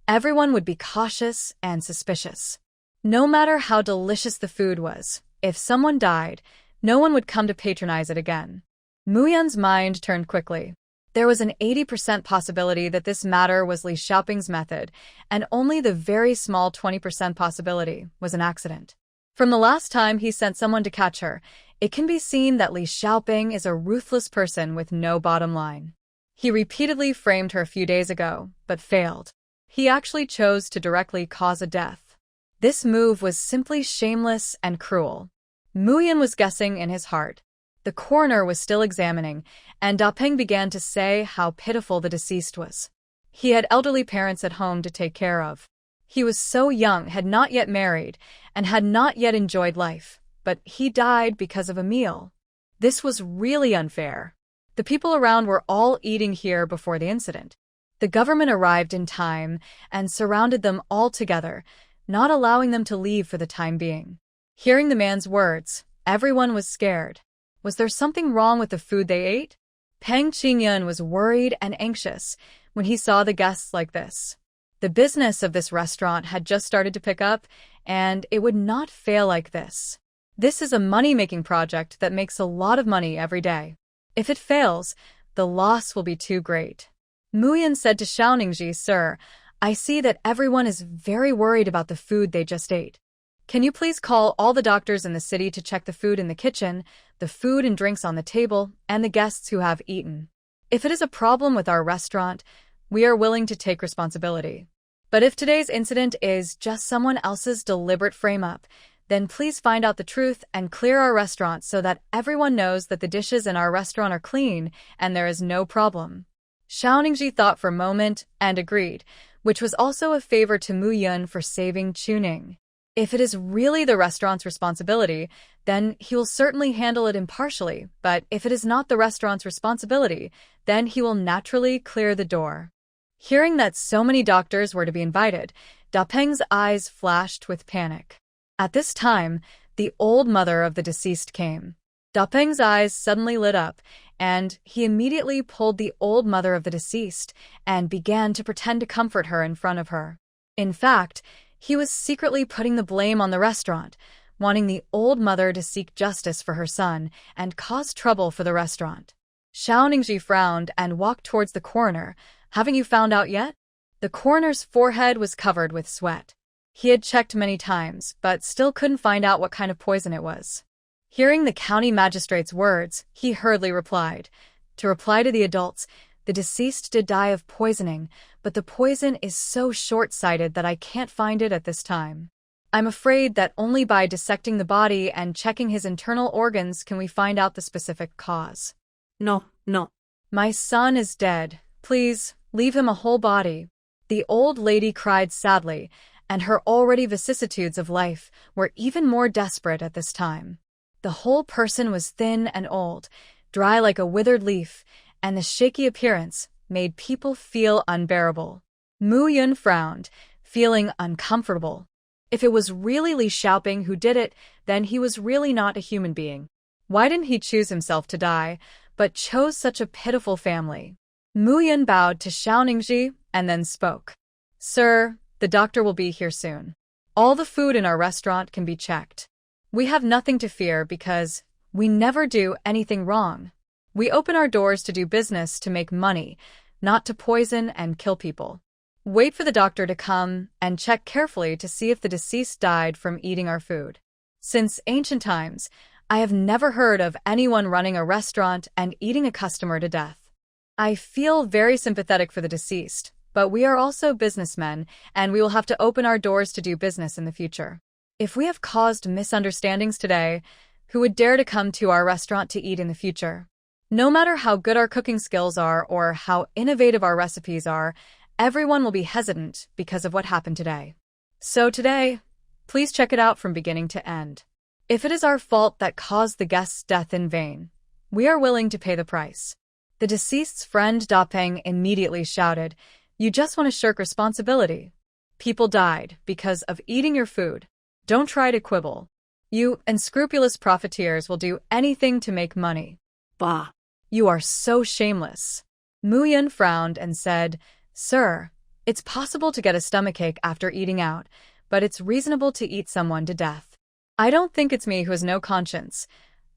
everyone would be cautious and suspicious. No matter how delicious the food was, if someone died, no one would come to patronize it again. Muyun's mind turned quickly. There was an 80% possibility that this matter was Li Xiaoping's method, and only the very small 20% possibility was an accident. From the last time he sent someone to catch her, it can be seen that Li Xiaoping is a ruthless person with no bottom line. He repeatedly framed her a few days ago, but failed. He actually chose to directly cause a death. This move was simply shameless and cruel. Muyun was guessing in his heart. The coroner was still examining, and Dapeng began to say how pitiful the deceased was. He had elderly parents at home to take care of. He was so young, had not yet married, and had not yet enjoyed life, but he died because of a meal. This was really unfair. The people around were all eating here before the incident. The government arrived in time and surrounded them all together, not allowing them to leave for the time being. Hearing the man's words, everyone was scared. Was there something wrong with the food they ate? Peng Qingyun was worried and anxious when he saw the guests like this. The business of this restaurant had just started to pick up, and it would not fail like this. This is a money-making project that makes a lot of money every day. If it fails, the loss will be too great. Muyun said to Xiao Ningji, Sir, I see that everyone is very worried about the food they just ate. Can you please call all the doctors in the city to check the food in the kitchen, the food and drinks on the table, and the guests who have eaten? If it is a problem with our restaurant, we are willing to take responsibility. But if today's incident is just someone else's deliberate frame-up, then please find out the truth and clear our restaurant so that everyone knows that the dishes in our restaurant are clean and there is no problem. Xiao Ningji thought for a moment and agreed, which was also a favor to Mu Yun for saving Chuning. If it is really the restaurant's responsibility, then he will certainly handle it impartially, but if it is not the restaurant's responsibility, then he will naturally clear the door. Hearing that so many doctors were to be invited, Da Peng's eyes flashed with panic. At this time, the old mother of the deceased came. Da Peng's eyes suddenly lit up, and he immediately pulled the old mother of the deceased and began to pretend to comfort her in front of her. In fact, he was secretly putting the blame on the restaurant, wanting the old mother to seek justice for her son and cause trouble for the restaurant. Xiao Ningji frowned and walked towards the coroner. Haven't you found out yet? The coroner's forehead was covered with sweat. He had checked many times, but still couldn't find out what kind of poison it was. Hearing the county magistrate's words, he hurriedly replied. To reply to the adults, the deceased did die of poisoning, but the poison is so short-sighted that I can't find it at this time. I'm afraid that only by dissecting the body and checking his internal organs can we find out the specific cause. No. My son is dead. Please, leave him a whole body. The old lady cried sadly, and her already vicissitudes of life were even more desperate at this time. The whole person was thin and old, dry like a withered leaf, and the shaky appearance made people feel unbearable. Mu Yun frowned, feeling uncomfortable. If it was really Li Xiaoping who did it, then he was really not a human being. Why didn't he choose himself to die, but chose such a pitiful family? Mu Yun bowed to Xiao Ningji and then spoke. Sir, the doctor will be here soon. All the food in our restaurant can be checked. We have nothing to fear because we never do anything wrong. We open our doors to do business to make money, not to poison and kill people. Wait for the doctor to come and check carefully to see if the deceased died from eating our food. Since ancient times, I have never heard of anyone running a restaurant and eating a customer to death. I feel very sympathetic for the deceased, but we are also businessmen, and we will have to open our doors to do business in the future. If we have caused misunderstandings today, who would dare to come to our restaurant to eat in the future? No matter how good our cooking skills are or how innovative our recipes are, everyone will be hesitant because of what happened today. So today, please check it out from beginning to end. If it is our fault that caused the guest's death in vain, we are willing to pay the price. The deceased's friend Da Peng immediately shouted, You just want to shirk responsibility. People died because of eating your food. Don't try to quibble. You unscrupulous profiteers will do anything to make money. Bah. You are so shameless. Mu Yun frowned and said, Sir, it's possible to get a stomachache after eating out, but it's reasonable to eat someone to death. I don't think it's me who has no conscience.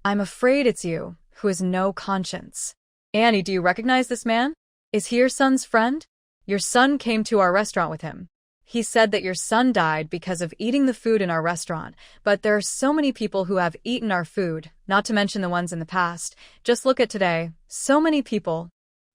I'm afraid it's you who has no conscience. Annie, do you recognize this man? Is he your son's friend? Your son came to our restaurant with him. He said that your son died because of eating the food in our restaurant, but there are so many people who have eaten our food, not to mention the ones in the past. Just look at today. So many people.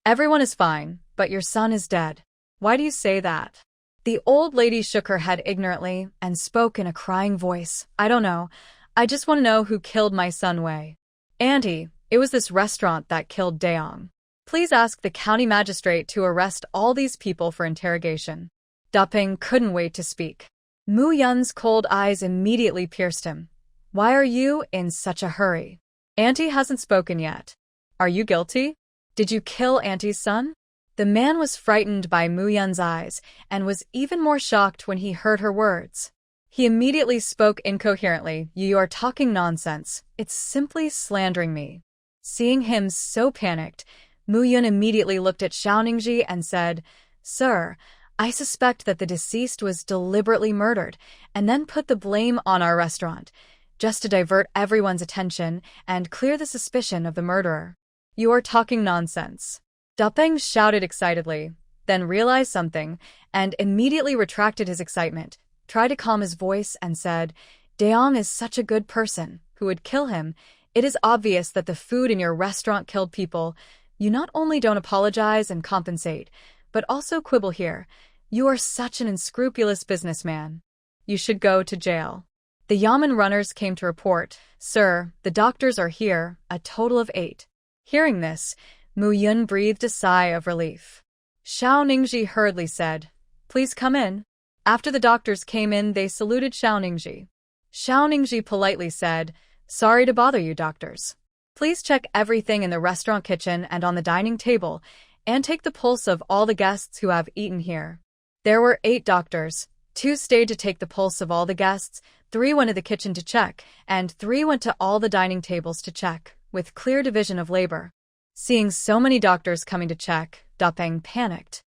Everyone is fine, but your son is dead. Why do you say that? The old lady shook her head ignorantly and spoke in a crying voice. I don't know. I just want to know who killed my son Wei. Auntie, it was this restaurant that killed Daong. Please ask the county magistrate to arrest all these people for interrogation. Da Peng couldn't wait to speak. Mu Yun's cold eyes immediately pierced him. Why are you in such a hurry? Auntie hasn't spoken yet. Are you guilty? Did you kill Auntie's son? The man was frightened by Mu Yun's eyes and was even more shocked when he heard her words. He immediately spoke incoherently. You are talking nonsense. It's simply slandering me. Seeing him so panicked, Mu Yun immediately looked at Xiao Ningji and said, Sir, I suspect that the deceased was deliberately murdered and then put the blame on our restaurant, just to divert everyone's attention and clear the suspicion of the murderer. You are talking nonsense. Da Peng shouted excitedly. then realized something, and immediately retracted his excitement, tried to calm his voice, and said, Daong is such a good person. Who would kill him? It is obvious that the food in your restaurant killed people. You not only don't apologize and compensate, but also quibble here. You are such an unscrupulous businessman. You should go to jail. The Yamen runners came to report, Sir, the doctors are here, a total of 8. Hearing this, Mu Yun breathed a sigh of relief. Xiao Ningji hurriedly said, Please come in. After the doctors came in, they saluted Xiao Ningji. Xiao Ningji politely said, Sorry to bother you, doctors. Please check everything in the restaurant kitchen and on the dining table, and take the pulse of all the guests who have eaten here. There were 8 doctors. 2 stayed to take the pulse of all the guests, 3 went to the kitchen to check, and 3 went to all the dining tables to check, with clear division of labor. Seeing so many doctors coming to check, Da Peng panicked.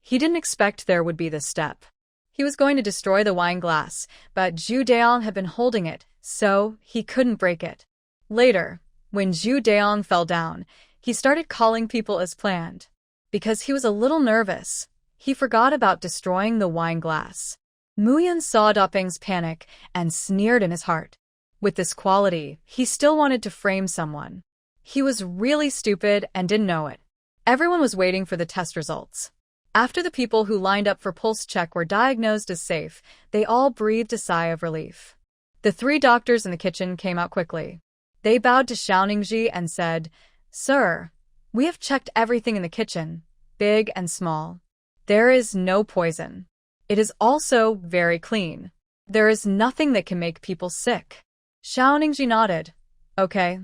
He didn't expect there would be this step. He was going to destroy the wine glass, but Zhu Daong had been holding it, so he couldn't break it. Later, when Zhu Daong fell down, he started calling people as planned. Because he was a little nervous, he forgot about destroying the wine glass. Mu Yun saw Da Peng's panic and sneered in his heart. With this quality, he still wanted to frame someone. He was really stupid and didn't know it. Everyone was waiting for the test results. After the people who lined up for pulse check were diagnosed as safe, they all breathed a sigh of relief. The 3 doctors in the kitchen came out quickly. They bowed to Xiao Ningji and said, Sir, we have checked everything in the kitchen, big and small. There is no poison. It is also very clean. There is nothing that can make people sick. Xiao Ningji nodded. Okay.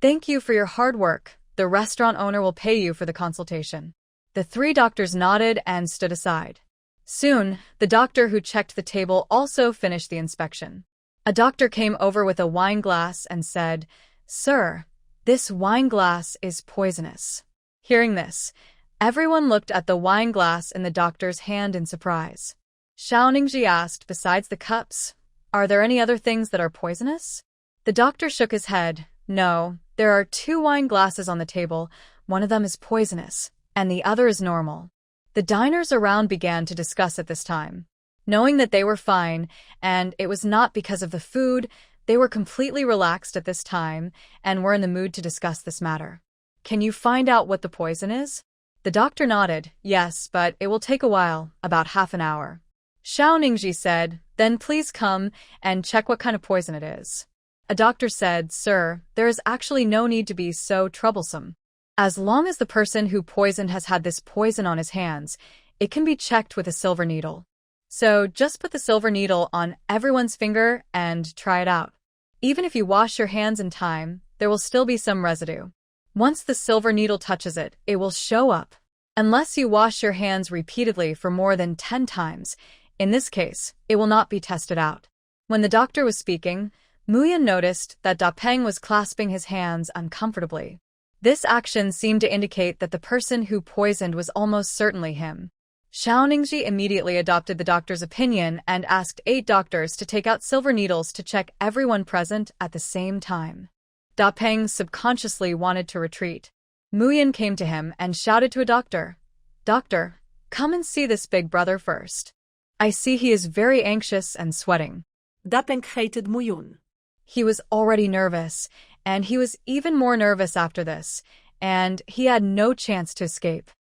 Thank you for your hard work. The restaurant owner will pay you for the consultation. The 3 doctors nodded and stood aside. Soon, the doctor who checked the table also finished the inspection. A doctor came over with a wine glass and said, Sir, this wine glass is poisonous. Hearing this, everyone looked at the wine glass in the doctor's hand in surprise. Xiao Ningji asked, Besides the cups, are there any other things that are poisonous? The doctor shook his head. No, there are 2 wine glasses on the table. One of them is poisonous, and the other is normal. The diners around began to discuss at this time. Knowing that they were fine, and it was not because of the food, they were completely relaxed at this time and were in the mood to discuss this matter. Can you find out what the poison is? The doctor nodded. Yes, but it will take a while, about half an hour. Xiao Ningji said, Then please come and check what kind of poison it is. A doctor said, Sir, there is actually no need to be so troublesome. As long as the person who poisoned has had this poison on his hands, it can be checked with a silver needle. So just put the silver needle on everyone's finger and try it out. Even if you wash your hands in time, there will still be some residue. Once the silver needle touches it, it will show up. Unless you wash your hands repeatedly for more than 10 times, in this case, it will not be tested out. When the doctor was speaking, Mu Yun noticed that Da Peng was clasping his hands uncomfortably. This action seemed to indicate that the person who poisoned was almost certainly him. Xiao Ningji immediately adopted the doctor's opinion and asked 8 doctors to take out silver needles to check everyone present at the same time. Da Peng subconsciously wanted to retreat. Mu Yun came to him and shouted to a doctor, Doctor, come and see this big brother first. I see he is very anxious and sweating. Da Peng hated Mu Yun. He was already nervous, and he was even more nervous after this, and he had no chance to escape.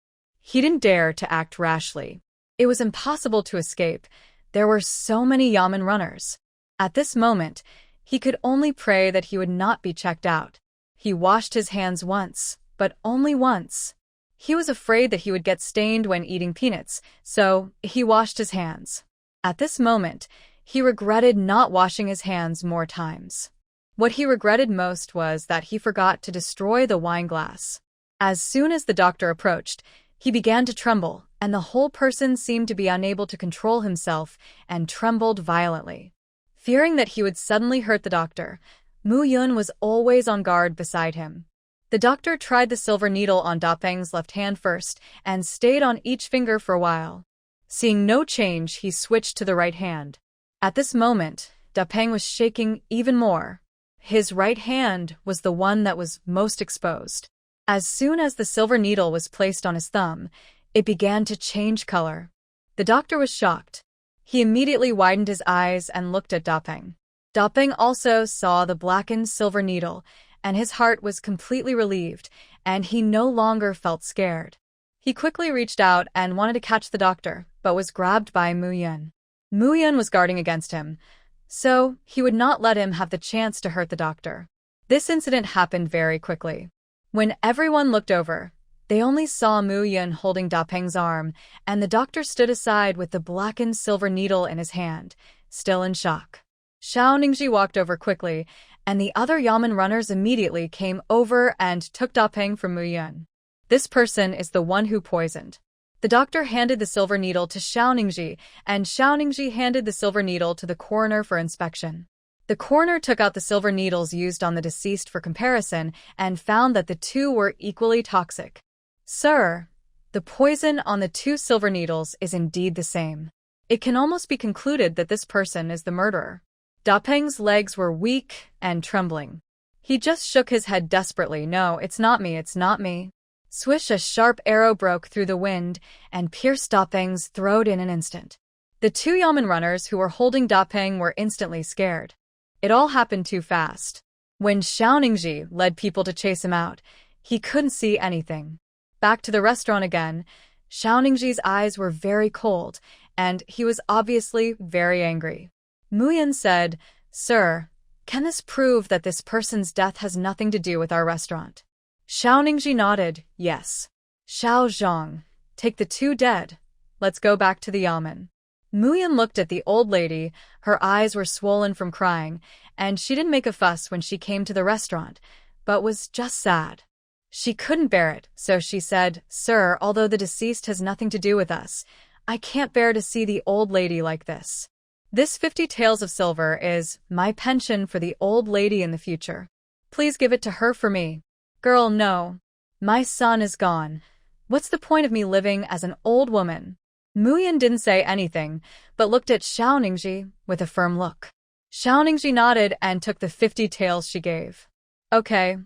He didn't dare to act rashly. It was impossible to escape. There were so many Yamen runners. At this moment, he could only pray that he would not be checked out. He washed his hands once, but only once. He was afraid that he would get stained when eating peanuts, so he washed his hands. At this moment, he regretted not washing his hands more times. What he regretted most was that he forgot to destroy the wine glass. As soon as the doctor approached, he began to tremble, and the whole person seemed to be unable to control himself and trembled violently. Fearing that he would suddenly hurt the doctor, Mu Yun was always on guard beside him. The doctor tried the silver needle on Da Peng's left hand first and stayed on each finger for a while. Seeing no change, he switched to the right hand. At this moment, Da Peng was shaking even more. His right hand was the one that was most exposed. As soon as the silver needle was placed on his thumb, It began to change color. The doctor was shocked. He immediately widened his eyes and looked at Dapeng. Dapeng also saw the blackened silver needle, and his heart was completely relieved, and he no longer felt scared. He quickly reached out and wanted to catch the doctor, but was grabbed by Mu Yun. Mu Yun was guarding against him, so he would not let him have the chance to hurt the doctor. This incident happened very quickly. When everyone looked over, they only saw Mu Yun holding Dapeng's arm, and the doctor stood aside with the blackened silver needle in his hand, still in shock. Xiao Ningji walked over quickly, and the other Yamen runners immediately came over and took Dapeng from Mu Yun. This person is the one who poisoned. The doctor handed the silver needle to Xiao Ningji, and Xiao Ningji handed the silver needle to the coroner for inspection. The coroner took out the silver needles used on the deceased for comparison and found that the two were equally toxic. Sir, the poison on the two silver needles is indeed the same. It can almost be concluded that this person is the murderer. Dapeng's legs were weak and trembling. He just shook his head desperately. No, it's not me, it's not me. Swish, a sharp arrow broke through the wind and pierced Dapeng's throat in an instant. The two Yamen runners who were holding Dapeng were instantly scared. It all happened too fast. When Xiao Ningji led people to chase him out, he couldn't see anything. Back to the restaurant again, Xiao Ningji's eyes were very cold, and he was obviously very angry. Mu Yun said, "Sir, can this prove that this person's death has nothing to do with our restaurant?" Xiao Ningji nodded, yes. Xiao Zhang, take the two dead. Let's go back to the Yamen. Mu Yun looked at the old lady, her eyes were swollen from crying, and she didn't make a fuss when she came to the restaurant, but was just sad. She couldn't bear it, so she said, "Sir, although the deceased has nothing to do with us, I can't bear to see the old lady like this. This 50 taels of silver is my pension for the old lady in the future. Please give it to her for me." "Girl, no. My son is gone. What's the point of me living as an old woman?" Mu Yun didn't say anything, but looked at Xiao Ningji with a firm look. Xiao Ningji nodded and took the 50 taels she gave. Okay.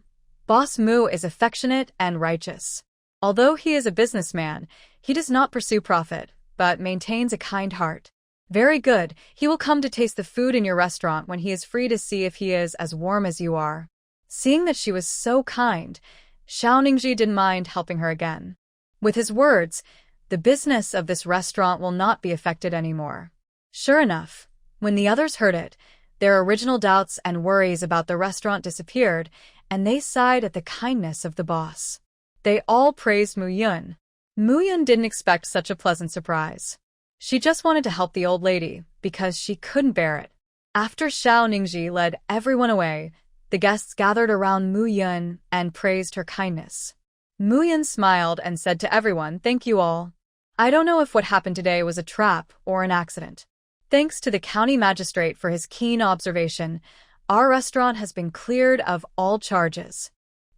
Boss Mu is affectionate and righteous. Although he is a businessman, he does not pursue profit, but maintains a kind heart. Very good, he will come to taste the food in your restaurant when he is free to see if he is as warm as you are. Seeing that she was so kind, Xiao Ningji didn't mind helping her again. With his words, the business of this restaurant will not be affected anymore. Sure enough, when the others heard it, their original doubts and worries about the restaurant disappeared, and they sighed at the kindness of the boss. They all praised Mu Yun. Mu Yun didn't expect such a pleasant surprise. She just wanted to help the old lady, because she couldn't bear it. After Xiao Ningji led everyone away, the guests gathered around Mu Yun and praised her kindness. Mu Yun smiled and said to everyone, "Thank you all. I don't know if what happened today was a trap or an accident. Thanks to the county magistrate for his keen observation, our restaurant has been cleared of all charges.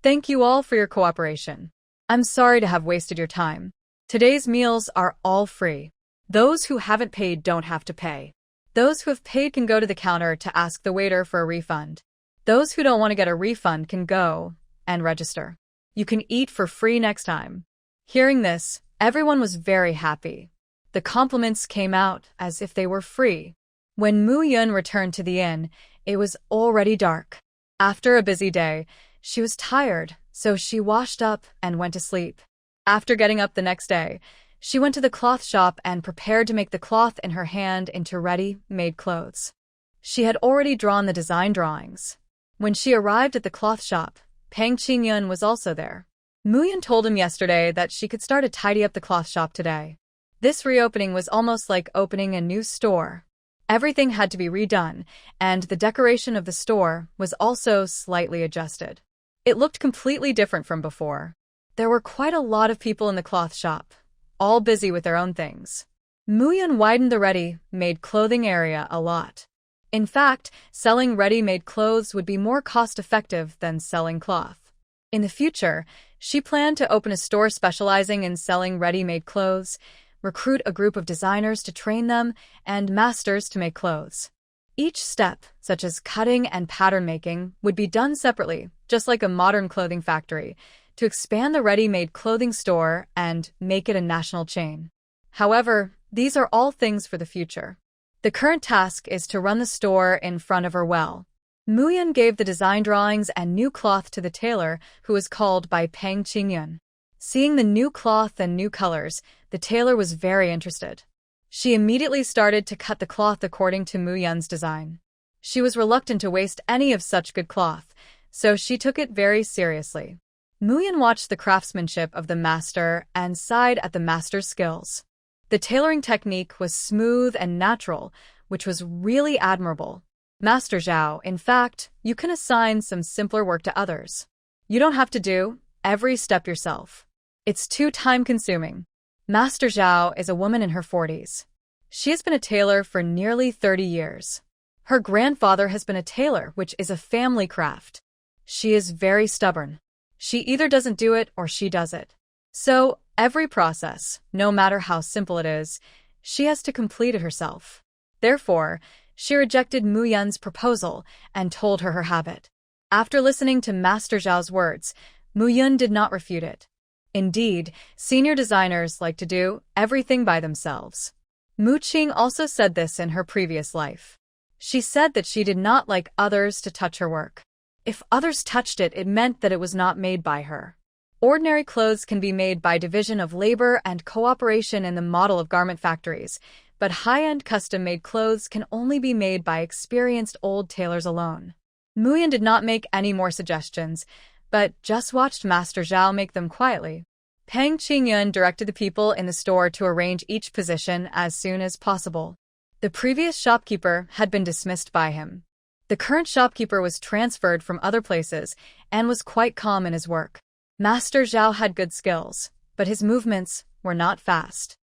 Thank you all for your cooperation. I'm sorry to have wasted your time. Today's meals are all free. Those who haven't paid don't have to pay. Those who have paid can go to the counter to ask the waiter for a refund. Those who don't want to get a refund can go and register. You can eat for free next time." Hearing this, everyone was very happy. The compliments came out as if they were free. When Mu Yun returned to the inn, it was already dark. After a busy day, she was tired, so she washed up and went to sleep. After getting up the next day, she went to the cloth shop and prepared to make the cloth in her hand into ready-made clothes. She had already drawn the design drawings. When she arrived at the cloth shop, Pang Qingyun was also there. Mu Yun told him yesterday that she could start to tidy up the cloth shop today. This reopening was almost like opening a new store. Everything had to be redone, and the decoration of the store was also slightly adjusted. It looked completely different from before. There were quite a lot of people in the cloth shop, all busy with their own things. Mu Yun widened the ready-made clothing area a lot. In fact, selling ready-made clothes would be more cost-effective than selling cloth. In the future, she planned to open a store specializing in selling ready-made clothes, recruit a group of designers to train them, and masters to make clothes. Each step, such as cutting and pattern making, would be done separately, just like a modern clothing factory, to expand the ready-made clothing store and make it a national chain. However, these are all things for the future. The current task is to run the store in front of her well. Muyun gave the design drawings and new cloth to the tailor, who was called by Pang Qingyun. Seeing the new cloth and new colors, the tailor was very interested. She immediately started to cut the cloth according to Muyun's design. She was reluctant to waste any of such good cloth, so she took it very seriously. Muyun watched the craftsmanship of the master and sighed at the master's skills. The tailoring technique was smooth and natural, which was really admirable. Master Zhao, in fact, you can assign some simpler work to others. You don't have to do every step yourself. It's too time-consuming. Master Zhao is a woman in her 40s. She has been a tailor for nearly 30 years. Her grandfather has been a tailor, which is a family craft. She is very stubborn. She either doesn't do it or she does it. So, every process, no matter how simple it is, she has to complete it herself. Therefore, she rejected Muyun's proposal and told her habit. After listening to Master Zhao's words, Muyun did not refute it. Indeed, senior designers like to do everything by themselves. Mu Qing also said this in her previous life. She said that she did not like others to touch her work. If others touched it, it meant that it was not made by her. Ordinary clothes can be made by division of labor and cooperation in the model of garment factories, but high-end custom-made clothes can only be made by experienced old tailors alone. Muyun did not make any more suggestions, but just watched Master Zhao make them quietly. Pang Qingyun directed the people in the store to arrange each position as soon as possible. The previous shopkeeper had been dismissed by him. The current shopkeeper was transferred from other places and was quite calm in his work. Master Zhao had good skills, but his movements were not fast.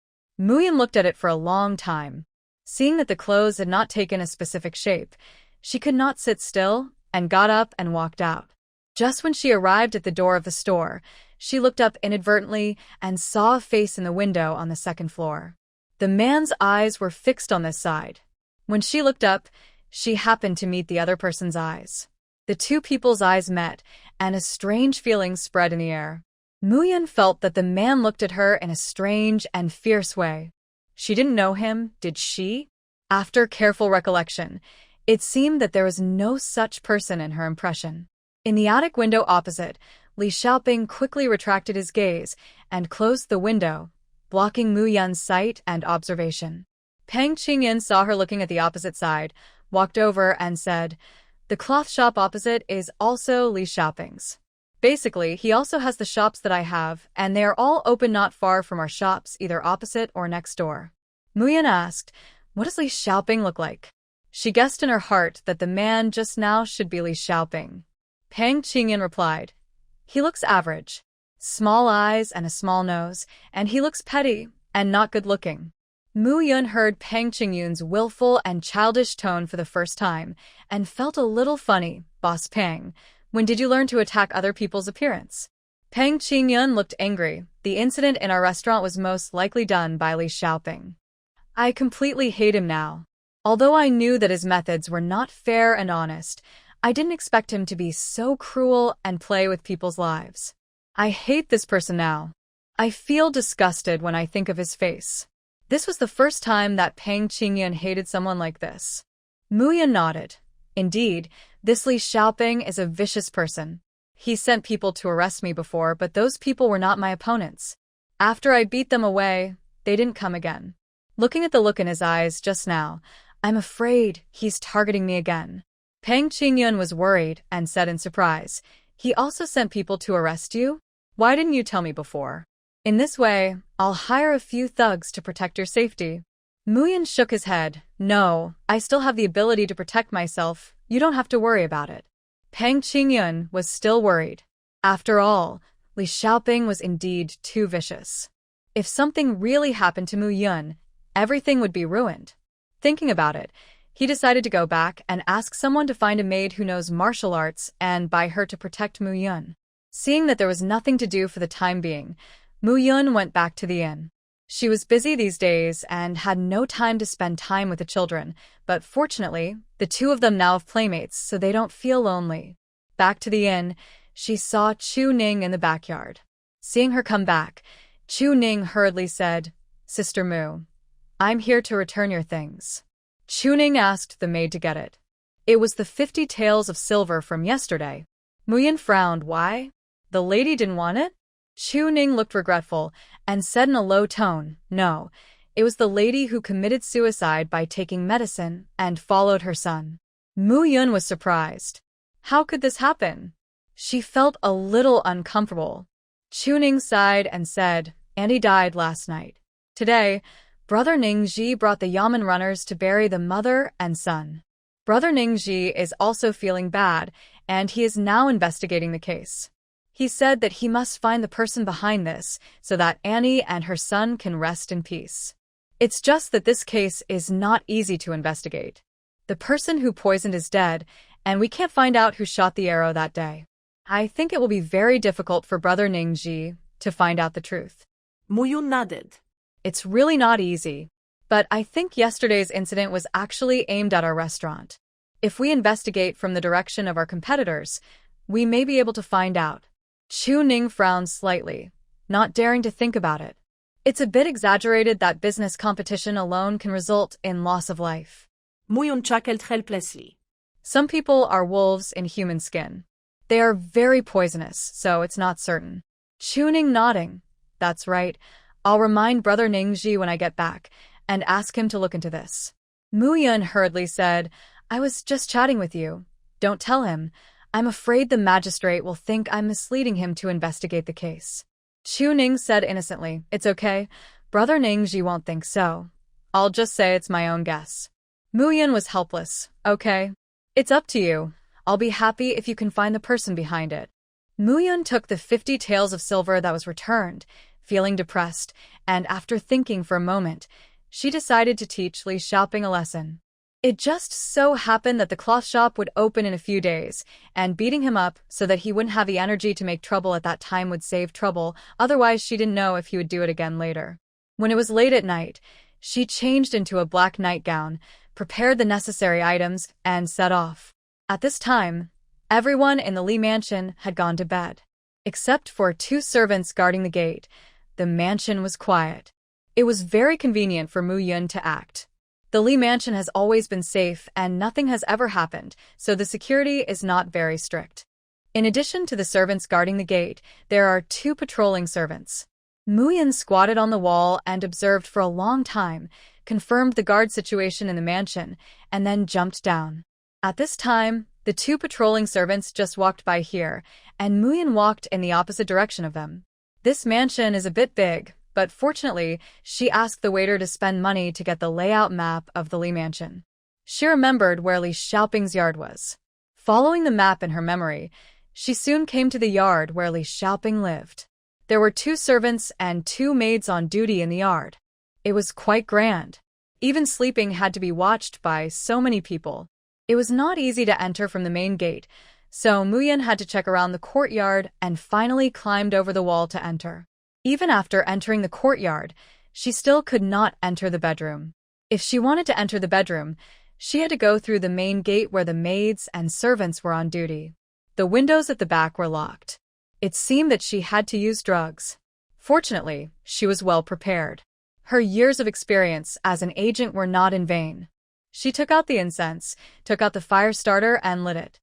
Muyun looked at it for a long time. Seeing that the clothes had not taken a specific shape, she could not sit still and got up and walked out. Just when she arrived at the door of the store, she looked up inadvertently and saw a face in the window on the second floor. The man's eyes were fixed on this side. When she looked up, she happened to meet the other person's eyes. The two people's eyes met, and a strange feeling spread in the air. Muyun felt that the man looked at her in a strange and fierce way. She didn't know him, did she? After careful recollection, it seemed that there was no such person in her impression. In the attic window opposite, Li Xiaoping quickly retracted his gaze and closed the window, blocking Muyun's sight and observation. Pang Qingyun saw her looking at the opposite side, walked over and said, "The cloth shop opposite is also Li Xiaoping's. Basically, he also has the shops that I have, and they are all open not far from our shops, either opposite or next door." Muyun asked, "What does Li Xiaoping look like?" She guessed in her heart that the man just now should be Li Xiaoping. Pang Qingyun replied, "He looks average. Small eyes and a small nose, and he looks petty and not good-looking." Muyun heard Pang Qingyun's willful and childish tone for the first time and felt a little funny. "Boss Pang, when did you learn to attack other people's appearance?" Pang Qingyun looked angry. The incident in our restaurant was most likely done by Li Xiaoping. I completely hate him now. Although I knew that his methods were not fair and honest, I didn't expect him to be so cruel and play with people's lives. I hate this person now. I feel disgusted when I think of his face. This was the first time that Pang Qingyun hated someone like this. Muyun nodded. Indeed, this Li Xiaoping is a vicious person. He sent people to arrest me before, but those people were not my opponents. After I beat them away, they didn't come again. Looking at the look in his eyes just now, I'm afraid he's targeting me again. Pang Qingyun was worried and said in surprise, "He also sent people to arrest you? Why didn't you tell me before? In this way, I'll hire a few thugs to protect your safety." Muyun shook his head. "No, I still have the ability to protect myself. You don't have to worry about it." Pang Qingyun was still worried. After all, Li Xiaoping was indeed too vicious. If something really happened to Muyun, everything would be ruined. Thinking about it, he decided to go back and ask someone to find a maid who knows martial arts and buy her to protect Muyun. Seeing that there was nothing to do for the time being, Muyun went back to the inn. She was busy these days and had no time to spend time with the children, but fortunately, the two of them now have playmates so they don't feel lonely. Back to the inn, she saw Chu Ning in the backyard. Seeing her come back, Chu Ning hurriedly said, "Sister Mu, I'm here to return your things." Chu Ning asked the maid to get it. It was the 50 taels of silver from yesterday. Mu Yun frowned. Why? The lady didn't want it? Chu Ning looked regretful and said in a low tone, "No, it was the lady who committed suicide by taking medicine and followed her son." Mu Yun was surprised. How could this happen? She felt a little uncomfortable. Chu Ning sighed and said, "Andy died last night. Today, Brother Ningji brought the Yamen runners to bury the mother and son. Brother Ningji is also feeling bad, and he is now investigating the case. He said that he must find the person behind this so that Annie and her son can rest in peace. It's just that this case is not easy to investigate. The person who poisoned is dead, and we can't find out who shot the arrow that day. I think it will be very difficult for Brother Ningji to find out the truth." Mu Yun nodded. It's really not easy. But I think yesterday's incident was actually aimed at our restaurant. If we investigate from the direction of our competitors, we may be able to find out. Chu Ning frowned slightly, not daring to think about it. It's a bit exaggerated that business competition alone can result in loss of life. Mu Yun chuckled helplessly. Some people are wolves in human skin. They are very poisonous, so it's not certain. Chu Ning nodding. That's right. I'll remind Brother Ningji when I get back and ask him to look into this. Mu Yun hurriedly said, "I was just chatting with you. Don't tell him. I'm afraid the magistrate will think I'm misleading him to investigate the case." Chu Ning said innocently, "It's okay. Brother Ningji won't think so. I'll just say it's my own guess." Mu Yun was helpless. "Okay. It's up to you. I'll be happy if you can find the person behind it." Mu Yun took the 50 taels of silver that was returned, feeling depressed, and after thinking for a moment, she decided to teach Li Xiaoping a lesson. It just so happened that the cloth shop would open in a few days, and beating him up so that he wouldn't have the energy to make trouble at that time would save trouble, otherwise she didn't know if he would do it again later. When it was late at night, she changed into a black nightgown, prepared the necessary items, and set off. At this time, everyone in the Li mansion had gone to bed. Except for 2 servants guarding the gate, the mansion was quiet. It was very convenient for Mu Yun to act. The Li mansion has always been safe and nothing has ever happened, so the security is not very strict. In addition to the servants guarding the gate, there are 2 patrolling servants. Mu Yun squatted on the wall and observed for a long time, confirmed the guard situation in the mansion, and then jumped down. At this time, the 2 patrolling servants just walked by here, and Mu Yun walked in the opposite direction of them. This mansion is a bit big, but fortunately, she asked the waiter to spend money to get the layout map of the Li mansion. She remembered where Li Xiaoping's yard was. Following the map in her memory, she soon came to the yard where Li Xiaoping lived. There were 2 servants and 2 maids on duty in the yard. It was quite grand. Even sleeping had to be watched by so many people. It was not easy to enter from the main gate, so Mu Yun had to check around the courtyard and finally climbed over the wall to enter. Even after entering the courtyard, she still could not enter the bedroom. If she wanted to enter the bedroom, she had to go through the main gate where the maids and servants were on duty. The windows at the back were locked. It seemed that she had to use drugs. Fortunately, she was well prepared. Her years of experience as an agent were not in vain. She took out the incense, took out the fire starter, and lit it.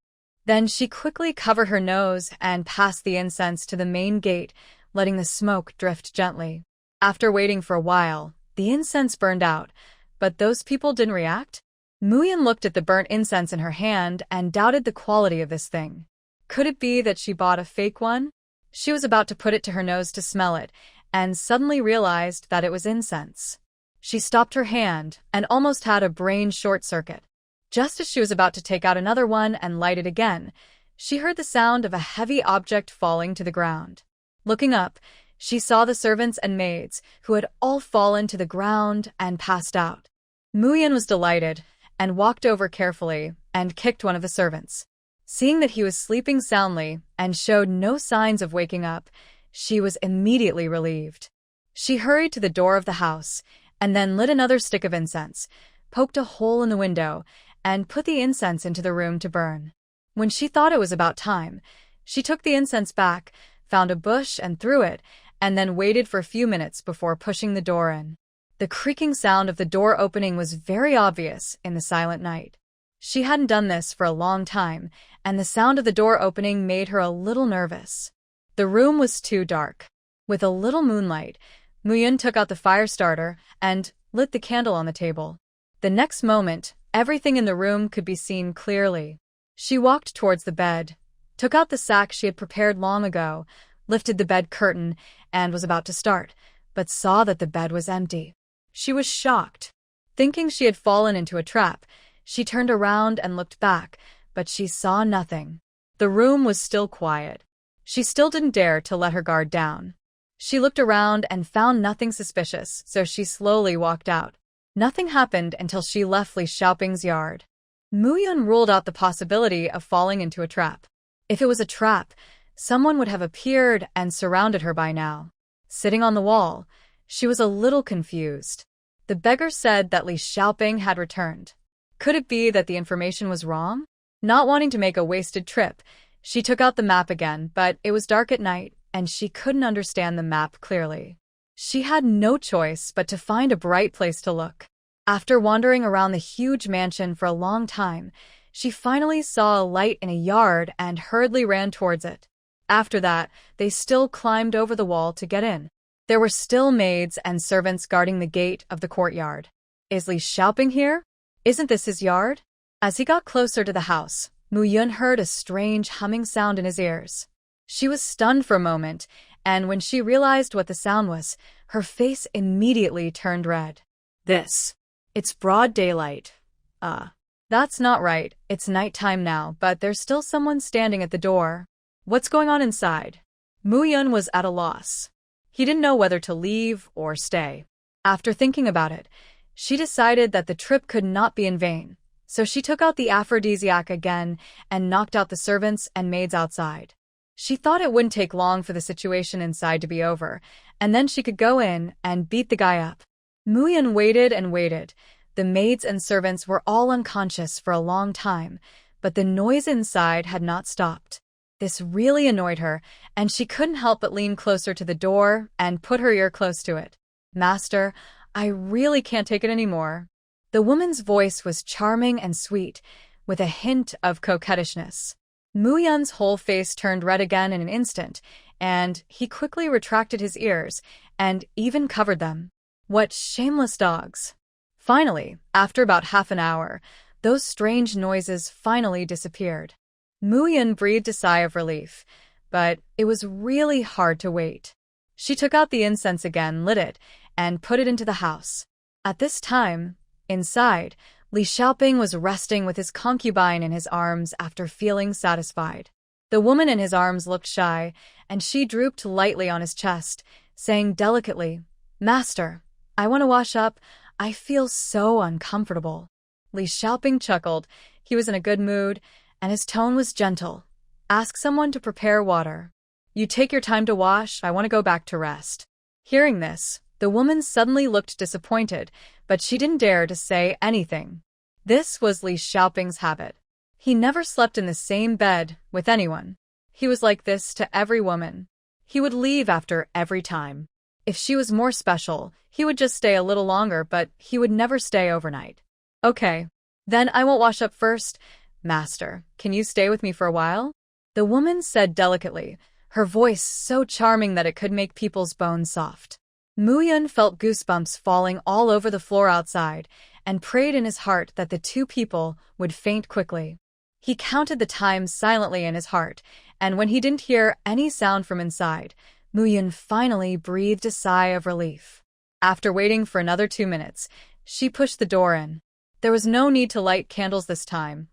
Then she quickly covered her nose and passed the incense to the main gate, letting the smoke drift gently. After waiting for a while, the incense burned out, but those people didn't react. Mu Yun looked at the burnt incense in her hand and doubted the quality of this thing. Could it be that she bought a fake one? She was about to put it to her nose to smell it, and suddenly realized that it was incense. She stopped her hand and almost had a brain short circuit. Just as she was about to take out another one and light it again, she heard the sound of a heavy object falling to the ground. Looking up, she saw the servants and maids, who had all fallen to the ground and passed out. Mu Yun was delighted and walked over carefully and kicked one of the servants. Seeing that he was sleeping soundly and showed no signs of waking up, she was immediately relieved. She hurried to the door of the house and then lit another stick of incense, poked a hole in the window, and put the incense into the room to burn. When she thought it was about time, She took the incense back, found a bush and threw it, and then waited for a few minutes before pushing the door in. The creaking sound of the door opening was very obvious in the silent night. She hadn't done this for a long time, and the sound of the door opening made her a little nervous. The room was too dark. With a little moonlight, Muyun took out the fire starter and lit the candle on the table. The next moment, everything in the room could be seen clearly. She walked towards the bed, took out the sack she had prepared long ago, lifted the bed curtain, and was about to start, but saw that the bed was empty. She was shocked. Thinking she had fallen into a trap, she turned around and looked back, but she saw nothing. The room was still quiet. She still didn't dare to let her guard down. She looked around and found nothing suspicious, so she slowly walked out. Nothing happened until she left Li Xiaoping's yard. Muyun ruled out the possibility of falling into a trap. If it was a trap, someone would have appeared and surrounded her by now. Sitting on the wall, she was a little confused. The beggar said that Li Xiaoping had returned. Could it be that the information was wrong? Not wanting to make a wasted trip, she took out the map again, but it was dark at night, and she couldn't understand the map clearly. She had no choice but to find a bright place to look. After wandering around the huge mansion for a long time, she finally saw a light in a yard and hurriedly ran towards it. After that, they still climbed over the wall to get in. There were still maids and servants guarding the gate of the courtyard. Is Li Xiaoping here? Isn't this his yard? As he got closer to the house, Muyun heard a strange humming sound in his ears. She was stunned for a moment, and when she realized what the sound was, her face immediately turned red. It's broad daylight. That's not right. It's nighttime now, but there's still someone standing at the door. What's going on inside? Muyun was at a loss. He didn't know whether to leave or stay. After thinking about it, she decided that the trip could not be in vain, so she took out the aphrodisiac again and knocked out the servants and maids outside. She thought it wouldn't take long for the situation inside to be over, and then she could go in and beat the guy up. Muyun waited and waited. The maids and servants were all unconscious for a long time, but the noise inside had not stopped. This really annoyed her, and she couldn't help but lean closer to the door and put her ear close to it. "Master, I really can't take it anymore." The woman's voice was charming and sweet, with a hint of coquettishness. Muyun's whole face turned red again in an instant, and he quickly retracted his ears and even covered them. What shameless dogs! Finally, after about half an hour, those strange noises finally disappeared. Muyun breathed a sigh of relief, but it was really hard to wait. She took out the incense again, lit it, and put it into the house. At this time, inside, Li Xiaoping was resting with his concubine in his arms after feeling satisfied. The woman in his arms looked shy, and she drooped lightly on his chest, saying delicately, "Master, I want to wash up. I feel so uncomfortable." Li Xiaoping chuckled. He was in a good mood, and his tone was gentle. "Ask someone to prepare water. You take your time to wash. I want to go back to rest." Hearing this, the woman suddenly looked disappointed, but she didn't dare to say anything. This was Li Xiaoping's habit. He never slept in the same bed with anyone. He was like this to every woman. He would leave after every time. If she was more special, he would just stay a little longer, but he would never stay overnight. "Okay, then I won't wash up first. Master, can you stay with me for a while?" The woman said delicately, her voice so charming that it could make people's bones soft. Muyun felt goosebumps falling all over the floor outside and prayed in his heart that the two people would faint quickly. He counted the time silently in his heart, and when he didn't hear any sound from inside, Muyun finally breathed a sigh of relief. After waiting for another 2 minutes, she pushed the door in. There was no need to light candles this time.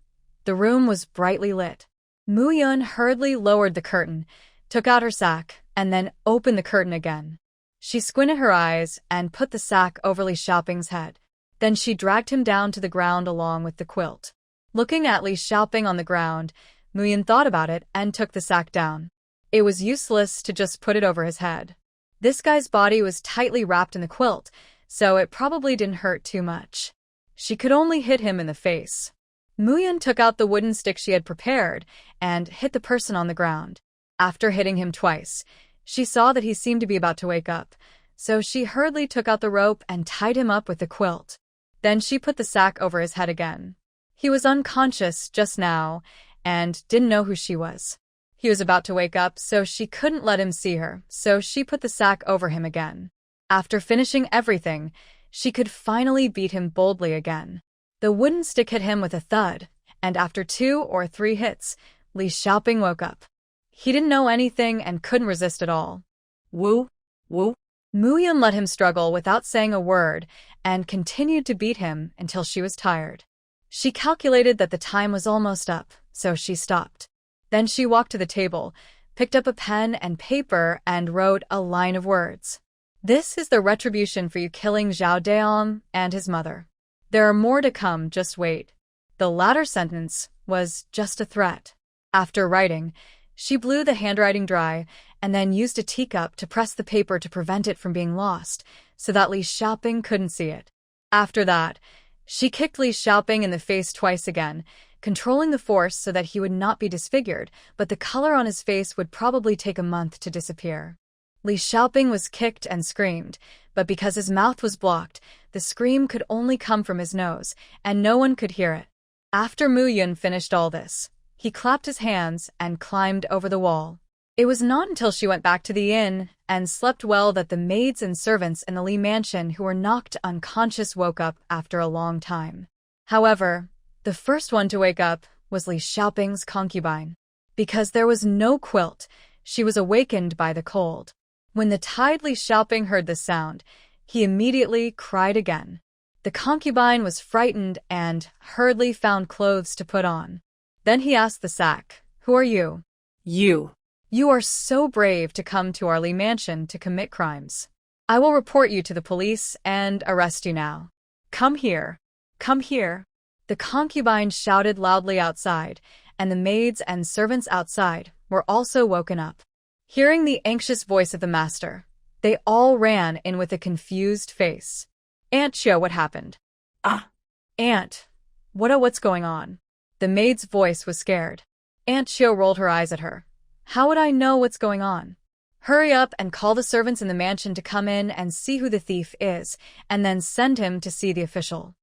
The room was brightly lit. Muyun hurriedly lowered the curtain, took out her sack, and then opened the curtain again. She squinted her eyes and put the sack over Li Xiaoping's head. Then she dragged him down to the ground along with the quilt. Looking at Li Xiaoping on the ground, Muyun thought about it and took the sack down. It was useless to just put it over his head. This guy's body was tightly wrapped in the quilt, so it probably didn't hurt too much. She could only hit him in the face. Muyun took out the wooden stick she had prepared and hit the person on the ground. After hitting him twice, she saw that he seemed to be about to wake up, so she hurriedly took out the rope and tied him up with the quilt. Then she put the sack over his head again. He was unconscious just now and didn't know who she was. He was about to wake up, so she couldn't let him see her, so she put the sack over him again. After finishing everything, she could finally beat him boldly again. The wooden stick hit him with a thud, and after 2 or 3 hits, Li Xiaoping woke up. He didn't know anything and couldn't resist at all. Woo, woo. Muyun let him struggle without saying a word and continued to beat him until she was tired. She calculated that the time was almost up, so she stopped. Then she walked to the table, picked up a pen and paper, and wrote a line of words. This is the retribution for you killing Zhao Daom and his mother. There are more to come, just wait. The latter sentence was just a threat. After writing, she blew the handwriting dry and then used a teacup to press the paper to prevent it from being lost, so that Li Xiaoping couldn't see it. After that, she kicked Li Xiaoping in the face twice again, controlling the force so that he would not be disfigured, but the color on his face would probably take a month to disappear. Li Xiaoping was kicked and screamed, but because his mouth was blocked, the scream could only come from his nose, and no one could hear it. After Muyun finished all this, he clapped his hands and climbed over the wall. It was not until she went back to the inn and slept well that the maids and servants in the Li mansion who were knocked unconscious woke up after a long time. However, the first one to wake up was Li Xiaoping's concubine. Because there was no quilt, she was awakened by the cold. When the tired Li Xiaoping heard the sound, he immediately cried again. The concubine was frightened and hurriedly found clothes to put on. Then he asked the sack, "Who are you?" You. "You are so brave to come to our Li mansion to commit crimes. I will report you to the police and arrest you now. Come here. Come here." The concubine shouted loudly outside, and the maids and servants outside were also woken up. Hearing the anxious voice of the master, they all ran in with a confused face. "Aunt Chiu, what happened?" Ah. "Aunt, what's going on?" The maid's voice was scared. Aunt Chiu rolled her eyes at her. "How would I know what's going on? Hurry up and call the servants in the mansion to come in and see who the thief is, and then send him to see the official."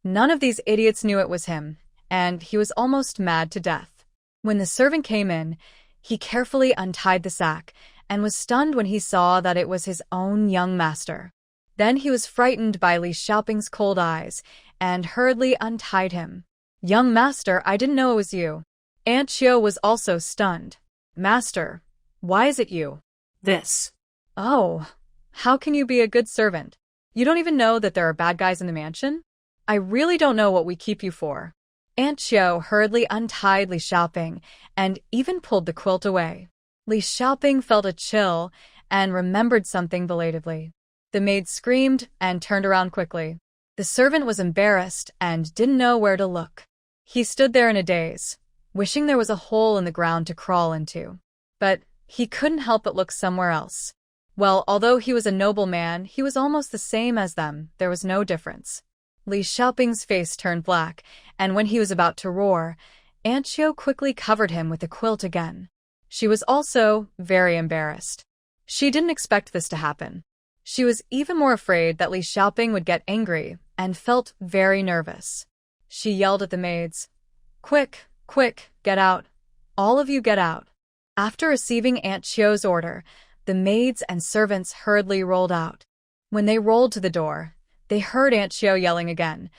None of these idiots knew it was him, and he was almost mad to death. When the servant came in, he carefully untied the sack and was stunned when he saw that it was his own young master. Then he was frightened by Li Xiaoping's cold eyes and hurriedly untied him. "Young master, I didn't know it was you." Aunt Chiu was also stunned. "Master, why is it you?" This. "Oh, how can you be a good servant? You don't even know that there are bad guys in the mansion? I really don't know what we keep you for." Aunt Chiu hurriedly untied Li Xiaoping and even pulled the quilt away. Li Xiaoping felt a chill and remembered something belatedly. The maid screamed and turned around quickly. The servant was embarrassed and didn't know where to look. He stood there in a daze, wishing there was a hole in the ground to crawl into. But he couldn't help but look somewhere else. Well, although he was a noble man, he was almost the same as them. There was no difference. Li Xiaoping's face turned black, and when he was about to roar, Aunt Chiu quickly covered him with the quilt again. She was also very embarrassed. She didn't expect this to happen. She was even more afraid that Li Xiaoping would get angry and felt very nervous. She yelled at the maids, "Quick, quick, get out. All of you get out." After receiving Aunt Chiu's order, the maids and servants hurriedly rolled out. When they rolled to the door, they heard Aunt Chiu yelling again,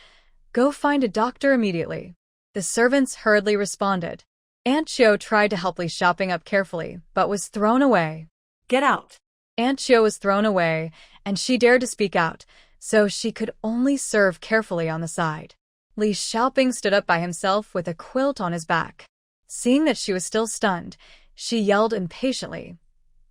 "Go find a doctor immediately." The servants hurriedly responded. Aunt Chiu tried to help Li Xiaoping up carefully, but was thrown away. Get out. Aunt Chiu was thrown away, and she dared to speak out, so she could only serve carefully on the side. Li Xiaoping stood up by himself with a quilt on his back. Seeing that she was still stunned, she yelled impatiently,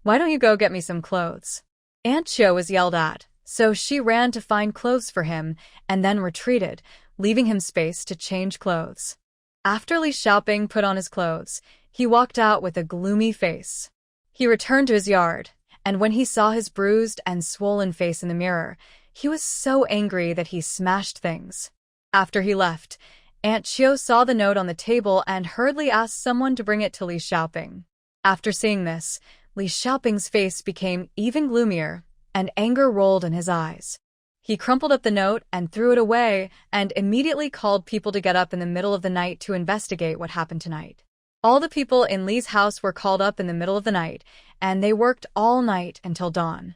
"Why don't you go get me some clothes?" Aunt Chiu was yelled at, so she ran to find clothes for him and then retreated, leaving him space to change clothes. After Li Xiaoping put on his clothes, he walked out with a gloomy face. He returned to his yard, and when he saw his bruised and swollen face in the mirror, he was so angry that he smashed things. After he left, Aunt Chiu saw the note on the table and hurriedly asked someone to bring it to Li Xiaoping. After seeing this, Li Xiaoping's face became even gloomier, and anger rolled in his eyes. He crumpled up the note and threw it away and immediately called people to get up in the middle of the night to investigate what happened tonight. All the people in Li's house were called up in the middle of the night, and they worked all night until dawn.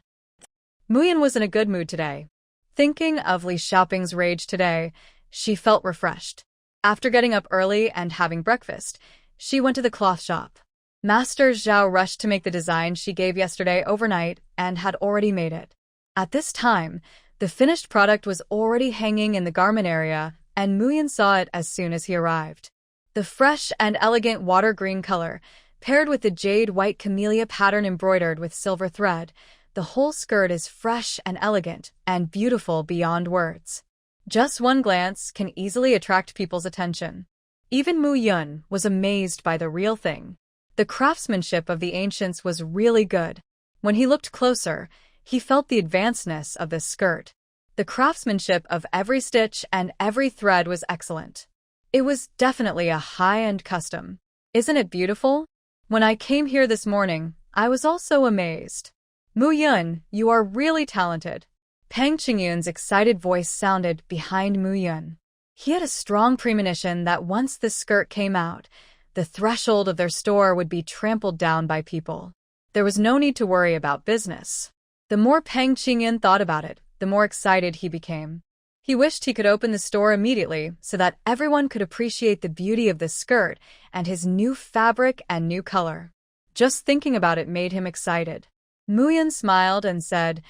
Muyan was in a good mood today. Thinking of Li Xiaoping's rage today, she felt refreshed. After getting up early and having breakfast, she went to the cloth shop. Master Zhao rushed to make the design she gave yesterday overnight and had already made it. At this time, the finished product was already hanging in the garment area, and Muyan saw it as soon as he arrived. The fresh and elegant water green color, paired with the jade white camellia pattern embroidered with silver thread, the whole skirt is fresh and elegant and beautiful beyond words. Just one glance can easily attract people's attention. Even Mu Yun was amazed by the real thing. The craftsmanship of the ancients was really good. When he looked closer, he felt the advancedness of this skirt. The craftsmanship of every stitch and every thread was excellent. It was definitely a high-end custom. Isn't it beautiful? When I came here this morning, I was also amazed. Mu Yun, you are really talented. Pang Qingyun's excited voice sounded behind Mu Yun. He had a strong premonition that once this skirt came out, the threshold of their store would be trampled down by people. There was no need to worry about business. The more Pang Qingyun thought about it, the more excited he became. He wished he could open the store immediately so that everyone could appreciate the beauty of this skirt and his new fabric and new color. Just thinking about it made him excited. Mu Yun smiled and said,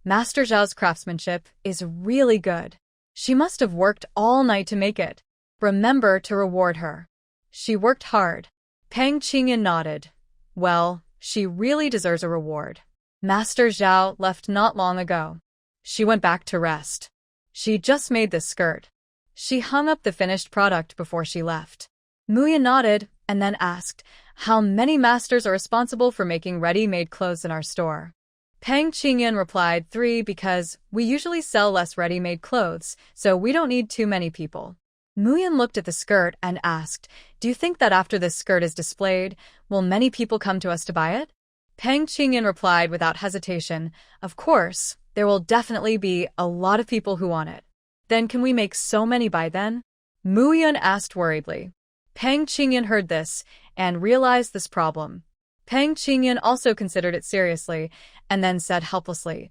Master Zhao's craftsmanship is really good. She must have worked all night to make it. Remember to reward her. She worked hard. Pang Qingyun nodded. Well, she really deserves a reward. Master Zhao left not long ago. She went back to rest. She just made this skirt. She hung up the finished product before she left. Mu Yun nodded and then asked, how many masters are responsible for making ready-made clothes in our store? Pang Qingyun replied 3 because we usually sell less ready-made clothes, so we don't need too many people. Mu Yun looked at the skirt and asked, do you think that after this skirt is displayed, will many people come to us to buy it? Pang Qingyun replied without hesitation, of course, there will definitely be a lot of people who want it. Then can we make so many by then? Mu Yun asked worriedly. Pang Qingyun heard this and realized this problem. Pang Qingyun also considered it seriously and then said helplessly,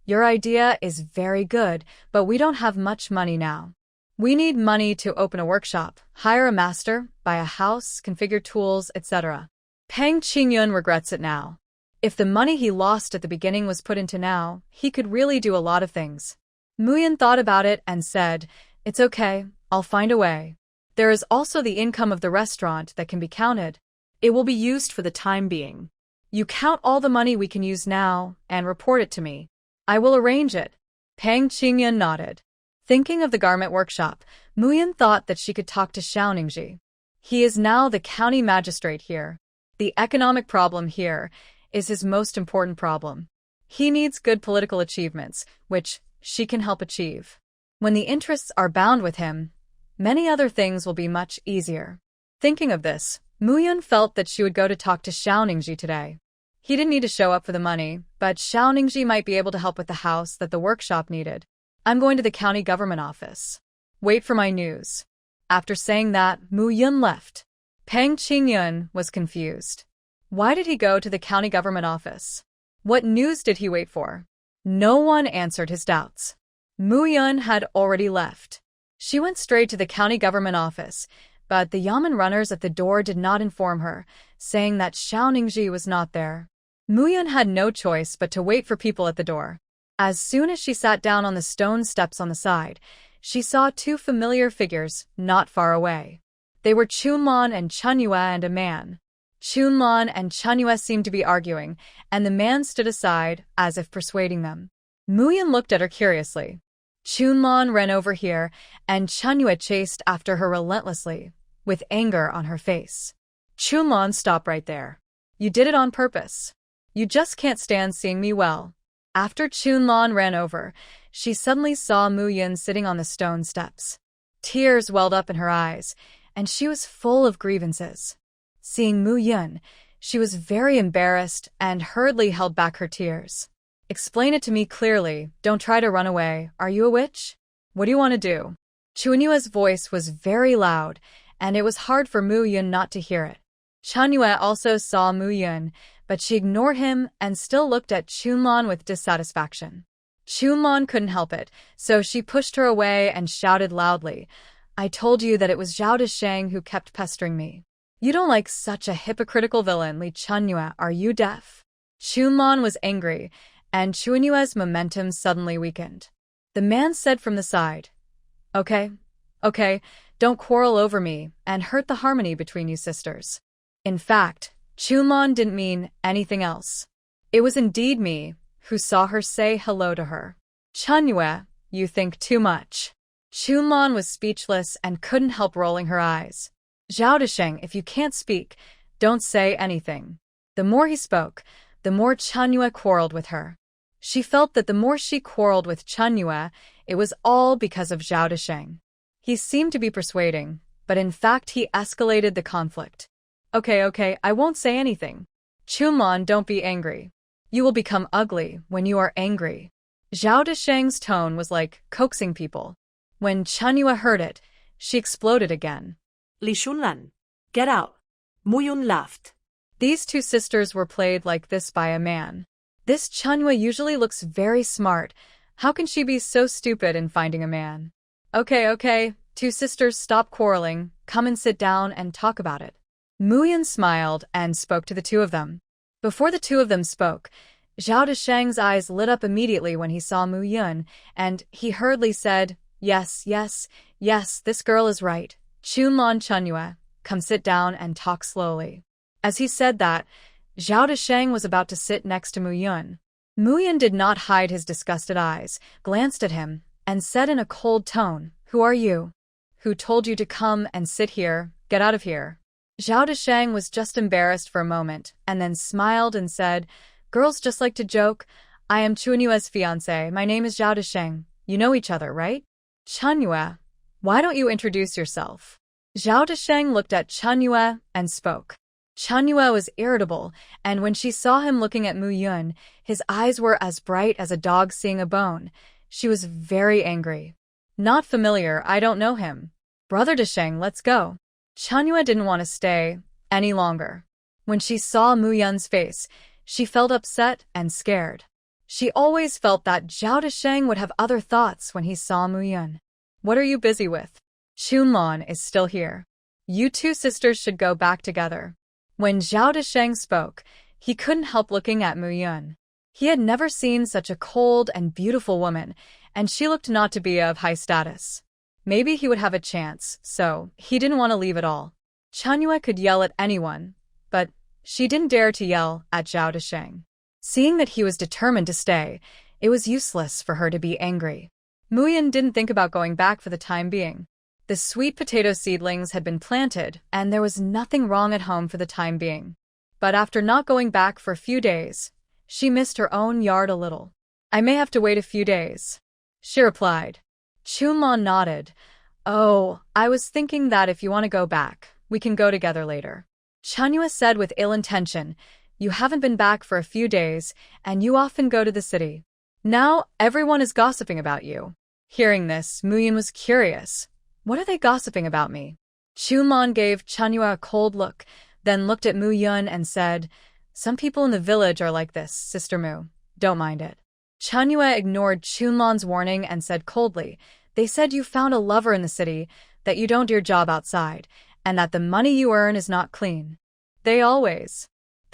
your idea is very good, but we don't have much money now. We need money to open a workshop, hire a master, buy a house, configure tools, etc. Pang Qingyun regrets it now. If the money he lost at the beginning was put into now, he could really do a lot of things. Mu Yun thought about it and said, it's okay, I'll find a way. There is also the income of the restaurant that can be counted. It will be used for the time being. You count all the money we can use now and report it to me. I will arrange it. Pang Qingyun nodded. Thinking of the garment workshop, Mu Yun thought that she could talk to Xiao Ningji. He is now the county magistrate here. The economic problem here is his most important problem. He needs good political achievements, which she can help achieve. When the interests are bound with him, many other things will be much easier. Thinking of this, Mu Yun felt that she would go to talk to Xiao Ningji today. He didn't need to show up for the money, but Xiao Ningji might be able to help with the house that the workshop needed. I'm going to the county government office. Wait for my news. After saying that, Mu Yun left. Pang Qingyun was confused. Why did he go to the county government office? What news did he wait for? No one answered his doubts. Mu Yun had already left. She went straight to the county government office, but the yamen runners at the door did not inform her, saying that Xiao Ningji was not there. Mu Yun had no choice but to wait for people at the door. As soon as she sat down on the stone steps on the side, she saw 2 familiar figures not far away. They were Chunlan and Chunyue and a man. Chunlan and Chunyue seemed to be arguing, and the man stood aside as if persuading them. Mu Yun looked at her curiously. Chunlan ran over here, and Chunyue chased after her relentlessly, with anger on her face. Chunlan, stop right there. You did it on purpose. You just can't stand seeing me well. After Chunlan ran over, she suddenly saw Mu Yun sitting on the stone steps. Tears welled up in her eyes, and she was full of grievances. Seeing Mu Yun, she was very embarrassed and hurriedly held back her tears. Explain it to me clearly, don't try to run away, are you a witch? What do you want to do? Chunyue's voice was very loud, and it was hard for Mu Yun not to hear it. Chunyue also saw Mu Yun, but she ignored him and still looked at Chunlon with dissatisfaction. Chunlon couldn't help it, so she pushed her away and shouted loudly, I told you that it was Zhao Desheng who kept pestering me. You don't like such a hypocritical villain, Li Chunyue, are you deaf? Chunlon was angry, and Chunyue's momentum suddenly weakened. The man said from the side, Okay, don't quarrel over me and hurt the harmony between you sisters. In fact, Chunlon didn't mean anything else. It was indeed me who saw her say hello to her. Chunyue, you think too much. Chunlon was speechless and couldn't help rolling her eyes. Zhao Desheng, if you can't speak, don't say anything. The more he spoke, the more Chunyue quarreled with her. She felt that the more she quarreled with Chunyue, it was all because of Zhao Desheng. He seemed to be persuading, but in fact he escalated the conflict. Okay, I won't say anything. Chunlon, don't be angry. You will become ugly when you are angry. Zhao Desheng's tone was like coaxing people. When Chunyue heard it, she exploded again. Li Shunlan, get out. Mu Yun laughed. These two sisters were played like this by a man. This Chunyue usually looks very smart. How can she be so stupid in finding a man? Okay, two sisters, stop quarreling. Come and sit down and talk about it. Mu Yun smiled and spoke to the two of them. Before the two of them spoke, Zhao Desheng's eyes lit up immediately when he saw Mu Yun, and he hurriedly said, Yes, this girl is right. Chunlon, Chunyue, come sit down and talk slowly. As he said that, Zhao Desheng was about to sit next to Mu Yun. Mu Yun did not hide his disgusted eyes, glanced at him, and said in a cold tone, Who are you? Who told you to come and sit here? Get out of here. Zhao Desheng was just embarrassed for a moment, and then smiled and said, Girls just like to joke. I am Chunyue's fiancé. My name is Zhao Desheng. You know each other, right? Chunyue, why don't you introduce yourself? Zhao Desheng looked at Chunyue and spoke. Chunyue was irritable, and when she saw him looking at Mu Yun, his eyes were as bright as a dog seeing a bone. She was very angry. Not familiar, I don't know him. Brother Desheng, let's go. Chunyue didn't want to stay any longer. When she saw Mu Yun's face, she felt upset and scared. She always felt that Zhao Desheng would have other thoughts when he saw Mu Yun. What are you busy with? Chunlon is still here. You two sisters should go back together. When Zhao Desheng spoke, he couldn't help looking at Mu Yun. He had never seen such a cold and beautiful woman, and she looked not to be of high status. Maybe he would have a chance, so he didn't want to leave at all. Chunyue could yell at anyone, but she didn't dare to yell at Zhao Desheng. Seeing that he was determined to stay, it was useless for her to be angry. Mu Yun didn't think about going back for the time being. The sweet potato seedlings had been planted, and there was nothing wrong at home for the time being. But after not going back for a few days, she missed her own yard a little. I may have to wait a few days, she replied. Chunlon nodded. Oh, I was thinking that if you want to go back, we can go together later. Chunyue said with ill intention, You haven't been back for a few days, and you often go to the city. Now everyone is gossiping about you. Hearing this, Mu Yun was curious. What are they gossiping about me? Chunlon gave Chunyue a cold look, then looked at Mu Yun and said, Some people in the village are like this, Sister Mu. Don't mind it. Chunyue ignored Chunlon's warning and said coldly, They said you found a lover in the city, that you don't do your job outside, and that the money you earn is not clean. They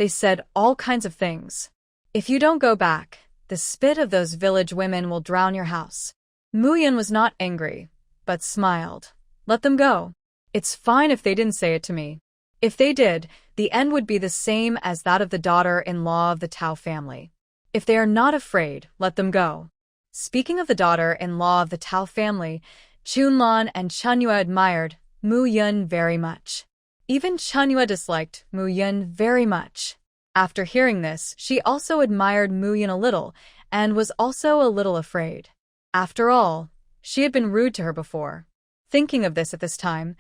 said all kinds of things. If you don't go back, the spit of those village women will drown your house. Mu Yun was not angry, but smiled. Let them go. It's fine if they didn't say it to me. If they did, the end would be the same as that of the daughter-in-law of the Tao family. If they are not afraid, let them go. Speaking of the daughter-in-law of the Tao family, Chunlon and Chunyue admired Mu Yun very much. Even Chunyue disliked Mu Yun very much. After hearing this, she also admired Mu Yun a little, and was also a little afraid. After all, she had been rude to her before. Thinking of this at this time,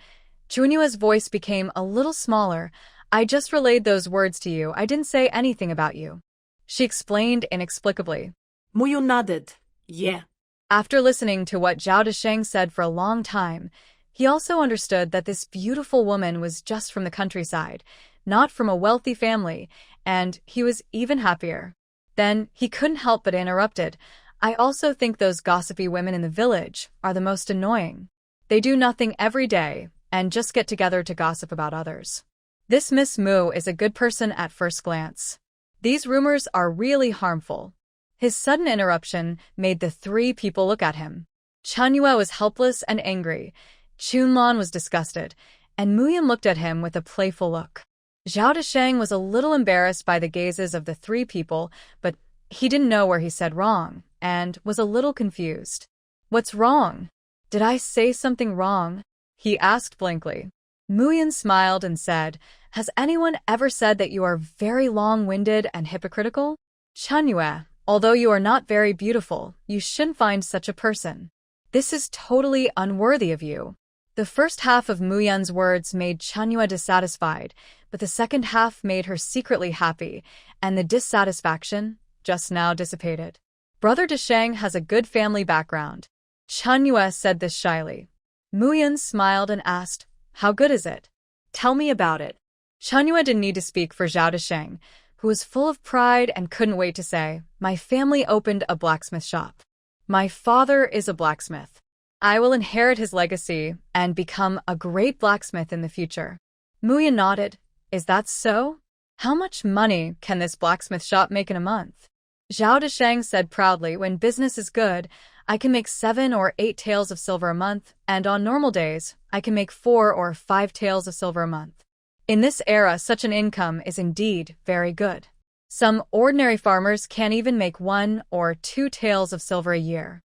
Chunyua's voice became a little smaller. I just relayed those words to you. I didn't say anything about you. She explained inexplicably. Muyun nodded. Yeah. After listening to what Zhao Desheng said for a long time, he also understood that this beautiful woman was just from the countryside, not from a wealthy family, and he was even happier. Then he couldn't help but interrupted. I also think those gossipy women in the village are the most annoying. They do nothing every day and just get together to gossip about others. This Miss Mu is a good person at first glance. These rumors are really harmful. His sudden interruption made the three people look at him. Chunyua was helpless and angry. Chunlan was disgusted, and Muyan looked at him with a playful look. Zhao Desheng was a little embarrassed by the gazes of the three people, but he didn't know where he said wrong, and was a little confused. What's wrong? Did I say something wrong? He asked blankly. Muyan smiled and said, Has anyone ever said that you are very long-winded and hypocritical? Chunyua, although you are not very beautiful, you shouldn't find such a person. This is totally unworthy of you. The first half of Muyan's words made Chunyua dissatisfied, but the second half made her secretly happy, and the dissatisfaction just now dissipated. Brother Desheng has a good family background. Chunyua said this shyly. Muyan smiled and asked, How good is it? Tell me about it. Chunyua didn't need to speak for Zhao Desheng, who was full of pride and couldn't wait to say, My family opened a blacksmith shop. My father is a blacksmith. I will inherit his legacy and become a great blacksmith in the future. Muyan nodded. Is that so? How much money can this blacksmith shop make in a month? Zhao Desheng said proudly, When business is good, I can make 7 or 8 taels of silver a month, and on normal days, I can make 4 or 5 taels of silver a month. In this era, such an income is indeed very good. Some ordinary farmers can't even make 1 or 2 taels of silver a year.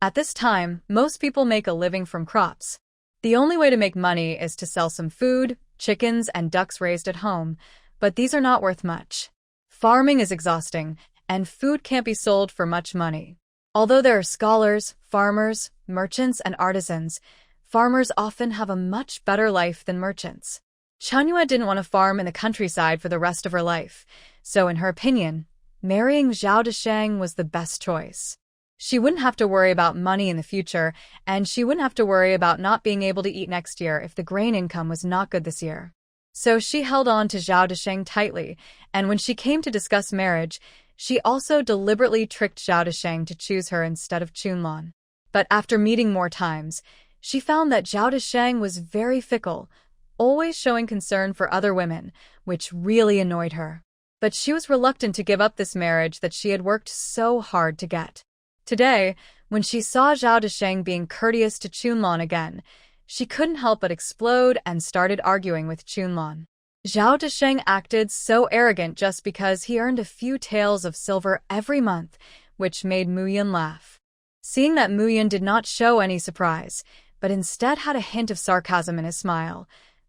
At this time, most people make a living from crops. The only way to make money is to sell some food, chickens and ducks raised at home, but these are not worth much. Farming is exhausting, and food can't be sold for much money. Although there are scholars, farmers, merchants, and artisans, farmers often have a much better life than merchants. Chunyua didn't want to farm in the countryside for the rest of her life, so in her opinion, marrying Zhao Desheng was the best choice. She wouldn't have to worry about money in the future, and she wouldn't have to worry about not being able to eat next year if the grain income was not good this year. So she held on to Zhao Desheng tightly, and when she came to discuss marriage, she also deliberately tricked Zhao Desheng to choose her instead of Chunlan. But after meeting more times, she found that Zhao Desheng was very fickle, always showing concern for other women, which really annoyed her. But she was reluctant to give up this marriage that she had worked so hard to get. Today, when she saw Zhao Desheng being courteous to Chunlan again, she couldn't help but explode and started arguing with Chunlan. Zhao Desheng acted so arrogant just because he earned a few taels of silver every month, which made Muyan laugh. Seeing that Muyan did not show any surprise, but instead had a hint of sarcasm in his smile,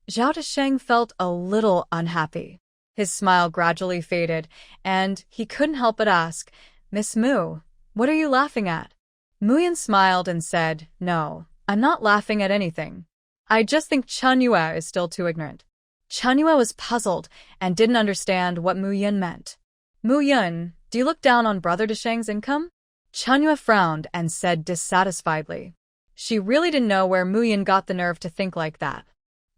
Zhao Desheng felt a little unhappy. His smile gradually faded, and he couldn't help but ask, Miss Mu, what are you laughing at? Muyan smiled and said, No, I'm not laughing at anything. I just think Chunyua is still too ignorant. Chunyua was puzzled and didn't understand what Muyan meant. Muyan, do you look down on Brother Desheng's income? Chunyua frowned and said dissatisfiedly. She really didn't know where Muyan got the nerve to think like that.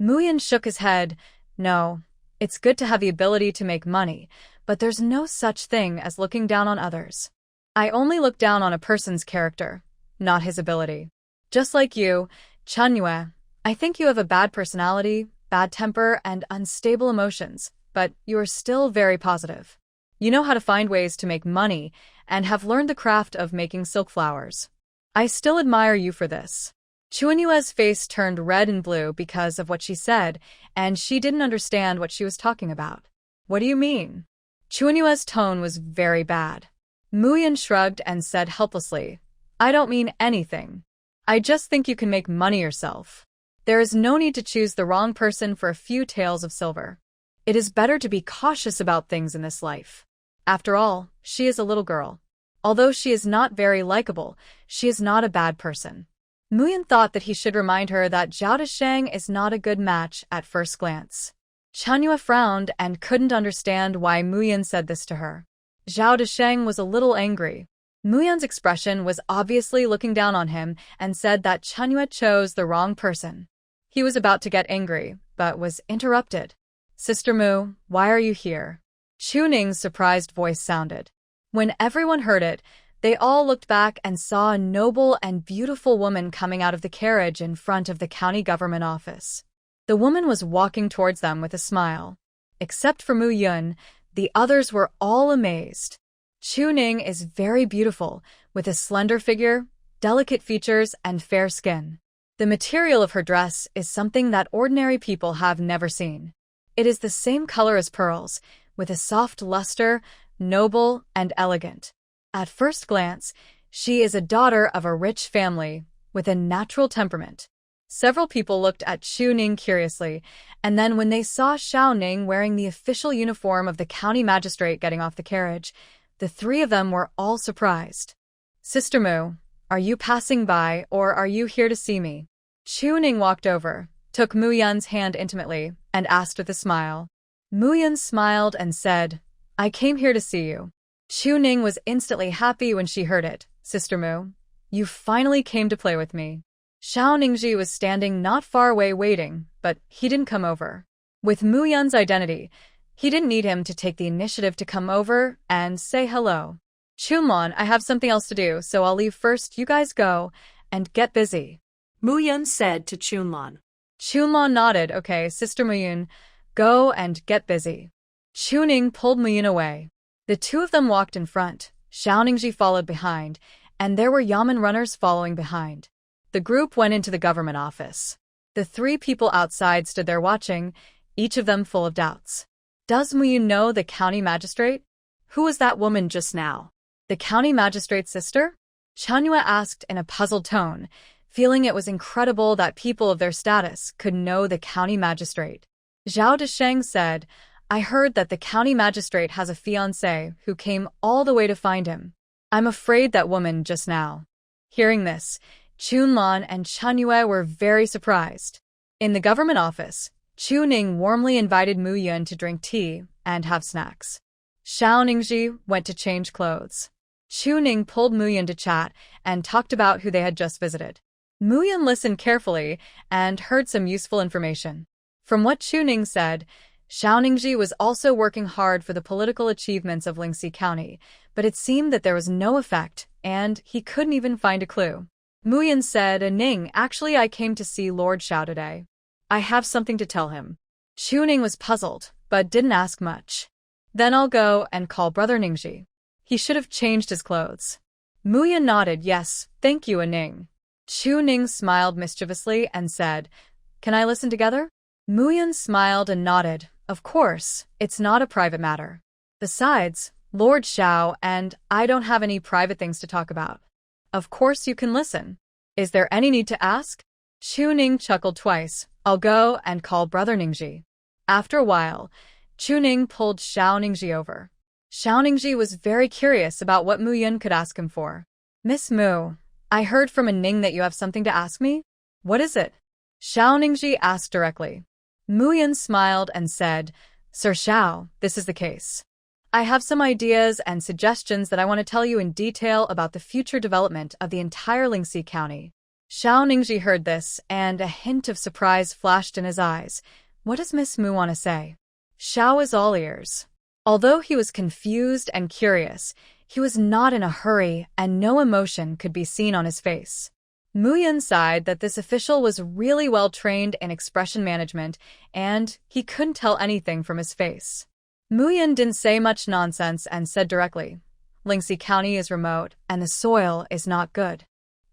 Muyan shook his head. No, it's good to have the ability to make money, but there's no such thing as looking down on others. I only look down on a person's character, not his ability. Just like you, Chunyua, I think you have a bad personality, bad temper, and unstable emotions, but you are still very positive. You know how to find ways to make money and have learned the craft of making silk flowers. I still admire you for this. Chunyua's face turned red and blue because of what she said, and she didn't understand what she was talking about. What do you mean? Chunyua's tone was very bad. Muyan shrugged and said helplessly, I don't mean anything. I just think you can make money yourself. There is no need to choose the wrong person for a few taels of silver. It is better to be cautious about things in this life. After all, she is a little girl. Although she is not very likable, she is not a bad person. Muyan thought that he should remind her that Zhao Desheng is not a good match at first glance. Chanyue frowned and couldn't understand why Muyan said this to her. Zhao Desheng was a little angry. Muyan's expression was obviously looking down on him and said that Chanyue chose the wrong person. He was about to get angry, but was interrupted. Sister Mu, why are you here? Chu Ning's surprised voice sounded. When everyone heard it, they all looked back and saw a noble and beautiful woman coming out of the carriage in front of the county government office. The woman was walking towards them with a smile. Except for Mu Yun, the others were all amazed. Chu Ning is very beautiful, with a slender figure, delicate features, and fair skin. The material of her dress is something that ordinary people have never seen. It is the same color as pearls, with a soft luster, noble, and elegant. At first glance, she is a daughter of a rich family with a natural temperament. Several people looked at Chu Ning curiously, and then when they saw Xiao Ning wearing the official uniform of the county magistrate getting off the carriage, the three of them were all surprised. Sister Mu, are you passing by or are you here to see me? Chu Ning walked over, took Mu Yun's hand intimately, and asked with a smile. Mu Yun smiled and said, I came here to see you. Chu Ning was instantly happy when she heard it. Sister Mu, you finally came to play with me. Xiao Ningji was standing not far away waiting, but he didn't come over. With Mu Yun's identity, he didn't need him to take the initiative to come over and say hello. Chunlon, I have something else to do, so I'll leave first. You guys go and get busy. Mu Yun said to Chunlon. Chunlon nodded. Okay, Sister Mu Yun, go and get busy. Chu Ning pulled Mu Yun away. The two of them walked in front, Xiao Ningji followed behind, and there were Yamen runners following behind. The group went into the government office. The three people outside stood there watching, each of them full of doubts. Does Mu Yun know the county magistrate? Who was that woman just now? The county magistrate's sister? Chanyue asked in a puzzled tone, feeling it was incredible that people of their status could know the county magistrate. Zhao Desheng said, I heard that the county magistrate has a fiancé who came all the way to find him. I'm afraid that woman just now. Hearing this, Chunlon and Chanyue were very surprised. In the government office, Chu Ning warmly invited Mu Yun to drink tea and have snacks. Xiao Ningji went to change clothes. Chu Ning pulled Mu Yun to chat and talked about who they had just visited. Mu Yun listened carefully and heard some useful information. From what Chu Ning said, Xiao Ningji was also working hard for the political achievements of Lingxi County, but it seemed that there was no effect, and he couldn't even find a clue. Mu Yun said, Ning, actually I came to see Lord Xiao today. I have something to tell him. Chu Ning was puzzled, but didn't ask much. Then I'll go and call Brother Ningji. He should have changed his clothes. Mu Yun nodded, yes, thank you, Ning. Chu Ning smiled mischievously and said, Can I listen together? Mu Yun smiled and nodded. Of course, it's not a private matter. Besides, Lord Xiao and I don't have any private things to talk about. Of course you can listen. Is there any need to ask? Chu Ning chuckled twice. I'll go and call Brother Ningji. After a while, Chu Ning pulled Xiao Ningji over. Xiao Ningji was very curious about what Mu Yun could ask him for. Miss Mu, I heard from a Ning that you have something to ask me. What is it? Xiao Ningji asked directly. Mu Yun smiled and said, Sir Xiao, this is the case. I have some ideas and suggestions that I want to tell you in detail about the future development of the entire Lingxi County. Xiao Ningji heard this, and a hint of surprise flashed in his eyes. What does Miss Mu want to say? Xiao is all ears. Although he was confused and curious, he was not in a hurry and no emotion could be seen on his face. Mu Yun sighed that this official was really well trained in expression management, and he couldn't tell anything from his face. Mu Yun didn't say much nonsense and said directly, Lingxi County is remote and the soil is not good.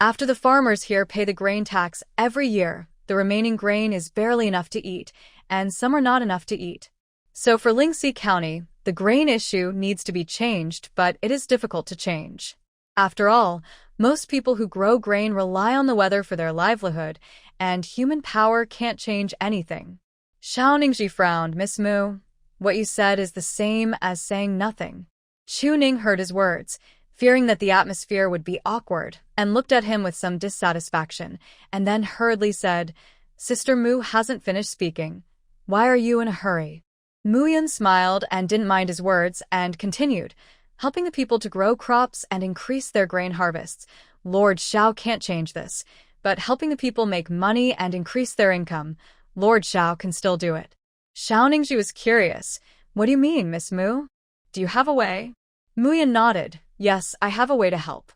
After the farmers here pay the grain tax every year, the remaining grain is barely enough to eat, and some are not enough to eat. So for Lingxi County, the grain issue needs to be changed, but it is difficult to change. After all, most people who grow grain rely on the weather for their livelihood, and human power can't change anything. Xiao Ningji frowned. Miss Mu, what you said is the same as saying nothing. Chu Ning heard his words, fearing that the atmosphere would be awkward, and looked at him with some dissatisfaction, and then hurriedly said, Sister Mu hasn't finished speaking. Why are you in a hurry? Muyun smiled and didn't mind his words, and continued, helping the people to grow crops and increase their grain harvests. Lord Xiao can't change this, but helping the people make money and increase their income, Lord Xiao can still do it. Xiao Ningji was curious. What do you mean, Miss Mu? Do you have a way? Muyun nodded. Yes, I have a way to help.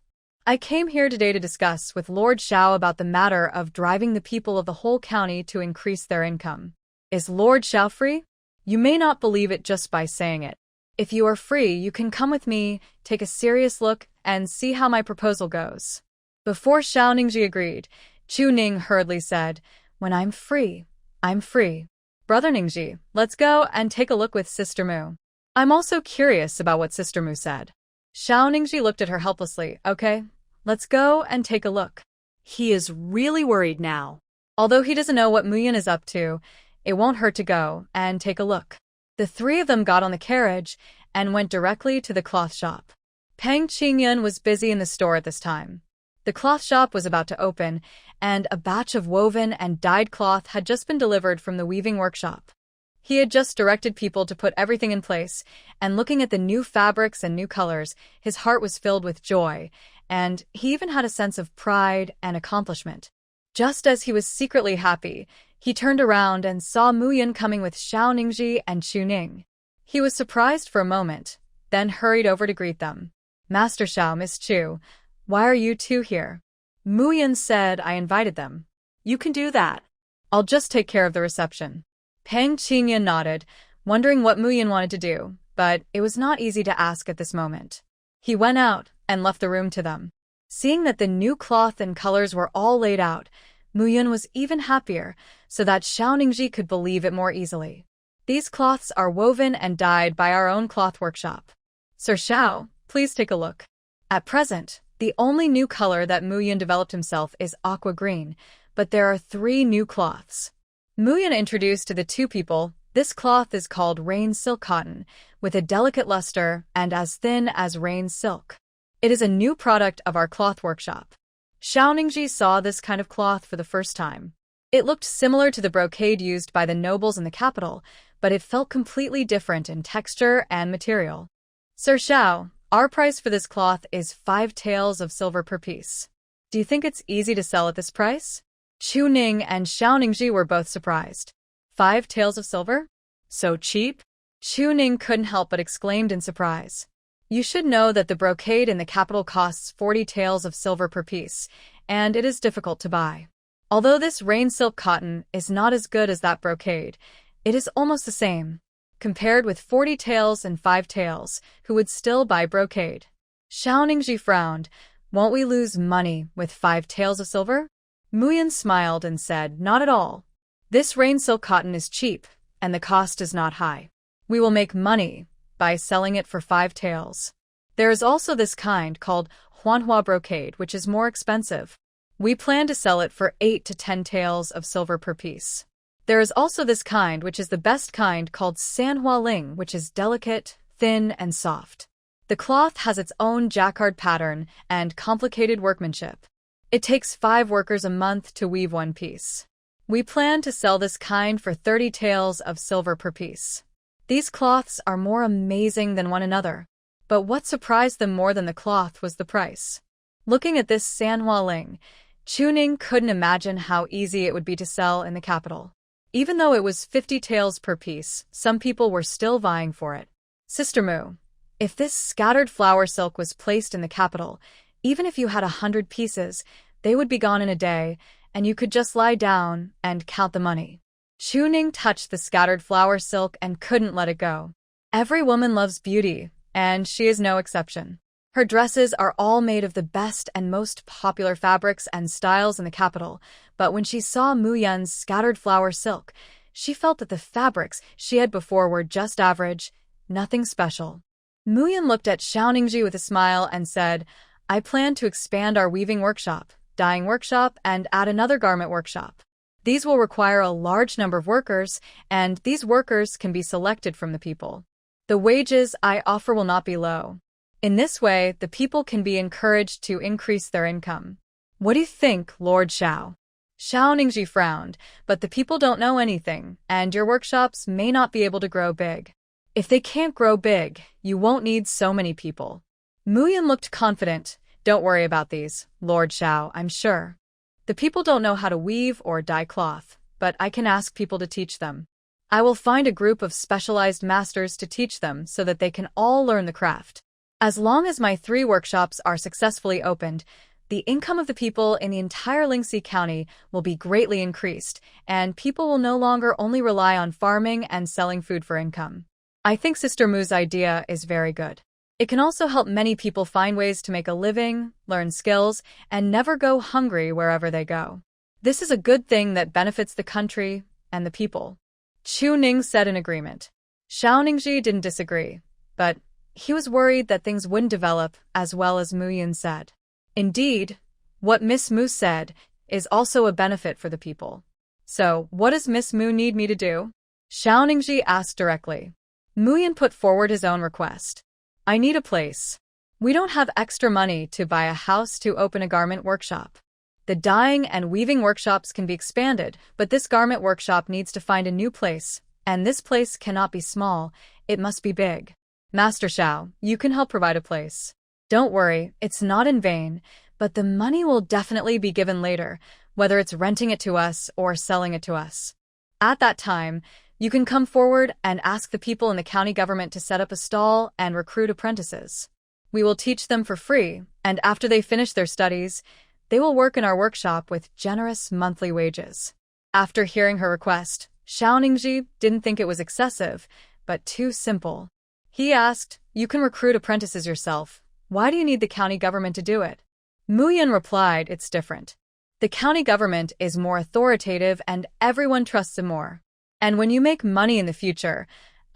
I came here today to discuss with Lord Xiao about the matter of driving the people of the whole county to increase their income. Is Lord Xiao free? You may not believe it just by saying it. If you are free, you can come with me, take a serious look, and see how my proposal goes. Before Xiao Ningji agreed, Chu Ning hurriedly said, When I'm free, I'm free. Brother Ningji, let's go and take a look with Sister Mu. I'm also curious about what Sister Mu said. Xiao Ningji looked at her helplessly. Okay, let's go and take a look. He is really worried now. Although he doesn't know what Muyun is up to, it won't hurt to go and take a look. The three of them got on the carriage and went directly to the cloth shop. Peng Qingyun was busy in the store at this time. The cloth shop was about to open, and a batch of woven and dyed cloth had just been delivered from the weaving workshop. He had just directed people to put everything in place, and looking at the new fabrics and new colors, his heart was filled with joy, and he even had a sense of pride and accomplishment. Just as he was secretly happy, he turned around and saw Muyun coming with Xiao Ningji and Chu Ning. He was surprised for a moment, then hurried over to greet them. Master Xiao, Miss Chu, why are you two here? Muyun said, I invited them. You can do that. I'll just take care of the reception. Peng Qingyun nodded, wondering what Muyun wanted to do, but it was not easy to ask at this moment. He went out and left the room to them. Seeing that the new cloth and colors were all laid out, Muyun was even happier, so that Xiao Ningji could believe it more easily. These cloths are woven and dyed by our own cloth workshop. Sir Xiao, please take a look. At present, the only new color that Muyun developed himself is aqua green, but there are 3 new cloths. Muyun introduced to the two people, this cloth is called rain silk cotton, with a delicate luster and as thin as rain silk. It is a new product of our cloth workshop. Xiao Ningji saw this kind of cloth for the first time. It looked similar to the brocade used by the nobles in the capital, but it felt completely different in texture and material. Sir Xiao, our price for this cloth is 5 taels of silver per piece. Do you think it's easy to sell at this price? Chu Ning and Xiao Ningji were both surprised. 5 taels of silver? So cheap? Chu Ning couldn't help but exclaimed in surprise. You should know that the brocade in the capital costs 40 taels of silver per piece, and it is difficult to buy. Although this rain silk cotton is not as good as that brocade, it is almost the same. Compared with 40 taels and 5 taels, who would still buy brocade? Xiao Ningji frowned. Won't we lose money with 5 taels of silver? Muyun smiled and said, Not at all. This rain silk cotton is cheap, and the cost is not high. We will make money by selling it for 5 taels. There is also this kind called Huanhua brocade, which is more expensive. We plan to sell it for 8 to 10 taels of silver per piece. There is also this kind, which is the best kind, called Sanhua Ling, which is delicate, thin, and soft. The cloth has its own jacquard pattern and complicated workmanship. It takes 5 workers a month to weave 1 piece. We plan to sell this kind for 30 taels of silver per piece. These cloths are more amazing than one another, but what surprised them more than the cloth was the price. Looking at this Sanhua Ling, Chu Ning couldn't imagine how easy it would be to sell in the capital. Even though it was 50 taels per piece, some people were still vying for it. Sister Mu, if this scattered flower silk was placed in the capital, even if you had 100 pieces, they would be gone in a day, and you could just lie down and count the money. Chu Ning touched the scattered flower silk and couldn't let it go. Every woman loves beauty, and she is no exception. Her dresses are all made of the best and most popular fabrics and styles in the capital, but when she saw Muyun's scattered flower silk, she felt that the fabrics she had before were just average, nothing special. Muyun looked at Xiao Ningji with a smile and said, I plan to expand our weaving workshop, dyeing workshop, and add another garment workshop. These will require a large number of workers, and these workers can be selected from the people. The wages I offer will not be low. In this way, the people can be encouraged to increase their income. What do you think, Lord Xiao? Xiao Ningji frowned, but the people don't know anything, and your workshops may not be able to grow big. If they can't grow big, you won't need so many people. Mu Yun looked confident. Don't worry about these, Lord Xiao, I'm sure. The people don't know how to weave or dye cloth, but I can ask people to teach them. I will find a group of specialized masters to teach them so that they can all learn the craft. As long as my 3 workshops are successfully opened, the income of the people in the entire Lingxi County will be greatly increased, and people will no longer only rely on farming and selling food for income. I think Sister Mu's idea is very good. It can also help many people find ways to make a living, learn skills, and never go hungry wherever they go. This is a good thing that benefits the country and the people. Chu Ning said in agreement. Xiao Ningji didn't disagree, but he was worried that things wouldn't develop as well as Mu Yun said. Indeed, what Miss Mu said is also a benefit for the people. So, what does Miss Mu need me to do? Xiao Ningji asked directly. Mu Yun put forward his own request. I need a place. We don't have extra money to buy a house to open a garment workshop. The dyeing and weaving workshops can be expanded, but this garment workshop needs to find a new place, and this place cannot be small, it must be big. Master Xiao, you can help provide a place. Don't worry, it's not in vain, but the money will definitely be given later, whether it's renting it to us or selling it to us. At that time, you can come forward and ask the people in the county government to set up a stall and recruit apprentices. We will teach them for free, and after they finish their studies, they will work in our workshop with generous monthly wages. After hearing her request, Xiao Ningji didn't think it was excessive, but too simple. He asked, you can recruit apprentices yourself. Why do you need the county government to do it? Mu Yun replied, it's different. The county government is more authoritative and everyone trusts him more. And when you make money in the future,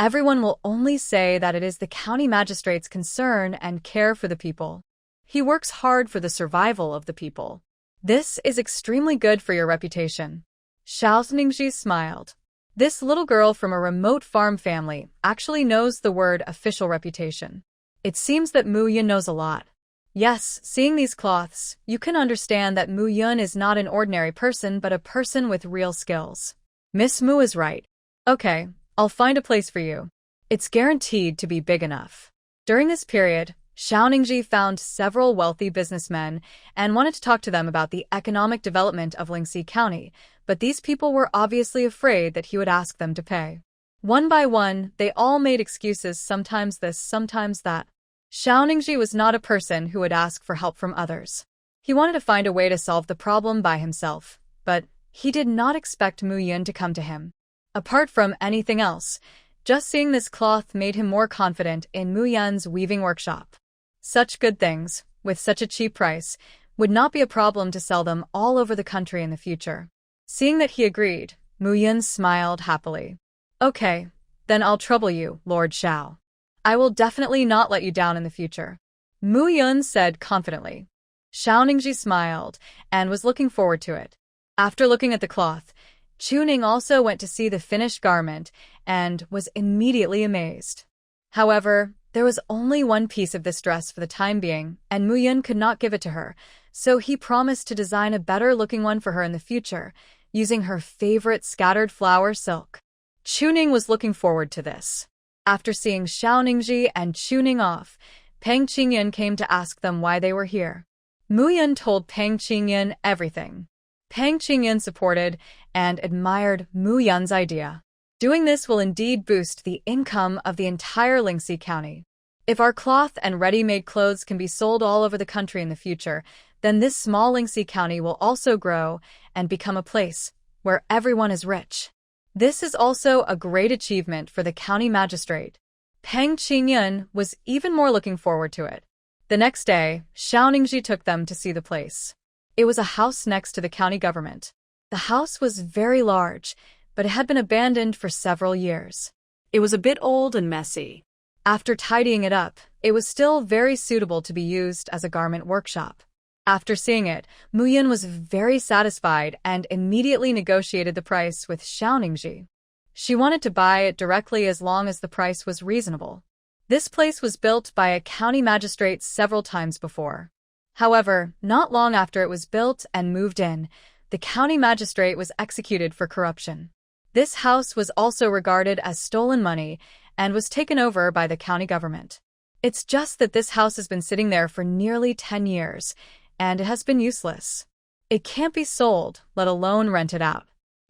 everyone will only say that it is the county magistrate's concern and care for the people. He works hard for the survival of the people. This is extremely good for your reputation. Xiao Ningji smiled. This little girl from a remote farm family actually knows the word official reputation. It seems that Mu Yun knows a lot. Yes, seeing these cloths, you can understand that Mu Yun is not an ordinary person but a person with real skills. Miss Mu is right. Okay, I'll find a place for you. It's guaranteed to be big enough. During this period, Xiao Ningji found several wealthy businessmen and wanted to talk to them about the economic development of Lingxi County, but these people were obviously afraid that he would ask them to pay. One by one, they all made excuses, sometimes this, sometimes that. Xiao Ningji was not a person who would ask for help from others. He wanted to find a way to solve the problem by himself, but he did not expect Mu Yun to come to him. Apart from anything else, just seeing this cloth made him more confident in Mu Yun's weaving workshop. Such good things, with such a cheap price, would not be a problem to sell them all over the country in the future. Seeing that he agreed, Mu Yun smiled happily. Okay, then I'll trouble you, Lord Xiao. I will definitely not let you down in the future. Mu Yun said confidently. Xiao Ningji smiled and was looking forward to it. After looking at the cloth, Chu Ning also went to see the finished garment and was immediately amazed. However, there was only one piece of this dress for the time being, and Mu Yun could not give it to her, so he promised to design a better-looking one for her in the future, using her favorite scattered flower silk. Chu Ning was looking forward to this. After seeing Xiao Ningji and Chu Ning off, Peng Qingyan came to ask them why they were here. Mu Yun told Peng Qingyan everything. Peng Qingyan supported and admired Mu Yun's idea. Doing this will indeed boost the income of the entire Lingxi County. If our cloth and ready-made clothes can be sold all over the country in the future, then this small Lingxi County will also grow and become a place where everyone is rich. This is also a great achievement for the county magistrate. Peng Qingyan was even more looking forward to it. The next day, Xiao Ningji took them to see the place. It was a house next to the county government. The house was very large, but it had been abandoned for several years. It was a bit old and messy. After tidying it up, it was still very suitable to be used as a garment workshop. After seeing it, Mu Yun was very satisfied and immediately negotiated the price with Xiao Ningji. She wanted to buy it directly as long as the price was reasonable. This place was built by a county magistrate several times before. However, not long after it was built and moved in, the county magistrate was executed for corruption. This house was also regarded as stolen money and was taken over by the county government. It's just that this house has been sitting there for nearly 10 years, and it has been useless. It can't be sold, let alone rented out.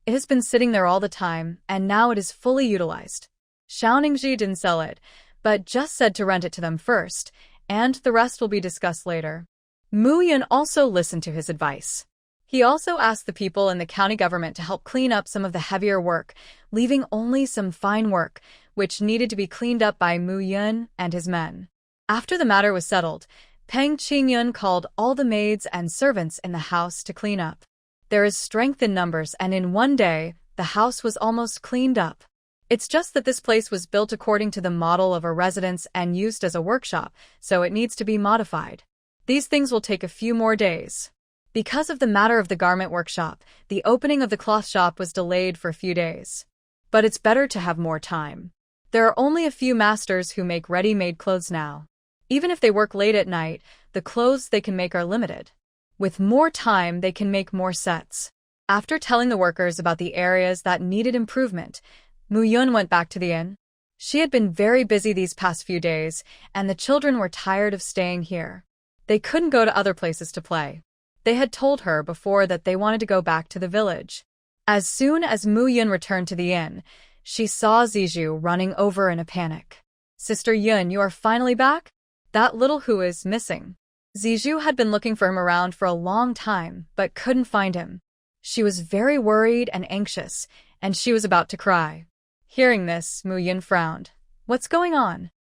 It has been sitting there all the time, and now it is fully utilized. Xiaoningji didn't sell it, but just said to rent it to them first, and the rest will be discussed later. Mu Yun also listened to his advice. He also asked the people in the county government to help clean up some of the heavier work, leaving only some fine work, which needed to be cleaned up by Mu Yun and his men. After the matter was settled, Peng Qingyun called all the maids and servants in the house to clean up. There is strength in numbers, and in one day, the house was almost cleaned up. It's just that this place was built according to the model of a residence and used as a workshop, so it needs to be modified. These things will take a few more days. Because of the matter of the garment workshop, the opening of the cloth shop was delayed for a few days. But it's better to have more time. There are only a few masters who make ready-made clothes now. Even if they work late at night, the clothes they can make are limited. With more time, they can make more sets. After telling the workers about the areas that needed improvement, Mu Yun went back to the inn. She had been very busy these past few days, and the children were tired of staying here. They couldn't go to other places to play. They had told her before that they wanted to go back to the village. As soon as Mu Yun returned to the inn, she saw Zijou running over in a panic. "Sister Yun, you are finally back? That little who is missing." Zijou had been looking for him around for a long time, but couldn't find him. She was very worried and anxious, and she was about to cry. Hearing this, Mu Yun frowned. What's going on?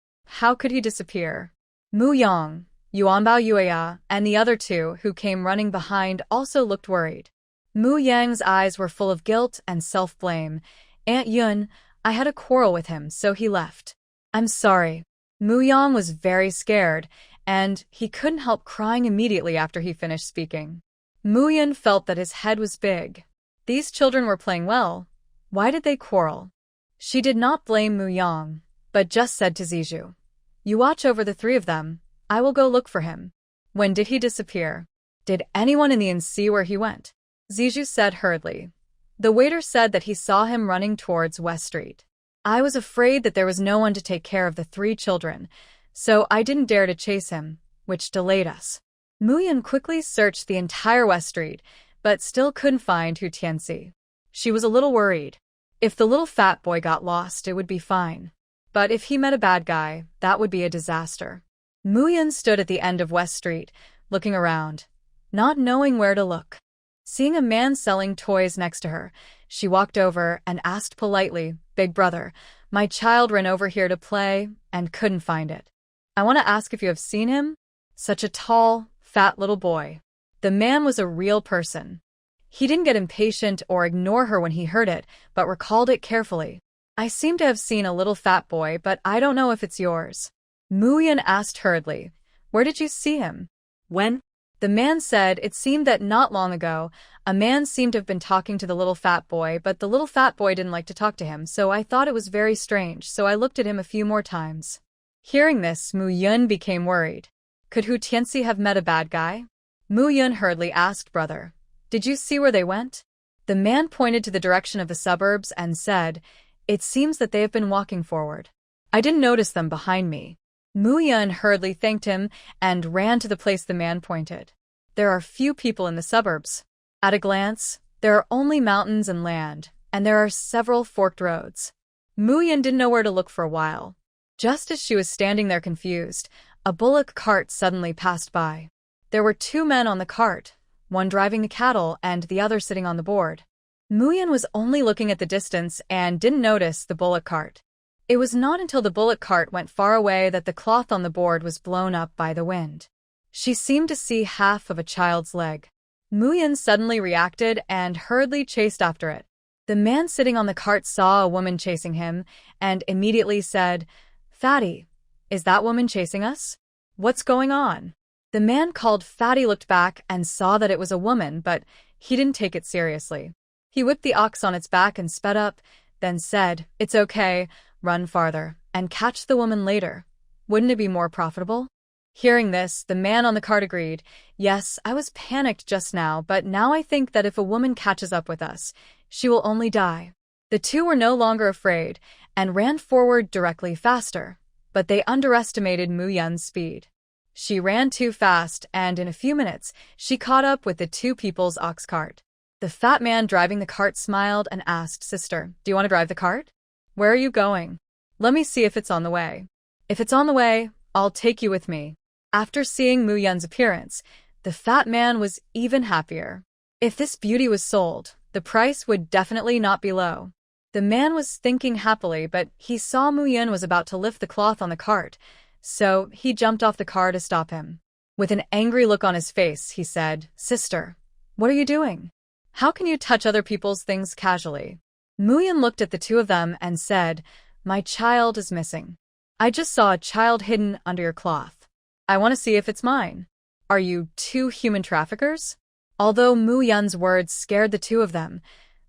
How could he disappear? Mu Yang, Yuanbao Yueya, and the other two who came running behind also looked worried. Mu Yang's eyes were full of guilt and self-blame. Aunt Yun, I had a quarrel with him, so he left. I'm sorry. Mu Yang was very scared, and he couldn't help crying immediately after he finished speaking. Mu Yun felt that his head was big. These children were playing well. Why did they quarrel? She did not blame Mu Yang, but just said to Zijou, "You watch over the three of them. I will go look for him." When did he disappear? Did anyone in the inn see where he went? Zijou said hurriedly. The waiter said that he saw him running towards West Street. I was afraid that there was no one to take care of the three children, so I didn't dare to chase him, which delayed us. Mu Yun quickly searched the entire West Street, but still couldn't find Hu Tianxi. She was a little worried. If the little fat boy got lost, it would be fine. But if he met a bad guy, that would be a disaster. Mu Yun stood at the end of West Street, looking around, not knowing where to look. Seeing a man selling toys next to her, she walked over and asked politely, "Big brother, my child ran over here to play and couldn't find it. I want to ask if you have seen him? Such a tall, fat little boy." The man was a real person. He didn't get impatient or ignore her when he heard it, but recalled it carefully. I seem to have seen a little fat boy, but I don't know if it's yours. Mu Yun asked hurriedly, "Where did you see him?" When? The man said it seemed that not long ago, a man seemed to have been talking to the little fat boy, but the little fat boy didn't like to talk to him, so I thought it was very strange, so I looked at him a few more times. Hearing this, Mu Yun became worried. Could Hu Tianxi have met a bad guy? Mu Yun hurriedly asked, "Brother, did you see where they went?" The man pointed to the direction of the suburbs and said, "It seems that they have been walking forward. I didn't notice them behind me." Mu Yun hurriedly thanked him and ran to the place the man pointed. There are few people in the suburbs. At a glance, there are only mountains and land, and there are several forked roads. Mu Yun didn't know where to look for a while. Just as she was standing there confused, a bullock cart suddenly passed by. There were two men on the cart, one driving the cattle and the other sitting on the board. Mu Yun was only looking at the distance and didn't notice the bullock cart. It was not until the bullock cart went far away that the cloth on the board was blown up by the wind. She seemed to see half of a child's leg. Mu Yun suddenly reacted and hurriedly chased after it. The man sitting on the cart saw a woman chasing him and immediately said, "Fatty, is that woman chasing us? What's going on?" The man called Fatty looked back and saw that it was a woman, but he didn't take it seriously. He whipped the ox on its back and sped up, then said, "It's okay, run farther, and catch the woman later. Wouldn't it be more profitable? Hearing this, the man on the cart agreed. Yes, I was panicked just now, but now I think that if a woman catches up with us, she will only die. The two were no longer afraid and ran forward directly faster, but they underestimated Mu Yun's speed. She ran too fast, and in a few minutes, she caught up with the two people's ox cart. The fat man driving the cart smiled and asked, "Sister, do you want to drive the cart? Where are you going? Let me see if it's on the way. If it's on the way, I'll take you with me." After seeing Mu Yun's appearance, the fat man was even happier. If this beauty was sold, the price would definitely not be low. The man was thinking happily, but he saw Mu Yun was about to lift the cloth on the cart, so he jumped off the car to stop him. With an angry look on his face, he said, "Sister, what are you doing? How can you touch other people's things casually?" Mu Yun looked at the two of them and said, "My child is missing. I just saw a child hidden under your cloth. I want to see if it's mine. Are you two human traffickers?" Although Mu Yun's words scared the two of them,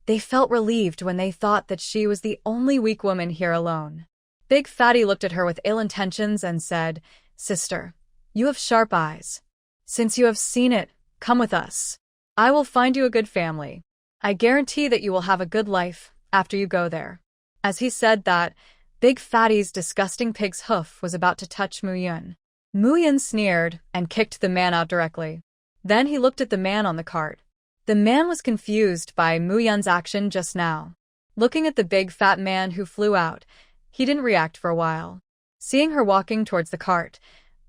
they felt relieved when they thought that she was the only weak woman here alone. Big Fatty looked at her with ill intentions and said, "Sister, you have sharp eyes. Since you have seen it, come with us. I will find you a good family. I guarantee that you will have a good life after you go there." As he said that, Big Fatty's disgusting pig's hoof was about to touch Mu Yun. Mu Yun sneered and kicked the man out directly. Then he looked at the man on the cart. The man was confused by Mu Yun's action just now. Looking at the big fat man who flew out, he didn't react for a while. Seeing her walking towards the cart,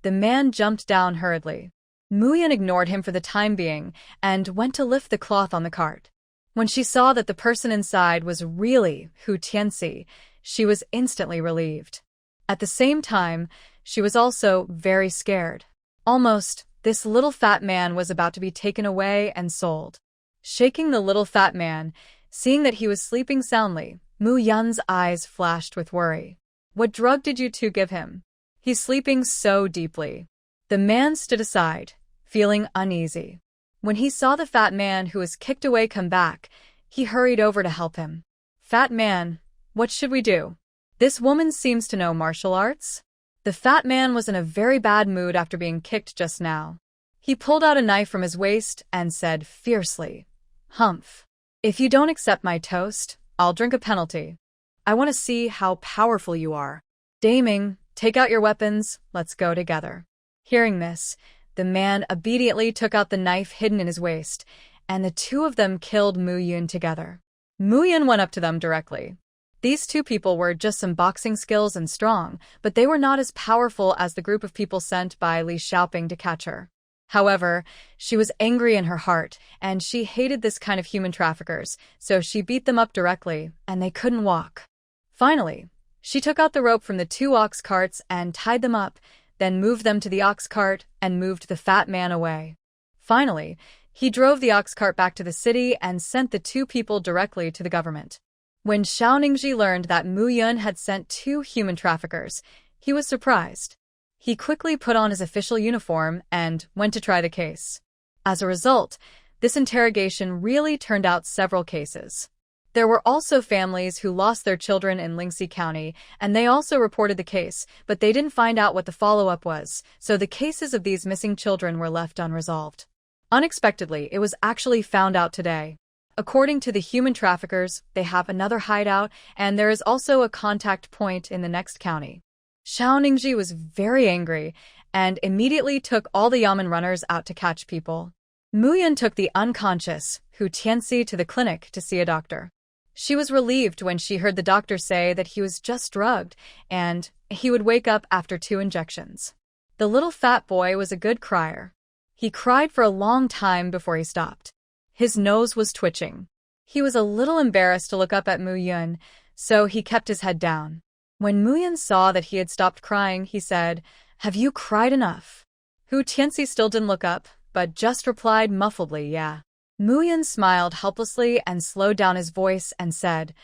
the man jumped down hurriedly. Mu Yun ignored him for the time being and went to lift the cloth on the cart. When she saw that the person inside was really Hu Tianxi, she was instantly relieved. At the same time, she was also very scared. Almost, this little fat man was about to be taken away and sold. Shaking the little fat man, seeing that he was sleeping soundly, Mu Yun's eyes flashed with worry. "What drug did you two give him? He's sleeping so deeply." The man stood aside, feeling uneasy. When he saw the fat man who was kicked away come back, he hurried over to help him. "Fat man, what should we do? This woman seems to know martial arts." The fat man was in a very bad mood after being kicked just now. He pulled out a knife from his waist and said fiercely, "Humph. If you don't accept my toast, I'll drink a penalty. I want to see how powerful you are. Daming, take out your weapons, let's go together." Hearing this, the man obediently took out the knife hidden in his waist, and the two of them killed Mu Yun together. Mu Yun went up to them directly. These two people were just some boxing skills and strong, but they were not as powerful as the group of people sent by Li Xiaoping to catch her. However, she was angry in her heart, and she hated this kind of human traffickers, so she beat them up directly, and they couldn't walk. Finally, she took out the rope from the two ox carts and tied them up, then moved them to the ox cart and moved the fat man away. Finally, he drove the ox cart back to the city and sent the two people directly to the government. When Xiao Ningji learned that Mu Yun had sent two human traffickers, he was surprised. He quickly put on his official uniform and went to try the case. As a result, this interrogation really turned out several cases. There were also families who lost their children in Lingxi County, and they also reported the case, but they didn't find out what the follow-up was, so the cases of these missing children were left unresolved. Unexpectedly, it was actually found out today. According to the human traffickers, they have another hideout, and there is also a contact point in the next county. Xiao Ningji was very angry and immediately took all the Yamen runners out to catch people. Mu Yun took the unconscious Hu Tianxi to the clinic to see a doctor. She was relieved when she heard the doctor say that he was just drugged and he would wake up after 2 injections. The little fat boy was a good crier. He cried for a long time before he stopped. His nose was twitching. He was a little embarrassed to look up at Mu Yun, so he kept his head down. When Mu Yun saw that he had stopped crying, he said, "Have you cried enough?" Hu Tianxi still didn't look up, but just replied muffledly, "Yeah." Mu Yun smiled helplessly and slowed down his voice and said,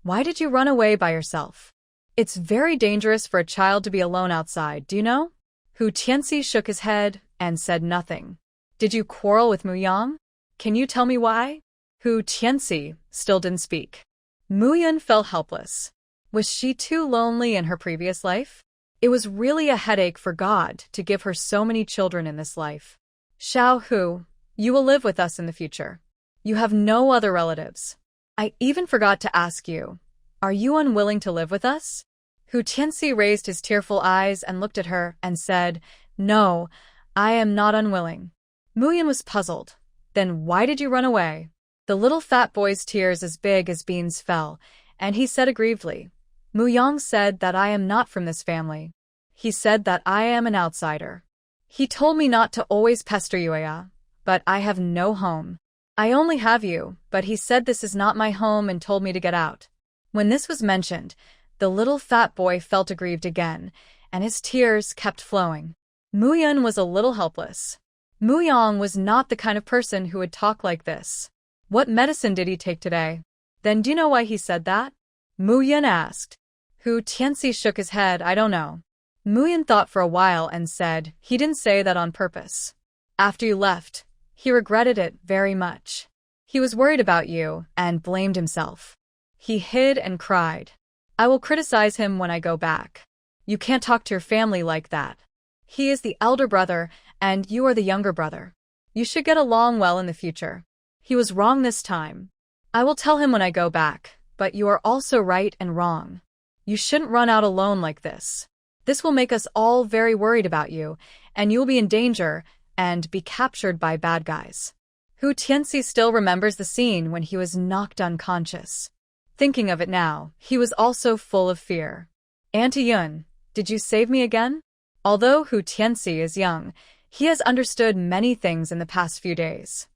"Why did you run away by yourself? It's very dangerous for a child to be alone outside, do you know?" Hu Tianxi shook his head and said nothing. "Did you quarrel with Mu Yang? Can you tell me why?" Hu Tianxi still didn't speak. Mu Yun felt helpless. Was she too lonely in her previous life? It was really a headache for God to give her so many children in this life. Xiao Hu, you will live with us in the future. You have no other relatives. I even forgot to ask you, are you unwilling to live with us? Hu Tianxi raised his tearful eyes and looked at her and said, No, I am not unwilling. Muyan was puzzled. Then why did you run away? The little fat boy's tears as big as beans fell, and he said aggrievedly, Muyang said that I am not from this family. He said that I am an outsider. He told me not to always pester Yuya, but I have no home. I only have you, but he said this is not my home and told me to get out. When this was mentioned, the little fat boy felt aggrieved again, and his tears kept flowing. Muyan was a little helpless. Muyang was not the kind of person who would talk like this. What medicine did he take today? Then do you know why he said that? Muyan asked. Hu Tianxi shook his head, I don't know. Muyan thought for a while and said, he didn't say that on purpose. After you left, he regretted it very much. He was worried about you and blamed himself. He hid and cried. I will criticize him when I go back. You can't talk to your family like that. He is the elder brother and you are the younger brother. You should get along well in the future. He was wrong this time. I will tell him when I go back, but you are also right and wrong. You shouldn't run out alone like this. This will make us all very worried about you, and you will be in danger and be captured by bad guys. Hu Tianxi still remembers the scene when he was knocked unconscious. Thinking of it now, he was also full of fear. Auntie Yun, did you save me again? Although Hu Tianxi is young, he has understood many things in the past few days.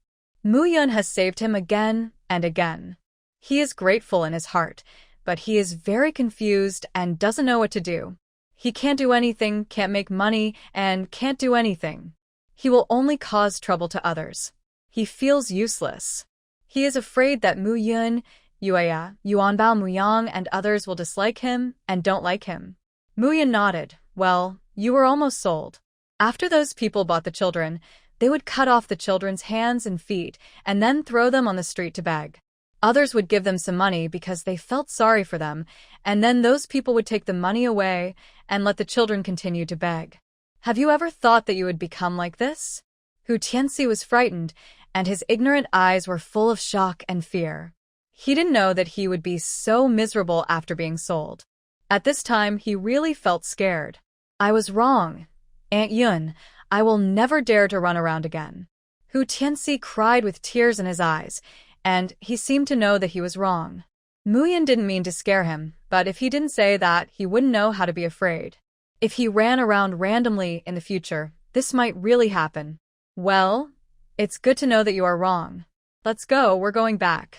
Mu Yun has saved him again and again. He is grateful in his heart, but he is very confused and doesn't know what to do. He can't do anything, can't make money, and can't do anything. He will only cause trouble to others. He feels useless. He is afraid that Mu Yun, Yuya, Yuanbao Muyang, and others will dislike him and don't like him. Mu Yun nodded. Well, you were almost sold. After those people bought the children, they would cut off the children's hands and feet and then throw them on the street to beg. Others would give them some money because they felt sorry for them, and then those people would take the money away and let the children continue to beg. Have you ever thought that you would become like this? Hu Tianxi was frightened, and his ignorant eyes were full of shock and fear. He didn't know that he would be so miserable after being sold. At this time, he really felt scared. I was wrong. Aunt Yun, I will never dare to run around again. Hu Tianxi cried with tears in his eyes, and he seemed to know that he was wrong. Muyan didn't mean to scare him, but if he didn't say that, he wouldn't know how to be afraid. If he ran around randomly in the future, this might really happen. Well, it's good to know that you are wrong. Let's go, we're going back.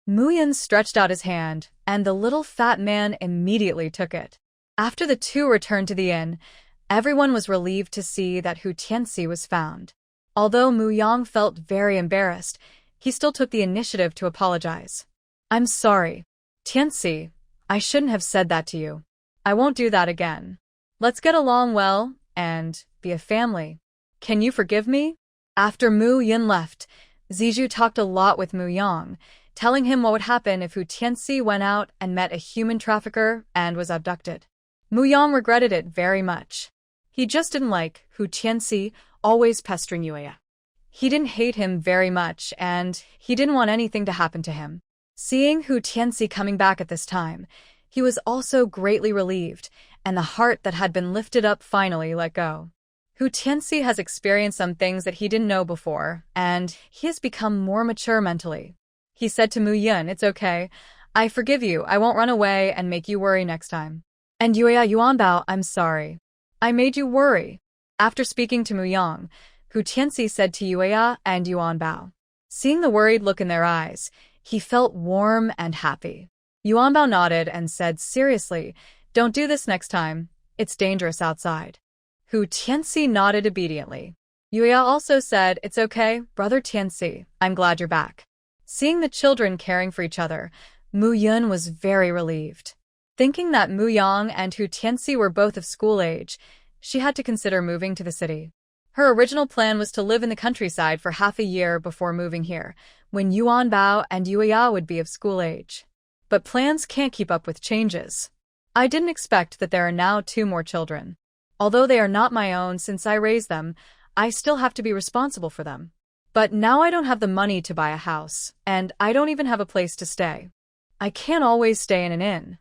Muyan stretched out his hand, and the little fat man immediately took it. After the two returned to the inn, everyone was relieved to see that Hu Tianxi was found. Although Mu Yang felt very embarrassed, he still took the initiative to apologize. I'm sorry. Tianxi, I shouldn't have said that to you. I won't do that again. Let's get along well and be a family. Can you forgive me? After Mu Yin left, Zizhu talked a lot with Mu Yang, telling him what would happen if Hu Tianxi went out and met a human trafficker and was abducted. Mu Yang regretted it very much. He just didn't like Hu Tianxi always pestering Yuya. He didn't hate him very much, and he didn't want anything to happen to him. Seeing Hu Tianxi coming back at this time, he was also greatly relieved, and the heart that had been lifted up finally let go. Hu Tianxi has experienced some things that he didn't know before, and he has become more mature mentally. He said to Mu Yun, it's okay. I forgive you. I won't run away and make you worry next time. And Yuya Yuanbao, I'm sorry. I made you worry. After speaking to Mu Yang, Hu Tianxi said to Yuya and Yuanbao. Seeing the worried look in their eyes, he felt warm and happy. Yuanbao nodded and said seriously, don't do this next time. It's dangerous outside. Hu Tianxi nodded obediently. Yuya also said, it's okay, brother Tianxi. I'm glad you're back. Seeing the children caring for each other, Mu Yun was very relieved. Thinking that Mu Yang and Hu Tianxi were both of school age, she had to consider moving to the city. Her original plan was to live in the countryside for half a year before moving here, when Yuan Bao and Yuya would be of school age. But plans can't keep up with changes. I didn't expect that there are now 2 more children. Although they are not my own since I raised them, I still have to be responsible for them. But now I don't have the money to buy a house, and I don't even have a place to stay. I can't always stay in an inn.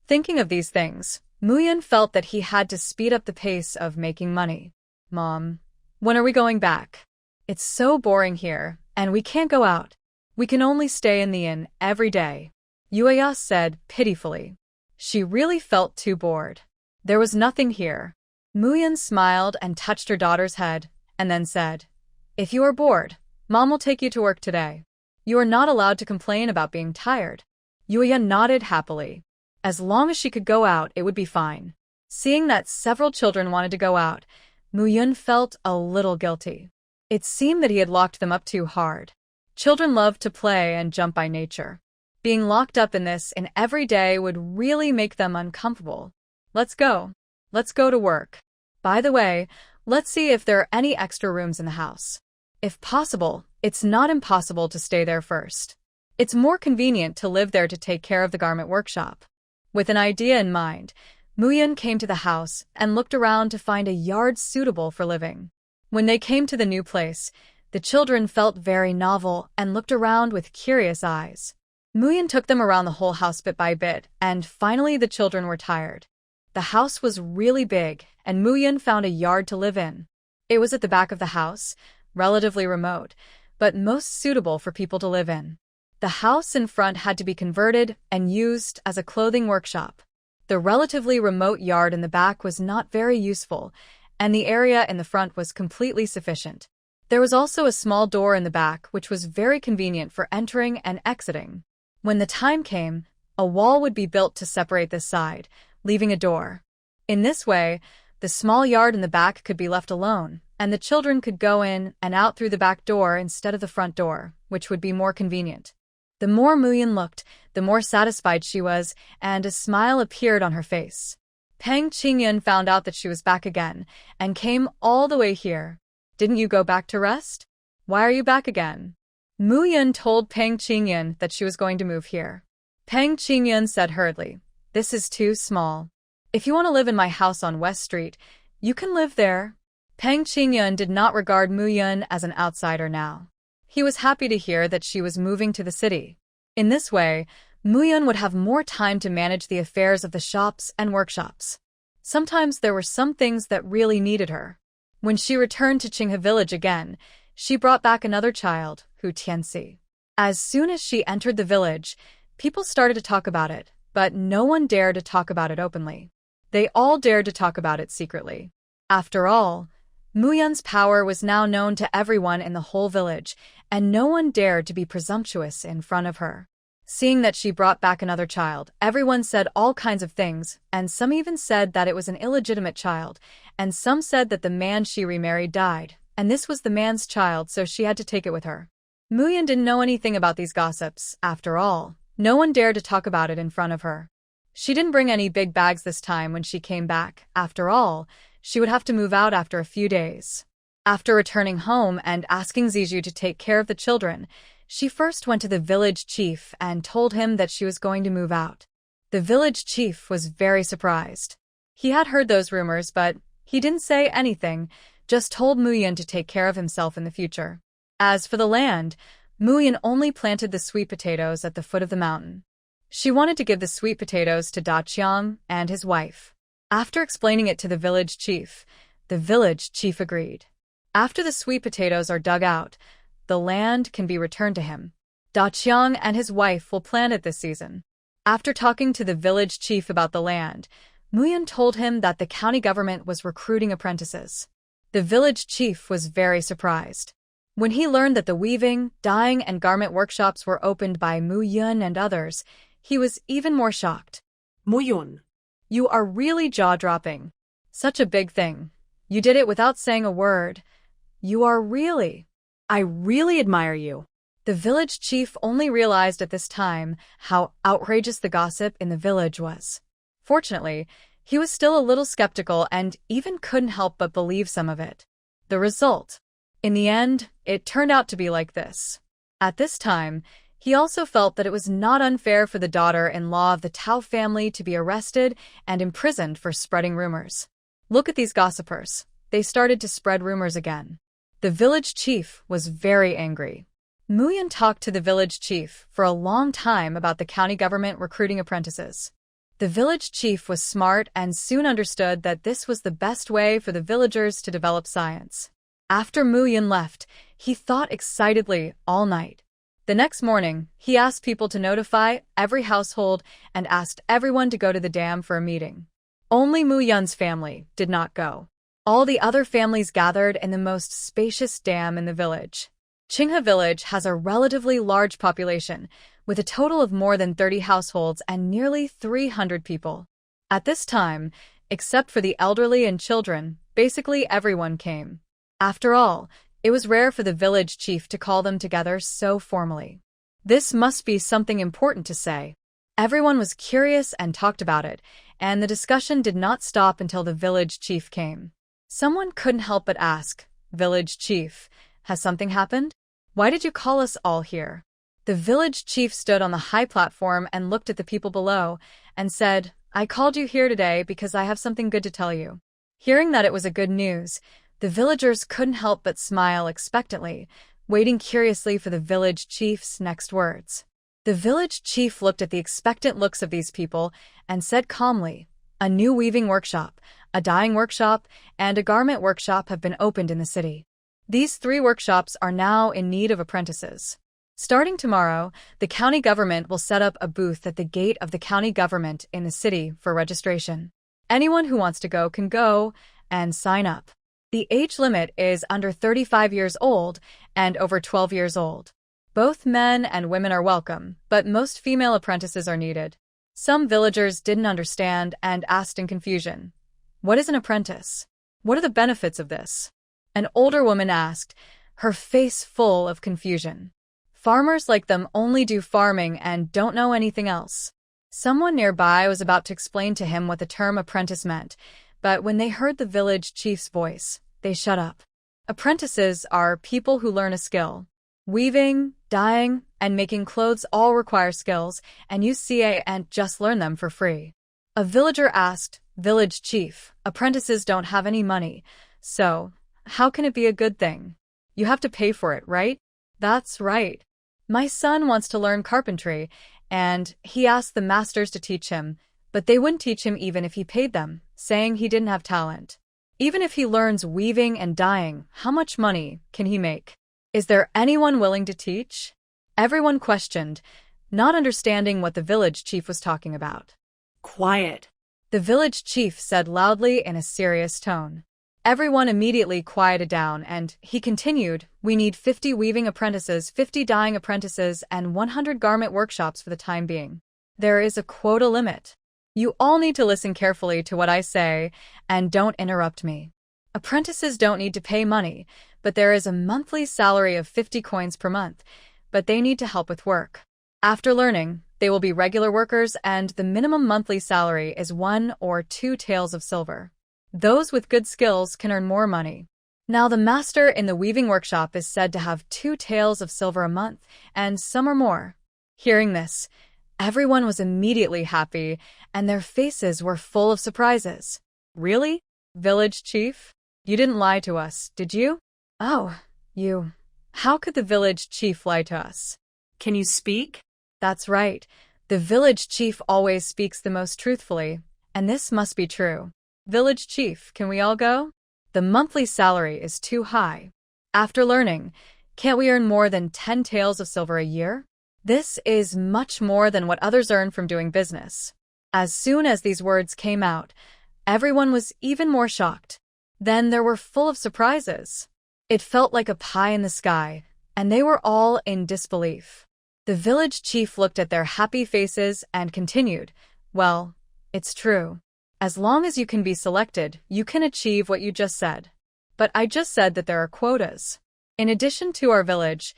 Thinking of these things, Muyan felt that he had to speed up the pace of making money. Mom, when are we going back? It's so boring here, and we can't go out. We can only stay in the inn every day, Yuya said pitifully. She really felt too bored. There was nothing here. Muyan smiled and touched her daughter's head, and then said, "If you are bored, Mom will take you to work today. You are not allowed to complain about being tired." Yuya nodded happily. As long as she could go out, it would be fine. Seeing that several children wanted to go out, Muyan felt a little guilty. It seemed that he had locked them up too hard. Children love to play and jump by nature. Being locked up in this in every day would really make them uncomfortable. Let's go. Let's go to work. By the way, let's see if there are any extra rooms in the house. If possible, it's not impossible to stay there first. It's more convenient to live there to take care of the garment workshop. With an idea in mind, Muyan came to the house and looked around to find a yard suitable for living. When they came to the new place, the children felt very novel and looked around with curious eyes. Muyan took them around the whole house bit by bit, and finally the children were tired. The house was really big, and Muyan found a yard to live in. It was at the back of the house, relatively remote, but most suitable for people to live in. The house in front had to be converted and used as a clothing workshop. The relatively remote yard in the back was not very useful, and the area in the front was completely sufficient. There was also a small door in the back which was very convenient for entering and exiting. When the time came, a wall would be built to separate this side, leaving a door. In this way, the small yard in the back could be left alone, and the children could go in and out through the back door instead of the front door, which would be more convenient. The more Muyan looked, the more satisfied she was, and a smile appeared on her face. Peng Qingyun found out that she was back again, and came all the way here. "Didn't you go back to rest? Why are you back again?" Muyan told Peng Qingyun that she was going to move here. Peng Qingyun said hurriedly, "This is too small. If you want to live in my house on West Street, you can live there." Peng Qingyun did not regard Muyan as an outsider now. He was happy to hear that she was moving to the city. In this way, Muyan would have more time to manage the affairs of the shops and workshops. Sometimes there were some things that really needed her. When she returned to Qinghe village again, she brought back another child, Hu Tianxi. As soon as she entered the village, people started to talk about it, but no one dared to talk about it openly. They all dared to talk about it secretly. After all, Muyan's power was now known to everyone in the whole village, and no one dared to be presumptuous in front of her. Seeing that she brought back another child, everyone said all kinds of things, and some even said that it was an illegitimate child, and some said that the man she remarried died, and this was the man's child, so she had to take it with her. Muyan didn't know anything about these gossips. After all, no one dared to talk about it in front of her. She didn't bring any big bags this time when she came back. After all, she would have to move out after a few days. After returning home and asking Zizhu to take care of the children, she first went to the village chief and told him that she was going to move out. The village chief was very surprised. He had heard those rumors, but he didn't say anything, just told Muyan to take care of himself in the future. As for the land, Muyan only planted the sweet potatoes at the foot of the mountain. She wanted to give the sweet potatoes to Da Qiang and his wife. After explaining it to the village chief agreed. After the sweet potatoes are dug out, the land can be returned to him. Da Qiang and his wife will plant it this season. After talking to the village chief about the land, Muyan told him that the county government was recruiting apprentices. The village chief was very surprised. When he learned that the weaving, dyeing, and garment workshops were opened by Muyan and others, he was even more shocked. Muyan, "You are really jaw-dropping. Such a big thing. You did it without saying a word. You are really... I really admire you." The village chief only realized at this time how outrageous the gossip in the village was. Fortunately, he was still a little skeptical and even couldn't help but believe some of it. The result. In the end, it turned out to be like this. At this time, He also felt that it was not unfair for the daughter-in-law of the Tao family to be arrested and imprisoned for spreading rumors. Look at these gossipers. They started to spread rumors again. The village chief was very angry. Muyan talked to the village chief for a long time about the county government recruiting apprentices. The village chief was smart and soon understood that this was the best way for the villagers to develop science. After Muyan left, he thought excitedly all night. The next morning, he asked people to notify every household and asked everyone to go to the dam for a meeting. Only Muyan's family did not go. All the other families gathered in the most spacious dam in the village. Qinghe village has a relatively large population, with a total of more than 30 households and nearly 300 people. At this time, except for the elderly and children, basically everyone came. After all, it was rare for the village chief to call them together so formally. This must be something important to say. Everyone was curious and talked about it, and the discussion did not stop until the village chief came. Someone couldn't help but ask, "Village chief, has something happened? Why did you call us all here?" The village chief stood on the high platform and looked at the people below and said, "I called you here today because I have something good to tell you." Hearing that it was a good news, the villagers couldn't help but smile expectantly, waiting curiously for the village chief's next words. The village chief looked at the expectant looks of these people and said calmly, "A new weaving workshop, a dyeing workshop, and a garment workshop have been opened in the city. These 3 workshops are now in need of apprentices. Starting tomorrow, the county government will set up a booth at the gate of the county government in the city for registration. Anyone who wants to go can go and sign up. The age limit is under 35 years old and over 12 years old. Both men and women are welcome, but most female apprentices are needed." Some villagers didn't understand and asked in confusion, "What is an apprentice? What are the benefits of this?" An older woman asked, her face full of confusion. "Farmers like them only do farming and don't know anything else." Someone nearby was about to explain to him what the term apprentice meant, but when they heard the village chief's voice, they shut up. Apprentices are people who learn a skill. Weaving, dyeing, and making clothes all require skills, and you can't just learn them for free. A villager asked, "Village chief, apprentices don't have any money, so how can it be a good thing? You have to pay for it, right?" "That's right. My son wants to learn carpentry, and he asked the masters to teach him, but they wouldn't teach him even if he paid them, saying he didn't have talent. Even if he learns weaving and dyeing, how much money can he make? Is there anyone willing to teach?" Everyone questioned, not understanding what the village chief was talking about. Quiet. The village chief said loudly in a serious tone. Everyone immediately quieted down, and he continued, "We need 50 weaving apprentices, 50 dyeing apprentices, and 100 garment workshops for the time being. There is a quota limit. You all need to listen carefully to what I say, and don't interrupt me. Apprentices don't need to pay money, but there is a monthly salary of 50 coins per month, but they need to help with work. After learning, they will be regular workers, and the minimum monthly salary is 1 or 2 taels of silver. Those with good skills can earn more money." Now the master in the weaving workshop is said to have 2 taels of silver a month, and some are more. Hearing this, everyone was immediately happy, and their faces were full of surprises. "Really? Village chief? You didn't lie to us, did you?" "Oh, you. How could the village chief lie to us?" Can you speak? "That's right. The village chief always speaks the most truthfully, and this must be true. Village chief, can we all go? The monthly salary is too high. After learning, can't we earn more than 10 taels of silver a year? This is much more than what others earn from doing business." As soon as these words came out, everyone was even more shocked. Then there were full of surprises. It felt like a pie in the sky, and they were all in disbelief. The village chief looked at their happy faces and continued, "Well, it's true. As long as you can be selected, you can achieve what you just said. But I just said that there are quotas. In addition to our village,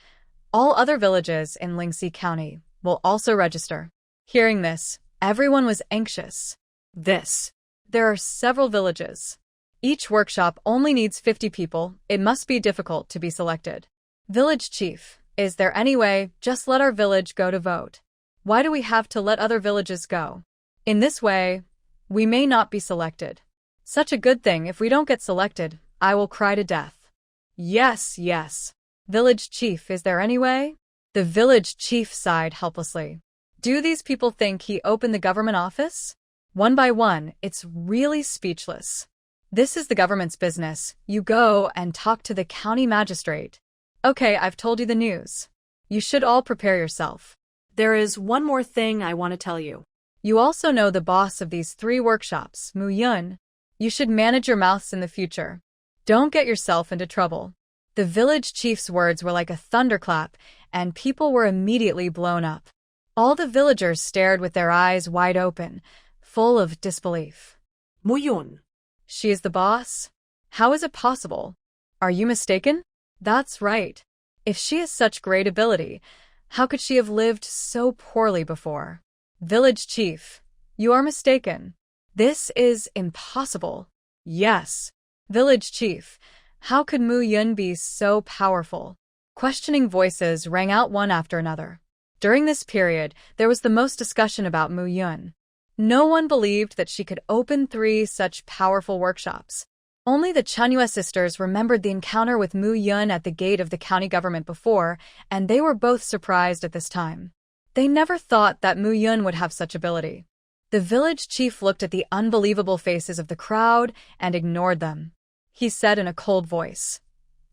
all other villages in Lingxi County will also register." Hearing this, everyone was anxious. There are several villages. Each workshop only needs 50 people. It must be difficult to be selected. "Village chief, Is there any way, just let our village go to vote? Why do we have to let other villages go? In this way, we may not be selected. Such a good thing. If we don't get selected, I will cry to death. Yes, yes. Village chief, is there any way? The village chief sighed helplessly. Do these people think he opened the government office? One by one, it's really speechless. This is the government's business. You go and talk to the county magistrate. Okay, I've told you the news. You should all prepare yourself. There is one more thing I want to tell you. You also know the boss of these 3 workshops, Mu Yun. You should manage your mouths in the future. Don't get yourself into trouble. The village chief's words were like a thunderclap, and people were immediately blown up. All the villagers stared with their eyes wide open, full of disbelief. Mu Yun. She is the boss? How is it possible? Are you mistaken? That's right. If she has such great ability, how could she have lived so poorly before? Village chief, you are mistaken. This is impossible. Yes. Village chief, how could Mu Yun be so powerful? Questioning voices rang out one after another. During this period, there was the most discussion about Mu Yun. No one believed that she could open 3 such powerful workshops. Only the Chanhua sisters remembered the encounter with Mu Yun at the gate of the county government before, and they were both surprised at this time. They never thought that Mu Yun would have such ability. The village chief looked at the unbelievable faces of the crowd and ignored them. He said in a cold voice,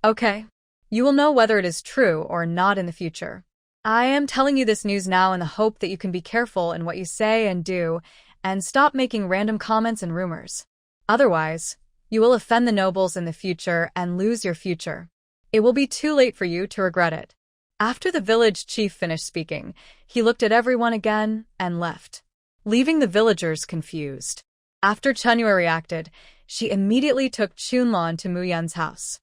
"Okay, you will know whether it is true or not in the future. I am telling you this news now in the hope that you can be careful in what you say and do, and stop making random comments and rumors. Otherwise, you will offend the nobles in the future and lose your future. It will be too late for you to regret it." After the village chief finished speaking, he looked at everyone again and left, leaving the villagers confused. After Chanhua reacted, she immediately took Chunlan to Mu Yun's house.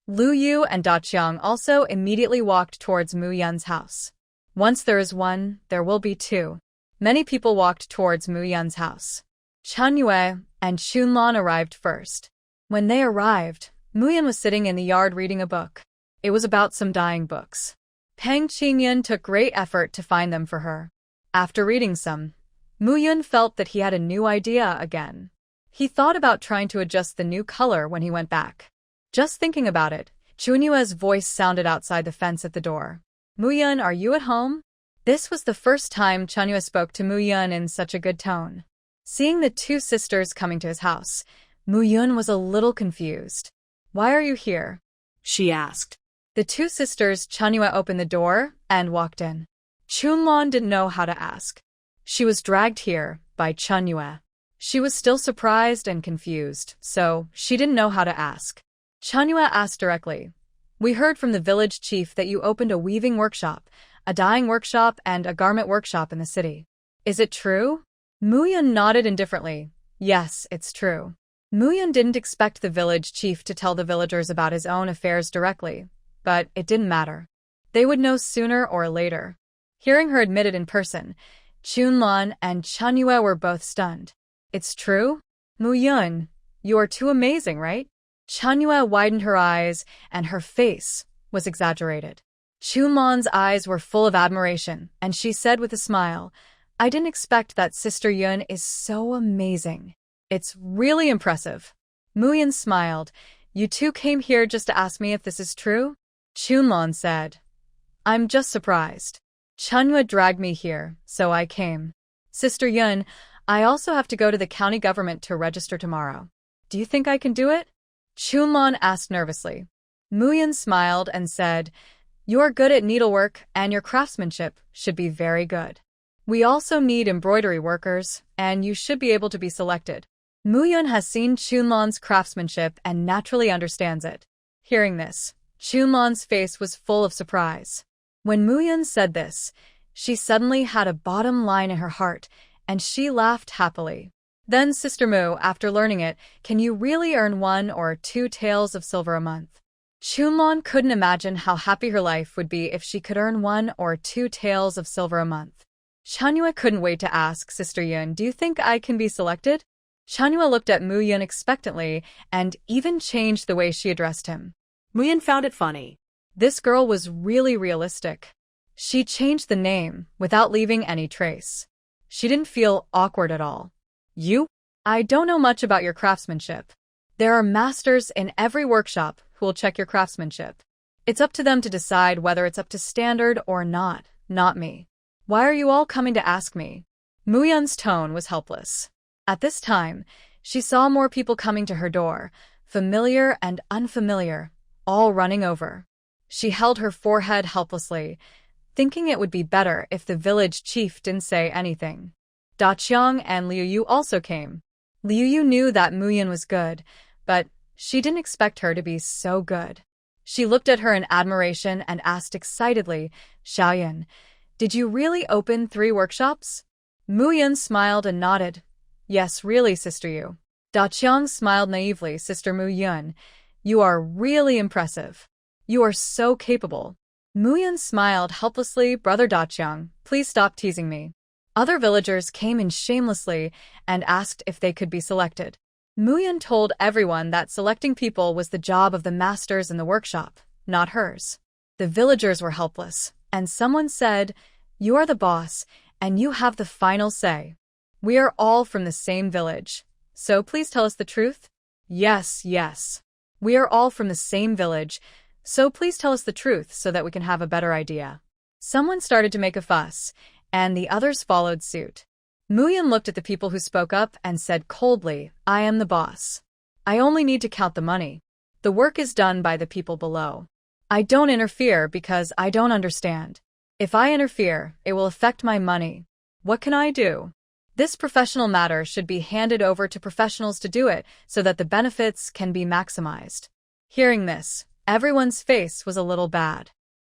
Lu Yu and Da Qiang also immediately walked towards Mu Yun's house. Once there is one, there will be 2. Many people walked towards Mu Yun's house. Chanhua and Chunlan arrived first. When they arrived, Mu Yun was sitting in the yard reading a book. It was about some dying books. Peng Qingyun took great effort to find them for her. After reading some, Mu Yun felt that he had a new idea again. He thought about trying to adjust the new color when he went back. Just thinking about it, Chunyue's voice sounded outside the fence at the door. "Mu Yun, are you at home?" This was the first time Chunyue spoke to Mu Yun in such a good tone. Seeing the 2 sisters coming to his house, Mu Yun was a little confused. "Why are you here?" she asked. The 2 sisters Chanhua opened the door and walked in. Chunlan didn't know how to ask. She was dragged here by Chanhua. She was still surprised and confused, so she didn't know how to ask. Chanhua asked directly, "We heard from the village chief that you opened a weaving workshop, a dyeing workshop, and a garment workshop in the city. Is it true?" Mu Yun nodded indifferently. Yes, it's true. Mu Yun didn't expect the village chief to tell the villagers about his own affairs directly, but it didn't matter. They would know sooner or later. Hearing her admit it in person, Chunlan and Chanhua were both stunned. "It's true? Mu Yun, you are too amazing, right?" Chanhua widened her eyes, and her face was exaggerated. Chunlan's eyes were full of admiration, and she said with a smile, "I didn't expect that Sister Yun is so amazing. It's really impressive." Mu Yun smiled. "You 2 came here just to ask me if this is true?" Chunlan said, "I'm just surprised. Chanhua dragged me here, so I came. Sister Yun, I also have to go to the county government to register tomorrow. Do you think I can do it?" Chunlan asked nervously. Mu Yun smiled and said, "You are good at needlework, and your craftsmanship should be very good. We also need embroidery workers, and you should be able to be selected." Mu Yun has seen Chunlan's craftsmanship and naturally understands it. Hearing this, Chunlan's face was full of surprise. When Mu Yun said this, she suddenly had a bottom line in her heart, and she laughed happily. Then Sister Mu, after learning it, can you really earn 1 or 2 taels of silver a month? Chunlan couldn't imagine how happy her life would be if she could earn 1 or 2 taels of silver a month. Chanhua couldn't wait to ask Sister Yun, "Do you think I can be selected?" Chanhua looked at Mu Yun expectantly and even changed the way she addressed him. Mu Yun found it funny. This girl was really realistic. She changed the name without leaving any trace. She didn't feel awkward at all. You? I don't know much about your craftsmanship. There are masters in every workshop who will check your craftsmanship. It's up to them to decide whether it's up to standard or not me. Why are you all coming to ask me? Muyun's tone was helpless. At this time, she saw more people coming to her door, familiar and unfamiliar, all running over. She held her forehead helplessly, thinking it would be better if the village chief didn't say anything. Da Qiang and Liu Yu also came. Liu Yu knew that Muyun was good, but she didn't expect her to be so good. She looked at her in admiration and asked excitedly, Xiaoyan, did you really open 3 workshops? Muyun smiled and nodded. Yes, really, Sister Yu. Da Qiang smiled naively, Sister Muyun. You are really impressive. You are so capable. Muyun smiled helplessly, Brother Da Qiang, please stop teasing me. Other villagers came in shamelessly and asked if they could be selected. Muyun told everyone that selecting people was the job of the masters in the workshop, not hers. The villagers were helpless, and someone said, you are the boss, and you have the final say. We are all from the same village, so please tell us the truth? Yes. We are all from the same village, so please tell us the truth so that we can have a better idea. Someone started to make a fuss, and the others followed suit. Muyun looked at the people who spoke up and said coldly, I am the boss. I only need to count the money. The work is done by the people below. I don't interfere because I don't understand. If I interfere, it will affect my money. What can I do? This professional matter should be handed over to professionals to do it so that the benefits can be maximized. Hearing this, everyone's face was a little bad.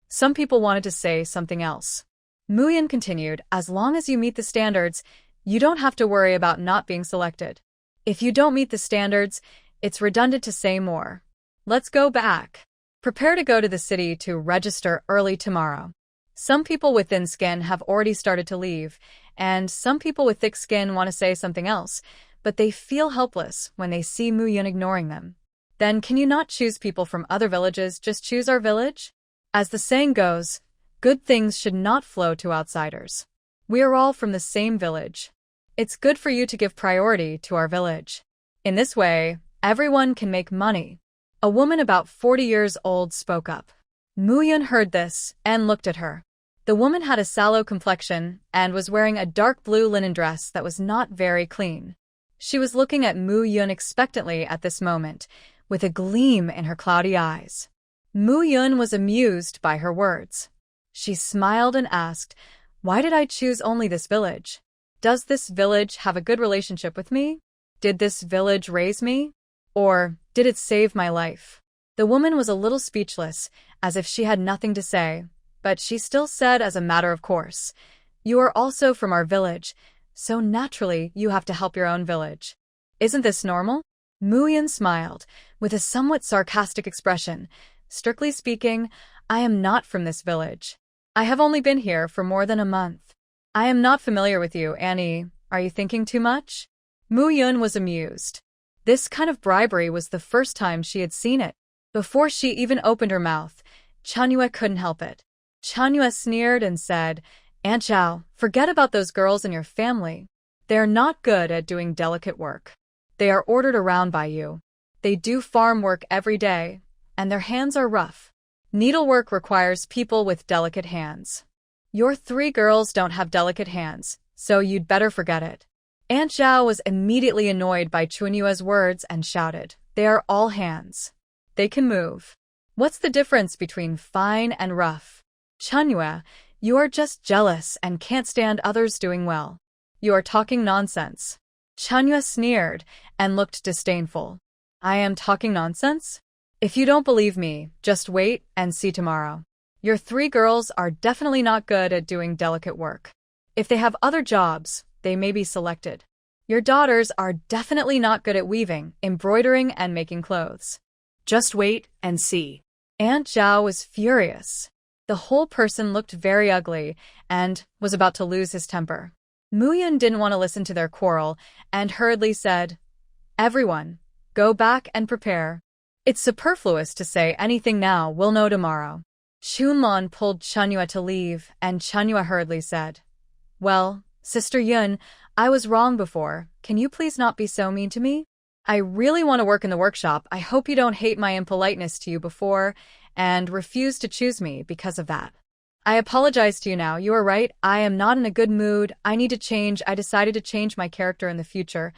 Some people wanted to say something else. Muyun continued, as long as you meet the standards, you don't have to worry about not being selected. If you don't meet the standards, it's redundant to say more. Let's go back. Prepare to go to the city to register early tomorrow. Some people with thin skin have already started to leave, and some people with thick skin want to say something else, but they feel helpless when they see Muyun ignoring them. Then can you not choose people from other villages, just choose our village? As the saying goes, good things should not flow to outsiders. We are all from the same village. It's good for you to give priority to our village. In this way, everyone can make money. A woman about 40 years old spoke up. Muyun heard this and looked at her. The woman had a sallow complexion and was wearing a dark blue linen dress that was not very clean. She was looking at Muyun expectantly at this moment, with a gleam in her cloudy eyes. Muyun was amused by her words. She smiled and asked, why did I choose only this village? Does this village have a good relationship with me? Did this village raise me? Or did it save my life? The woman was a little speechless, as if she had nothing to say, but she still said as a matter of course, you are also from our village, so naturally you have to help your own village. Isn't this normal? Muyun smiled, with a somewhat sarcastic expression. Strictly speaking, I am not from this village. I have only been here for more than a month. I am not familiar with you, Annie. Are you thinking too much? Muyun was amused. This kind of bribery was the first time she had seen it. Before she even opened her mouth, Chanyue couldn't help it. Chanyue sneered and said, Aunt Zhao, forget about those girls in your family. They are not good at doing delicate work. They are ordered around by you. They do farm work every day, and their hands are rough. Needlework requires people with delicate hands. Your 3 girls don't have delicate hands, so you'd better forget it. Aunt Zhao was immediately annoyed by Chunyue's words and shouted, they are all hands. They can move. What's the difference between fine and rough? Chunyue, you are just jealous and can't stand others doing well. You are talking nonsense. Chunyue sneered and looked disdainful. I am talking nonsense? If you don't believe me, just wait and see tomorrow. Your 3 girls are definitely not good at doing delicate work. If they have other jobs, they may be selected. Your daughters are definitely not good at weaving, embroidering, and making clothes. Just wait and see. Aunt Zhao was furious. The whole person looked very ugly and was about to lose his temper. Muyun didn't want to listen to their quarrel and hurriedly said, everyone, go back and prepare. It's superfluous to say anything now, we'll know tomorrow. Chunlon pulled Chunyua to leave, and Chunyua hurriedly said, "Well, Sister Yun, I was wrong before. Can you please not be so mean to me? I really want to work in the workshop. I hope you don't hate my impoliteness to you before and refuse to choose me because of that. I apologize to you now. You are right. I am not in a good mood. I need to change. I decided to change my character in the future.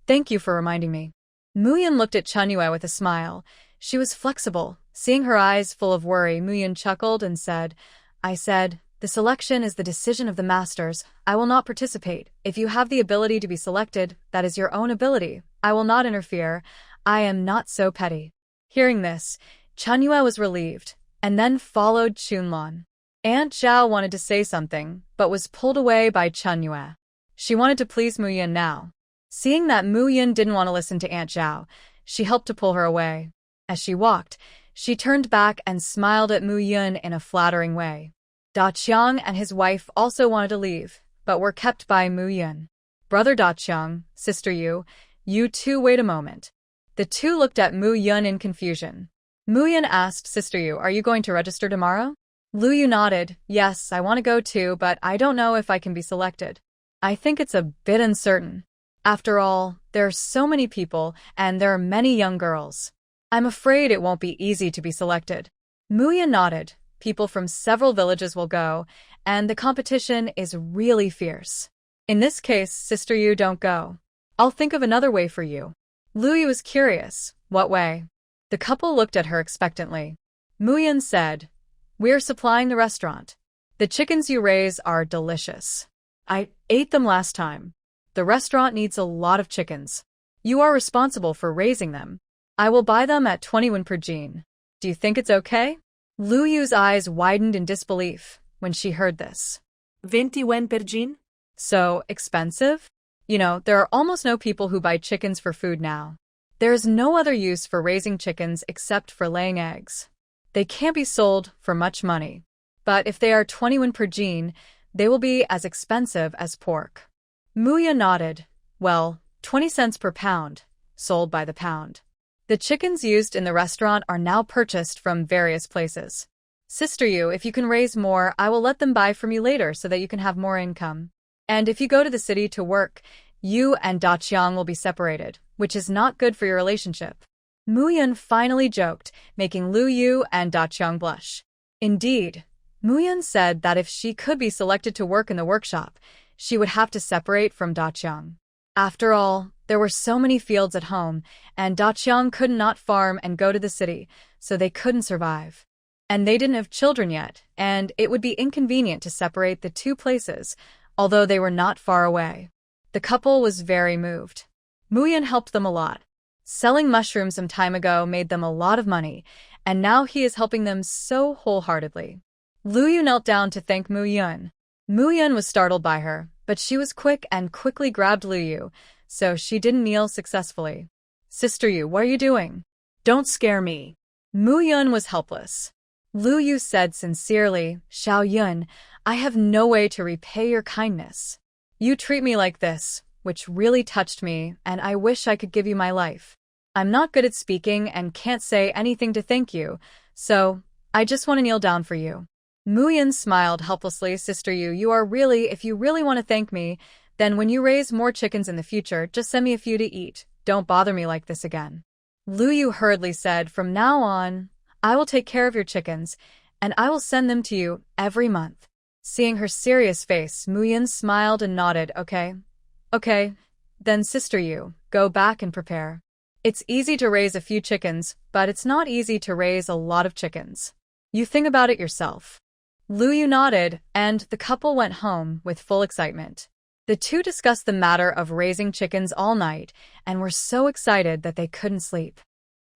Thank you for reminding me." Muyun looked at Chunyue with a smile. She was flexible. Seeing her eyes full of worry, Muyun chuckled and said, "I said, the selection is the decision of the masters. I will not participate. If you have the ability to be selected, that is your own ability. I will not interfere. I am not so petty." Hearing this, Chunyue was relieved, and then followed Chunlon. Aunt Zhao wanted to say something, but was pulled away by Chunyue. She wanted to please Muyun now. Seeing that Muyun didn't want to listen to Aunt Zhao, she helped to pull her away. As she walked, she turned back and smiled at Muyun in a flattering way. Da Qiang and his wife also wanted to leave, but were kept by Muyun. "Brother Da Qiang, Sister Yu, you two wait a moment." The two looked at Muyun in confusion. Muyun asked Sister Yu, "Are you going to register tomorrow?" Lu Yu nodded. "Yes, I want to go too, but I don't know if I can be selected. I think it's a bit uncertain. After all, there are so many people, and there are many young girls. I'm afraid it won't be easy to be selected." Muyun nodded. People from several villages will go, and the competition is really fierce. "In this case, Sister Yu, don't go. I'll think of another way for you." Lu Yu was curious. What way? The couple looked at her expectantly. Muyun said, "We're supplying the restaurant. The chickens you raise are delicious. I ate them last time. The restaurant needs a lot of chickens. You are responsible for raising them. I will buy them at 20 won per jean. Do you think it's okay?" Lu Yu's eyes widened in disbelief when she heard this. 20 wen per jean? So expensive? You know, there are almost no people who buy chickens for food now. There is no other use for raising chickens except for laying eggs. They can't be sold for much money. But if they are 20 won per jean, they will be as expensive as pork. Muyun nodded. "Well, 20 cents per pound, sold by the pound." The chickens used in the restaurant are now purchased from various places. "Sister Yu, if you can raise more, I will let them buy from you later so that you can have more income. And if you go to the city to work, you and Da Qiang will be separated, which is not good for your relationship." Muyun finally joked, making Lu Yu and Da Qiang blush. Indeed, Muyun said that if she could be selected to work in the workshop, she would have to separate from Da Qiang. After all, there were so many fields at home, and Da Qiang could not farm and go to the city, so they couldn't survive. And they didn't have children yet, and it would be inconvenient to separate the two places, although they were not far away. The couple was very moved. Muyun helped them a lot. Selling mushrooms some time ago made them a lot of money, and now he is helping them so wholeheartedly. Lu Yu knelt down to thank Muyun. Muyun was startled by her, but she was quick and quickly grabbed Lu Yu, so she didn't kneel successfully. "Sister Yu, what are you doing? Don't scare me." Muyun was helpless. Lu Yu said sincerely, "Xiao Yun, I have no way to repay your kindness. You treat me like this, which really touched me, and I wish I could give you my life. I'm not good at speaking and can't say anything to thank you, so I just want to kneel down for you." Muyun smiled helplessly. "Sister Yu, if you really want to thank me, then when you raise more chickens in the future, just send me a few to eat. Don't bother me like this again." Lu Yu hurriedly said, "From now on, I will take care of your chickens, and I will send them to you every month." Seeing her serious face, Muyun smiled and nodded. Okay, then Sister Yu, go back and prepare. It's easy to raise a few chickens, but it's not easy to raise a lot of chickens. You think about it yourself." Lu Yu nodded, and the couple went home with full excitement. The two discussed the matter of raising chickens all night and were so excited that they couldn't sleep.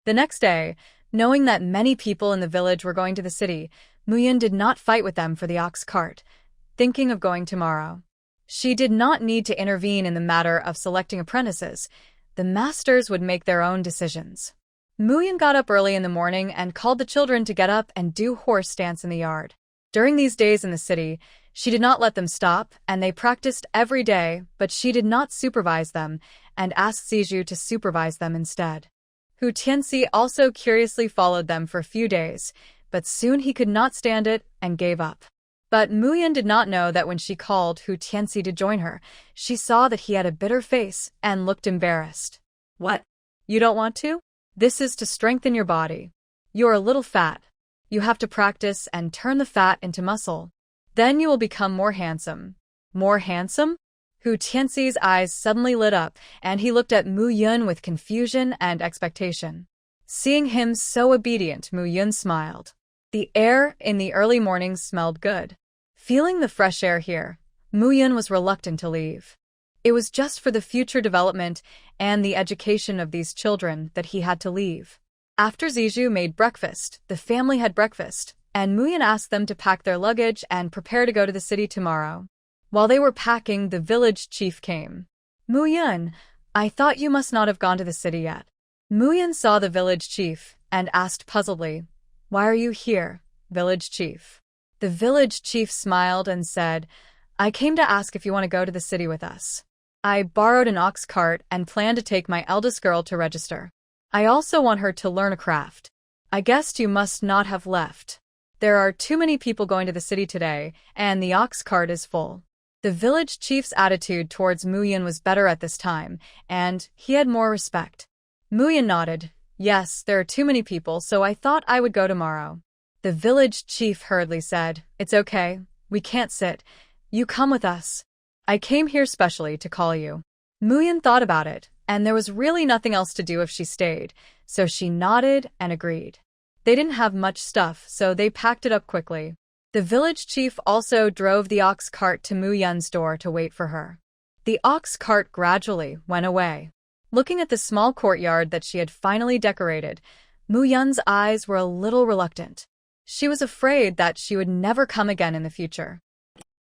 The next day, knowing that many people in the village were going to the city, Muyun did not fight with them for the ox cart, thinking of going tomorrow. She did not need to intervene in the matter of selecting apprentices. The masters would make their own decisions. Muyun got up early in the morning and called the children to get up and do horse dance in the yard. During these days in the city, she did not let them stop, and they practiced every day, but she did not supervise them and asked Zizhu to supervise them instead. Hu Tianxi also curiously followed them for a few days, but soon he could not stand it and gave up. But Muyan did not know that when she called Hu Tianxi to join her, she saw that he had a bitter face and looked embarrassed. What? You don't want to? This is to strengthen your body. You're a little fat. You have to practice and turn the fat into muscle. Then you will become more handsome. More handsome? Hu Tianxi's eyes suddenly lit up, and he looked at Mu Yun with confusion and expectation. Seeing him so obedient, Mu Yun smiled. The air in the early mornings smelled good. Feeling the fresh air here, Mu Yun was reluctant to leave. It was just for the future development and the education of these children that he had to leave. After Zijou made breakfast, the family had breakfast, and Mu Yun asked them to pack their luggage and prepare to go to the city tomorrow. While they were packing, the village chief came. Mu Yun, I thought you must not have gone to the city yet. Mu Yun saw the village chief and asked puzzledly, Why are you here, village chief? The village chief smiled and said, I came to ask if you want to go to the city with us. I borrowed an ox cart and plan to take my eldest girl to register. I also want her to learn a craft. I guessed you must not have left. There are too many people going to the city today, and the ox cart is full. The village chief's attitude towards Mu Yun was better at this time, and he had more respect. Mu Yun nodded. Yes, there are too many people, so I thought I would go tomorrow. The village chief hurriedly said, It's okay, we can't sit. You come with us. I came here specially to call you. Mu Yun thought about it, and there was really nothing else to do if she stayed, so she nodded and agreed. They didn't have much stuff, so they packed it up quickly. The village chief also drove the ox cart to Mu Yun's door to wait for her. The ox cart gradually went away. Looking at the small courtyard that she had finally decorated, Mu Yun's eyes were a little reluctant. She was afraid that she would never come again in the future.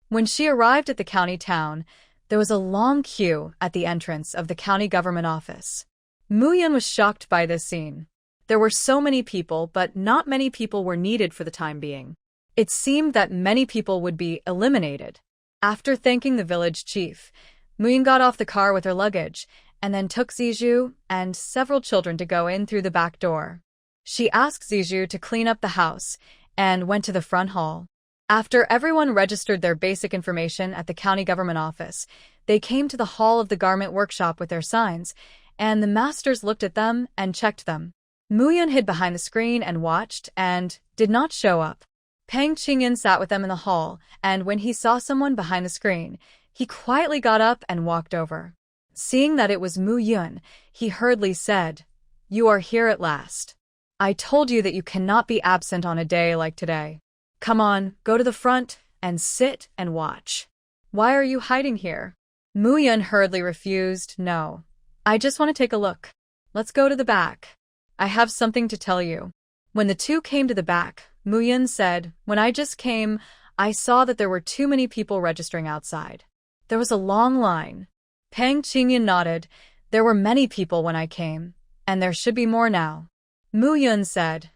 When she arrived at the county town, there was a long queue at the entrance of the county government office. Mu Yun was shocked by this scene. There were so many people, but not many people were needed for the time being. It seemed that many people would be eliminated. After thanking the village chief, Mu Yun got off the car with her luggage and then took Zijou and several children to go in through the back door. She asked Zijou to clean up the house and went to the front hall. After everyone registered their basic information at the county government office, they came to the hall of the garment workshop with their signs, and the masters looked at them and checked them. Mu Yun hid behind the screen and watched and did not show up. Pang Qingyan sat with them in the hall, and when he saw someone behind the screen, he quietly got up and walked over. Seeing that it was Mu Yun, he hurriedly said, You are here at last. I told you that you cannot be absent on a day like today. Come on, go to the front and sit and watch. Why are you hiding here? Mu Yun hurriedly refused. No. I just want to take a look. Let's go to the back. I have something to tell you. When the two came to the back, Mu Yun said, When I just came, I saw that there were too many people registering outside. There was a long line. Pang Qingyan nodded. There were many people when I came, and there should be more now. Mu Yun said,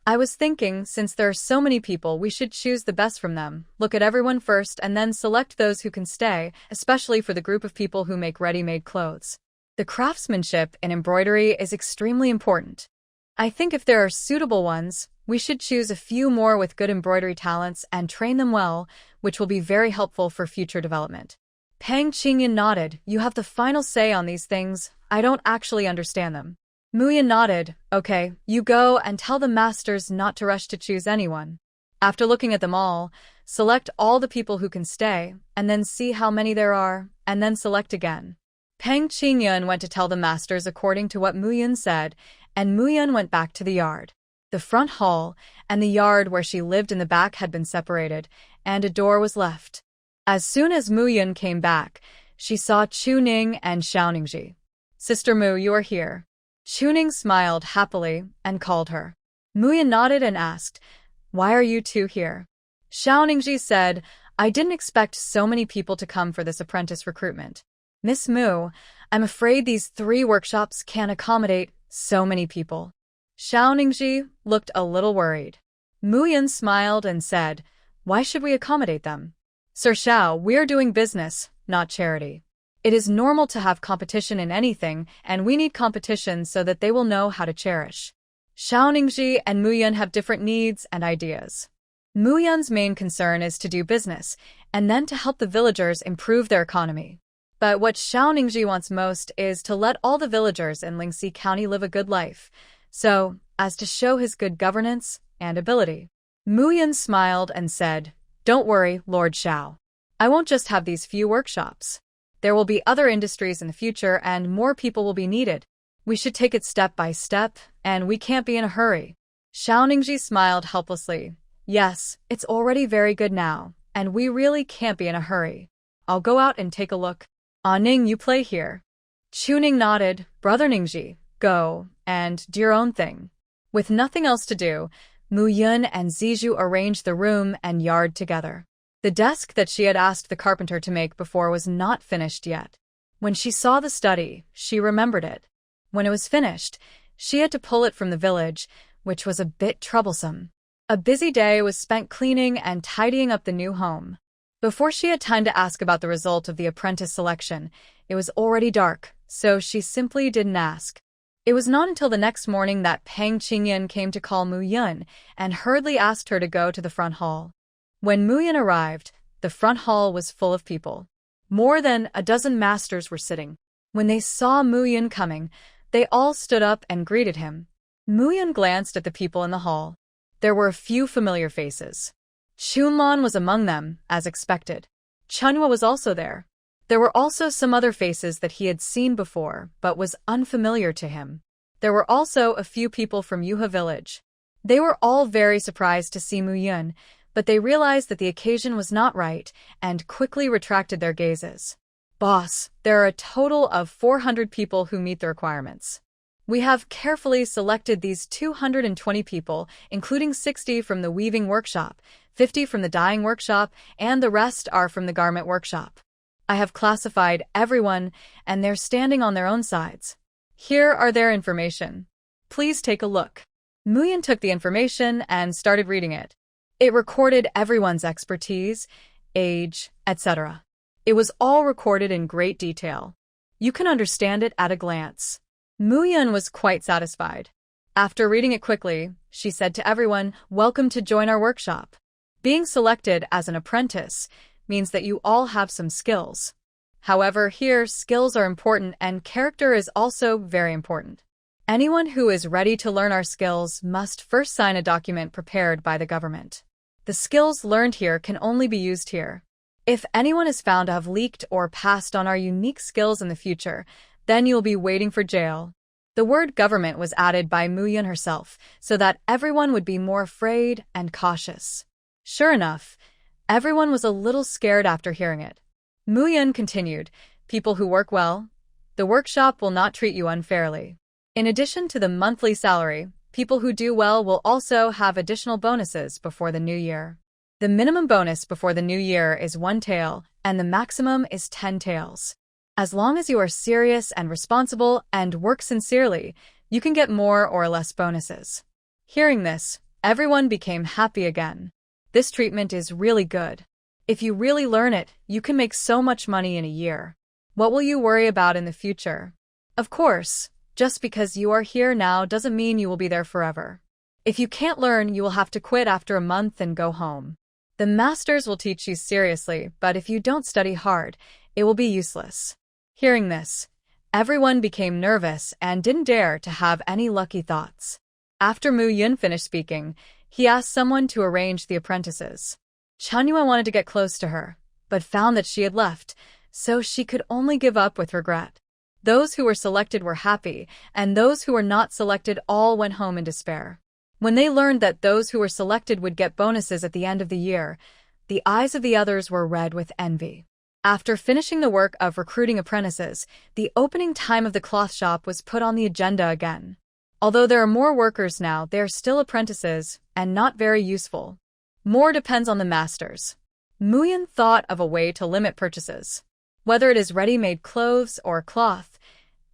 I was thinking, since there are so many people, we should choose the best from them, look at everyone first and then select those who can stay, especially for the group of people who make ready-made clothes. The craftsmanship in embroidery is extremely important. I think if there are suitable ones, we should choose a few more with good embroidery talents and train them well, which will be very helpful for future development. Pang Qingyan nodded. You have the final say on these things. I don't actually understand them. Mu Yun nodded. Okay, you go and tell the masters not to rush to choose anyone. After looking at them all, select all the people who can stay, and then see how many there are, and then select again. Pang Qingyan went to tell the masters according to what Mu Yun said, and Mu Yun went back to the yard. The front hall and the yard where she lived in the back had been separated, and a door was left. As soon as Mu Yun came back, she saw Chu Ning and Xiao Ningji. Sister Mu, you are here. Chu Ning smiled happily and called her. Mu Yun nodded and asked, Why are you two here? Xiao Ningji said, I didn't expect so many people to come for this apprentice recruitment. Miss Mu, I'm afraid these 3 workshops can't accommodate so many people. Xiao Ningji looked a little worried. Mu Yun smiled and said, Why should we accommodate them? Sir Xiao, we are doing business, not charity. It is normal to have competition in anything, and we need competition so that they will know how to cherish. Xiao Ningji and Mu Yun have different needs and ideas. Mu Yun's main concern is to do business, and then to help the villagers improve their economy. But what Xiao Ningji wants most is to let all the villagers in Lingxi County live a good life, so as to show his good governance and ability. Mu Yun smiled and said, "Don't worry, Lord Xiao. I won't just have these few workshops. There will be other industries in the future and more people will be needed. We should take it step by step, and we can't be in a hurry." Xiao Ningji smiled helplessly. "Yes, it's already very good now, and we really can't be in a hurry. I'll go out and take a look. Ah Ning, you play here." Chu Ning nodded. "Brother Ningji, go, and do your own thing." With nothing else to do, Mu Yun and Zizhu arranged the room and yard together. The desk that she had asked the carpenter to make before was not finished yet. When she saw the study, she remembered it. When it was finished, she had to pull it from the village, which was a bit troublesome. A busy day was spent cleaning and tidying up the new home. Before she had time to ask about the result of the apprentice selection, it was already dark, so she simply didn't ask. It was not until the next morning that Pang Qingyan came to call Mu Yun and hurriedly asked her to go to the front hall. When Mu Yun arrived, the front hall was full of people. More than a dozen masters were sitting. When they saw Mu Yun coming, they all stood up and greeted him. Mu Yun glanced at the people in the hall. There were a few familiar faces. Chunlan was among them, as expected. Chunhua was also there. There were also some other faces that he had seen before, but was unfamiliar to him. There were also a few people from Yuha village. They were all very surprised to see Mu Yun, but they realized that the occasion was not right, and quickly retracted their gazes. "Boss, there are a total of 400 people who meet the requirements. We have carefully selected these 220 people, including 60 from the weaving workshop, 50 from the dyeing workshop, and the rest are from the garment workshop. I have classified everyone, and they're standing on their own sides. Here are their information. Please take a look." Mu Yun took the information and started reading it. It recorded everyone's expertise, age, etc. It was all recorded in great detail. You can understand it at a glance. Mu Yun was quite satisfied. After reading it quickly, she said to everyone, "Welcome to join our workshop. Being selected as an apprentice means that you all have some skills. However, here, skills are important and character is also very important. Anyone who is ready to learn our skills must first sign a document prepared by the government. The skills learned here can only be used here. If anyone is found to have leaked or passed on our unique skills in the future, then you'll be waiting for jail." The word government was added by Mu Yun herself, so that everyone would be more afraid and cautious. Sure enough, everyone was a little scared after hearing it. Mu Yun continued, "People who work well, the workshop will not treat you unfairly. In addition to the monthly salary, people who do well will also have additional bonuses before the new year. The minimum bonus before the new year is 1 tael, and the maximum is 10 taels. As long as you are serious and responsible and work sincerely, you can get more or less bonuses." Hearing this, everyone became happy again. This treatment is really good. If you really learn it, you can make so much money in a year. What will you worry about in the future? Of course, just because you are here now doesn't mean you will be there forever. If you can't learn, you will have to quit after a month and go home. The masters will teach you seriously, but if you don't study hard, it will be useless. Hearing this, everyone became nervous and didn't dare to have any lucky thoughts. After Mu Yun finished speaking, he asked someone to arrange the apprentices. Chunhua wanted to get close to her, but found that she had left, so she could only give up with regret. Those who were selected were happy, and those who were not selected all went home in despair. When they learned that those who were selected would get bonuses at the end of the year, the eyes of the others were red with envy. After finishing the work of recruiting apprentices, the opening time of the cloth shop was put on the agenda again. Although there are more workers now, they are still apprentices and not very useful. More depends on the masters. Mu Yun thought of a way to limit purchases. Whether it is ready-made clothes or cloth,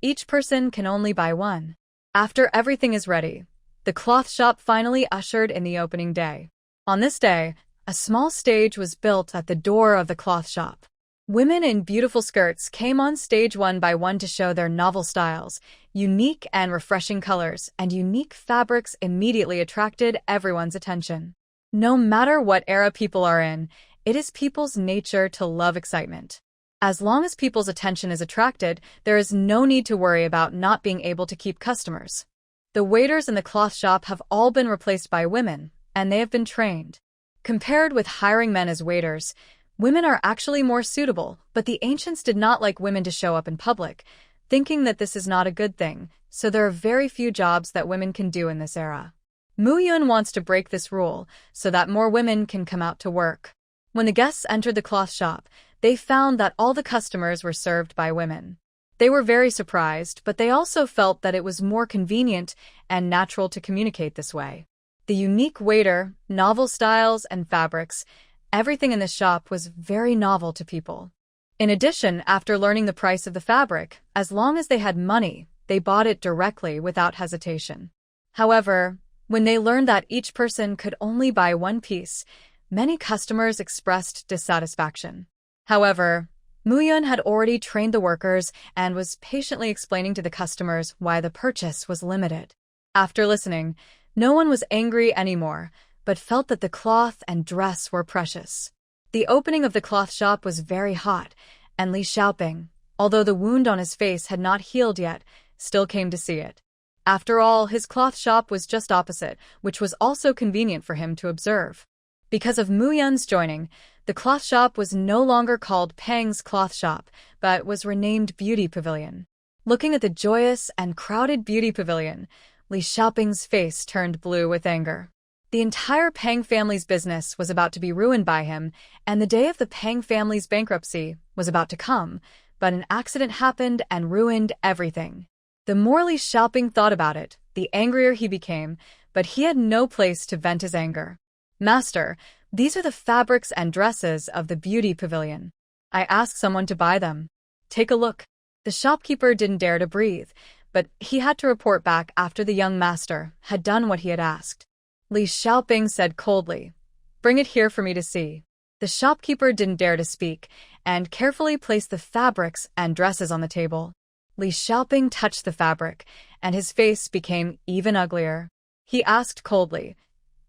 each person can only buy one. After everything is ready, the cloth shop finally ushered in the opening day. On this day, a small stage was built at the door of the cloth shop. Women in beautiful skirts came on stage one by one to show their novel styles. Unique and refreshing colors and unique fabrics immediately attracted everyone's attention. No matter what era people are in, it is people's nature to love excitement. As long as people's attention is attracted, there is no need to worry about not being able to keep customers. The waiters in the cloth shop have all been replaced by women, and they have been trained. Compared with hiring men as waiters, women are actually more suitable, but the ancients did not like women to show up in public, thinking that this is not a good thing, so there are very few jobs that women can do in this era. Mu Yun wants to break this rule so that more women can come out to work. When the guests entered the cloth shop, they found that all the customers were served by women. They were very surprised, but they also felt that it was more convenient and natural to communicate this way. The unique waiter, novel styles, and fabrics, everything in this shop was very novel to people. In addition, after learning the price of the fabric, as long as they had money, they bought it directly without hesitation. However, when they learned that each person could only buy one piece, many customers expressed dissatisfaction. However, Mu Yun had already trained the workers and was patiently explaining to the customers why the purchase was limited. After listening, no one was angry anymore, but felt that the cloth and dress were precious. The opening of the cloth shop was very hot, and Li Xiaoping, although the wound on his face had not healed yet, still came to see it. After all, his cloth shop was just opposite, which was also convenient for him to observe. Because of Mu Yun's joining, the cloth shop was no longer called Pang's Cloth Shop, but was renamed Beauty Pavilion. Looking at the joyous and crowded Beauty Pavilion, Li Xiaoping's face turned blue with anger. The entire Pang family's business was about to be ruined by him, and the day of the Pang family's bankruptcy was about to come, but an accident happened and ruined everything. The more Li Xiaoping thought about it, the angrier he became, but he had no place to vent his anger. Master, these are the fabrics and dresses of the beauty pavilion. I asked someone to buy them. Take a look. The shopkeeper didn't dare to breathe, but he had to report back after the young master had done what he had asked. Li Xiaoping said coldly, "Bring it here for me to see." The shopkeeper didn't dare to speak and carefully placed the fabrics and dresses on the table. Li Xiaoping touched the fabric, and his face became even uglier. He asked coldly,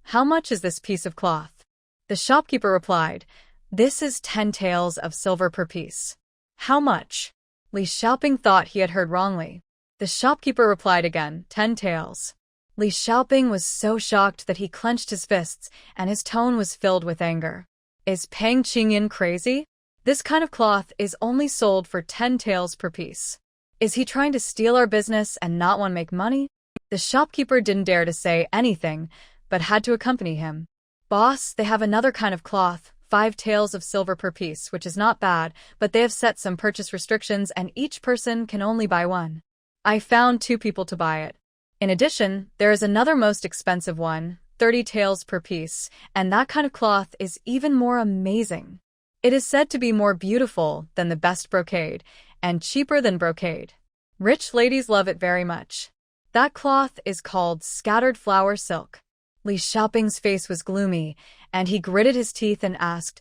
"How much is this piece of cloth?" The shopkeeper replied, "This is 10 taels of silver per piece." "How much?" Li Xiaoping thought he had heard wrongly. The shopkeeper replied again, 10 taels. Li Xiaoping was so shocked that he clenched his fists, and his tone was filled with anger. Is Pang Qingyan crazy? This kind of cloth is only sold for 10 taels per piece. Is he trying to steal our business and not want to make money? The shopkeeper didn't dare to say anything, but had to accompany him. Boss, they have another kind of cloth, 5 taels of silver per piece, which is not bad, but they have set some purchase restrictions and each person can only buy one. I found 2 people to buy it. In addition, there is another most expensive one, 30 taels per piece, and that kind of cloth is even more amazing. It is said to be more beautiful than the best brocade, and cheaper than brocade. Rich ladies love it very much. That cloth is called scattered flower silk. Li Xiaoping's face was gloomy, and he gritted his teeth and asked,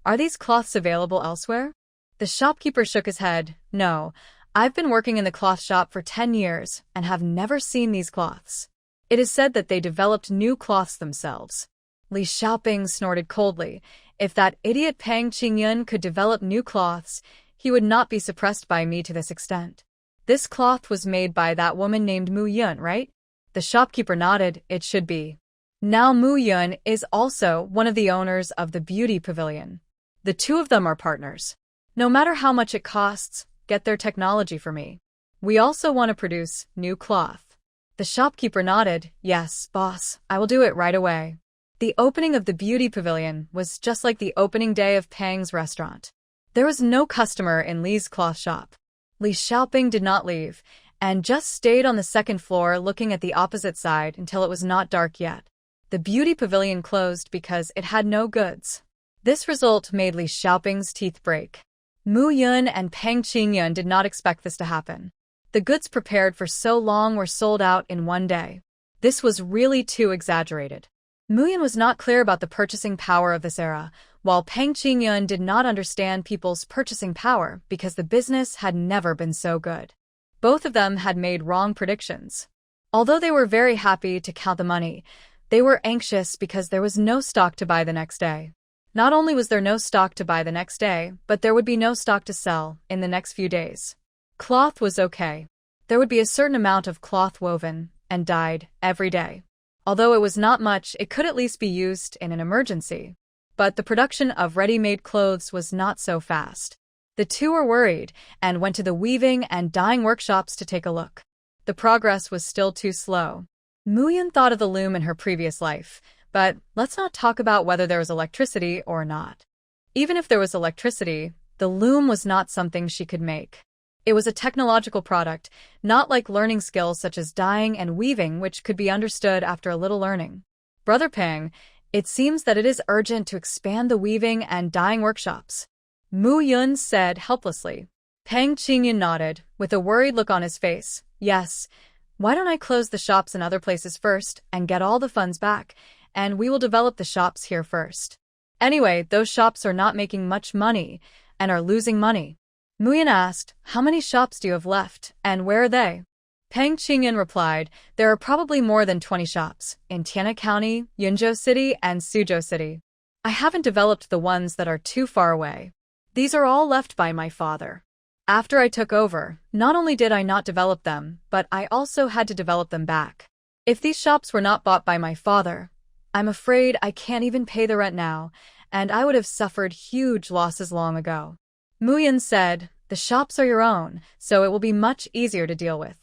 "Are these cloths available elsewhere?" The shopkeeper shook his head. "No, I've been working in the cloth shop for 10 years and have never seen these cloths. It is said that they developed new cloths themselves." Li Xiaoping snorted coldly. If that idiot Pang Qingyan could develop new cloths, he would not be suppressed by me to this extent. This cloth was made by that woman named Mu Yun, right? The shopkeeper nodded. It should be. Now Mu Yun is also one of the owners of the beauty pavilion. The 2 of them are partners. No matter how much it costs, get their technology for me. We also want to produce new cloth. The shopkeeper nodded. Yes, boss, I will do it right away. The opening of the beauty pavilion was just like the opening day of Pang's restaurant. There was no customer in Li's cloth shop. Li Xiaoping did not leave, and just stayed on the 2nd floor looking at the opposite side until it was not dark yet. The beauty pavilion closed because it had no goods. This result made Li Xiaoping's teeth break. Mu Yun and Pang Qingyan did not expect this to happen. The goods prepared for so long were sold out in one day. This was really too exaggerated. Mu Yun was not clear about the purchasing power of this era. while Peng Qingyun did not understand people's purchasing power because the business had never been so good. Both of them had made wrong predictions. Although they were very happy to count the money, they were anxious because there was no stock to buy the next day. Not only was there no stock to buy the next day, but there would be no stock to sell in the next few days. Cloth was okay. There would be a certain amount of cloth woven and dyed every day. Although it was not much, it could at least be used in an emergency. But the production of ready-made clothes was not so fast. The two were worried and went to the weaving and dyeing workshops to take a look. The progress was still too slow. Muyun thought of the loom in her previous life, but let's not talk about whether there was electricity or not. Even if there was electricity, the loom was not something she could make. It was a technological product, not like learning skills such as dyeing and weaving, which could be understood after a little learning. Brother Peng, it seems that it is urgent to expand the weaving and dyeing workshops. Mu Yun said helplessly. Peng Qingyun nodded, with a worried look on his face. Yes. Why don't I close the shops in other places first and get all the funds back, and we will develop the shops here first. Anyway, those shops are not making much money and are losing money. Muyan asked, how many shops do you have left, and where are they? Peng Qingyun replied, there are probably more than 20 shops, in Tianna County, Yunzhou City, and Suzhou City. I haven't developed the ones that are too far away. These are all left by my father. After I took over, not only did I not develop them, but I also had to develop them back. If these shops were not bought by my father, I'm afraid I can't even pay the rent now, and I would have suffered huge losses long ago. Muyan said, the shops are your own, so it will be much easier to deal with.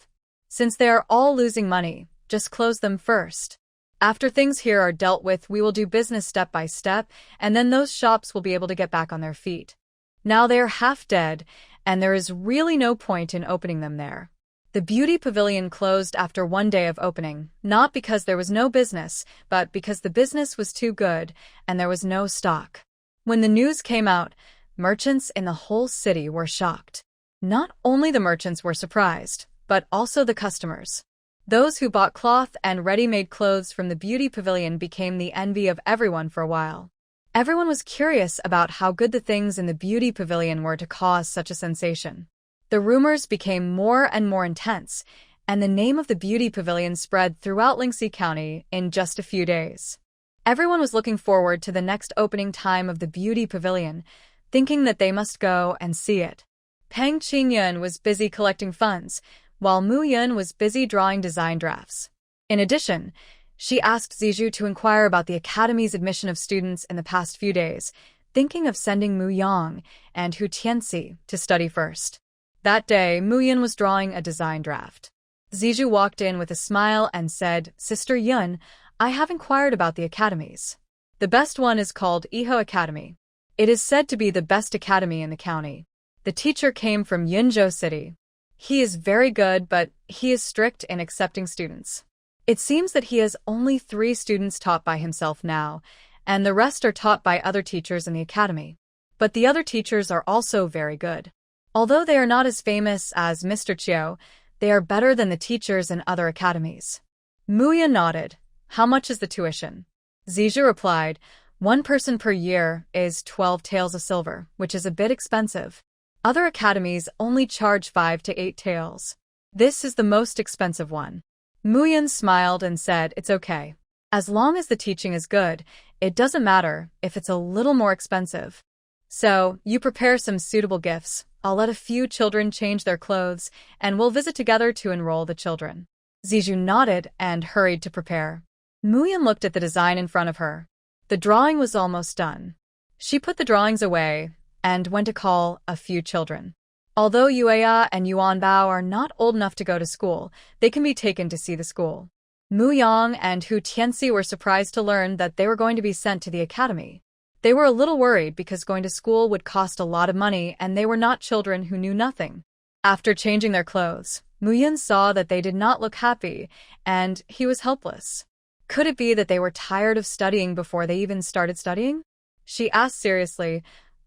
Since they are all losing money, just close them first. After things here are dealt with, we will do business step by step, and then those shops will be able to get back on their feet. Now they are half dead, and there is really no point in opening them there. The beauty pavilion closed after one day of opening, not because there was no business, but because the business was too good, and there was no stock. When the news came out, merchants in the whole city were shocked. Not only the merchants were surprised, but also the customers. Those who bought cloth and ready-made clothes from the beauty pavilion became the envy of everyone for a while. Everyone was curious about how good the things in the beauty pavilion were to cause such a sensation. The rumors became more and more intense, and the name of the beauty pavilion spread throughout Lingxi County in just a few days. Everyone was looking forward to the next opening time of the beauty pavilion, thinking that they must go and see it. Peng Qingyun was busy collecting funds, while Mu Yun was busy drawing design drafts. In addition, she asked Ziju to inquire about the academy's admission of students in the past few days, thinking of sending Mu Yang and Hu Tianxi to study first. That day, Mu Yun was drawing a design draft. Ziju walked in with a smile and said, Sister Yun, I have inquired about the academies. The best one is called Iho Academy. It is said to be the best academy in the county. The teacher came from Yunzhou City. He is very good, but he is strict in accepting students. It seems that he has only 3 students taught by himself now, and the rest are taught by other teachers in the academy. But the other teachers are also very good. Although they are not as famous as Mr. Chiu, they are better than the teachers in other academies. Muya nodded. How much is the tuition? Zijia replied, 1 person per year is 12 taels of silver, which is a bit expensive. Other academies only charge 5 to 8 taels. This is the most expensive one. Muyan smiled and said, it's okay. As long as the teaching is good, it doesn't matter if it's a little more expensive. So, you prepare some suitable gifts. I'll let a few children change their clothes, and we'll visit together to enroll the children. Ziju nodded and hurried to prepare. Muyan looked at the design in front of her. The drawing was almost done. She put the drawings away and went to call a few children. Although Yueya and Yuan Bao are not old enough to go to school, they can be taken to see the school. Mu Yang and Hu Tianxi were surprised to learn that they were going to be sent to the academy. They were a little worried because going to school would cost a lot of money and they were not children who knew nothing. After changing their clothes, Mu Yin saw that they did not look happy, and he was helpless. Could it be that they were tired of studying before they even started studying? She asked seriously,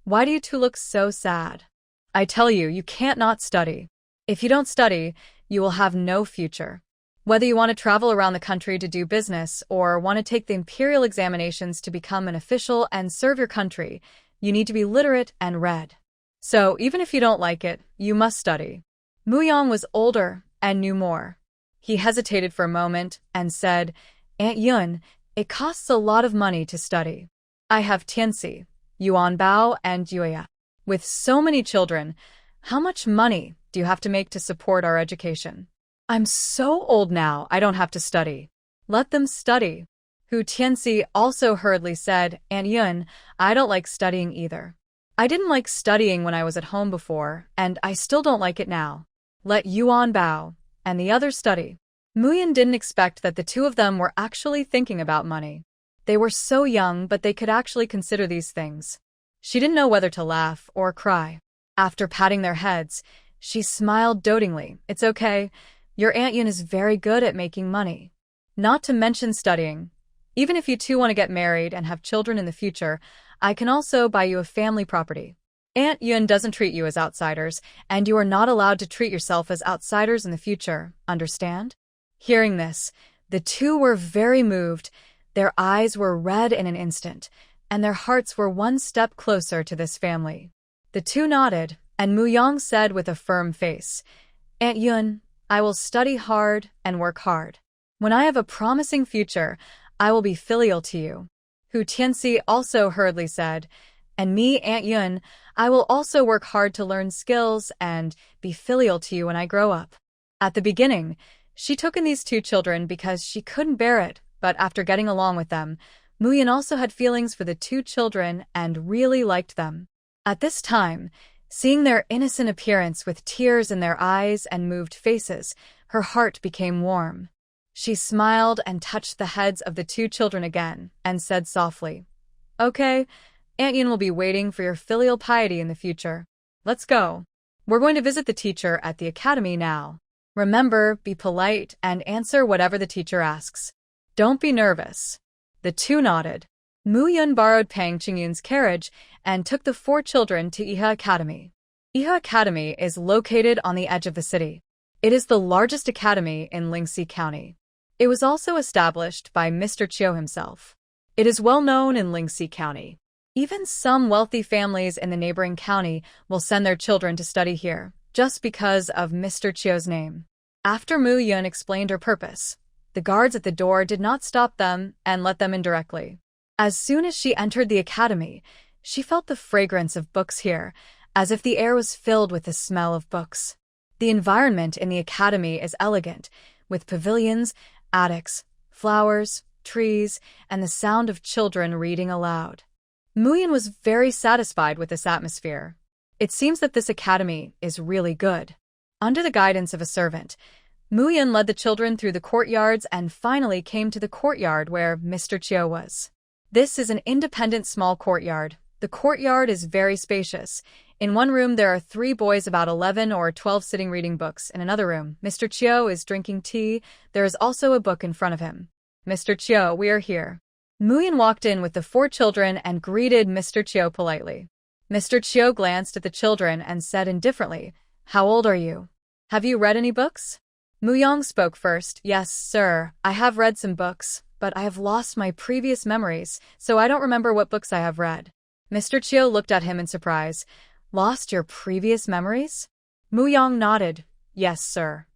why do you two look so sad? I tell you, you can't not study. If you don't study, you will have no future. Whether you want to travel around the country to do business or want to take the imperial examinations to become an official and serve your country, you need to be literate and read. So, even if you don't like it, you must study. Muyang was older and knew more. He hesitated for a moment and said, Aunt Yun, it costs a lot of money to study. I have Tianxi, Yuanbao, and Yuya. With so many children, how much money do you have to make to support our education? I'm so old now, I don't have to study. Let them study. Hu Tianxi also hurriedly said, Aunt Yun, I don't like studying either. I didn't like studying when I was at home before, and I still don't like it now. Let Yuan Bao and the others study. Muyun didn't expect that the two of them were actually thinking about money. They were so young, but they could actually consider these things. She didn't know whether to laugh or cry. After patting their heads, she smiled dotingly. It's okay. Your Aunt Yun is very good at making money. Not to mention studying. Even if you two want to get married and have children in the future, I can also buy you a family property. Aunt Yun doesn't treat you as outsiders, and you are not allowed to treat yourself as outsiders in the future, understand? Hearing this, the two were very moved. Their eyes were red in an instant, and their hearts were one step closer to this family. The two nodded, and Muyang said with a firm face, Aunt Yun, I will study hard and work hard. When I have a promising future, I will be filial to you. Hu Tianxi also hurriedly said, and me, Aunt Yun, I will also work hard to learn skills and be filial to you when I grow up. At the beginning, she took in these two children because she couldn't bear it, but after getting along with them, Muyun also had feelings for the two children and really liked them. At this time, seeing their innocent appearance with tears in their eyes and moved faces, her heart became warm. She smiled and touched the heads of the two children again and said softly, Okay, Aunt Yun will be waiting for your filial piety in the future. Let's go. We're going to visit the teacher at the academy now. Remember, be polite and answer whatever the teacher asks. Don't be nervous. The two nodded. Muyun borrowed Pang Qingyun's carriage and took the four children to Iha Academy. Iha Academy is located on the edge of the city. It is the largest academy in Lingxi County. It was also established by Mr. Chiu himself. It is well known in Lingxi County. Even some wealthy families in the neighboring county will send their children to study here, just because of Mr. Chiu's name. After Mu Yun explained her purpose, the guards at the door did not stop them and let them in directly. As soon as she entered the academy, she felt the fragrance of books here, as if the air was filled with the smell of books. The environment in the academy is elegant, with pavilions, attics, flowers, trees, and the sound of children reading aloud. Muyun was very satisfied with this atmosphere. It seems that this academy is really good. Under the guidance of a servant, Muyun led the children through the courtyards and finally came to the courtyard where Mr. Chiu was. This is an independent small courtyard. The courtyard is very spacious. In one room, there are 3 boys about 11 or 12 sitting reading books. In another room, Mr. Chiu is drinking tea. There is also a book in front of him. Mr. Chiu, we are here. Muyun walked in with the 4 children and greeted Mr. Chiu politely. Mr. Chiu glanced at the children and said indifferently, How old are you? Have you read any books? Muyang spoke first. Yes, sir, I have read some books, but I have lost my previous memories, so I don't remember what books I have read. Mr. Chiu looked at him in surprise. Lost your previous memories? Muyang nodded. Yes, sir.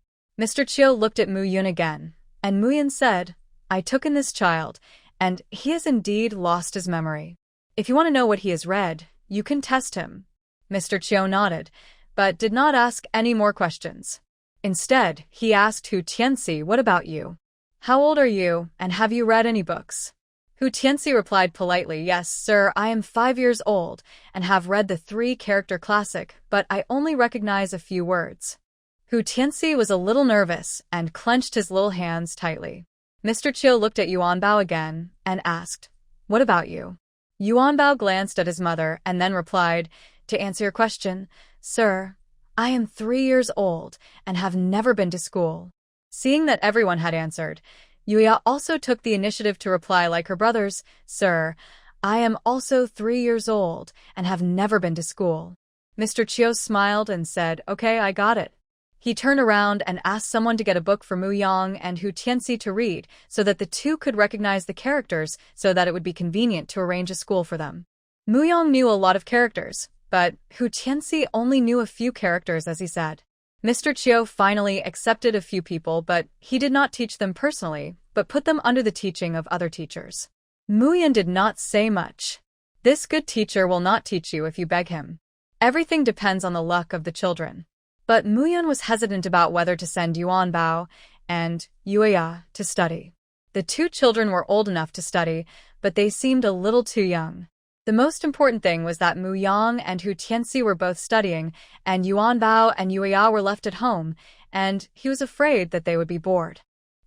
Mr. Chiu looked at Muyun again, and Muyun said, I took in this child, and he has indeed lost his memory. If you want to know what he has read, you can test him. Mr. Chiu nodded, but did not ask any more questions. Instead, he asked Hu Tianxi, What about you? How old are you, and have you read any books? Hu Tianxi replied politely, Yes, sir, I am 5 years old, and have read the 3-character classic, but I only recognize a few words. Hu Tianxi was a little nervous and clenched his little hands tightly. Mr. Chiu looked at Yuanbao again and asked, What about you? Yuanbao glanced at his mother and then replied, To answer your question, sir, I am 3 years old and have never been to school. Seeing that everyone had answered, Yuya also took the initiative to reply like her brothers, Sir, I am also 3 years old and have never been to school. Mr. Chiu smiled and said, Okay, I got it. He turned around and asked someone to get a book for Mu Yang and Hu Tianxi to read so that the two could recognize the characters so that it would be convenient to arrange a school for them. Mu Yang knew a lot of characters, but Hu Tianxi only knew a few characters, as he said. Mr. Chiu finally accepted a few people, but he did not teach them personally, but put them under the teaching of other teachers. Mu Yan did not say much. This good teacher will not teach you if you beg him. Everything depends on the luck of the children. But Mu Yan was hesitant about whether to send Yuan Bao and Yueya to study. The two children were old enough to study, but they seemed a little too young. The most important thing was that Mu Yang and Hu Tianxi were both studying, and Yuan Bao and Yueya were left at home, and he was afraid that they would be bored.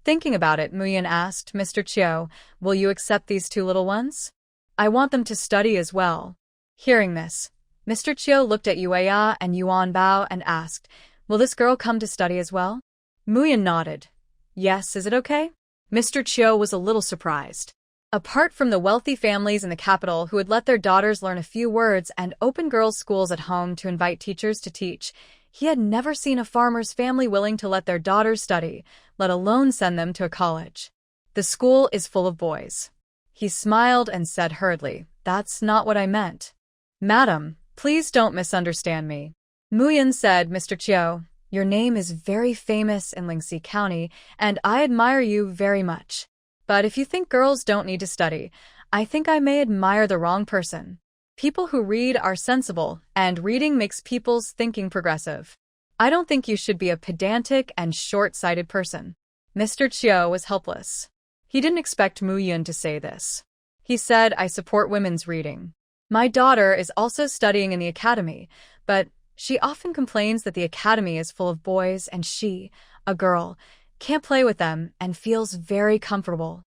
Thinking about it, Mu Yan asked Mr. Chiu, "Will you accept these two little ones? I want them to study as well." Hearing this, Mr. Chiu looked at Yueya and Yuan Bao and asked, "Will this girl come to study as well?" Mu Yan nodded. "Yes, is it okay?" Mr. Chiu was a little surprised. Apart from the wealthy families in the capital who would let their daughters learn a few words and open girls' schools at home to invite teachers to teach, he had never seen a farmer's family willing to let their daughters study, let alone send them to a college. "The school is full of boys." He smiled and said hurriedly, "That's not what I meant." "Madam, please don't misunderstand me." Mu Yan said, "Mr. Chiu, your name is very famous in Lingxi County, and I admire you very much. But if you think girls don't need to study, I think I may admire the wrong person. People who read are sensible, and reading makes people's thinking progressive. I don't think you should be a pedantic and short-sighted person." Mr. Chiu was helpless. He didn't expect Mu Yan to say this. He said, "I support women's reading. My daughter is also studying in the academy, but she often complains that the academy is full of boys and she, a girl, can't play with them and feels very comfortable.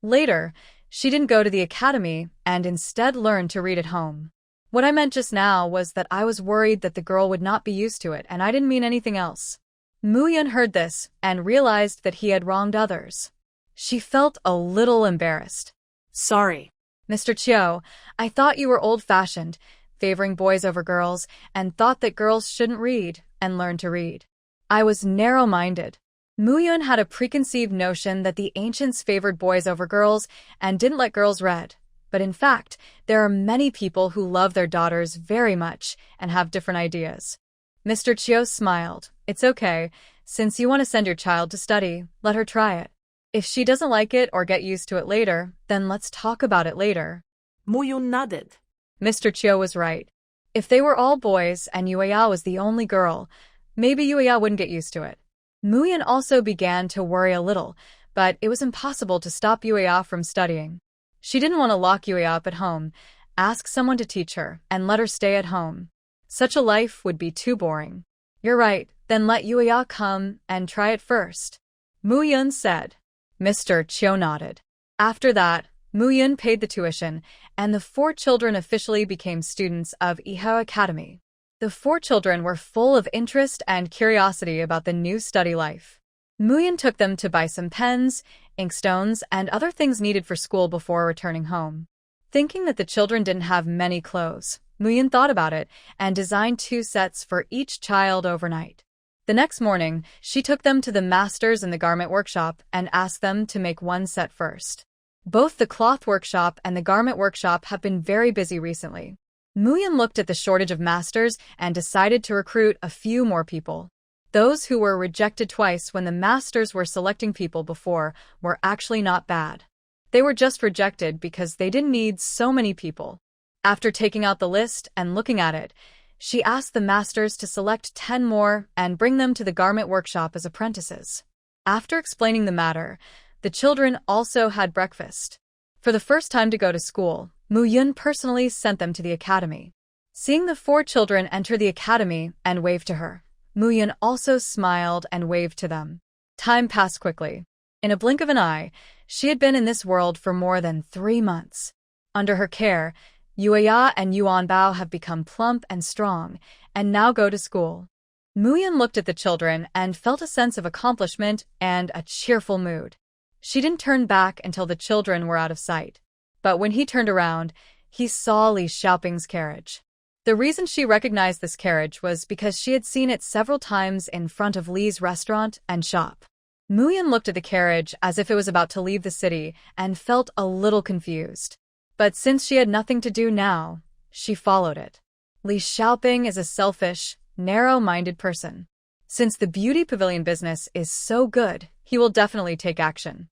Later, she didn't go to the academy and instead learned to read at home. What I meant just now was that I was worried that the girl would not be used to it, and I didn't mean anything else." Mu Yan heard this and realized that he had wronged others. She felt a little embarrassed. Sorry. "Mr. Chiu, I thought you were old-fashioned, favoring boys over girls, and thought that girls shouldn't read and learn to read. I was narrow-minded." Mu Yan had a preconceived notion that the ancients favored boys over girls and didn't let girls read. But in fact, there are many people who love their daughters very much and have different ideas. Mr. Chiu smiled. "It's okay. Since you want to send your child to study, let her try it. If she doesn't like it or get used to it later, then let's talk about it later." Mu Yan nodded. Mr. Chiu was right. If they were all boys and Yueya was the only girl, maybe Yueya wouldn't get used to it. Mu Yan also began to worry a little, but it was impossible to stop Yueya from studying. She didn't want to lock Yueya up at home, ask someone to teach her, and let her stay at home. Such a life would be too boring. "You're right, then let Yueya come and try it first," Mu Yan said. Mr. Chiu nodded. After that, Mu Yan paid the tuition, and the 4 children officially became students of Ihao Academy. The 4 children were full of interest and curiosity about the new study life. Mu Yan took them to buy some pens, inkstones, and other things needed for school before returning home. Thinking that the children didn't have many clothes, Mu Yan thought about it and designed 2 sets for each child overnight. The next morning, she took them to the masters in the garment workshop and asked them to make 1 set first. Both the cloth workshop and the garment workshop have been very busy recently. Mu Yan looked at the shortage of masters and decided to recruit a few more people. Those who were rejected twice when the masters were selecting people before were actually not bad. They were just rejected because they didn't need so many people. After taking out the list and looking at it, she asked the masters to select 10 more and bring them to the garment workshop as apprentices. After explaining the matter, the children also had breakfast. For the first time to go to school, Mu Yan personally sent them to the academy. Seeing the 4 children enter the academy and wave to her, Mu Yan also smiled and waved to them. Time passed quickly. In a blink of an eye, she had been in this world for more than 3 months. Under her care, Yueya and Yuan Bao have become plump and strong, and now go to school. Mu Yan looked at the children and felt a sense of accomplishment and a cheerful mood. She didn't turn back until the children were out of sight. But when he turned around, he saw Li Xiaoping's carriage. The reason she recognized this carriage was because she had seen it several times in front of Li's restaurant and shop. Muyun looked at the carriage as if it was about to leave the city and felt a little confused. But since she had nothing to do now, she followed it. Li Xiaoping is a selfish, narrow-minded person. Since the beauty pavilion business is so good, he will definitely take action.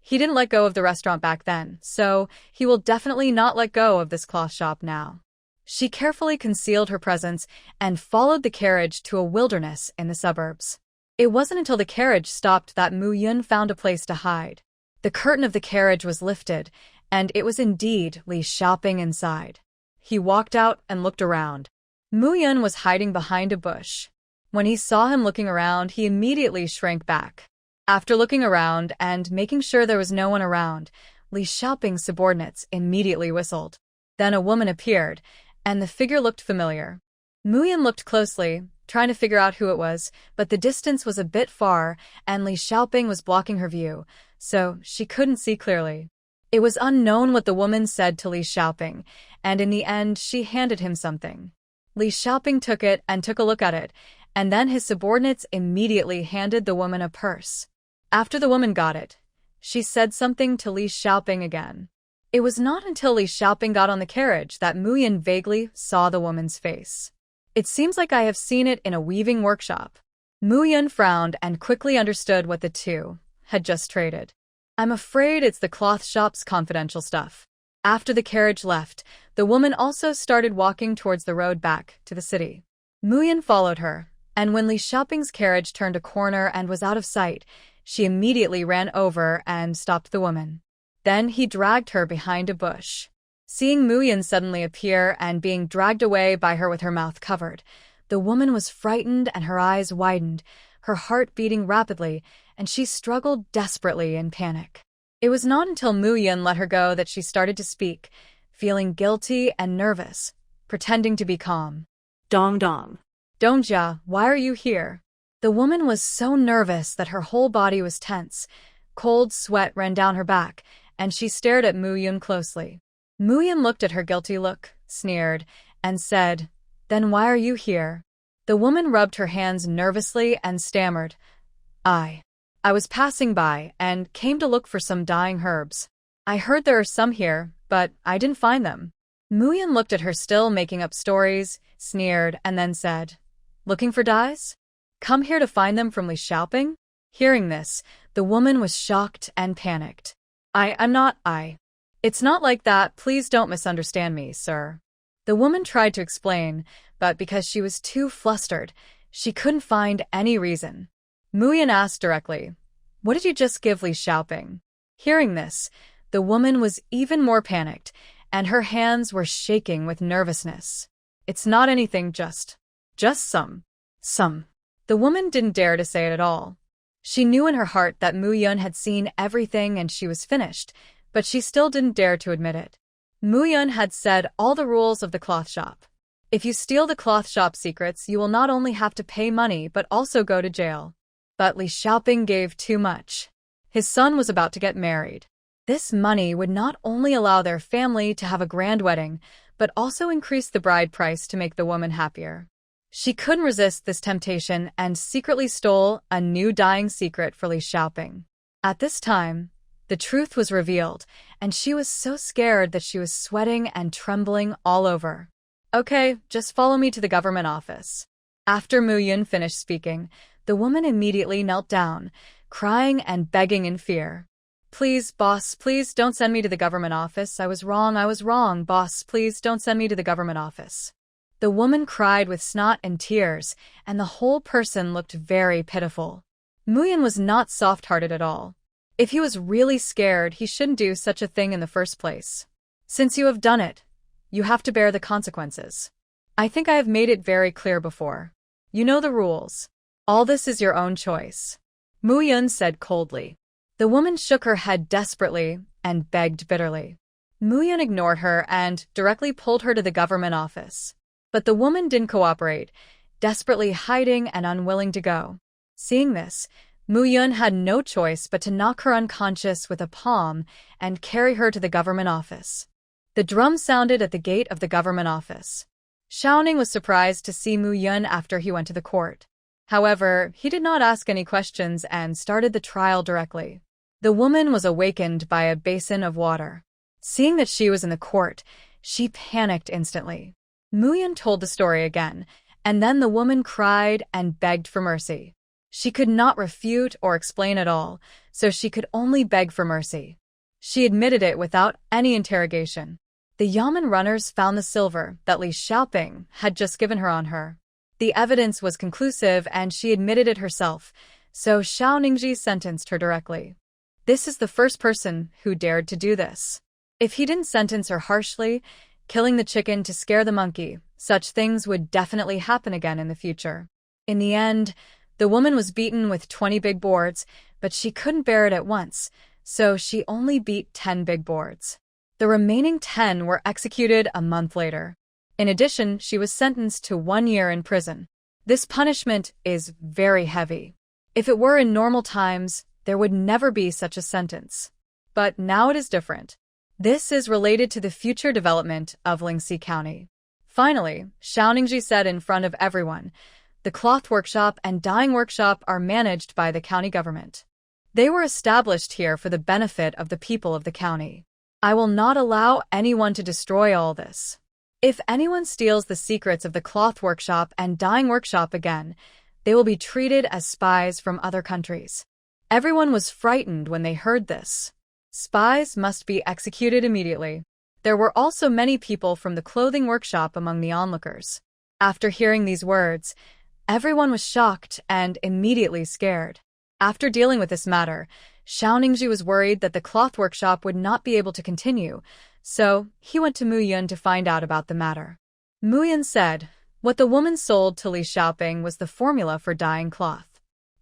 He didn't let go of the restaurant back then, so he will definitely not let go of this cloth shop now. She carefully concealed her presence and followed the carriage to a wilderness in the suburbs. It wasn't until the carriage stopped that Mu Yun found a place to hide. The curtain of the carriage was lifted, and it was indeed Li Xiaoping inside. He walked out and looked around. Mu Yun was hiding behind a bush. When he saw him looking around, he immediately shrank back. After looking around and making sure there was no one around, Li Xiaoping's subordinates immediately whistled. Then a woman appeared, and the figure looked familiar. Mu Yun looked closely, trying to figure out who it was, but the distance was a bit far, and Li Xiaoping was blocking her view, so she couldn't see clearly. It was unknown what the woman said to Li Xiaoping, and in the end she handed him something. Li Xiaoping took it and took a look at it, and then his subordinates immediately handed the woman a purse. After the woman got it, she said something to Li Xiaoping again. It was not until Li Xiaoping got on the carriage that Mu Yun vaguely saw the woman's face. It seems like I have seen it in a weaving workshop. Mu Yun frowned and quickly understood what the two had just traded. I'm afraid it's the cloth shop's confidential stuff. After the carriage left, the woman also started walking towards the road back to the city. Mu Yun followed her, and when Li Xiaoping's carriage turned a corner and was out of sight, she immediately ran over and stopped the woman. Then he dragged her behind a bush. Seeing Mu Yun suddenly appear and being dragged away by her with her mouth covered, the woman was frightened and her eyes widened, her heart beating rapidly, and she struggled desperately in panic. It was not until Mu Yun let her go that she started to speak, feeling guilty and nervous, pretending to be calm. Dong dong. Dongjia, why are you here? The woman was so nervous that her whole body was tense. Cold sweat ran down her back, and she stared at Mu Yun closely. Mu Yun looked at her guilty look, sneered, and said, Then why are you here? The woman rubbed her hands nervously and stammered, I was passing by and came to look for some dying herbs. I heard there are some here, but I didn't find them. Mu Yun looked at her still making up stories, sneered, and then said, Looking for dyes? Come here to find them from Li Xiaoping? Hearing this, the woman was shocked and panicked. I'm not. It's not like that, please don't misunderstand me, sir. The woman tried to explain, but because she was too flustered, she couldn't find any reason. Mu Yun asked directly, What did you just give Li Xiaoping? Hearing this, the woman was even more panicked, and her hands were shaking with nervousness. It's not anything, just some. The woman didn't dare to say it at all. She knew in her heart that Mu Yun had seen everything and she was finished, but she still didn't dare to admit it. Mu Yun had said all the rules of the cloth shop. If you steal the cloth shop secrets, you will not only have to pay money but also go to jail. But Li Xiaoping gave too much. His son was about to get married. This money would not only allow their family to have a grand wedding, but also increase the bride price to make the woman happier. She couldn't resist this temptation and secretly stole a new dying secret for Li Xiaoping. At this time, the truth was revealed, and she was so scared that she was sweating and trembling all over. Okay, just follow me to the government office. After Mu Yun finished speaking, the woman immediately knelt down, crying and begging in fear. Please, boss, please don't send me to the government office. I was wrong, boss, please don't send me to the government office. The woman cried with snot and tears, and the whole person looked very pitiful. Mu Yun was not soft-hearted at all. If he was really scared, he shouldn't do such a thing in the first place. Since you have done it, you have to bear the consequences. I think I have made it very clear before. You know the rules. All this is your own choice. Mu Yun said coldly. The woman shook her head desperately and begged bitterly. Mu Yun ignored her and directly pulled her to the government office. But the woman didn't cooperate, desperately hiding and unwilling to go. Seeing this, Mu Yun had no choice but to knock her unconscious with a palm and carry her to the government office. The drum sounded at the gate of the government office. Xiaoning was surprised to see Mu Yun after he went to the court. However, he did not ask any questions and started the trial directly. The woman was awakened by a basin of water. Seeing that she was in the court, she panicked instantly. Mu Yun told the story again, and then the woman cried and begged for mercy. She could not refute or explain at all, so she could only beg for mercy. She admitted it without any interrogation. The Yamen runners found the silver that Li Xiaoping had just given her on her. The evidence was conclusive and she admitted it herself, so Xiao Ningji sentenced her directly. This is the first person who dared to do this. If he didn't sentence her harshly, killing the chicken to scare the monkey, such things would definitely happen again in the future. In the end, the woman was beaten with 20 big boards, but she couldn't bear it at once, so she only beat 10 big boards. The remaining 10 were executed a month later. In addition, she was sentenced to 1 year in prison. This punishment is very heavy. If it were in normal times, there would never be such a sentence. But now it is different. This is related to the future development of Lingxi County. Finally, Xiao Ningji said in front of everyone, the cloth workshop and dyeing workshop are managed by the county government. They were established here for the benefit of the people of the county. I will not allow anyone to destroy all this. If anyone steals the secrets of the cloth workshop and dyeing workshop again, they will be treated as spies from other countries. Everyone was frightened when they heard this. Spies must be executed immediately. There were also many people from the clothing workshop among the onlookers. After hearing these words, everyone was shocked and immediately scared. After dealing with this matter, Xiao Ningji was worried that the cloth workshop would not be able to continue, so he went to Mu Yun to find out about the matter. Mu Yun said, what the woman sold to Li Xiaoping was the formula for dyeing cloth.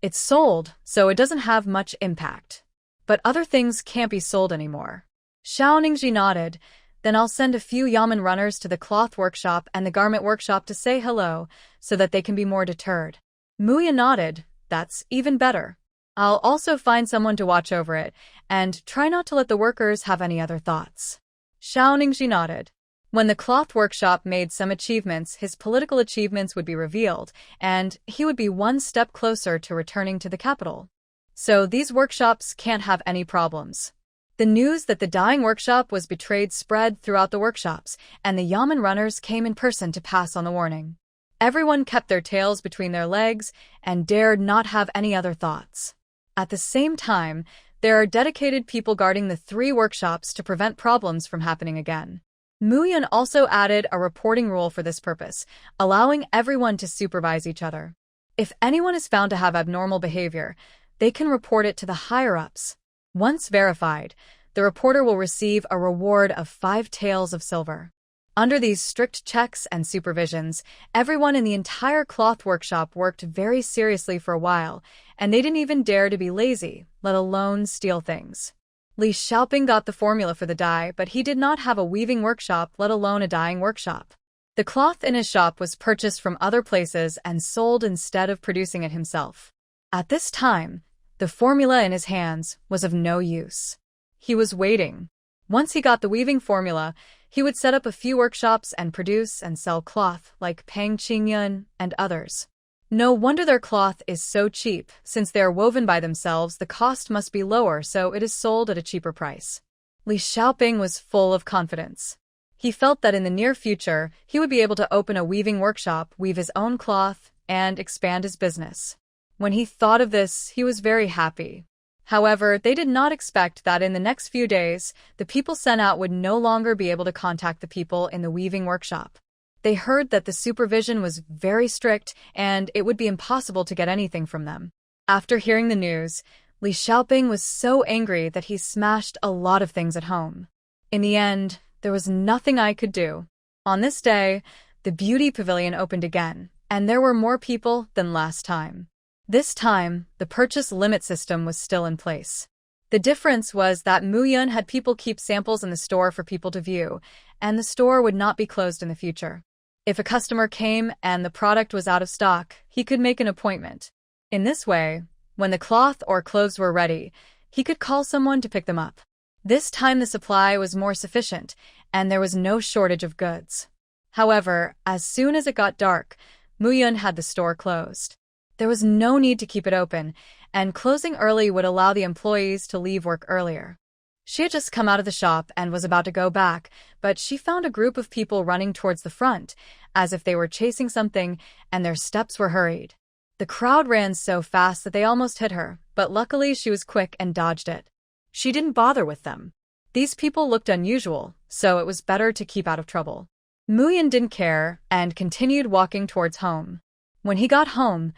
It's sold, so it doesn't have much impact. But other things can't be sold anymore. Xiao Ningji nodded, then I'll send a few Yamen runners to the cloth workshop and the garment workshop to say hello, so that they can be more deterred. Mu Yun nodded, that's even better. I'll also find someone to watch over it, and try not to let the workers have any other thoughts. Xiao Ningji nodded. When the cloth workshop made some achievements, his political achievements would be revealed, and he would be one step closer to returning to the capital. So these workshops can't have any problems. The news that the dyeing workshop was betrayed spread throughout the workshops, and the Yamen runners came in person to pass on the warning. Everyone kept their tails between their legs and dared not have any other thoughts. At the same time, there are dedicated people guarding the 3 workshops to prevent problems from happening again. Mu Yun also added a reporting rule for this purpose, allowing everyone to supervise each other. If anyone is found to have abnormal behavior, they can report it to the higher-ups. Once verified, the reporter will receive a reward of 5 taels of silver. Under these strict checks and supervisions, everyone in the entire cloth workshop worked very seriously for a while, and they didn't even dare to be lazy, let alone steal things. Li Xiaoping got the formula for the dye, but he did not have a weaving workshop, let alone a dyeing workshop. The cloth in his shop was purchased from other places and sold instead of producing it himself. At this time, the formula in his hands was of no use. He was waiting. Once he got the weaving formula, he would set up a few workshops and produce and sell cloth like Pang Qingyun and others. No wonder their cloth is so cheap, since they are woven by themselves, the cost must be lower, so it is sold at a cheaper price. Li Xiaoping was full of confidence. He felt that in the near future, he would be able to open a weaving workshop, weave his own cloth, and expand his business. When he thought of this, he was very happy. However, they did not expect that in the next few days, the people sent out would no longer be able to contact the people in the weaving workshop. They heard that the supervision was very strict and it would be impossible to get anything from them. After hearing the news, Li Xiaoping was so angry that he smashed a lot of things at home. In the end, there was nothing I could do. On this day, the beauty pavilion opened again, and there were more people than last time. This time, the purchase limit system was still in place. The difference was that Mu Yun had people keep samples in the store for people to view, and the store would not be closed in the future. If a customer came and the product was out of stock, he could make an appointment. In this way, when the cloth or clothes were ready, he could call someone to pick them up. This time the supply was more sufficient, and there was no shortage of goods. However, as soon as it got dark, Muyun had the store closed. There was no need to keep it open, and closing early would allow the employees to leave work earlier. She had just come out of the shop and was about to go back, but she found a group of people running towards the front, as if they were chasing something, and their steps were hurried. The crowd ran so fast that they almost hit her, but luckily she was quick and dodged it. She didn't bother with them. These people looked unusual, so it was better to keep out of trouble. Muyun didn't care and continued walking towards home. When he got home,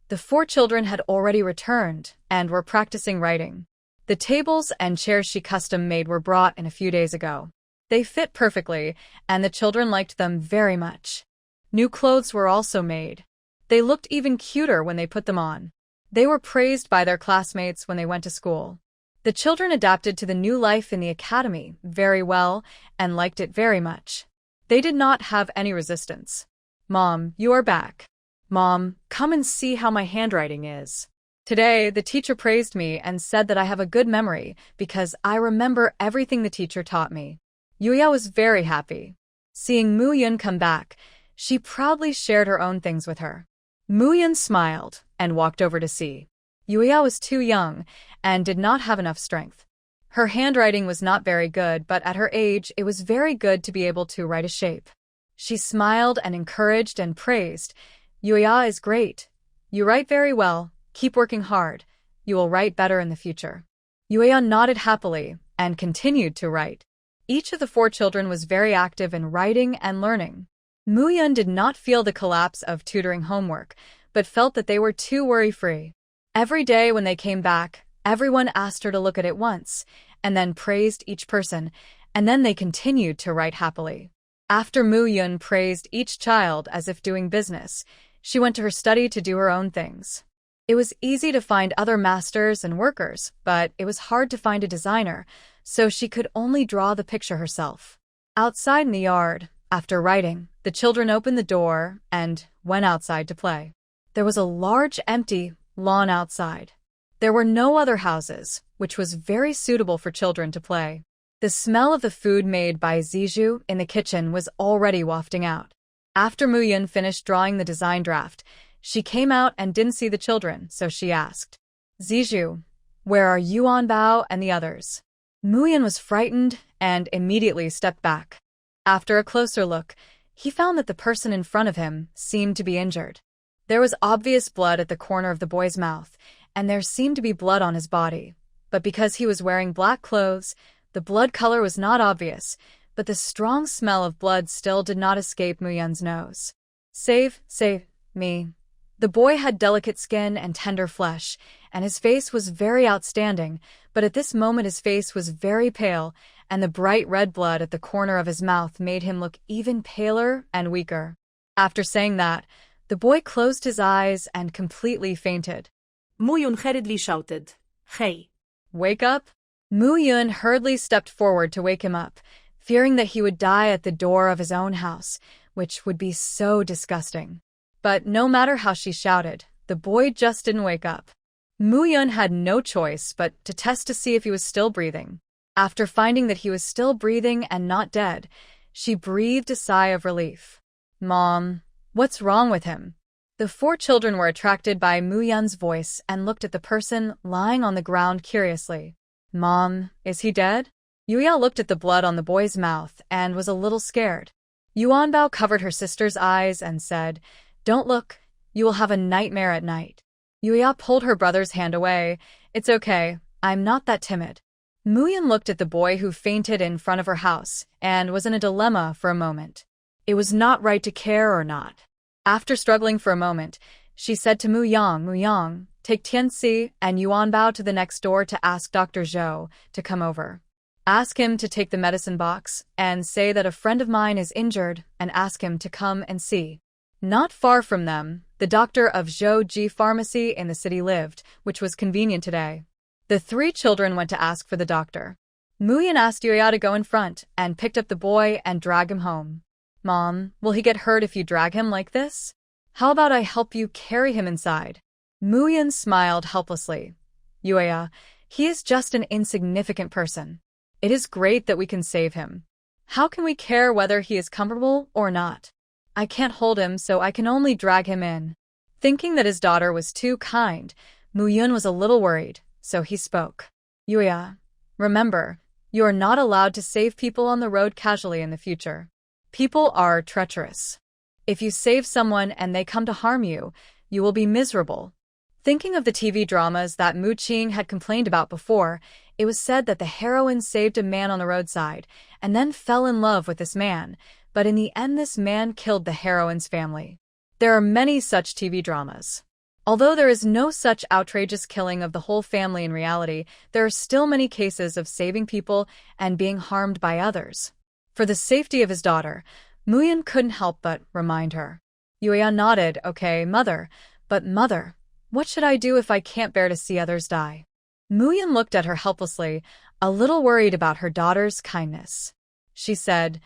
the 4 children had already returned and were practicing writing. The tables and chairs she custom-made were brought in a few days ago. They fit perfectly, and the children liked them very much. New clothes were also made. They looked even cuter when they put them on. They were praised by their classmates when they went to school. The children adapted to the new life in the academy very well and liked it very much. They did not have any resistance. Mom, you are back. Mom, come and see how my handwriting is. Today, the teacher praised me and said that I have a good memory because I remember everything the teacher taught me. Yuya was very happy. Seeing Muyun come back, she proudly shared her own things with her. Muyun smiled and walked over to see. Yuya was too young and did not have enough strength. Her handwriting was not very good, but at her age, it was very good to be able to write a shape. She smiled and encouraged and praised. Yuya is great. You write very well. Keep working hard. You will write better in the future. Yuya nodded happily and continued to write. Each of the 4 children was very active in writing and learning. Muyun did not feel the collapse of tutoring homework, but felt that they were too worry-free. Every day when they came back, everyone asked her to look at it once, and then praised each person, and then they continued to write happily. After Muyun praised each child as if doing business, she went to her study to do her own things. It was easy to find other masters and workers, but it was hard to find a designer, so she could only draw the picture herself. Outside in the yard, after writing, the children opened the door and went outside to play. There was a large empty lawn outside. There were no other houses, which was very suitable for children to play. The smell of the food made by Ziju in the kitchen was already wafting out. After Muyun finished drawing the design draft, she came out and didn't see the children, so she asked, "Ziju, where are Yuanbao and the others?" Muyun was frightened and immediately stepped back. After a closer look, he found that the person in front of him seemed to be injured. There was obvious blood at the corner of the boy's mouth, and there seemed to be blood on his body. But because he was wearing black clothes, the blood color was not obvious, but the strong smell of blood still did not escape Muyun's nose. Save me. The boy had delicate skin and tender flesh, and his face was very outstanding, but at this moment his face was very pale, and the bright red blood at the corner of his mouth made him look even paler and weaker. After saying that, the boy closed his eyes and completely fainted. Muyun hurriedly shouted, "Hey! Wake up!" Muyun hurriedly stepped forward to wake him up, fearing that he would die at the door of his own house, which would be so disgusting. But no matter how she shouted, the boy just didn't wake up. Muyun had no choice but to test to see if he was still breathing. After finding that he was still breathing and not dead, she breathed a sigh of relief. "Mom, what's wrong with him?" The 4 children were attracted by Muyun's voice and looked at the person lying on the ground curiously. "Mom, is he dead?" Yuya looked at the blood on the boy's mouth and was a little scared. Yuanbao covered her sister's eyes and said, "Don't look, you will have a nightmare at night." Yuya pulled her brother's hand away. "It's okay, I'm not that timid." Muyun looked at the boy who fainted in front of her house and was in a dilemma for a moment. It was not right to care or not. After struggling for a moment, she said to Muyang, take Tianxi and Yuanbao to the next door to ask Dr. Zhou to come over. Ask him to take the medicine box and say that a friend of mine is injured and ask him to come and see. Not far from them, the doctor of Zhou Ji Pharmacy in the city lived, which was convenient today. The 3 children went to ask for the doctor. Muyun asked Yuya to go in front and picked up the boy and drag him home. "Mom, will he get hurt if you drag him like this? How about I help you carry him inside?" Muyun smiled helplessly. "Yuya, he is just an insignificant person. It is great that we can save him." How can we care whether he is comfortable or not? I can't hold him, so I can only drag him in. Thinking that his daughter was too kind, Mu-yun was a little worried, so he spoke. Yuya, remember, you are not allowed to save people on the road casually in the future. People are treacherous. If you save someone and they come to harm you, you will be miserable. Thinking of the TV dramas that Mu Qing had complained about before, it was said that the heroine saved a man on the roadside and then fell in love with this man, but in the end this man killed the heroine's family. There are many such TV dramas. Although there is no such outrageous killing of the whole family in reality, there are still many cases of saving people and being harmed by others. For the safety of his daughter, Mu-yun couldn't help but remind her. Yuya nodded, okay, mother, but mother, what should I do if I can't bear to see others die? Mu-yun looked at her helplessly, a little worried about her daughter's kindness. She said,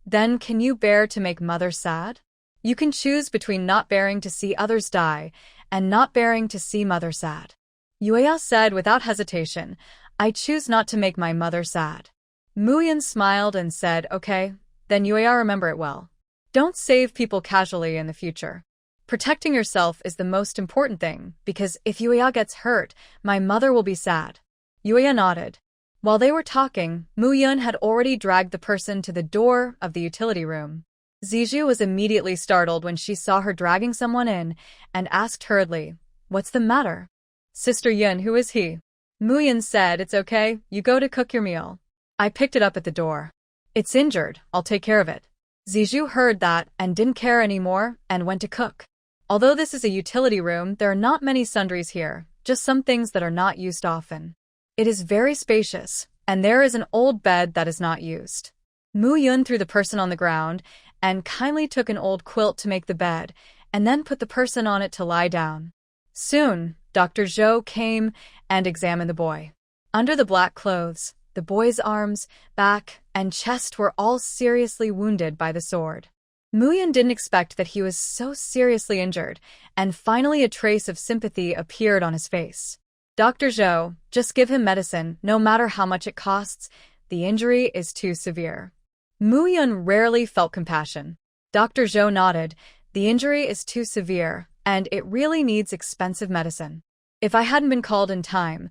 then can you bear to make mother sad? You can choose between not bearing to see others die and not bearing to see mother sad. Yuya said without hesitation, I choose not to make my mother sad. Mu-yun smiled and said, okay, then Yuya, remember it well. Don't save people casually in the future. Protecting yourself is the most important thing, because if Yuya gets hurt, my mother will be sad. Yuya nodded. While they were talking, Mu-yun had already dragged the person to the door of the utility room. Ziju was immediately startled when she saw her dragging someone in and asked hurriedly, what's the matter? Sister Yun, who is he? Mu-yun said, it's okay, you go to cook your meal. I picked it up at the door. It's injured, I'll take care of it. Ziju heard that and didn't care anymore and went to cook. Although this is a utility room, there are not many sundries here, just some things that are not used often. It is very spacious, and there is an old bed that is not used. Mu-yun threw the person on the ground and kindly took an old quilt to make the bed, and then put the person on it to lie down. Soon, Dr. Zhou came and examined the boy. Under the black clothes, the boy's arms, back, and chest were all seriously wounded by the sword. Mu-yun didn't expect that he was so seriously injured, and finally a trace of sympathy appeared on his face. Dr. Zhou, just give him medicine, no matter how much it costs. The injury is too severe. Mu-yun rarely felt compassion. Dr. Zhou nodded. The injury is too severe, and it really needs expensive medicine. If I hadn't been called in time,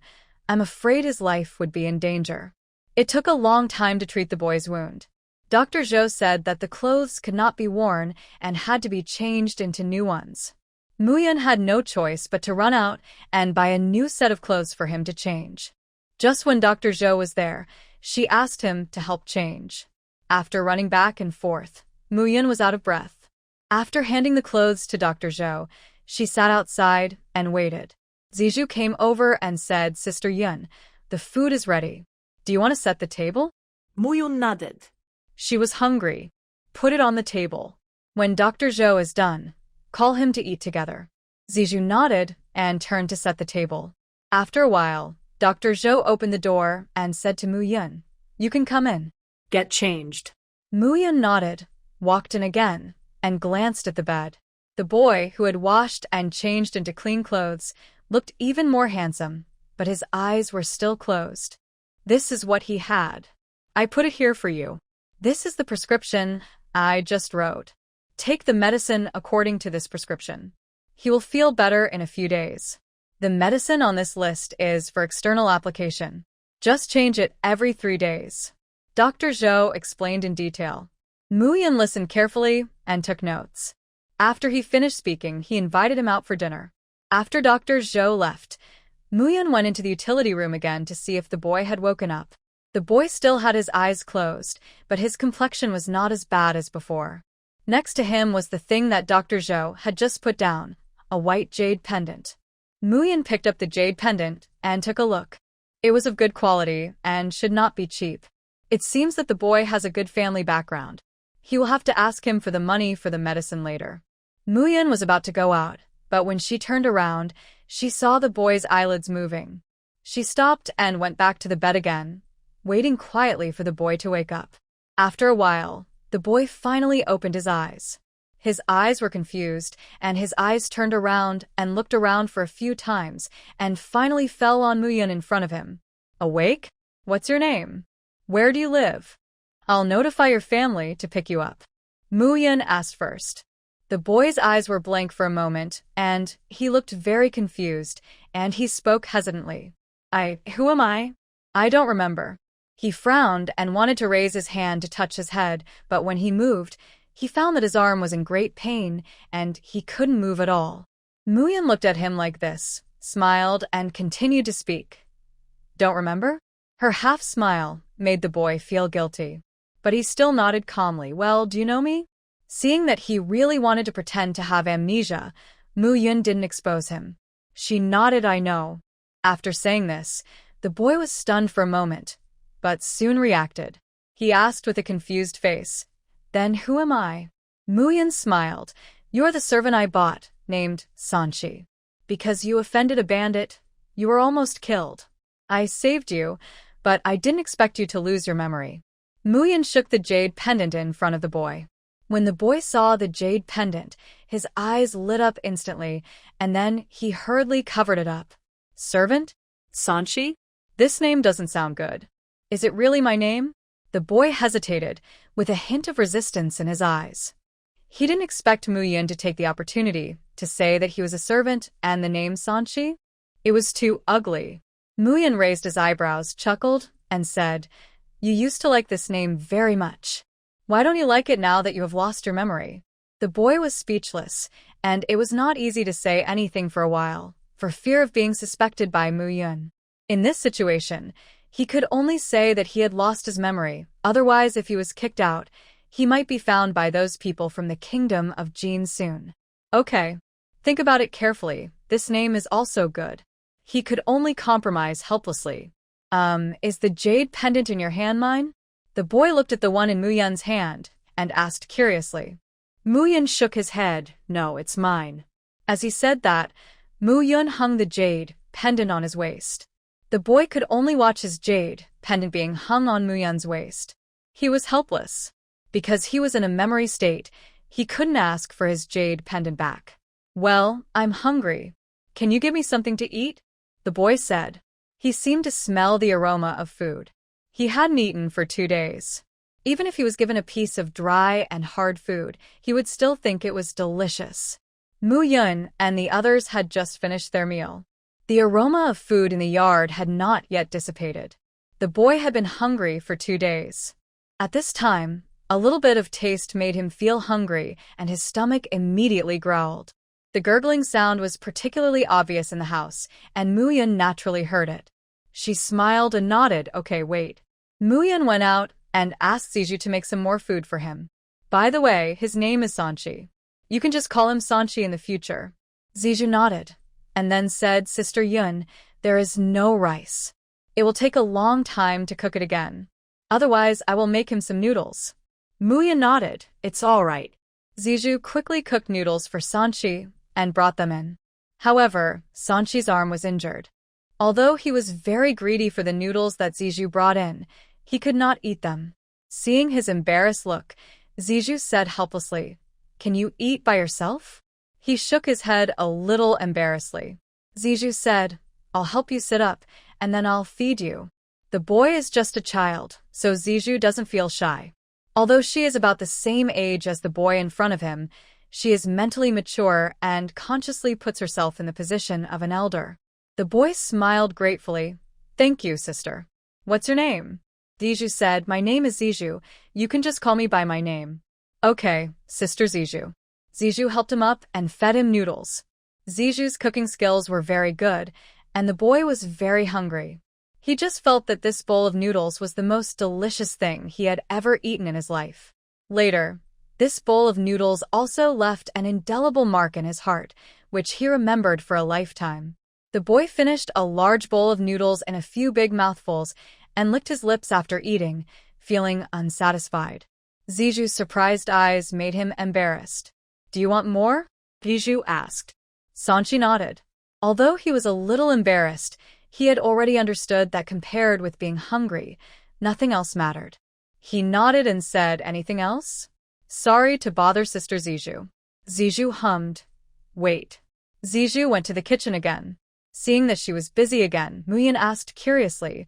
I'm afraid his life would be in danger. It took a long time to treat the boy's wound. Dr. Zhou said that the clothes could not be worn and had to be changed into new ones. Mu-yun had no choice but to run out and buy a new set of clothes for him to change. Just when Dr. Zhou was there, she asked him to help change. After running back and forth, Mu-yun was out of breath. After handing the clothes to Dr. Zhou, she sat outside and waited. Ziju came over and said, Sister Yun, the food is ready. Do you want to set the table? Mu-yun nodded. She was hungry. Put it on the table. When Dr. Zhou is done, call him to eat together. Ziju nodded and turned to set the table. After a while, Dr. Zhou opened the door and said to Mu-yun, you can come in. Get changed. Mu-yun nodded, walked in again, and glanced at the bed. The boy, who had washed and changed into clean clothes, looked even more handsome, but his eyes were still closed. This is what he had. I put it here for you. This is the prescription I just wrote. Take the medicine according to this prescription. He will feel better in a few days. The medicine on this list is for external application. Just change it every 3 days. Dr. Zhou explained in detail. Mu-yun listened carefully and took notes. After he finished speaking, he invited him out for dinner. After Dr. Zhou left, Mu-yun went into the utility room again to see if the boy had woken up. The boy still had his eyes closed, but his complexion was not as bad as before. Next to him was the thing that Dr. Zhou had just put down, a white jade pendant. Mu-yun picked up the jade pendant and took a look. It was of good quality and should not be cheap. It seems that the boy has a good family background. He will have to ask him for the money for the medicine later. Mu-yun was about to go out, but when she turned around, she saw the boy's eyelids moving. She stopped and went back to the bed again, waiting quietly for the boy to wake up. After a while, the boy finally opened his eyes. His eyes were confused, and his eyes turned around and looked around for a few times, and finally fell on Mu-yun in front of him. Awake? What's your name? Where do you live? I'll notify your family to pick you up. Mu Yun asked first. The boy's eyes were blank for a moment, and he looked very confused, and he spoke hesitantly. Who am I? I don't remember. He frowned and wanted to raise his hand to touch his head, but when he moved, he found that his arm was in great pain, and he couldn't move at all. Mu Yun looked at him like this, smiled, and continued to speak. Don't remember? Her half-smile made the boy feel guilty. But he still nodded calmly. Well, do you know me? Seeing that he really wanted to pretend to have amnesia, Mu Yun didn't expose him. She nodded, I know. After saying this, the boy was stunned for a moment, but soon reacted. He asked with a confused face, Then who am I? Mu Yun smiled. You're the servant I bought, named Sanchi. Because you offended a bandit, you were almost killed. I saved you, but I didn't expect you to lose your memory. Mu Yun shook the jade pendant in front of the boy. When the boy saw the jade pendant, his eyes lit up instantly, and then he hurriedly covered it up. Servant? Sanchi? This name doesn't sound good. Is it really my name? The boy hesitated, with a hint of resistance in his eyes. He didn't expect Mu Yun to take the opportunity to say that he was a servant and the name Sanchi. It was too ugly. Mu Yun raised his eyebrows, chuckled, and said, You used to like this name very much. Why don't you like it now that you have lost your memory? The boy was speechless, and it was not easy to say anything for a while, for fear of being suspected by Mu Yun. In this situation, he could only say that he had lost his memory, otherwise if he was kicked out, he might be found by those people from the kingdom of Jin soon. Okay. Think about it carefully, this name is also good. He could only compromise helplessly. Is the jade pendant in your hand mine? The boy looked at the one in Mu Yun's hand and asked curiously. Mu Yun shook his head. No, it's mine. As he said that, Mu Yun hung the jade pendant on his waist. The boy could only watch his jade pendant being hung on Mu Yun's waist. He was helpless. Because he was in a memory state, he couldn't ask for his jade pendant back. Well, I'm hungry. Can you give me something to eat? The boy said. He seemed to smell the aroma of food. He hadn't eaten for 2 days. Even if he was given a piece of dry and hard food, he would still think it was delicious. Mu Yun and the others had just finished their meal. The aroma of food in the yard had not yet dissipated. The boy had been hungry for 2 days. At this time, a little bit of taste made him feel hungry, and his stomach immediately growled. The gurgling sound was particularly obvious in the house, and Mu Yun naturally heard it. She smiled and nodded. Okay, wait. Mu Yun went out and asked Ziju to make some more food for him. By the way, his name is Sanchi. You can just call him Sanchi in the future. Ziju nodded, and then said, Sister Yun, there is no rice. It will take a long time to cook it again. Otherwise, I will make him some noodles. Mu Yun nodded. It's all right. Ziju quickly cooked noodles for Sanchi and brought them in. However, Sanchi's arm was injured. Although he was very greedy for the noodles that Ziju brought in, he could not eat them. Seeing his embarrassed look, Ziju said helplessly, Can you eat by yourself? He shook his head a little embarrassedly. Ziju said, I'll help you sit up, and then I'll feed you. The boy is just a child, so Ziju doesn't feel shy. Although she is about the same age as the boy in front of him, she is mentally mature and consciously puts herself in the position of an elder. The boy smiled gratefully. Thank you, sister. What's your name? Ziju said, My name is Ziju. You can just call me by my name. Okay, Sister Ziju. Ziju helped him up and fed him noodles. Ziju's cooking skills were very good, and the boy was very hungry. He just felt that this bowl of noodles was the most delicious thing he had ever eaten in his life. Later, this bowl of noodles also left an indelible mark in his heart, which he remembered for a lifetime. The boy finished a large bowl of noodles in a few big mouthfuls and licked his lips after eating, feeling unsatisfied. Ziju's surprised eyes made him embarrassed. Do you want more? Ziju asked. Sanchi nodded. Although he was a little embarrassed, he had already understood that compared with being hungry, nothing else mattered. He nodded and said, Anything else? Sorry to bother Sister Ziju. Ziju hummed. Wait. Ziju went to the kitchen again. Seeing that she was busy again, Mu Yun asked curiously,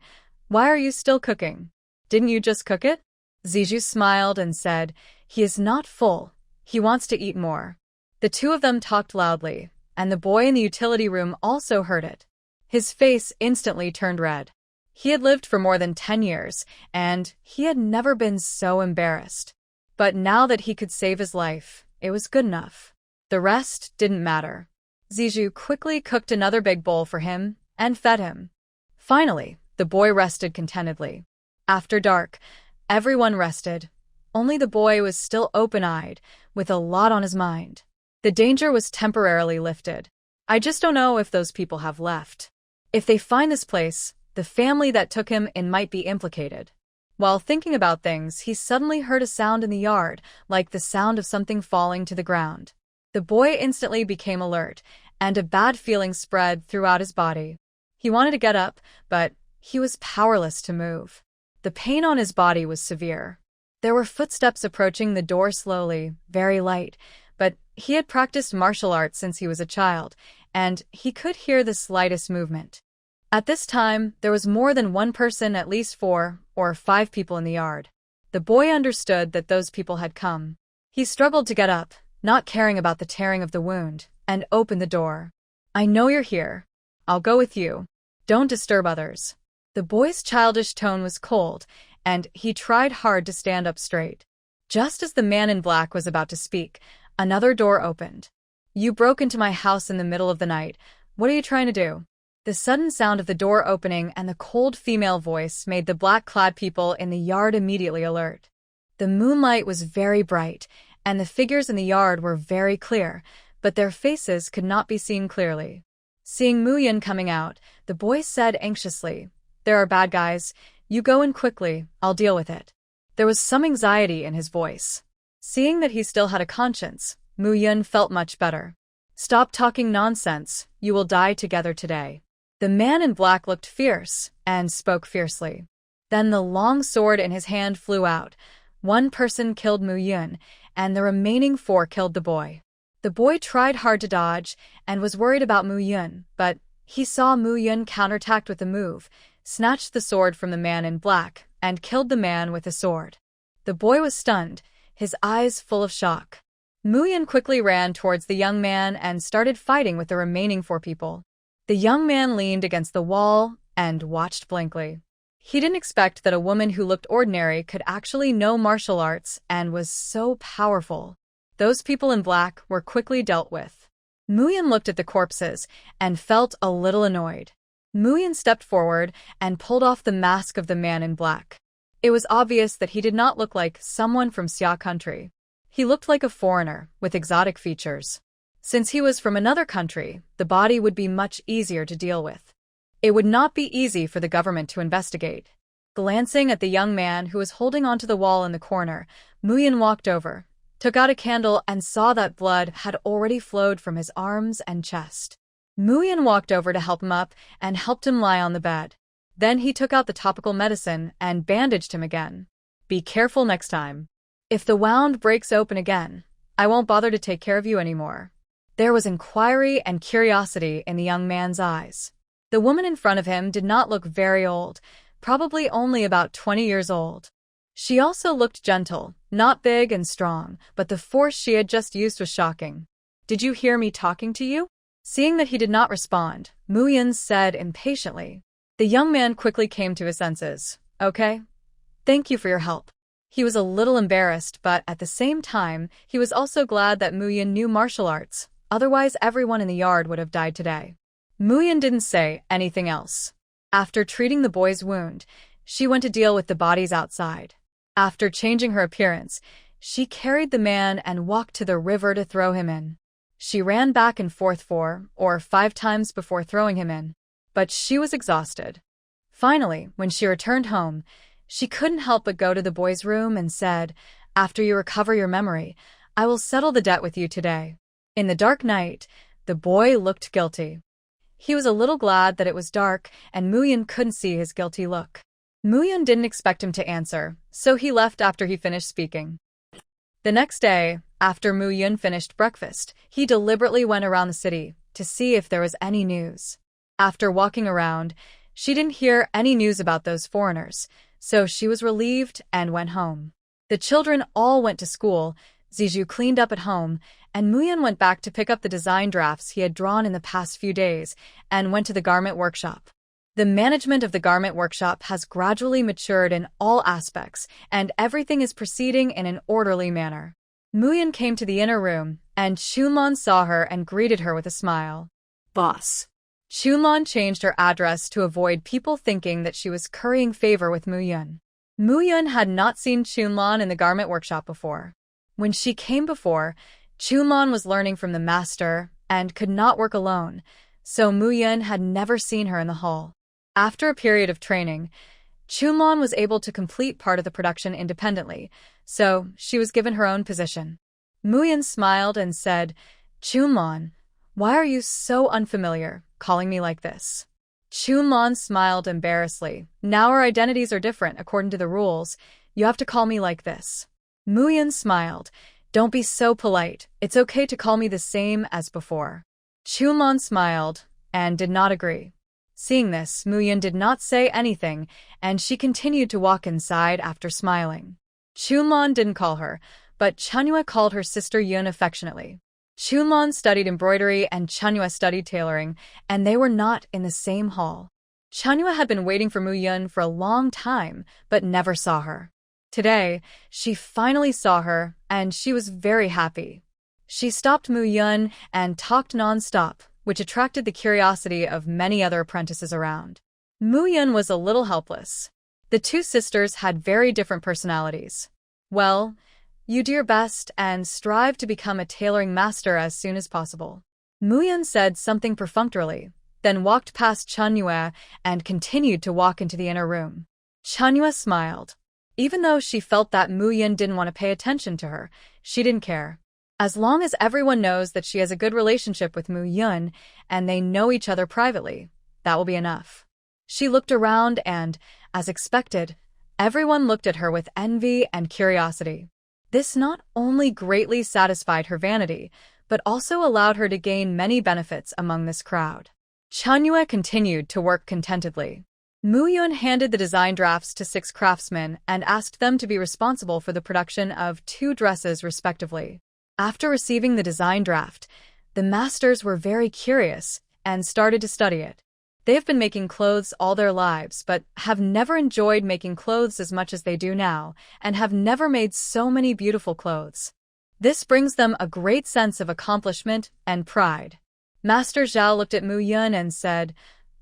Why are you still cooking? Didn't you just cook it? Zizhu smiled and said, "He is not full. He wants to eat more." The two of them talked loudly, and the boy in the utility room also heard it. His face instantly turned red. He had lived for more than 10 years, and he had never been so embarrassed. But now that he could save his life, it was good enough. The rest didn't matter. Zizhu quickly cooked another big bowl for him and fed him. Finally, the boy rested contentedly. After dark, everyone rested. Only the boy was still open-eyed, with a lot on his mind. The danger was temporarily lifted. I just don't know if those people have left. If they find this place, the family that took him in might be implicated. While thinking about things, he suddenly heard a sound in the yard, like the sound of something falling to the ground. The boy instantly became alert, and a bad feeling spread throughout his body. He wanted to get up, but he was powerless to move. The pain on his body was severe. There were footsteps approaching the door slowly, very light, but he had practiced martial arts since he was a child, and he could hear the slightest movement. At this time, there was more than one person, at least 4 or 5 people in the yard. The boy understood that those people had come. He struggled to get up, not caring about the tearing of the wound, and opened the door. "I know you're here. I'll go with you. Don't disturb others." The boy's childish tone was cold, and he tried hard to stand up straight. Just as the man in black was about to speak, another door opened. "You broke into my house in the middle of the night. What are you trying to do?" The sudden sound of the door opening and the cold female voice made the black-clad people in the yard immediately alert. The moonlight was very bright, and the figures in the yard were very clear, but their faces could not be seen clearly. Seeing Mu Yun coming out, the boy said anxiously, "There are bad guys. You go in quickly, I'll deal with it." There was some anxiety in his voice. Seeing that he still had a conscience, Mu Yun felt much better. "Stop talking nonsense, you will die together today." The man in black looked fierce and spoke fiercely. Then the long sword in his hand flew out. One person killed Mu Yun, and the remaining 4 killed the boy. The boy tried hard to dodge and was worried about Mu Yun, but he saw Mu Yun counterattacked with a move, snatched the sword from the man in black, and killed the man with the sword. The boy was stunned, his eyes full of shock. Mu Yun quickly ran towards the young man and started fighting with the remaining 4 people. The young man leaned against the wall and watched blankly. He didn't expect that a woman who looked ordinary could actually know martial arts and was so powerful. Those people in black were quickly dealt with. Mu Yun looked at the corpses and felt a little annoyed. Mu Yun stepped forward and pulled off the mask of the man in black. It was obvious that he did not look like someone from Xia country. He looked like a foreigner with exotic features. Since he was from another country, the body would be much easier to deal with. It would not be easy for the government to investigate. Glancing at the young man who was holding onto the wall in the corner, Mu Yun walked over, took out a candle and saw that blood had already flowed from his arms and chest. Mu Yun walked over to help him up and helped him lie on the bed. Then he took out the topical medicine and bandaged him again. "Be careful next time. If the wound breaks open again, I won't bother to take care of you anymore." There was inquiry and curiosity in the young man's eyes. The woman in front of him did not look very old, probably only about 20 years old. She also looked gentle, not big and strong, but the force she had just used was shocking. "Did you hear me talking to you?" Seeing that he did not respond, Mu Yun said impatiently. The young man quickly came to his senses. "Okay. Thank you for your help." He was a little embarrassed, but at the same time, he was also glad that Mu Yun knew martial arts. Otherwise, everyone in the yard would have died today. Mu Yun didn't say anything else. After treating the boy's wound, she went to deal with the bodies outside. After changing her appearance, she carried the man and walked to the river to throw him in. She ran back and forth 4 or 5 times before throwing him in, but she was exhausted. Finally, when she returned home, she couldn't help but go to the boy's room and said, "After you recover your memory, I will settle the debt with you today." In the dark night, the boy looked guilty. He was a little glad that it was dark and Mu Yun couldn't see his guilty look. Mu Yun didn't expect him to answer, so he left after he finished speaking. The next day, after Mu Yun finished breakfast, he deliberately went around the city to see if there was any news. After walking around, she didn't hear any news about those foreigners, so she was relieved and went home. The children all went to school, Zizhu cleaned up at home, and Muyun went back to pick up the design drafts he had drawn in the past few days and went to the garment workshop. The management of the garment workshop has gradually matured in all aspects, and everything is proceeding in an orderly manner. Muyun came to the inner room, and Chunlon saw her and greeted her with a smile. Boss. Chunlon changed her address to avoid people thinking that she was currying favor with Muyun. Muyun had not seen Chunlon in the garment workshop before. When she came before, Chunlon was learning from the master and could not work alone, so Muyun had never seen her in the hall. After a period of training, Chunlon was able to complete part of the production independently, so she was given her own position. Muyun smiled and said, Chunlon, why are you so unfamiliar, calling me like this? Chunlon smiled embarrassedly. Now our identities are different according to the rules. You have to call me like this. Muyun smiled. Don't be so polite. It's okay to call me the same as before. Chunlon smiled and did not agree. Seeing this, Muyun did not say anything, and she continued to walk inside after smiling. Chunlon didn't call her, but Chunhua called her sister Yun affectionately. Chunlon studied embroidery and Chunhua studied tailoring, and they were not in the same hall. Chunhua had been waiting for Muyun for a long time, but never saw her. Today, she finally saw her, and she was very happy. She stopped Muyun and talked non-stop, which attracted the curiosity of many other apprentices around. Muyun was a little helpless. The two sisters had very different personalities. Well, you do your best and strive to become a tailoring master as soon as possible. Muyun said something perfunctorily, then walked past Chunhua and continued to walk into the inner room. Chunhua smiled. Even though she felt that Muyun didn't want to pay attention to her, she didn't care. As long as everyone knows that she has a good relationship with Muyun and they know each other privately, that will be enough. She looked around and, as expected, everyone looked at her with envy and curiosity. This not only greatly satisfied her vanity, but also allowed her to gain many benefits among this crowd. Chunhua continued to work contentedly. Muyun handed the design drafts to 6 craftsmen and asked them to be responsible for the production of 2 dresses respectively. After receiving the design draft, the masters were very curious and started to study it. They have been making clothes all their lives but have never enjoyed making clothes as much as they do now and have never made so many beautiful clothes. This brings them a great sense of accomplishment and pride. Master Zhao looked at Muyun and said,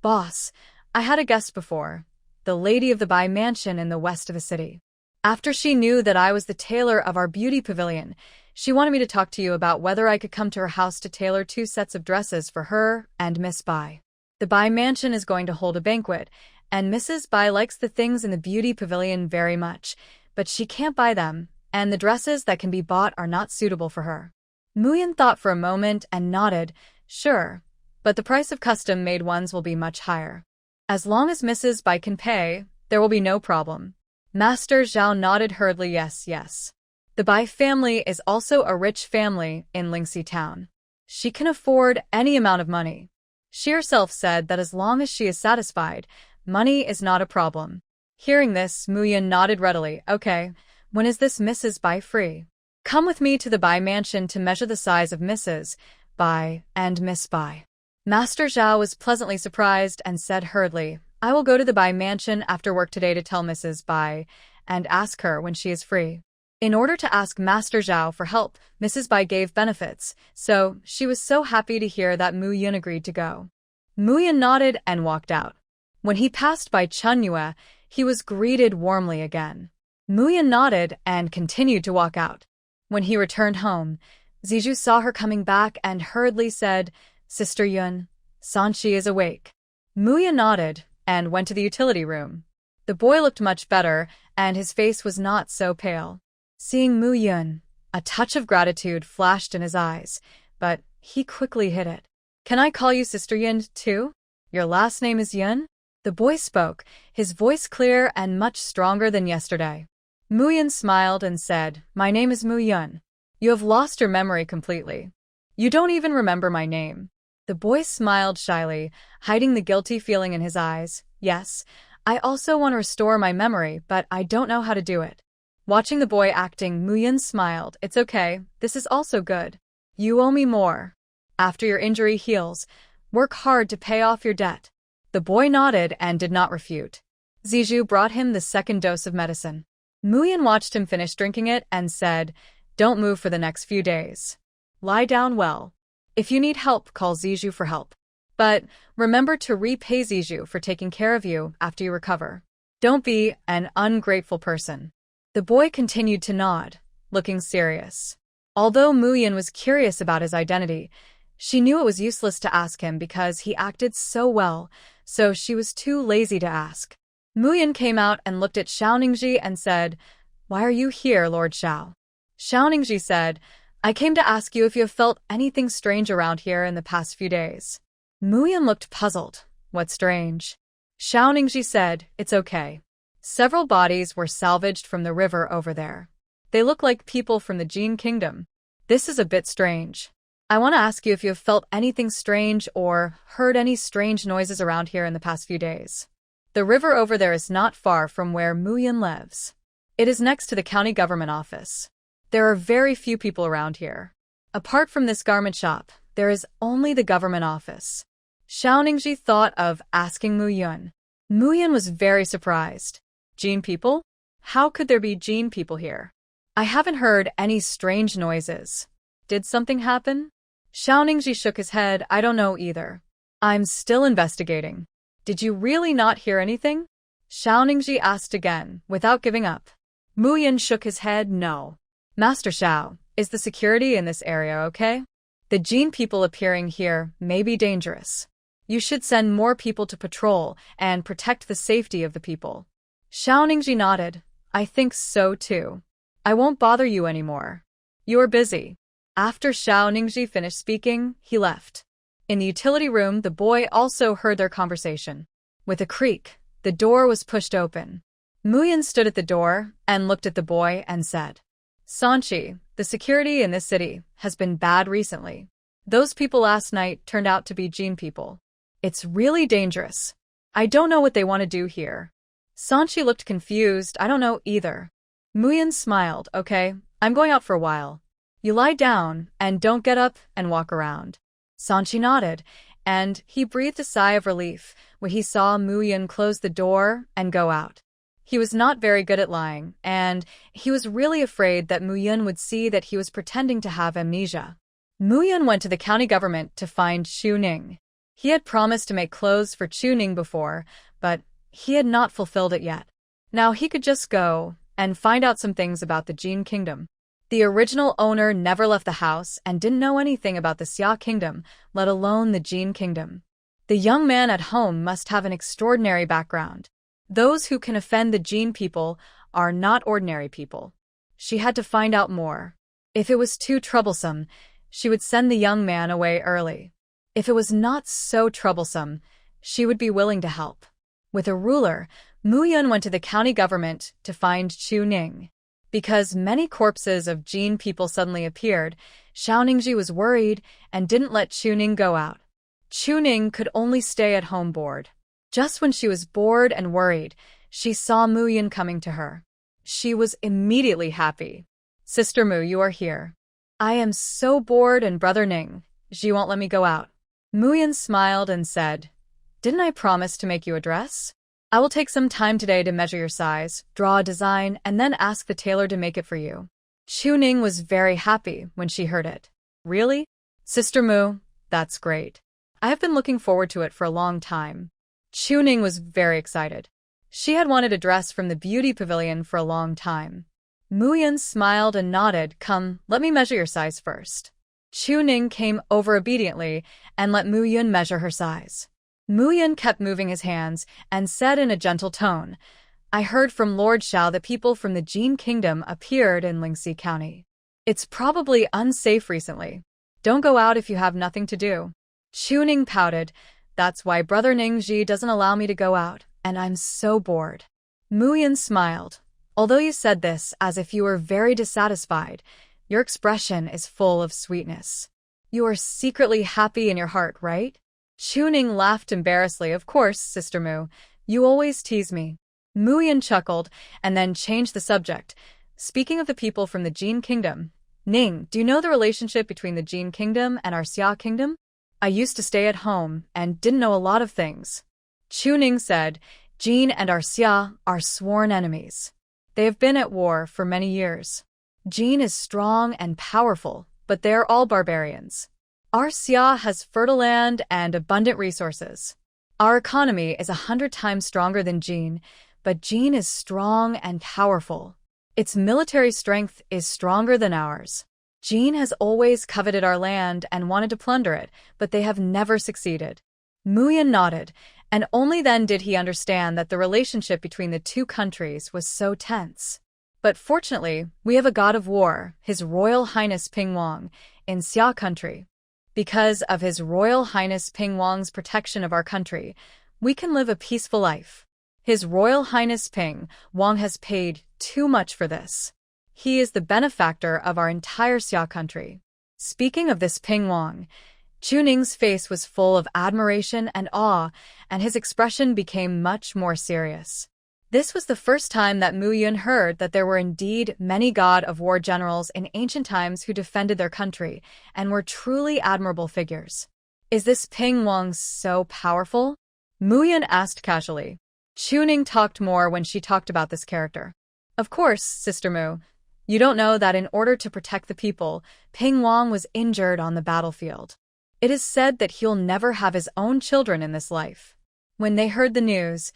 Boss, I had a guest before, the lady of the Bai mansion in the west of the city. After she knew that I was the tailor of our beauty pavilion, she wanted me to talk to you about whether I could come to her house to tailor 2 sets of dresses for her and Miss Bai. The Bai mansion is going to hold a banquet, and Mrs. Bai likes the things in the beauty pavilion very much, but she can't buy them, and the dresses that can be bought are not suitable for her. Muyun thought for a moment and nodded, sure, but the price of custom-made ones will be much higher. As long as Mrs. Bai can pay, there will be no problem. Master Zhao nodded hurriedly yes. The Bai family is also a rich family in Lingxi town. She can afford any amount of money. She herself said that as long as she is satisfied, money is not a problem. Hearing this, Muyun nodded readily. Okay, when is this Mrs. Bai free? Come with me to the Bai mansion to measure the size of Mrs. Bai and Miss Bai. Master Zhao was pleasantly surprised and said hurriedly, I will go to the Bai mansion after work today to tell Mrs. Bai and ask her when she is free. In order to ask Master Zhao for help, Mrs. Bai gave benefits, so she was so happy to hear that Muyun agreed to go. Muyun nodded and walked out. When he passed by Chunhua, he was greeted warmly again. Muyun nodded and continued to walk out. When he returned home, Zizhu saw her coming back and hurriedly said, Sister Yun, Sanchi is awake. Muyun nodded and went to the utility room. The boy looked much better, and his face was not so pale. Seeing Muyun, a touch of gratitude flashed in his eyes, but he quickly hid it. Can I call you Sister Yun, too? Your last name is Yun? The boy spoke, his voice clear and much stronger than yesterday. Muyun smiled and said, My name is Muyun. You have lost your memory completely. You don't even remember my name. The boy smiled shyly, hiding the guilty feeling in his eyes. Yes, I also want to restore my memory, but I don't know how to do it. Watching the boy acting, Muyan smiled. It's okay, this is also good. You owe me more. After your injury heals, work hard to pay off your debt. The boy nodded and did not refute. Zizhu brought him the second dose of medicine. Muyan watched him finish drinking it and said, don't move for the next few days. Lie down well. If you need help, call Zizhu for help. But remember to repay Zizhu for taking care of you after you recover. Don't be an ungrateful person. The boy continued to nod, looking serious. Although Muyan was curious about his identity, she knew it was useless to ask him because he acted so well, so she was too lazy to ask. Muyan came out and looked at Xiao Ningji and said, Why are you here, Lord Xiao? Xiao Ningji said, I came to ask you if you have felt anything strange around here in the past few days. Muyan looked puzzled. What's strange? Xiao Ningji said, It's okay. Several bodies were salvaged from the river over there. They look like people from the Jin Kingdom. This is a bit strange. I want to ask you if you have felt anything strange or heard any strange noises around here in the past few days. The river over there is not far from where Muyan lives. It is next to the county government office. There are very few people around here. Apart from this garment shop, there is only the government office. Xiao Ningji thought of asking Muyan. Muyan was very surprised. Jin people? How could there be Jin people here? I haven't heard any strange noises. Did something happen? Xiao Ningji shook his head. I don't know either. I'm still investigating. Did you really not hear anything? Xiao Ningji asked again, without giving up. Muyan shook his head. No. Master Xiao, is the security in this area okay? The Jin people appearing here may be dangerous. You should send more people to patrol and protect the safety of the people. Xiao Ningji nodded. I think so too. I won't bother you anymore. You are busy. After Xiao Ningji finished speaking, he left. In the utility room, the boy also heard their conversation. With a creak, the door was pushed open. Muyan stood at the door and looked at the boy and said, Sanchi, the security in this city has been bad recently. Those people last night turned out to be Jin people. It's really dangerous. I don't know what they want to do here. Sanchi looked confused. I don't know either. Muyan smiled. Okay, I'm going out for a while. You lie down and don't get up and walk around. Sanchi nodded, and he breathed a sigh of relief when he saw Muyan close the door and go out. He was not very good at lying, and he was really afraid that Muyan would see that he was pretending to have amnesia. Muyan went to the county government to find Chu Ning. He had promised to make clothes for Chu Ning before, but he had not fulfilled it yet. Now he could just go and find out some things about the Jin Kingdom. The original owner never left the house and didn't know anything about the Xia Kingdom, let alone the Jin Kingdom. The young man at home must have an extraordinary background. Those who can offend the Jin people are not ordinary people. She had to find out more. If it was too troublesome, she would send the young man away early. If it was not so troublesome, she would be willing to help. With a ruler, Muyan went to the county government to find Chu Ning. Because many corpses of Jin people suddenly appeared, Xiao Ningji was worried and didn't let Chu Ning go out. Chu Ning could only stay at home bored. Just when she was bored and worried, she saw Muyan coming to her. She was immediately happy. Sister Mu, you are here. I am so bored and Brother Ning, she won't let me go out. Muyan smiled and said, Didn't I promise to make you a dress? I will take some time today to measure your size, draw a design, and then ask the tailor to make it for you. Chu Ning was very happy when she heard it. Really? Sister Mu, that's great. I have been looking forward to it for a long time. Chu Ning was very excited. She had wanted a dress from the beauty pavilion for a long time. Muyan smiled and nodded. Come, let me measure your size first. Chu Ning came over obediently and let Muyan measure her size. Muyan kept moving his hands and said in a gentle tone, I heard from Lord Xiao that people from the Jin Kingdom appeared in Lingxi County. It's probably unsafe recently. Don't go out if you have nothing to do. Chu Ning pouted. That's why Brother Ningji doesn't allow me to go out, and I'm so bored. Muyan smiled. Although you said this as if you were very dissatisfied, your expression is full of sweetness. You are secretly happy in your heart, right? Chu Ning laughed embarrassedly. Of course, Sister Mu. You always tease me. Muyan chuckled and then changed the subject. Speaking of the people from the Jin Kingdom, Ning, do you know the relationship between the Jin Kingdom and our Xia Kingdom? I used to stay at home and didn't know a lot of things. Chu Ning said, Jin and our Xia are sworn enemies. They have been at war for many years. Jin is strong and powerful, but they are all barbarians. Our Xia has fertile land and abundant resources. Our economy is 100 times stronger than Jin, but Jin is strong and powerful. Its military strength is stronger than ours. Jin has always coveted our land and wanted to plunder it, but they have never succeeded. Muyan nodded, and only then did he understand that the relationship between the two countries was so tense. But fortunately, we have a god of war, His Royal Highness Ping Wang, in Xia country. Because of His Royal Highness Ping Wang's protection of our country, we can live a peaceful life. His Royal Highness Ping Wang has paid too much for this. He is the benefactor of our entire Xia country. Speaking of this Ping Wang, Chu Ning's face was full of admiration and awe, and his expression became much more serious. This was the first time that Mu Yun heard that there were indeed many god of war generals in ancient times who defended their country and were truly admirable figures. Is this Ping Wang so powerful? Mu Yun asked casually. Chu Ning talked more when she talked about this character. Of course, Sister Mu. You don't know that in order to protect the people, Ping Wang was injured on the battlefield. It is said that he'll never have his own children in this life. When they heard the news,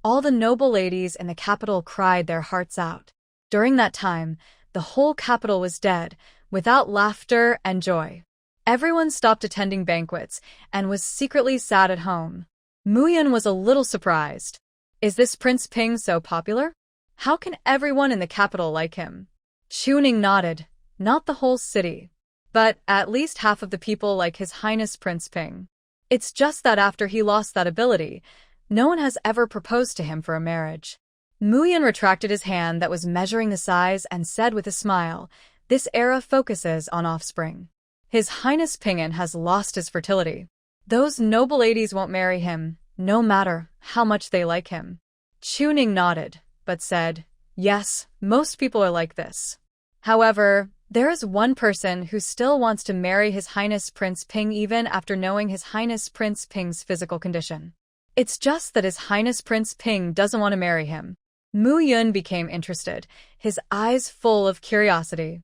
all the noble ladies in the capital cried their hearts out. During that time, the whole capital was dead, without laughter and joy. Everyone stopped attending banquets and was secretly sad at home. Mu Yun was a little surprised. Is this Prince Ping so popular? How can everyone in the capital like him? Chu Ning nodded. Not the whole city, but at least half of the people like His Highness Prince Ping. It's just that after he lost that ability, no one has ever proposed to him for a marriage. Mu Yun retracted his hand that was measuring the size and said with a smile, this era focuses on offspring. His Highness Ping'an has lost his fertility. Those noble ladies won't marry him, no matter how much they like him. Chu Ning nodded, but said, yes, most people are like this. However, there is one person who still wants to marry His Highness Prince Ping even after knowing His Highness Prince Ping's physical condition. It's just that His Highness Prince Ping doesn't want to marry him. Mu Yun became interested, his eyes full of curiosity.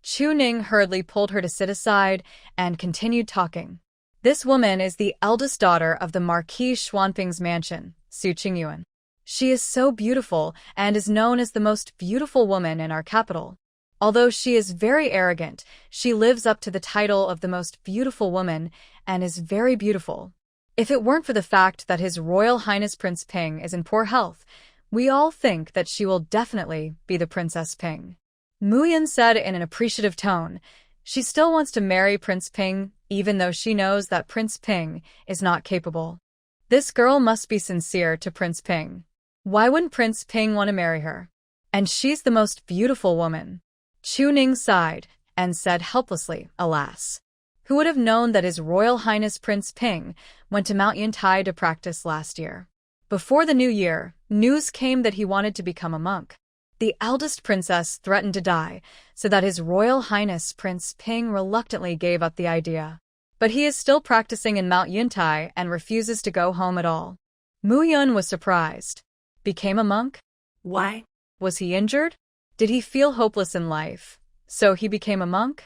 Chu Ning hurriedly pulled her to sit aside and continued talking. This woman is the eldest daughter of the Marquis Xuanping's mansion, Su Qingyuan. She is so beautiful and is known as the most beautiful woman in our capital. Although she is very arrogant, she lives up to the title of the most beautiful woman and is very beautiful. If it weren't for the fact that His Royal Highness Prince Ping is in poor health, we all think that she will definitely be the Princess Ping. Mu Yun said in an appreciative tone. She still wants to marry Prince Ping, even though she knows that Prince Ping is not capable. This girl must be sincere to Prince Ping. Why wouldn't Prince Ping want to marry her? And she's the most beautiful woman. Chu Ning sighed and said helplessly, alas. Who would have known that His Royal Highness Prince Ping went to Mount Yuntai to practice last year? Before the new year, news came that he wanted to become a monk. The eldest princess threatened to die, so that His Royal Highness Prince Ping reluctantly gave up the idea. But he is still practicing in Mount Yuntai and refuses to go home at all. Mu Yun was surprised. Became a monk? Why? Was he injured? Did he feel hopeless in life, so he became a monk?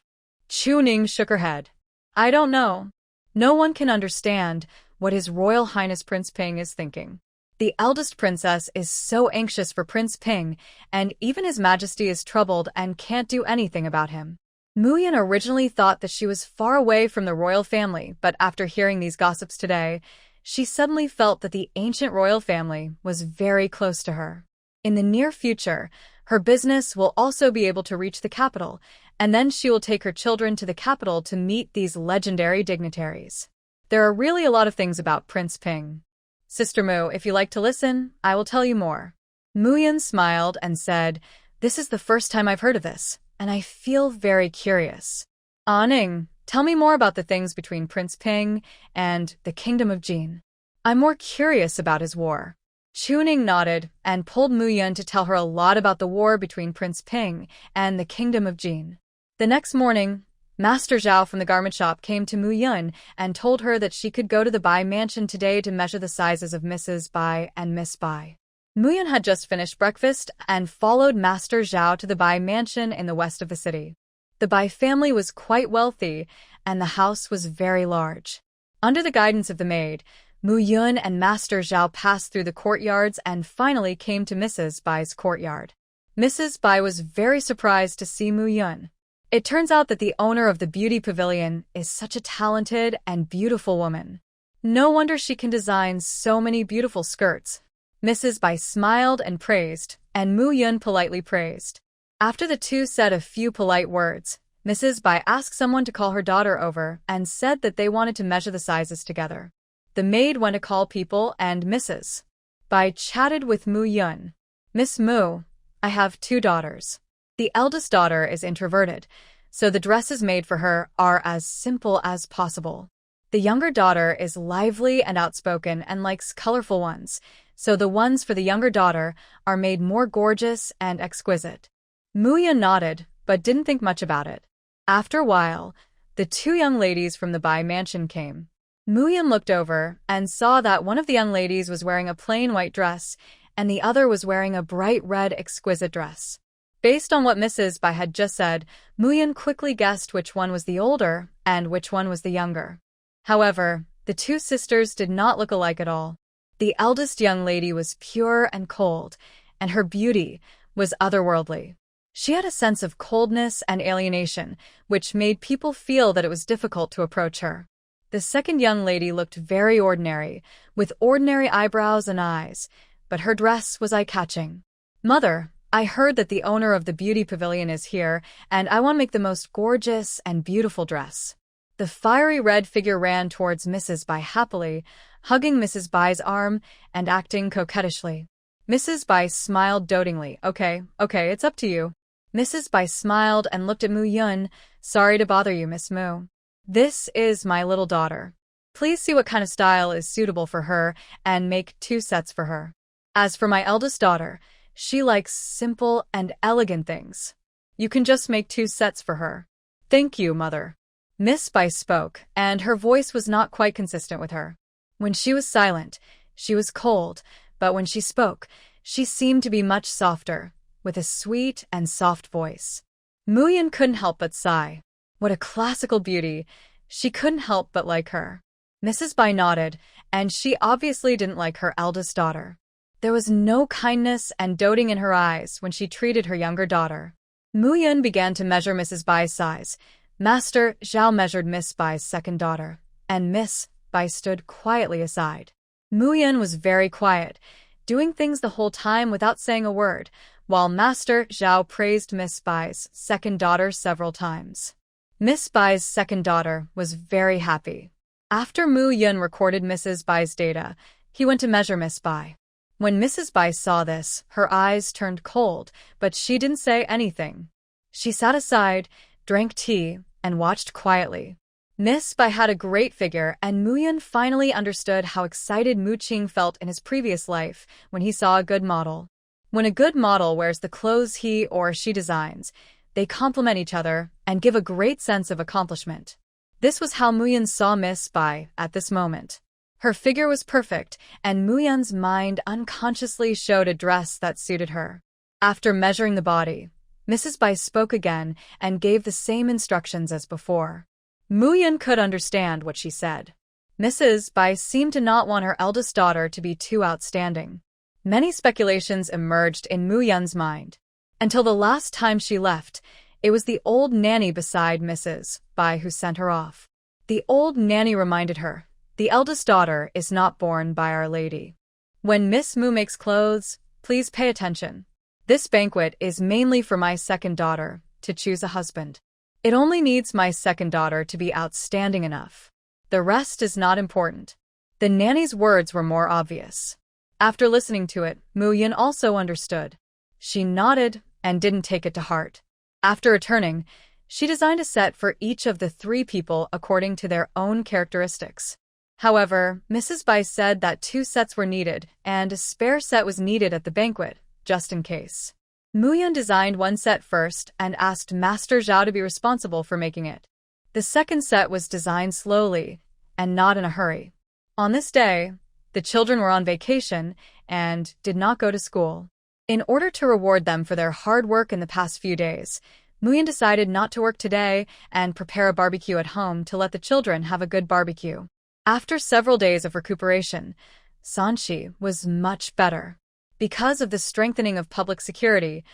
Chu Ning shook her head. I don't know. No one can understand what His Royal Highness Prince Ping is thinking. The eldest princess is so anxious for Prince Ping, and even His Majesty is troubled and can't do anything about him. Mu Yun originally thought that she was far away from the royal family, but after hearing these gossips today, she suddenly felt that the ancient royal family was very close to her. In the near future, her business will also be able to reach the capital, and then she will take her children to the capital to meet these legendary dignitaries. There are really a lot of things about Prince Ping. Sister Mu, if you like to listen, I will tell you more. Mu Yun smiled and said, this is the first time I've heard of this, and I feel very curious. Ning, tell me more about the things between Prince Ping and the Kingdom of Jin. I'm more curious about his war. Chuning nodded and pulled Mu Yun to tell her a lot about the war between Prince Ping and the Kingdom of Jin. The next morning, Master Zhao from the garment shop came to Mu Yun and told her that she could go to the Bai mansion today to measure the sizes of Mrs. Bai and Miss Bai. Mu Yun had just finished breakfast and followed Master Zhao to the Bai mansion in the west of the city. The Bai family was quite wealthy, and the house was very large. Under the guidance of the maid, Mu Yun and Master Zhao passed through the courtyards and finally came to Mrs. Bai's courtyard. Mrs. Bai was very surprised to see Mu Yun. It turns out that the owner of the beauty pavilion is such a talented and beautiful woman. No wonder she can design so many beautiful skirts. Mrs. Bai smiled and praised, and Mu Yun politely praised. After the two said a few polite words, Mrs. Bai asked someone to call her daughter over and said that they wanted to measure the sizes together. The maid went to call people and Mrs. Bai chatted with Mu Yun. Miss Mu, I have 2 daughters. The eldest daughter is introverted, so the dresses made for her are as simple as possible. The younger daughter is lively and outspoken and likes colorful ones, so the ones for the younger daughter are made more gorgeous and exquisite. Mu Yun nodded, but didn't think much about it. After a while, the 2 young ladies from the Bai mansion came. Mu Yun looked over and saw that one of the young ladies was wearing a plain white dress and the other was wearing a bright red exquisite dress. Based on what Mrs. Bai had just said, Mu Yun quickly guessed which one was the older and which one was the younger. However, the 2 sisters did not look alike at all. The eldest young lady was pure and cold, and her beauty was otherworldly. She had a sense of coldness and alienation, which made people feel that it was difficult to approach her. The second young lady looked very ordinary, with ordinary eyebrows and eyes, but her dress was eye-catching. Mother, I heard that the owner of the beauty pavilion is here, and I want to make the most gorgeous and beautiful dress. The fiery red figure ran towards Mrs. Bai happily, hugging Mrs. Bai's arm and acting coquettishly. Mrs. Bai smiled dotingly. Okay, it's up to you. Mrs. Bai smiled and looked at Mu Yun. Sorry to bother you, Miss Mu. This is my little daughter. Please see what kind of style is suitable for her and make 2 sets for her. As for my eldest daughter, she likes simple and elegant things. You can just make 2 sets for her. Thank you, Mother. Miss Bai spoke, and her voice was not quite consistent with her. When she was silent, she was cold, but when she spoke, she seemed to be much softer, with a sweet and soft voice. Mu Yun couldn't help but sigh. What a classical beauty! She couldn't help but like her. Mrs. Bai nodded, and she obviously didn't like her eldest daughter. There was no kindness and doting in her eyes when she treated her younger daughter. Mu Yun began to measure Mrs. Bai's size. Master Zhao measured Miss Bai's second daughter, and Miss Bai stood quietly aside. Mu Yun was very quiet, doing things the whole time without saying a word, while Master Zhao praised Miss Bai's second daughter several times. Miss Bai's second daughter was very happy. After Mu Yun recorded Mrs. Bai's data, he went to measure Miss Bai. When Mrs. Bai saw this, her eyes turned cold, but she didn't say anything. She sat aside, drank tea, and watched quietly. Miss Bai had a great figure, and Mu Yun finally understood how excited Mu Qing felt in his previous life when he saw a good model. When a good model wears the clothes he or she designs, they complement each other and give a great sense of accomplishment. This was how Mu Yun saw Miss Bai at this moment. Her figure was perfect, and Mu Yun's mind unconsciously showed a dress that suited her. After measuring the body, Mrs. Bai spoke again and gave the same instructions as before. Mu Yun could understand what she said. Mrs. Bai seemed to not want her eldest daughter to be too outstanding. Many speculations emerged in Mu Yun's mind. Until the last time she left, it was the old nanny beside Mrs. Bai who sent her off. The old nanny reminded her, "The eldest daughter is not born by Our Lady. When Miss Mu makes clothes, please pay attention. This banquet is mainly for my second daughter to choose a husband. It only needs my second daughter to be outstanding enough. The rest is not important." The nanny's words were more obvious. After listening to it, Mu Yun also understood. She nodded and didn't take it to heart. After returning, she designed a set for each of the 3 people according to their own characteristics. However, Mrs. Bai said that 2 sets were needed, and a spare set was needed at the banquet, just in case. Muyun designed 1 set first and asked Master Zhao to be responsible for making it. The second set was designed slowly, and not in a hurry. On this day, the children were on vacation and did not go to school. In order to reward them for their hard work in the past few days, Muyun decided not to work today and prepare a barbecue at home to let the children have a good barbecue. After several days of recuperation, Sanchi was much better. Because of the strengthening of public security,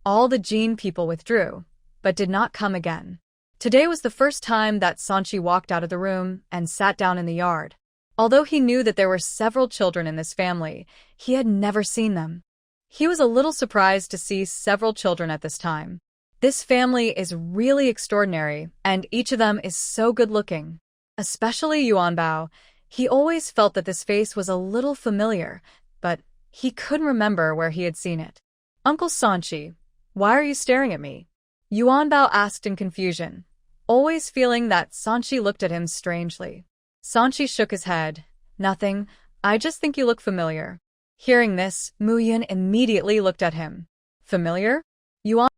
all the Jin people withdrew, but did not come again. Today was the first time that Sanchi walked out of the room and sat down in the yard. Although he knew that there were several children in this family, he had never seen them. He was a little surprised to see several children at this time. This family is really extraordinary, and each of them is so good-looking. Especially Yuanbao. He always felt that this face was a little familiar, but he couldn't remember where he had seen it. Uncle Sanchi, why are you staring at me? Yuanbao asked in confusion, always feeling that Sanchi looked at him strangely. Sanchi shook his head. Nothing, I just think you look familiar. Hearing this, Muyun immediately looked at him. Familiar?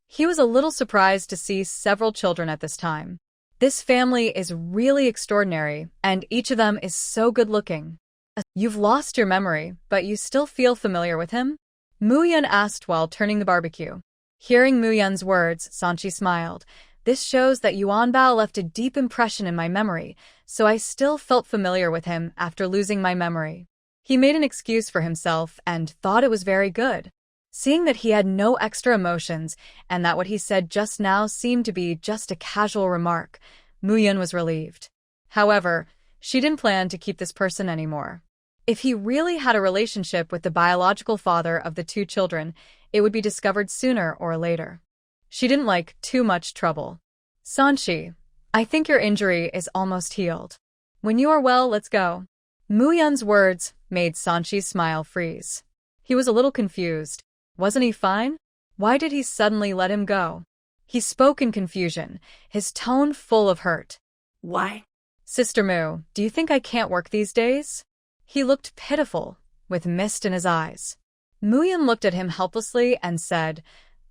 He was a little surprised to see several children at this time. This family is really extraordinary, and each of them is so good-looking. You've lost your memory, but you still feel familiar with him? Muyun asked while turning the barbecue. Hearing Muyun's words, Sanchi smiled. This shows that Yuanbao left a deep impression in my memory, so I still felt familiar with him after losing my memory. He made an excuse for himself and thought it was very good. Seeing that he had no extra emotions and that what he said just now seemed to be just a casual remark, Muyun was relieved. However, she didn't plan to keep this person anymore. If he really had a relationship with the biological father of the 2 children, it would be discovered sooner or later. She didn't like too much trouble. Sanchi, I think your injury is almost healed. When you are well, let's go. Muyun's words made Sanchi's smile freeze. He was a little confused. Wasn't he fine? Why did he suddenly let him go? He spoke in confusion, his tone full of hurt. Why? Sister Mu, do you think I can't work these days? He looked pitiful, with mist in his eyes. Muyun looked at him helplessly and said,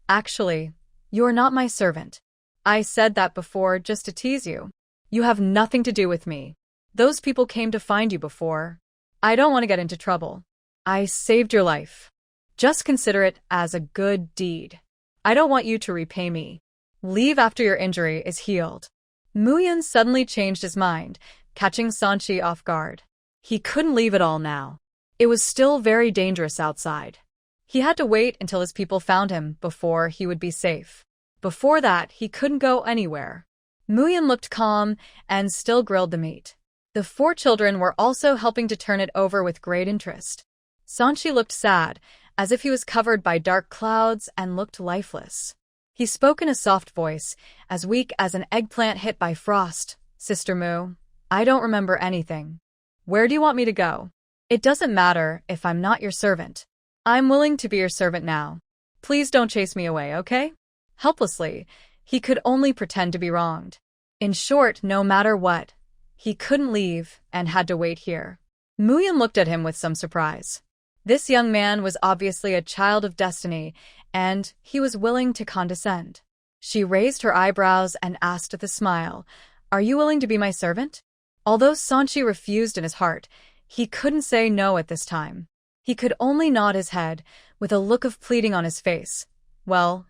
Actually, you are not my servant. I said that before just to tease you. You have nothing to do with me. Those people came to find you before. I don't want to get into trouble. I saved your life. Just consider it as a good deed. I don't want you to repay me. Leave after your injury is healed. Muyun suddenly changed his mind, catching Sanchi off guard. He couldn't leave at all now. It was still very dangerous outside. He had to wait until his people found him before he would be safe. Before that, he couldn't go anywhere. Muyun looked calm and still grilled the meat. The 4 children were also helping to turn it over with great interest. Sanchi looked sad, as if he was covered by dark clouds and looked lifeless. He spoke in a soft voice, as weak as an eggplant hit by frost. Sister Mu, I don't remember anything. Where do you want me to go? It doesn't matter if I'm not your servant. I'm willing to be your servant now. Please don't chase me away, okay? Helplessly, he could only pretend to be wronged. In short, no matter what, he couldn't leave and had to wait here. Muyun looked at him with some surprise. This young man was obviously a child of destiny, and he was willing to condescend. She raised her eyebrows and asked with a smile, Are you willing to be my servant? Although Sanchi refused in his heart, he couldn't say no at this time. He could only nod his head, with a look of pleading on his face. Well,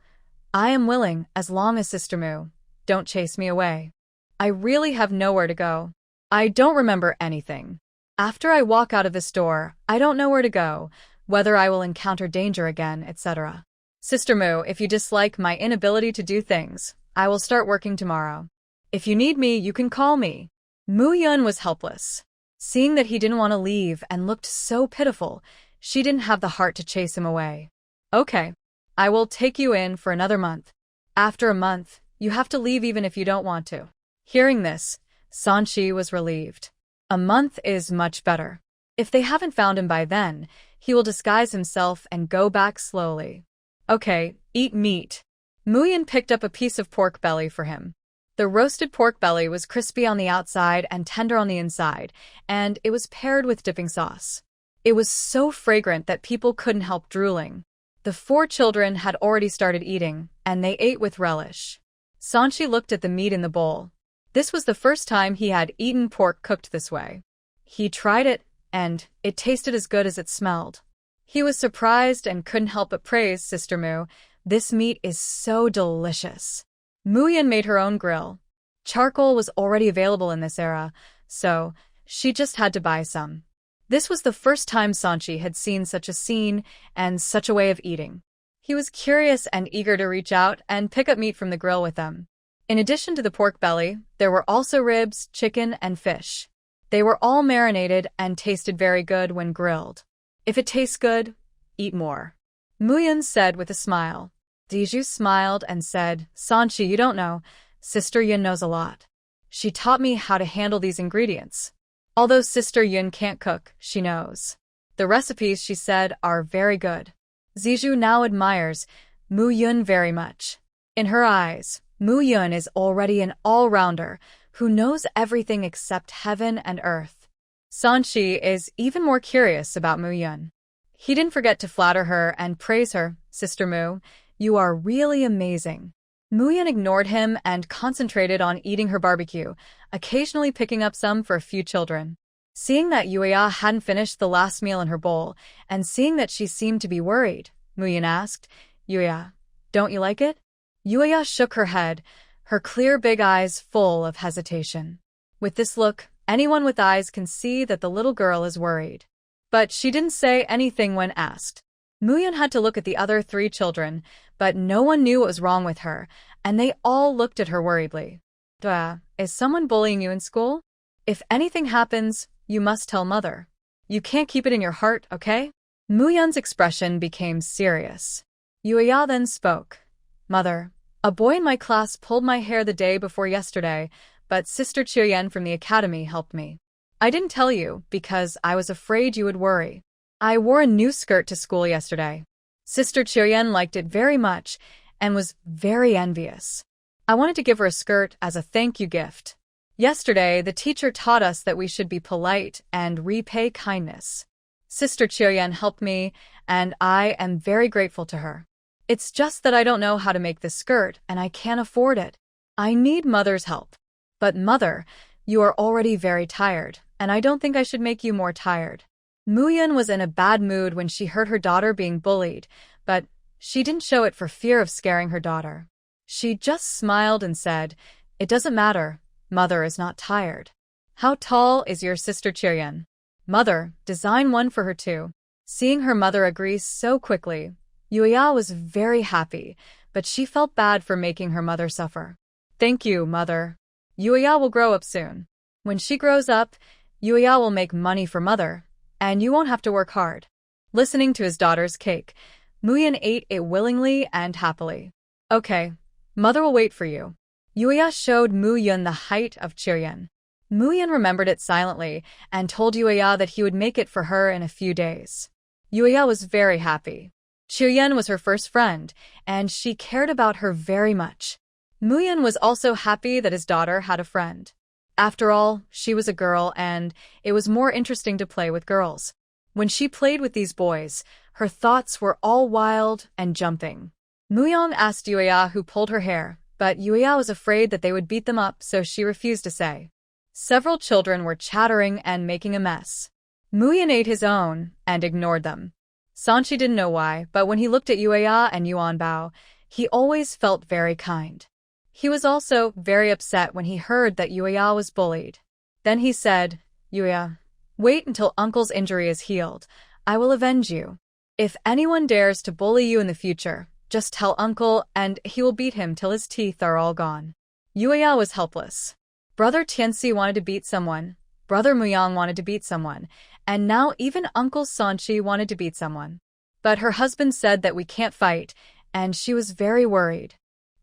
I am willing as long as Sister Mu don't chase me away. I really have nowhere to go. I don't remember anything. After I walk out of this door, I don't know where to go, whether I will encounter danger again, etc. Sister Mu, if you dislike my inability to do things, I will start working tomorrow. If you need me, you can call me. Muyun was helpless. Seeing that he didn't want to leave and looked so pitiful, she didn't have the heart to chase him away. Okay, I will take you in for another month. After a month, you have to leave even if you don't want to. Hearing this, Sanchi was relieved. A month is much better. If they haven't found him by then, he will disguise himself and go back slowly. Okay, eat meat. Muyun picked up a piece of pork belly for him. The roasted pork belly was crispy on the outside and tender on the inside, and it was paired with dipping sauce. It was so fragrant that people couldn't help drooling. The 4 children had already started eating, and they ate with relish. Sanchi looked at the meat in the bowl. This was the first time he had eaten pork cooked this way. He tried it, and it tasted as good as it smelled. He was surprised and couldn't help but praise Sister Mu. This meat is so delicious. Muyan made her own grill. Charcoal was already available in this era, so she just had to buy some. This was the first time Sanchi had seen such a scene and such a way of eating. He was curious and eager to reach out and pick up meat from the grill with them. In addition to the pork belly, there were also ribs, chicken, and fish. They were all marinated and tasted very good when grilled. If it tastes good, eat more, Muyan said with a smile. Diju smiled and said, Sanchi, you don't know. Sister Yun knows a lot. She taught me how to handle these ingredients. Although Sister Yun can't cook, she knows. The recipes, she said, are very good. Ziju now admires Mu Yun very much. In her eyes, Mu Yun is already an all-rounder who knows everything except heaven and earth. Sanchi is even more curious about Mu Yun. He didn't forget to flatter her and praise her. Sister Mu, you are really amazing. Mu Yun ignored him and concentrated on eating her barbecue, occasionally picking up some for a few children. Seeing that Yuya hadn't finished the last meal in her bowl, and seeing that she seemed to be worried, Mu Yun asked, Yuya, don't you like it? Yuya shook her head, her clear big eyes full of hesitation. With this look, anyone with eyes can see that the little girl is worried. But she didn't say anything when asked. Mu Yun had to look at the other 3 children, but no one knew what was wrong with her, and they all looked at her worriedly. Duh, is someone bullying you in school? If anything happens, you must tell mother. You can't keep it in your heart, okay? Mu Yun's expression became serious. Yuya then spoke. Mother, a boy in my class pulled my hair the day before yesterday, but Sister Chiuyen from the academy helped me. I didn't tell you because I was afraid you would worry. I wore a new skirt to school yesterday. Sister Chiuyen liked it very much and was very envious. I wanted to give her a skirt as a thank you gift. Yesterday, the teacher taught us that we should be polite and repay kindness. Sister Chiuyen helped me, and I am very grateful to her. It's just that I don't know how to make this skirt, and I can't afford it. I need Mother's help. But Mother, you are already very tired, and I don't think I should make you more tired. Mu Yun was in a bad mood when she heard her daughter being bullied, but she didn't show it for fear of scaring her daughter. She just smiled and said, It doesn't matter. Mother is not tired. How tall is your Sister Chiuyen? Mother, design one for her too. Seeing her mother agree so quickly, Yuya was very happy, but she felt bad for making her mother suffer. Thank you, Mother. Yuya will grow up soon. When she grows up, Yuya will make money for Mother, and you won't have to work hard. Listening to his daughter's cake, Mu Yun ate it willingly and happily. Okay, Mother will wait for you. Yuya showed Mu Yun the height of Chiuyen. Mu Yun remembered it silently and told Yuya that he would make it for her in a few days. Yuya was very happy. Chiuyen was her first friend, and she cared about her very much. Mu Yun was also happy that his daughter had a friend. After all, she was a girl and it was more interesting to play with girls. When she played with these boys, her thoughts were all wild and jumping. Mu Yun asked Yuya who pulled her hair, but Yuya was afraid that they would beat them up, so she refused to say. Several children were chattering and making a mess. Mu Yun ate his own and ignored them. Sanchi didn't know why, but when he looked at Yuya and Yuan Bao, he always felt very kind. He was also very upset when he heard that Yuya was bullied. Then he said, Yuya, wait until Uncle's injury is healed. I will avenge you. If anyone dares to bully you in the future, just tell Uncle and he will beat him till his teeth are all gone. Yuya was helpless. Brother Tianxi wanted to beat someone, Brother Muyang wanted to beat someone, and now even Uncle Sanchi wanted to beat someone. But her husband said that we can't fight, and she was very worried.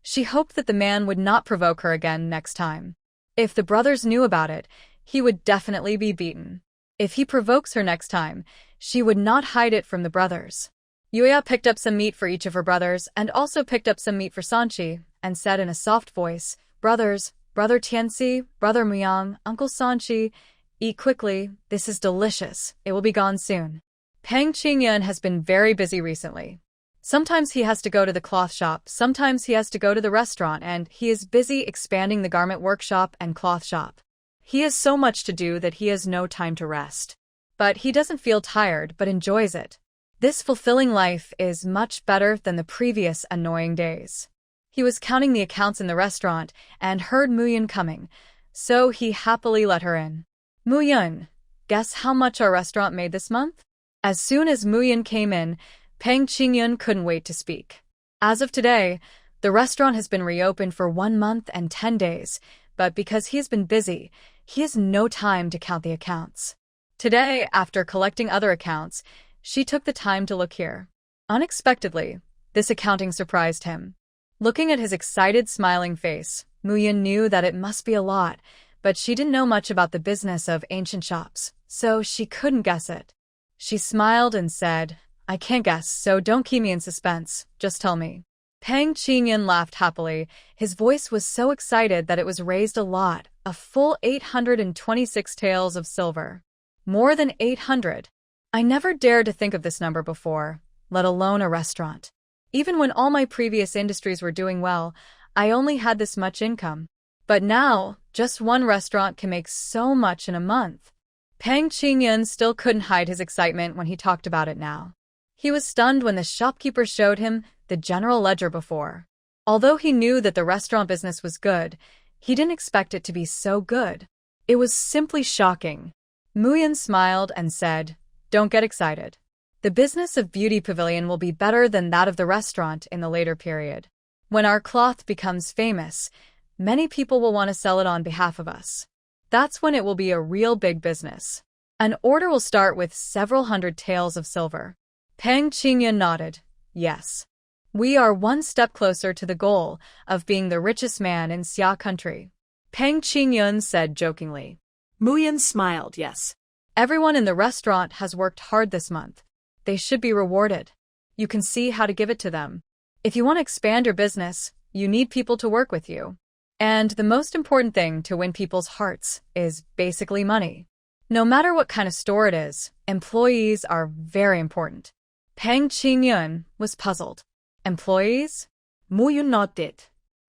She hoped that the man would not provoke her again next time. If the brothers knew about it, he would definitely be beaten. If he provokes her next time, she would not hide it from the brothers. Yuya picked up some meat for each of her brothers and also picked up some meat for Sanchi and said in a soft voice, Brothers, Brother Tianxi, Brother Muyang, Uncle Sanchi, eat quickly, this is delicious, it will be gone soon. Peng Qingyun has been very busy recently. Sometimes he has to go to the cloth shop, sometimes he has to go to the restaurant, and he is busy expanding the garment workshop and cloth shop. He has so much to do that he has no time to rest. But he doesn't feel tired but enjoys it. This fulfilling life is much better than the previous annoying days. He was counting the accounts in the restaurant and heard Muyun coming, so he happily let her in. Muyun, guess how much our restaurant made this month? As soon as Muyun came in, Peng Qingyun couldn't wait to speak. As of today, the restaurant has been reopened for 1 month and 10 days, but because he has been busy, he has no time to count the accounts. Today, after collecting other accounts, she took the time to look here. Unexpectedly, this accounting surprised him. Looking at his excited, smiling face, Muyun knew that it must be a lot, but she didn't know much about the business of ancient shops, so she couldn't guess it. She smiled and said, I can't guess, so don't keep me in suspense, just tell me. Peng Qingyun laughed happily. His voice was so excited that it was raised a lot, a full 826 taels of silver. More than 800. I never dared to think of this number before, let alone a restaurant. Even when all my previous industries were doing well, I only had this much income. But now, just one restaurant can make so much in a month. Peng Qingyun still couldn't hide his excitement when he talked about it now. He was stunned when the shopkeeper showed him the general ledger before. Although he knew that the restaurant business was good, he didn't expect it to be so good. It was simply shocking. Muyun smiled and said, Don't get excited. The business of Beauty Pavilion will be better than that of the restaurant in the later period. When our cloth becomes famous, many people will want to sell it on behalf of us. That's when it will be a real big business. An order will start with several hundred taels of silver. Peng Qingyun nodded. Yes. We are one step closer to the goal of being the richest man in Xia country. Peng Qingyun said jokingly. Muyun smiled, yes. Everyone in the restaurant has worked hard this month. They should be rewarded. You can see how to give it to them. If you want to expand your business, you need people to work with you. And the most important thing to win people's hearts is basically money. No matter what kind of store it is, employees are very important. Peng Qingyun was puzzled. Employees? Muyun nodded.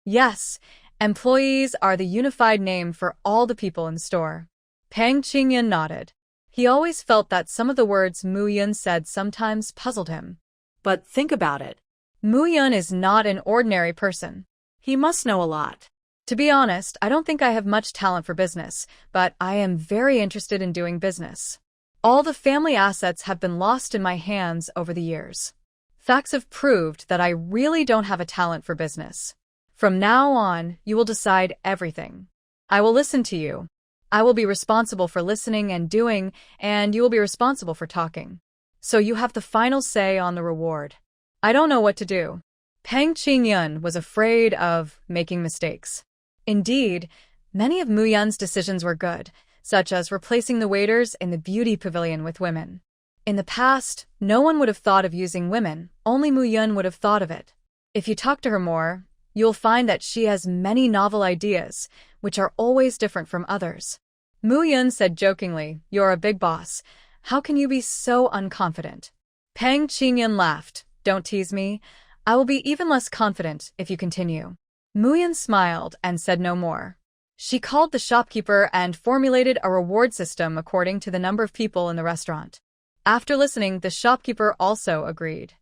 Yes, employees are the unified name for all the people in the store. Peng Qingyun nodded. He always felt that some of the words Muyun said sometimes puzzled him. But think about it. Muyun is not an ordinary person. He must know a lot. To be honest, I don't think I have much talent for business, but I am very interested in doing business. All the family assets have been lost in my hands over the years. Facts have proved that I really don't have a talent for business. From now on, you will decide everything. I will listen to you. I will be responsible for listening and doing, and you will be responsible for talking. So you have the final say on the reward. I don't know what to do. Peng Qingyun was afraid of making mistakes. Indeed, many of Muyun's decisions were good, such as replacing the waiters in the beauty pavilion with women. In the past, no one would have thought of using women, only Muyun would have thought of it. If you talk to her more, you'll find that she has many novel ideas, which are always different from others. Muyun said jokingly, You're a big boss. How can you be so unconfident? Peng Qingyun laughed. Don't tease me. I will be even less confident if you continue. Muyun smiled and said no more. She called the shopkeeper and formulated a reward system according to the number of people in the restaurant. After listening, the shopkeeper also agreed.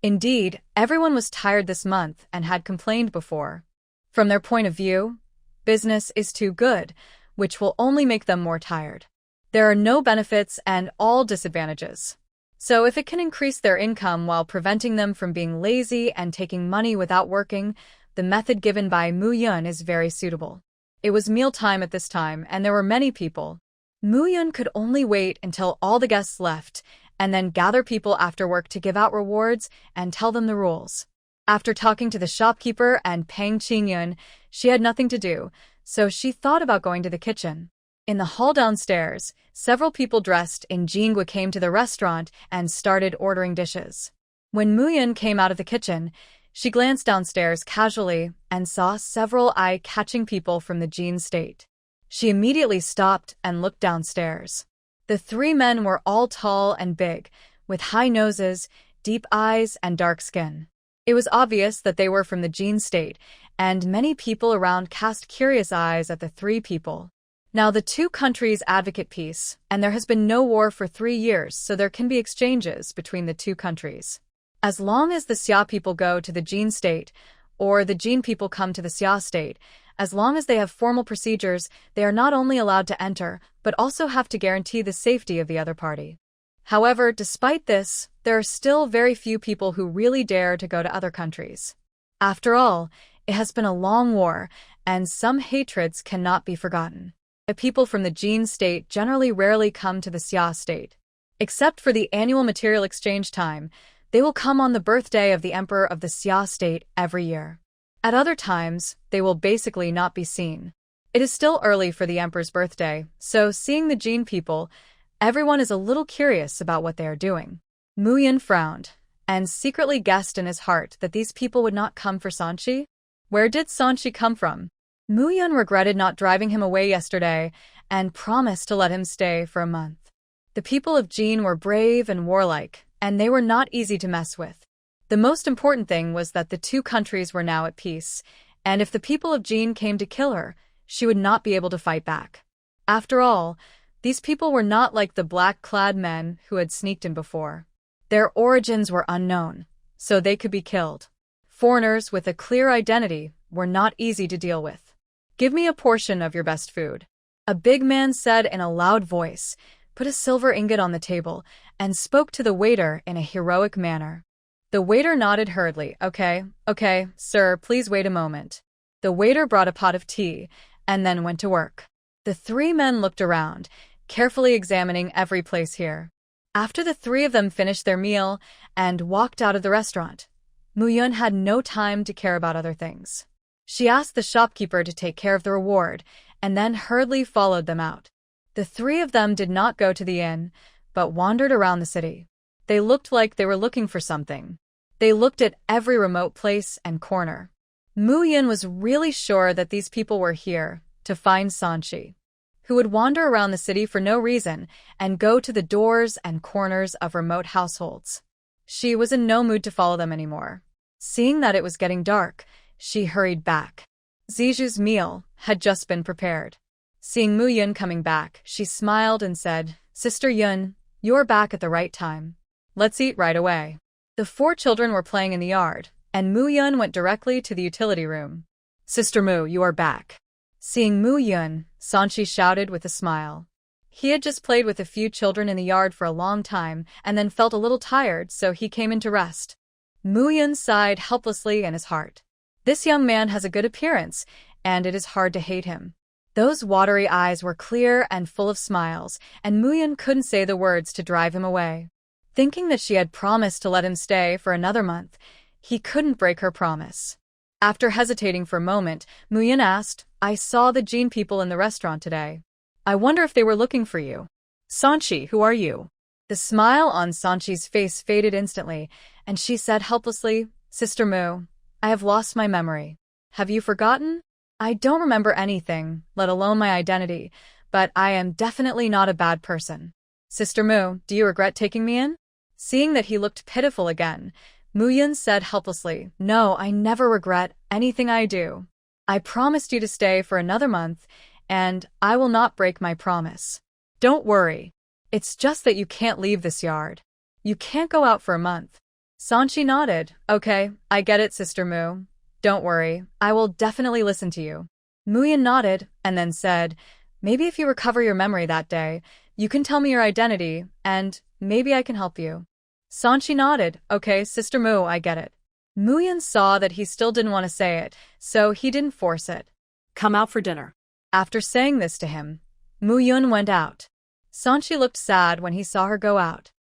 Indeed, everyone was tired this month and had complained before. From their point of view, business is too good, which will only make them more tired. There are no benefits and all disadvantages. So if it can increase their income while preventing them from being lazy and taking money without working, the method given by Muyun is very suitable. It was mealtime at this time, and there were many people. Muyun could only wait until all the guests left, and then gather people after work to give out rewards and tell them the rules. After talking to the shopkeeper and Peng Qingyun, she had nothing to do, so she thought about going to the kitchen. In the hall downstairs, several people dressed in jingua came to the restaurant and started ordering dishes. When Muyun came out of the kitchen, She glanced downstairs casually and saw several eye-catching people from the Jin state. She immediately stopped and looked downstairs. The three men were all tall and big, with high noses, deep eyes, and dark skin. It was obvious that they were from the Jin state, and many people around cast curious eyes at the three people. Now the two countries advocate peace, and there has been no war for 3 years, so there can be exchanges between the two countries. As long as the Xia people go to the Jin state, or the Jin people come to the Xia state, as long as they have formal procedures, they are not only allowed to enter, but also have to guarantee the safety of the other party. However, despite this, there are still very few people who really dare to go to other countries. After all, it has been a long war, and some hatreds cannot be forgotten. The people from the Jin state generally rarely come to the Xia state. Except for the annual material exchange time, they will come on the birthday of the emperor of the Xia state every year. At other times, they will basically not be seen. It is still early for the emperor's birthday, so seeing the Jin people, everyone is a little curious about what they are doing. Mu Yun frowned, and secretly guessed in his heart that these people would not come for Sanchi. Where did Sanchi come from? Mu Yun regretted not driving him away yesterday, and promised to let him stay for a month. The people of Jin were brave and warlike, and they were not easy to mess with. The most important thing was that the two countries were now at peace, and if the people of Jin came to kill her, she would not be able to fight back. After all, these people were not like the black-clad men who had sneaked in before. Their origins were unknown, so they could be killed. Foreigners with a clear identity were not easy to deal with. "Give me a portion of your best food," a big man said in a loud voice, put a silver ingot on the table, and spoke to the waiter in a heroic manner. The waiter nodded hurriedly. Okay, sir, please wait a moment." The waiter brought a pot of tea, and then went to work. The three men looked around, carefully examining every place here. After the three of them finished their meal and walked out of the restaurant, Mu Yun had no time to care about other things. She asked the shopkeeper to take care of the reward, and then hurriedly followed them out. The three of them did not go to the inn, but wandered around the city. They looked like they were looking for something. They looked at every remote place and corner. Mu Yun was really sure that these people were here to find Sanchi, who would wander around the city for no reason and go to the doors and corners of remote households. She was in no mood to follow them anymore. Seeing that it was getting dark, she hurried back. Ziju's meal had just been prepared. Seeing Mu Yun coming back, she smiled and said, "Sister Yun, you're back at the right time. Let's eat right away." The 4 children were playing in the yard, and Mu Yun went directly to the utility room. "Sister Mu, you are back." Seeing Mu Yun, Sanchi shouted with a smile. He had just played with a few children in the yard for a long time and then felt a little tired, so he came in to rest. Mu Yun sighed helplessly in his heart. This young man has a good appearance, and it is hard to hate him. Those watery eyes were clear and full of smiles, and Mu Yun couldn't say the words to drive him away. Thinking that she had promised to let him stay for another month, he couldn't break her promise. After hesitating for a moment, Mu Yun asked, "I saw the Jin people in the restaurant today. I wonder if they were looking for you." "Sanchi, who are you?" The smile on Sanchi's face faded instantly, and she said helplessly, "Sister Mu, I have lost my memory. Have you forgotten? I don't remember anything, let alone my identity, but I am definitely not a bad person. Sister Mu, do you regret taking me in?" Seeing that he looked pitiful again, Mu Yun said helplessly, "No, I never regret anything I do. I promised you to stay for another month, and I will not break my promise. Don't worry. It's just that you can't leave this yard. You can't go out for a month." Sanchi nodded. "Okay, I get it, Sister Mu. Don't worry, I will definitely listen to you." Mu Yun nodded, and then said, "Maybe if you recover your memory that day, you can tell me your identity, and maybe I can help you." Sanchi nodded. "Okay, Sister Mu, I get it." Mu Yun saw that he still didn't want to say it, so he didn't force it. Come out for dinner. After saying this to him, Mu Yun went out. Sanchi looked sad when he saw her go out.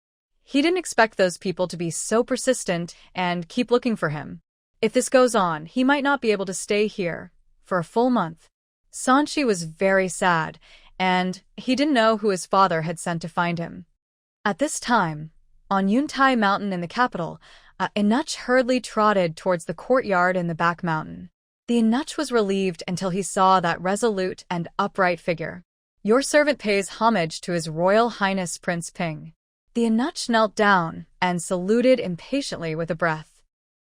He didn't expect those people to be so persistent and keep looking for him. If this goes on, he might not be able to stay here for a full month. Sanchi was very sad, and he didn't know who his father had sent to find him. At this time, on Yuntai Mountain in the capital, Inuch hurriedly trotted towards the courtyard in the back mountain. The Inuch was relieved until he saw that resolute and upright figure. "Your servant pays homage to His Royal Highness Prince Ping." The Inuch knelt down and saluted impatiently with a breath.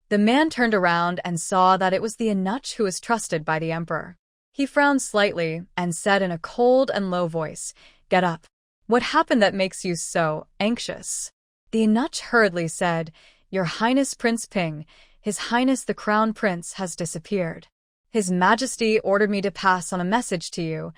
The man turned around and saw that it was the Inuch who was trusted by the emperor. He frowned slightly and said in a cold and low voice, "Get up. What happened that makes you so anxious?" The Inuch hurriedly said, "Your Highness Prince Ping, His Highness the Crown Prince, has disappeared. His Majesty ordered me to pass on a message to you,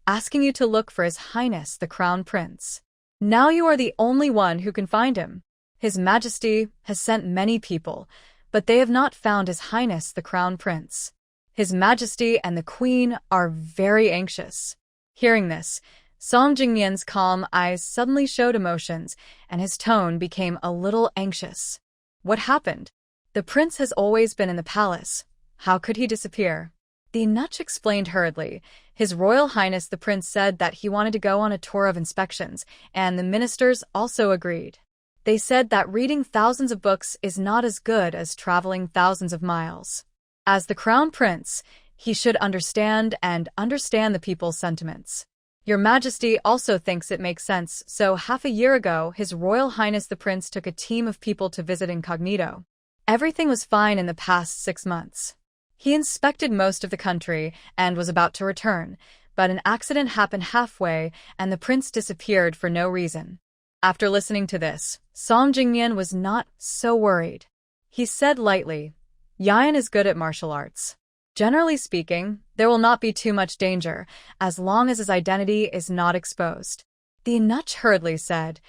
asking you to look for His Highness the Crown Prince. Now you are the only one who can find him. His Majesty has sent many people, but they have not found His Highness the Crown Prince. His Majesty and the Queen are very anxious." Hearing this, Song Jingyan's calm eyes suddenly showed emotions, and his tone became a little anxious. What happened? The prince has always been in the palace. How could he disappear? The Inuch explained hurriedly. His Royal Highness the Prince said that he wanted to go on a tour of inspections, and the ministers also agreed. They said that reading thousands of books is not as good as traveling thousands of miles. As the Crown Prince, he should understand the people's sentiments. Your Majesty also thinks it makes sense, so half a year ago, His Royal Highness the Prince took a team of people to visit incognito. Everything was fine in the past 6 months. He inspected most of the country and was about to return, but an accident happened halfway and the prince disappeared for no reason. After listening to this, Song Jingyan was not so worried. He said lightly, "Yan is good at martial arts. Generally speaking, there will not be too much danger, as long as his identity is not exposed." The Inuch hurriedly said,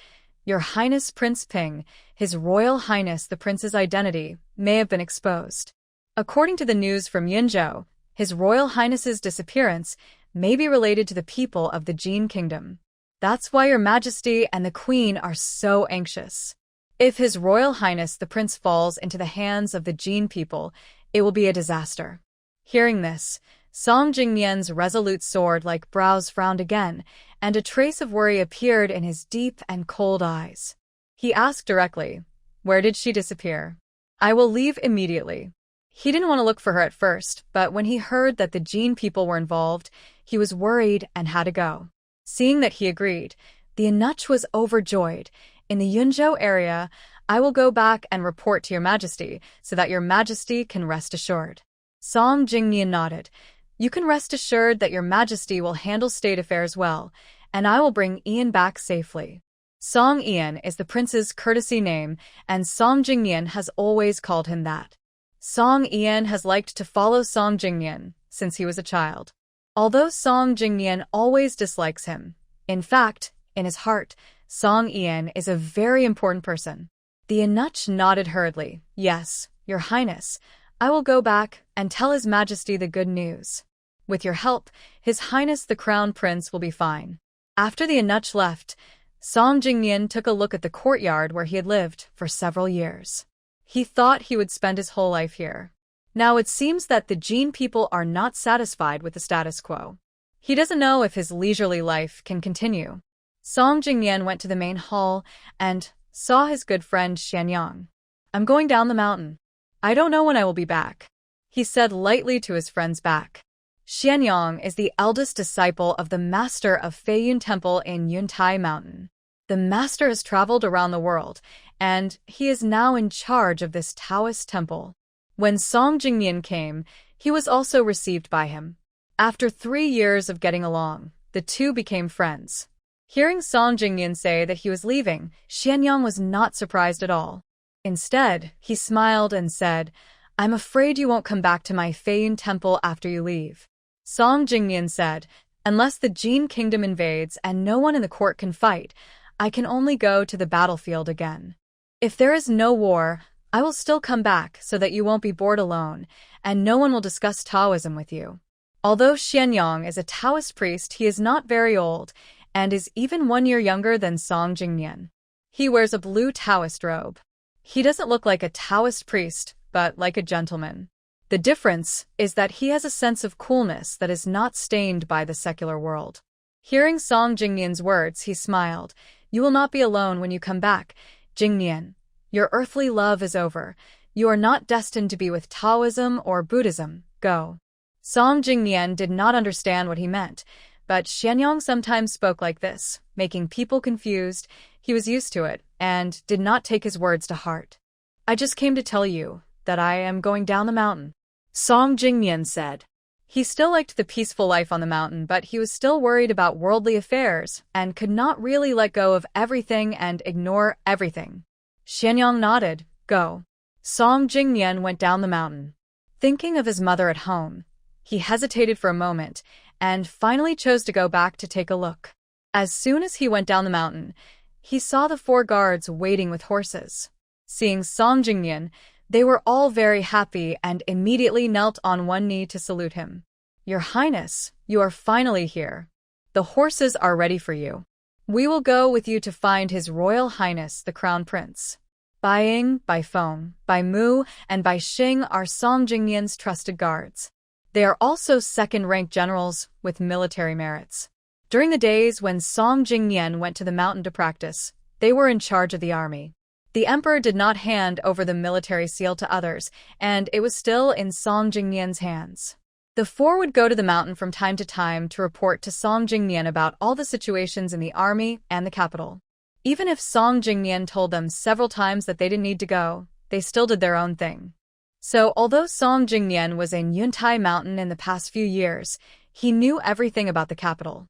"Your Highness Prince Ping, His Royal Highness the Prince's identity, may have been exposed. According to the news from Yunzhou, His Royal Highness's disappearance may be related to the people of the Jin Kingdom. That's why Your Majesty and the Queen are so anxious. If His Royal Highness the Prince falls into the hands of the Jin people, it will be a disaster." Hearing this, Song Jingyan's resolute sword-like brows frowned again, and a trace of worry appeared in his deep and cold eyes. He asked directly, "Where did she disappear?" "I will leave immediately." He didn't want to look for her at first, but when he heard that the Jin people were involved, he was worried and had to go. Seeing that he agreed, the Inuch was overjoyed. "In the Yunzhou area, I will go back and report to Your Majesty, so that Your Majesty can rest assured." Song Jingyan nodded. "You can rest assured that Your Majesty will handle state affairs well, and I will bring Ian back safely." Song Ian is the prince's courtesy name, and Song Jingyan has always called him that. Song Ian has liked to follow Song Jingyan since he was a child. Although Song Jingyan always dislikes him, in fact, in his heart, Song Ian is a very important person. The Inuch nodded hurriedly. "Yes, Your Highness. I will go back and tell His Majesty the good news. With your help, His Highness the Crown Prince will be fine." After the Inuch left, Song Jingyan took a look at the courtyard where he had lived for several years. He thought he would spend his whole life here. Now it seems that the Jin people are not satisfied with the status quo. He doesn't know if his leisurely life can continue. Song Jingyan went to the main hall and saw his good friend Xianyang. "I'm going down the mountain. I don't know when I will be back," he said lightly to his friend's back. Xianyang is the eldest disciple of the master of Feiyun Temple in Yuntai Mountain. The master has traveled around the world, and he is now in charge of this Taoist temple. When Song Jingyan came, he was also received by him. After 3 years of getting along, the two became friends. Hearing Song Jingyan say that he was leaving, Xianyang was not surprised at all. Instead, he smiled and said, "I'm afraid you won't come back to my Feiyun Temple after you leave." Song Jingyan said, "Unless the Jin Kingdom invades and no one in the court can fight, I can only go to the battlefield again. If there is no war, I will still come back so that you won't be bored alone, and no one will discuss Taoism with you." Although Xianyang is a Taoist priest, he is not very old, and is even 1 year younger than Song Jingyan. He wears a blue Taoist robe. He doesn't look like a Taoist priest, but like a gentleman. The difference is that he has a sense of coolness that is not stained by the secular world. Hearing Song Jingyan's words, he smiled. "You will not be alone when you come back, Jingyan. Your earthly love is over. You are not destined to be with Taoism or Buddhism. Go. Song Jingnian did not understand what he meant, but Xianyang sometimes spoke like this, making people confused. He was used to it, and did not take his words to heart. I just came to tell you that I am going down the mountain, Song Jingnian said. He still liked the peaceful life on the mountain, but he was still worried about worldly affairs, and could not really let go of everything and ignore everything. Xianyang nodded. Go. Song Jingnian went down the mountain. Thinking of his mother at home, he hesitated for a moment, and finally chose to go back to take a look. As soon as he went down the mountain, he saw the 4 guards waiting with horses. Seeing Song Jingnian, they were all very happy and immediately knelt on one knee to salute him. Your Highness, you are finally here. The horses are ready for you. We will go with you to find His Royal Highness the Crown Prince. Bai Ying, Bai Feng, Bai Mu, and Bai Xing are Song Jingnian's trusted guards. They are also second-rank generals with military merits. During the days when Song Jingnian went to the mountain to practice, they were in charge of the army. The emperor did not hand over the military seal to others, and it was still in Song Jingnian's hands. The 4 would go to the mountain from time to time to report to Song Jingnian about all the situations in the army and the capital. Even if Song Jingnian told them several times that they didn't need to go, they still did their own thing. So, although Song Jingnian was in Yuntai Mountain in the past few years, he knew everything about the capital.